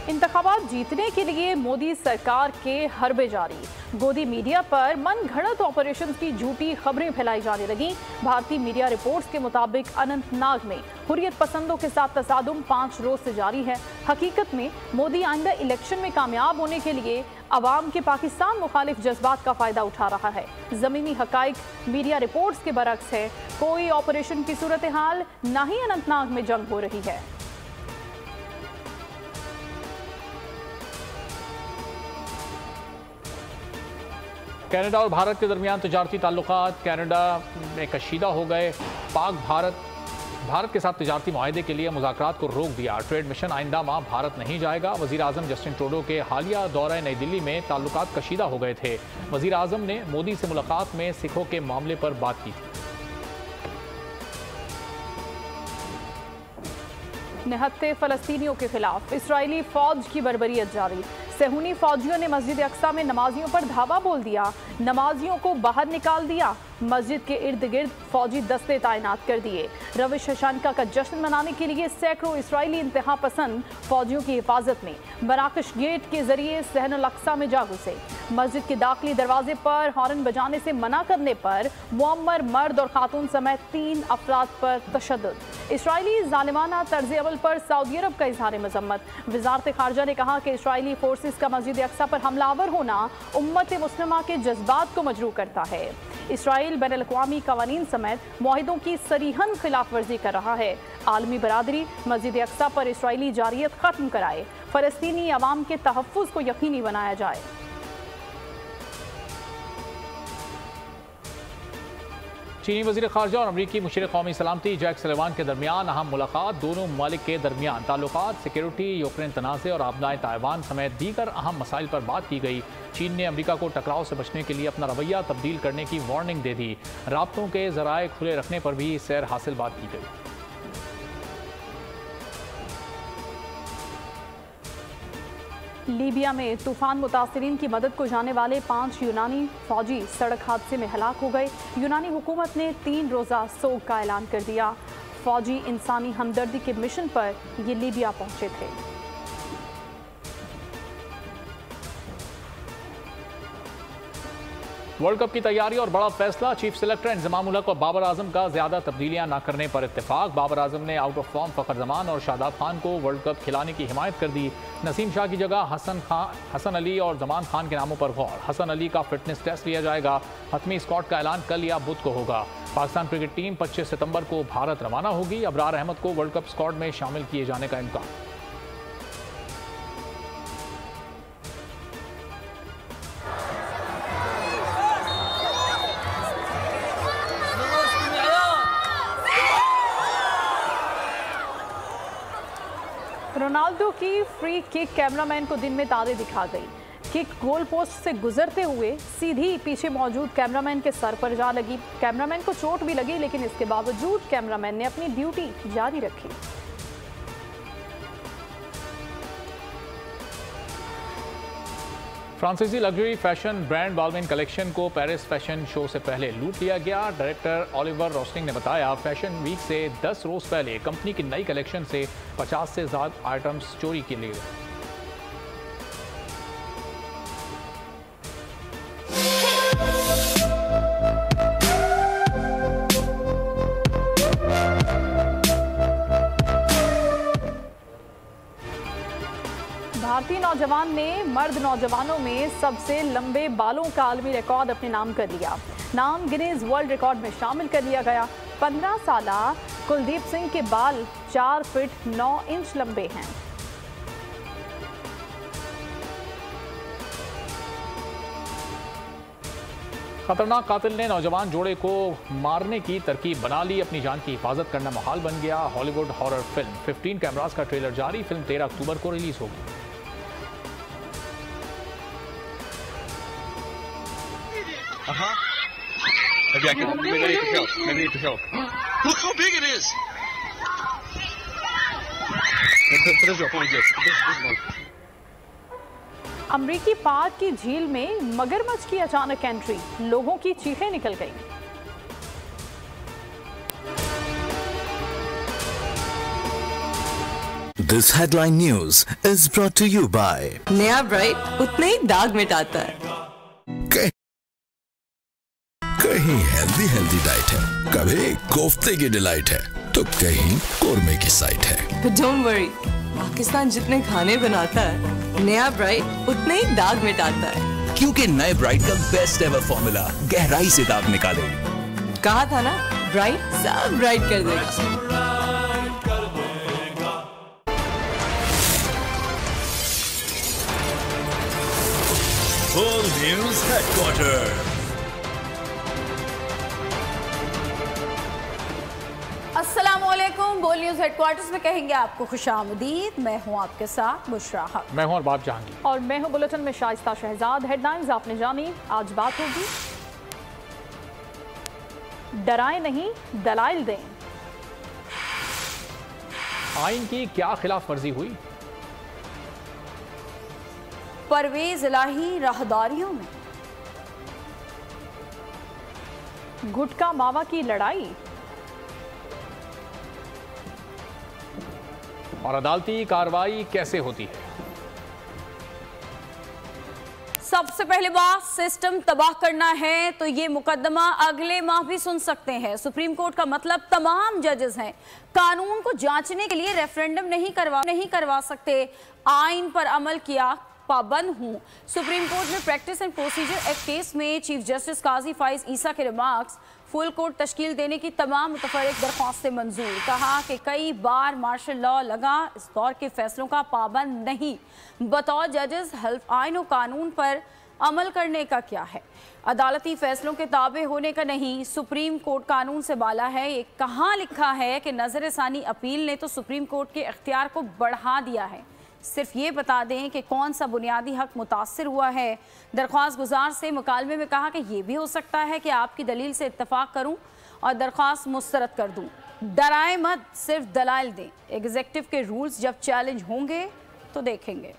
Speaker 16: इंतखाबात जीतने के लिए मोदी सरकार के हरबे जारी। गोदी मीडिया पर मन घड़त ऑपरेशन की झूठी खबरें फैलाई जाने लगी। भारतीय मीडिया रिपोर्ट्स के मुताबिक अनंतनाग में हुर्रियत पसंदों के साथ तसादुम 5 रोज से जारी है। हकीकत में मोदी आइंदा इलेक्शन में कामयाब होने के लिए अवाम के पाकिस्तान मुखालिफ जज्बात का फायदा उठा रहा है। जमीनी हकाइक मीडिया रिपोर्ट्स के बरक्स है। कोई ऑपरेशन की सूरत हाल न ही अनंतनाग में जंग हो रही है।
Speaker 13: कनाडा और भारत के दरमियान तजारती ताल्लुकात कनाडा में कशीदा हो गए। पाक भारत के साथ तजारती मुआहदे के लिए मुज़ाकरात को रोक दिया। ट्रेड मिशन आइंदा माह भारत नहीं जाएगा। वज़ीर आज़म जस्टिन ट्रूडो के हालिया दौरा नई दिल्ली में ताल्लुकात कशीदा हो गए थे। वज़ीर आज़म ने मोदी से मुलाकात में सिखों के मामले पर बात की थी।
Speaker 16: निहत्थे फ़लस्तीनियों के खिलाफ इस्राएली फौज की बर्बरियत जारी। सेहूनी फौजियों ने मस्जिद अक्सा में नमाजियों पर धावा बोल दिया। नमाजियों को बाहर निकाल दिया। मस्जिद के इर्द गिर्द फौजी दस्ते तैनात कर दिए। रविश हशानका का जश्न मनाने के लिए सैकड़ों इस्राएली इंतहा पसंद फौजियों की हिफाजत में मराकश गेट के जरिए सहनुल अक्सा में जा घुसे। मस्जिद के दाखिली दरवाजे पर हॉर्न बजाने से मना करने पर मुअम्मर मर्द और खातून समेत 3 अफराद पर तशद्दुद। इस्राएली जालिमाना तर्ज अमल पर सऊदी अरब का इजहार मजम्मत। वजारत खारजा ने कहा कि इस्राएली फोर्सेस का मस्जिद अक्सा पर हमलावर होना उम्मत मुस्लिमा के जज्बात को मजरूह करता है। इसराइल बैनुल-अक़वामी कवानीन समेत मुआहिदों की सरीहन खिलाफ वर्जी कर रहा है। आलमी बरादरी मस्जिद अक्सा पर इसराइली जारियत खत्म कराए। फ़लस्तीनी अवाम के तहफ़्फ़ुज़ को यकीनी बनाया जाए।
Speaker 13: चीनी वज़ीर ख़ारजा और अमरीकी मुशीर क़ौमी सलामती जैक सलिवान के दरमियान अहम मुलाकात। दोनों ममालिक के दरमियान ताल्लुकात, सिक्योरिटी, यूक्रेन तनाज़े और आबनाए ताइवान समेत दीगर अहम मसाइल पर बात की गई। चीन ने अमरीका को टकराव से बचने के लिए अपना रवैया तब्दील करने की वार्निंग दे दी। राब्तों के ज़राए खुले रखने पर भी सैर हासिल बात की गई।
Speaker 16: लीबिया में तूफान मुतासरीन की मदद को जाने वाले 5 यूनानी फौजी सड़क हादसे में हलाक हो गए। यूनानी हुकूमत ने 3 रोज़ा सोग का ऐलान कर दिया। फौजी इंसानी हमदर्दी के मिशन पर ये लीबिया पहुंचे थे।
Speaker 13: वर्ल्ड कप की तैयारी और बड़ा फैसला, चीफ सेलेक्टर इंजमाम उल हक और बाबर आजम का ज्यादा तब्दीलियां न करने पर इत्तेफाक। बाबर आजम ने आउट ऑफ फॉर्म फखर जमान और शादाब खान को वर्ल्ड कप खिलाने की हिमायत कर दी। नसीम शाह की जगह हसन अली और जमान खान के नामों पर गौर। हसन अली का फिटनेस टेस्ट लिया जाएगा। हतमी स्क्वाड का ऐलान कल या बुध को होगा। पाकिस्तान क्रिकेट टीम 25 सितंबर को भारत रवाना होगी। अबरार अहमद को वर्ल्ड कप स्क्वाड में शामिल किए जाने का इम्कान।
Speaker 16: रोनाल्डो की फ्री किक कैमरामैन को दिन में तारे दिखा गई। किक गोल पोस्ट से गुजरते हुए सीधी पीछे मौजूद कैमरामैन के सर पर जा लगी। कैमरामैन को चोट भी लगी, लेकिन इसके बावजूद कैमरामैन ने अपनी ड्यूटी जारी रखी।
Speaker 13: फ्रांसीसी लग्जरी फैशन ब्रांड बालविन कलेक्शन को पेरिस फैशन शो से पहले लूट लिया गया। डायरेक्टर ओलिवर रोस्टिंग ने बताया, फैशन वीक से 10 रोज पहले कंपनी की नई कलेक्शन से 50 से ज्यादा आइटम्स चोरी के लिए।
Speaker 16: भारतीय नौजवान ने मर्द नौजवानों में सबसे लंबे बालों का आलमी रिकॉर्ड अपने नाम कर लिया। नाम गिनीज वर्ल्ड रिकॉर्ड में शामिल कर लिया गया। 15 साला कुलदीप सिंह के बाल 4 फीट 9 इंच लंबे हैं।
Speaker 13: खतरनाक कातिल ने नौजवान जोड़े को मारने की तरकीब बना ली। अपनी जान की हिफाजत करना मुहाल बन गया। हॉलीवुड हॉरर फिल्म 15 कैमरास का ट्रेलर जारी। फिल्म 13 अक्टूबर को रिलीज होगी।
Speaker 5: Maybe I can. Maybe I need to help. Maybe I need to help. Look how big it is. Put this up. This one.
Speaker 16: अमरीकी पार्क की झील में मगरमच्छ की अचानक एंट्री, लोगों की चीखें निकल गईं।
Speaker 6: This headline news is brought to you by
Speaker 28: नया ब्राइट उतने ही दाग मिटाता है।
Speaker 29: कहीं हेल्दी डाइट है, कभी कोफ्ते की डिलाइट है, तो कहीं कोरमे की साइट है।
Speaker 28: But don't worry, पाकिस्तान जितने खाने बनाता है, नया ब्राइट उतने ही दाग मिटाता है।
Speaker 6: क्योंकि नए ब्राइट का बेस्ट एवर फॉर्मूला गहराई से दाग निकाले।
Speaker 28: कहा था ना, ब्राइट सब ब्राइट कर देगा।
Speaker 6: BOL News Headquarters।
Speaker 17: अस्सलामुअलैकुम। बोल न्यूज हेडक्वार्टर्स में कहेंगे आपको खुशामदीद। मैं हूं आपके साथ बुशरा हक।
Speaker 13: मैं हूं अरबाब जहांगीर
Speaker 16: और मैं हूं बुलेटिन में शाइस्ता शहजाद। हेडलाइंस आपने जानी, आज बात होगी डराए नहीं दलाइल दें।
Speaker 13: आइन की क्या खिलाफ वर्जी हुई?
Speaker 17: परवेज इलाही राहदारियों में।
Speaker 16: गुटका मावा की लड़ाई।
Speaker 13: और अदालती कार्रवाई कैसे होती है?
Speaker 17: सबसे पहले बात, सिस्टम तबाह करना है तो ये मुकदमा अगले माह भी सुन सकते हैं। सुप्रीम कोर्ट का मतलब तमाम जजेस हैं। कानून को जांचने के लिए रेफरेंडम नहीं करवा सकते। आइन पर अमल किया पाबंद हूं। सुप्रीम कोर्ट में practice and procedure act case में चीफ जस्टिस काजी फाइज ईसा के रिमार्क्स, फुल कोर्ट तश्कील देने की तमाम मुतफर्रिक दरख्वास्तें मंजूर। कहा कि कई बार मार्शल लॉ लगा, इस दौर के फैसलों का पाबंद नहीं। बतौर जजेस हल्फ आइन और कानून पर अमल करने का क्या है, अदालती फैसलों के ताबे होने का नहीं। सुप्रीम कोर्ट कानून से बाला है। ये कहाँ लिखा है कि नजर सानी अपील ने तो सुप्रीम कोर्ट के इख्तियार को बढ़ा दिया है। सिर्फ ये बता दें कि कौन सा बुनियादी हक मुतासिर हुआ है। दरख्वास्त गुजार से मुकालमे में कहा कि यह भी हो सकता है कि आपकी दलील से इत्तफाक करूं और दरख्वास्त मुस्तरद कर दूं। डराए मत, सिर्फ दलाइल दें। एग्जीक्यूटिव के रूल्स जब चैलेंज होंगे तो देखेंगे।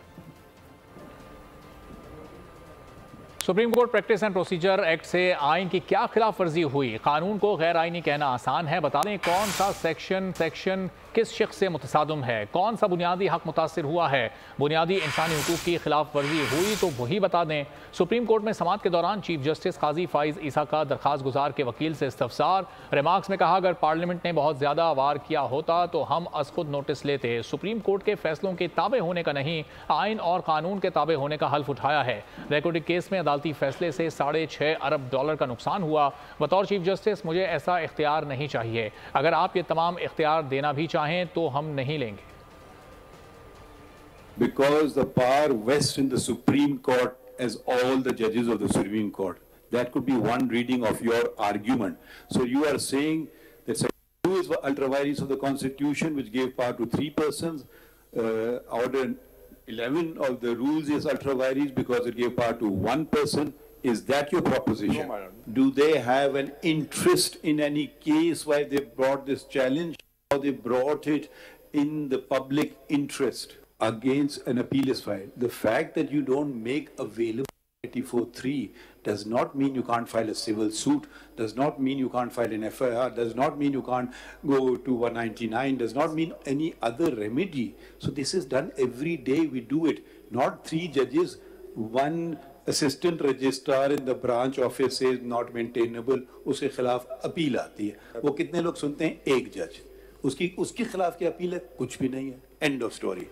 Speaker 13: Supreme court practice and procedure act से आइन की क्या खिलाफ वर्जी हुई? कानून को गैर आइनी कहना आसान है। बता दें कौन सा सेक्शन किस शख्स से मुतसादम है, कौन सा बुनियादी हक मुतासिर हुआ है, बुनियादी इंसानी हुकूक की खिलाफ वर्जी हुई तो वही बता दें। सुप्रीम कोर्ट में समाअत के दौरान चीफ जस्टिस काजी फाइज ईसा का दरखास्त गुजार के वकील से इस्तफसार। रिमार्क्स में कहा, अगर पार्लियामेंट ने बहुत ज़्यादा वार किया होता तो हम अज खुद नोटिस लेते। सुप्रीम कोर्ट के फैसलों के ताबे होने का नहीं, आइन और कानून के ताबे होने का हल्फ उठाया है। रिकॉर्डिंग केस में अदालती फैसले से $6.5 अरब का नुकसान हुआ। बतौर चीफ जस्टिस मुझे ऐसा इख्तियार नहीं चाहिए। अगर आप ये तमाम इख्तियार देना भी चाहें तो हम नहीं लेंगे।
Speaker 12: Because the power vests in the Supreme Court as all the judges of the Supreme Court. That could be one reading of your argument. So you are saying that Section 2 is ultra vires of the Constitution, which gave power to 3 persons. Order 11 of the rules is ultra vires because it gave power to 1 person. Is that your proposition? No, do they have an interest in any case why they brought this challenge? Or they brought it in the public interest against an appeal is filed? The fact that you don't make available 84(3) does not mean you can't file a civil suit, does not mean you can't file an FIR, does not mean you can't go to 199, does not mean any other remedy. So this is done every day. We do it. Not 3 judges, 1 assistant registrar in the branch office says not maintainable, उसके खिलाफ appeal आती है। वो कितने लोग सुनते हैं? 1 जज। उसके खिलाफ की अपील है? कुछ भी नहीं है। End of story.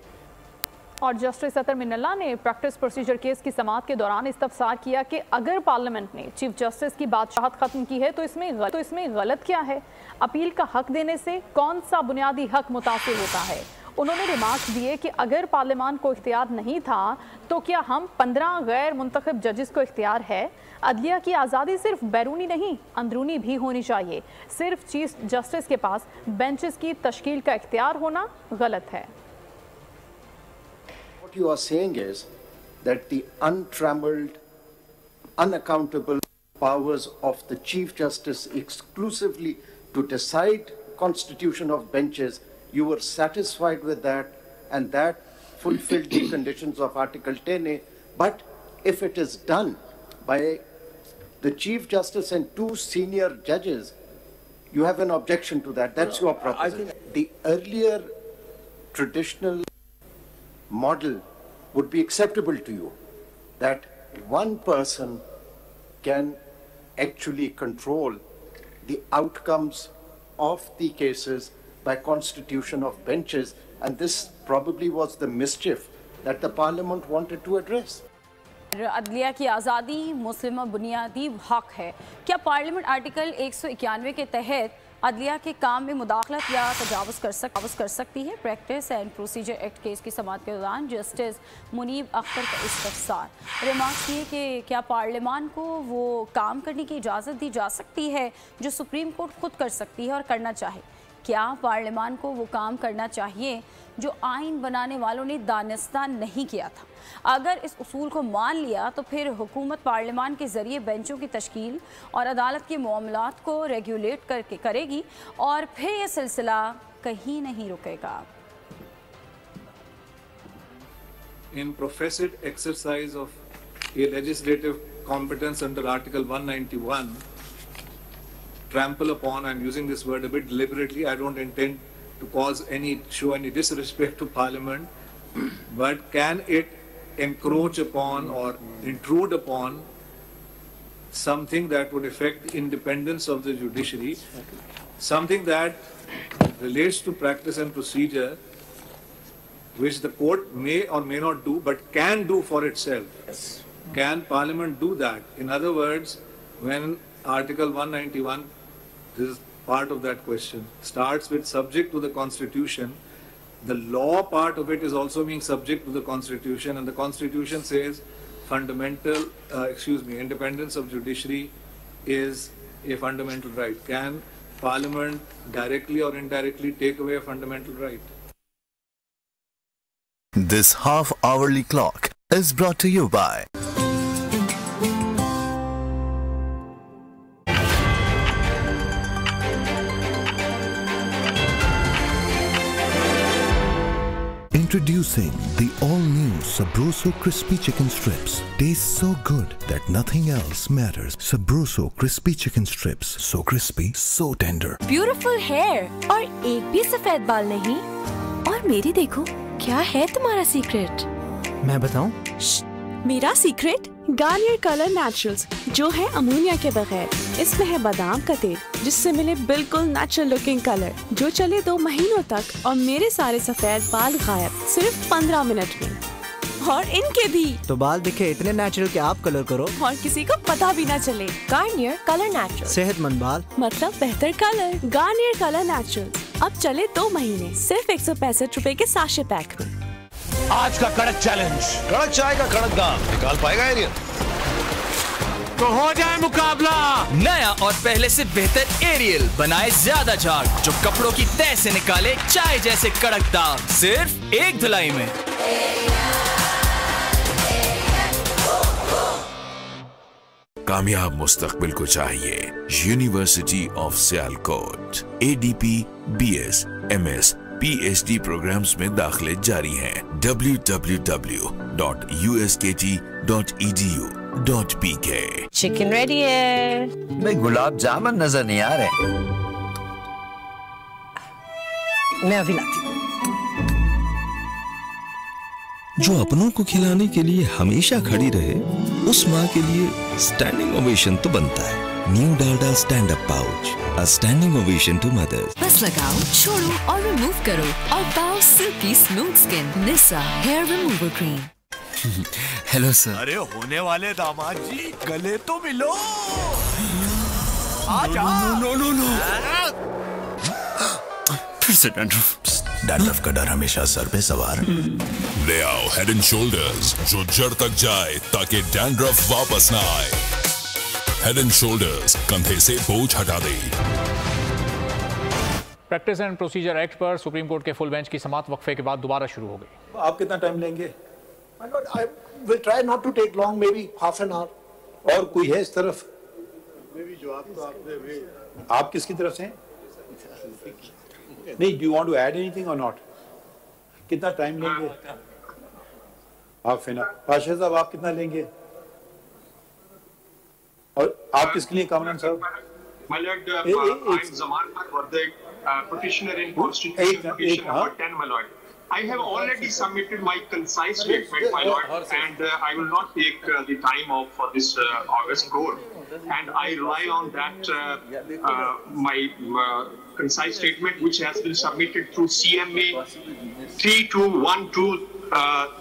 Speaker 16: और जस्टिस अतर मिनल्ला ने प्रैक्टिस प्रोसीजर केस की समाअत के दौरान इस्तफसार किया कि अगर पार्लियामेंट ने चीफ जस्टिस की बादशाहत खत्म की है तो इसमें गलत क्या है? अपील का हक देने से कौन सा बुनियादी हक मुतासिर होता है? उन्होंने रिमार्क्स दिए कि अगर पार्लियामान को इख्तियार नहीं था तो क्या हम 15 गैर मुंतखब जजेस को इख्तियार है? अदलिया की आज़ादी सिर्फ बैरूनी नहीं, अंदरूनी भी होनी चाहिए। सिर्फ चीफ जस्टिस के पास बेंचेस की तश्कील का इख्तियार होना गलत है।
Speaker 1: What you are saying is that the untrammeled, unaccountable powers of the Chief Justice exclusively to decide constitution of benches, you were satisfied with that, and that fulfilled the conditions of Article 10A. But if it is done by the Chief Justice and 2 senior judges, you have an objection to that. That's your proposition. The earlier traditional model would be acceptable to you, that one person can actually control the outcomes of the cases by constitution of benches, and this probably was the mischief that the parliament wanted to address.
Speaker 17: अदलिया की आज़ादी मुस्लिम बुनियादी हक है। क्या parliament article 191 के तहत अदलिया के काम में मुदाखलत या तजावुज़ कर सकती है? Practice and procedure act case की समाअत के दौरान जस्टिस मुनीब अख्तर का इस्तफसार। रिमार्क्स ये कि क्या पार्लियामान को वो काम करने की इजाज़त दी जा सकती है जो सुप्रीम कोर्ट खुद कर सकती है और करना चाहे? क्या पार्लियामान को वो काम करना चाहिए जो आइन बनाने वालों ने दानिस्तान नहीं किया था? अगर इस उसूल को मान लिया तो फिर हुकूमत पार्लियामान के ज़रिए बेंचों की तश्कील और अदालत के मामलात को रेगुलेट करके करेगी और फिर ये सिलसिला कहीं नहीं रुकेगा।
Speaker 8: In professed exercise of a legislative competence under Article 191, trample upon, I'm using this word a bit deliberately, I don't intend to show any disrespect to Parliament, but can it encroach upon or intrude upon something that would affect the independence of the judiciary, something that relates to practice and procedure, which the court may or may not do, but can do for itself? Yes. Can Parliament do that? In other words, when Article 191, this is part of that question, starts with subject to the Constitution, the law part of it is also being subject to the Constitution, and the Constitution says independence of judiciary is a fundamental right. Can Parliament directly or indirectly take away a fundamental right?
Speaker 7: This half-hourly clock is brought to you by Introducing the all-new Sabroso Crispy Chicken Strips. Tastes so good that nothing else matters. Sabroso Crispy Chicken Strips. So crispy, so tender.
Speaker 9: Beautiful hair और एक भी सफेद बाल नहीं। और मेरी देखो, क्या है तुम्हारा सीक्रेट?
Speaker 18: मैं बताऊं?
Speaker 9: मेरा सीक्रेट गार्नियर कलर नेचुरल्स, जो है अमोनिया के बगैर। इसमें है बादाम का तेल, जिससे मिले बिल्कुल नेचुरल लुकिंग कलर, जो चले 2 महीनों तक। और मेरे सारे सफेद बाल गायब सिर्फ 15 मिनट में। और इनके भी।
Speaker 18: तो बाल दिखे इतने नेचुरल कि आप कलर करो
Speaker 9: और किसी को पता भी ना चले। गार्नियर कलर नेचुरल,
Speaker 18: सेहतमंद बाल
Speaker 9: मतलब बेहतर कलर। गार्नियर कलर नेचुरल अब चले 2 महीने सिर्फ 165 रुपए के साशे पैक में।
Speaker 19: आज का कड़क चैलेंज,
Speaker 20: कड़क चाय का कड़क दाम निकाल पाएगा एरियल?
Speaker 19: तो हो जाए मुकाबला।
Speaker 6: नया और पहले से बेहतर एरियल बनाए ज्यादा झाग, जो कपड़ों की तह से निकाले चाय जैसे कड़क दाग, सिर्फ 1 धुलाई में।
Speaker 29: कामयाब मुस्तकबिल को चाहिए university of Sialkot. ADP, BS, MS, PhD programmes में दाखिले जारी हैं। www.uskt.edu.pk।
Speaker 9: चिकन रेडी है।
Speaker 20: भाई गुलाब जामुन नजर नहीं आ रहे।
Speaker 9: मैं अभी लाती हूँ।
Speaker 29: जो अपनों को खिलाने के लिए हमेशा खड़ी रहे, उस माँ के लिए स्टैंडिंग ओवेशन तो बनता है। New Dalda stand up pouch, a standing ovation to mothers.
Speaker 9: बस लगाओ, छोड़ो और रिमूव करो और पाओ silky smooth skin Nisa hair remover cream.
Speaker 29: Hello sir.
Speaker 20: अरे होने वाले दामाद जी, गले तो मिलो।
Speaker 29: नो। फिर से डैंड्रफ का डर हमेशा सर पे सवार। ले आओ हेड एंड शोल्डर्स, जो जड़ तक जाए ताकि डैंड्रफ वापस ना आए। हेड एंड शोल्डर्स कंधे से बोझ हटा दे।
Speaker 13: प्रैक्टिस एंड प्रोसीजर एक्ट पर सुप्रीम कोर्ट के फुल बेंच की समाअत वक्फे के बाद दोबारा शुरू हो गई।
Speaker 8: आप कितना टाइम लेंगे?
Speaker 1: I will try not to take long, maybe half an hour.
Speaker 8: और कोई है इस तरफ? आप किसकी तरफ से हैं? नहीं, do you want to add anything or not? कितना टाइम लेंगे? Half an hour. पाशा साहब आप कितना लेंगे? और आप किसके लिए कामरान साहब?
Speaker 21: My lord, I'm Zaman Verdict, petitioner in Constitution Petition number 10, my lord. I have already submitted my concise statement, my lord, and I will not take the time of for this August court. And I rely on that my concise statement, which has been submitted through CMA 3212.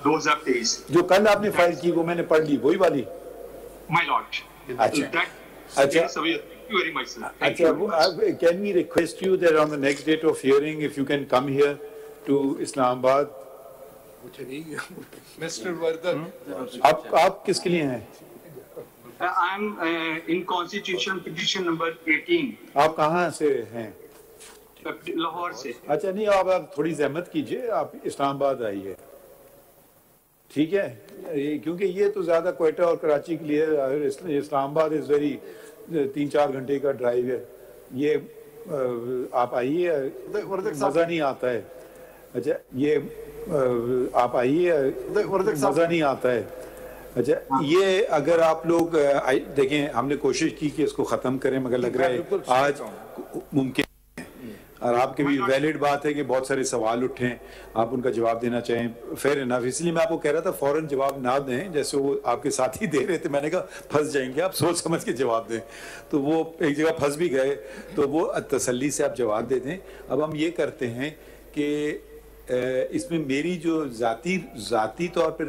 Speaker 21: Those are days.
Speaker 8: जो कल आपने file की वो मैंने पढ़ ली, वही वाली?
Speaker 21: My lord.
Speaker 8: अच्छा.
Speaker 21: Thank you very much, sir.
Speaker 8: अच्छा, can we request you that on the next date of hearing, if you can come here to Islamabad?
Speaker 21: Mr. Vardhan.
Speaker 8: आप किसके लिए हैं?
Speaker 21: I am in Constitution Petition number 18.
Speaker 8: आप कहाँ से हैं?
Speaker 21: लाहौर से।
Speaker 8: अच्छा, नहीं आप थोड़ी जहमत कीजिए, आप इस्लामाबाद आइए, ठीक है? क्योंकि ये तो ज्यादा क्वेटा और कराची के लिए, इस्लामाबाद इज वेरी 3-4 घंटे का ड्राइव है। ये आप आइए, मजा नहीं आता है। अच्छा, ये आप आइए, मजा नहीं आता है। अच्छा, ये अगर आप लोग देखें, हमने कोशिश की कि इसको खत्म करें, मगर लग रहा है आज मुमकिन है। और आपकी भी वैलिड बात है कि बहुत सारे सवाल उठे, आप उनका जवाब देना चाहें, फेयर इनफ। इसलिए मैं आपको कह रहा था फौरन जवाब ना दें, जैसे वो आपके साथी दे रहे थे। मैंने कहा फंस जाएंगे, आप सोच समझ के जवाब दें। तो वो एक जगह फंस भी गए, तो वो तसल्ली से आप जवाब दे दें। अब हम ये करते हैं कि इसमें मेरी जो ज़ाती तौर पर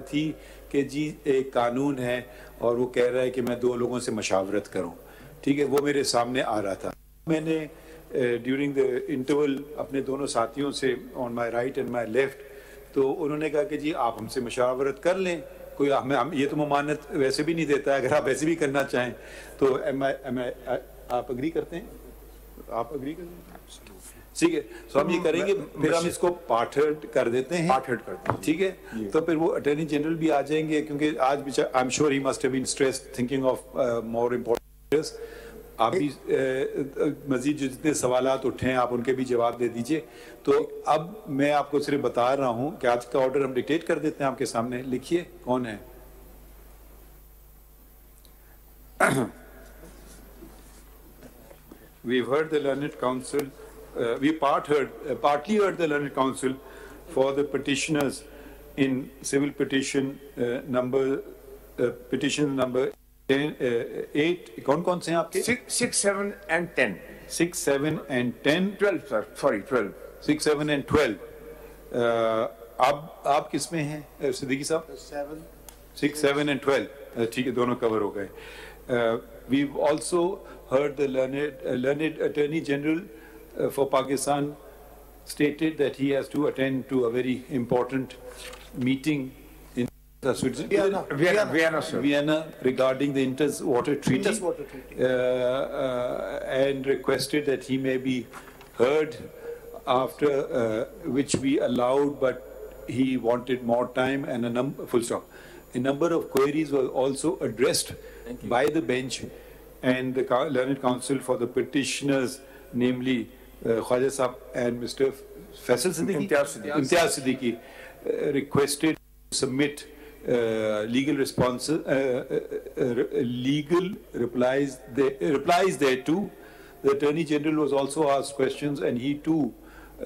Speaker 8: थी कि जी एक कानून है और वो कह रहा है कि मैं 2 लोगों से मशावरत करूं, ठीक है, वो मेरे सामने आ रहा था। मैंने ड्यूरिंग द इंटरवल अपने दोनों साथियों से, on my right and my left, तो उन्होंने कहा कि जी आप हमसे मशावरत कर लें, कोई हमें ये तो ममानत वैसे भी नहीं देता है, अगर आप ऐसे भी करना चाहें तो आप अग्री करते हैं? आप अग्री करते हैं? ठीक है, तो हम ये करेंगे, फिर हम इसको पार्टेड कर देते हैं, ठीक है? तो फिर वो अटॉर्नी जनरल भी आ जाएंगे, क्योंकि आज I am sure he must have been stressed thinking of more important.
Speaker 12: आप भी मजीद जितने सवालात उठे हैं आप उनके भी जवाब दे दीजिए। तो अब मैं आपको सिर्फ बता रहा हूं कि आज का ऑर्डर हम डिक्टेट कर देते हैं आपके सामने। लिखिए कौन है। We've heard the learned counsel. We partly heard the learned counsel for the petitioners in civil petition number 8. कौन से हैं आपके?
Speaker 10: 6, 7 and 10.
Speaker 12: 6, 7 and 10.
Speaker 10: 12 sir. Sorry, 12.
Speaker 12: 6, 7 and 12. आप किस में हैं सिद्दीकी साहब? 6, 7 and 12. ठीक है, दोनों कवर हो गए। We've also heard the learned Attorney General for Pakistan stated that he has to attend to a very important meeting in Vienna regarding the Inter-Water Treaty, and requested that he may be heard after which we allowed, but he wanted more time and a number of queries were also addressed by the bench and the learned counsel for the petitioners, namely Qazi Saab and Mr. Faisal Imtiaz Siddiqui, requested to submit legal replies thereto. The Attorney General was also asked questions, and he too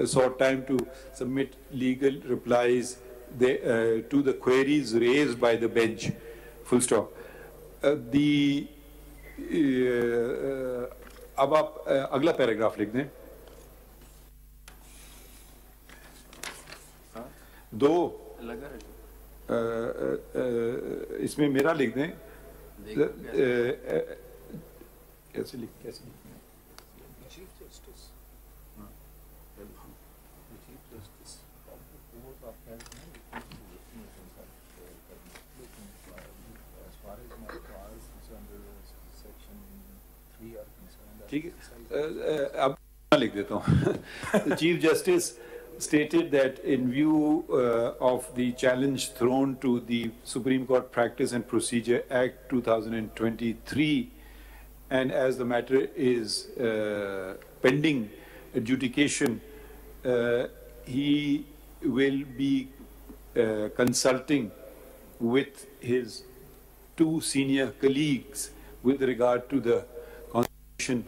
Speaker 12: sought time to submit legal replies to the queries raised by the bench. Full stop. अब आप अगला paragraph लिख दें। इसमें मेरा लिख दें। कैसे लिख चीफ जस्टिस ठीक है, अब लिख देता हूँ। The Chief Justice stated that in view of the challenge thrown to the Supreme Court Practice and Procedure Act 2023, and as the matter is pending adjudication, he will be consulting with his two senior colleagues with regard to the constitution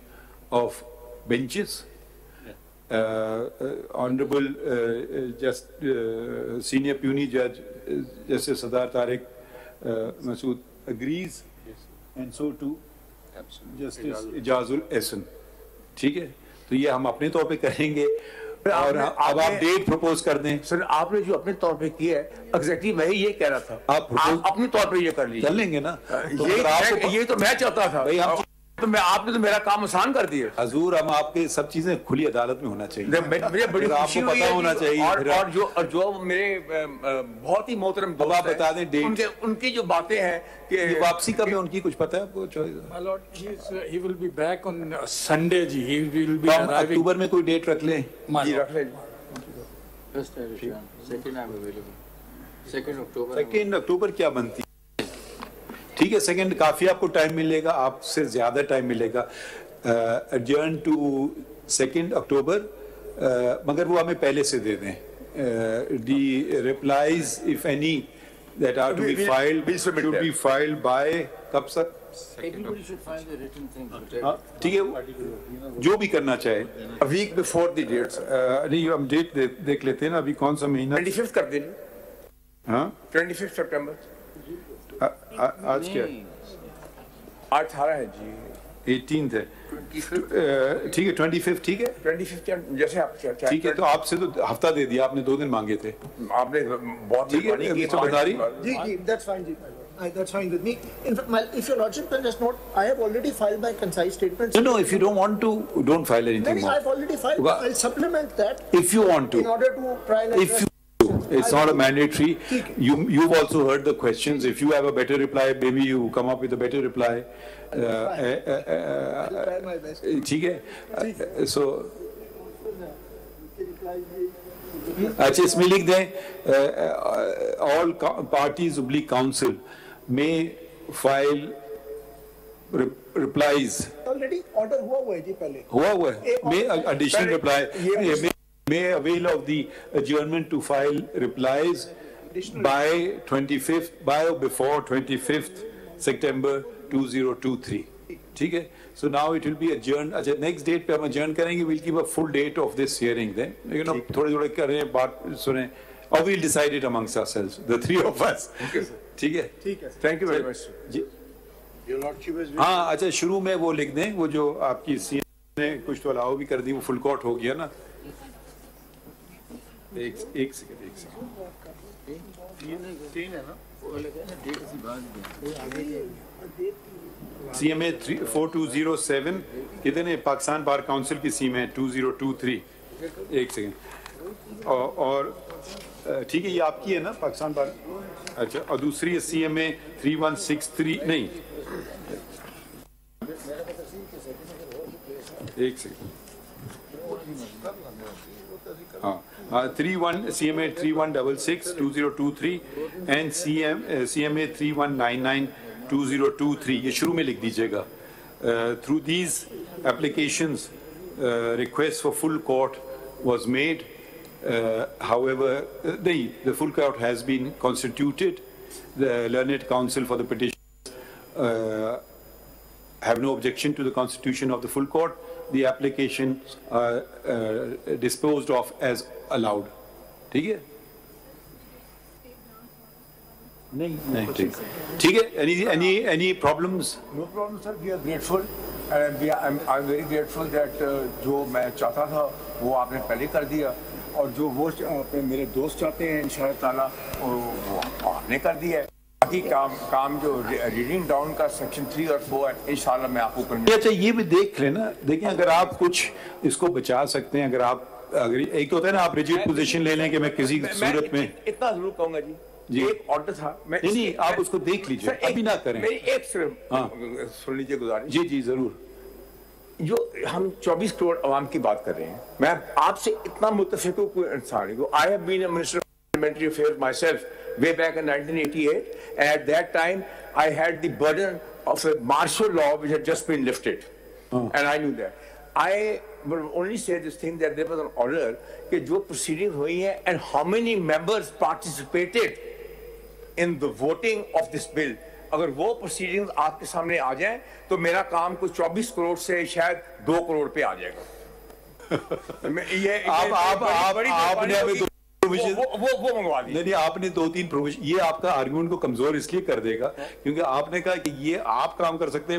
Speaker 12: of benches. Honorable Senior Puny Judge Justice Sadar Tariq Masood agrees, and so too Justice Ijazul Ehsan. ठीक है, तो ये हम अपने तौर पे करेंगे और अब आप डेट प्रपोज कर दें।
Speaker 10: सर आपने जो अपने तौर पे किया है एग्जैक्टली मैं ही ये कह रहा था, आप अपने तौर पे ये कर लीजिए।
Speaker 12: कर लेंगे ना,
Speaker 10: ये तो मैं चाहता था भाई, तो मैं आपने तो मेरा काम आसान कर दिया।
Speaker 12: हजूर हम आपके सब चीजें खुली अदालत में होना चाहिए,
Speaker 10: मुझे बड़ी खुशी
Speaker 12: आपको पता होना चाहिए।
Speaker 10: और जो मेरे बहुत ही मोहतरम दोस्त
Speaker 12: आप बता दें डेट,
Speaker 10: उनकी जो बातें हैं कि
Speaker 12: वापसी कब है उनकी कुछ पता है आपको?
Speaker 11: My lord, he will be back on Sunday ji, he will be arriving।
Speaker 12: अक्टूबर में कोई डेट रख लें
Speaker 10: जी, रख लें।
Speaker 12: 2 अक्टूबर क्या बनती है? ठीक है, 2 काफी आपको टाइम मिलेगा, आपसे ज्यादा टाइम मिलेगा। adjourn to 2 अक्टूबर, मगर वो हमें पहले से दे दें। the replies if any that are to be filed should be filed by कब तक? ठीक है, जो भी करना चाहे
Speaker 10: a week before the dates।
Speaker 12: नहीं, हम डेट देख लेते हैं ना, अभी कौन सा महीना?
Speaker 10: 25 कर दें।
Speaker 12: हाँ,
Speaker 10: 25 सितंबर।
Speaker 12: आज क्या?
Speaker 10: आज 18 है जी,
Speaker 12: 18 है। ठीक है, 25 ठीक है,
Speaker 10: 25 जैसे आप
Speaker 12: ठीक है। तो आपसे तो हफ्ता दे दिया आपने, 2 दिन मांगे थे
Speaker 10: आपने, बहुत
Speaker 12: ठीक है।
Speaker 14: जी, that's fine ji, that's fine with me. In fact, if your lordship can just note, I have already filed my concise statements.
Speaker 12: No, if you don't want to, don't file anything more.
Speaker 14: I've already filed. I'll supplement that
Speaker 12: if you want to,
Speaker 14: in order to try and
Speaker 12: if you it's not a mandatory. You've also heard the questions. If you have a better reply, maybe you come up with a better reply. ठीक है, so अच्छा इसमें लिख दें all parties oblique counsel may file replies
Speaker 14: already order हुआ है जी पहले
Speaker 12: हुआ है may additional reply may avail of the adjournment to file replies by 25th by or before 25th September 2023 ठीक है so now it will be adjourned अच्छा next date पे हम adjourn करेंगे we'll give a full date of this hearing then you know थोड़े करें बात सुने or we'll decide it amongst ourselves the three of us ठीक है
Speaker 10: thank you very much
Speaker 12: जी हाँ अच्छा शुरू में वो लिख दें वो जो आपकी सी ने कुछ तो अलाउ भी कर दी वो फुल कोर्ट हो गया ना एक सेकंड CMA 4207 कितने पाकिस्तान बार काउंसिल की सीम है 2023 एक सेकंड और ठीक है ये आपकी है ना पाकिस्तान बार अच्छा और दूसरी है CMA 3163 नहीं एक सेकंड हाँ 31 CMA 3166 2023 एंड CMA 3199 2023 ये शुरू में लिख दीजिएगा through these applications request for full court was made however the full court has been constituted the learned counsel for the petition have no objection to the constitution of the full court the application disposed of as allowed ठीक है नहीं ठीक है any problems
Speaker 10: no problem sir we are grateful and I'm very grateful that जो मैं चाहता था वो आपने पहले कर दिया और जो वो अपने मेरे दोस्त चाहते हैं इंशाअल्लाह ताला वो आपने कर दिया है बाकी काम जो रीडिंग डाउन का सेक्शन 3 और 4 है इंशाल्लाह मैं आपको करने
Speaker 12: अच्छा ये भी देख लेना देखिए अगर आप कुछ इसको बचा सकते हैं अगर एक तो होता है ना आप रिजिड पोजीशन ले लें कि मैं किसी सूरत में
Speaker 10: इतना जरूर कहूंगा जी एक ऑर्डर था मैं
Speaker 12: नहीं आप उसको देख लीजिए अभी ना करें
Speaker 10: मेरी एक सुन लीजिए गुजारिश
Speaker 12: जी जरूर
Speaker 10: जो हम 24 करोड़ अवाम की बात कर रहे हैं मैं आपसे इतना मुत्तफिक हूं कोई इंसान नहीं I have been a minister of parliamentary affairs myself way back in 1988 and at that time I had the burden of a martial law which had just been lifted and I knew that I will only say this thing that there was an order कि जो proceedings हुई हैं and how many members participated in the voting of this bill अगर वो proceedings आपके सामने आ जाएं तो मेरा काम कुछ 24 करोड़ से शायद 2 करोड़ पे आ जाएगा ये आपने वो मंगवा दी
Speaker 12: नहीं आपने 2-3 प्रोविजन ये आपका आर्गुमेंट को कमजोर इसलिए कर देगा क्योंकि आपने कहा कि ये आप काम कर सकते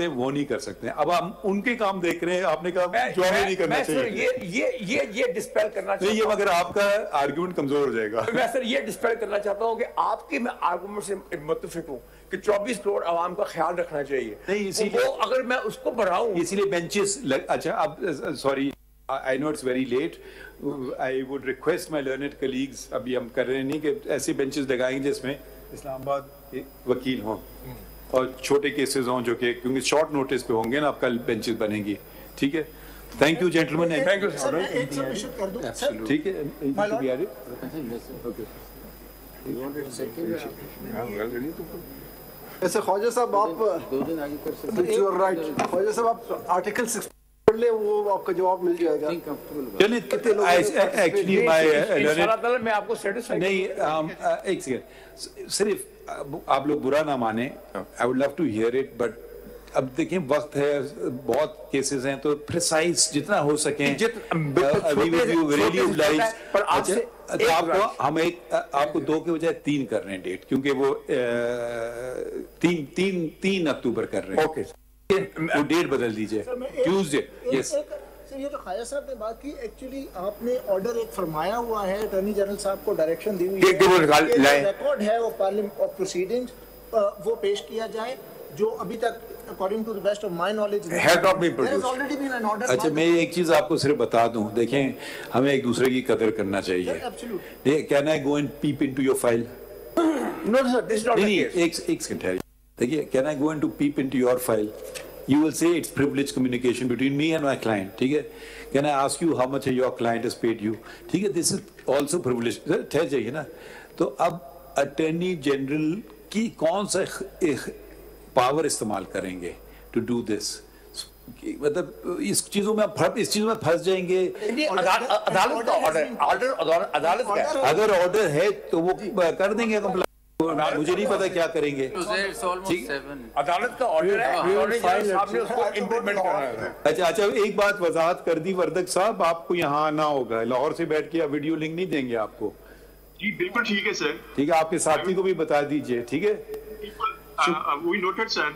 Speaker 12: हैं वो नहीं कर सकते हैं अब हम उनके काम देख रहे हैं आपने कहा जो हमें नहीं करना चाहिए
Speaker 10: ये डिस्पेल करना चाहिए
Speaker 12: ये मगर आपका आर्गुमेंट कमजोर हो जाएगा
Speaker 10: मैं सर ये डिस्पेल करना चाहता हूँ कि आपके मैं आर्गुमेंट से मुत्तफिक हूँ कि 24 करोड़ आवाम का ख्याल रखना चाहिए
Speaker 12: नहीं इसीलिए
Speaker 10: अगर मैं उसको बढ़ाऊं
Speaker 12: इसीलिए बेंचेस अच्छा अब sorry I know it's very late. I would request my learned colleagues अभी हम कर रहे नहीं कि ऐसे बेंचेस लगाएंगे जिसमें इस्लामाबाद वकील हों और छोटे केसेस हों जो कि क्योंकि शॉर्ट नोटिस पे होंगे ना अब कल बेंचेस बनेंगी ठीक है thank you gentleman
Speaker 10: thank you
Speaker 14: sir
Speaker 12: ठीक है
Speaker 14: ऐसे ख्वाजा साहब आप 2 दिन आगे कर सकते हैं राइट ख्वाजा साहब आप आर्टिकल 6 ले वो आपका जवाब मिल जाएगा
Speaker 12: चलिए कितने लोग एक्चुअली
Speaker 10: मैं आपको सेटिस्फाई
Speaker 12: नहीं एक सेकंड सिर्फ आप लोग बुरा ना माने I would love to hear it but अब देखिए वक्त है बहुत केसेस हैं तो प्रिसाइज जितना हो सके आपको 2 के बजाय 3 कर रहे हैं डेट क्योंकि वो 3 अक्टूबर कर रहे हैं
Speaker 10: ओके
Speaker 12: वो डेट बदल दीजिए ट्यूसडे यस
Speaker 14: ये तो ख्वाजा साहब ने बात की एक्चुअली आपने ऑर्डर एक फरमाया हुआ है अटॉर्नी जनरल साहब को डायरेक्शन दी हुई है रिकॉर्ड है वो पार्लियामेंट ऑफ प्रोसीडिंग्स वो पेश किया जाए जो अभी तक according to the best of my knowledge
Speaker 12: अच्छा मैं एक चीज आपको सिर्फ बता दूं देखें हमें एक दूसरे की कदर करना चाहिए can I go and peep into your file
Speaker 10: no sir this is not the case
Speaker 12: एक सेकंड देखिए can I go and to peep into your file you will say it's privileged communication between me and my client ठीक है can I ask you how much your client has paid you ठीक है this is also privileged ठहर जाइए ना तो अब attorney general की कौन सा पावर इस्तेमाल करेंगे to do this
Speaker 2: मतलब इस चीजों में फंस जाएंगे।
Speaker 10: अदालत का ऑर्डर, अदालत का
Speaker 2: अगर ऑर्डर है तो वो कर देंगे कंप्लाई, मुझे नहीं पता क्या करेंगे।
Speaker 10: अदालत का ऑर्डर है, सामने उसको इम्प्लीमेंट करना है।
Speaker 2: अच्छा, एक बात वजाहत कर दी वर्दक साहब, आपको यहाँ आना होगा, लाहौर से बैठ के वीडियो लिंक नहीं देंगे आपको।
Speaker 21: जी बिल्कुल ठीक है सर।
Speaker 2: ठीक है, आपके साथी को भी बता दीजिए। ठीक है,
Speaker 21: वी नोटेड सर।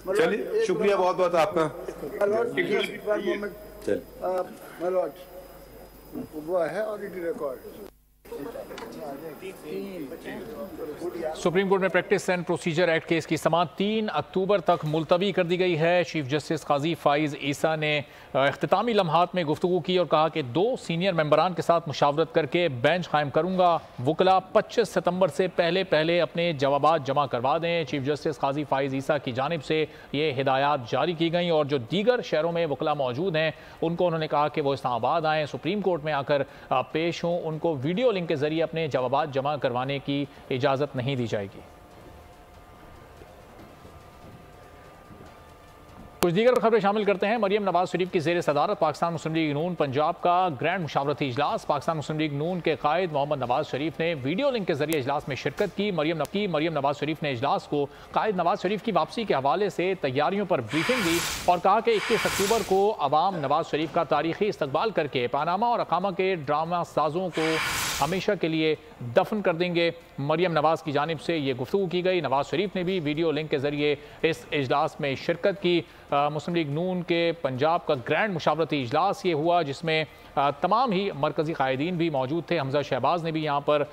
Speaker 2: चलिए, शुक्रिया बहुत बहुत आपका।
Speaker 14: वो है ऑलरेडी रिकॉर्ड।
Speaker 13: सुप्रीम कोर्ट में practice and procedure act case की समाअत 3 अक्टूबर तक मुलतवी कर दी गई है। चीफ जस्टिस काजी फाइज ईसा ने इख्तितामी लम्हात में गुफ्तगू की और कहा कि 2 सीनियर मेंबरान के साथ मुशावरत करके बेंच कायम करूंगा। वकला 25 सितंबर से पहले अपने जवाबात जमा करवा दें। चीफ जस्टिस काजी फाइज ईसा की जानिब से ये हिदायत जारी की गई और जो दीगर शहरों में वकला मौजूद हैं उनको उन्होंने कहा कि वो इस्लामाबाद आएँ, सुप्रीम कोर्ट में आकर पेश हों। उनको वीडियो लिंक के जरिए अपने जवाबात जमा करवाने की इजाजत नहीं दी जाएगी। कुछ दीगर खबरें शामिल करते हैं। मरियम नवाज शरीफ की जेर सदारत पाकिस्तान मुस्लिम लीग नून पंजाब का ग्रैंड मुशावरती इजलास। पाकिस्तान मुस्लिम लीग नून के कायद मोहम्मद नवाज शरीफ ने वीडियो लिंक के जरिए इजलास में शिरकत की। मरियम नवाज शरीफ ने इजलास को कायद नवाज शरीफ की वापसी के हवाले से तैयारियों पर ब्रीफिंग दी और कहा कि 21 अक्टूबर को अवाम नवाज शरीफ का तारीखी इस्तकबाल करके पानामा और अकामा के ड्रामा साजों को हमेशा के लिए दफन कर देंगे। मरियम नवाज की जानिब से ये गुफ्तगू की गई। नवाज शरीफ ने भी वीडियो लिंक के जरिए इस इजलास में शिरकत की। मुस्लिम लीग नून के पंजाब का ग्रैंड मुशावरती इजलास ये हुआ जिसमें तमाम ही मरकज़ी कायदीन भी मौजूद थे। हमजा शहबाज ने भी यहाँ पर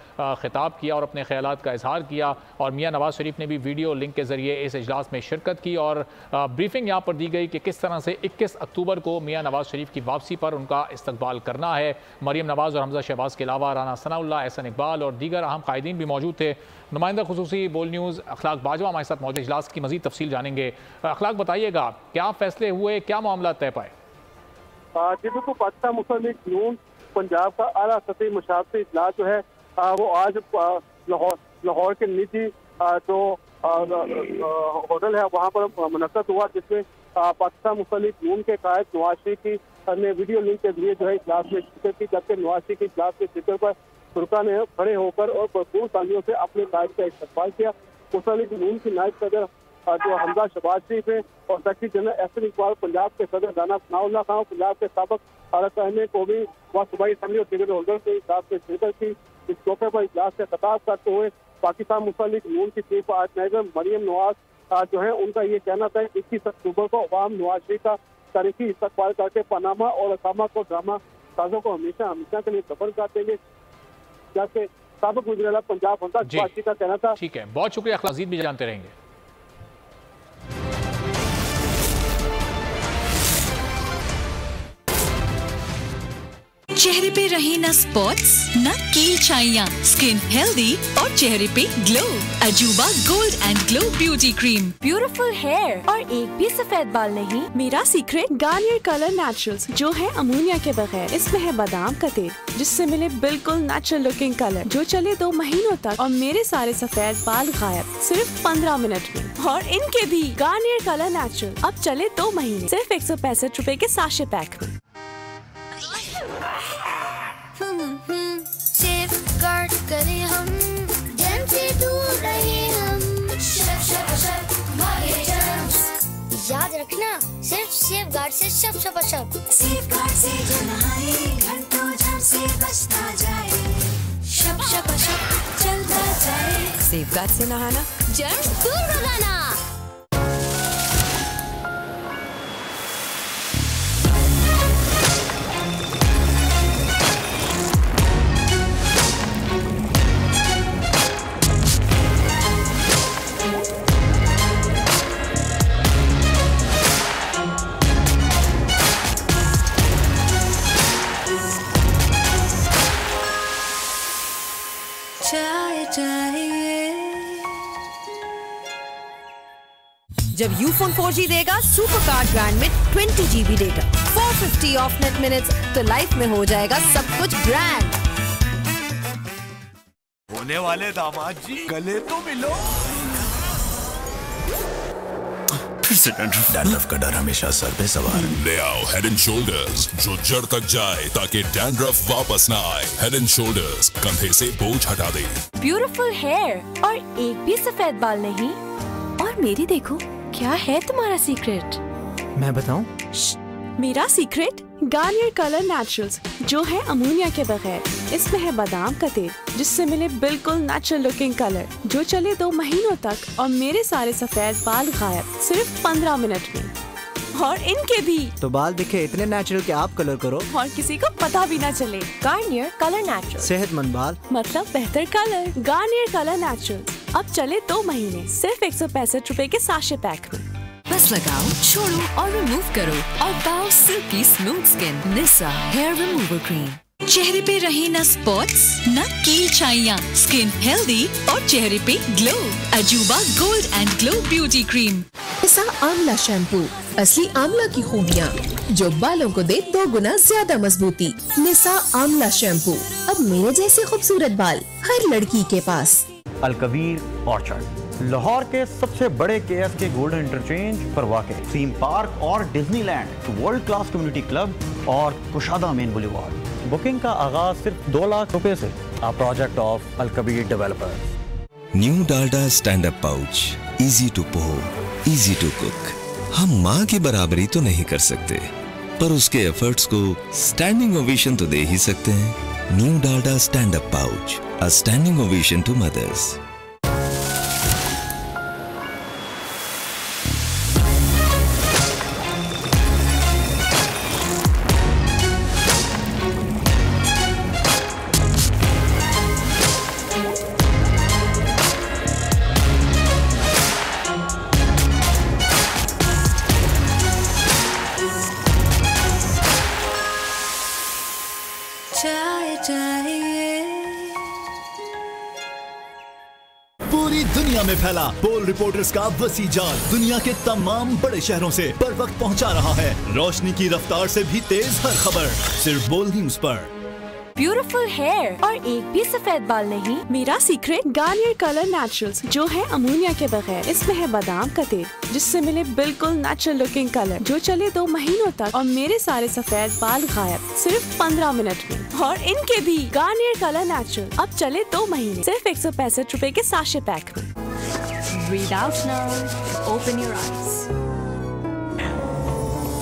Speaker 13: खिताब किया और अपने ख्यालात का इजहार किया और मियाँ नवाज शरीफ ने भी वीडियो लिंक के ज़रिए इस इजलास में शिरकत की और ब्रीफिंग यहाँ पर दी गई कि किस तरह से 21 अक्टूबर को मियाँ नवाज शरीफ की वापसी पर उनका इस्तकबाल करना है। मरियम नवाज और हमजा शहबाज के अलावा राना सनाउल्लाह, एहसन इकबाल और दीगर अहम कायदीन भी मौजूद थे। नुमाइंदा खुसूसी बोल न्यूज़ अखलाक बाजवा हमारे साथ मौजूद। इजलास की मज़ीद तफसील जानेंगे। अखलाक, बताइएगा क्या फैसले हुए, क्या मामला तय पाए?
Speaker 3: जी बिल्कुल, पाकिस्तान मुस्लिम लीग नून पंजाब का आला सतही मुशावरती इजलास जो है वो आज लाहौर के निजी जो होटल है वहाँ पर मुनक्कद हुआ, जिसमें पाकिस्तान मुस्लिम लीग नून के कायद नवाज शरीफ की ने वीडियो लिंक के जरिए जो है इजलास में शिरकत की, जबकि नवाज शरीफ की इजलास में शिरकत पर तुर्का ने खड़े होकर और भरपूर तालियों से अपने कायद का इस्तकबाल किया। मुस्लिम लीग नून की नायब सदर जो हमजा शहबाज शरीफ है और सेक्रेटरी जनरल एहसन इकबाल, पंजाब के सदर राना सनाउल्लाह खान, पंजाब के साबिक अरकान कौमी व सूबाई असेंबली और टिकट होल्डर के इजलास में शिरकत की। इस मौके पर इजलास से खिताब करते हुए पाकिस्तान मुस्लिम लीग नून की चीफ नायब मरियम नवाज जो है उनका ये कहना था 21 अक्टूबर को अवाम नवाज शरीफ का तारीखी इस्तकबाल करके पनामा और अकामा को ड्रामा साजों को हमेशा के लिए दफन कर देंगे। जैसे साबिक वज़ीर पंजाब हमजा शहबाज का कहना था।
Speaker 13: ठीक है, बहुत शुक्रिया। मज़ीद भी जानते रहेंगे।
Speaker 15: चेहरे पे रहे न स्पॉट्स न कील छाइयाँ, स्किन हेल्दी और चेहरे पे glow. Ajooba gold and glow beauty cream,
Speaker 9: beautiful hair और एक भी सफेद बाल नहीं। मेरा सीक्रेट गार्नियर कलर नेचुरल्स जो है अमोनिया के बगैर। इसमें है बादाम का तेल जिससे मिले बिल्कुल नेचुरल लुकिंग कलर जो चले 2 महीनों तक और मेरे सारे सफेद बाल गायब सिर्फ 15 मिनट में। और इनके भी गार्नियर कलर नेचुरल अब चले 2 महीने सिर्फ 165 रुपए के साशे पैक में।
Speaker 22: सेफगार्ड करें हम, जम से दूर रहे हम। शप शप शप भागे जर्म्स, याद रखना सिर्फ सेफगार्ड से शप शप शप। सेफगार्ड से जो नहाए घंटों जम से बचता जाए। शप शप शप चलता जाए।
Speaker 28: सेफगार्ड से नहाना
Speaker 22: जर्म्स दूर भगाना।
Speaker 28: जब यूफोन 4G देगा सुपर कार्ड ब्रांड में 20 GB data, 450 of net minutes, तो लाइफ में हो जाएगा सब कुछ ब्रांड।
Speaker 20: होने वाले दामाद जी, गले तो मिलो।
Speaker 28: फिर
Speaker 4: से डैंड्रफ।
Speaker 29: डैंड्रफ का डर हमेशा सर पे सवार। ले आओ हेड एंड शोल्डर्स, जो जड़ तक जाए ताकि डैंड्रफ वापस ना आए। हेड एंड शोल्डर्स, कंधे से बोझ हटा दे।
Speaker 5: ब्यूटीफुल हेयर और एक भी सफेद बाल नहीं। और मेरी देखो, क्या है तुम्हारा सीक्रेट?
Speaker 18: मैं बताऊं?
Speaker 9: मेरा सीक्रेट गार्नियर कलर नेचुरल्स, जो है अमोनिया के बगैर। इसमें है बादाम का तेल, जिससे मिले बिल्कुल नेचुरल लुकिंग कलर, जो चले 2 महीनों तक। और मेरे सारे सफेद बाल गायब सिर्फ 15 मिनट में। और इनके भी
Speaker 18: तो बाल दिखे इतने नेचुरल कि आप कलर करो
Speaker 9: और किसी को पता भी ना चले।
Speaker 5: गार्नियर कलर नेचुरल,
Speaker 18: सेहतमंद बाल
Speaker 9: मतलब बेहतर कलर। गार्नियर कलर नेचुरल्स अब चले 2 महीने सिर्फ 165 रुपए के साशे पैक में।
Speaker 15: बस लगाओ, छोड़ो और रिमूव करो और पाओ silky smooth skin. Nisa hair remover cream. चेहरे पे रहे न स्पॉट्स न कील छाइयाँ, स्किन हेल्दी और चेहरे पे glow. Ajooba gold and glow beauty cream.
Speaker 16: Nisa amla shampoo, असली आंवला की खूबियाँ जो बालों को दे 2 गुना ज्यादा मजबूती। निसा आंवला शैम्पू, अब मेरे जैसे खूबसूरत बाल हर लड़की के पास।
Speaker 17: अलकबीर ऑर्चर्ड, लाहौर के सबसे बड़े KSK गोल्डन इंटरचेंज पर वाक़ थीम पार्क और Disneyland, world class community club और कुशादा मेन बुलेवार्ड। बुकिंग का आगाज सिर्फ 2 लाख रुपए से। A project of Al Kabir Developers.
Speaker 23: New Dalda stand up pouch, easy to pour, easy to cook. हम माँ की बराबरी तो नहीं कर सकते, पर उसके एफर्ट्स को स्टैंडिंग ओवेशन तो दे ही सकते हैं। New Dalda stand up pouch, a standing ovation to mothers.
Speaker 24: पूरी दुनिया में फैला बोल रिपोर्टर्स का वसी जाल दुनिया के तमाम बड़े शहरों से बर वक्त पहुंचा रहा है। रोशनी की रफ्तार से भी तेज हर खबर सिर्फ बोल न्यूज पर।
Speaker 9: ब्यूटीफुल हेयर और एक भी सफेद बाल नहीं। मेरा सीक्रेट गार्नियर कलर नेचुरल्स, जो है अमोनिया के बगैर। इसमें है बादाम का तेल, जिससे मिले बिल्कुल नेचुरल लुकिंग कलर, जो चले 2 महीनों तक। और मेरे सारे सफेद बाल गायब सिर्फ 15 मिनट में। और इनके भी गार्नियर कलर नेचुरल अब चले 2 महीने सिर्फ 165 रुपए के साशे पैक में।
Speaker 5: Breathe out now, open your eyes.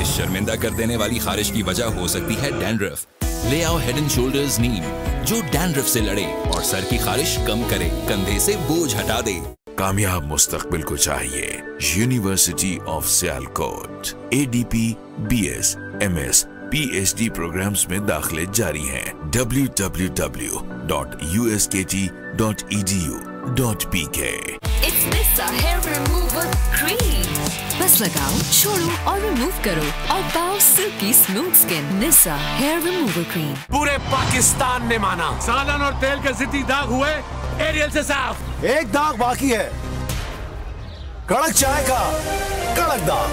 Speaker 25: इस शर्मिंदा कर देने वाली खारिश की वजह हो सकती है डैंड्रफ। ले आओ हेड एंड शोल्डर्स नीम, जो डैंड्रफ से लड़े और सर की खारिश कम करे, कंधे से बोझ हटा दे।
Speaker 29: कामयाब मुस्तकबिल को चाहिए university of Sialkot. ADP, BS, MS, PhD programmes में दाखिले जारी हैं। www.uskt.edu.pk।
Speaker 15: It's Nisa Hair Remover Cream। बस लगाओ, छोड़ो और रिमूव करो और पाओ silky smooth skin. Nisa hair remover cream.
Speaker 19: पूरे पाकिस्तान ने माना, सालन और तेल के जिद्दी दाग हुए एरियल से साफ।
Speaker 24: एक दाग बाकी है, कड़क चाय का कड़क दाग।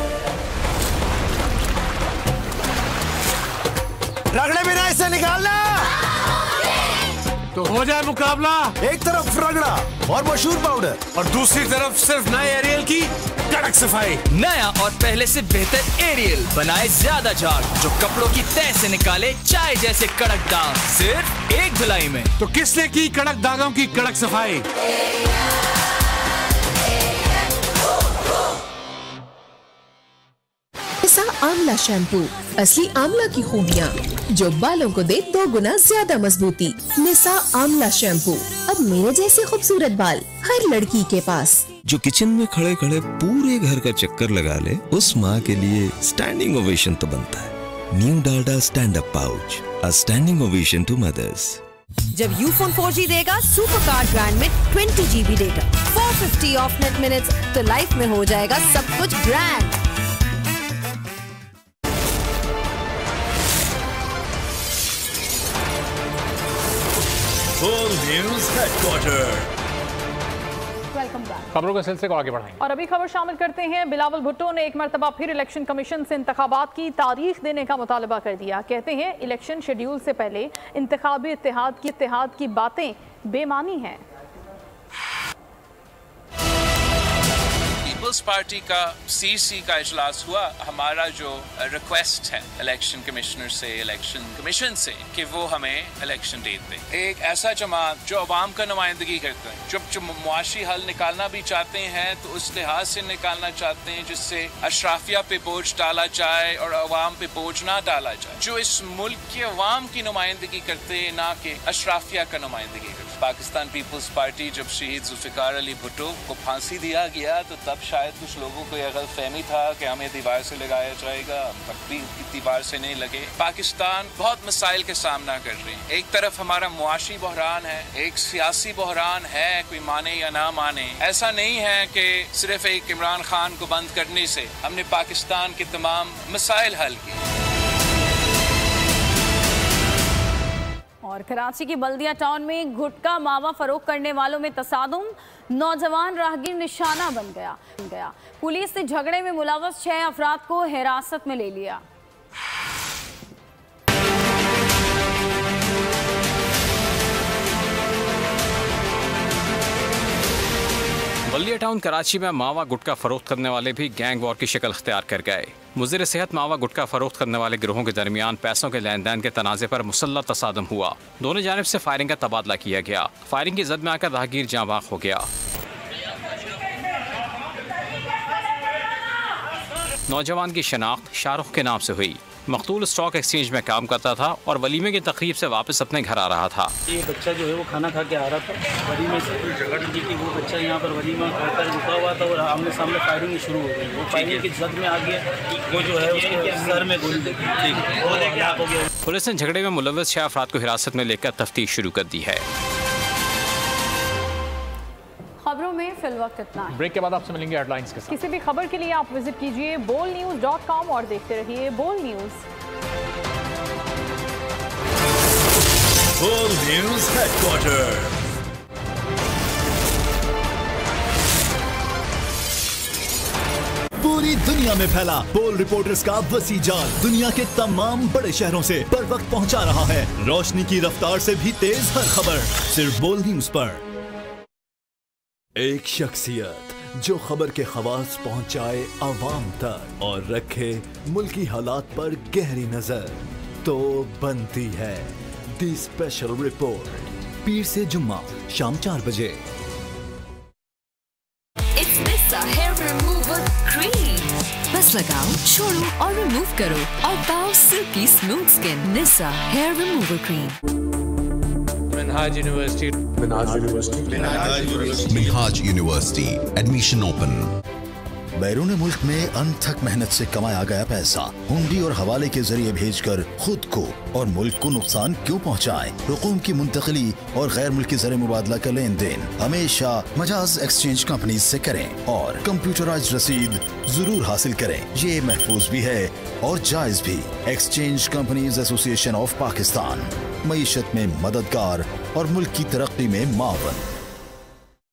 Speaker 24: रगड़े बिना इसे निकालना
Speaker 19: तो हो जाए मुकाबला।
Speaker 24: एक तरफ रगड़ा और मशहूर पाउडर
Speaker 19: और दूसरी तरफ सिर्फ नए एरियल की कड़क सफाई।
Speaker 6: नया और पहले से बेहतर एरियल बनाए ज्यादा झाग, जो कपड़ों की तह से निकाले चाय जैसे कड़क दाग सिर्फ 1 धुलाई में।
Speaker 19: तो किसने की कड़क दागों की कड़क सफाई?
Speaker 16: निसा आंवला शैम्पू, असली आंवला की खूबियाँ जो बालों को दे 2 गुना ज्यादा मजबूती। निसा आंवला शैम्पू, अब मेरे जैसे खूबसूरत बाल हर लड़की के पास।
Speaker 23: जो किचन में खड़े खड़े पूरे घर का चक्कर लगा ले, उस माँ के लिए स्टैंडिंग ओवेशन तो बनता है। New Dalda stand up pouch, a standing ovation to mothers.
Speaker 28: जब यूफोन 4G देगा सुपर कार्ड ब्रांड में 20 GB data, 450 of net minutes, तो लाइफ में हो जाएगा सब कुछ ग्रैंड।
Speaker 24: बोल न्यूज हेडक्वार्टर।
Speaker 13: खबरों के सिलसिले को आगे बढ़ाएंगे
Speaker 26: और अभी खबर शामिल करते हैं। बिलावल भुट्टो ने एक मरतबा फिर इलेक्शन कमीशन से इंतखाबात की तारीख देने का मुतालबा कर दिया। कहते हैं इलेक्शन शेड्यूल से पहले इंतखाबी इत्तेहाद की बातें बेमानी हैं।
Speaker 1: पीपल्स पार्टी का सीसी का इजलास हुआ। हमारा जो रिक्वेस्ट है इलेक्शन कमिश्नर से, इलेक्शन कमीशन से कि वो हमें इलेक्शन डेट दे। एक ऐसा जमात जो अवाम का नुमाइंदगी करता है, जो मुआशी हल निकालना भी चाहते हैं तो उस लिहाज से निकालना चाहते हैं जिससे अशराफिया पे बोझ डाला जाए और अवाम पे बोझ ना डाला जाए, जो इस मुल्क के अवाम की नुमाइंदगी करते हैं ना कि अशराफिया का नुमाइंदगी करते। पाकिस्तान पीपल्स पार्टी जब शहीद जुल्फिकार अली भुट्टो को फांसी दिया गया तो तब शायद कुछ लोगों को यह गलतफहमी था कि हमें दीवार से लगाया जाएगा, हम भी दीवार से नहीं लगे। पाकिस्तान बहुत मसाइल के सामना कर रहे हैं। एक तरफ हमारा मुआशी बहरान है, एक सियासी बहरान है, कोई माने या ना माने। ऐसा नहीं है कि सिर्फ एक इमरान खान को बंद करने से हमने पाकिस्तान के तमाम मसाइल हल किए।
Speaker 26: और कराची की बल्दिया टाउन में गुटखा मावा फरोख्त करने वालों में तसादुम, नौजवान राहगीर निशाना बन गया। पुलिस ने झगड़े में मुलव्वस 6 अफराद को हिरासत में ले लिया।
Speaker 4: बल्दिया टाउन कराची में मावा गुटखा फरोख्त करने वाले भी गैंग वॉर की शक्ल अख्तियार कर गए। मुज़िर सेहत मावा गुटखा फरोख्त करने वाले गिरोहों के दरमियान पैसों के लेन देन के तनाज़े पर मुसल्लह तसादम हुआ। दोनों जानिब से फायरिंग का तबादला किया गया। फायरिंग की जद में आकर राहगीर जाँ बाख हो गया। नौजवान की शनाख्त शाहरुख के नाम से हुई। मकतूल स्टॉक एक्सचेंज में काम करता था और वलीमे की तकरीब से वापस अपने घर आ रहा था।
Speaker 7: ये बच्चा जो है वो खाना खा के आ रहा था, वलीमे से कोई झगड़ थी कि वो बच्चा यहाँ पर वलीमा खाकर रुका हुआ था और आमने सामने फायरिंग शुरू हो गई। वो फायरिंग की जद में आ गया, वो जो है उसके सर में गोली लगी।
Speaker 4: पुलिस ने झगड़े में मुलव्वस 6 अफराद को हिरासत में लेकर तफ्तीश शुरू कर दी है।
Speaker 26: खबरों में फिल वक्त इतना है।
Speaker 13: ब्रेक के बाद आपसे मिलेंगे हेडलाइंस के साथ।
Speaker 26: किसी भी खबर के लिए आप विजिट कीजिए bolnews.com और देखते रहिए बोल न्यूज।
Speaker 24: बोल न्यूज हेडक्वार्टर। पूरी दुनिया में फैला बोल रिपोर्टर्स का वसी जाल दुनिया के तमाम बड़े शहरों से बर वक्त पहुंचा रहा है। रोशनी की रफ्तार से भी तेज हर खबर सिर्फ बोल न्यूज पर। एक शख्सियत जो खबर के खवास पहुंचाए आवाम तक और रखे मुल्की हालात पर गहरी नजर, तो बनती है दी स्पेशल रिपोर्ट। पीर से जुम्मा शाम 4 बजे।
Speaker 15: It's Nissa Hair Removal Cream। बस लगाओ, छोड़ो और रिमूव करो और पाओ silky smooth skin. Nisa hair removal cream.
Speaker 8: Minhaj university admission open.
Speaker 10: बैरून मुल्क में अनथक मेहनत से कमाया गया पैसा हुंडी और हवाले के जरिए भेजकर खुद को और मुल्क को नुकसान क्यों पहुंचाएं? रकूम की मुंतकली और गैर मुल्की ज़र मुबादला का लेन देन हमेशा मजाज एक्सचेंज कंपनी से करें और कंप्यूटराइज्ड रसीद जरूर हासिल करें। ये महफूज भी है और जायज भी। Exchange companies association of Pakistan, मईशत में मददगार और मुल्क की तरक्की में मावन।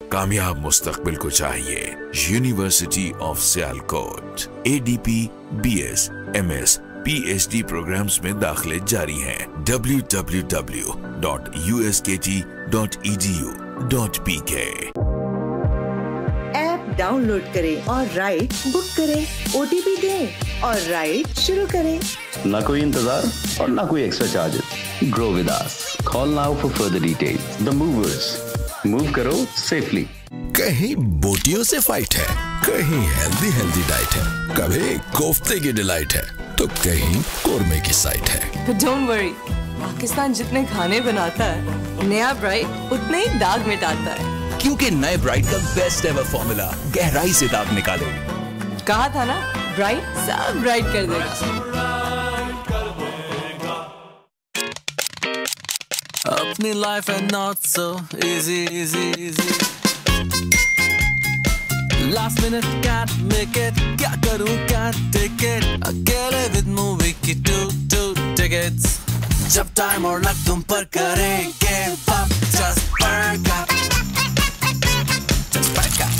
Speaker 29: कामयाब मुस्तकबिल को चाहिए university of Sialkot. ADP, BS, MS, PhD programmes में दाखिले जारी हैं। www.uskt.edu.pk।
Speaker 11: ऐप डाउनलोड करें और राइड बुक करें, OTP दें और राइड शुरू करें।
Speaker 12: ना कोई इंतजार और ना कोई extra charges. Grow with us. Call now for further details. The movers, move करो सेफली।
Speaker 29: कहीं बोटियों से फाइट है, कहीं हेल्दी डाइट है, कभी कोफ्ते की डिलाइट है तो कहीं कोरमे की साइट है।
Speaker 11: डोंट वरी, पाकिस्तान जितने खाने बनाता है, नया ब्राइट उतने ही दाग मिटाता है।
Speaker 25: क्योंकि नए ब्राइट का बेस्ट एवर फॉर्मूला गहराई से दाग निकाले।
Speaker 11: कहा था ना, ब्राइट सब ब्राइट कर देगा।
Speaker 6: अपनी लाइफ है not so easy. Last minute can't make it, क्या करूँ can't take it, अकेले with movie की two tickets। जब टाइम और लक तुम पर करे give up, just perk up,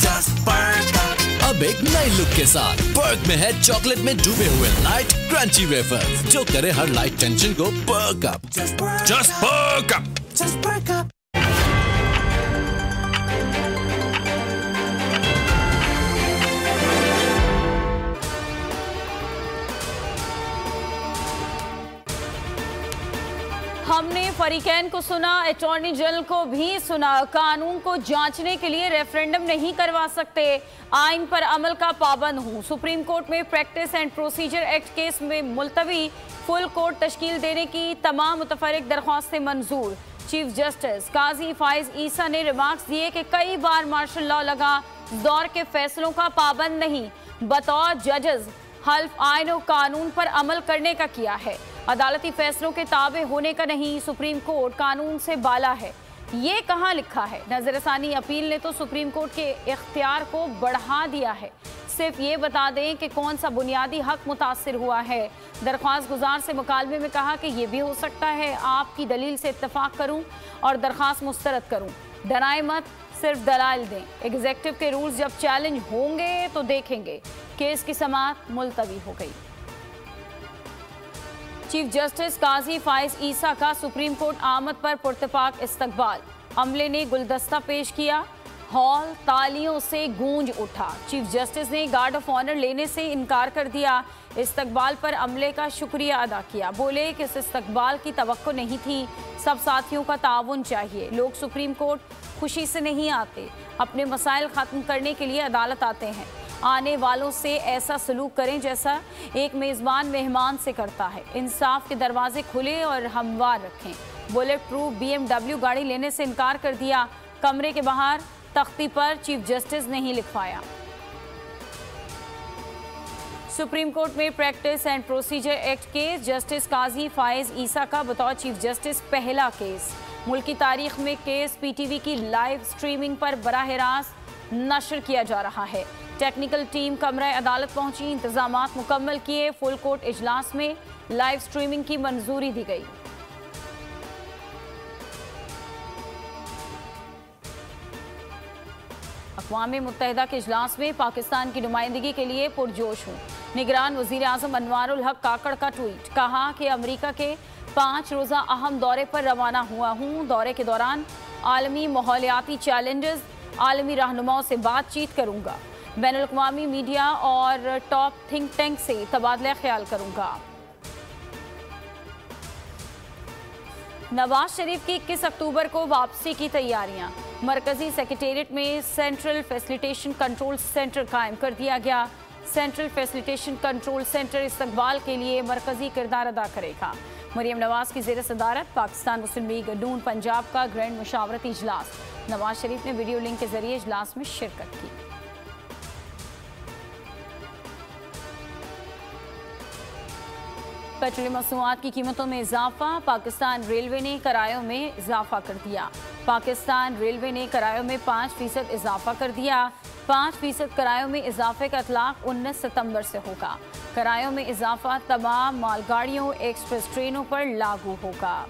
Speaker 6: just perk up। अब एक नई लुक के साथ पर्क में है चॉकलेट में डूबे हुए लाइट क्रंची वेफर्स जो करे हर लाइट टेंशन को perk up. Just perk up, just perk up।
Speaker 26: फरीकैन को सुना, अटॉर्नी जनरल को भी सुना। कानून को जांचने के लिए रेफरेंडम नहीं करवा सकते, आइन पर अमल का पाबंद हूँ। सुप्रीम कोर्ट में practice and procedure act case में मुलतवी, फुल कोर्ट तश्कील देने की तमाम मुतफरिक दरख्वास्तें मंजूर। चीफ जस्टिस काजी फायज ईसा ने रिमार्क्स दिए कि कई बार मार्शल लॉ लगा, दौर के फैसलों का पाबंद नहीं, बतौर जजेस हल्फ आइन और कानून पर अमल करने का किया है, अदालती फैसलों के ताबे होने का नहीं। सुप्रीम कोर्ट कानून से बाला है, ये कहाँ लिखा है? नजरसानी अपील ने तो सुप्रीम कोर्ट के इख्तियार को बढ़ा दिया है। सिर्फ ये बता दें कि कौन सा बुनियादी हक मुतासिर हुआ है। दरख्वास्त गुजार से मुकालमे में कहा कि ये भी हो सकता है आपकी दलील से इत्तफाक करूं और दरख्वास्त मुस्तरद करूं, डराए मत, सिर्फ दलाइल दें। एग्जीक्यूटिव के रूल्स जब चैलेंज होंगे तो देखेंगे। केस की समाअत मुलतवी हो गई। चीफ जस्टिस काजी फायज ईसा का सुप्रीम कोर्ट आमद पर पुरतपाक इस्तकबाल, अमले ने गुलदस्ता पेश किया, हॉल तालियों से गूंज उठा। चीफ जस्टिस ने गार्ड ऑफ ऑनर लेने से इनकार कर दिया, इस्तकबाल पर अमले का शुक्रिया अदा किया। बोले कि इस इस्तकबाल की तवक्को नहीं थी, सब साथियों का ताउन चाहिए। लोग सुप्रीम कोर्ट खुशी से नहीं आते, अपने मसाइल ख़त्म करने के लिए अदालत आते हैं। आने वालों से ऐसा सलूक करें जैसा एक मेज़बान मेहमान से करता है। इंसाफ के दरवाजे खुले और हमवार रखें। बुलेट प्रूफ BMW गाड़ी लेने से इनकार कर दिया, कमरे के बाहर तख्ती पर चीफ जस्टिस ने ही लिखवाया। सुप्रीम कोर्ट में practice and procedure act case, justice Qazi Faez Isa का बतौर चीफ जस्टिस पहला केस। मुल्क की तारीख में केस PTV की लाइव स्ट्रीमिंग पर बराह रास्त नशर किया जा रहा है। टेक्निकल टीम कमरा अदालत पहुंची, इंतजामात मुकम्मल किए। फुल कोर्ट इजलास में लाइव स्ट्रीमिंग की मंजूरी दी गई। अक़वाम मुत्तहिदा के इजलास में पाकिस्तान की नुमाइंदगी के लिए पुरजोश हूँ। निगरान वज़ीर आज़म अनवारुल हक काकड़ का ट्वीट, कहा कि अमरीका के 5 रोज़ा अहम दौरे पर रवाना हुआ हूँ। दौरे के दौरान आलमी माहौलियाती चैलेंजेस, आलमी रहनुमाओं से बातचीत करूँगा। बैनुल-अक़वामी मीडिया और टॉप थिंक टैंक से तबादला ख्याल करूँगा। नवाज शरीफ की 21 अक्टूबर को वापसी की तैयारियां। मरकजी सेक्रेटेरिएट में सेंट्रल फैसिलिटेशन कंट्रोल सेंटर कायम कर दिया गया। सेंट्रल फैसिलिटेशन कंट्रोल सेंटर इस्तकबाल के लिए मरकजी किरदार अदा करेगा। मरियम नवाज की ज़ेर सदारत पाकिस्तान मुस्लिम लीग नून पंजाब का ग्रैंड मुशावरती इजलास। नवाज शरीफ ने वीडियो लिंक के जरिए इजलास में शिरकत की। पेट्रोलियम मसनूआत की कीमतों में इजाफा, पाकिस्तान रेलवे ने किरायों में इजाफा कर दिया। पाकिस्तान रेलवे ने किरायों में 5% इजाफा कर दिया। 5% किरायों में इजाफे का इतलाक 19 सितंबर से होगा। किरायों में इजाफा तमाम मालगाड़ियों, एक्सप्रेस ट्रेनों पर लागू होगा।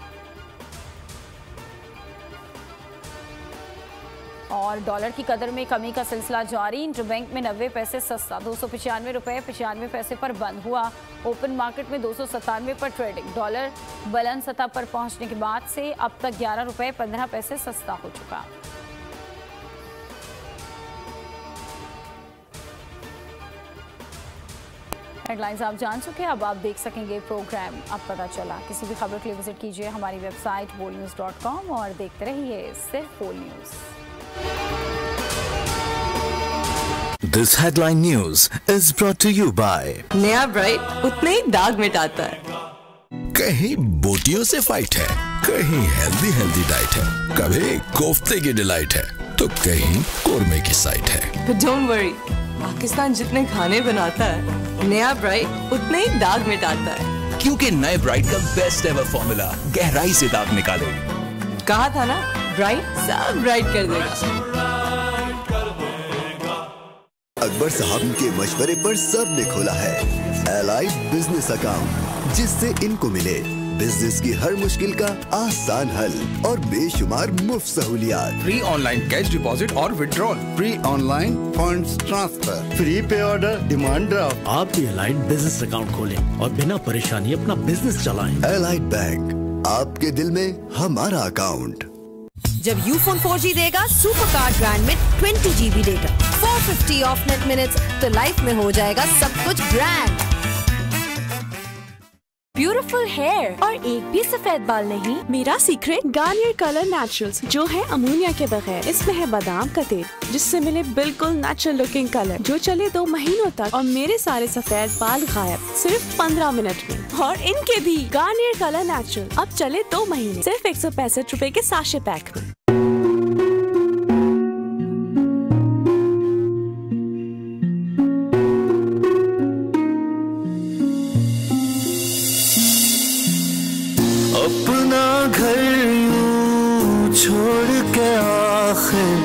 Speaker 26: और डॉलर की कदर में कमी का सिलसिला जारी। इंटरबैंक में 90 पैसे सस्ता, 295 रुपये 95 पैसे पर बंद हुआ। ओपन मार्केट में 297 पर ट्रेडिंग। डॉलर बुलंद सतह पर पहुंचने के बाद से अब तक 11 रुपये 15 पैसे सस्ता हो चुका। हेडलाइंस आप जान चुके, अब आप देख सकेंगे प्रोग्राम। अब पता चला, किसी भी खबर के लिए विजिट कीजिए हमारी वेबसाइट bolnews.com और देखते रहिए सिर्फ बोल news.
Speaker 24: This headline news is brought to you by
Speaker 11: नया ब्राइट उतने ही दाग मिटाता है।
Speaker 24: कहीं बोटियों से फाइट है, कहीं हेल्दी डाइट है, कभी कोफ्ते की डिलाइट है, तो कहीं कोरमे की साइट है।
Speaker 11: But don't worry, पाकिस्तान जितने खाने बनाता है, नया ब्राइट उतने ही दाग मिटाता है।
Speaker 25: क्योंकि नए ब्राइट का बेस्ट एवर फॉर्मूला गहराई से दाग निकाले।
Speaker 11: कहा था ना, ब्राइट सब ब्राइट कर देगा।
Speaker 2: अकबर साहब के मशवरे पर सबने खोला है एलाइड बिजनेस अकाउंट, जिससे इनको मिले बिजनेस की हर मुश्किल का आसान हल और बेशुमार मुफ्त सहूलियात।
Speaker 3: फ्री ऑनलाइन कैश डिपॉजिट और withdrawal, free online funds transfer, free पे ऑर्डर, डिमांड ड्राफ्ट।
Speaker 14: आप भी एलाइड बिजनेस अकाउंट खोलें और बिना परेशानी अपना बिजनेस चलाएं।
Speaker 2: एलाइड बैंक, आपके दिल में हमारा अकाउंट।
Speaker 28: जब यूफोन 4G देगा सुपर कार्ड ब्रांड में 20 GB data, 450 of net minutes, तो लाइफ में हो जाएगा सब कुछ ब्रांड। ब्यूटीफुल हेयर और एक भी सफेद बाल नहीं।
Speaker 5: मेरा सीक्रेट गार्नियर कलर नेचुरल्स, जो है अमोनिया के बगैर। इसमें है बादाम का तेल, जिससे मिले बिल्कुल नेचुरल लुकिंग कलर, जो चले 2 महीनों तक और मेरे सारे सफेद बाल गायब सिर्फ 15 मिनट में। और इनके भी गार्नियर कलर नेचुरल अब चले 2 महीने सिर्फ 165 रुपए के साशे पैक में।
Speaker 6: अपना घर यूं छोड़ के आखिर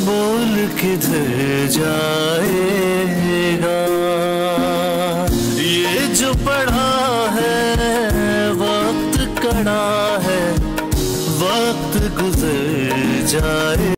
Speaker 6: बोल किधर जाएगा। ये जो पड़ा है वक्त कड़ा है, वक्त गुजर जाए।